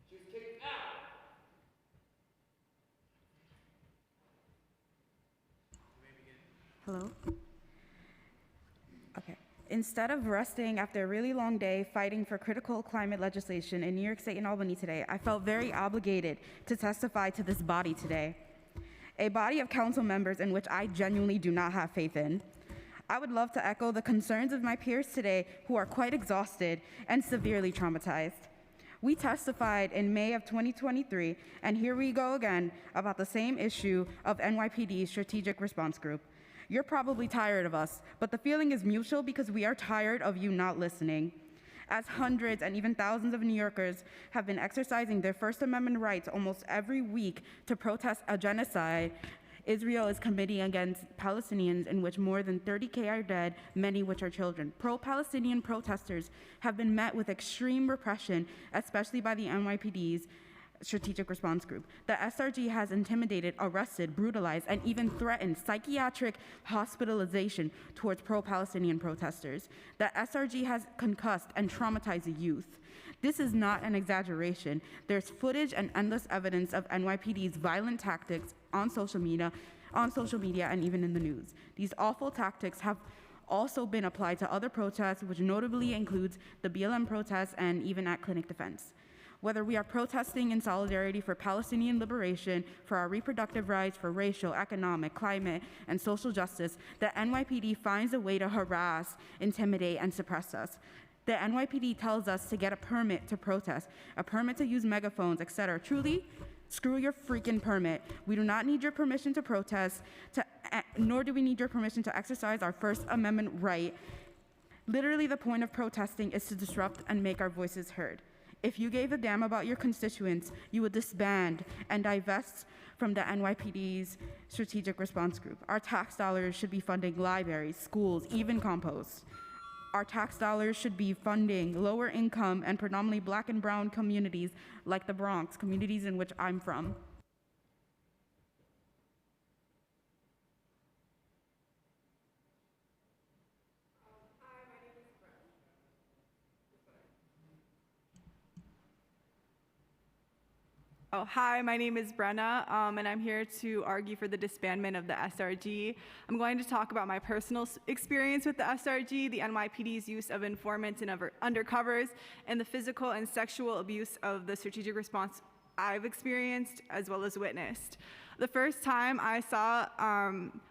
She was kicked out. Hello? Okay. Instead of resting after a really long day fighting for critical climate legislation in New York State and Albany today, I felt very obligated to testify to this body today. a body of council members in which I genuinely do not have faith in. I would love to echo the concerns of my peers today who are quite exhausted and severely traumatized. We testified in May of 2023, and here we go again about the same issue of NYPD's Strategic Response Group. You're probably tired of us, but the feeling is mutual because we are tired of you not listening. As hundreds and even thousands of New Yorkers have been exercising their First Amendment rights almost every week to protest a genocide Israel is committing against Palestinians, in which more than 30,000 are dead, many which are children. Pro-Palestinian protesters have been met with extreme repression, especially by the NYPD's Strategic Response Group. The SRG has intimidated, arrested, brutalized, and even threatened psychiatric hospitalization towards pro-Palestinian protesters. The SRG has concussed and traumatized youth. This is not an exaggeration. There's footage and endless evidence of NYPD's violent tactics on social media, and even in the news. These awful tactics have also been applied to other protests, which notably includes the BLM protests and even at Clinic Defense. Whether we are protesting in solidarity for Palestinian liberation, for our reproductive rights, for racial, economic, climate, and social justice, the NYPD finds a way to harass, intimidate, and suppress us. The NYPD tells us to get a permit to protest, a permit to use megaphones, etc. Truly, screw your freaking permit. We do not need your permission to protest, nor do we need your permission to exercise our First Amendment right. Literally, the point of protesting is to disrupt and make our voices heard. If you gave a damn about your constituents, you would disband and divest from the NYPD's Strategic Response Group. Our tax dollars should be funding libraries, schools, even compost. Our tax dollars should be funding lower income and predominantly Black and brown communities like the Bronx, communities in which I'm from. Oh, hi, my name is Brenna, and I'm here to argue for the disbandment of the SRG. I'm going to talk about my personal experience with the SRG, the NYPD's use of informants and undercovers, and the physical and sexual abuse of the strategic response I've experienced as well as witnessed. The first time I saw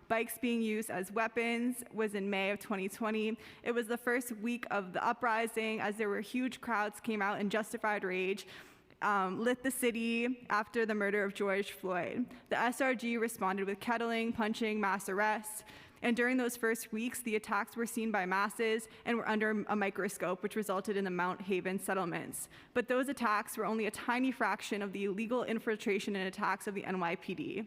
bikes being used as weapons was in May of 2020. It was the first week of the uprising, as there were huge crowds came out in justified rage. Lit the city after the murder of George Floyd. The SRG responded with kettling, punching, mass arrests, and during those first weeks, the attacks were seen by masses and were under a microscope, which resulted in the Mount Haven settlements. But those attacks were only a tiny fraction of the illegal infiltration and attacks of the NYPD.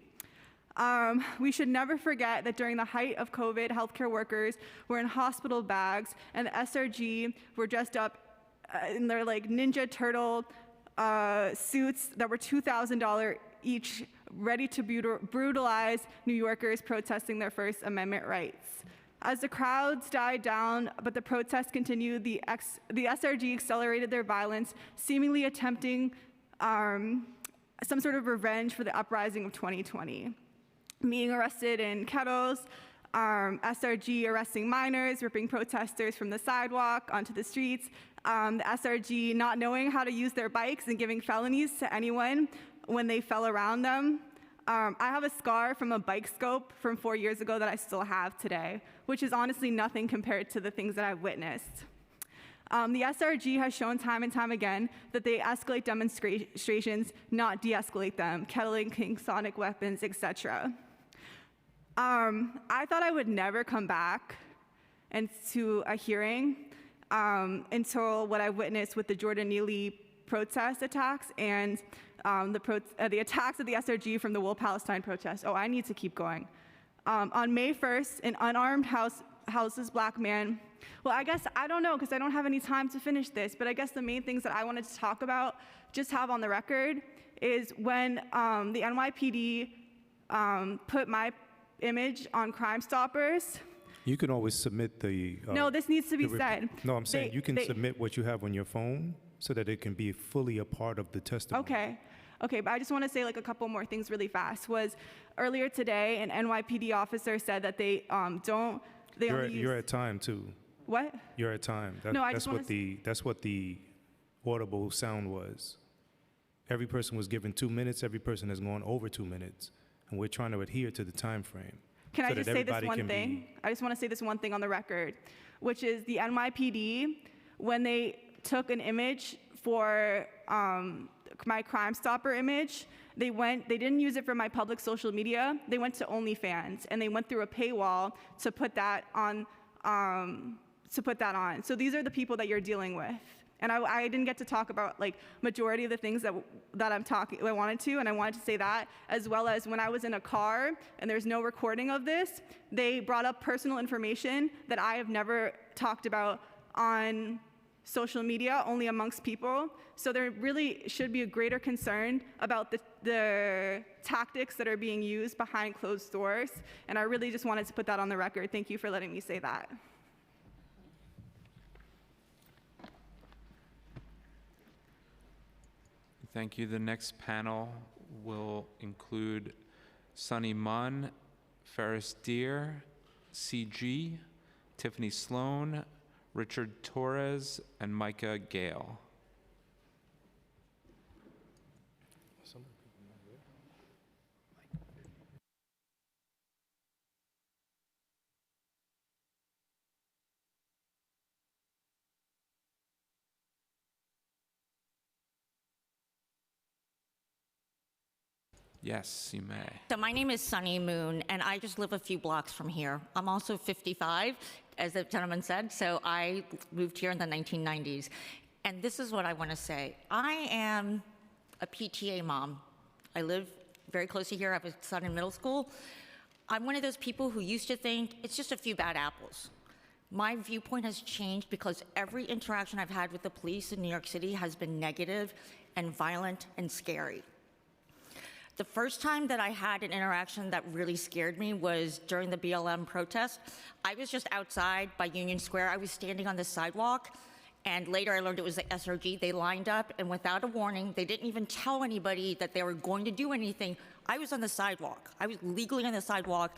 We should never forget that during the height of COVID, healthcare workers were in hospital bags, and the SRG were dressed up in their like Ninja Turtle suits that were $2,000 each, ready to brutalize New Yorkers protesting their First Amendment rights. As the crowds died down, but the protests continued, the SRG accelerated their violence, seemingly attempting some sort of revenge for the uprising of 2020. Being arrested in kettles, SRG arresting minors, ripping protesters from the sidewalk onto the streets, the SRG not knowing how to use their bikes and giving felonies to anyone when they fell around them. I have a scar from a bike scope from 4 years ago that I still have today, which is honestly nothing compared to the things that I've witnessed. The SRG has shown time and time again that they escalate demonstrations, not de-escalate them, kettling, king, sonic weapons, etc. I thought I would never come back to a hearing until what I witnessed with the Jordan Neely protest attacks and the attacks of the SRG from the Will Palestine protest. Oh, I need to keep going. On May 1st, an unarmed houseless Black man, well, I guess, I don't know, because I don't have any time to finish this, but I guess the main things that I wanted to talk about, just have on the record, is when the NYPD put my image on Crime Stoppers. You can always submit the... no, this needs to be said. No, I'm saying you can submit what you have on your phone so that it can be fully a part of the testimony. Okay, but I just want to say like a couple more things really fast. Was earlier today, an NYPD officer said that they You're at time too. What? You're at time. That's what the audible sound was. Every person was given 2 minutes. Every person has gone over 2 minutes. and we're trying to adhere to the time frame. Can I so just that say this everybody one can thing? be- I just want to say this one thing on the record, which is the NYPD, when they took an image for my Crime Stopper image, they didn't use it for my public social media. They went to OnlyFans, and they went through a paywall to put that on. So these are the people that you're dealing with. And I didn't get to talk about like majority of the things that I wanted to, and I wanted to say that, as well as when I was in a car and there's no recording of this, they brought up personal information that I have never talked about on social media, only amongst people. So there really should be a greater concern about the tactics that are being used behind closed doors. And I really just wanted to put that on the record. Thank you for letting me say that. Thank you. The next panel will include Sunny Munn, Ferris Deer, CG, Tiffany Sloan, Richard Torres, and Micah Gale. Yes, you may. So my name is Sunny Moon, and I just live a few blocks from here. I'm also 55, as the gentleman said, so I moved here in the 1990s. And this is what I want to say. I am a PTA mom. I live very close to here. I have a son in middle school. I'm one of those people who used to think it's just a few bad apples. My viewpoint has changed because every interaction I've had with the police in New York City has been negative and violent and scary. The first time that I had an interaction that really scared me was during the BLM protest. I was just outside by Union Square. I was standing on the sidewalk, and later I learned it was the SRG. They lined up, and without a warning, they didn't even tell anybody that they were going to do anything. I was on the sidewalk. I was legally on the sidewalk.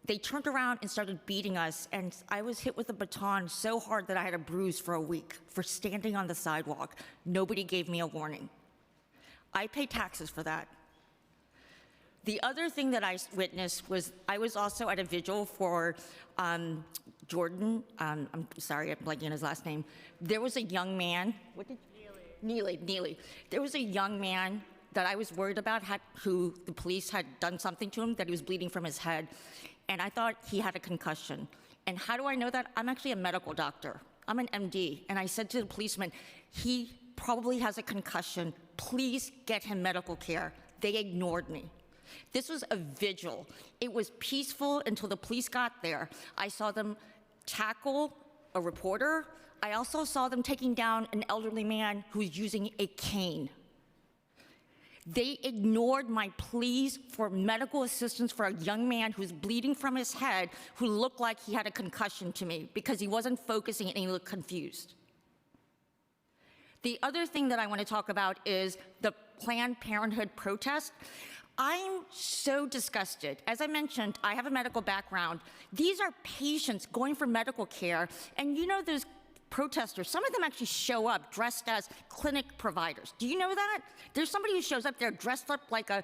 They turned around and started beating us, and I was hit with a baton so hard that I had a bruise for a week for standing on the sidewalk. Nobody gave me a warning. I pay taxes for that. The other thing that I witnessed was I was also at a vigil for Jordan. I'm sorry, I'm blanking on his last name. There was a young man. Neely. There was a young man that I was worried about who the police had done something to him, that he was bleeding from his head. And I thought he had a concussion. And how do I know that? I'm actually a medical doctor. I'm an MD. And I said to the policeman, he probably has a concussion. Please get him medical care. They ignored me. This was a vigil. It was peaceful until the police got there. I saw them tackle a reporter. I also saw them taking down an elderly man who was using a cane. They ignored my pleas for medical assistance for a young man who was bleeding from his head, who looked like he had a concussion to me because he wasn't focusing and he looked confused. The other thing that I want to talk about is the Planned Parenthood protest. I'm so disgusted. As I mentioned, I have a medical background. These are patients going for medical care, and you know those protesters, some of them actually show up dressed as clinic providers. Do you know that? There's somebody who shows up there dressed up like a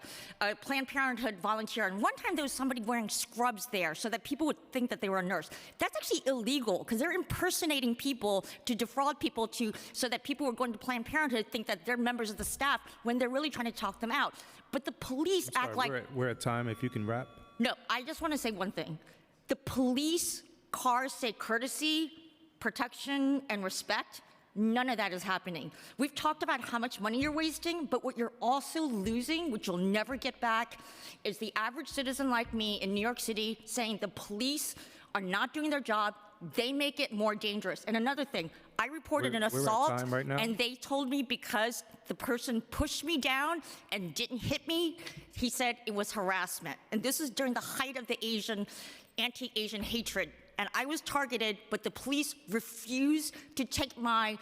Planned Parenthood volunteer, and one time there was somebody wearing scrubs there so that people would think that they were a nurse. That's actually illegal, because they're impersonating people to defraud people so that people who are going to Planned Parenthood think that they're members of the staff when they're really trying to talk them out. But the police act like... We're at time, if you can wrap. No, I just want to say one thing. The police cars say courtesy, protection, and respect. None of that is happening. We've talked about how much money you're wasting, but what you're also losing, which you'll never get back, is the average citizen like me in New York City saying the police are not doing their job. They make it more dangerous. And another thing, I reported an assault, and they told me because the person pushed me down and didn't hit me, he said it was harassment. And this is during the height of the anti-Asian hatred. And I was targeted, but the police refused to take my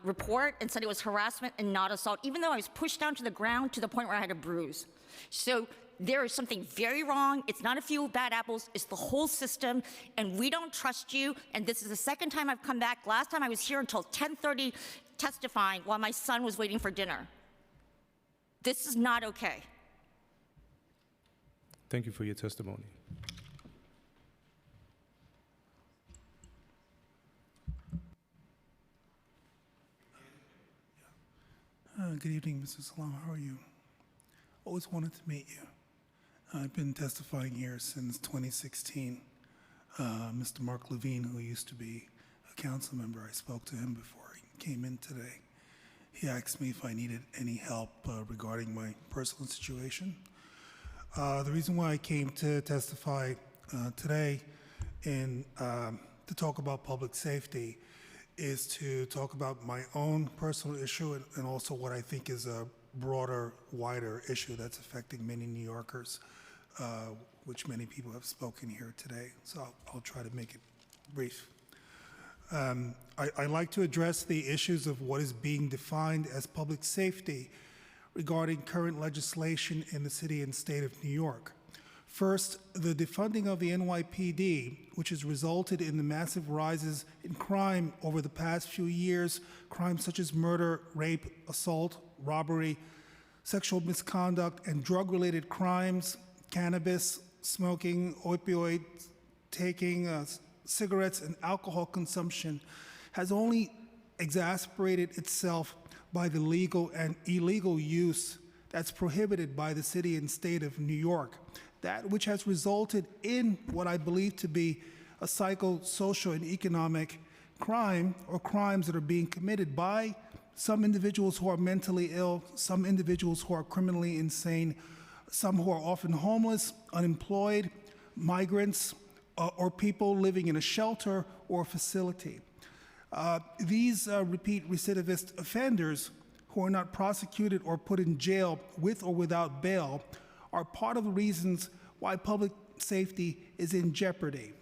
report and said it was harassment and not assault, even though I was pushed down to the ground to the point where I had a bruise. So there is something very wrong. It's not a few bad apples. It's the whole system, and we don't trust you. And this is the second time I've come back. Last time I was here until 10:30 testifying while my son was waiting for dinner. This is not okay. Thank you for your testimony. Good evening, Mr. Salam. How are you? Always wanted to meet you. I've been testifying here since 2016. Mr. Mark Levine, who used to be a council member, I spoke to him before he came in today. He asked me if I needed any help regarding my personal situation. The reason why I came to testify today and to talk about public safety is to talk about my own personal issue and also what I think is a broader, wider issue that's affecting many New Yorkers, which many people have spoken here today. So I'll try to make it brief. I'd like to address the issues of what is being defined as public safety regarding current legislation in the city and state of New York. First, the defunding of the NYPD, which has resulted in the massive rises in crime over the past few years, crimes such as murder, rape, assault, robbery, sexual misconduct, and drug-related crimes, cannabis, smoking, opioid taking, cigarettes, and alcohol consumption, has only exacerbated itself by the legal and illegal use that's prohibited by the city and state of New York. That which has resulted in what I believe to be a psychosocial and economic crime, or crimes that are being committed by some individuals who are mentally ill, some individuals who are criminally insane, some who are often homeless, unemployed, migrants, or people living in a shelter or facility. These repeat recidivist offenders who are not prosecuted or put in jail with or without bail are part of the reasons why public safety is in jeopardy.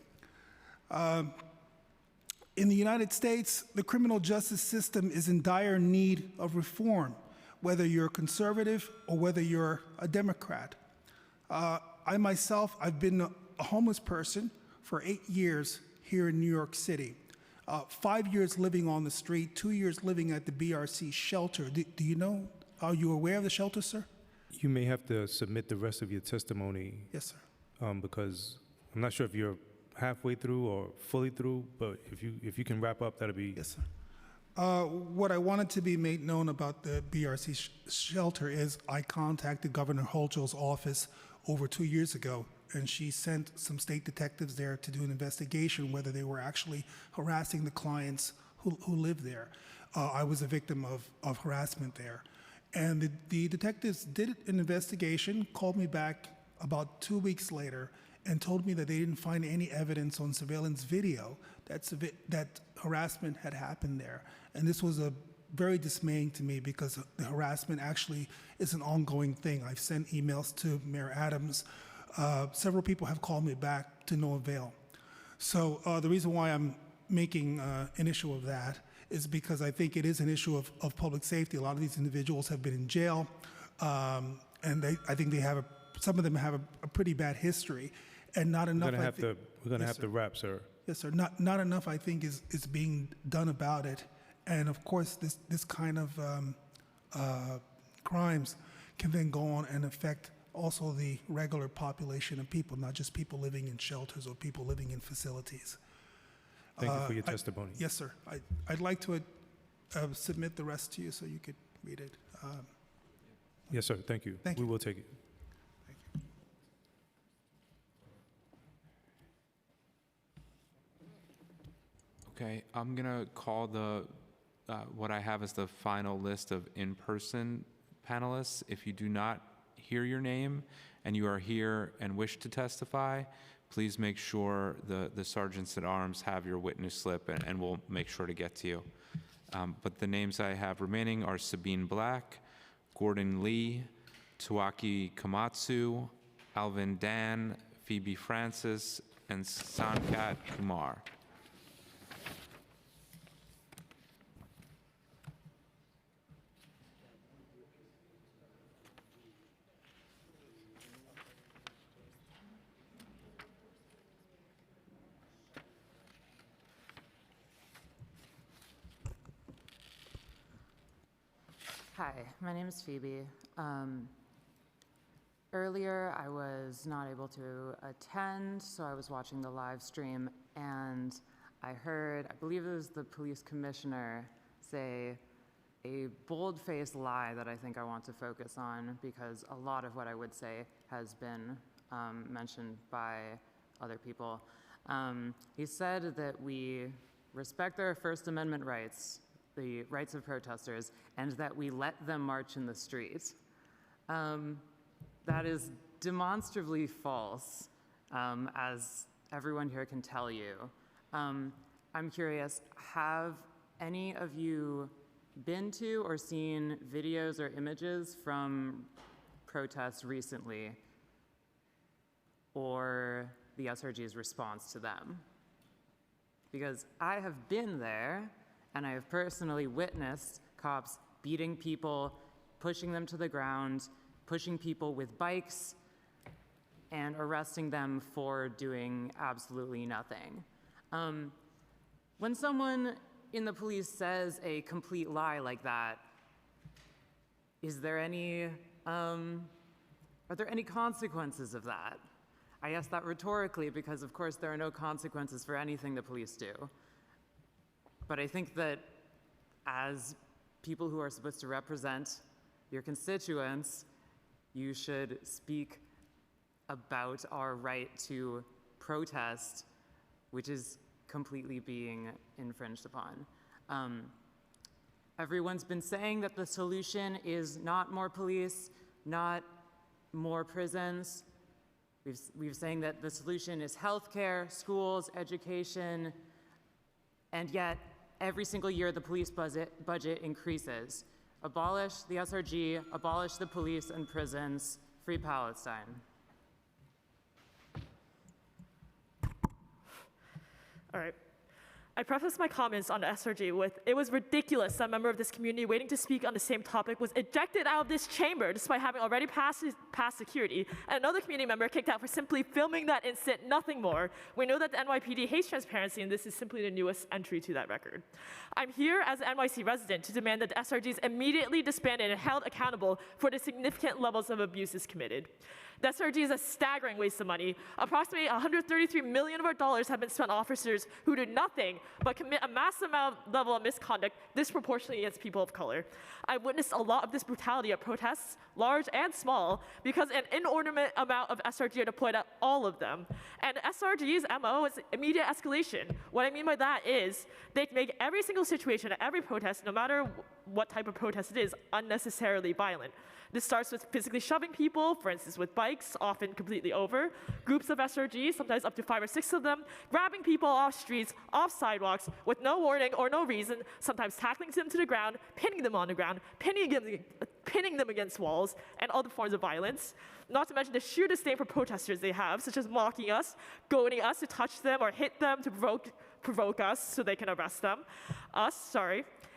In the United States, the criminal justice system is in dire need of reform, whether you're conservative or whether you're a Democrat. I myself, I've been a homeless person for 8 years here in New York City. 5 years living on the street, 2 years living at the BRC shelter. Do you know, are you aware of the shelter, sir? You may have to submit the rest of your testimony. Yes, sir. Because I'm not sure if you're halfway through or fully through, but if you can wrap up, that'll be. Yes, sir. What I wanted to be made known about the BRC shelter is I contacted Governor Hochul's office over 2 years ago, and she sent some state detectives there to do an investigation whether they were actually harassing the clients who live there. I was a victim of harassment there. And the detectives did an investigation, called me back about 2 weeks later, and told me that they didn't find any evidence on surveillance video that harassment had happened there. And this was very dismaying to me because the harassment actually is an ongoing thing. I've sent emails to Mayor Adams. Several people have called me back to no avail. So the reason why I'm making an issue of that is because I think it is an issue of public safety. A lot of these individuals have been in jail, and I think some of them have a pretty bad history, and not enough. We're gonna have to wrap, sir. Yes, sir. Not enough, I think, is being done about it, and of course, this kind of crimes can then go on and affect also the regular population of people, not just people living in shelters or people living in facilities. Thank you for your testimony. Yes, sir. I'd like to submit the rest to you so you could read it. Yes, sir. Thank you. Thank we you. will take it. Okay, I'm gonna call what I have as the final list of in-person panelists. If you do not hear your name and you are here and wish to testify, please make sure the sergeants at arms have your witness slip, and we'll make sure to get to you. But the names I have remaining are Sabine Black, Gordon Lee, Tuaki Komatsu, Alvin Dan, Phoebe Francis, and Sankat Kumar. Hi, my name is Phoebe. Earlier, I was not able to attend, so I was watching the live stream, and I heard, I believe it was the police commissioner, say a bold-faced lie that I think I want to focus on, because a lot of what I would say has been mentioned by other people. He said that we respect their First Amendment rights, the rights of protesters, and that we let them march in the streets. That is demonstrably false, as everyone here can tell you. I'm curious, have any of you been to or seen videos or images from protests recently, or the SRG's response to them? Because I have been there, and I have personally witnessed cops beating people, pushing them to the ground, pushing people with bikes, and arresting them for doing absolutely nothing. When someone in the police says a complete lie like that, is there any, are there any consequences of that? I ask that rhetorically because, of course, there are no consequences for anything the police do. But I think that as people who are supposed to represent your constituents, you should speak about our right to protest, which is completely being infringed upon. Everyone's been saying that the solution is not more police, not more prisons. We've saying that the solution is healthcare, schools, education, and yet every single year the police budget increases. Abolish the SRG, abolish the police and prisons, free Palestine. All right. I preface my comments on the SRG with, it was ridiculous that a member of this community waiting to speak on the same topic was ejected out of this chamber despite having already passed security, and another community member kicked out for simply filming that incident, nothing more. We know that the NYPD hates transparency, and this is simply the newest entry to that record. I'm here as an NYC resident to demand that the SRG is immediately disbanded and held accountable for the significant levels of abuses committed. The SRG is a staggering waste of money. Approximately $133 million of our dollars have been spent on officers who do nothing but commit a massive level of misconduct disproportionately against people of color. I've witnessed a lot of this brutality at protests, large and small, because an inordinate amount of SRG are deployed at all of them. And SRG's MO is immediate escalation. What I mean by that is they make every single situation at every protest, no matter what type of protest it is, unnecessarily violent. This starts with physically shoving people, for instance with bikes, often completely over, groups of SRGs, sometimes up to 5 or 6 of them, grabbing people off streets, off sidewalks, with no warning or no reason, sometimes tackling them to the ground, pinning them on the ground, pinning them against walls, and other forms of violence. Not to mention the sheer disdain for protesters they have, such as mocking us, goading us to touch them or hit them to provoke us so they can arrest us.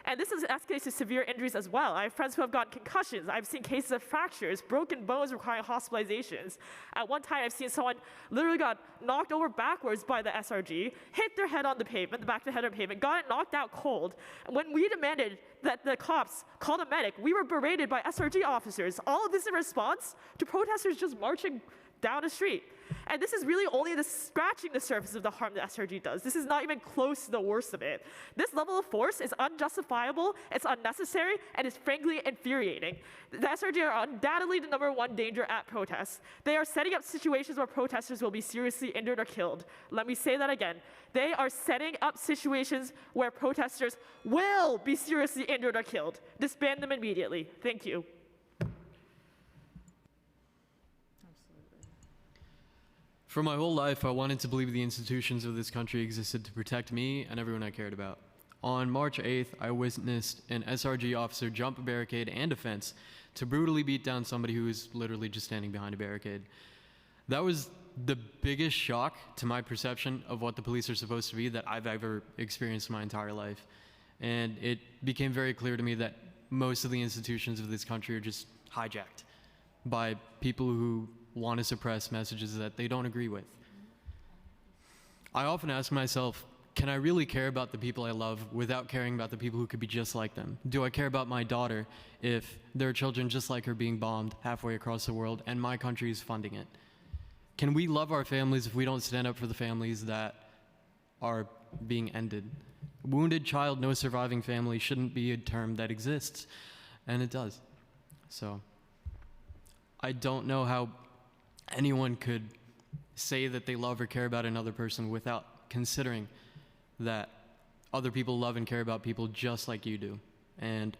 And this has escalated to severe injuries as well. I have friends who have gotten concussions. I've seen cases of fractures, broken bones requiring hospitalizations. At one time, I've seen someone literally got knocked over backwards by the SRG, hit their head on the pavement, the back of the head on the pavement, got it knocked out cold. And when we demanded that the cops call a medic, we were berated by SRG officers. All of this in response to protesters just marching down the street. And this is really only scratching the surface of the harm that SRG does. This is not even close to the worst of it. This level of force is unjustifiable, it's unnecessary, and it's frankly infuriating. The SRG are undoubtedly the #1 danger at protests. They are setting up situations where protesters will be seriously injured or killed. Let me say that again. They are setting up situations where protesters will be seriously injured or killed. Disband them immediately. Thank you. For my whole life, I wanted to believe the institutions of this country existed to protect me and everyone I cared about. On March 8th, I witnessed an SRG officer jump a barricade and a fence to brutally beat down somebody who was literally just standing behind a barricade. That was the biggest shock to my perception of what the police are supposed to be that I've ever experienced in my entire life. And it became very clear to me that most of the institutions of this country are just hijacked by people who want to suppress messages that they don't agree with. I often ask myself, can I really care about the people I love without caring about the people who could be just like them? Do I care about my daughter if there are children just like her being bombed halfway across the world and my country is funding it? Can we love our families if we don't stand up for the families that are being ended? Wounded child, no surviving family shouldn't be a term that exists, and it does. So I don't know how anyone could say that they love or care about another person without considering that other people love and care about people just like you do. And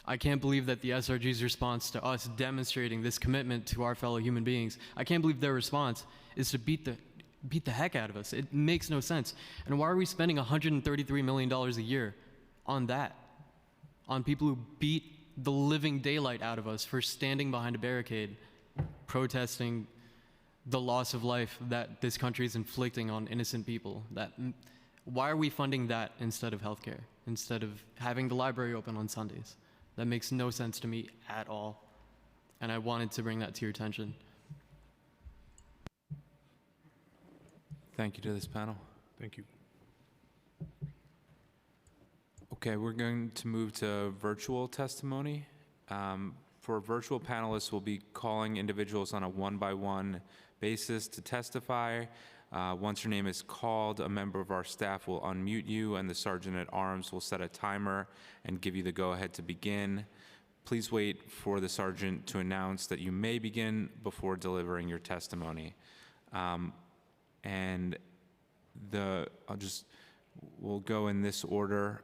I can't believe that the SRG's response to us demonstrating this commitment to our fellow human beings, I can't believe their response is to beat the heck out of us. It makes no sense. And why are we spending $133 million a year on that? On people who beat the living daylight out of us for standing behind a barricade, protesting the loss of life that this country is inflicting on innocent people. Why are we funding that instead of healthcare, instead of having the library open on Sundays? That makes no sense to me at all. And I wanted to bring that to your attention. Thank you to this panel. Thank you. Okay, we're going to move to virtual testimony. For virtual panelists, we'll be calling individuals on a one-by-one basis to testify. Once your name is called, a member of our staff will unmute you, and the Sergeant at Arms will set a timer and give you the go-ahead to begin. Please wait for the Sergeant to announce that you may begin before delivering your testimony. We'll go in this order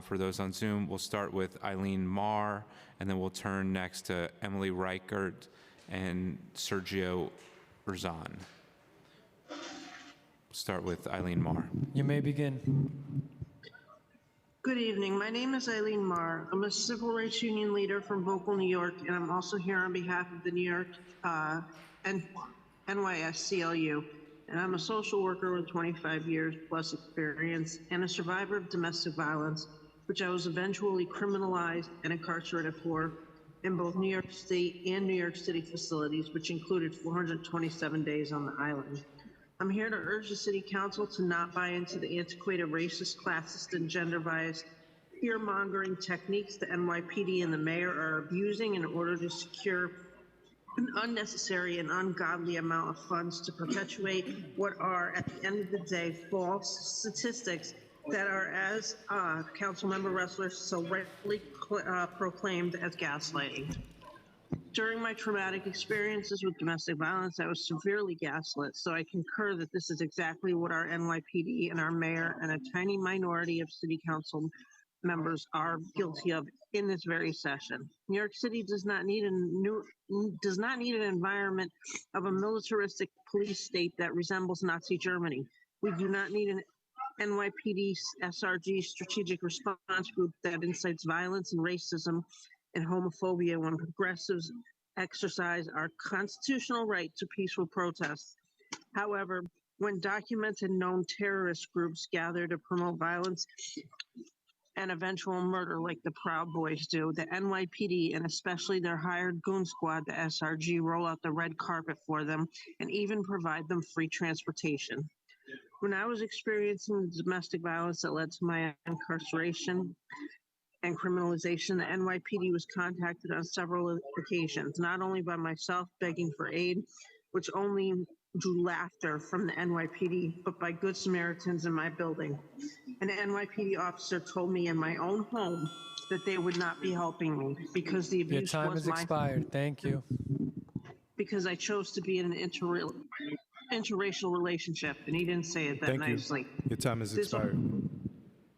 for those on Zoom. We'll start with Eileen Marr, and then we'll turn next to Emily Reichert and Sergio Urzan. Start with Eileen Marr. You may begin. Good evening. My name is Eileen Marr. I'm a civil rights union leader from Vocal, New York, and I'm also here on behalf of the New York NYSCLU. And I'm a social worker with 25 years plus experience and a survivor of domestic violence, which I was eventually criminalized and incarcerated for in both New York State and New York City facilities, which included 427 days on the island. I'm here to urge the City Council to not buy into the antiquated racist, classist, and gender-biased fear-mongering techniques the NYPD and the mayor are abusing in order to secure an unnecessary and ungodly amount of funds to perpetuate what are, at the end of the day, false statistics that are, as Councilmember Ressler so rightly proclaimed, as gaslighting. During my traumatic experiences with domestic violence, I was severely gaslit, so I concur that this is exactly what our NYPD and our mayor and a tiny minority of city council members are guilty of in this very session. New York City does not need an environment of a militaristic police state that resembles Nazi Germany. We do not need an NYPD SRG strategic response group that incites violence and racism and homophobia when progressives exercise our constitutional right to peaceful protests. However, when documented known terrorist groups gather to promote violence and eventual murder like the Proud Boys do, the NYPD and especially their hired goon squad, the SRG, roll out the red carpet for them and even provide them free transportation. When I was experiencing the domestic violence that led to my incarceration and criminalization, the NYPD was contacted on several occasions, not only by myself begging for aid, which only drew laughter from the NYPD, but by Good Samaritans in my building. An NYPD officer told me in my own home that they would not be helping me because the abuse was Your time has expired. Thank you. Because I chose to be in an interracial relationship, and he didn't say it that Thank nicely. you. Your time has expired.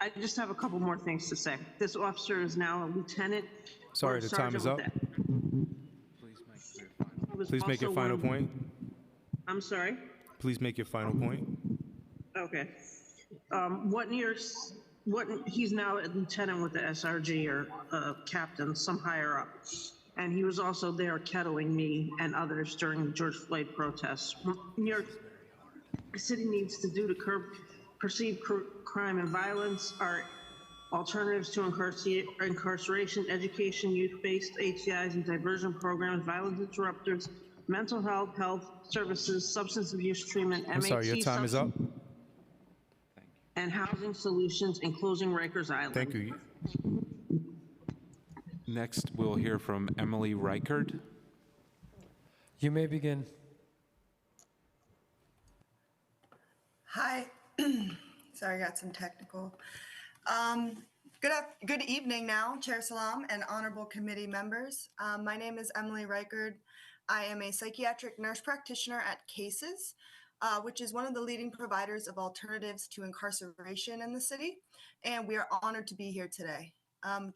I just have a couple more things to say. This officer is now a lieutenant. Sorry, or the time is sergeant up. with that. Please make your Also final one- point. I'm sorry? Please make your final point. Okay. He's now a lieutenant with the SRG or captain, some higher up. And he was also there kettling me and others during the George Floyd protests. New York City needs to do to curb perceived crime and violence are alternatives to incarceration, education, youth-based HCIs and diversion programs, violence interrupters, mental health services, substance abuse treatment, I'm sorry, your time is up. and Housing Solutions in closing Rikers Island. Thank you. Next, we'll hear from Emily Reichert. You may begin. Hi. Sorry, I got some technical. Good evening now, Chair Salam and honorable committee members. My name is Emily Reichert. I am a psychiatric nurse practitioner at CASES, which is one of the leading providers of alternatives to incarceration in the city, and we are honored to be here today.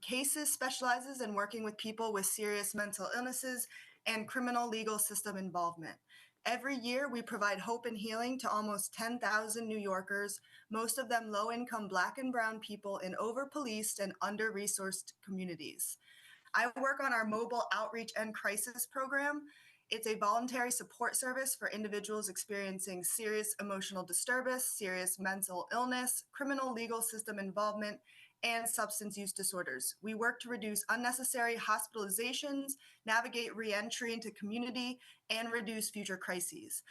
CASES specializes in working with people with serious mental illnesses and criminal legal system involvement. Every year, we provide hope and healing to almost 10,000 New Yorkers, most of them low-income Black and Brown people in over-policed and under-resourced communities. I work on our mobile outreach and crisis program. It's a voluntary support service for individuals experiencing serious emotional disturbance, serious mental illness, criminal legal system involvement, and substance use disorders. We work to reduce unnecessary hospitalizations, navigate re-entry into community, and reduce future crises.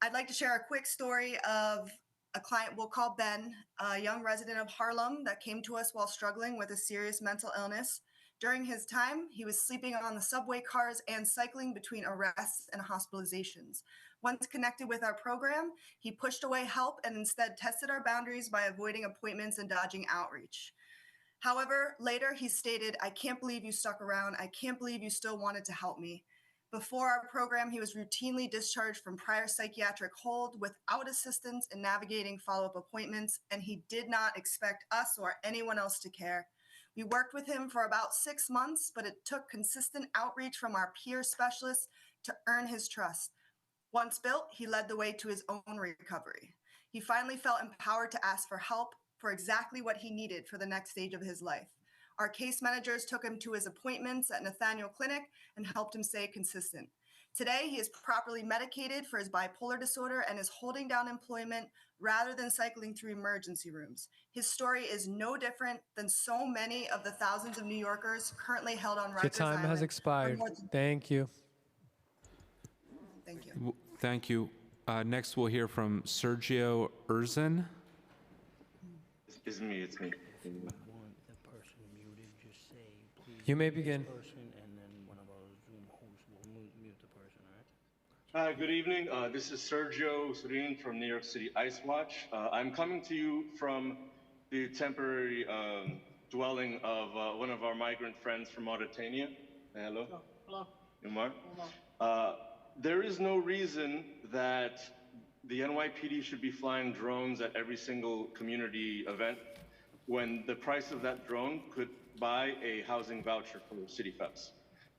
I'd like to share a quick story of a client we'll call Ben, a young resident of Harlem that came to us while struggling with a serious mental illness. During his time, he was sleeping on the subway cars and cycling between arrests and hospitalizations. Once connected with our program, he pushed away help and instead tested our boundaries by avoiding appointments and dodging outreach. However, later he stated, "I can't believe you stuck around. I can't believe you still wanted to help me." Before our program, he was routinely discharged from prior psychiatric hold without assistance in navigating follow-up appointments, and he did not expect us or anyone else to care. We worked with him for about 6 months, but it took consistent outreach from our peer specialists to earn his trust. Once built, he led the way to his own recovery. He finally felt empowered to ask for help for exactly what he needed for the next stage of his life. Our case managers took him to his appointments at Nathaniel Clinic and helped him stay consistent. Today, he is properly medicated for his bipolar disorder and is holding down employment rather than cycling through emergency rooms. His story is no different than so many of the thousands of New Yorkers currently held on Rikers Your time Island has for expired. more than- Thank you. Thank you. Thank you. Next, we'll hear from Sergio Erzin. It's me. You may begin. Good evening. This is Sergio Surin from New York City Ice Watch. I'm coming to you from the temporary dwelling of one of our migrant friends from Mauritania. Hello. Hello. Umar. There is no reason that the NYPD should be flying drones at every single community event when the price of that drone could buy a housing voucher for city feps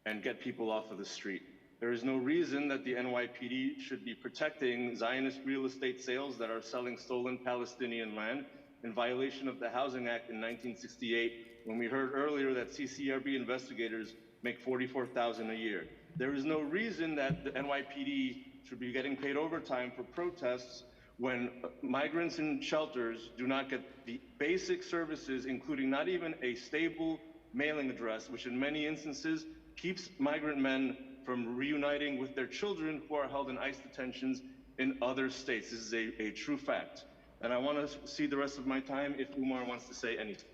and get people off of the street. There is no reason that the NYPD should be protecting Zionist real estate sales that are selling stolen Palestinian land in violation of the Housing Act in 1968, when we heard earlier that CCRB investigators make $44,000 a year. There is no reason that the NYPD should be getting paid overtime for protests when migrants in shelters do not get the basic services, including not even a stable mailing address, which in many instances keeps migrant men from reuniting with their children who are held in ICE detentions in other states. This is a true fact. And I want to see the rest of my time if Umar wants to say anything.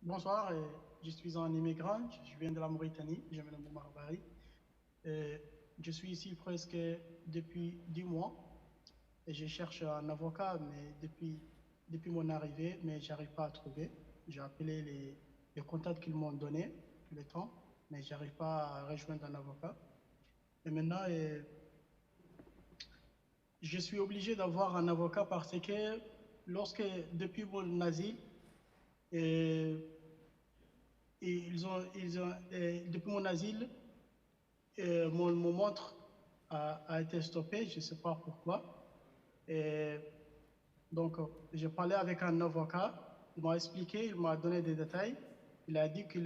Bonsoir, je suis un immigrant, je viens de la Mauritanie, je m'appelle Omar Bari. Je suis ici presque depuis 10 mois et je cherche un avocat mais depuis mon arrivée, mais je n'arrive pas à trouver. J'ai appelé les contacts qu'ils m'ont donnés tout le temps, mais je n'arrive pas à rejoindre un avocat. Et maintenant, je suis obligé d'avoir un avocat parce que depuis mon asile, depuis mon asile, mon montre a été stoppée, je ne sais pas pourquoi. Et donc, j'ai parlé avec un avocat, il m'a expliqué, il m'a donné des détails. Il a dit que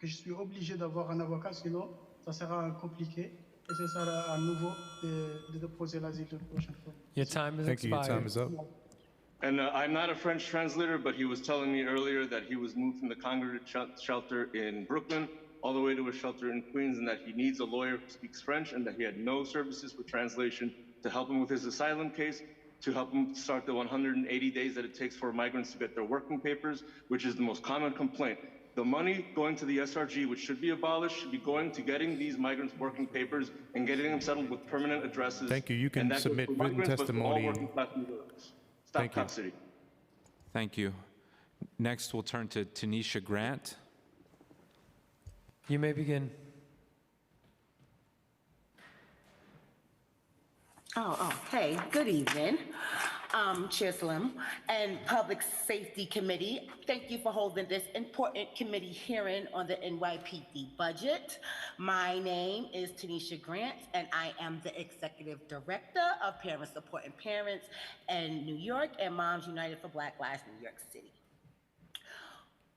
je suis obligé d'avoir un avocat, sinon ça sera compliqué. Et ce sera à nouveau de déposer l'asile la prochaine fois. Your time is Thank you. Your expired. time is up. And I'm not a French translator, but he was telling me earlier that he was moved from the congregate shelter in Brooklyn all the way to a shelter in Queens, and that he needs a lawyer who speaks French, and that he had no services for translation to help him with his asylum case. to help them start the 180 days that it takes for migrants to get their working papers, which is the most common complaint. The money going to the SRG, which should be abolished, should be going to getting these migrants working papers and getting them settled with permanent addresses. Thank you. You can And that goes submit for written migrants, but for all testimony. working-class New Yorkers. Stop Thank you. Cop City. Thank you. Next, we'll turn to Tanisha Grant. You may begin. Hey, good evening, Chair Slim and Public Safety Committee. Thank you for holding this important committee hearing on the NYPD budget. My name is Tanisha Grant, and I am the Executive Director of Parents Supporting Parents in New York and Moms United for Black Lives New York City.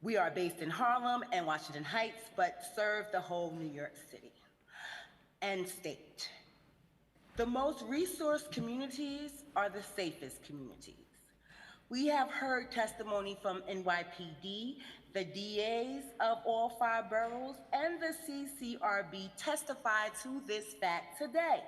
We are based in Harlem and Washington Heights, but serve the whole New York City and state. The most resourced communities are the safest communities. We have heard testimony from NYPD, the DAs of all 5 boroughs, and the CCRB testify to this fact today.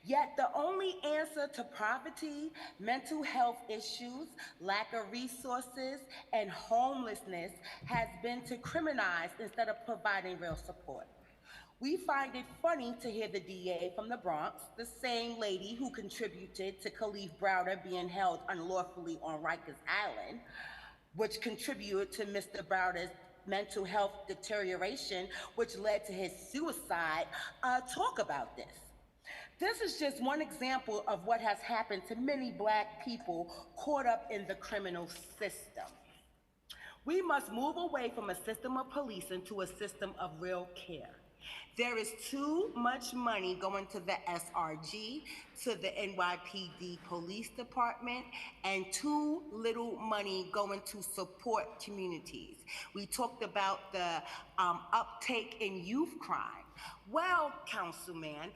Yet the only answer to poverty, mental health issues, lack of resources, and homelessness has been to criminalize instead of providing real support. We find it funny to hear the DA from the Bronx, the same lady who contributed to Khalif Browder being held unlawfully on Rikers Island, which contributed to Mr. Browder's mental health deterioration, which led to his suicide, talk about this. This is just one example of what has happened to many Black people caught up in the criminal system. We must move away from a system of policing to a system of real care. There is too much money going to the SRG, to the NYPD Police Department, and too little money going to support communities. We talked about the uptake in youth crime. Well, Councilman,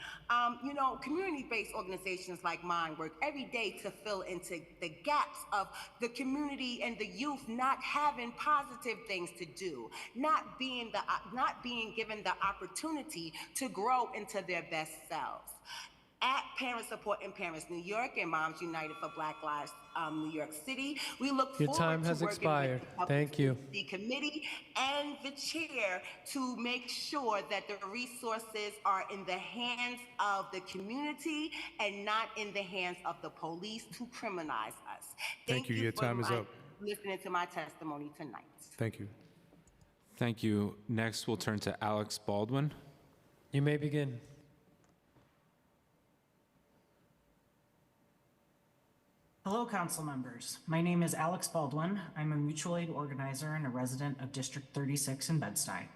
you know, community-based organizations like mine work every day to fill into the gaps of the community and the youth not having positive things to do, not being given the opportunity to grow into their best selves. At Parents Supporting Parents New York and Moms United for Black Lives New York City, we look Your forward time to has working expired. with the Thank you. the committee and the chair to make sure that the resources are in the hands of the community and not in the hands of the police to criminalize us. Thank you. Your for time is up. listening to my testimony tonight. Thank you. Thank you. Next, we'll turn to Alex Baldwin. You may begin. Hello, council members. My name is Alex Baldwin. I'm a mutual aid organizer and a resident of District 36 in Bed-Stuy.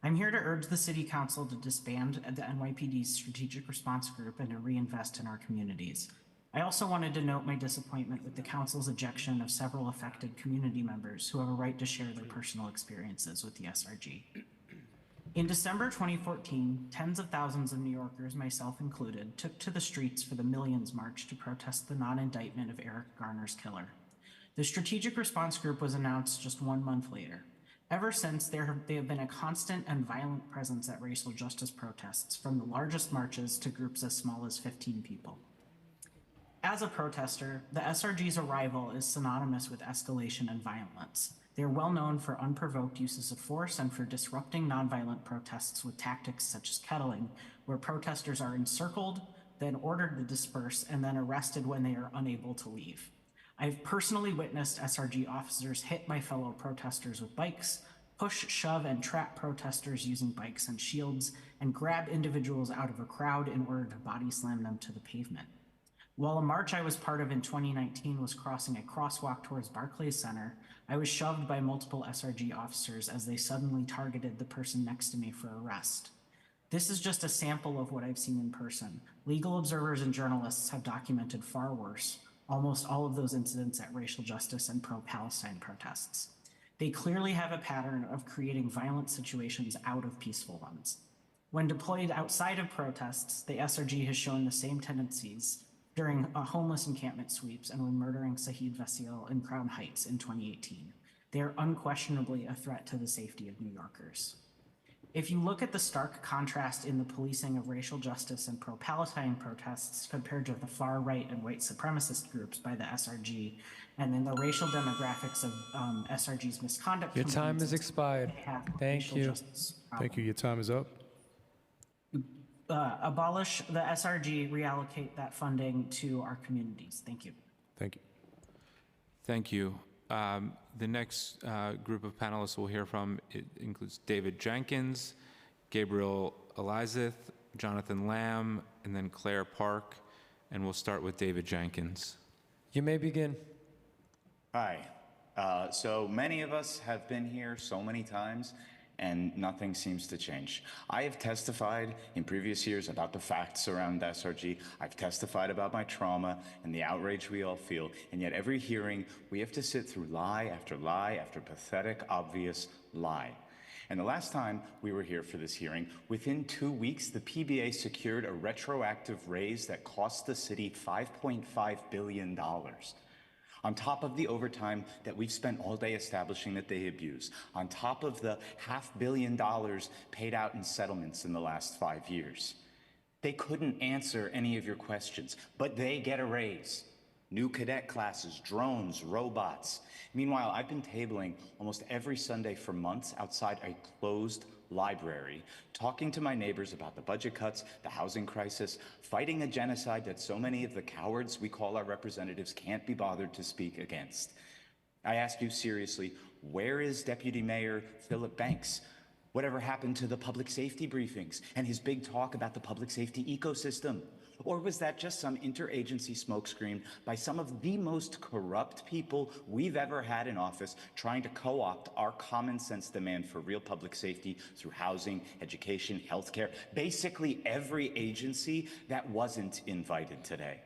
I'm here to urge the City Council to disband the NYPD's Strategic Response Group and to reinvest in our communities. I also wanted to note my disappointment with the Council's ejection of several affected community members who have a right to share their personal experiences with the SRG. In December 2014, tens of thousands of New Yorkers, myself included, took to the streets for the Millions March to protest the non-indictment of Eric Garner's killer. The Strategic Response Group was announced just 1 month later. Ever since, they have been a constant and violent presence at racial justice protests, from the largest marches to groups as small as 15 people. As a protester, the SRG's arrival is synonymous with escalation and violence. They are well known for unprovoked uses of force and for disrupting nonviolent protests with tactics such as kettling, where protesters are encircled, then ordered to disperse, and then arrested when they are unable to leave. I've personally witnessed SRG officers hit my fellow protesters with bikes, push, shove, and trap protesters using bikes and shields, and grab individuals out of a crowd in order to body slam them to the pavement. While a march I was part of in 2019 was crossing a crosswalk towards Barclays Center, I was shoved by multiple SRG officers as they suddenly targeted the person next to me for arrest. This is just a sample of what I've seen in person. Legal observers and journalists have documented far worse, almost all of those incidents at racial justice and pro-Palestine protests. They clearly have a pattern of creating violent situations out of peaceful ones. When deployed outside of protests, the SRG has shown the same tendencies during homeless encampment sweeps and when murdering Saheed Vasil in Crown Heights in 2018. They are unquestionably a threat to the safety of New Yorkers. If you look at the stark contrast in the policing of racial justice and pro-Palestine protests compared to the far right and white supremacist groups by the SRG, and then the racial demographics of SRG's misconduct. Your time complaints, has expired. Thank you. Thank you. Your time is up. Abolish the SRG, reallocate that funding to our communities. Thank you. Thank you. Thank you. The next group of panelists we'll hear from includes David Jenkins, Gabriel Elizeth, Jonathan Lamb, and then Claire Park. And we'll start with David Jenkins. You may begin. Hi. So many of us have been here so many times, and nothing seems to change. I have testified in previous years about the facts around SRG. I've testified about my trauma and the outrage we all feel, and yet every hearing we have to sit through lie after pathetic, obvious lie. And the last time we were here for this hearing, within 2 weeks, the PBA secured a retroactive raise that cost the city $5.5 billion. On top of the overtime that we've spent all day establishing that they abuse, on top of the $500 million paid out in settlements in the last 5 years. They couldn't answer any of your questions, but they get a raise. New cadet classes, drones, robots. Meanwhile, I've been tabling almost every Sunday for months outside a closed library, talking to my neighbors about the budget cuts, the housing crisis, fighting a genocide that so many of the cowards we call our representatives can't be bothered to speak against. I ask you seriously, where is Deputy Mayor Philip Banks? Whatever happened to the public safety briefings and his big talk about the public safety ecosystem? Or was that just some interagency smokescreen by some of the most corrupt people we've ever had in office trying to co-opt our common sense demand for real public safety through housing, education, healthcare, basically every agency that wasn't invited today?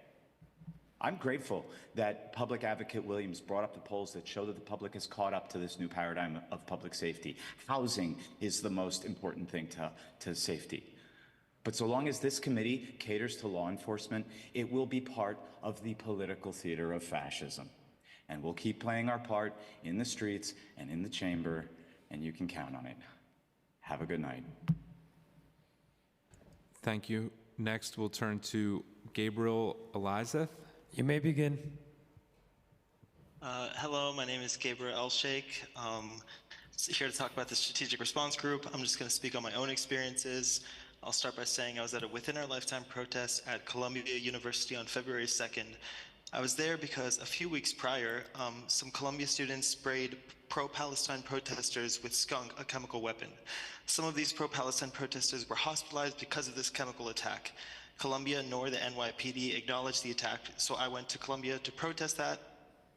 I'm grateful that Public Advocate Williams brought up the polls that show that the public has caught up to this new paradigm of public safety. Housing is the most important thing to safety. But so long as this committee caters to law enforcement, it will be part of the political theater of fascism. And we'll keep playing our part in the streets and in the chamber, and you can count on it. Have a good night. Thank you. Next, we'll turn to Gabriel Elizeth. You may begin. Hello, my name is Gabriel Elsheikh. Here to talk about the Strategic Response Group. I'm just going to speak on my own experiences. I'll start by saying I was at a Within Our Lifetime protest at Columbia University on February 2nd. I was there because a few weeks prior, some Columbia students sprayed pro-Palestine protesters with skunk, a chemical weapon. Some of these pro-Palestine protesters were hospitalized because of this chemical attack. Columbia nor the NYPD acknowledged the attack, so I went to Columbia to protest that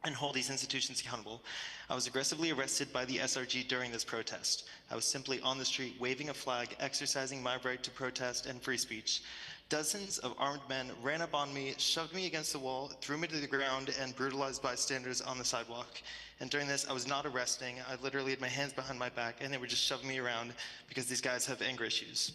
and hold these institutions accountable. I was aggressively arrested by the SRG during this protest. I was simply on the street waving a flag, exercising my right to protest and free speech. Dozens of armed men ran up on me, shoved me against the wall, threw me to the ground, and brutalized bystanders on the sidewalk. And during this, I was not arresting. I literally had my hands behind my back, and they were just shoving me around because these guys have anger issues.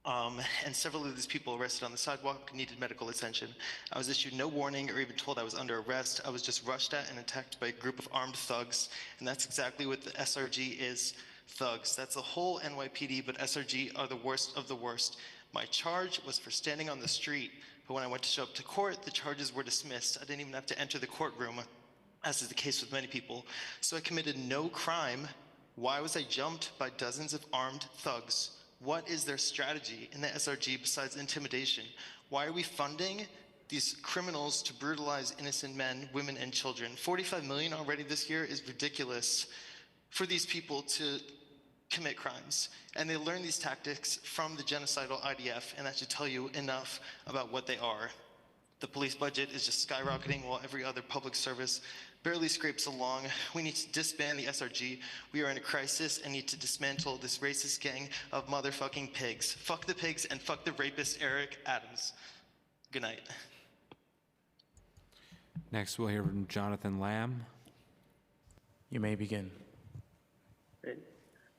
And several of these people arrested on the sidewalk needed medical attention. I was issued no warning or even told I was under arrest. I was just rushed at and attacked by a group of armed thugs, and that's exactly what the SRG is, thugs. That's the whole NYPD, but SRG are the worst of the worst. My charge was for standing on the street, but when I went to show up to court, the charges were dismissed. I didn't even have to enter the courtroom, as is the case with many people. So I committed no crime. Why was I jumped by dozens of armed thugs? What is their strategy in the SRG besides intimidation? Why are we funding these criminals to brutalize innocent men, women, and children? $45 million already this year is ridiculous for these people to commit crimes. And they learn these tactics from the genocidal IDF, and that should tell you enough about what they are. The police budget is just skyrocketing while every other public service barely scrapes along. We need to disband the SRG. We are in a crisis and need to dismantle this racist gang of motherfucking pigs. Fuck the pigs and fuck the rapist Eric Adams. Good night. Next, we'll hear from Jonathan Lamb. You may begin. Great.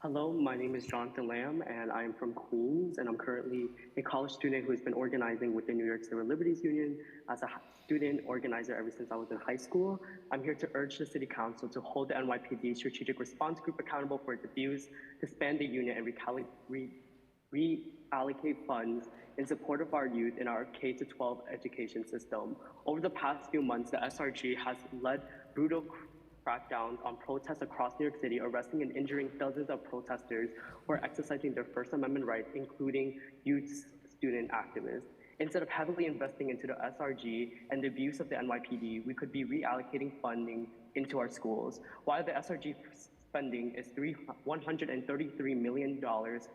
Hello, my name is Jonathan Lamb, and I am from Queens, and I'm currently a college student who has been organizing with the New York Civil Liberties Union as a student organizer ever since I was in high school. I'm here to urge the City Council to hold the NYPD Strategic Response Group accountable for its abuse, disband the unit, and reallocate funds in support of our youth in our K-12 education system. Over the past few months, the SRG has led brutal crackdowns on protests across New York City, arresting and injuring dozens of protesters who are exercising their First Amendment rights, including youth student activists. Instead of heavily investing into the SRG and the abuse of the NYPD, we could be reallocating funding into our schools. While the SRG spending is $133 million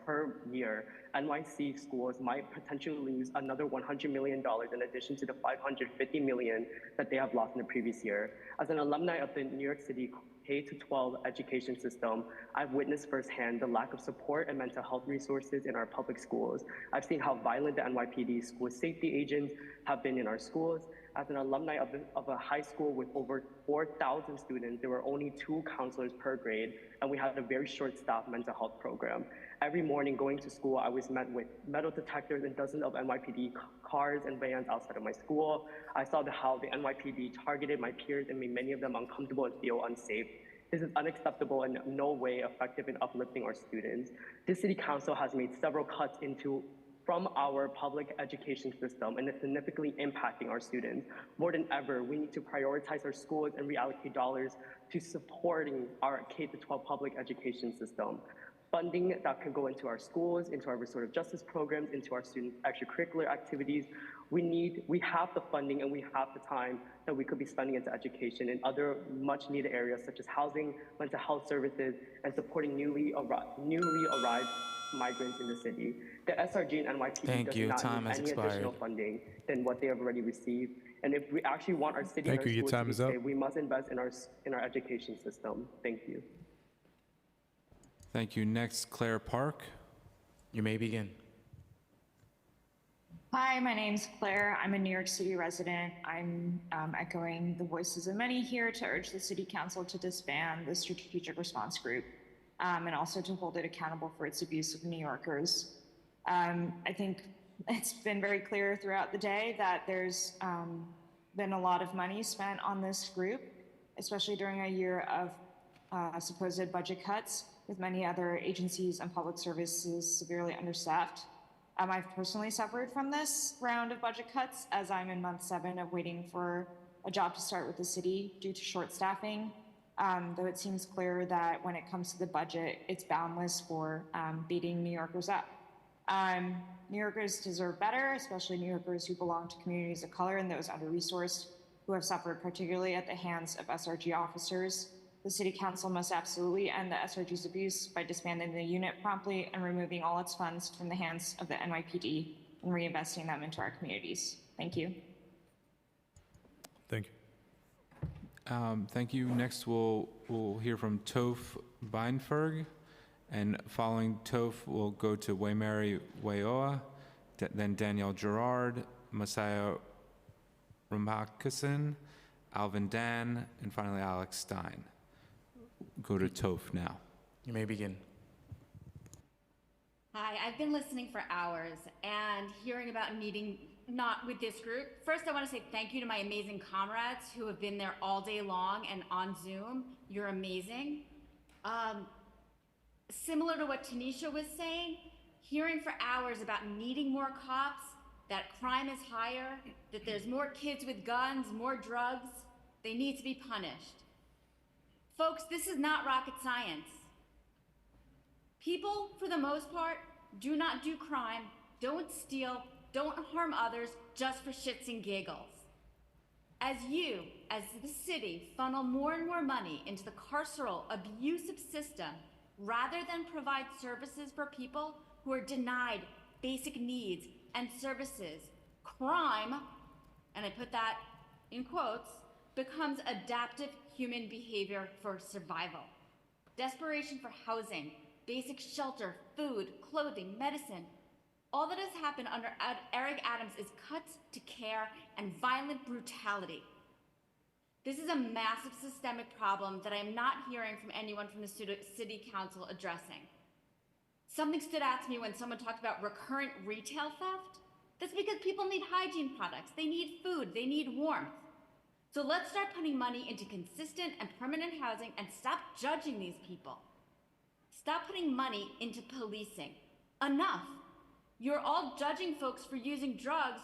per year, NYC schools might potentially lose another $100 million in addition to the $550 million that they have lost in the previous year. As an alumni of the New York City K-12 education system, I've witnessed firsthand the lack of support and mental health resources in our public schools. I've seen how violent the NYPD school safety agents have been in our schools. As an alumni of a high school with over 4,000 students, there were only 2 counselors per grade, and we had a very short-staffed mental health program. Every morning going to school, I was met with metal detectors and dozens of NYPD cars and vans outside of my school. I saw how the NYPD targeted my peers and made many of them uncomfortable and feel unsafe. This is unacceptable and in no way effective in uplifting our students. The City Council has made several cuts from our public education system, and it's significantly impacting our students. More than ever, we need to prioritize our schools and reallocate dollars to supporting our K-12 public education system. Funding that can go into our schools, into our restorative justice programs, into our student extracurricular activities. We have the funding and we have the time that we could be spending into education in other much needed areas such as housing, mental health services, and supporting newly arrived migrants in the city. The SRG and NYPD does not need any additional funding than what they have already received. And if we actually want our city and our schools to be safe, we must invest in our education system. Thank you. Thank you. Next, Claire Park. You may begin. Hi, my name's Claire. I'm a New York City resident. I'm echoing the voices of many here to urge the City Council to disband the Strategic Response Group and also to hold it accountable for its abuse of New Yorkers. I think it's been very clear throughout the day that there's been a lot of money spent on this group, especially during a year of supposed budget cuts, with many other agencies and public services severely understaffed. I've personally suffered from this round of budget cuts as I'm in month 7 of waiting for a job to start with the city due to short staffing. Though it seems clear that when it comes to the budget, it's boundless for beating New Yorkers up. New Yorkers deserve better, especially New Yorkers who belong to communities of color and those under-resourced who have suffered particularly at the hands of SRG officers. The City Council must absolutely end the SRG's abuse by disbanding the unit promptly and removing all its funds from the hands of the NYPD and reinvesting them into our communities. Thank you. Thank you. Thank you. Next, we'll hear from Toph Beinferg, and following Toph, we'll go to Waymary Wayoa, then Danielle Gerard, Messiah Ramakison, Alvin Dan, and finally Alex Stein. Go to Toph now. You may begin. Hi, I've been listening for hours and hearing about meeting not with this group. First, I want to say thank you to my amazing comrades who have been there all day long and on Zoom. You're amazing. Similar to what Tanisha was saying, hearing for hours about needing more cops, that crime is higher, that there's more kids with guns, more drugs, they need to be punished. Folks, this is not rocket science. People, for the most part, do not do crime, don't steal, don't harm others just for shits and giggles. As you, as the city, funnel more and more money into the carceral, abusive system, rather than provide services for people who are denied basic needs and services, crime, and I put that in quotes, becomes adaptive human behavior for survival. Desperation for housing, basic shelter, food, clothing, medicine. All that has happened under Eric Adams is cuts to care and violent brutality. This is a massive systemic problem that I am not hearing from anyone from the City Council addressing. Something stood out to me when someone talked about recurrent retail theft. That's because people need hygiene products, they need food, they need warmth. So let's start putting money into consistent and permanent housing and stop judging these people. Stop putting money into policing. Enough. You're all judging folks for using drugs,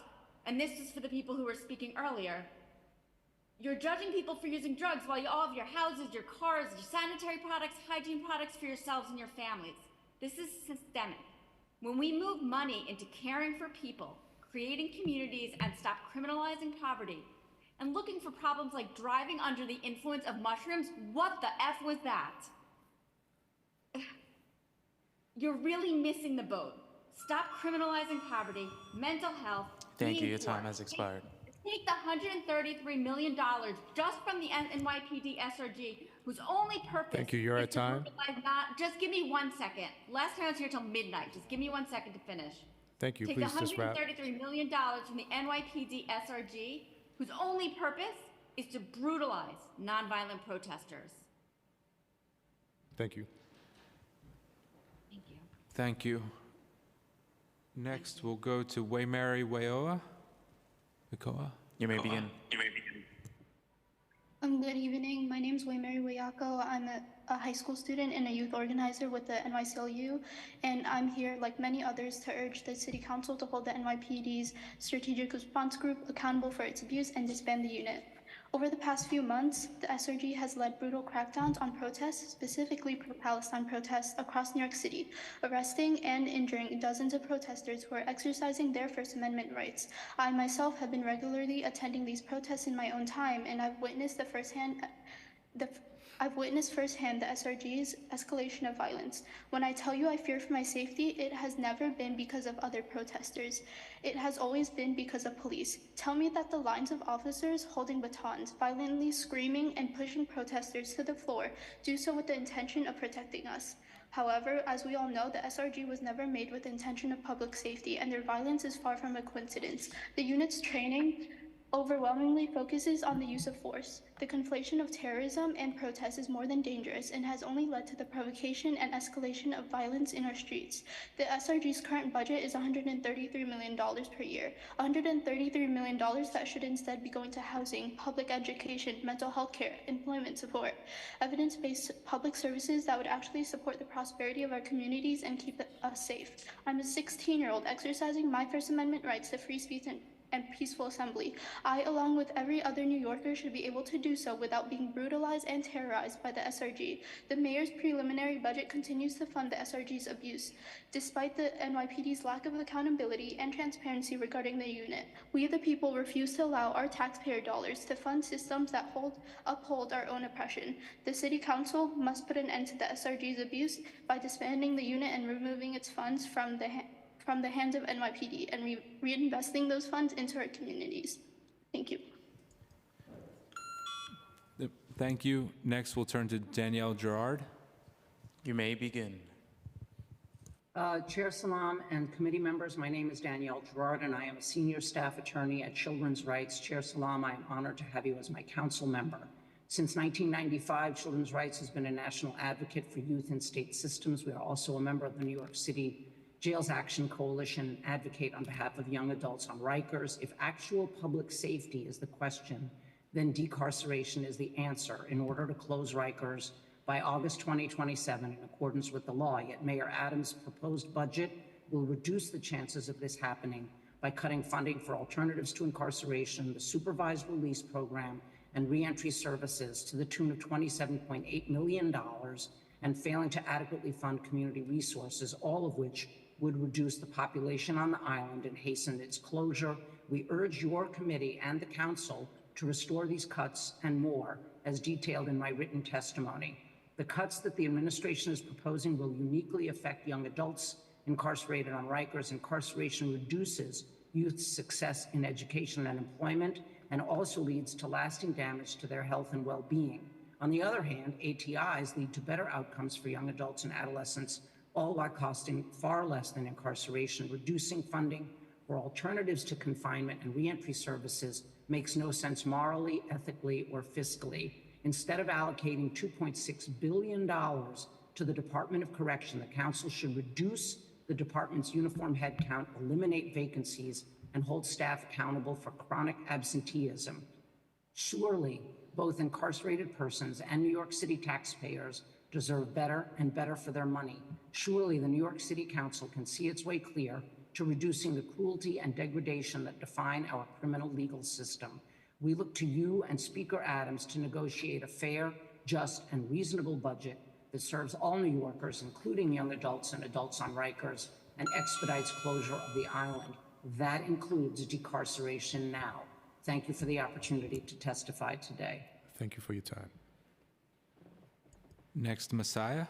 and this is for the people who were speaking earlier. You're judging people for using drugs while you all have your houses, your cars, your sanitary products, hygiene products for yourselves and your families. This is systemic. When we move money into caring for people, creating communities, and stop criminalizing poverty, and looking for problems like driving under the influence of mushrooms, what the F was that? You're really missing the boat. Stop criminalizing poverty, mental health. Thank you, your being time poor. has expired. Take the $133 million just from the NYPD SRG, whose only purpose Thank you, you're is at to time. mobilize just give me 1 second. Last time I was here till midnight. Just give me 1 second to finish. Thank you, Take please the just wrap. $133 million from the NYPD SRG, whose only purpose is to brutalize nonviolent protesters. Thank you. Thank you. Thank you. Next, we'll go to Waymary Wayoa. You may begin. Good evening. My name is Waymary Wayako. I'm a high school student and a youth organizer with the NYCLU, and I'm here, like many others, to urge the City Council to hold the NYPD's Strategic Response Group accountable for its abuse and disband the unit. Over the past few months, the SRG has led brutal crackdowns on protests, specifically pro-Palestine protests across New York City, arresting and injuring dozens of protesters who are exercising their First Amendment rights. I myself have been regularly attending these protests in my own time, and I've witnessed firsthand the SRG's escalation of violence. When I tell you I fear for my safety, it has never been because of other protesters. It has always been because of police. Tell me that the lines of officers holding batons, violently screaming and pushing protesters to the floor, do so with the intention of protecting us. However, as we all know, the SRG was never made with the intention of public safety, and their violence is far from a coincidence. The unit's training overwhelmingly focuses on the use of force. The conflation of terrorism and protest is more than dangerous and has only led to the provocation and escalation of violence in our streets. The SRG's current budget is $133 million per year, $133 million that should instead be going to housing, public education, mental health care, employment support, evidence-based public services that would actually support the prosperity of our communities and keep us safe. I'm a 16-year-old exercising my First Amendment rights to free speech and peaceful assembly. I, along with every other New Yorker, should be able to do so without being brutalized and terrorized by the SRG. The mayor's preliminary budget continues to fund the SRG's abuse, despite the NYPD's lack of accountability and transparency regarding the unit. We, the people, refuse to allow our taxpayer dollars to fund systems that uphold our own oppression. The City Council must put an end to the SRG's abuse by disbanding the unit and removing its funds from the hands of NYPD and reinvesting those funds into our communities. Thank you. Thank you. Next, we'll turn to Danielle Gerard. You may begin. Chair Salam and committee members, my name is Danielle Gerard, and I am a senior staff attorney at Children's Rights. Chair Salam, I am honored to have you as my council member. Since 1995, Children's Rights has been a national advocate for youth in state systems. We are also a member of the New York City Jails Action Coalition, advocate on behalf of young adults on Rikers. If actual public safety is the question, then decarceration is the answer in order to close Rikers by August 2027 in accordance with the law. Yet Mayor Adams' proposed budget will reduce the chances of this happening by cutting funding for alternatives to incarceration, the supervised release program, and reentry services to the tune of $27.8 million, and failing to adequately fund community resources, all of which would reduce the population on the island and hasten its closure. We urge your committee and the council to restore these cuts and more, as detailed in my written testimony. The cuts that the administration is proposing will uniquely affect young adults incarcerated on Rikers. Incarceration reduces youth's success in education and employment and also leads to lasting damage to their health and well-being. On the other hand, ATIs lead to better outcomes for young adults and adolescents, all while costing far less than incarceration. Reducing funding for alternatives to confinement and reentry services makes no sense morally, ethically, or fiscally. Instead of allocating $2.6 billion to the Department of Correction, the council should reduce the department's uniform headcount, eliminate vacancies, and hold staff accountable for chronic absenteeism. Surely, both incarcerated persons and New York City taxpayers deserve better and better for their money. Surely the New York City Council can see its way clear to reducing the cruelty and degradation that define our criminal legal system. We look to you and Speaker Adams to negotiate a fair, just, and reasonable budget that serves all New Yorkers, including young adults and adults on Rikers, and expedites closure of the island. That includes decarceration now. Thank you for the opportunity to testify today. Thank you for your time. Next, Messiah.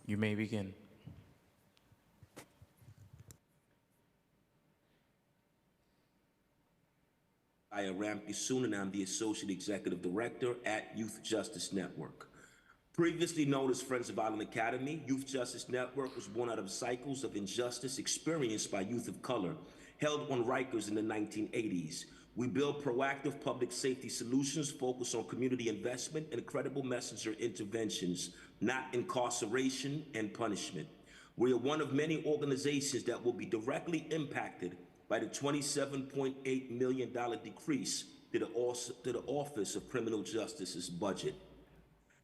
You may begin. I am Ramki Soon, and I'm the Associate Executive Director at Youth Justice Network. Previously known as Friends of Island Academy, Youth Justice Network was born out of cycles of injustice experienced by youth of color held on Rikers in the 1980s. We build proactive public safety solutions focused on community investment and credible messenger interventions, not incarceration and punishment. We are one of many organizations that will be directly impacted by the $27.8 million decrease to the Office of Criminal Justice's budget.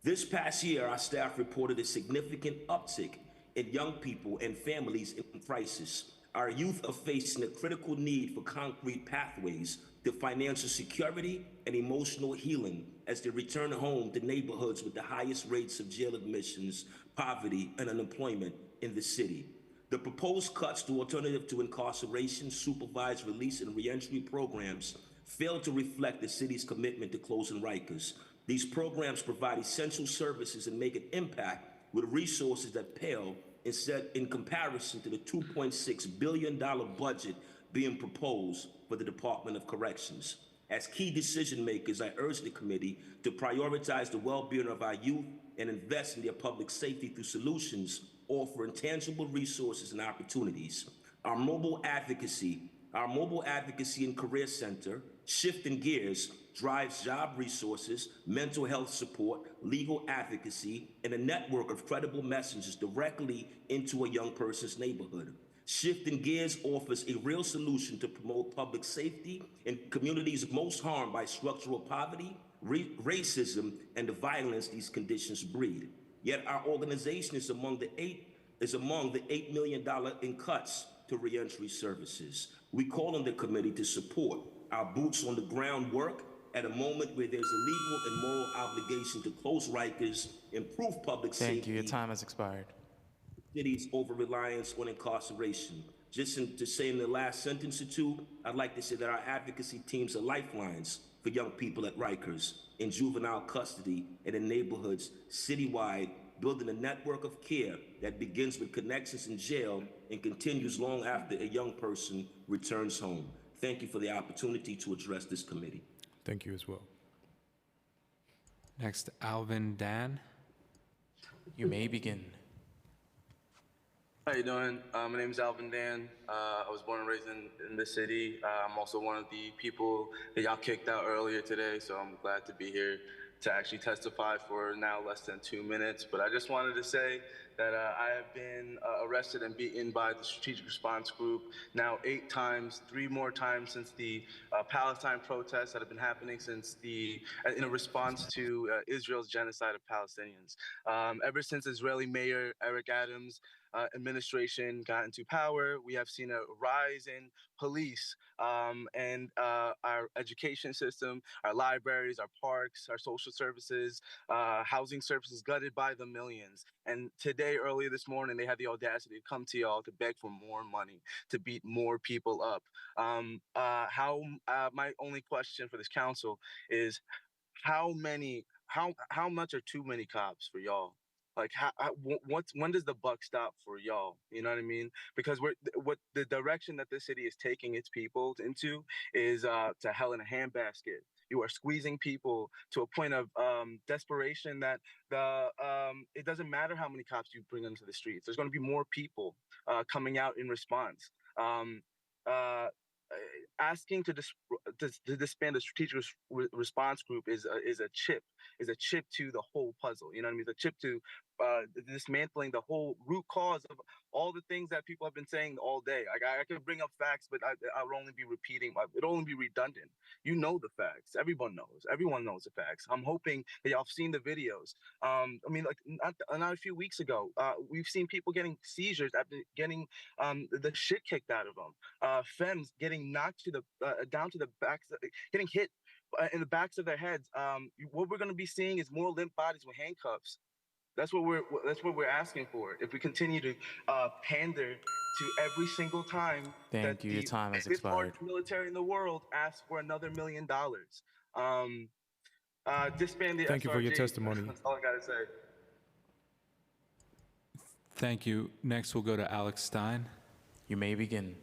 This past year, our staff reported a significant uptick in young people and families in crisis. Our youth are facing a critical need for concrete pathways to financial security and emotional healing as they return home to neighborhoods with the highest rates of jail admissions, poverty, and unemployment in the city. The proposed cuts to alternative to incarceration, supervised release, and reentry programs fail to reflect the city's commitment to closing Rikers. These programs provide essential services and make an impact with resources that pale in comparison to the $2.6 billion budget being proposed for the Department of Corrections. As key decision makers, I urge the committee to prioritize the well-being of our youth and invest in their public safety through solutions offering tangible resources and opportunities. Our mobile advocacy and career center, Shifting Gears, drives job resources, mental health support, legal advocacy, and a network of credible messengers directly into a young person's neighborhood. Shifting Gears offers a real solution to promote public safety in communities most harmed by structural poverty, racism, and the violence these conditions breed. Yet our organization is among the $8 million in cuts to reentry services. We call on the committee to support our boots on the ground work at a moment where there's a legal and moral obligation to close Rikers, improve public safety. Thank you. Your time has expired. City's over-reliance on incarceration. Just to say in the last sentence or two, I'd like to say that our advocacy teams are lifelines for young people at Rikers in juvenile custody and in neighborhoods citywide, building a network of care that begins with connections in jail and continues long after a young person returns home. Thank you for the opportunity to address this committee. Thank you as well. Next, Alvin Dan. You may begin. How you doing? My name is Alvin Dan. I was born and raised in the city. I'm also one of the people that y'all kicked out earlier today, so I'm glad to be here to actually testify for now less than 2 minutes. But I just wanted to say that I have been arrested and beaten by the Strategic Response Group now 8 times, 3 more times since the Palestine protests that have been happening in a response to Israel's genocide of Palestinians. Ever since Israeli Mayor Eric Adams' administration got into power, we have seen a rise in police and our education system, our libraries, our parks, our social services, housing services gutted by the millions. And today, earlier this morning, they had the audacity to come to y'all to beg for more money, to beat more people up. My only question for this council is how much are too many cops for y'all? Like, when does the buck stop for y'all? You know what I mean? Because what the direction that this city is taking its people into is to hell in a handbasket. You are squeezing people to a point of desperation that it doesn't matter how many cops you bring into the streets. There's going to be more people coming out in response. Asking to disband the Strategic Response Group is a chip to the whole puzzle. You know what I mean? It's a chip to dismantling the whole root cause of all the things that people have been saying all day. Like I could bring up facts, but I would only be repeating. It'll only be redundant. You know the facts. Everyone knows. Everyone knows the facts. I'm hoping that y'all have seen the videos. I mean, like not a few weeks ago, we've seen people getting seizures after getting the shit kicked out of them. Femmes getting knocked to the down to the backs, getting hit in the backs of their heads. What we're going to be seeing is more limp bodies with handcuffs. That's what we're asking for. If we continue to pander to every single time Thank you. Your time has expired. The military in the world asks for another $1 million. Disband the Thank you for your SRG. testimony. That's all I gotta say. Thank you. Next, we'll go to Alex Stein. You may begin.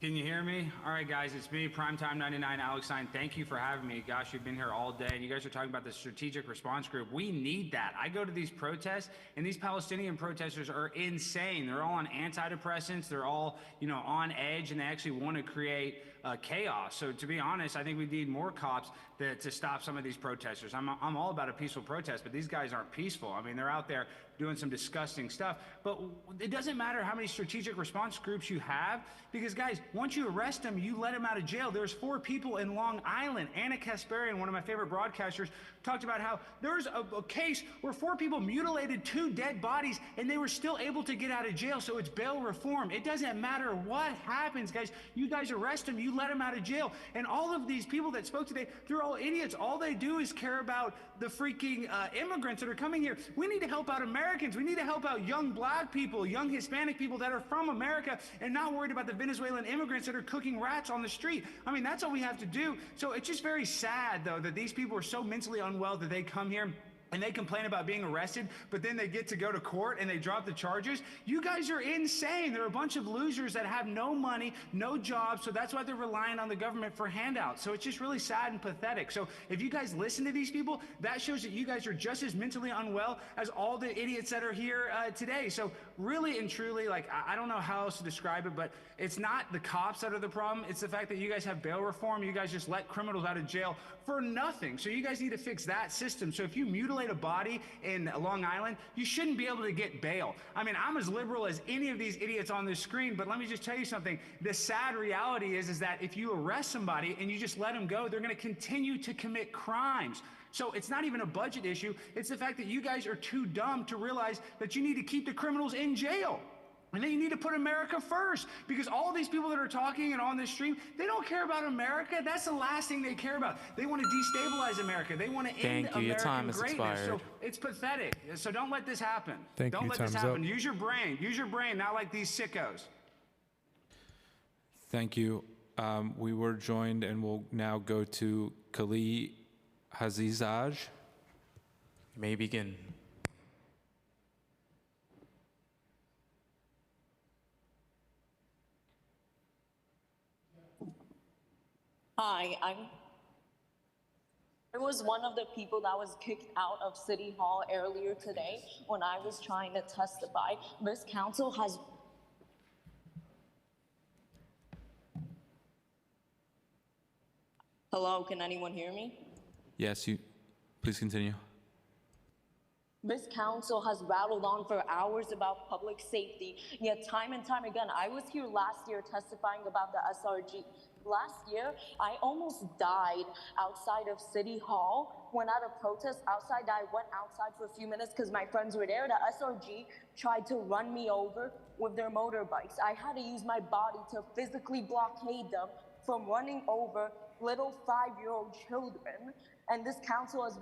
Can you hear me? All right, guys, it's me, Primetime 99, Alex Stein. Thank you for having me. Gosh, you've been here all day, and you guys are talking about the strategic response group. We need that. I go to these protests, and these Palestinian protesters are insane. They're all on antidepressants. They're all, on edge, and they actually want to create chaos. So to be honest, I think we need more cops to stop some of these protesters. I'm all about a peaceful protest, but these guys aren't peaceful. I mean, they're out there doing some disgusting stuff. But it doesn't matter how many strategic response groups you have, because guys, once you arrest them, you let them out of jail. There's 4 people in Long Island. Anna Kasparian, one of my favorite broadcasters, talked about how there's a case where 4 people mutilated 2 dead bodies and they were still able to get out of jail. So it's bail reform. It doesn't matter what happens, guys. You guys arrest them, you let them out of jail. And all of these people that spoke today, they're all idiots. All they do is care about the freaking immigrants that are coming here. We need to help out Americans. We need to help out young black people, young Hispanic people that are from America and not worried about the Venezuelan immigrants that are cooking rats on the street. I mean, that's all we have to do. So it's just very sad, though, that these people are so mentally unwell that they come here and they complain about being arrested, but then they get to go to court and they drop the charges. You guys are insane. They're a bunch of losers that have no money, no jobs, so that's why they're relying on the government for handouts. So it's just really sad and pathetic. So if you guys listen to these people, that shows that you guys are just as mentally unwell as all the idiots that are here today. So really and truly, like, I don't know how else to describe it, but it's not the cops that are the problem. It's the fact that you guys have bail reform. You guys just let criminals out of jail for nothing. So you guys need to fix that system. So if you mutilate a body in Long Island, you shouldn't be able to get bail. I mean, I'm as liberal as any of these idiots on this screen, but let me just tell you something. The sad reality is that if you arrest somebody and you just let them go, they're going to continue to commit crimes. So it's not even a budget issue. It's the fact that you guys are too dumb to realize that you need to keep the criminals in jail. And then you need to put America first, because all these people that are talking and on this stream, they don't care about America. That's the last thing they care about. They want to destabilize America. They want to end American Your time has greatness. expired. So it's pathetic. So don't let this happen. Thank don't you. let this Time's happen. up. Use your brain. Use your brain, not like these sickos. Thank you. We were joined, and we'll now go to Kali Hazizaj. You may begin. Hi, I was one of the people that was kicked out of City Hall earlier today when I was trying to testify. This council has... Hello, can anyone hear me? Yes, please continue. This council has rattled on for hours about public safety, yet time and time again, I was here last year testifying about the SRG. Last year, I almost died outside of City Hall. When at a protest outside, I went outside for a few minutes because my friends were there. The SRG tried to run me over with their motorbikes. I had to use my body to physically blockade them from running over little 5-year-old children. And this council has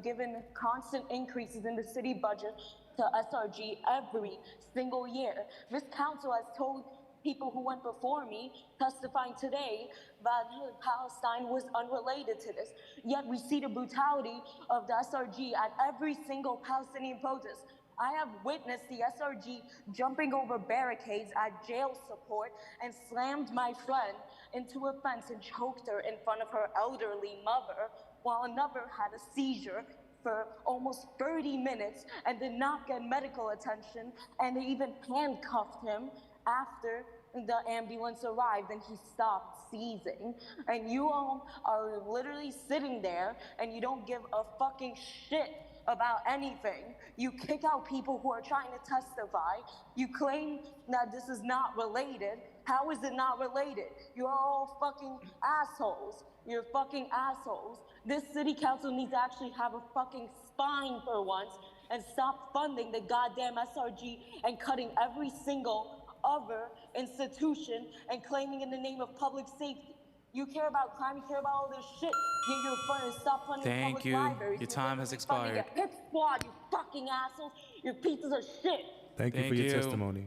given constant increases in the city budget to SRG every single year. This council has told people who went before me testifying today that Palestine was unrelated to this. Yet we see the brutality of the SRG at every single Palestinian protest. I have witnessed the SRG jumping over barricades at jail support and slammed my friend into a fence and choked her in front of her elderly mother, while another had a seizure for almost 30 minutes and did not get medical attention, and they even handcuffed him after the ambulance arrived and he stopped seizing. And you all are literally sitting there and you don't give a fucking shit about anything. You kick out people who are trying to testify. You claim that this is not related. How is it not related? You're all fucking assholes. You're fucking assholes. This city council needs to actually have a fucking spine for once and stop funding the goddamn SRG and cutting every single other institution and claiming in the name of public safety. You care about crime, you care about all this shit, yet you're funding, stop funding Thank public you. libraries. Your You're time has funding expired. the Hip Squad, you fucking assholes. You're pieces of shit. Thank you for your testimony.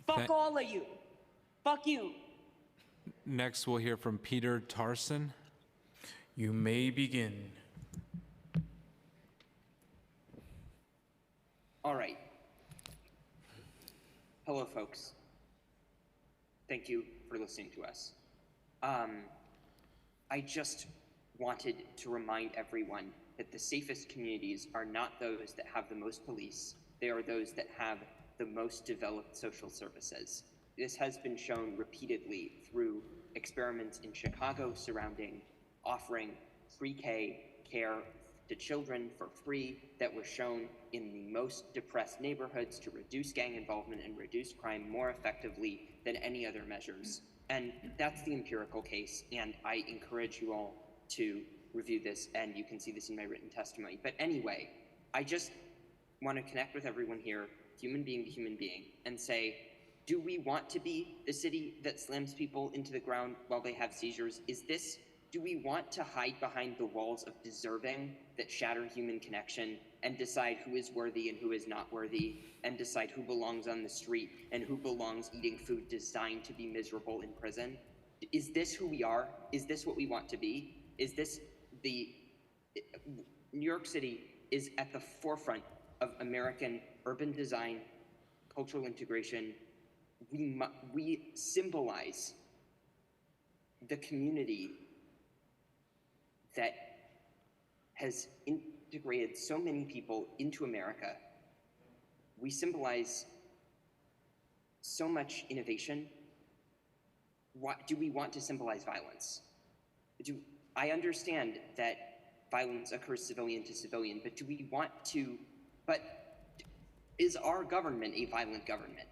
Fuck all of you. Fuck you. Next, we'll hear from Peter Tarson. You may begin. All right. Hello, folks. Thank you for listening to us. I just wanted to remind everyone that the safest communities are not those that have the most police. They are those that have the most developed social services. This has been shown repeatedly through experiments in Chicago surrounding offering pre-K care to children for free that were shown in the most depressed neighborhoods to reduce gang involvement and reduce crime more effectively than any other measures. And that's the empirical case, and I encourage you all to review this, and you can see this in my written testimony. But anyway, I just want to connect with everyone here, human being to human being, and say, do we want to be the city that slams people into the ground while they have seizures? Do we want to hide behind the walls of deserving that shatter human connection and decide who is worthy and who is not worthy, and decide who belongs on the street and who belongs eating food designed to be miserable in prison? Is this who we are? Is this what we want to be? Is this New York City is at the forefront of American urban design, cultural integration. We symbolize the community that has integrated so many people into America. We symbolize so much innovation. Do we want to symbolize violence? I understand that violence occurs civilian to civilian, but do we want to, is our government a violent government?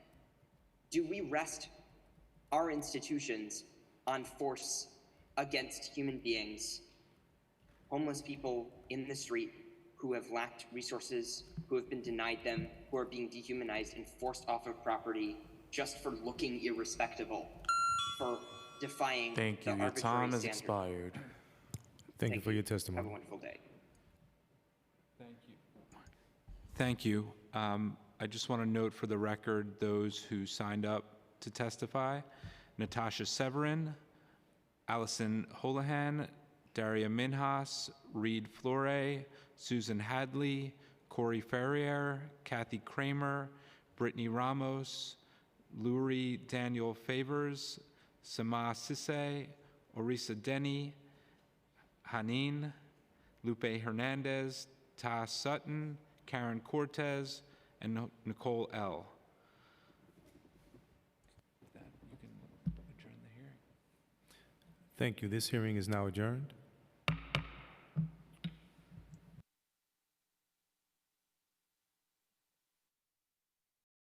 Do we rest our institutions on force against human beings, homeless people in the street who have lacked resources, who have been denied them, who are being dehumanized and forced off of property just for looking irrespectable, for defying Thank you. the Your arbitrary time has standard? expired. Thank you for your Have a testimony. wonderful day. Thank you. I just want to note for the record those who signed up to testify: Natasha Severin, Allison Holohan, Daria Minhas, Reed Flore, Susan Hadley, Corey Ferrier, Kathy Kramer, Brittany Ramos, Luri Daniel Favors, Sama Sisse, Orisa Denny, Hanin, Lupe Hernandez, Ta Sutton, Karen Cortez, and Nicole L. Thank you. This hearing is now adjourned.